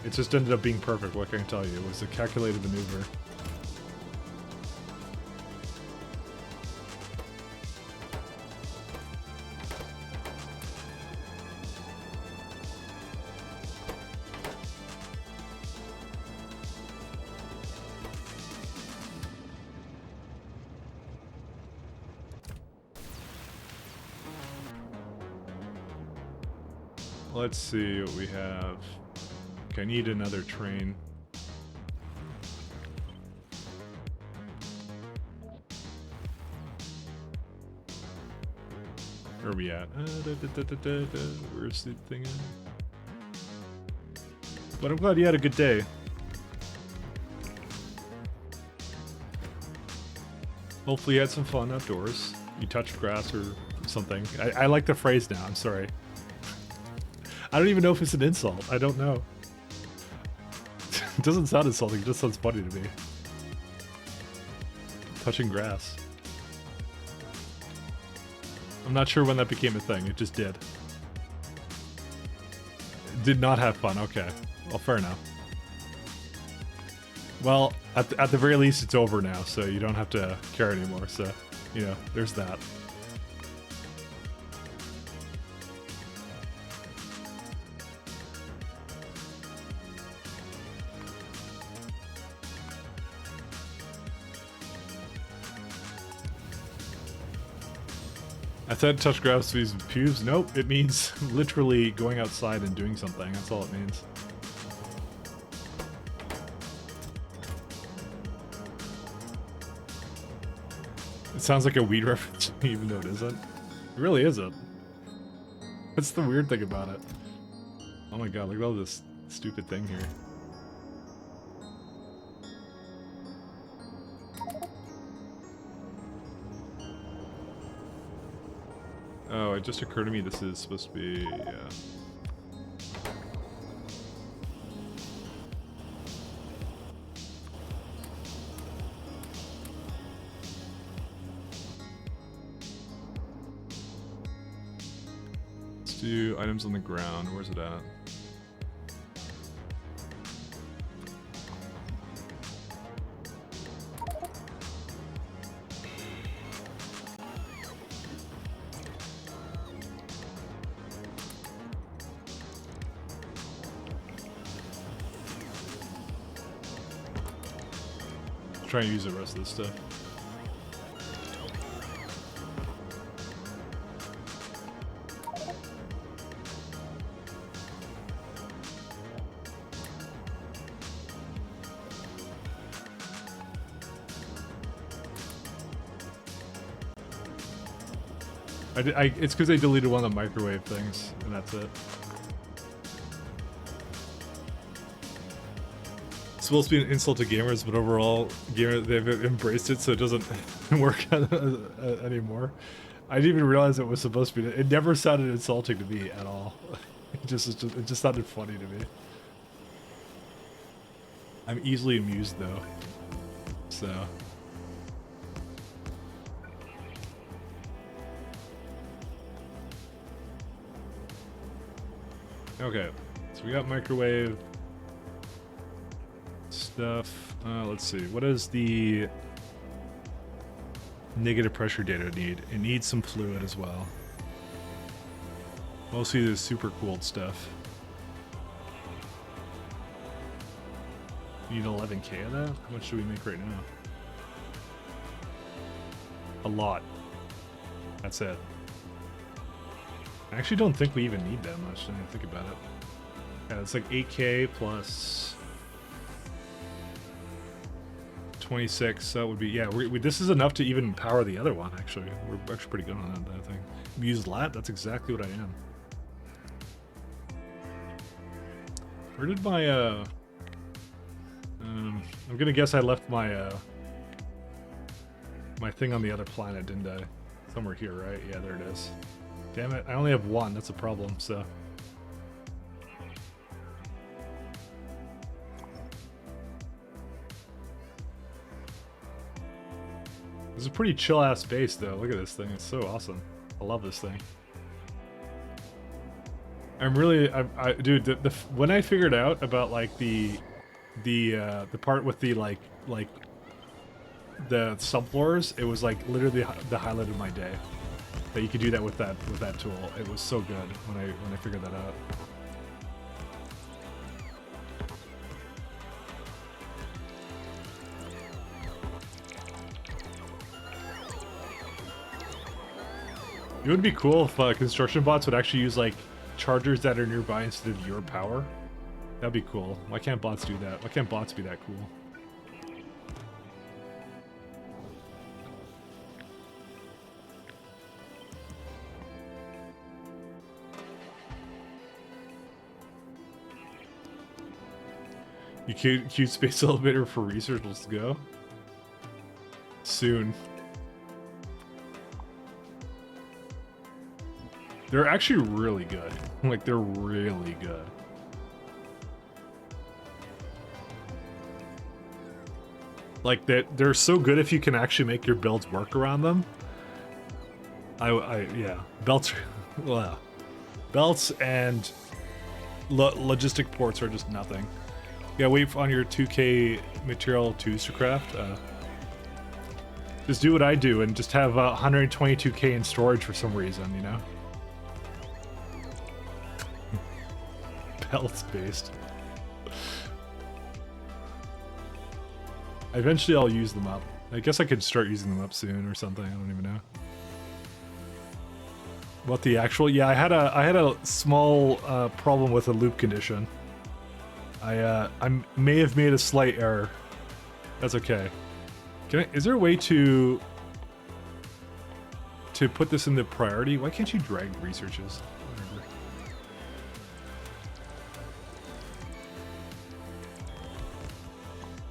It just ended up being perfect. What can I tell you? It was a calculated maneuver. Let's see what we have. Okay, I need another train. Where are we at? Where's the thing at? But I'm glad you had a good day. Hopefully you had some fun outdoors. You touched grass or something. I like the phrase now, I'm sorry. I don't even know if it's an insult. I don't know. It doesn't sound insulting, it just sounds funny to me. Touching grass. I'm not sure when that became a thing, it just did. Did not have fun, okay. Well, fair enough. Well, at the very least it's over now, so you don't have to care anymore, so, you know, there's that. I said touch grass with pubes. Nope, it means literally going outside and doing something. That's all it means. It sounds like a weed reference, even though it isn't. It really isn't. That's the weird thing about it. Oh my god, look at all this stupid thing here. Oh, it just occurred to me this is supposed to be, yeah. Let's do items on the ground. Where's it at? Try and use the rest of this stuff. It's because they deleted one of the microwave things, and that's it. It's supposed to be an insult to gamers, but overall, they've embraced it, so it doesn't work anymore. I didn't even realize it was supposed to be. It never sounded insulting to me at all. It just sounded funny to me. I'm easily amused though, so. Okay, so we got microwave stuff. Let's see, what does the negative pressure data need? It needs some fluid as well. Mostly the super cooled stuff. You need 11k of that? How much do we make right now? A lot. That's it. I actually don't think we even need that much, now I think about it. Yeah, it's like 8k plus 26, that would be, yeah, this is enough to even power the other one, actually. We're actually pretty good on that thing. Use lat, that's exactly what I am. Where did my, I'm gonna guess I left my, my thing on the other planet, didn't I? Somewhere here, right? Yeah, there it is. Damn it, I only have one, that's a problem, so. This is a pretty chill-ass base, though. Look at this thing, it's so awesome. I love this thing. I'm really, dude, when I figured out about, like, the part with the, like, the subfloors, it was, like, literally the highlight of my day. That you could do that with that tool. It was so good when I figured that out. It would be cool if construction bots would actually use like chargers that are nearby instead of your power. That'd be cool. Why can't bots do that? Why can't bots be that cool? You cute space elevator for research, let's go. Soon. They're actually really good. Like, they're really good. Like, they're so good if you can actually make your builds work around them. Yeah. Belts, well, belts and logistic ports are just nothing. Yeah, wait on your 2k material twos to craft. Just do what I do and just have 122k in storage for some reason, you know? Belts based. Eventually I'll use them up. I guess I could start using them up soon or something, I don't even know. What the actual, yeah, I had a small problem with a loop condition. I may have made a slight error. That's okay. Is there a way to to put this in the priority. Why can't you drag researches? Whatever.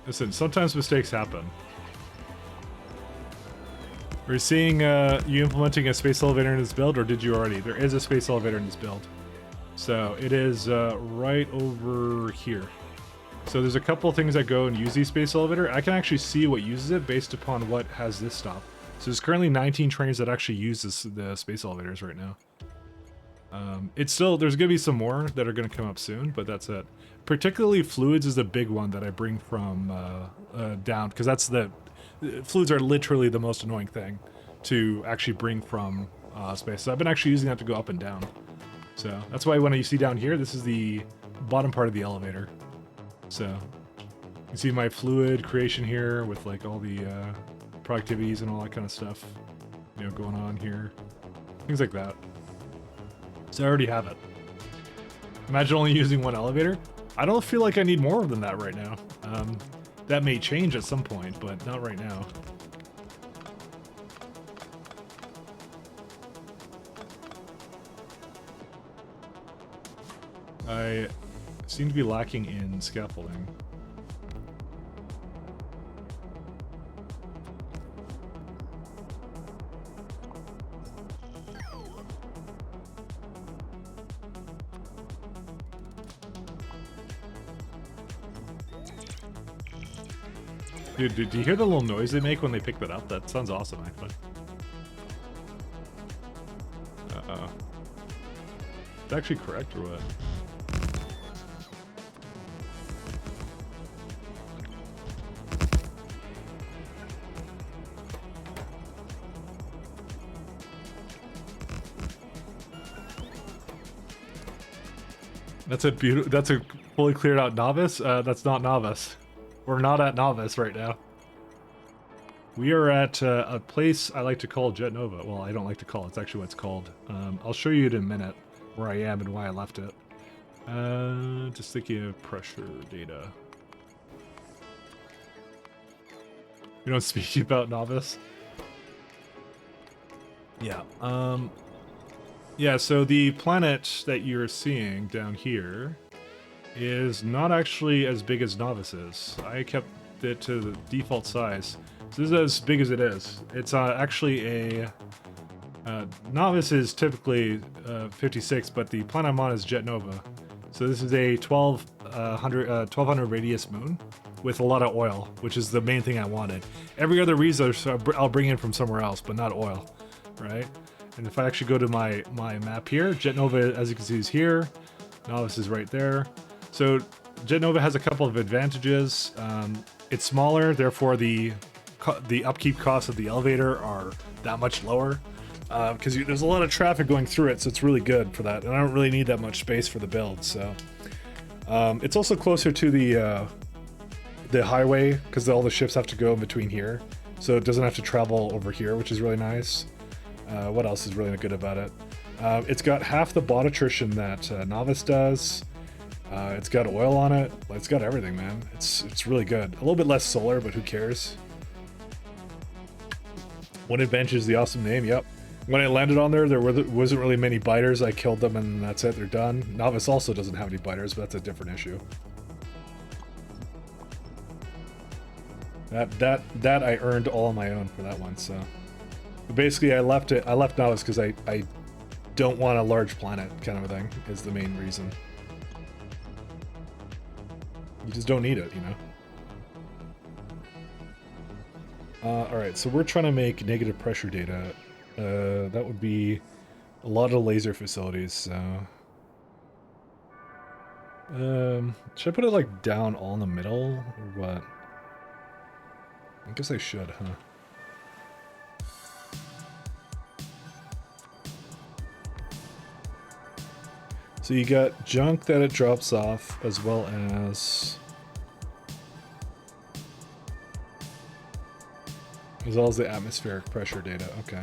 Listen, sometimes mistakes happen. We're seeing you implementing a space elevator in this build, or did you already? There is a space elevator in this build. So it is right over here. So there's a couple of things that go and use the space elevator. I can actually see what uses it based upon what has this stop. So there's currently 19 trains that actually use the space elevators right now. It's still, there's going to be some more that are going to come up soon, but that's it. Particularly fluids is the big one that I bring from down, because that's fluids are literally the most annoying thing to actually bring from space. So I've been actually using that to go up and down. So that's why when you see down here, this is the bottom part of the elevator. So you see my fluid creation here with like all the productivities and all that kind of stuff, you know, going on here. Things like that. So I already have it. Imagine only using one elevator. I don't feel like I need more than that right now. That may change at some point, but not right now. I seem to be lacking in scaffolding. Dude, do you hear the little noise they make when they pick that up? That sounds awesome, actually. Uh-oh. Is that actually correct, or what? That's a fully cleared out novice? That's not novice. We're not at novice right now. We are at a place I like to call Jet Nova. Well, I don't like to call it. It's actually what it's called. I'll show you in a minute where I am and why I left it. Just thinking of pressure data. You don't speak about novice? Yeah. Yeah, so the planet that you're seeing down here is not actually as big as Novice is. I kept it to the default size. So this is as big as it is. It's actually a... Novice is typically 56, but the planet I'm on is Jet Nova. So this is a 1200 radius moon with a lot of oil, which is the main thing I wanted. Every other resource I'll bring in from somewhere else, but not oil, right? And if I actually go to my map here, Jet Nova, as you can see, is here. Novice is right there. So Jet Nova has a couple of advantages. It's smaller, therefore the upkeep costs of the elevator are that much lower. Because there's a lot of traffic going through it, so it's really good for that. And I don't really need that much space for the build, so... it's also closer to the highway, because all the ships have to go in between here. So it doesn't have to travel over here, which is really nice. What else is really good about it? It's got half the bot attrition that Novice does. It's got oil on it. It's got everything, man. It's really good. A little bit less solar, but who cares? One advantage is the awesome name, yep. When I landed on there wasn't really many biters. I killed them and that's it, they're done. Novice also doesn't have any biters, but that's a different issue. That I earned all on my own for that one, so. But basically I left Novice because I don't want a large planet kind of a thing, is the main reason. You just don't need it, you know? Alright, so we're trying to make negative pressure data. That would be a lot of laser facilities, so... should I put it, like, down all in the middle, or what? I guess I should, huh? So you got junk that it drops off, as well as the atmospheric pressure data. Okay.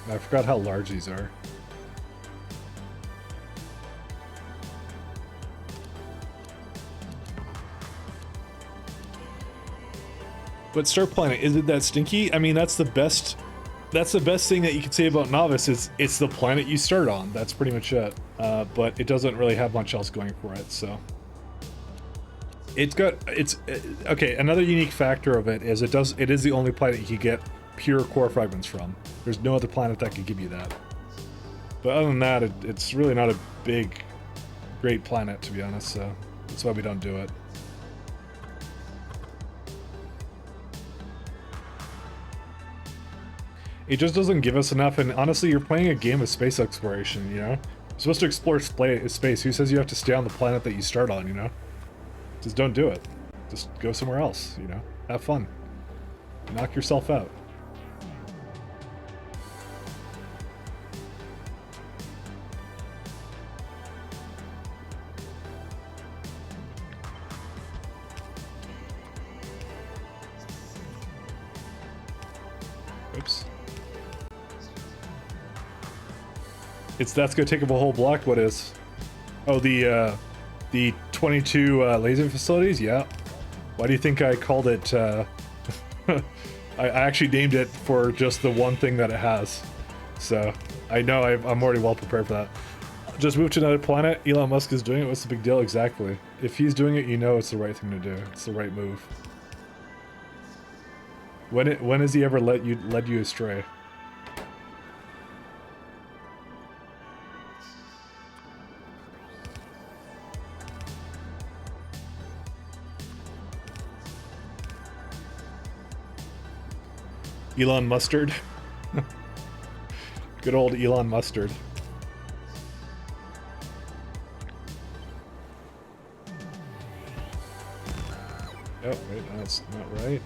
I forgot how large these are. But Star Planet, is it that stinky? I mean, that's the best thing that you can say about Novice is it's the planet you start on. That's pretty much it. But it doesn't really have much else going for it, so. Okay, another unique factor of it is it is the only planet you can get pure core fragments from. There's no other planet that can give you that. But other than that, it's really not a great planet, to be honest, so that's why we don't do it. It just doesn't give us enough, and honestly, you're playing a game of space exploration, you know? You're supposed to explore space. Who says you have to stay on the planet that you start on, you know? Just don't do it. Just go somewhere else, you know? Have fun. Knock yourself out. Oops. That's gonna take up a whole block. What is? Oh, the 22 laser facilities. Yeah. Why do you think I called it? I actually named it for just the one thing that it has. So I know I'm already well prepared for that. Just move to another planet. Elon Musk is doing it. What's the big deal? Exactly. If he's doing it, you know it's the right thing to do. It's the right move. When has he ever led you astray? Elon Mustard. Good old Elon Mustard. Oh, wait, that's not right.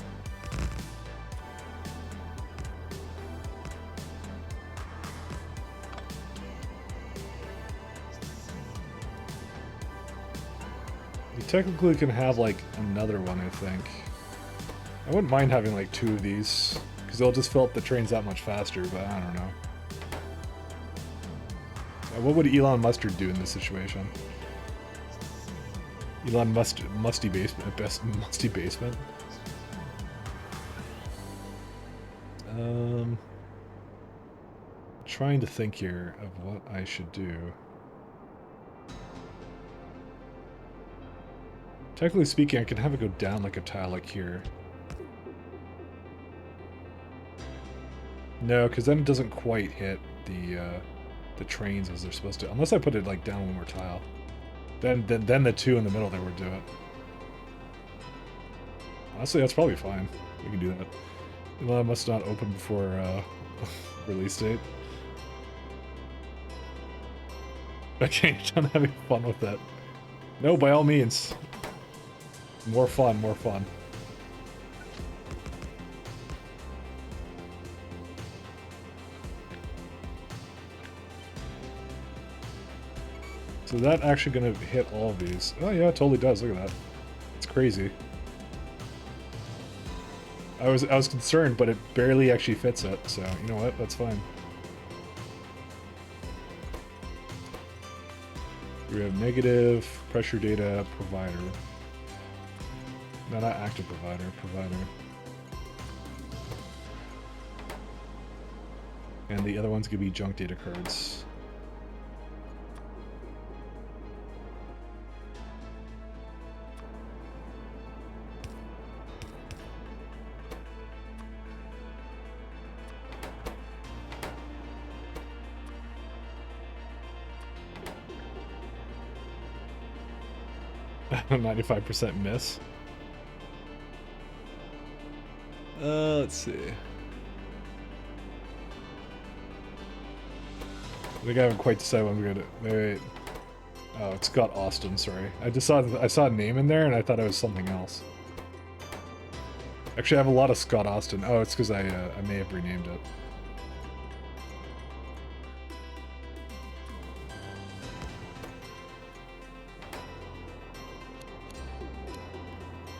You technically can have, like, another one, I think. I wouldn't mind having, like, 2 of these. Because they'll just fill up the trains that much faster, but I don't know. What would Elon Mustard do in this situation? Elon Musty Basement. Musty Basement? Trying to think here of what I should do. Technically speaking, I can have it go down like a tile like here. No, because then it doesn't quite hit the trains as they're supposed to. Unless I put it like down one more tile. Then the 2 in the middle there would do it. Honestly, that's probably fine. We can do that. Elon must not open before release date. Okay, John, having fun with that. No, by all means. More fun, more fun. So that actually gonna hit all of these? Oh yeah, it totally does. Look at that. It's crazy. I was concerned, but it barely actually fits it. So you know what? That's fine. We have negative pressure data provider. No, not active provider. Provider. And the other one's gonna be junk data cards. A 95% miss. Let's see. I think I haven't quite decided what I'm gonna do. Wait. Oh, it's Scott Austin, sorry. I saw a name in there and I thought it was something else. Actually, I have a lot of Scott Austin. Oh, it's because I may have renamed it.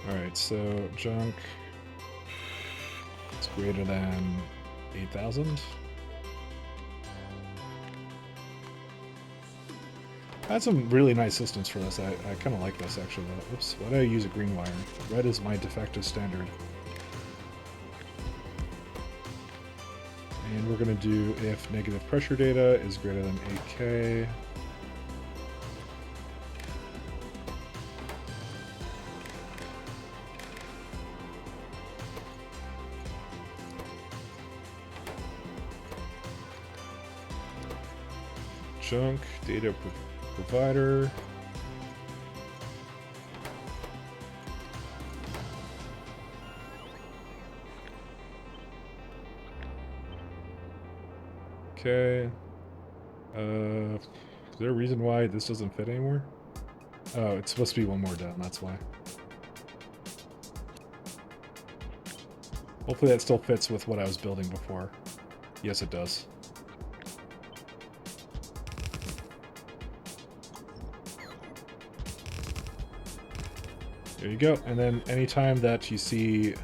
Alright, so junk is greater than 8,000. I had some really nice systems for this. I kind of like this, actually. Oops, why did I use a green wire? Red is my de facto standard. And we're going to do if negative pressure data is greater than 8K. Junk, data provider. Okay. Is there a reason why this doesn't fit anymore? Oh, it's supposed to be one more down, that's why. Hopefully that still fits with what I was building before. Yes, it does. There you go. And then anytime that you see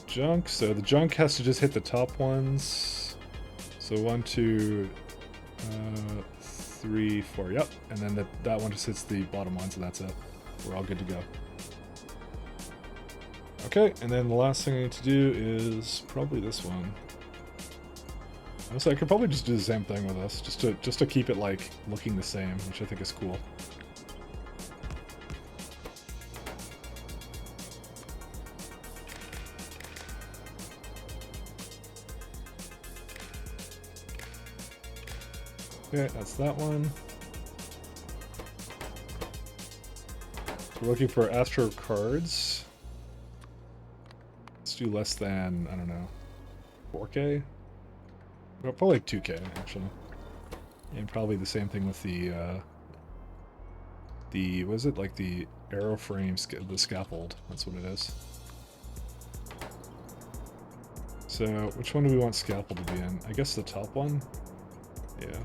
junk, so the junk has to just hit the top ones. So 1, 2, 3, 4, yep. And then that one just hits the bottom ones, and that's it. We're all good to go. Okay, and then the last thing I need to do is probably this one. So I could probably just do the same thing with this, just to keep it like looking the same, which I think is cool. Okay, that's that one. We're looking for Astro cards. Let's do less than, I don't know, 4K? Well, probably like 2K, actually. And probably the same thing with the what is it? Like the aeroframe, the scaffold. That's what it is. So, which one do we want scaffold to be in? I guess the top one? Yeah.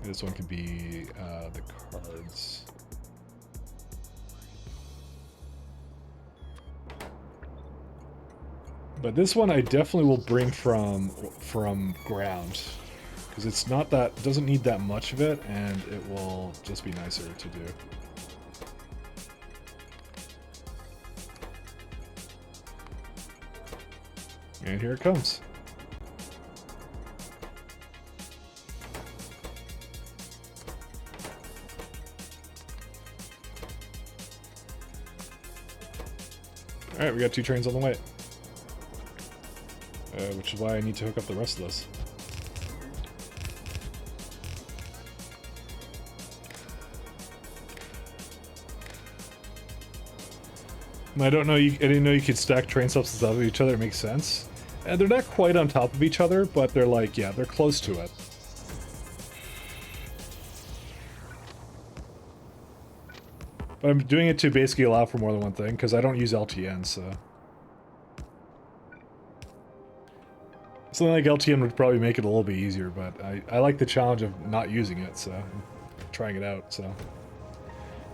This one could be the cards. But this one I definitely will bring from ground, because it's not that, it doesn't need that much of it, and it will just be nicer to do. And here it comes. Alright, we got 2 trains on the way. Which is why I need to hook up the rest of this. I didn't know you could stack train subs on top of each other. It makes sense. And they're not quite on top of each other, but they're like, yeah, they're close to it. But I'm doing it to basically allow for more than one thing, because I don't use LTN, so... Something like LTN would probably make it a little bit easier, but I like the challenge of not using it, so... I'm trying it out, so...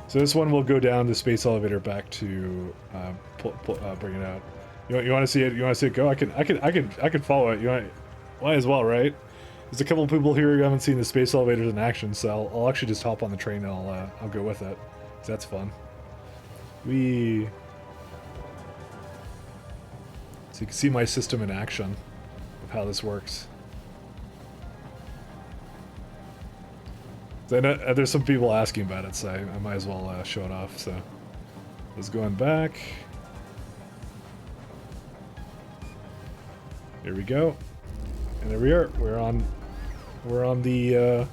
So this one will go down the space elevator back to bring it out. You want to see it? You want to see it go? I can follow it. Might as well, right? There's a couple of people here who haven't seen the space elevators in action, so I'll actually just hop on the train and I'll go with it. That's fun. So you can see my system in action of how this works. So I know, there's some people asking about it, so I might as well show it off. So let's going back. Here we go, and there we are. We're on the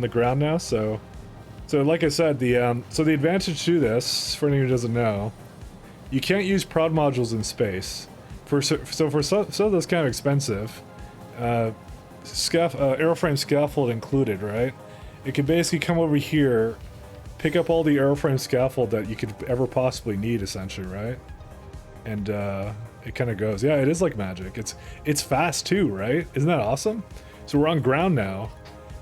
ground now. So like I said, the advantage to this, for anyone who doesn't know, you can't use prod modules in space. So that's kind of expensive. Aeroframe scaffold included, right? It could basically come over here, pick up all the aeroframe scaffold that you could ever possibly need, essentially, right? And it kind of goes. Yeah, it is like magic. It's fast too, right? Isn't that awesome? So we're on ground now.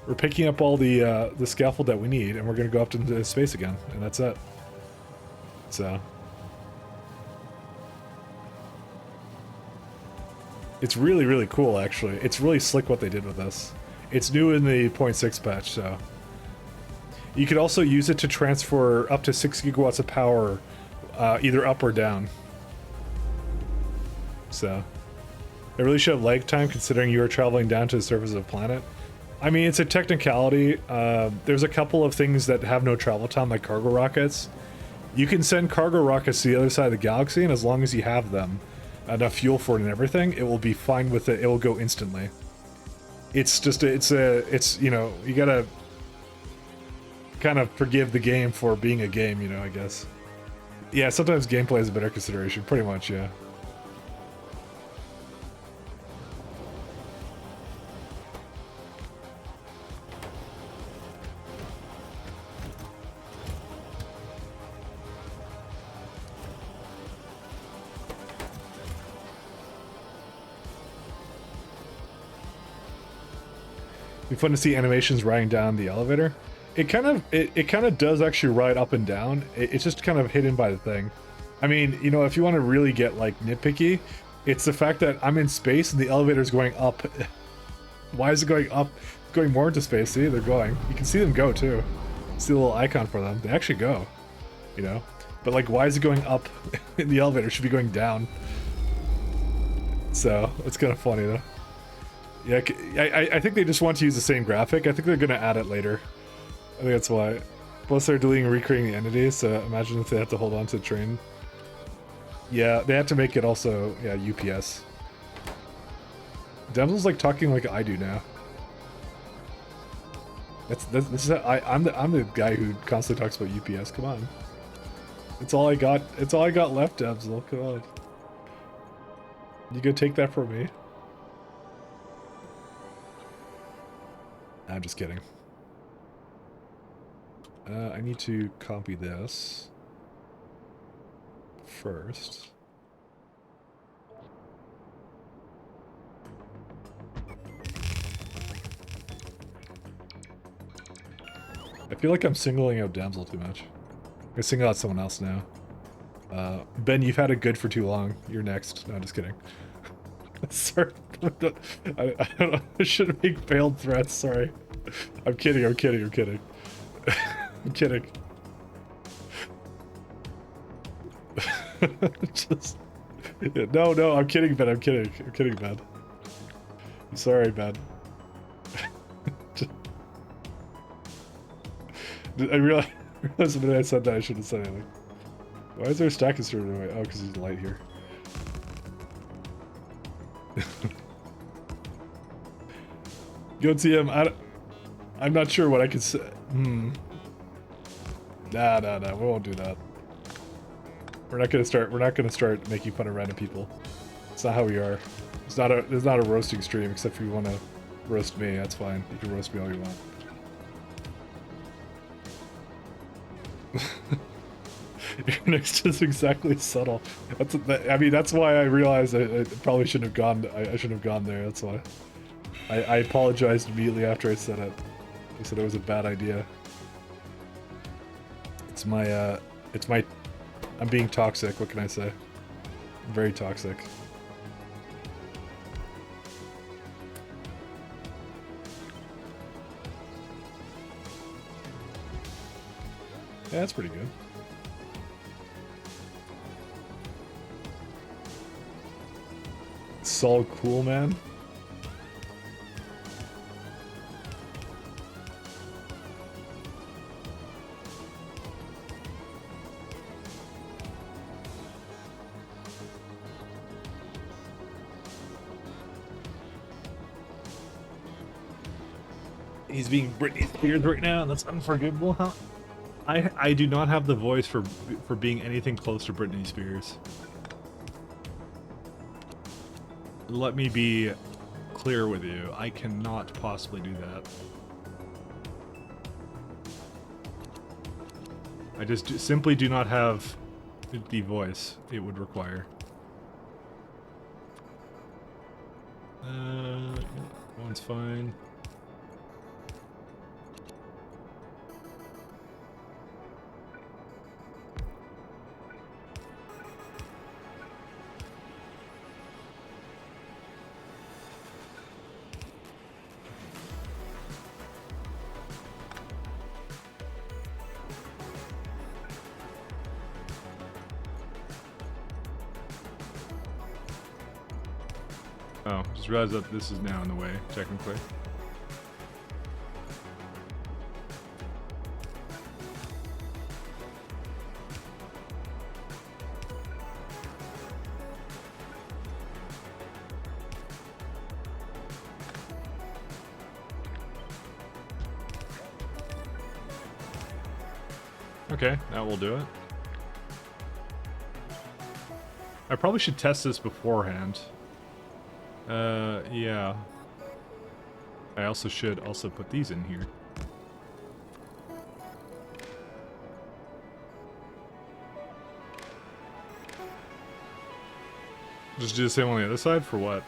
We're picking up all the scaffold that we need, and we're gonna go up into space again, and that's it. So It's really, really cool, actually. It's really slick what they did with this. It's new in the 0.6 patch, so. You could also use it to transfer up to 6 gigawatts of power, either up or down. So, it really should have lag time considering you are traveling down to the surface of the planet. I mean, it's a technicality. There's a couple of things that have no travel time, like cargo rockets. You can send cargo rockets to the other side of the galaxy, and as long as you have them, enough fuel for it and everything, it will be fine with it. It will go instantly. It's just, it's, you know, you gotta kind of forgive the game for being a game, you know, I guess. Yeah, sometimes gameplay is a better consideration, pretty much, yeah. It'd be fun to see animations riding down the elevator. It kind of does actually ride up and down. It's just kind of hidden by the thing. I mean, you know, if you want to really get like nitpicky, it's the fact that I'm in space and the elevator's going up. Why is it going up? It's going more into space. See, they're going. You can see them go too. See the little icon for them. They actually go. You know, but like, why is it going up in the elevator? It should be going down. So it's kind of funny though. Yeah, I think they just want to use the same graphic. I think they're going to add it later. I think that's why. Plus they're deleting and recreating the entities, so imagine if they have to hold on to the train. Yeah, they have to make it also, yeah, UPS. Devil's like talking like I do now. This is I'm the guy who constantly talks about UPS. Come on. It's all I got. It's all I got left, Devil. Come on. You gonna take that from me? I'm just kidding. I need to copy this first. I feel like I'm singling out Damsel too much. I single out someone else now. Ben, you've had it good for too long. You're next. No, I'm just kidding. Sorry. I don't know. I shouldn't make failed threats. Sorry. I'm kidding. I'm kidding. I'm kidding. I'm kidding. Just... Yeah, no, I'm kidding, Ben. I'm kidding. I'm kidding, Ben. I'm sorry, Ben. I realized the minute I said that I shouldn't have said anything. Why is there a stack inserted away? Oh, because there's light here. Go TM. I'm not sure what I could say. Nah, we won't do that. We're not gonna start making fun of random people. It's not how we are. It's not a roasting stream, except if you want to roast me, that's fine. You can roast me all you want. Your next is exactly subtle. I mean, that's why I realized I probably shouldn't have gone. I shouldn't have gone there. That's why. I apologized immediately after I said it. I said it was a bad idea. It's my. I'm being toxic. What can I say? I'm very toxic. Yeah, that's pretty good. Solid cool, man. He's being Britney Spears right now, and that's unforgivable. Huh? I do not have the voice for being anything close to Britney Spears. Let me be clear with you. I cannot possibly do that. I just simply do not have the voice it would require. One's fine. Oh, just realized that this is now in the way, technically. Okay, that will do it. I probably should test this beforehand. Yeah. I also should also put these in here. Just do the same on the other side for what?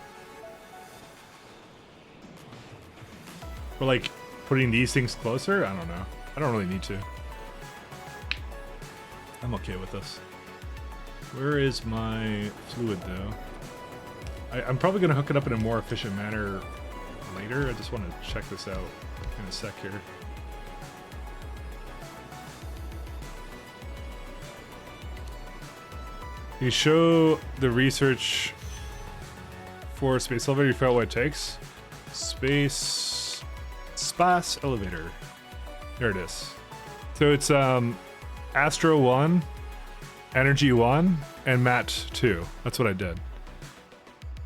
For like putting these things closer? I don't know. I don't really need to. I'm okay with this. Where is my fluid though? I'm probably going to hook it up in a more efficient manner later. I just want to check this out in a sec here. You show the research for space elevator, you figure out what it takes. Space elevator. There it is. So it's Astro 1, Energy 1, and Mat 2. That's what I did.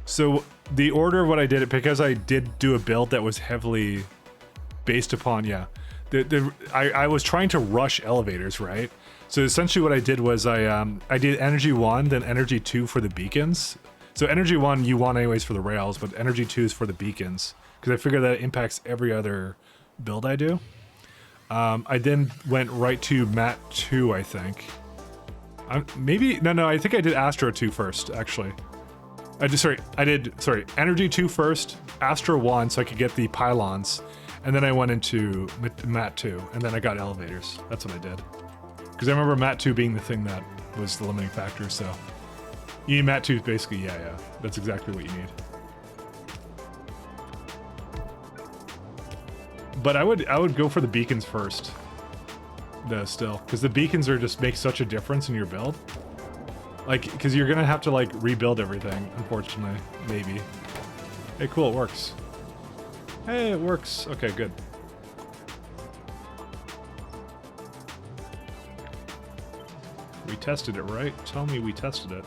So the order of what I did, because I did do a build that was heavily based upon, yeah. I was trying to rush elevators, right? So essentially what I did was I did Energy 1, then Energy 2 for the beacons. So Energy 1 you want anyways for the rails, but Energy 2 is for the beacons. Because I figure that impacts every other build I do. I then went right to Mat 2, I think. No, I think I did Astro 2 first, actually. I did Energy 2 first, Astro 1 so I could get the pylons, and then I went into Mat 2, and then I got elevators. That's what I did. Because I remember Mat 2 being the thing that was the limiting factor, so... You need Mat 2 basically, yeah. That's exactly what you need. But I would go for the beacons first, though, still. Because the beacons are just make such a difference in your build. Like, because you're gonna have to, like, rebuild everything, unfortunately. Maybe. Hey, cool, it works. Hey, it works. Okay, good. We tested it, right? Tell me we tested it.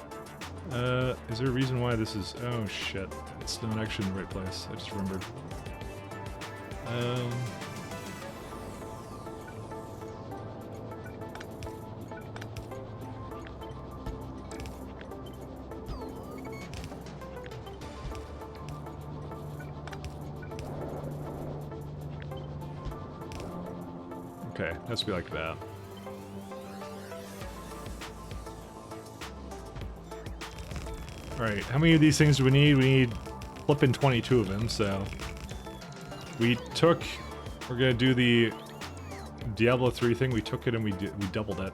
Is there a reason why this is... Oh, shit. It's not actually in the right place. I just remembered. Okay, has to be like that. Alright, how many of these things do we need? We need flipping 22 of them, so... We're gonna do the Diablo 3 thing, we took it and we doubled it.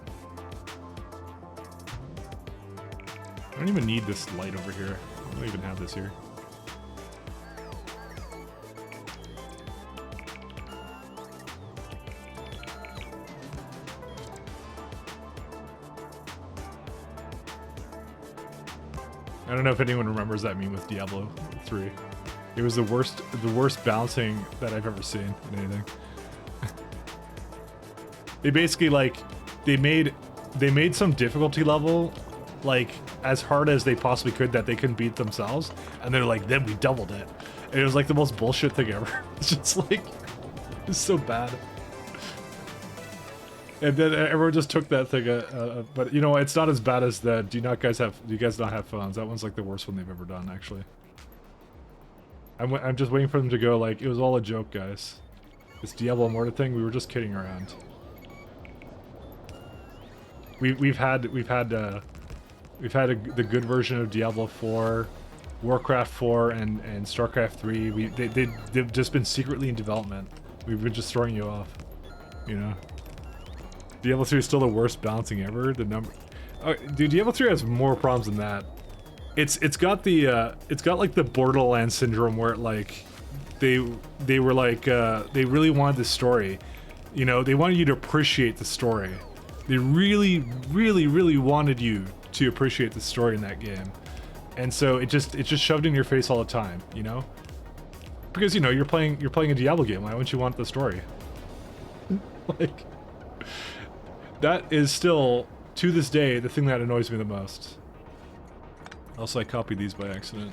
I don't even need this light over here. I don't even have this here. I don't know if anyone remembers that meme with Diablo 3. It was the worst bouncing that I've ever seen in anything. They basically they made some difficulty level like as hard as they possibly could that they couldn't beat themselves, and they're like, then we doubled it. And it was like the most bullshit thing ever. It's just like, it's so bad. And then everyone just took that thing, but you know, it's not as bad as the, do you guys not have phones? That one's like the worst one they've ever done, actually. I'm just waiting for them to go like, it was all a joke, guys. This Diablo Immortal thing, we were just kidding around. We've had the good version of Diablo 4, Warcraft 4, and Starcraft 3. They've just been secretly in development. We've been just throwing you off, you know. Diablo 3 is still the worst bouncing ever. Dude, Diablo 3 has more problems than that. It's got like the Borderlands syndrome where like they were like they really wanted the story, you know, they wanted you to appreciate the story. They really wanted you to appreciate the story in that game, and so it's just shoved in your face all the time, you know? Because, you know, you're playing a Diablo game. Why wouldn't you want the story? Like, that is still, to this day, the thing that annoys me the most. Also, I copied these by accident.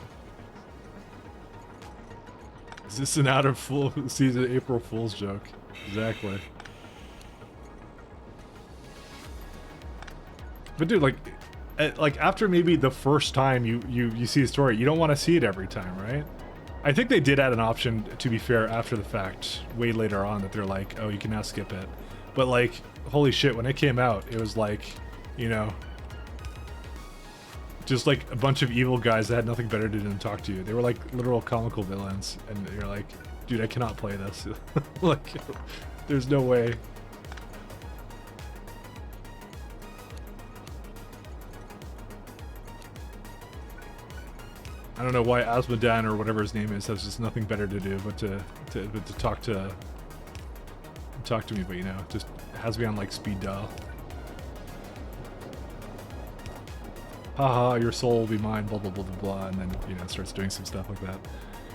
Is this an out of full season April Fool's joke? Exactly. But dude, like after maybe the first time you see a story, you don't want to see it every time, right? I think they did add an option, to be fair, after the fact, way later on, that they're like, oh, you can now skip it. But like, holy shit, when it came out, it was like, you know, just like a bunch of evil guys that had nothing better to do than talk to you. They were like literal comical villains, and you're like, dude, I cannot play this. Like, there's no way. I don't know why Asmodan or whatever his name is has just nothing better to do but to talk to me, but you know, just has me on like speed dial. Haha, your soul will be mine, blah blah blah blah blah, and then, you know, starts doing some stuff like that.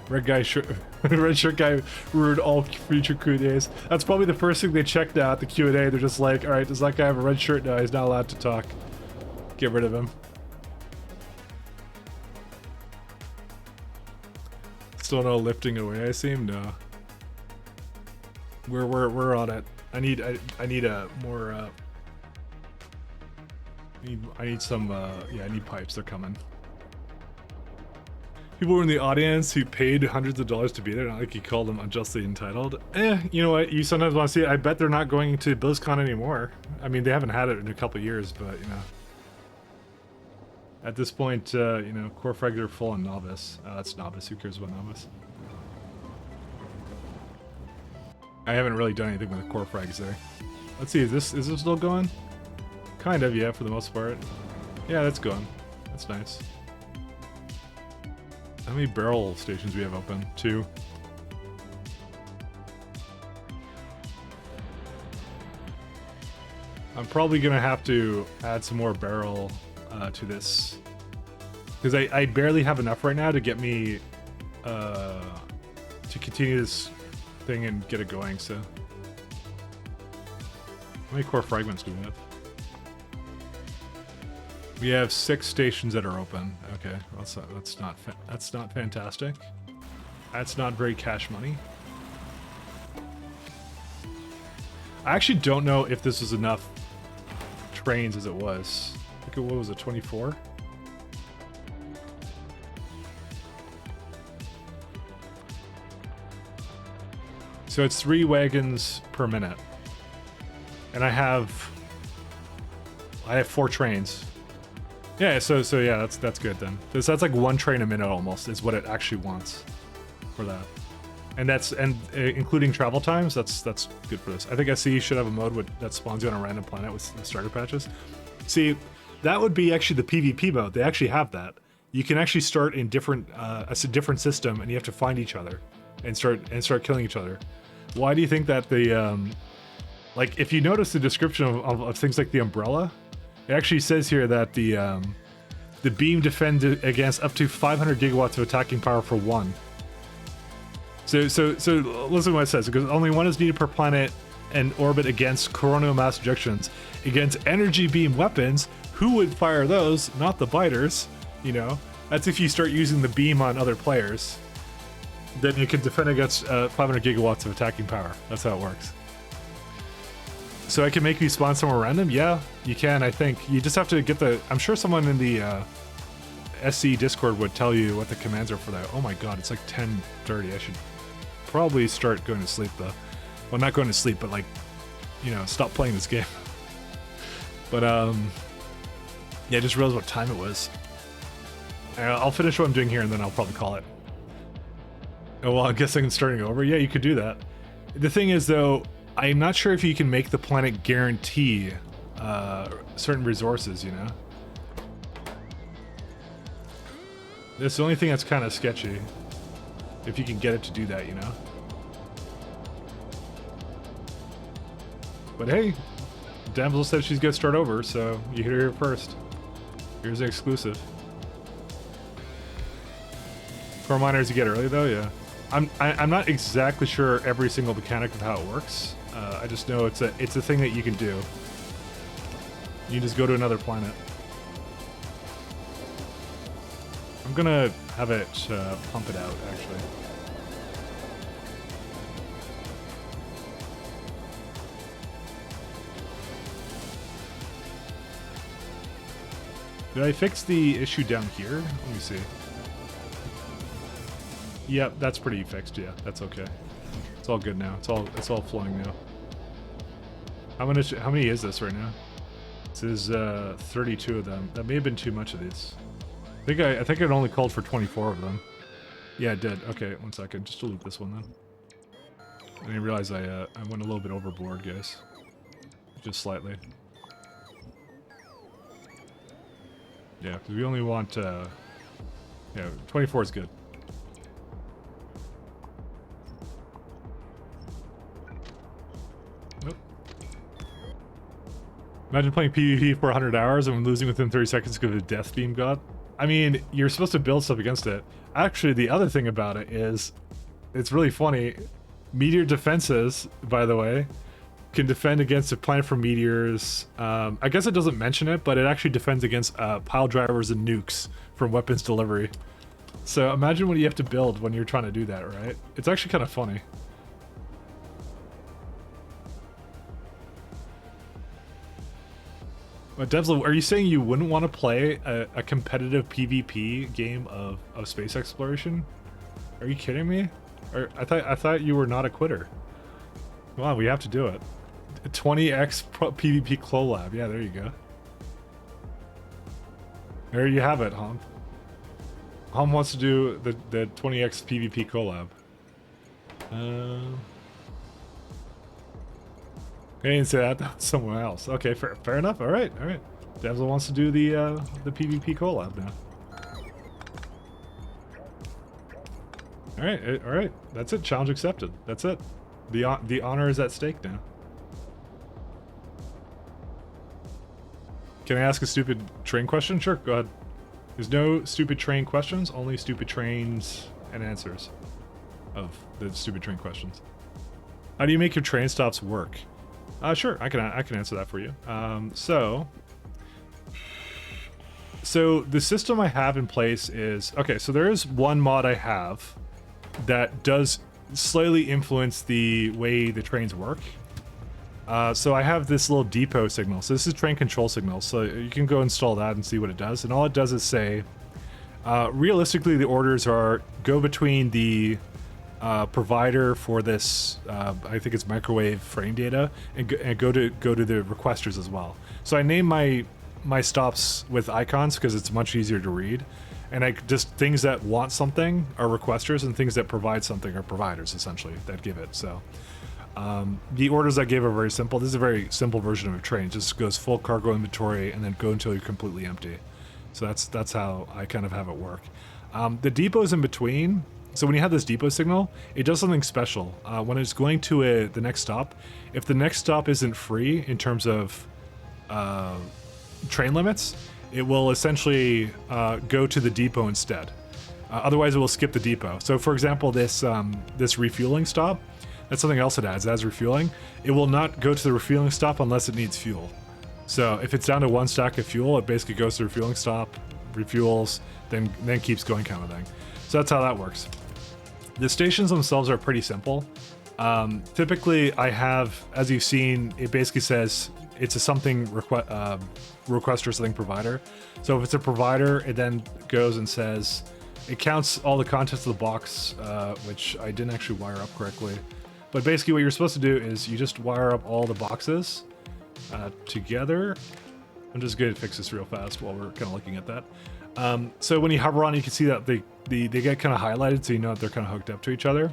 Red shirt guy ruined all future Q&As. That's probably the first thing they check now at the Q&A. They're just like, all right, does that guy have a red shirt? No, he's not allowed to talk. Get rid of him. Still no lifting away, I seem? No. We're on it. I need a more I need some yeah, I need pipes. They're coming. People were in the audience who paid hundreds of dollars to be there, not like you called them unjustly entitled. You know what, you sometimes want to see it. I bet they're not going to BlizzCon anymore. I mean, they haven't had it in a couple years, but you know, at this point, you know, core frags are full on novice. That's novice. Who cares about novice? I haven't really done anything with the core frags there. Let's see. Is this still going? Kind of, yeah, for the most part. Yeah, that's going. That's nice. How many barrel stations do we have open? 2. I'm probably gonna have to add some more barrel to this, because I barely have enough right now to get me to continue this thing and get it going. So, how many core fragments do we have? We have 6 stations that are open. Okay, well, that's not fantastic. That's not very cash money. I actually don't know if this was enough trains as it was. Look at, what was it, 24? So it's 3 wagons per minute, and I have 4 trains. Yeah, so yeah, that's good then. That's like 1 train a minute almost is what it actually wants for that, and including travel times. That's good for this. I think SE should have a mode that spawns you on a random planet with starter patches. See, that would be actually the PvP mode. They actually have that. You can actually start in different a different system, and you have to find each other and start killing each other. Why do you think that the like, if you notice the description of things like the umbrella, it actually says here that the beam defends against up to 500 gigawatts of attacking power for 1. So listen to what it says, because only 1 is needed per planet and orbit against coronal mass ejections. Against energy beam weapons, who would fire those? Not the biters, you know. That's if you start using the beam on other players. Then you can defend against 500 gigawatts of attacking power. That's how it works. So I can make you spawn somewhere random? Yeah, you can, I think. You just have to get the... I'm sure someone in the SC Discord would tell you what the commands are for that. Oh my god, it's like 10:30. I should probably start going to sleep, though. Well, not going to sleep, but like, you know, stop playing this game. But, yeah, I just realized what time it was. I'll finish what I'm doing here, and then I'll probably call it. Oh, well, I'm guessing it's starting over. Yeah, you could do that. The thing is, though, I'm not sure if you can make the planet guarantee certain resources, you know? That's the only thing that's kind of sketchy. If you can get it to do that, you know? But hey, Damsel said she's gonna start over, so you hear it here first. Here's the exclusive. Core miners you get early though, yeah. I'm not exactly sure every single mechanic of how it works. I just know it's a thing that you can do. You just go to another planet. I'm gonna have it pump it out actually. Did I fix the issue down here? Let me see. Yep, that's pretty fixed. Yeah, that's okay. It's all good now. It's all flowing now. How many is this right now? This is 32 of them. That may have been too much of these. I think it only called for 24 of them. Yeah, it did. Okay, 1 second. Just delete this one then. I didn't realize I went a little bit overboard, guys. Just slightly. Yeah, because we only want, yeah, 24 is good. Nope. Imagine playing PvP for 100 hours and losing within 30 seconds because of the death beam god. I mean, you're supposed to build stuff against it. Actually, the other thing about it is, it's really funny. Meteor defenses, by the way, can defend against a planet from meteors. I guess it doesn't mention it, but it actually defends against pile drivers and nukes from weapons delivery. So imagine what you have to build when you're trying to do that, right? It's actually kind of funny. But Devslo, are you saying you wouldn't want to play a competitive PvP game of space exploration? Are you kidding me? Or I thought you were not a quitter. Come on, we have to do it. 20x PvP collab. Yeah, there you go. There you have it, Hom. Hom wants to do the 20x PvP collab. I didn't say that. That was someone else. Okay, fair enough. All right. Devil wants to do the PvP collab now. All right. That's it. Challenge accepted. That's it. The honor is at stake now. Can I ask a stupid train question? Sure, go ahead. There's no stupid train questions, only stupid trains and answers of the stupid train questions. How do you make your train stops work? Sure, I can answer that for you. So the system I have in place is, okay, so there is one mod I have that does slightly influence the way the trains work. So I have this little depot signal. So this is train control signal. So you can go install that and see what it does. And all it does is say, realistically, the orders are go between the provider for this, I think it's microwave frame data, and go to the requesters as well. So I name my stops with icons because it's much easier to read. And I just, things that want something are requesters, and things that provide something are providers, essentially, that give it. So the orders I give are very simple. This is a very simple version of a train. It just goes full cargo inventory and then go until you're completely empty. So that's how I kind of have it work. The depots in between. So when you have this depot signal, it does something special. When it's going to the next stop, if the next stop isn't free in terms of train limits, it will essentially go to the depot instead. Otherwise, it will skip the depot. So for example, this refueling stop, that's something else it adds. It adds refueling. It will not go to the refueling stop unless it needs fuel. So if it's down to 1 stack of fuel, it basically goes to the refueling stop, refuels, then keeps going kind of thing. So that's how that works. The stations themselves are pretty simple. Typically, I have, as you've seen, it basically says it's a something requester, something provider. So if it's a provider, it then goes and says, it counts all the contents of the box, which I didn't actually wire up correctly. But basically what you're supposed to do is you just wire up all the boxes together. I'm just going to fix this real fast while we're kind of looking at that. So when you hover on it, you can see that they get kind of highlighted, so you know that they're kind of hooked up to each other.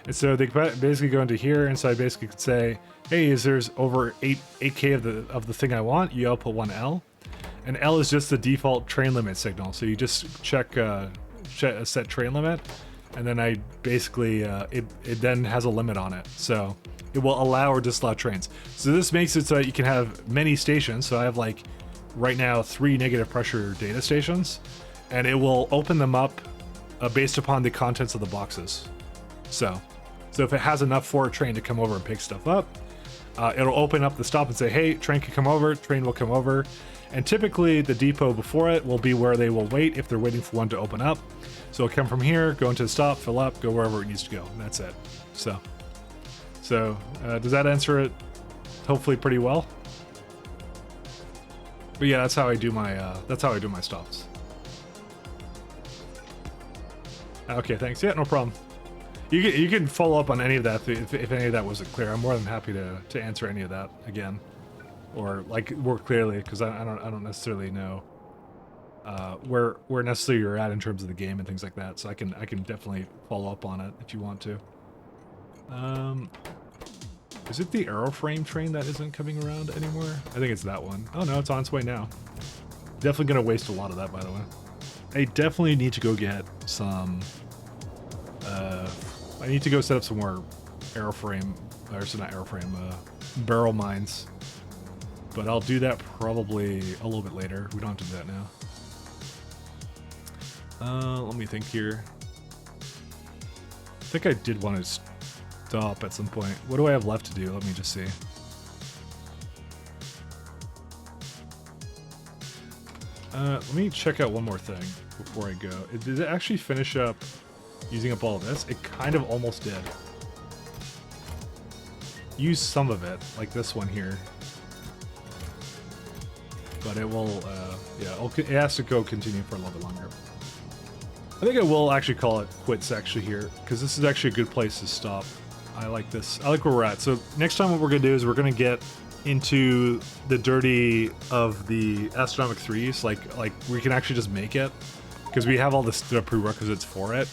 And so they basically go into here, and so I basically could say, hey, there's over 8K of the thing I want, you output 1L. And L is just the default train limit signal. So you just check a set train limit, and then I basically, it then has a limit on it. So it will allow or disallow trains. So this makes it so that you can have many stations. So I have like, right now, 3 negative pressure data stations, and it will open them up based upon the contents of the boxes. So if it has enough for a train to come over and pick stuff up, it'll open up the stop and say, hey, train can come over, train will come over. And typically the depot before it will be where they will wait if they're waiting for one to open up. So it'll come from here, go into the stop, fill up, go wherever it needs to go, and that's it. So does that answer it hopefully pretty well? But yeah, that's how I do my stops. Okay, thanks. Yeah, no problem. You can follow up on any of that if any of that wasn't clear. I'm more than happy to answer any of that again, or like more clearly, because I don't necessarily know where necessarily you're at in terms of the game and things like that. So I can definitely follow up on it if you want to. Is it the aeroframe train that isn't coming around anymore? I think it's that one. Oh no, it's on its way now. Definitely gonna waste a lot of that, by the way. I definitely need to go get some. I need to go set up some more airframe, or so not airframe, barrel mines. But I'll do that probably a little bit later. We don't have to do that now. Let me think here. I think I did want to stop at some point. What do I have left to do? Let me just see. Let me check out one more thing before I go. Did it actually finish up using up all of this? It kind of almost did. Use some of it, like this one here. But it will, yeah, it has to go continue for a little bit longer. I think I will actually call it quits actually here, because this is actually a good place to stop. I like this. I like where we're at. So next time what we're going to do is we're going to get into the dirty of the astronomic threes, like we can actually just make it, because we have all the prerequisites for it,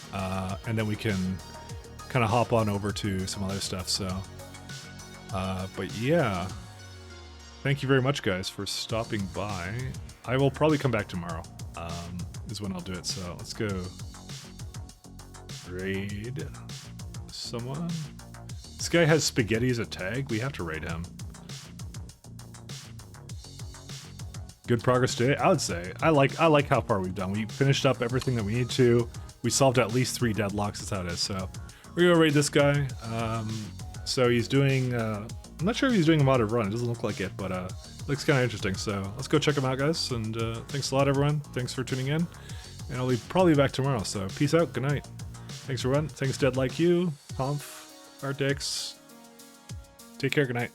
and then we can kind of hop on over to some other stuff. So, but yeah, thank you very much, guys, for stopping by. I will probably come back tomorrow, is when I'll do it. So let's go raid someone. This guy has spaghetti as a tag. We have to raid him. Good progress today, I would say. I like how far we've done. We finished up everything that we need to. We solved at least 3 deadlocks. That's how it is. So we're gonna raid this guy. So he's doing. I'm not sure if he's doing a modded run. It doesn't look like it, but looks kind of interesting. So let's go check him out, guys. And thanks a lot, everyone. Thanks for tuning in. And I'll be probably back tomorrow. So peace out. Good night. Thanks, everyone. Thanks, Dead Like You, Humph, Artix. Take care. Good night.